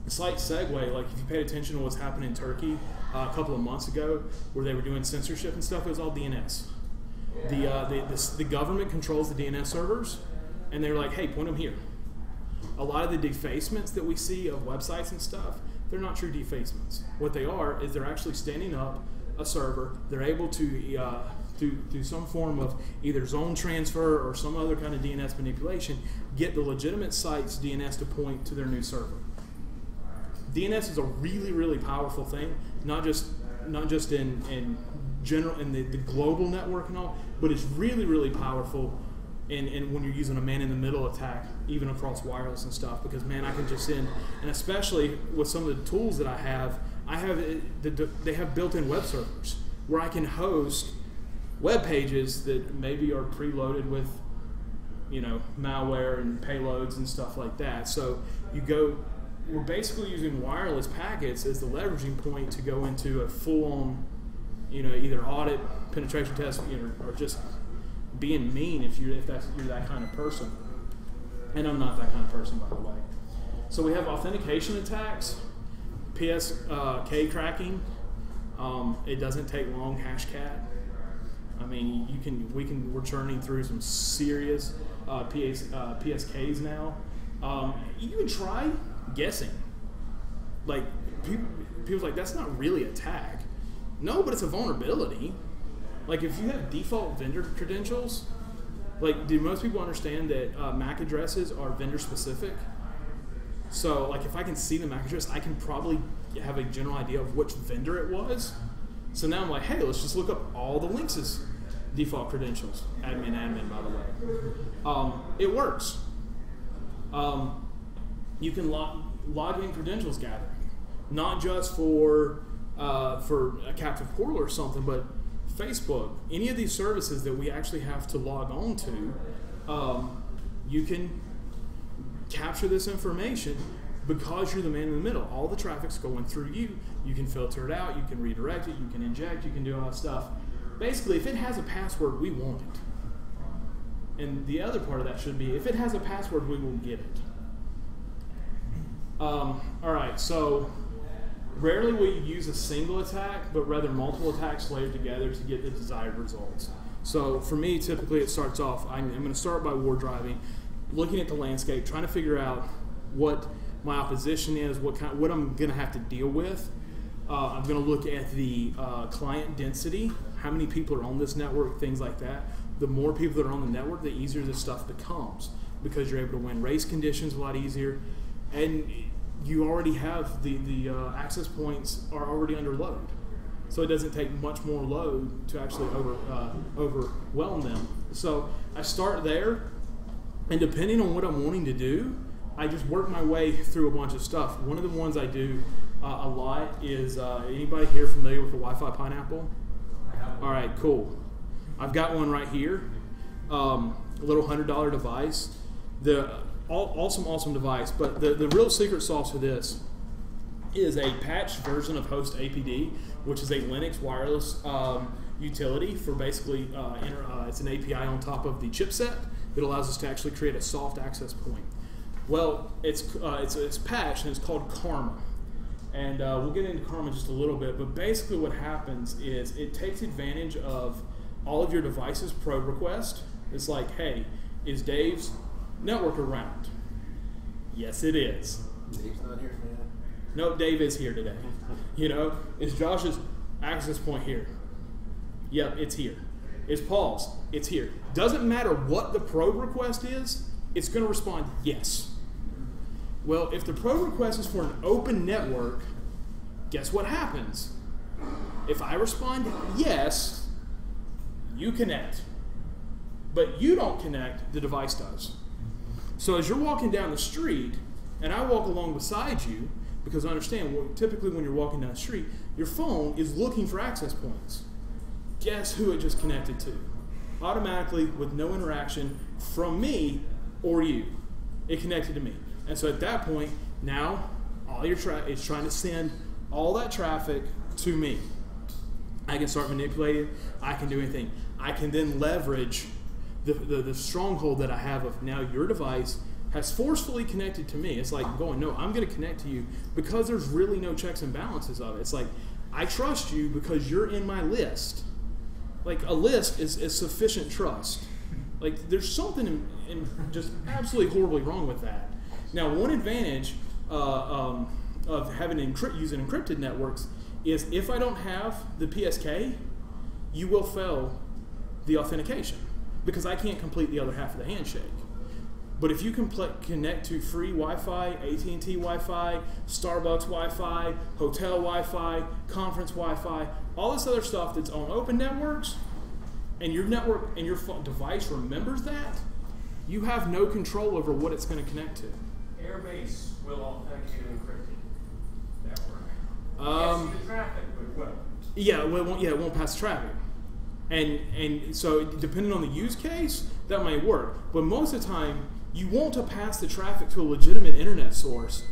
Slight segue, like if you paid attention to what's happening in Turkey a couple of months ago where they were doing censorship and stuff, it was all DNS. The government controls the DNS servers, and they're like, hey, point them here. A lot of the defacements that we see of websites and stuff, they're not true defacements. What they are is they're actually standing up a server. They're able to, through some form of either zone transfer or some other kind of DNS manipulation, get the legitimate site's DNS to point to their new server. DNS is a really, really powerful thing, not just in general in the global network and all, but it's really, really powerful in when you're using a man-in-the-middle attack, even across wireless and stuff, because, man, I can just send, and especially with some of the tools that I have they have built-in web servers where I can host web pages that maybe are preloaded with, malware and payloads and stuff like that. So we're basically using wireless packets as the leveraging point to go into a full-on either audit, penetration test, or just being mean if you're that kind of person. And I'm not that kind of person, by the way. So we have authentication attacks, PSK cracking. It doesn't take long, hashcat. I mean, we're churning through some serious PSKs now. You can try guessing. Like people's like, that's not really a tag. No, but it's a vulnerability. Like if you have default vendor credentials, like do most people understand that MAC addresses are vendor specific? So like if I can see the MAC address, I can probably have a general idea of which vendor it was. So now I'm like, hey, let's just look up all the Links's default credentials. Admin, by the way. It works. You can log in credentials gathering, not just for a captive portal or something, but Facebook, any of these services that we actually have to log on to, you can capture this information because you're the man in the middle. All the traffic's going through you. You can filter it out, you can redirect it, you can inject, you can do all that stuff. Basically, if it has a password, we want it. And the other part of that should be, if it has a password, we will get it. All right, so rarely will you use a single attack, but rather multiple attacks layered together to get the desired results. So for me, typically it starts off, I'm going to start by war driving, looking at the landscape, trying to figure out what my opposition is, what I'm going to have to deal with. I'm going to look at the client density, how many people are on this network, things like that. The more people that are on the network, the easier this stuff becomes because you're able to win race conditions a lot easier. And you already have the access points are already under load. So it doesn't take much more load to actually overwhelm them. So I start there, and depending on what I'm wanting to do, I just work my way through a bunch of stuff. One of the ones I do a lot is, anybody here familiar with the Wi-Fi Pineapple? All right, cool. I've got one right here, a little $100 device. Awesome device, but the real secret sauce to this is a patched version of Host APD, which is a Linux wireless utility for basically, it's an API on top of the chipset that allows us to actually create a soft access point. Well, it's patched and it's called Karma. And we'll get into Karma just a little bit, but basically what happens is it takes advantage of all of your device's probe request. It's like, hey, is Dave's network around? Yes, it is. Dave's not here today. No, Dave is here today. Is Josh's access point here? Yep, it's here. Is Paul's? It's here. Doesn't matter what the probe request is, it's going to respond yes. Well, if the probe request is for an open network, guess what happens? If I respond yes, you connect. But you don't connect, the device does. So as you're walking down the street, and I walk along beside you, because understand, typically when you're walking down the street, your phone is looking for access points. Guess who it just connected to? Automatically, with no interaction from me or you. It connected to me. And so at that point, now all your it's trying to send all that traffic to me. I can start manipulating. I can do anything. I can then leverage the stronghold that I have of now your device has forcefully connected to me. It's like going, no, I'm going to connect to you because there's really no checks and balances of it. It's like, I trust you because you're in my list. Like a list is sufficient trust. Like there's something in just absolutely horribly wrong with that. Now, one advantage of having using encrypted networks is if I don't have the PSK, you will fail the authentication because I can't complete the other half of the handshake. But if you can connect to free Wi-Fi, AT&T Wi-Fi, Starbucks Wi-Fi, hotel Wi-Fi, conference Wi-Fi, all this other stuff that's on open networks, and your network and your device remembers that, you have no control over what it's going to connect to. Airbase will authenticate an encrypted network. Yes, the traffic, but well. Yeah, it won't pass the traffic. And so depending on the use case, that might work. But most of the time, you want to pass the traffic to a legitimate internet source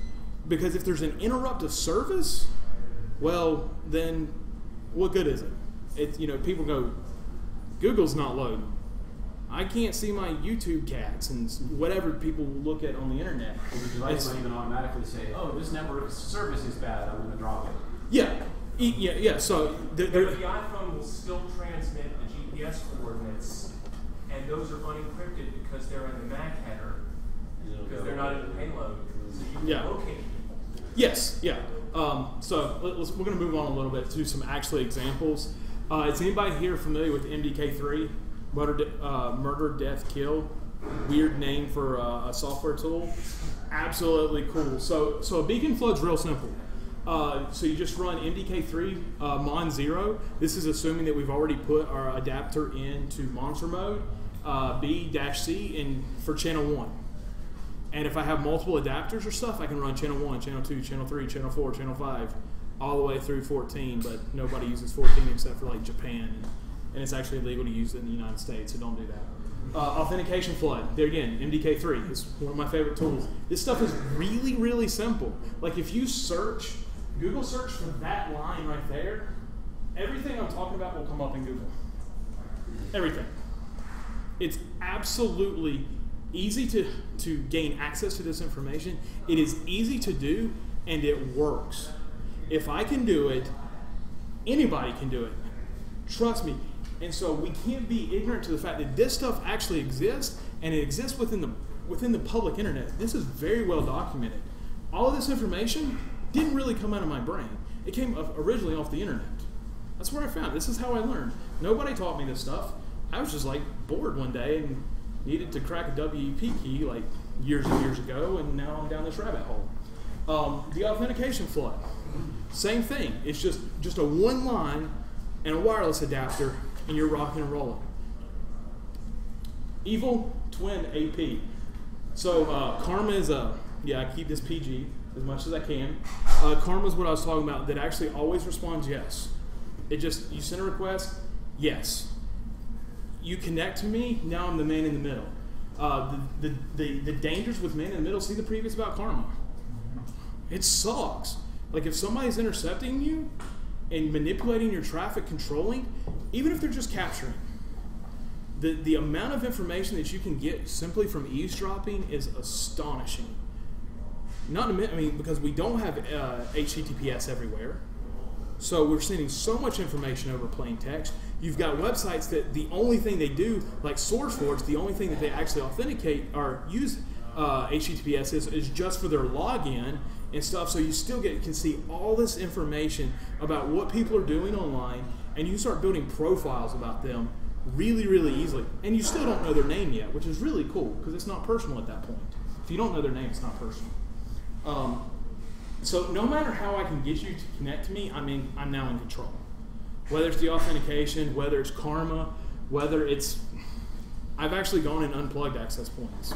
because if there's an interrupt of service, well, then what good is it? It's, you know, people go, Google's not loading. I can't see my YouTube cats and whatever people look at on the internet. Well, the device might even automatically say, "Oh, this network service is bad. I'm going to drop it." Yeah. So the iPhone will still transmit the GPS coordinates, and those are unencrypted because they're in the MAC header, because they're not in the payload. So you can locate them. Yes. Yeah. So we're going to move on a little bit to some actual examples. Is anybody here familiar with MDK3? Murder, Death, Kill. Weird name for a software tool. Absolutely cool. So a beacon flood's real simple. So you just run MDK3 mon 0. This is assuming that we've already put our adapter into monitor mode, B-C, and for channel 1. And if I have multiple adapters or stuff, I can run channel 1, channel 2, channel 3, channel 4, channel 5, all the way through 14, but nobody uses 14 except for like Japan. And it's actually illegal to use it in the United States, so don't do that. Authentication flood. There again, MDK3 is one of my favorite tools. This stuff is really, really simple. Like if you search, Google search for that line right there, everything I'm talking about will come up in Google. Everything. It's absolutely easy to gain access to this information. It is easy to do, and it works. If I can do it, anybody can do it. Trust me. And so we can't be ignorant to the fact that this stuff actually exists, and it exists within the public internet. This is very well documented. All of this information didn't really come out of my brain. It came originally off the internet. That's where I found it. This is how I learned. Nobody taught me this stuff. I was just like bored one day and needed to crack a WEP key like years and years ago, and now I'm down this rabbit hole. The authentication flood. Same thing. It's just a one line and a wireless adapter, and you're rocking and rolling. Evil Twin AP. So Karma is I keep this PG as much as I can. Karma is what I was talking about, that actually always responds yes. You send a request, yes. You connect to me, now I'm the man in the middle. The dangers with man in the middle, see the previous about Karma. It sucks. Like if somebody's intercepting you and manipulating your traffic, controlling, even if they're just capturing, the amount of information that you can get simply from eavesdropping is astonishing. Because we don't have HTTPS everywhere, so we're sending so much information over plain text. You've got websites that the only thing they do, like SourceForge, the only thing that they actually authenticate or use HTTPS is just for their login and stuff. So you still can see all this information about what people are doing online, and you start building profiles about them really, really easily. And you still don't know their name yet, which is really cool because it's not personal at that point. If you don't know their name, it's not personal. So no matter how I can get you to connect to me, I'm now in control. Whether it's the authentication, whether it's Karma, whether it's... I've actually gone and unplugged access points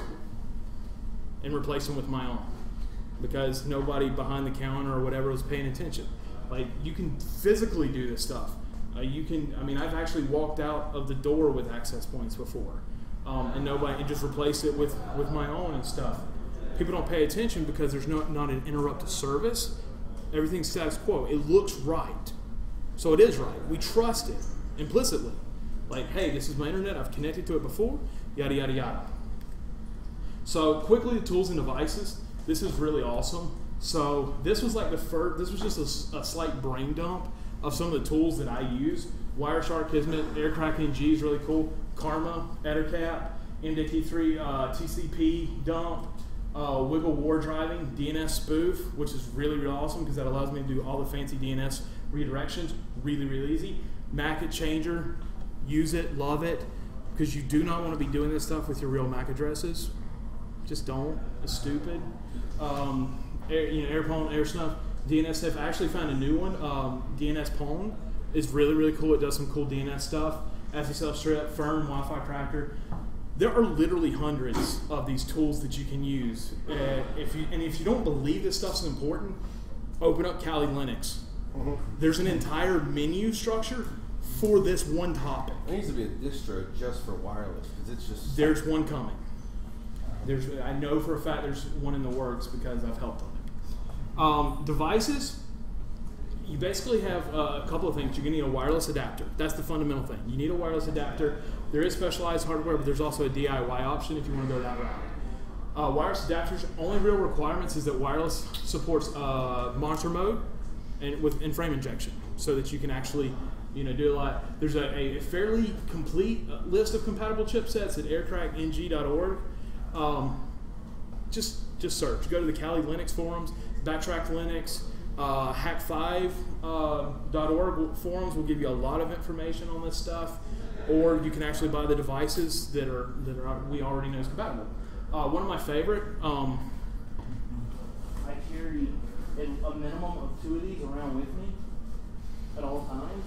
and replaced them with my own because nobody behind the counter or whatever was paying attention. Like, you can physically do this stuff. I've actually walked out of the door with access points before, and just replaced it with my own and stuff. People don't pay attention because there's not an interrupted service. Everything's status quo. It looks right. So it is right. We trust it implicitly. Like, hey, this is my internet. I've connected to it before. Yada, yada, yada. So quickly, the tools and devices. This is really awesome. So this was like this was just a slight brain dump of some of the tools that I use. Wireshark, Kismet, AirCrackNG is really cool. Karma, Ettercap, MDK3, TCP, dump. Wiggle war driving, DNS spoof, which is really, really awesome because that allows me to do all the fancy DNS redirections really, really easy. MAC changer, use it, love it, because you do not want to be doing this stuff with your real MAC addresses. Just don't. It's stupid. AirPwn, AirSnuff, DNSF. I actually found a new one. DNS Pwn is really, really cool. It does some cool DNS stuff. SSL strip, firm, Wi-Fi tracker. There are literally hundreds of these tools that you can use. If you don't believe this stuff's important, open up Kali Linux. There's an entire menu structure for this one topic. There needs to be a distro just for wireless because it's just. There's one coming. I know for a fact there's one in the works because I've helped on it. Devices. you basically have a couple of things. You're going to need a wireless adapter. That's the fundamental thing. You need a wireless adapter. There is specialized hardware, but there's also a DIY option if you want to go that route. Wireless adapters, only real requirements is that wireless supports monitor mode and frame injection, so that you can actually do a lot. There's a fairly complete list of compatible chipsets at aircrackng.org. Just search. Go to the Kali Linux forums, Backtrack Linux, hack5.org forums will give you a lot of information on this stuff, or you can actually buy the devices that we already know is compatible. One of my favorite, I carry a minimum of 2 of these around with me at all times.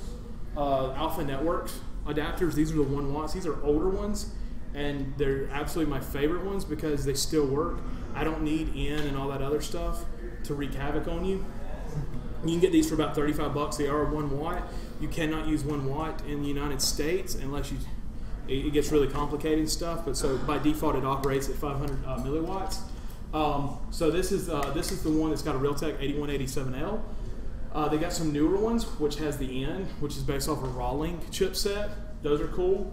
Alpha Networks adapters. These are the 1 watts. These are older ones, and they're absolutely my favorite ones because they still work. I don't need in and all that other stuff to wreak havoc on you. You can get these for about $35. They are 1 watt. You cannot use 1 watt in the United States unless it gets really complicated and stuff. But so by default, it operates at 500 milliwatts. So this is the one that's got a Realtek 8187L. They got some newer ones, which has the N, which is based off a Rawlink chipset. Those are cool.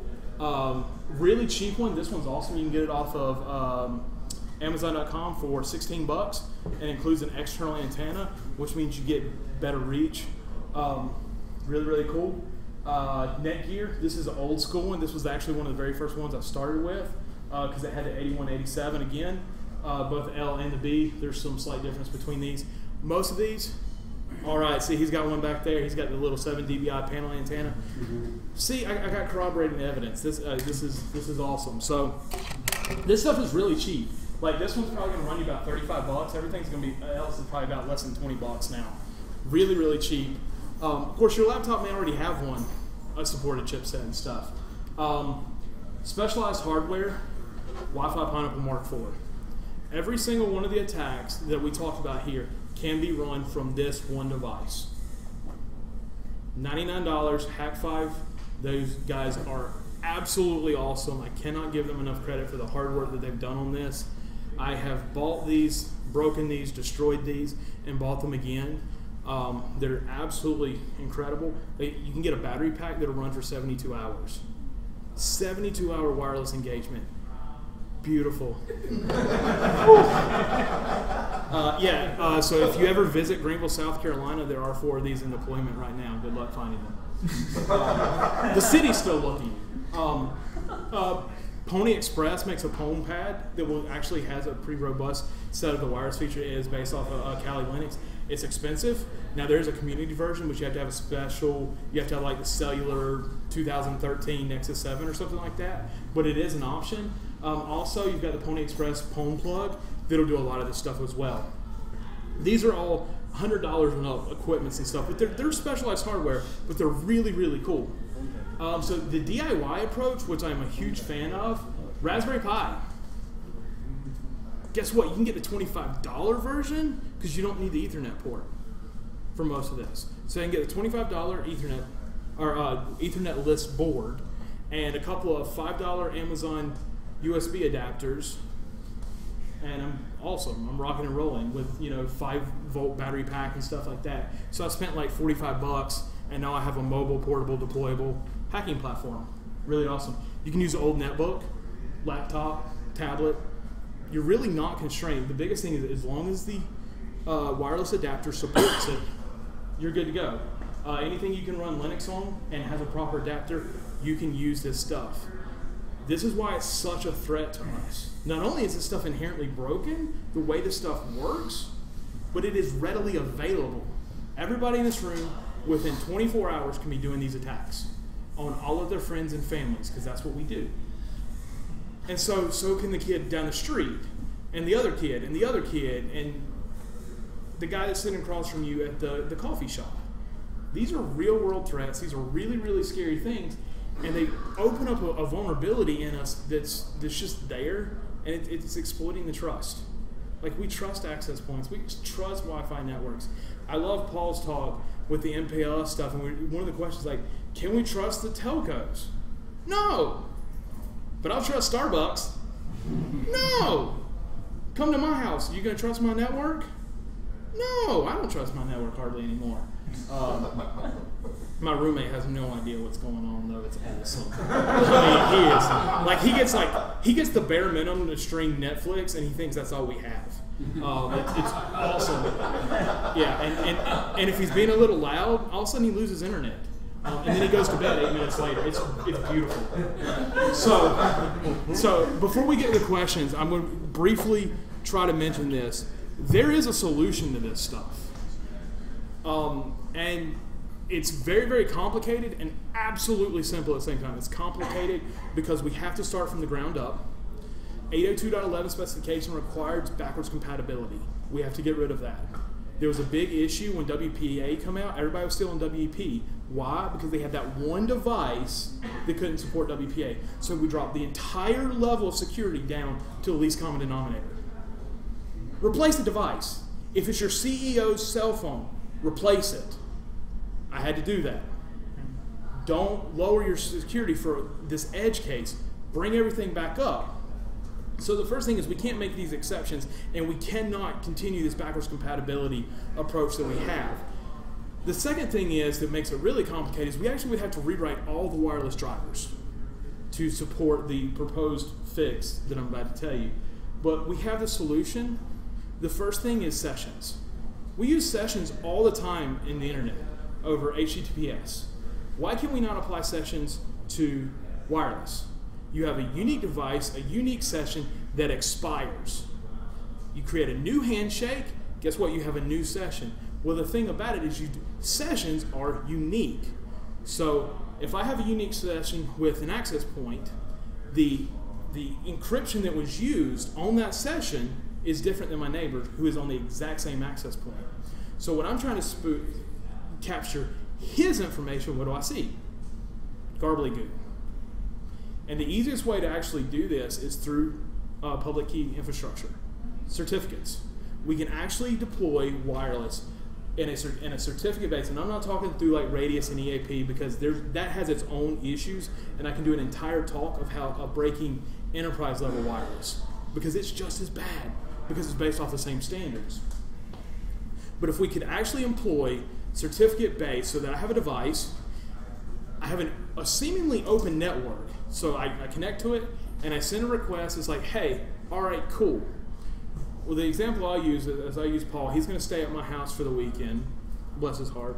Really cheap one. This one's awesome. You can get it off of Amazon.com for $16, and includes an external antenna, which means you get better reach. Really, really cool. Netgear. This is an old school one. This was actually one of the very first ones I started with because it had the 8187 again. Both the L and the B. There's some slight difference between these. Most of these. All right, see, he's got one back there. He's got the little 7 dBi panel antenna. See, I got corroborating evidence. This is awesome. So this stuff is really cheap. Like this one's probably going to run you about $35. Everything's going to be else is probably about less than $20 now. Really, really cheap. Of course, your laptop may already have one, a supported chipset and stuff. Specialized hardware, Wi-Fi Pineapple Mark IV. Every single one of the attacks that we talked about here can be run from this one device. $99, Hack5. Those guys are absolutely awesome. I cannot give them enough credit for the hard work that they've done on this. I have bought these, broken these, destroyed these, and bought them again. They're absolutely incredible. You can get a battery pack that'll run for 72 hours. 72-hour wireless engagement. Beautiful. So if you ever visit Greenville, South Carolina, there are 4 of these in deployment right now. Good luck finding them. The city's still looking. Pony Express makes a Pwn pad that will actually has a pretty robust set of the wireless feature. It is based off of Kali Linux. It's expensive. Now there's a community version, which you have to have a special. You have to have like the cellular 2013 Nexus 7 or something like that. But it is an option. Also, you've got the Pony Express Pwn plug that'll do a lot of this stuff as well. These are all $100 and up equipments and stuff, but they're specialized hardware, but they're really, really cool. So the DIY approach, which I'm a huge fan of, Raspberry Pi. Guess what? You can get the $25 version because you don't need the Ethernet port for most of this. So you can get the $25 Ethernet or Ethernet list board and a couple of $5 Amazon USB adapters, and I'm awesome. I'm rocking and rolling with 5-volt battery pack and stuff like that. So I spent like $45, and now I have a mobile, portable, deployable hacking platform. Really awesome. You can use an old netbook, laptop, tablet. You're really not constrained. The biggest thing is as long as the wireless adapter supports it, you're good to go. Anything you can run Linux on and has a proper adapter, you can use this stuff. This is why it's such a threat to us. Not only is this stuff inherently broken, the way this stuff works, but it is readily available. Everybody in this room, within 24 hours, can be doing these attacks on all of their friends and families, because that's what we do. And so can the kid down the street, and the other kid, and the other kid, and the guy that's sitting across from you at the coffee shop. These are real-world threats. These are really, really scary things. And they open up a vulnerability in us that's just there, and it's exploiting the trust. Like, we trust access points. We trust Wi-Fi networks. I love Paul's talk with the MPLS stuff, and one of the questions is like, can we trust the telcos? No. But I'll trust Starbucks. No. Come to my house. Are you going to trust my network? No, I don't trust my network hardly anymore. My roommate has no idea what's going on though. It's awesome. I mean, he gets the bare minimum to stream Netflix, and he thinks that's all we have. It's awesome. Yeah, and if he's being a little loud, all of a sudden he loses internet. And then he goes to bed 8 minutes later. It's beautiful. So before we get to the questions, I'm going to briefly try to mention this. There is a solution to this stuff. And it's very, very complicated and absolutely simple at the same time. It's complicated because we have to start from the ground up. 802.11 specification requires backwards compatibility. We have to get rid of that. There was a big issue when WPA came out. Everybody was still on WEP. Why? Because they had that one device that couldn't support WPA. So we dropped the entire level of security down to the least common denominator. Replace the device. If it's your CEO's cell phone, replace it. I had to do that. Don't lower your security for this edge case. Bring everything back up. So the first thing is we can't make these exceptions, and we cannot continue this backwards compatibility approach that we have. The second thing is that makes it really complicated is we actually would have to rewrite all the wireless drivers to support the proposed fix that I'm about to tell you. But we have the solution. The first thing is sessions. We use sessions all the time in the internet over HTTPS. Why can we not apply sessions to wireless? You have a unique device, a unique session that expires. You create a new handshake, guess what? You have a new session. Well, the thing about it is sessions are unique. So if I have a unique session with an access point, the encryption that was used on that session is different than my neighbor who is on the exact same access point. So when I'm trying to capture his information, what do I see? Garbly-goo. And the easiest way to actually do this is through public key infrastructure, certificates. We can actually deploy wireless in a certificate base, and I'm not talking through like Radius and EAP because that has its own issues, and I can do an entire talk of breaking enterprise level wireless because it's just as bad because it's based off the same standards. But if we could actually employ certificate based so that I have a device, I have a seemingly open network, so I connect to it and I send a request. It's like, hey, all right, cool. Well, the example I use is I use Paul. He's going to stay at my house for the weekend. Bless his heart.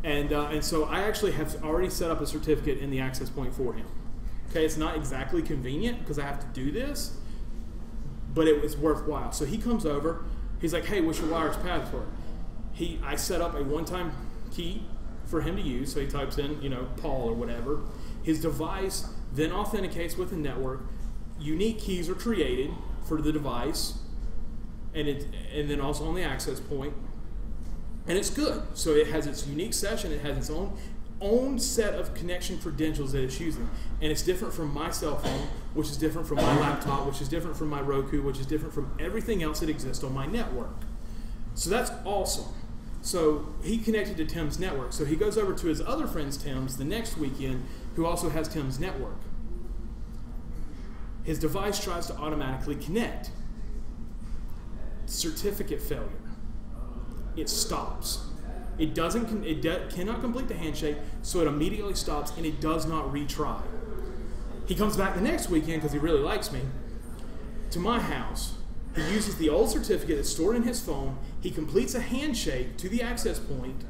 And so I actually have already set up a certificate in the access point for him. Okay, it's not exactly convenient because I have to do this, but it was worthwhile. So he comes over. He's like, hey, what's your wireless password? I set up a one-time key for him to use. So he types in, Paul or whatever. His device then authenticates with the network. Unique keys are created for the device, and then also on the access point, and it's good. So it has its unique session. It has its own set of connection credentials that it's using, and it's different from my cell phone, which is different from my laptop, which is different from my Roku, which is different from everything else that exists on my network. So that's awesome. So he connected to Tim's network. So he goes over to his other friend's Tim's the next weekend, who also has Tim's network. His device tries to automatically connect. Certificate failure. It stops. It cannot complete the handshake, so it immediately stops and it does not retry. He comes back the next weekend because he really likes me to my house. He uses the old certificate that's stored in his phone. He completes a handshake to the access point.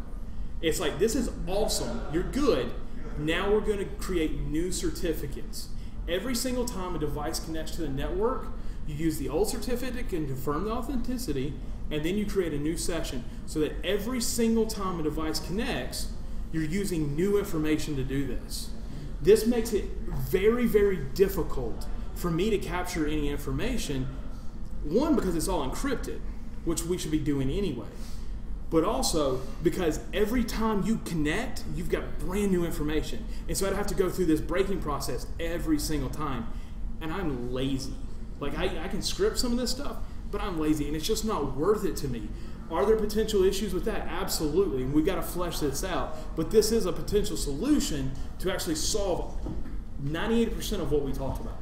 It's like, this is awesome. You're good. Now we're going to create new certificates. Every single time a device connects to the network, you use the old certificate to confirm the authenticity, and then you create a new session so that every single time a device connects, you're using new information to do this. This makes it very, very difficult for me to capture any information. One, because it's all encrypted, which we should be doing anyway. But also because every time you connect, you've got brand new information. And so I'd have to go through this breaking process every single time. And I'm lazy. Like I can script some of this stuff, but I'm lazy and it's just not worth it to me. Are there potential issues with that? Absolutely. And we've got to flesh this out. But this is a potential solution to actually solve 98% of what we talked about.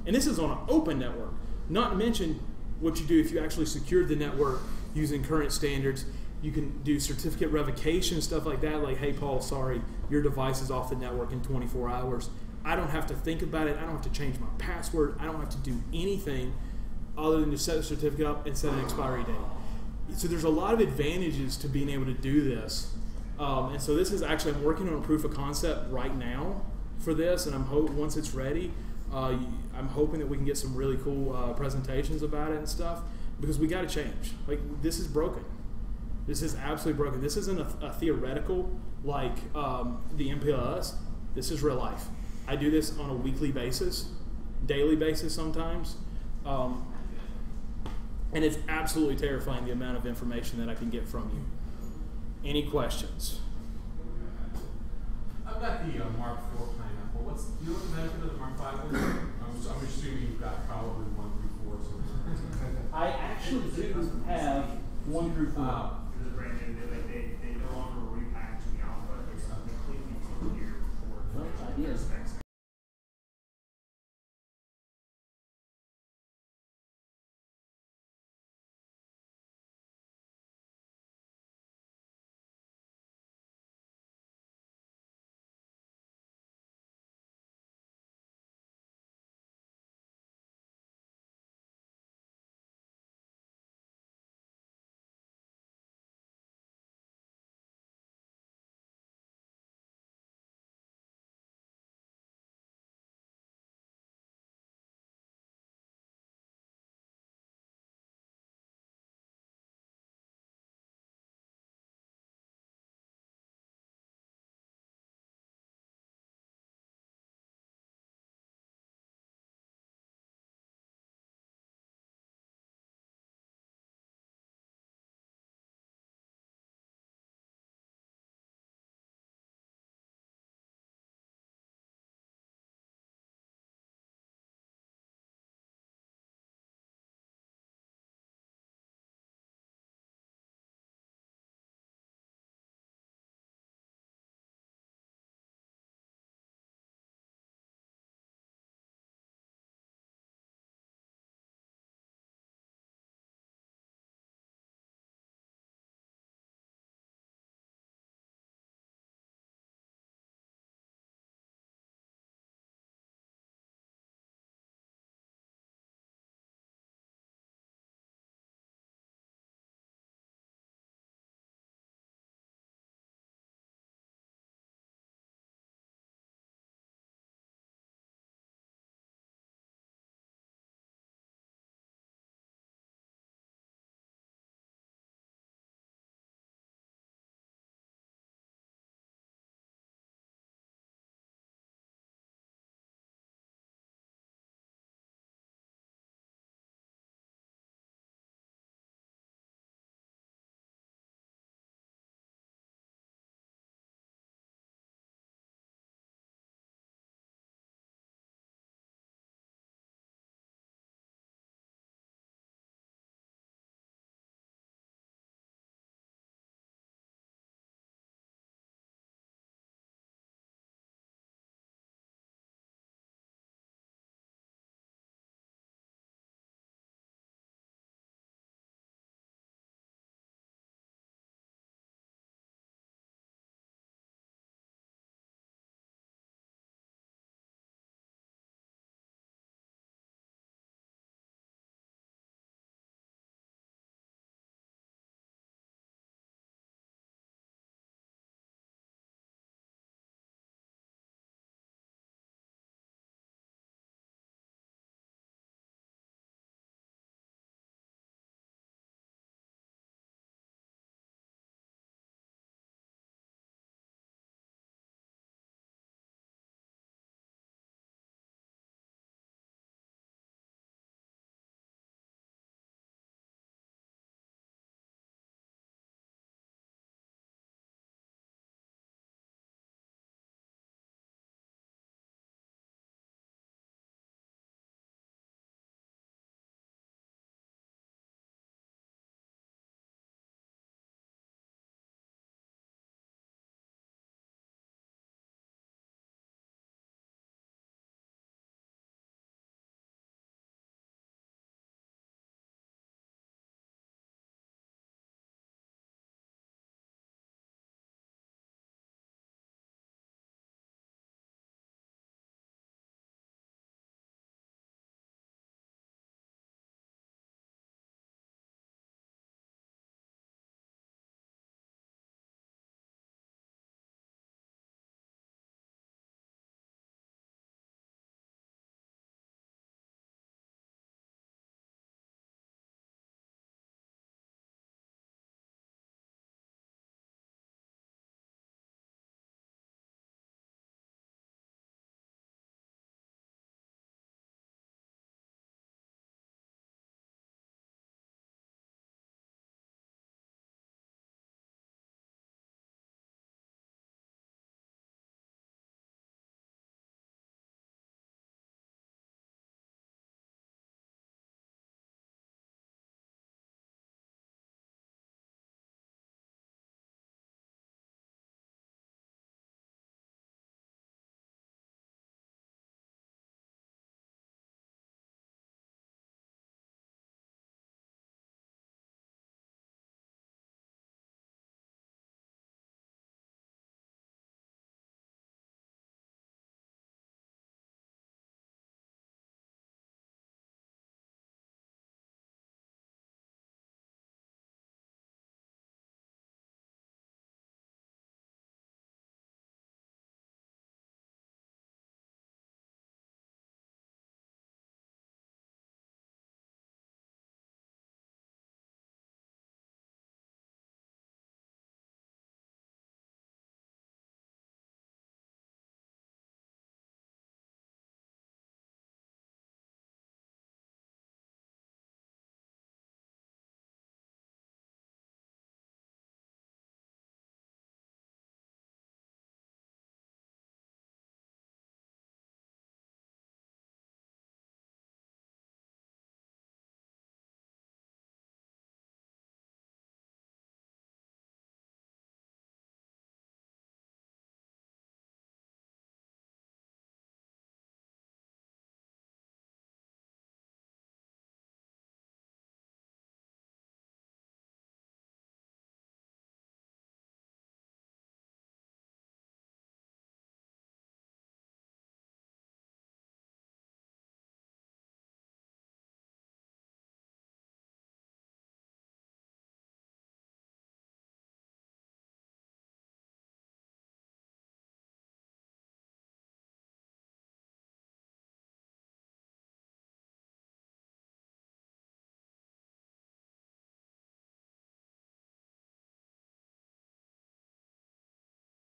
And this is on an open network. Not to mention what you do if you actually secured the network using current standards. You can do certificate revocation, stuff like that, like, hey, Paul, sorry, your device is off the network in 24 hours. I don't have to think about it. I don't have to change my password. I don't have to do anything other than to set the certificate up and set an expiry date. So there's a lot of advantages to being able to do this. And so this is actually, I'm working on a proof of concept right now for this, and once it's ready, I'm hoping that we can get some really cool presentations about it and stuff, because we got to change. Like, this is broken. This is absolutely broken. This isn't a theoretical like the MPLS. This is real life. I do this on a weekly basis, daily basis sometimes, and it's absolutely terrifying the amount of information that I can get from you. Any questions? I've got the Mark IV pineapple. Do you know what the benefit of the Mark V is? I'm assuming you've got probably 1 through 4. So. I actually do have 1 through 4. There's a brand new, they no longer repackage the alpha. It's a completely 2-year report.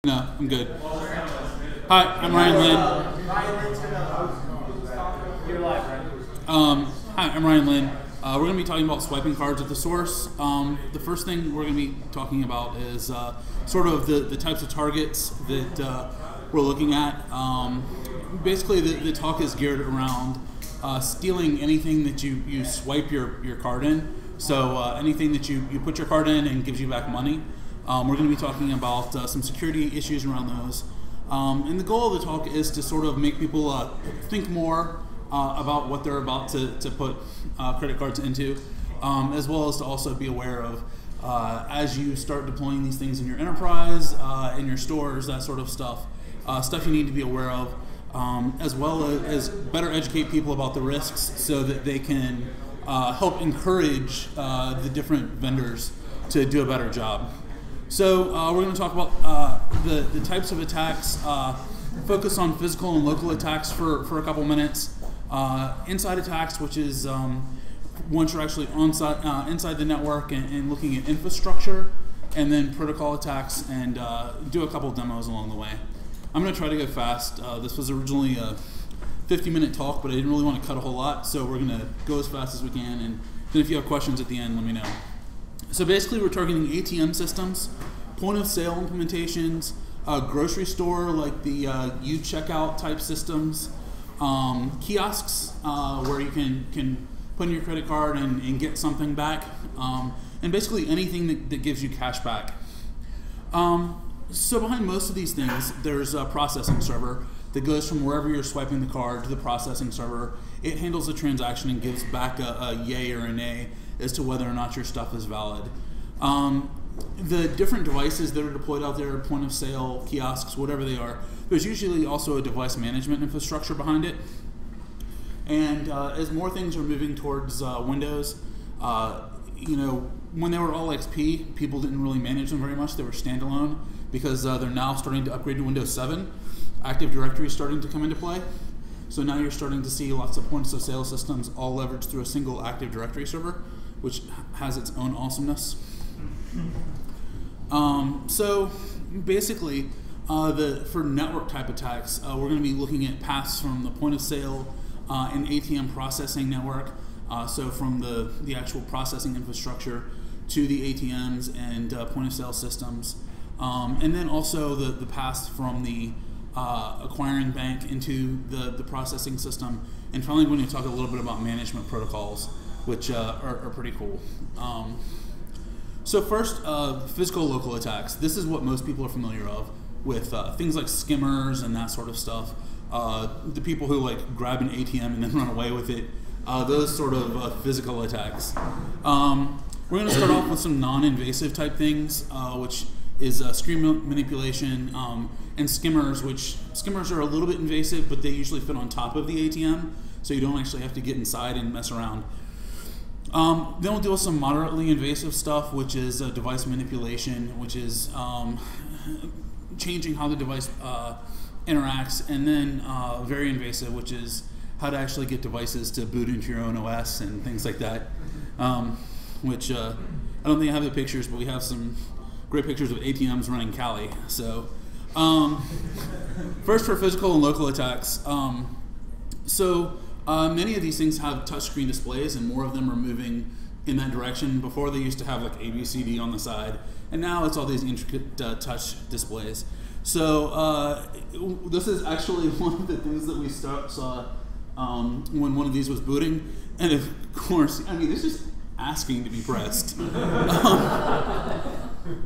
No, I'm good. Hi, I'm Ryan Lynn. You're live, right? Hi, I'm Ryan Lynn. We're going to be talking about swiping cards at the source. The first thing we're going to be talking about is sort of the types of targets that we're looking at. Basically, the talk is geared around stealing anything that you swipe your card in. So anything that you put your card in and gives you back money. We're going to be talking about some security issues around those. And the goal of the talk is to sort of make people think more about what they're about to put credit cards into, as well as to also be aware of as you start deploying these things in your enterprise, in your stores, that sort of stuff, stuff you need to be aware of, as well as better educate people about the risks so that they can help encourage the different vendors to do a better job. So we're going to talk about the types of attacks, focus on physical and local attacks for a couple minutes, inside attacks, which is once you're actually inside the network and looking at infrastructure, and then protocol attacks, and do a couple demos along the way. I'm going to try to go fast. This was originally a 50-minute talk, but I didn't really want to cut a whole lot, so we're going to go as fast as we can, and then if you have questions at the end, let me know. So basically, we're targeting ATM systems, point-of-sale implementations, grocery store like the U-checkout type systems, kiosks where you can put in your credit card and get something back, and basically anything that gives you cash back. So behind most of these things, there's a processing server that goes from wherever you're swiping the card to the processing server. It handles the transaction and gives back a yay or a nay as to whether or not your stuff is valid. The different devices that are deployed out there, point of sale, kiosks, whatever they are, there's usually also a device management infrastructure behind it. And as more things are moving towards Windows, you know, when they were all XP, people didn't really manage them very much. They were standalone because they're now starting to upgrade to Windows 7. Active Directory is starting to come into play. So now you're starting to see lots of points of sale systems all leveraged through a single Active Directory server, which has its own awesomeness. So basically, for network type attacks, we're going to be looking at paths from the point of sale and ATM processing network, so from the actual processing infrastructure to the ATMs and point of sale systems, and then also the paths from the acquiring bank into the processing system, and finally we're going to talk a little bit about management protocols, which are pretty cool. So first, physical local attacks. This is what most people are familiar with things like skimmers and that sort of stuff. The people who like grab an ATM and then run away with it. Those sort of physical attacks. We're going to start off with some non-invasive type things, which is screen manipulation and skimmers, which skimmers are a little bit invasive, but they usually fit on top of the ATM, so you don't actually have to get inside and mess around. Then we'll deal with some moderately invasive stuff, which is device manipulation, which is changing how the device interacts, and then very invasive, which is how to actually get devices to boot into your own OS and things like that, which I don't think I have the pictures, but we have some great pictures of ATMs running Kali. So first for physical and local attacks. Many of these things have touchscreen displays, and more of them are moving in that direction. Before, they used to have like ABCD on the side, and now it's all these intricate touch displays. So this is actually one of the things that we saw when one of these was booting, and of course, I mean, it's just asking to be pressed.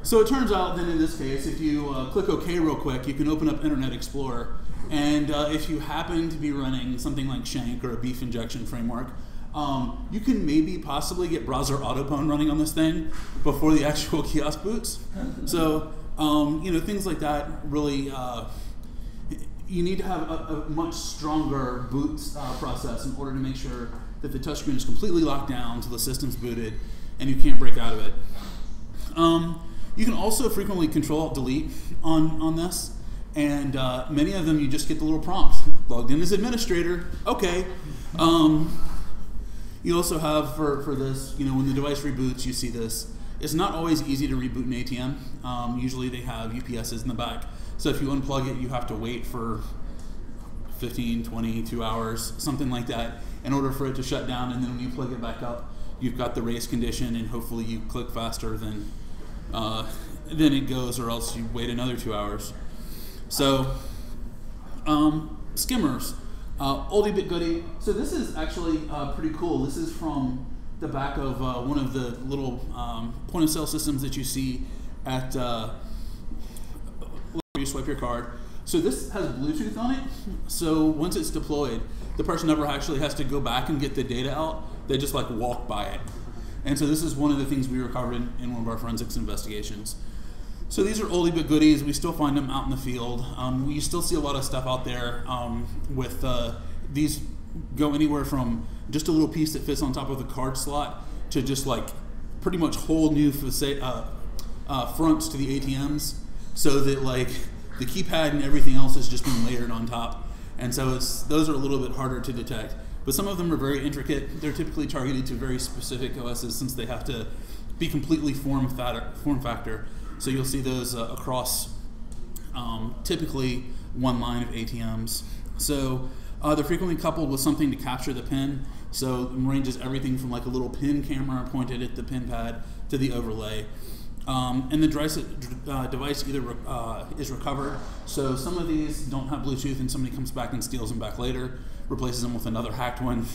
So it turns out that in this case, if you click OK real quick, you can open up Internet Explorer. And if you happen to be running something like Shank or a beef injection framework, you can maybe possibly get browser autopwn running on this thing before the actual kiosk boots. So you know, things like that really, you need to have a much stronger boot process in order to make sure that the touchscreen is completely locked down until the system's booted and you can't break out of it. You can also frequently Control-Alt-Delete on this. And many of them, you just get the little prompt, logged in as administrator, okay. You also have, for this, you know, when the device reboots, you see this. It's not always easy to reboot an ATM. Usually they have UPSs in the back So if you unplug it, you have to wait for 15, 20, 2 hours, something like that, in order for it to shut down. And then when you plug it back up, you've got the race condition, and hopefully you click faster than it goes, or else you wait another 2 hours. So skimmers, oldie but goodie. So this is actually pretty cool. This is from the back of one of the little point of sale systems that you see at where you swipe your card. So this has Bluetooth on it. So once it's deployed, the person never actually has to go back and get the data out. They just like walk by it. And so this is one of the things we recovered in one of our forensics investigations. So these are oldie but goodies. We still find them out in the field. We still see a lot of stuff out there with these go anywhere from just a little piece that fits on top of the card slot to just like pretty much whole new fronts to the ATMs, so that like the keypad and everything else has just been layered on top. And so those are a little bit harder to detect. But some of them are very intricate. They're typically targeted to very specific OSs, since they have to be completely form factor. So you'll see those across typically one line of ATMs. So they're frequently coupled with something to capture the pin. So it ranges everything from like a little pin camera pointed at the pin pad to the overlay. And the device either is recovered. So some of these don't have Bluetooth, and somebody comes back and steals them back later, replaces them with another hacked one,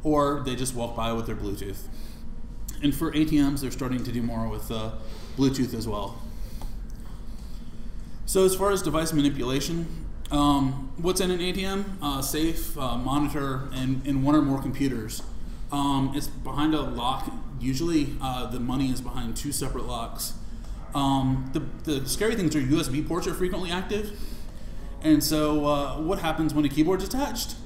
or they just walk by with their Bluetooth. And for ATMs, they're starting to do more with Bluetooth as well. So as far as device manipulation, what's in an ATM? Safe, monitor, and one or more computers. It's behind a lock. Usually the money is behind 2 separate locks. The scary things are USB ports are frequently active. And so what happens when a keyboard's attached?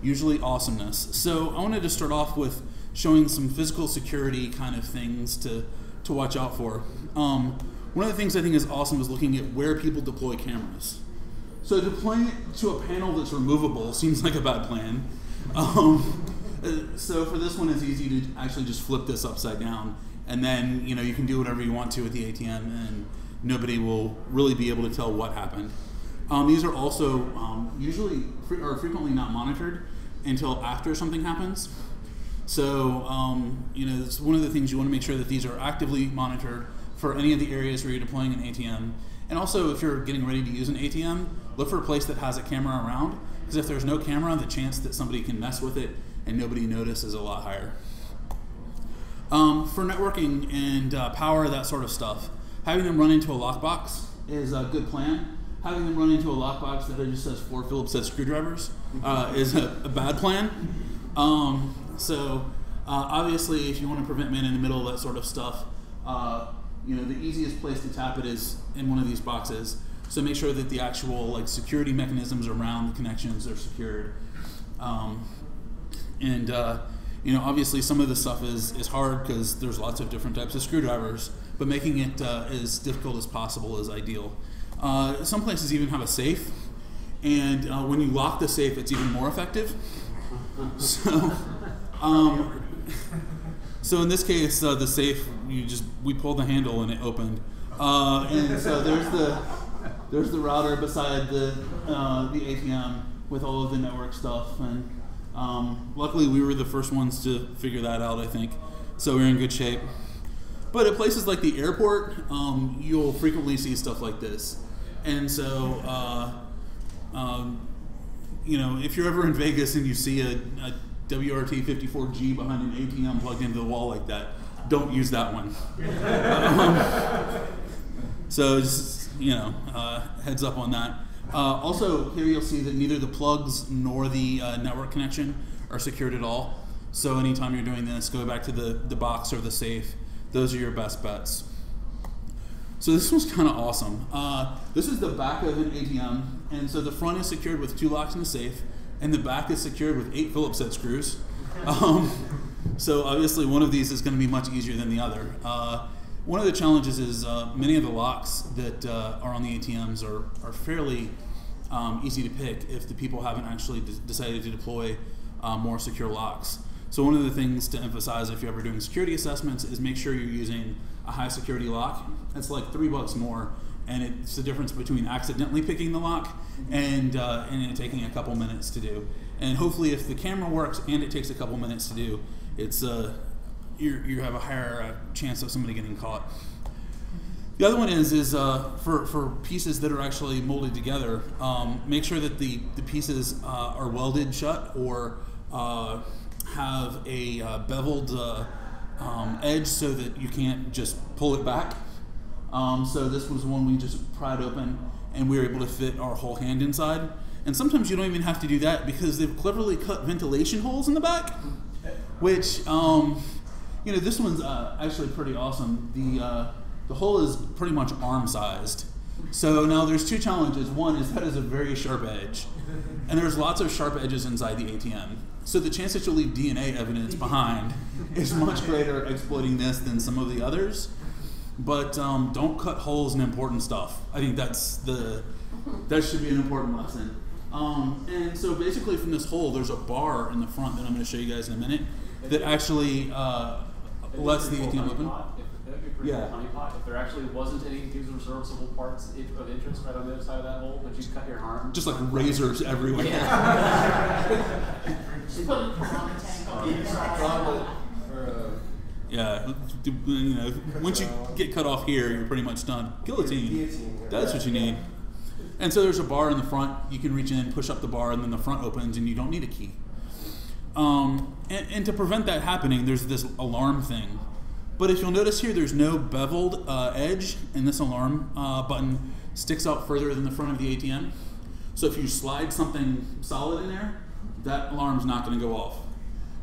Usually awesomeness. So I wanted to start off with showing some physical security kind of things to watch out for. One of the things I think is awesome is looking at where people deploy cameras. So deploying it to a panel that's removable seems like a bad plan. So for this one, it's easy to actually just flip this upside down, and then you can do whatever you want to with the ATM, and nobody will really be able to tell what happened. These are also usually or frequently not monitored until after something happens. So it's one of the things you want to make sure that these are actively monitored for any of the areas where you're deploying an ATM. And also, if you're getting ready to use an ATM, look for a place that has a camera around, because if there's no camera, the chance that somebody can mess with it and nobody notices is a lot higher. For networking and power, that sort of stuff, having them run into a lockbox is a good plan. Having them run into a lockbox that just says 4 Phillips head screwdrivers is a bad plan. Obviously, if you want to prevent man in the middle, that sort of stuff, the easiest place to tap it is in one of these boxes. So make sure that the actual security mechanisms around the connections are secured. Obviously some of this stuff is hard because there's lots of different types of screwdrivers, but making it as difficult as possible is ideal. Some places even have a safe, and when you lock the safe, it's even more effective. So in this case, the safe, we pulled the handle and it opened. And so there's the router beside the ATM with all of the network stuff, and luckily we were the first ones to figure that out, I think. So we're in good shape. But at places like the airport, you'll frequently see stuff like this. And so, if you're ever in Vegas and you see a WRT-54G behind an ATM plugged into the wall like that, don't use that one. So just, heads up on that. Also, here you'll see that neither the plugs nor the network connection are secured at all. So anytime you're doing this, go back to the box or the safe. Those are your best bets. So this one's kind of awesome. This is the back of an ATM, and so the front is secured with 2 locks in the safe, and the back is secured with 8 Phillips head screws. So obviously one of these is going to be much easier than the other. One of the challenges is many of the locks that are on the ATMs are fairly easy to pick if the people haven't actually decided to deploy more secure locks. So one of the things to emphasize if you're ever doing security assessments is make sure you're using a high security lock. It's like $3 more, and it's the difference between accidentally picking the lock and it taking a couple minutes to do. And hopefully, if the camera works and it takes a couple minutes to do, it's you have a higher chance of somebody getting caught. The other one is for pieces that are actually molded together, make sure that the pieces are welded shut or have a beveled edge so that you can't just pull it back. So this was one we just pried open and we were able to fit our whole hand inside. And sometimes you don't even have to do that because they've cleverly cut ventilation holes in the back, which, this one's actually pretty awesome. The hole is pretty much arm-sized. So now there's two challenges. One is that is a very sharp edge, and there's lots of sharp edges inside the ATM. So the chance that you'll leave DNA evidence behind is much greater exploiting this than some of the others. But don't cut holes in important stuff. I think that should be an important lesson. And so basically from this hole, there's a bar in the front that I'm going to show you guys in a minute that actually lets the ATM open. Yeah. Honeypot, if there actually wasn't any of these serviceable parts of interest right on the other side of that hole, would you cut your arm? Just like razors everywhere. Yeah. Yeah, once you get cut off here, you're pretty much done. Guillotine. That's what you need. And so there's a bar in the front. You can reach in, push up the bar, and then the front opens, and you don't need a key. And to prevent that happening, there's this alarm thing. But if you'll notice here, there's no beveled edge, and this alarm button sticks out further than the front of the ATM. So if you slide something solid in there, that alarm's not going to go off.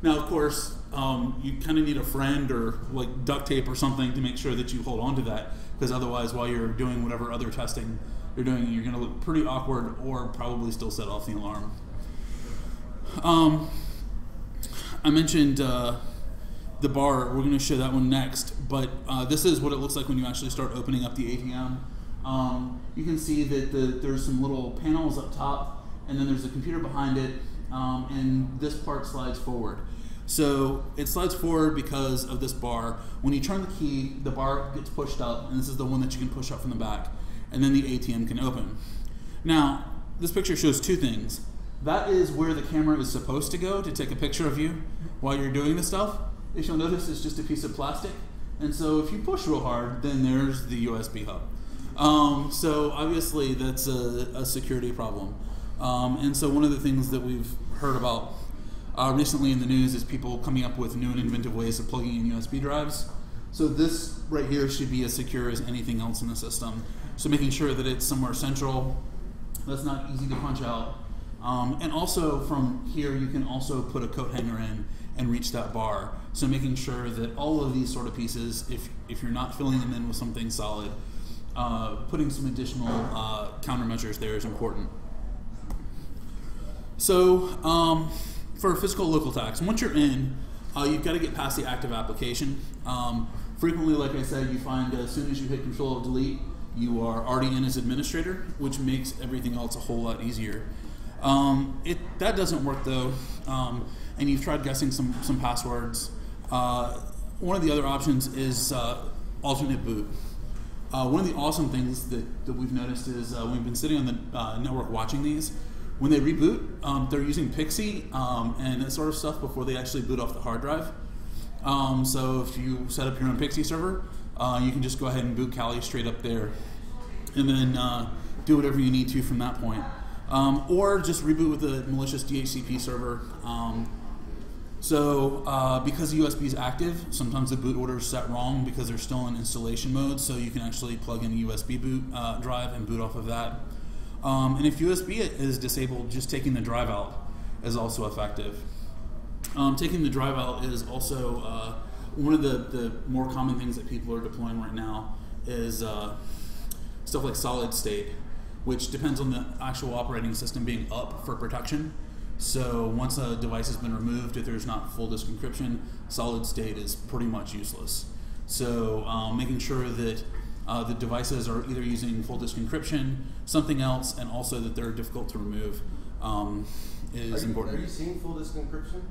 Now, of course, you kind of need a friend or like duct tape or something to make sure that you hold on to that, because otherwise, while you're doing whatever other testing you're doing, you're going to look pretty awkward or probably still set off the alarm. I mentioned the bar. We're going to show that one next, but this is what it looks like when you actually start opening up the ATM. You can see that there's some little panels up top, and then there's a computer behind it, and this part slides forward. So it slides forward because of this bar. When you turn the key, the bar gets pushed up, and this is the one that you can push up from the back, and then the ATM can open. Now, this picture shows two things. That is where the camera is supposed to go to take a picture of you while you're doing this stuff. If you'll notice, it's just a piece of plastic. And so if you push real hard, then there's the USB hub. So obviously that's a security problem. And so one of the things that we've heard about recently in the news is people coming up with new and inventive ways of plugging in USB drives. So this right here should be as secure as anything else in the system. So making sure that it's somewhere central, that's not easy to punch out. And also from here, you can also put a coat hanger in and reach that bar. So making sure that all of these sort of pieces, if you're not filling them in with something solid, putting some additional countermeasures there is important. So for physical local tax, once you're in, you've got to get past the active application. Frequently, like I said, you find as soon as you hit Control-Delete, you are already in as administrator, which makes everything else a whole lot easier. That doesn't work though, and you've tried guessing some passwords. One of the other options is alternate boot. One of the awesome things that we've noticed is when we've been sitting on the network watching these, when they reboot, they're using Pixie and that sort of stuff before they actually boot off the hard drive. So if you set up your own Pixie server, you can just go ahead and boot Kali straight up there, and then do whatever you need to from that point. Or just reboot with a malicious DHCP server. Because USB is active, sometimes the boot order is set wrong because they're still in installation mode, so you can actually plug in a USB boot drive and boot off of that. And if USB is disabled, just taking the drive out is also effective. Taking the drive out is also one of the more common things that people are deploying right now is stuff like solid state, which depends on the actual operating system being up for protection. So once a device has been removed, if there's not full disk encryption, solid state is pretty much useless. So making sure that the devices are either using full disk encryption, something else, and also that they're difficult to remove is important. Are you seeing full disk encryption?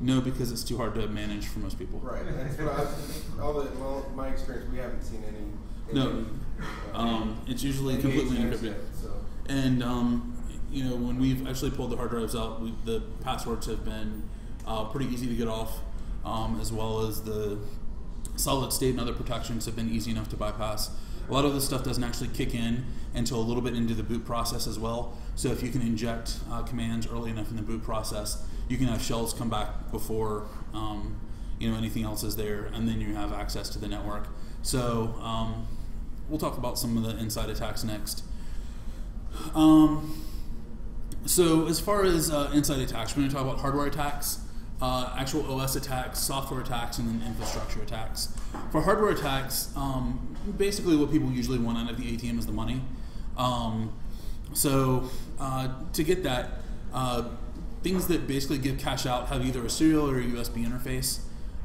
No, because it's too hard to manage for most people. Right. That's what my experience, we haven't seen any. No, It's usually completely encrypted. And when we've actually pulled the hard drives out, the passwords have been pretty easy to get off, as well as the solid state and other protections have been easy enough to bypass. A lot of this stuff doesn't actually kick in until a little bit into the boot process as well. So if you can inject commands early enough in the boot process, you can have shells come back before anything else is there, and then you have access to the network. So we'll talk about some of the inside attacks next. So as far as inside attacks, we're going to talk about hardware attacks, actual OS attacks, software attacks, and then infrastructure attacks. For hardware attacks, basically what people usually want out of the ATM is the money. So to get that, things that basically give cash out have either a serial or a USB interface.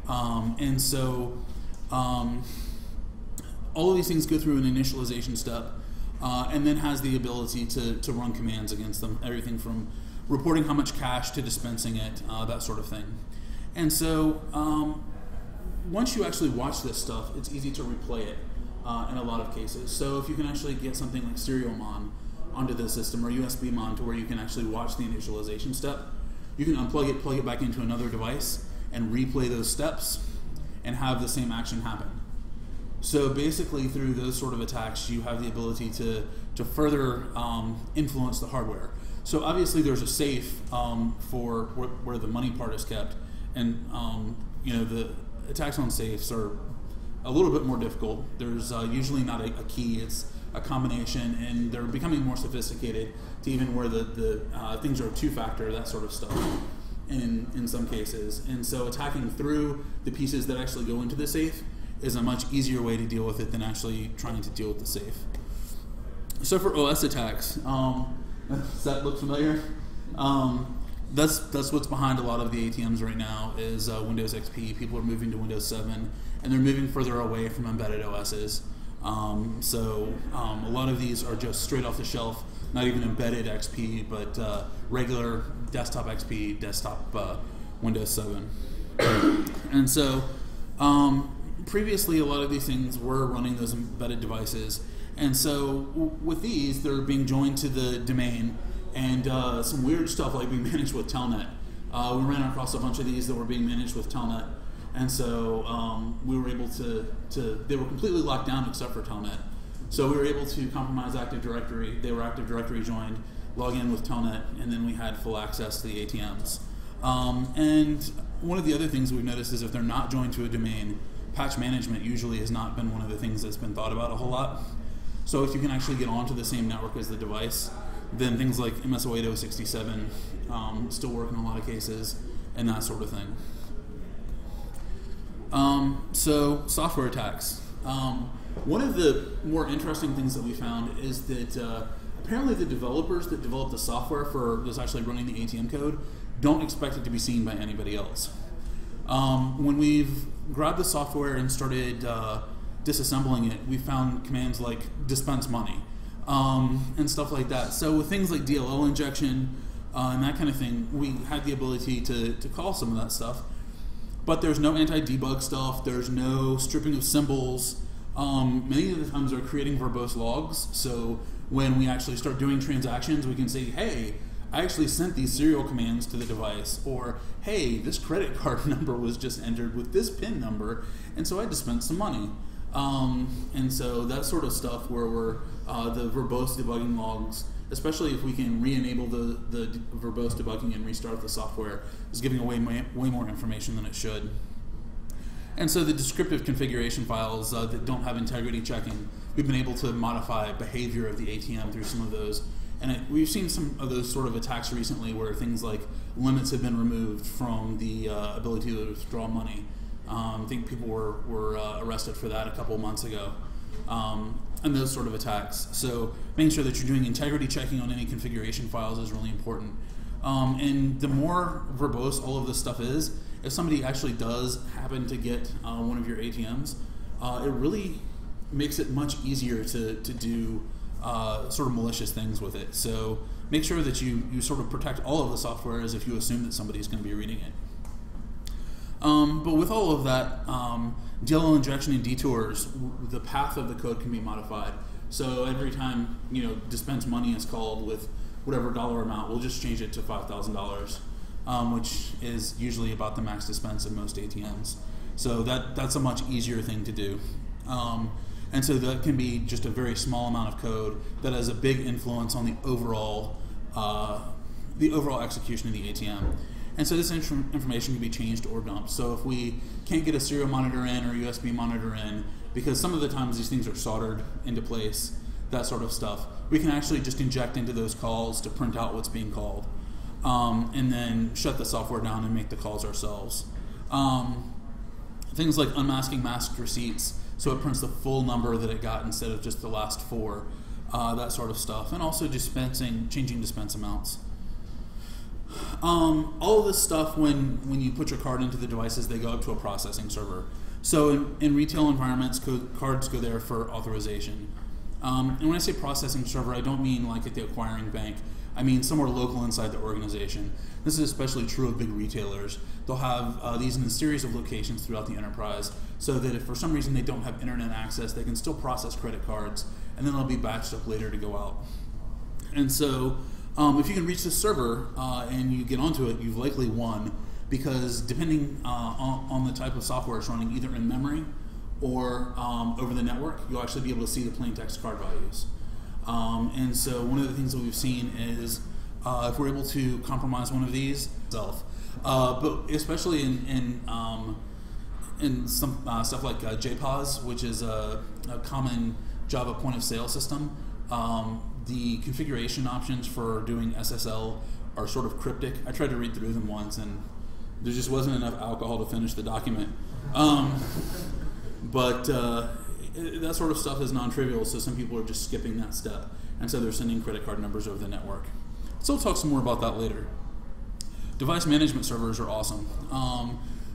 And so all of these things go through an initialization step, and then has the ability to run commands against them, everything from reporting how much cash to dispensing it, that sort of thing. And so once you actually watch this stuff, it's easy to replay it in a lot of cases. So if you can actually get something like serial mon onto the system, or USB mon, to where you can actually watch the initialization step, you can unplug it, plug it back into another device, and replay those steps and have the same action happen. So basically through those sort of attacks, you have the ability to further influence the hardware. So obviously there's a safe for where the money part is kept, and the attacks on safes are a little bit more difficult. There's usually not a key, it's a combination, and they're becoming more sophisticated to even where the things are two-factor, that sort of stuff in some cases. And so attacking through the pieces that actually go into the safe is a much easier way to deal with it than actually trying to deal with the safe. So for OS attacks, does that look familiar? That's what's behind a lot of the ATMs right now is Windows XP. People are moving to Windows 7, and they're moving further away from embedded OSs. So a lot of these are just straight off the shelf, not even embedded XP, but regular desktop XP, desktop Windows 7. And so previously a lot of these things were running those embedded devices, and so with these they're being joined to the domain, and some weird stuff like being managed with Telnet. We ran across a bunch of these that were being managed with Telnet, and so we were able to they were completely locked down except for Telnet. So we were able to compromise Active Directory. They were Active Directory joined, log in with Telnet, and then we had full access to the ATMs. And one of the other things we've noticed is if they're not joined to a domain, patch management usually has not been one of the things that's been thought about a whole lot. So if you can actually get onto the same network as the device, then things like MS-08-067 still work in a lot of cases, and that sort of thing. So software attacks. One of the more interesting things that we found is that apparently the developers that develop the software for that's actually running the ATM code don't expect it to be seen by anybody else. When we've grabbed the software and started disassembling it, we found commands like dispense money and stuff like that. So with things like DLL injection and that kind of thing, we had the ability to call some of that stuff. But there's no anti-debug stuff, there's no stripping of symbols. Many of the times they're creating verbose logs, so when we actually start doing transactions, we can say, hey, I actually sent these serial commands to the device, or hey, this credit card number was just entered with this PIN number, and so I dispensed some money. And so that sort of stuff where we're the verbose debugging logs, especially if we can re-enable the verbose debugging and restart the software, is giving away way more information than it should. And so the descriptive configuration files that don't have integrity checking, we've been able to modify behavior of the ATM through some of those. And we've seen some of those sort of attacks recently where things like limits have been removed from the ability to withdraw money. I think people were arrested for that a couple of months ago. And those sort of attacks. So making sure that you're doing integrity checking on any configuration files is really important. And the more verbose all of this stuff is, if somebody actually does happen to get one of your ATMs, it really makes it much easier to do sort of malicious things with it. So make sure that you sort of protect all of the software as if you assume that somebody's going to be reading it. But with all of that, DLL injection and detours, the path of the code can be modified. So every time dispense money is called with whatever dollar amount, we'll just change it to $5,000, which is usually about the max dispense of most ATMs. So that's a much easier thing to do. And so that can be just a very small amount of code that has a big influence on the overall execution of the ATM. And so this information can be changed or dumped. So if we can't get a serial monitor in or USB monitor in, because some of the times these things are soldered into place, that sort of stuff, we can actually just inject into those calls to print out what's being called, and then shut the software down and make the calls ourselves. Things like unmasking masked receipts, so it prints the full number that it got instead of just the last 4, that sort of stuff, and also changing dispense amounts. All of this stuff, when you put your card into the devices, they go up to a processing server. So in retail environments, cards go there for authorization. And when I say processing server, I don't mean like at the acquiring bank. I mean somewhere local inside the organization. This is especially true of big retailers. They'll have these in a series of locations throughout the enterprise, so that if for some reason they don't have internet access, they can still process credit cards, and then they'll be batched up later to go out. And so if you can reach this server and you get onto it, you've likely won, because depending on the type of software it's running, either in memory or over the network, you'll actually be able to see the plain text card values. And so one of the things that we've seen is if we're able to compromise one of these itself, but especially in some stuff like JPOS, which is a common Java point of sale system, the configuration options for doing SSL are sort of cryptic. I tried to read through them once, and there just wasn't enough alcohol to finish the document. But that sort of stuff is non-trivial, so some people are just skipping that step, and so they're sending credit card numbers over the network. So we'll talk some more about that later. Device management servers are awesome.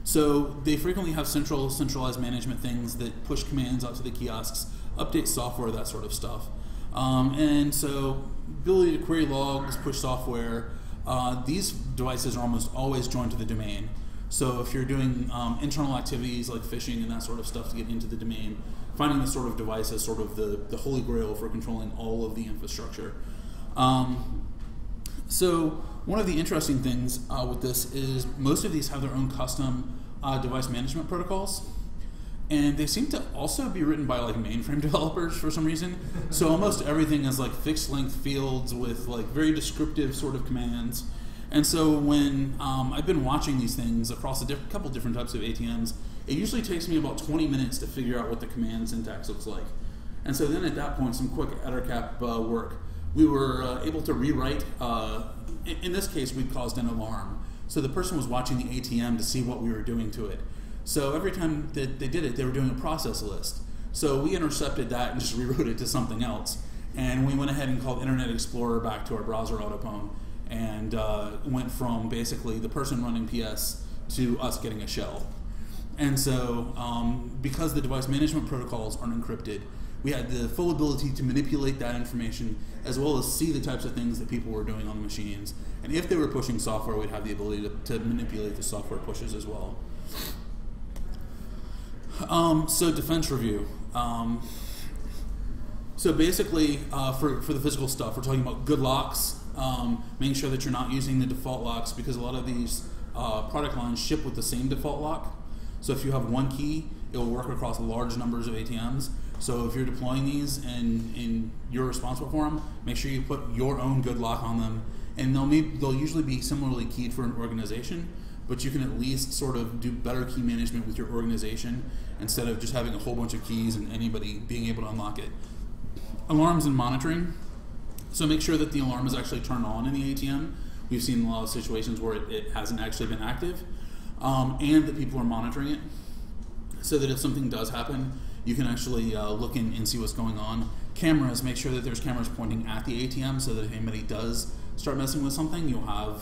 So they frequently have centralized management things that push commands out to the kiosks, update software, that sort of stuff. And so ability to query logs, push software, these devices are almost always joined to the domain. So if you're doing internal activities like phishing and that sort of stuff to get into the domain, finding this sort of device as sort of the holy grail for controlling all of the infrastructure. So one of the interesting things with this is most of these have their own custom device management protocols. And they seem to also be written by like mainframe developers for some reason. So almost everything is like fixed length fields with like very descriptive sort of commands. And so when I've been watching these things across a couple different types of ATMs, it usually takes me about 20 minutes to figure out what the command syntax looks like. And so then at that point, some quick ettercap work. We were able to rewrite, in this case, we caused an alarm. So the person was watching the ATM to see what we were doing to it. So every time that they did it, they were doing a process list. So we intercepted that and just rewrote it to something else. And we went ahead and called Internet Explorer back to our browser autopwn, and went from basically the person running PS to us getting a shell. And so because the device management protocols aren't encrypted, we had the full ability to manipulate that information as well as see the types of things that people were doing on the machines. And if they were pushing software, we'd have the ability to manipulate the software pushes as well. So defense review. So basically, for the physical stuff, we're talking about good locks, making sure that you're not using the default locks, because a lot of these product lines ship with the same default lock. So if you have one key, it will work across large numbers of ATMs. So if you're deploying these and you're responsible for them, make sure you put your own good lock on them. And they'll usually be similarly keyed for an organization, but you can at least sort of do better key management with your organization instead of just having a whole bunch of keys and anybody being able to unlock it. Alarms and monitoring. So make sure that the alarm is actually turned on in the ATM. We've seen a lot of situations where it hasn't actually been active, and that people are monitoring it, so that if something does happen, you can actually look in and see what's going on. Cameras, make sure that there's cameras pointing at the ATM so that if anybody does start messing with something, you'll have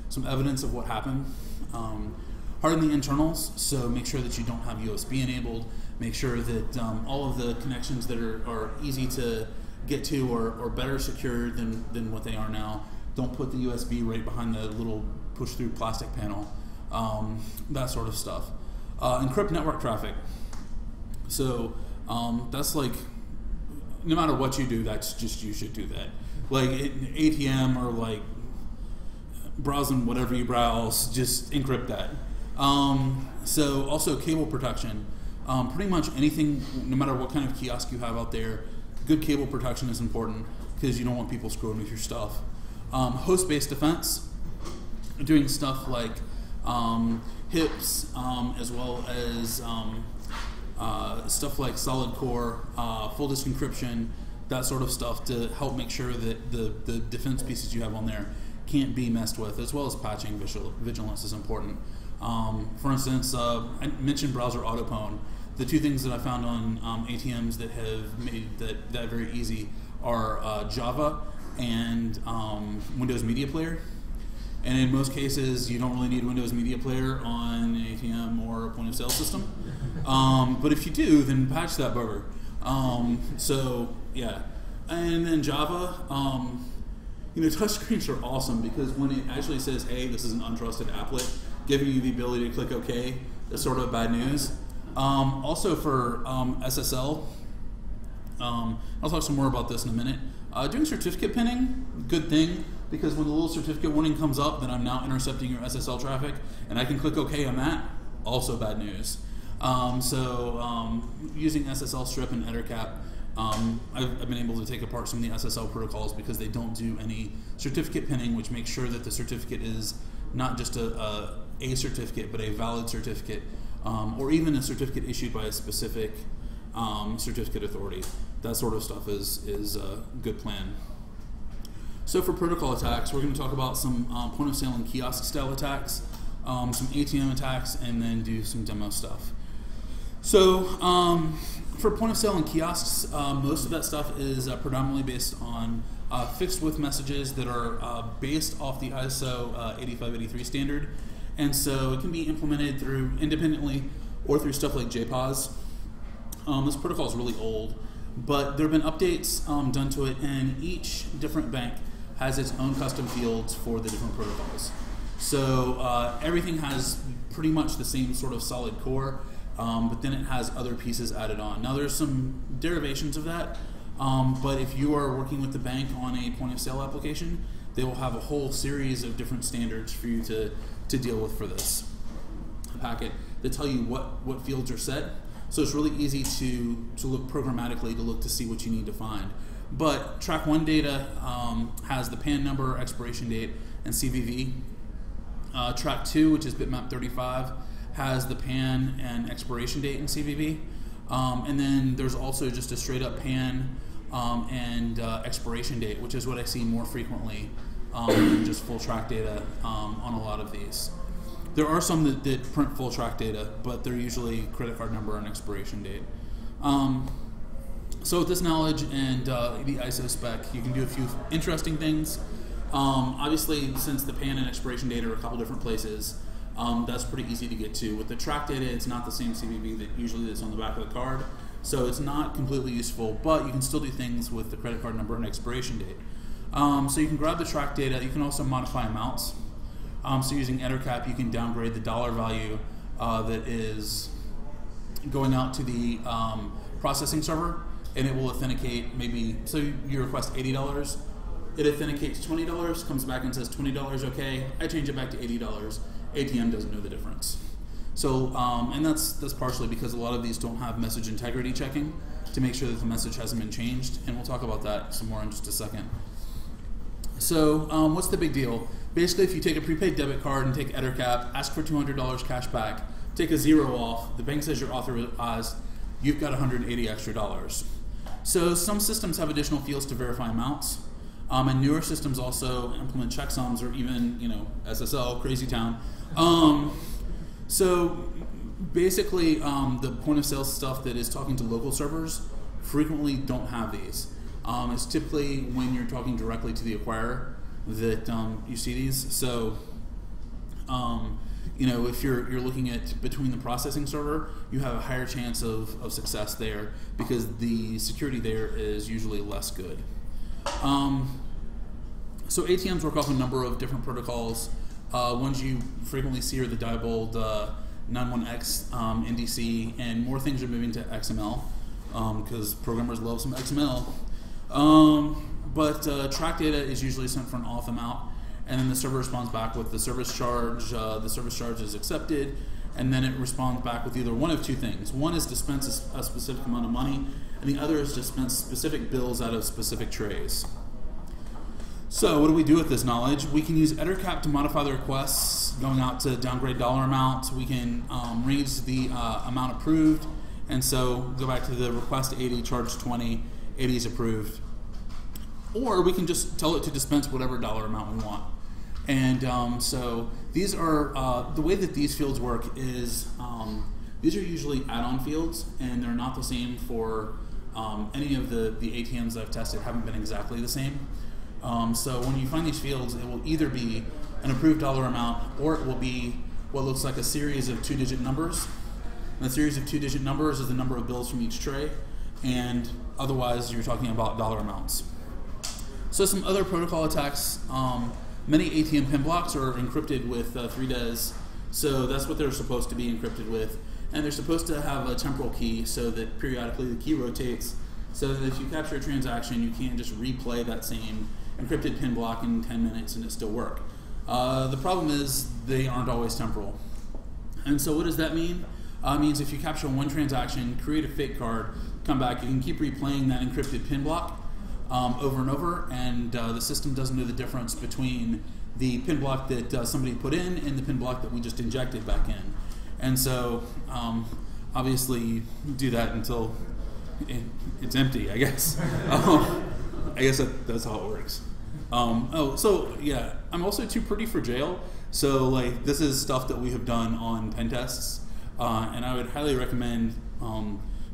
some evidence of what happened. Harden the internals, so make sure that you don't have USB enabled. Make sure that all of the connections that are easy to get to are better secured than what they are now. Don't put the USB right behind the little push-through plastic panel. that sort of stuff. Encrypt network traffic. So that's like, no matter what you do, that's just, you should do that. Like ATM or like browsing whatever you browse, just encrypt that. So also cable protection. Pretty much anything, no matter what kind of kiosk you have out there, good cable protection is important because you don't want people screwing with your stuff. Host-based defense, doing stuff like HIPs, as well as stuff like solid core, full disk encryption, that sort of stuff to help make sure that the defense pieces you have on there can't be messed with, as well as patching. Vigilance is important. For instance, I mentioned browser autopwn. The two things that I found on ATMs that have made that very easy are Java and Windows Media Player. And in most cases, you don't really need Windows Media Player on an ATM or a point of sale system. But if you do, then patch that bugger. So yeah, and then Java. Touchscreens are awesome because when it actually says, "Hey, this is an untrusted applet," giving you the ability to click OK is sort of bad news. Also for SSL, I'll talk some more about this in a minute. Doing certificate pinning, good thing, because when the little certificate warning comes up that I'm now intercepting your SSL traffic, and I can click OK on that, also bad news. Using SSL strip and EtherCap, I've been able to take apart some of the SSL protocols because they don't do any certificate pinning, which makes sure that the certificate is not just a certificate, but a valid certificate, or even a certificate issued by a specific certificate authority. That sort of stuff is a good plan. So for protocol attacks, we're going to talk about some point of sale and kiosk style attacks, some ATM attacks, and then do some demo stuff. So for point of sale and kiosks, most of that stuff is predominantly based on fixed width messages that are based off the ISO 8583 standard. And so it can be implemented through independently or through stuff like JPOS. This protocol is really old, but there have been updates done to it, and each different bank has its own custom fields for the different protocols. So everything has pretty much the same sort of solid core, but then it has other pieces added on. Now there's some derivations of that, but if you are working with the bank on a point of sale application, they will have a whole series of different standards for you to deal with for this packet that tell you what fields are set. So it's really easy to look programmatically to look to see what you need to find. But track 1 data has the PAN number, expiration date, and CVV. Track 2, which is bitmap 35, has the PAN and expiration date and CVV. And then there's also just a straight up PAN and expiration date, which is what I see more frequently than just full track data on a lot of these. There are some that print full track data, but they're usually credit card number and expiration date. So with this knowledge and the ISO spec, you can do a few interesting things. Obviously, since the PAN and expiration data are a couple different places, that's pretty easy to get to. With the track data, it's not the same CVV that usually is on the back of the card, so it's not completely useful, but you can still do things with the credit card number and expiration date. So you can grab the track data. You can also modify amounts. So using EtherCap, you can downgrade the dollar value that is going out to the processing server, and it will authenticate maybe, so you request $80, it authenticates $20, comes back and says $20, okay, I change it back to $80, ATM doesn't know the difference. So, and that's partially because a lot of these don't have message integrity checking to make sure that the message hasn't been changed, and we'll talk about that some more in just a second. So what's the big deal? Basically, if you take a prepaid debit card and take EtherCap, ask for $200 cash back, take a zero off, the bank says you're authorized, you've got $180 extra. So some systems have additional fields to verify amounts, and newer systems also implement checksums or even, SSL, crazy town. So basically, the point of sale stuff that is talking to local servers frequently don't have these. It's typically when you're talking directly to the acquirer that you see these. So, if you're looking at between the processing server, you have a higher chance of success there because the security there is usually less good. So ATMs work off a number of different protocols. Ones you frequently see are the Diebold 91X NDC, and more things are moving to XML because programmers love some XML. But track data is usually sent for an auth amount, and then the server responds back with the service charge. The service charge is accepted, and then it responds back with either one of two things. One is dispense a specific amount of money, and the other is dispense specific bills out of specific trays. So what do we do with this knowledge? We can use EtterCap to modify the requests going out to downgrade dollar amount. We can raise the amount approved, and so go back to the request 80, charge 20, 80 is approved. Or we can just tell it to dispense whatever dollar amount we want. And so these are, the way that these fields work is, these are usually add-on fields, and they're not the same for any of the ATMs that I've tested haven't been exactly the same. So when you find these fields, it will either be an approved dollar amount, or it will be what looks like a series of 2-digit numbers. And the series of 2-digit numbers is the number of bills from each tray, and otherwise you're talking about dollar amounts. So some other protocol attacks, many ATM pin blocks are encrypted with 3DES, so that's what they're supposed to be encrypted with. And they're supposed to have a temporal key so that periodically the key rotates, so that if you capture a transaction, you can't just replay that same encrypted pin block in 10 minutes and it still work. The problem is they aren't always temporal. And so what does that mean? It means if you capture one transaction, create a fake card, come back, you can keep replaying that encrypted pin block over and over, and the system doesn't know the difference between the pin block that somebody put in and the pin block that we just injected back in. And so obviously you do that until it's empty, I guess. I guess that's how it works. So yeah, I'm also too pretty for jail. So like this is stuff that we have done on pen tests, and I would highly recommend,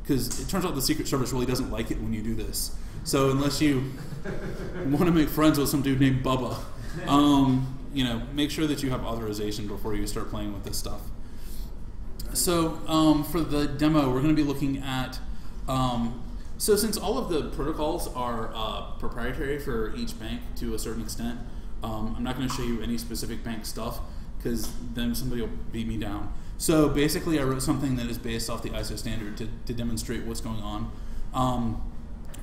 because it turns out the Secret Service really doesn't like it when you do this. So unless you want to make friends with some dude named Bubba, you know, make sure that you have authorization before you start playing with this stuff. So for the demo, we're going to be looking at, so since all of the protocols are proprietary for each bank to a certain extent, I'm not going to show you any specific bank stuff because then somebody will beat me down. So basically I wrote something that is based off the ISO standard to demonstrate what's going on.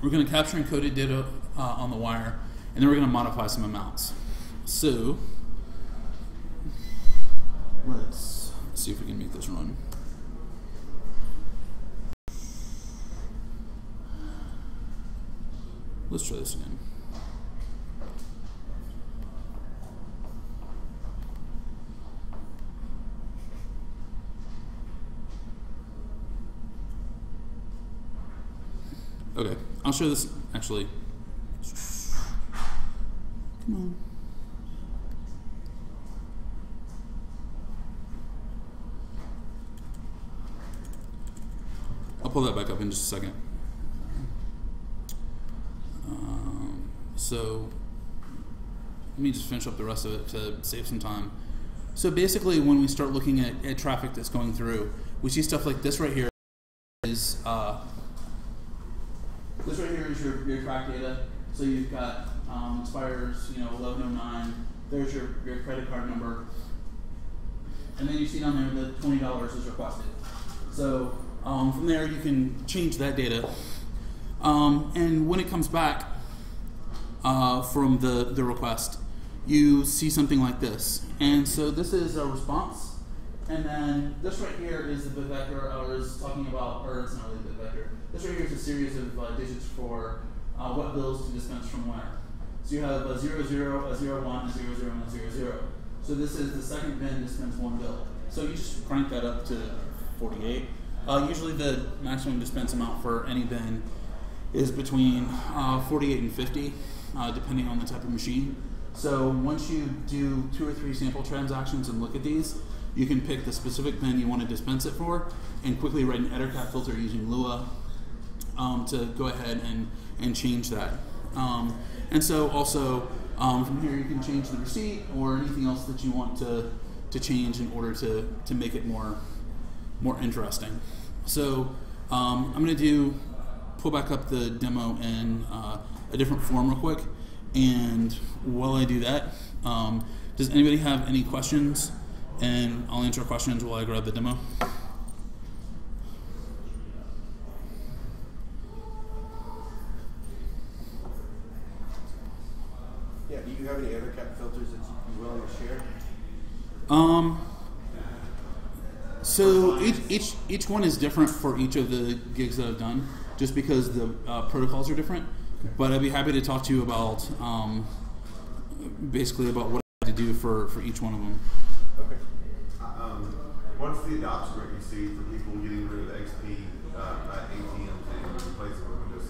We're going to capture encoded data on the wire, and then we're going to modify some amounts. So let's see if we can make this run. Let's try this again. Okay, I'll show this actually. Come on. I'll pull that back up in just a second. So let me just finish up the rest of it to save some time. So basically when we start looking at traffic that's going through, we see stuff like this right here is this right here is your track data. So you've got expires, 1109. There's your credit card number, and then you see down there that $20 is requested. So from there you can change that data, and when it comes back from the request, you see something like this. And so this is a response. And then this right here is the bit vector I was talking about, or it's not really a bit vector. This right here is a series of digits for what bills to dispense from where. So you have a 00, a 01, a 00, and a 00. So this is the second bin dispense one bill. So you just crank that up to 48. Usually the maximum dispense amount for any bin is between 48 and 50, depending on the type of machine. So once you do 2 or 3 sample transactions and look at these, you can pick the specific bin you want to dispense it for and quickly write an EtterCap filter using Lua to go ahead and change that. And so also from here you can change the receipt or anything else that you want to change in order to make it more interesting. So I'm going to pull back up the demo in a different form real quick. And while I do that, does anybody have any questions? And I'll answer questions while I grab the demo. Yeah, do you have any other cap filters that you'd be willing to share? So each one is different for each of the gigs that I've done, just because the protocols are different. But I'd be happy to talk to you about basically about what I had to do for each one of them. Okay. What's the adoption rate you see for people getting rid of XP ATMs and replacing with Windows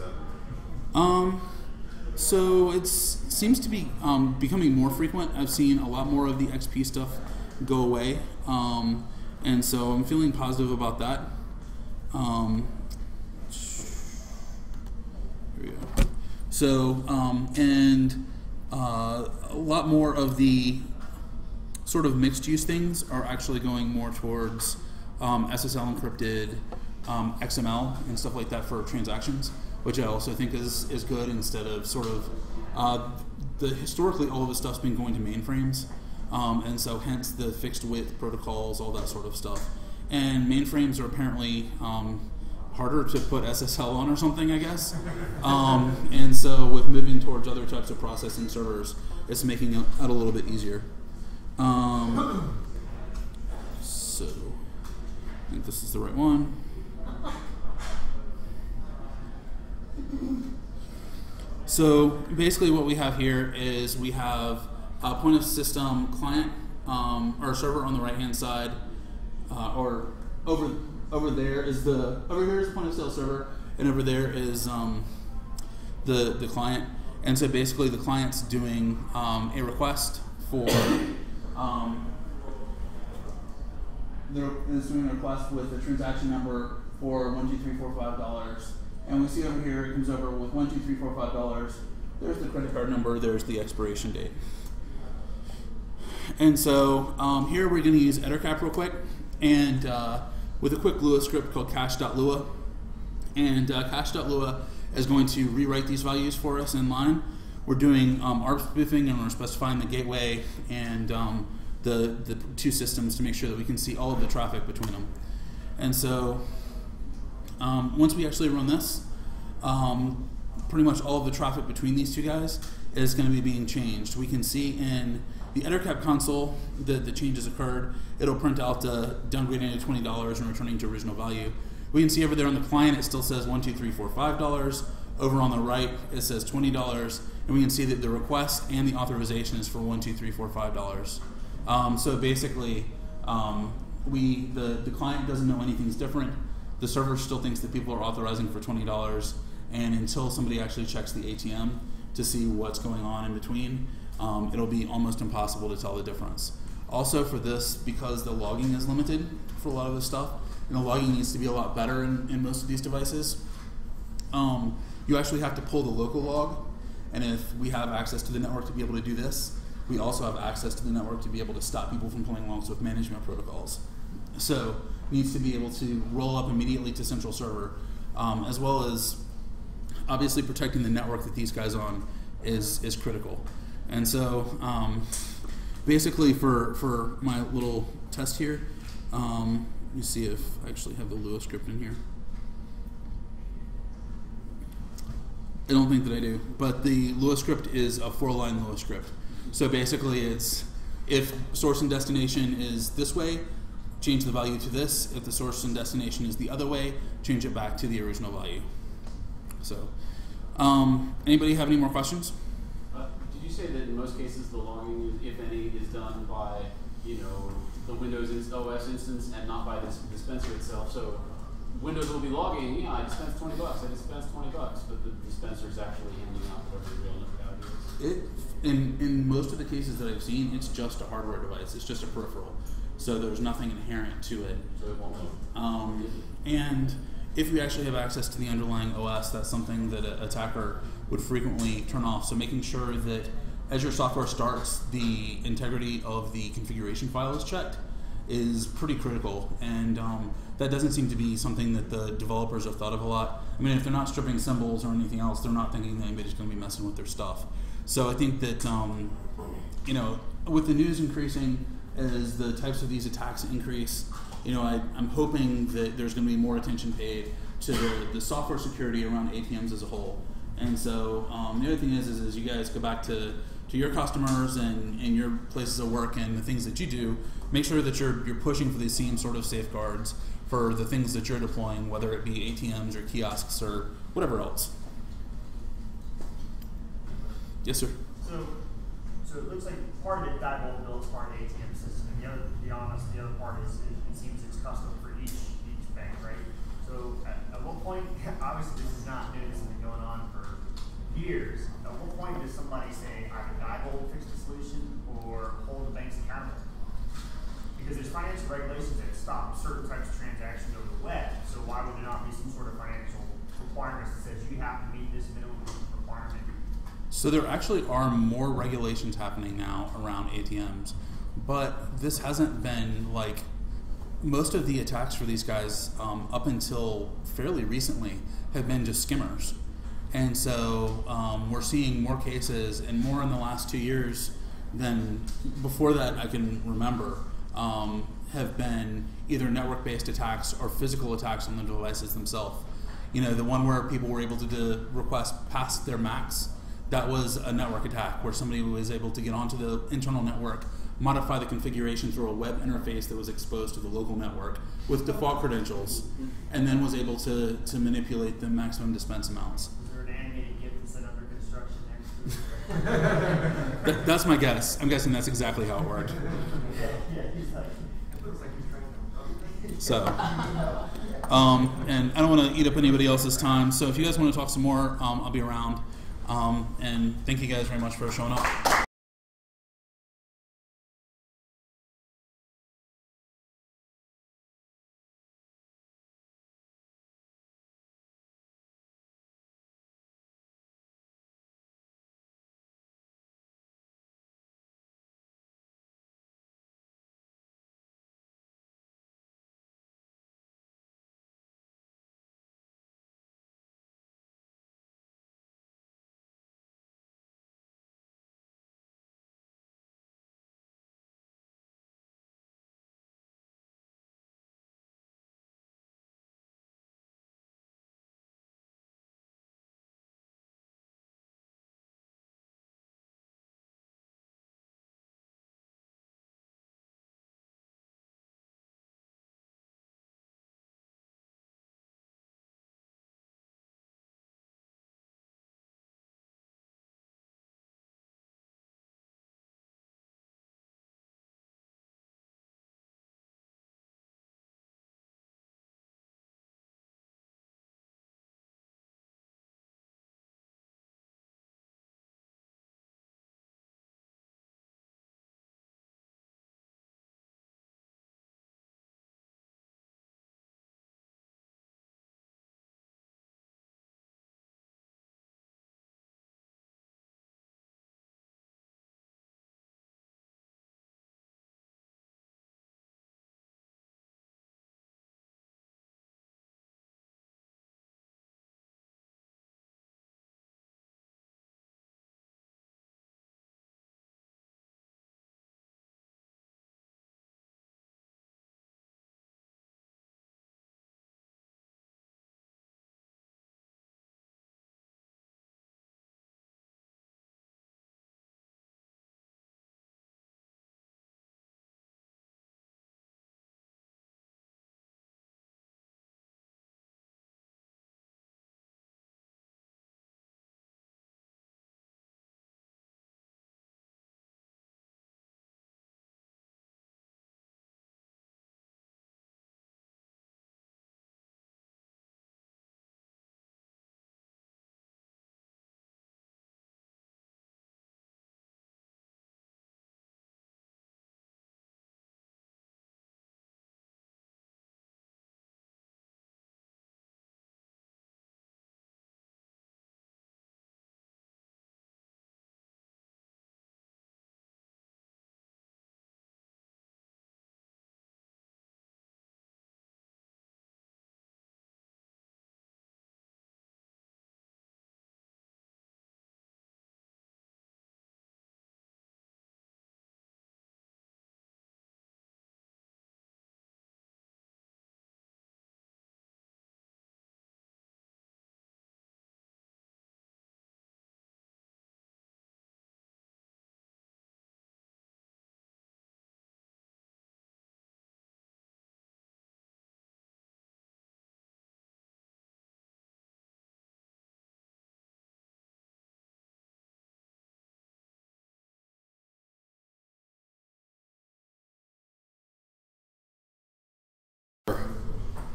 7? So it seems to be becoming more frequent. I've seen a lot more of the XP stuff go away, and so I'm feeling positive about that. Here we go. So a lot more of the sort of mixed use things are actually going more towards SSL encrypted XML and stuff like that for transactions, which I also think is good, instead of sort of historically all of this stuff's been going to mainframes, and so hence the fixed width protocols, all that sort of stuff. And mainframes are apparently harder to put SSL on or something, I guess. And so with moving towards other types of processing servers, it's making it a little bit easier. So I think this is the right one. So basically what we have here is we have a point of system client or server on the right hand side, or over there is over here is the point of sale server, and over there is the client. And so basically the client's doing a request for it's doing a request with a transaction number for $12345, and we see over here it comes over with $12345. There's the credit card number. There's the expiration date. And so here we're going to use EtherCap real quick, and with a quick Lua script called cache.lua, and cache.lua is going to rewrite these values for us in line. We're doing ARP spoofing, and we're specifying the gateway and the two systems to make sure that we can see all of the traffic between them. And so once we actually run this, pretty much all of the traffic between these two guys is going to be being changed. We can see in the EtherCap console that the changes occurred. It'll print out downgrading to $20 and returning to original value. We can see over there on the client it still says $12345. Over on the right it says $20, and we can see that the request and the authorization is for $12345. So basically, the client doesn't know anything's different. The server still thinks that people are authorizing for $20, and until somebody actually checks the ATM to see what's going on in between, it'll be almost impossible to tell the difference. Also for this, because the logging is limited for a lot of this stuff, and the logging needs to be a lot better in most of these devices, you actually have to pull the local log, and if we have access to the network to be able to do this, we also have access to the network to be able to stop people from playing logs with management protocols. So it needs to be able to roll up immediately to central server, as well as obviously protecting the network that these guys on is critical. And so basically for my little test here, let me see if I actually have the Lua script in here. I don't think that I do, but the Lua script is a 4-line Lua script. So basically it's, if source and destination is this way, change the value to this. If the source and destination is the other way, change it back to the original value. So, anybody have any more questions? Did you say that in most cases the logging, if any, is done by the Windows OS instance and not by the dispenser itself? So Windows will be logging, yeah, I dispensed $20, I dispensed $20, but the dispenser is actually handing out whatever the real value is. In most of the cases that I've seen, it's just a hardware device. It's just a peripheral. So there's nothing inherent to it. So it won't load. And if we actually have access to the underlying OS, that's something that an attacker would frequently turn off. So making sure that as your software starts, the integrity of the configuration file is checked is pretty critical. And that doesn't seem to be something that the developers have thought of a lot. I mean, if they're not stripping symbols or anything else, they're not thinking that anybody's going to be messing with their stuff. So I think that with the news increasing as the types of these attacks increase, I'm hoping that there's going to be more attention paid to the software security around ATMs as a whole. And so the other thing is you guys go back to your customers and your places of work and the things that you do, make sure that you're pushing for these same sort of safeguards for the things that you're deploying, whether it be ATMs or kiosks or whatever else. Yes, sir. So it looks like part of it, Diebold builds part of the ATM system, and to be honest, the other part is it seems it's custom for each bank, right? So at what point, obviously this is not new, this has been going on for years. At what point does somebody say either Diebold fix the solution or hold the banks accountable? Because there's financial regulations that stop certain types of transactions over the web. So why would there not be some sort of financial requirements that says you have to meet this minimum requirement? So there actually are more regulations happening now around ATMs, but this hasn't been like most of the attacks for these guys up until fairly recently have been just skimmers. And so we're seeing more cases and more in the last 2 years than before that I can remember have been either network-based attacks or physical attacks on the devices themselves. The one where people were able to request past their max, that was a network attack where somebody was able to get onto the internal network, modify the configuration through a web interface that was exposed to the local network with default credentials, and then was able to manipulate the maximum dispense amounts. Was there an animated GIF that said under construction next to it? That's my guess. I'm guessing that's exactly how it worked. Yeah, he's like, it looks like he's trying to. So, and I don't want to eat up anybody else's time, so if you guys want to talk some more, I'll be around. And thank you guys very much for showing up.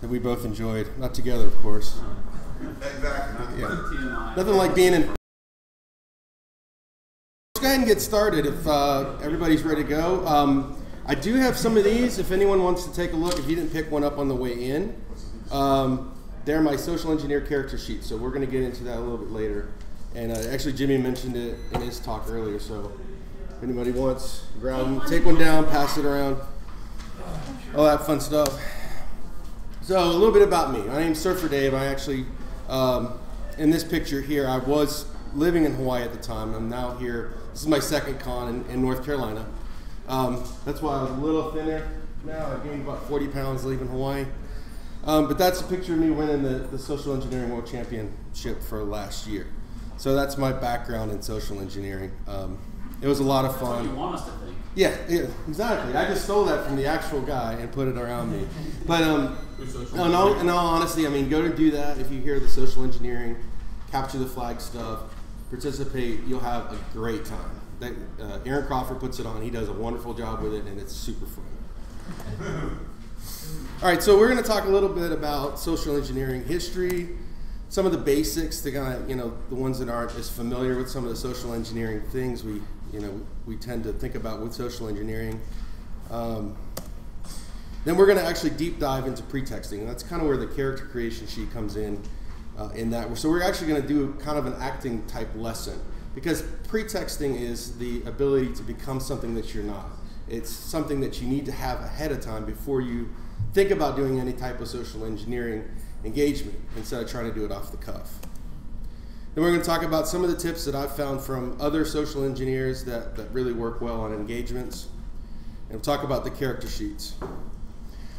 that we both enjoyed. Not together, of course. Exactly. Yeah. Nothing like being in. Let's go ahead and get started if everybody's ready to go. I do have some of these if anyone wants to take a look. If you didn't pick one up on the way in, they're my social engineer character sheet. So we're going to get into that a little bit later. And actually, Jimmy mentioned it in his talk earlier. So if anybody wants, grab them, take one down, pass it around, all that fun stuff. So a little bit about me. My name's Surfer Dave. I actually, in this picture here, I was living in Hawaii at the time. I'm now here. This is my second con in North Carolina. That's why I was a little thinner. Now I gained about 40 pounds leaving Hawaii. But that's a picture of me winning the Social Engineering World Championship for last year. So that's my background in social engineering. It was a lot of fun. That's what you want us to think. Yeah, exactly. I just stole that from the actual guy and put it around me. But in all honesty, I mean, go to do that. If you hear the social engineering, capture the flag stuff, participate, you'll have a great time. Aaron Crawford puts it on. He does a wonderful job with it, and it's super fun. All right, so we're going to talk a little bit about social engineering history, some of the basics, the kind of, the ones that aren't as familiar with some of the social engineering things we tend to think about with social engineering. Then we're going to actually deep dive into pretexting, and that's kind of where the character creation sheet comes in that. So we're actually going to do kind of an acting type lesson, because pretexting is the ability to become something that you're not. It's something that you need to have ahead of time before you think about doing any type of social engineering engagement, instead of trying to do it off the cuff. Then we're going to talk about some of the tips that I've found from other social engineers that really work well on engagements. And we'll talk about the character sheets.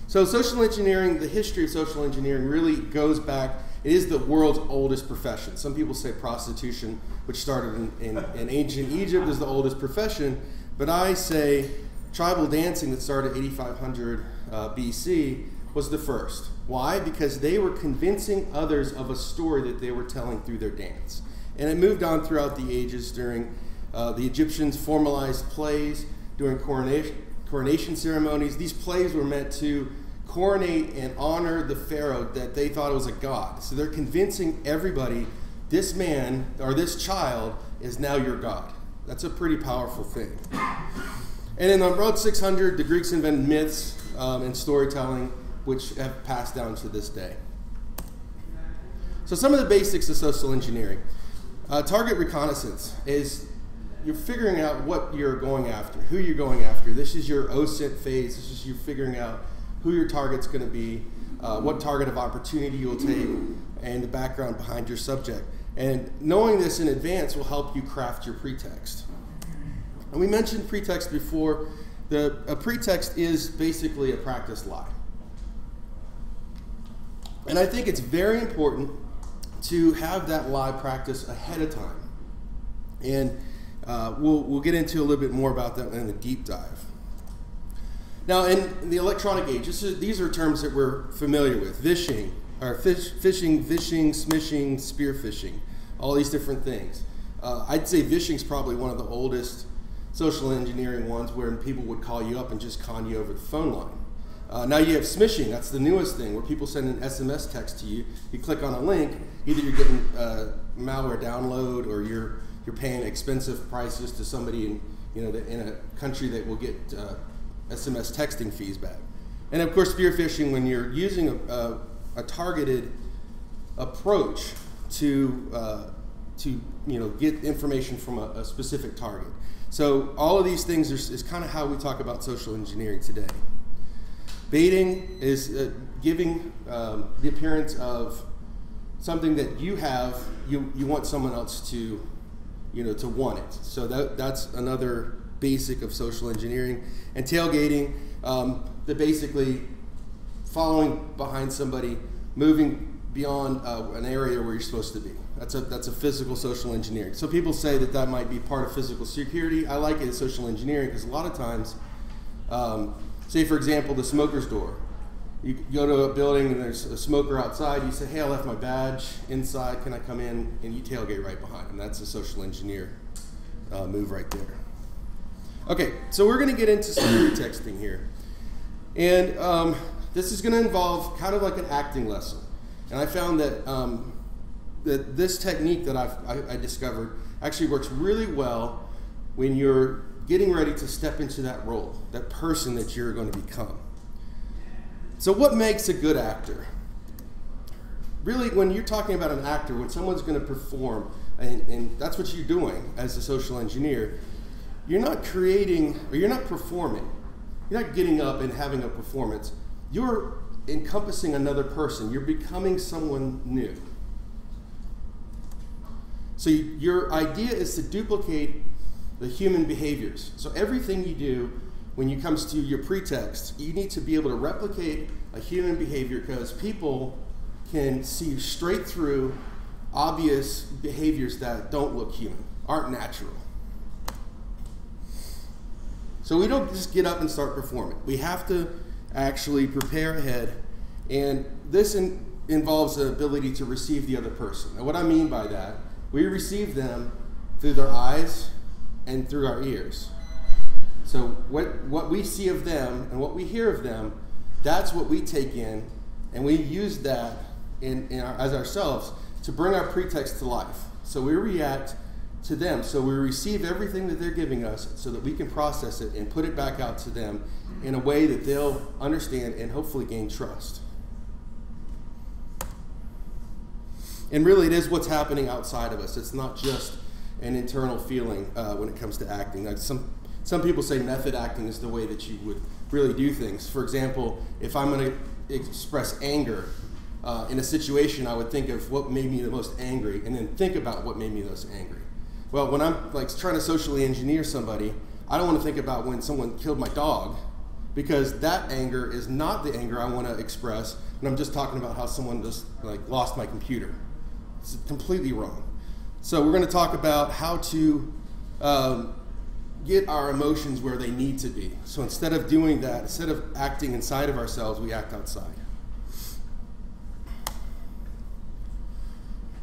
So social engineering, the history of social engineering really goes back. It is the world's oldest profession. Some people say prostitution, which started in ancient Egypt, is the oldest profession. But I say tribal dancing that started 8500 BC was the first. Why? Because they were convincing others of a story that they were telling through their dance. And it moved on throughout the ages. During the Egyptians formalized plays during coronation ceremonies. These plays were meant to coronate and honor the pharaoh that they thought was a god. So they're convincing everybody, this man or this child is now your god. That's a pretty powerful thing. And in around 600, the Greeks invented myths and storytelling, which have passed down to this day. So some of the basics of social engineering. Target reconnaissance is you're figuring out what you're going after, who you're going after. This is your OSINT phase. This is you figuring out who your target's going to be, what target of opportunity you'll take, and the background behind your subject. And knowing this in advance will help you craft your pretext. And we mentioned pretext before. A pretext is basically a practice lie. And I think it's very important to have that lie practice ahead of time. And we'll get into a little bit more about that in the deep dive. Now, in the electronic age, these are terms that we're familiar with. Phishing, smishing, spear phishing, all these different things. I'd say phishing is probably one of the oldest social engineering ones, where people would call you up and just con you over the phone line. Now you have smishing. That's the newest thing, where people send an SMS text to you. You click on a link. Either you're getting malware download, or you're paying expensive prices to somebody in a country that will get SMS texting fees back. And of course, spear phishing, when you're using a targeted approach to get information from a specific target. So all of these things is kind of how we talk about social engineering today. Baiting is giving the appearance of something that you have, you want someone else to want it. So that's another basic of social engineering. And tailgating, the basically following behind somebody, moving beyond an area where you're supposed to be. That's a physical social engineering. So people say that might be part of physical security. I like it as social engineering because a lot of times, say for example, the smoker's door. You go to a building and there's a smoker outside. You say, "Hey, I left my badge inside. Can I come in?" And you tailgate right behind him. That's a social engineer move right there. Okay, so we're going to get into some pretexting here. And This is going to involve kind of like an acting lesson. And I found that, that this technique that I discovered actually works really well when you're getting ready to step into that role, that person that you're going to become. So what makes a good actor? Really, when you're talking about an actor, when someone's going to perform, and that's what you're doing as a social engineer, you're not creating, or you're not performing. You're not getting up and having a performance. You're encompassing another person. You're becoming someone new. So your idea is to duplicate the human behaviors. So everything you do when it comes to your pretext, you need to be able to replicate a human behavior, because people can see straight through obvious behaviors that don't look human, aren't natural. So we don't just get up and start performing. We have to actually prepare ahead, and this involves the ability to receive the other person. And what I mean by that, we receive them through their eyes and through our ears. So what we see of them and what we hear of them, that's what we take in, and we use that as ourselves to bring our pretext to life. So we react to them. So we receive everything that they're giving us so that we can process it and put it back out to them in a way that they'll understand and hopefully gain trust. And really, it is what's happening outside of us. It's not just an internal feeling when it comes to acting. Like some people say method acting is the way that you would really do things. For example, if I'm going to express anger in a situation, I would think of what made me the most angry and then think about what made me the most angry. Well, when I'm like trying to socially engineer somebody, I don't want to think about when someone killed my dog, because that anger is not the anger I want to express when I'm just talking about how someone just like lost my computer. It's completely wrong. So we're going to talk about how to get our emotions where they need to be. So instead of doing that, instead of acting inside of ourselves, we act outside.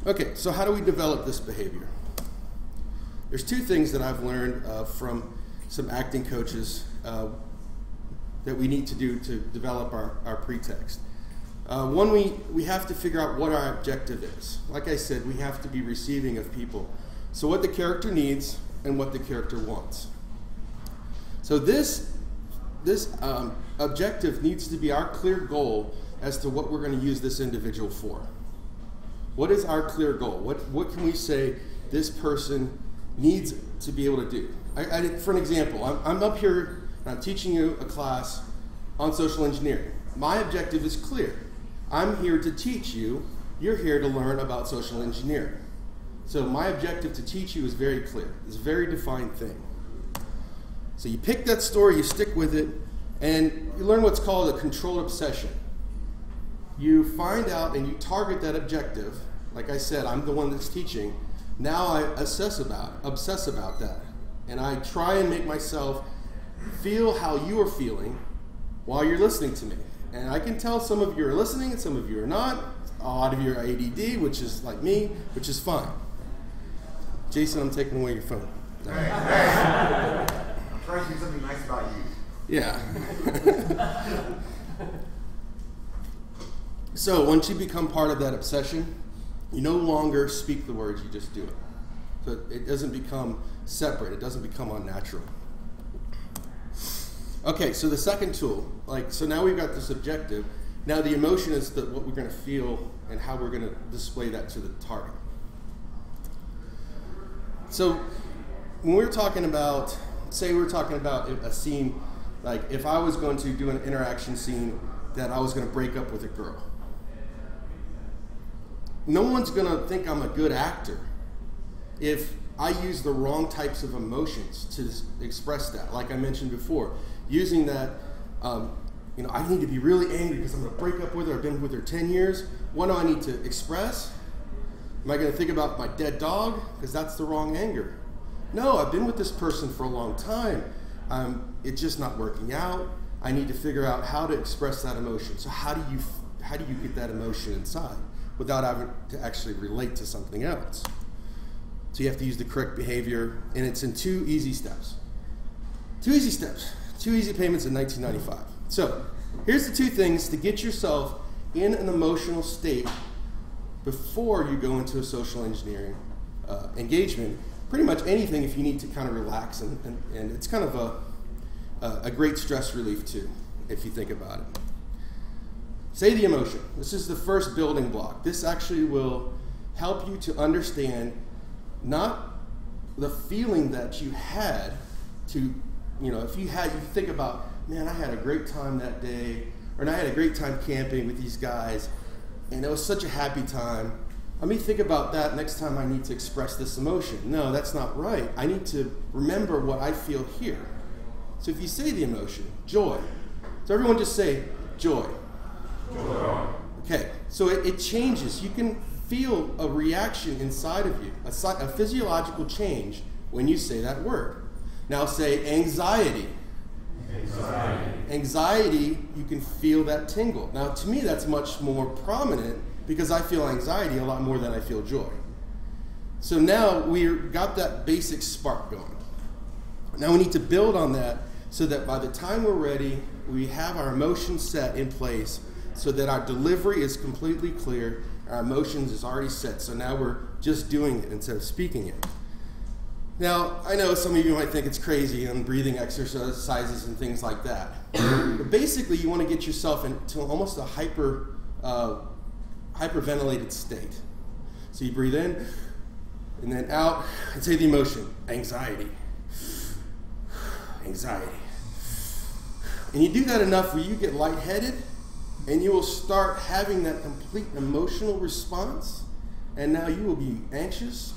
Okay, so how do we develop this behavior? There's two things that I've learned from some acting coaches that we need to do to develop our pretext. One, we have to figure out what our objective is. Like I said, we have to be receiving of people. So what the character needs and what the character wants. So this objective needs to be our clear goal as to what we're going to use this individual for. What is our clear goal? What can we say this person needs to be able to do? For an example, I'm up here and I'm teaching you a class on social engineering. My objective is clear. I'm here to teach you. You're here to learn about social engineering. So my objective to teach you is very clear. It's a very defined thing. So you pick that story, you stick with it, and you learn what's called a controlled obsession. You find out and you target that objective. Like I said, I'm the one that's teaching. Now I obsess about that. And I try and make myself feel how you are feeling while you're listening to me. And I can tell some of you are listening and some of you are not. A lot of you are ADD, which is like me, which is fine. Jason, I'm taking away your phone. Hey. I'm trying to do something nice about you. Yeah. So once you become part of that obsession, you no longer speak the words, you just do it. So it doesn't become separate, it doesn't become unnatural. Okay, so the second tool, so now we've got this objective. Now the emotion is what we're going to feel and how we're going to display that to the target. So when we're talking about, say we're talking about a scene, like if I was going to do an interaction scene that I was going to break up with a girl. No one's going to think I'm a good actor if I use the wrong types of emotions to express that. Like I mentioned before, using that, I need to be really angry because I'm going to break up with her. I've been with her 10 years. What do I need to express? Am I going to think about my dead dog? Because that's the wrong anger. No, I've been with this person for a long time. It's just not working out. I need to figure out how to express that emotion. So how do you get that emotion inside without having to actually relate to something else? So you have to use the correct behavior, and it's in 2 easy steps. 2 easy steps. 2 easy payments in 1995. So here's the two things to get yourself in an emotional state before you go into a social engineering engagement. Pretty much anything if you need to kind of relax, and it's kind of a great stress relief too, if you think about it. Say the emotion. This is the first building block. This actually will help you to understand not the feeling that you had to, if you think about, man, I had a great time that day, or I had a great time camping with these guys, and it was such a happy time. Let me think about that next time I need to express this emotion. No, that's not right. I need to remember what I feel here. So if you say the emotion, joy. So everyone just say joy. Joy. Okay, so it changes. You can feel a reaction inside of you, a physiological change when you say that word. Now say anxiety. Anxiety, you can feel that tingle. Now to me that's much more prominent because I feel anxiety a lot more than I feel joy. So now we've got that basic spark going. Now we need to build on that so that by the time we're ready, we have our emotions set in place so that our delivery is completely clear, our emotions is already set. So now we're just doing it instead of speaking it. Now, I know some of you might think it's crazy and breathing exercises and things like that. But basically, you want to get yourself into almost a hyperventilated state. So you breathe in and then out and say the emotion, anxiety. Anxiety. And you do that enough where you get lightheaded and you will start having that complete emotional response, and now you will be anxious,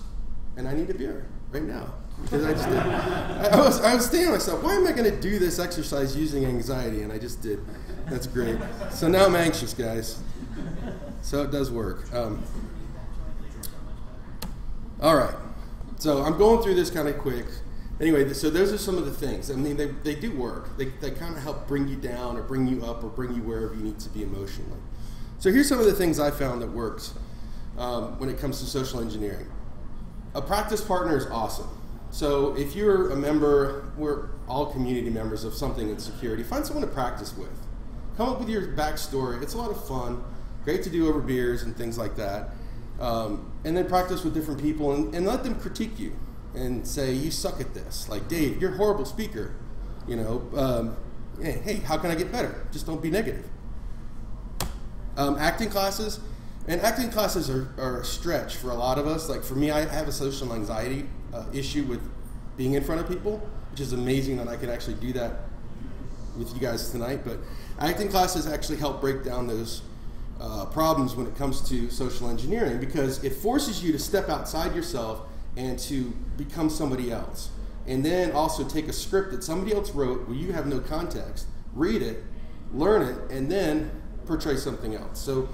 and I need a beer right now. Because I was thinking to myself, why am I going to do this exercise using anxiety? And I just did. That's great. So now I'm anxious, guys. So it does work. All right. So I'm going through this kind of quick. Anyway, so those are some of the things. I mean, they do work. They kind of help bring you down or bring you up or bring you wherever you need to be emotionally. So here's some of the things I found that works when it comes to social engineering. A practice partner is awesome. So if you're a member, we're all community members of something in security, find someone to practice with. Come up with your backstory. It's a lot of fun. Great to do over beers and things like that. And then practice with different people and let them critique you and say, you suck at this. Like, Dave, you're a horrible speaker. Hey, how can I get better? Just don't be negative. Acting classes. And acting classes are a stretch for a lot of us. Like for me, I have a social anxiety issue with being in front of people, which is amazing that I can actually do that with you guys tonight. But acting classes actually help break down those problems when it comes to social engineering, because it forces you to step outside yourself and to become somebody else. And then also take a script that somebody else wrote where you have no context, read it, learn it, and then portray something else. So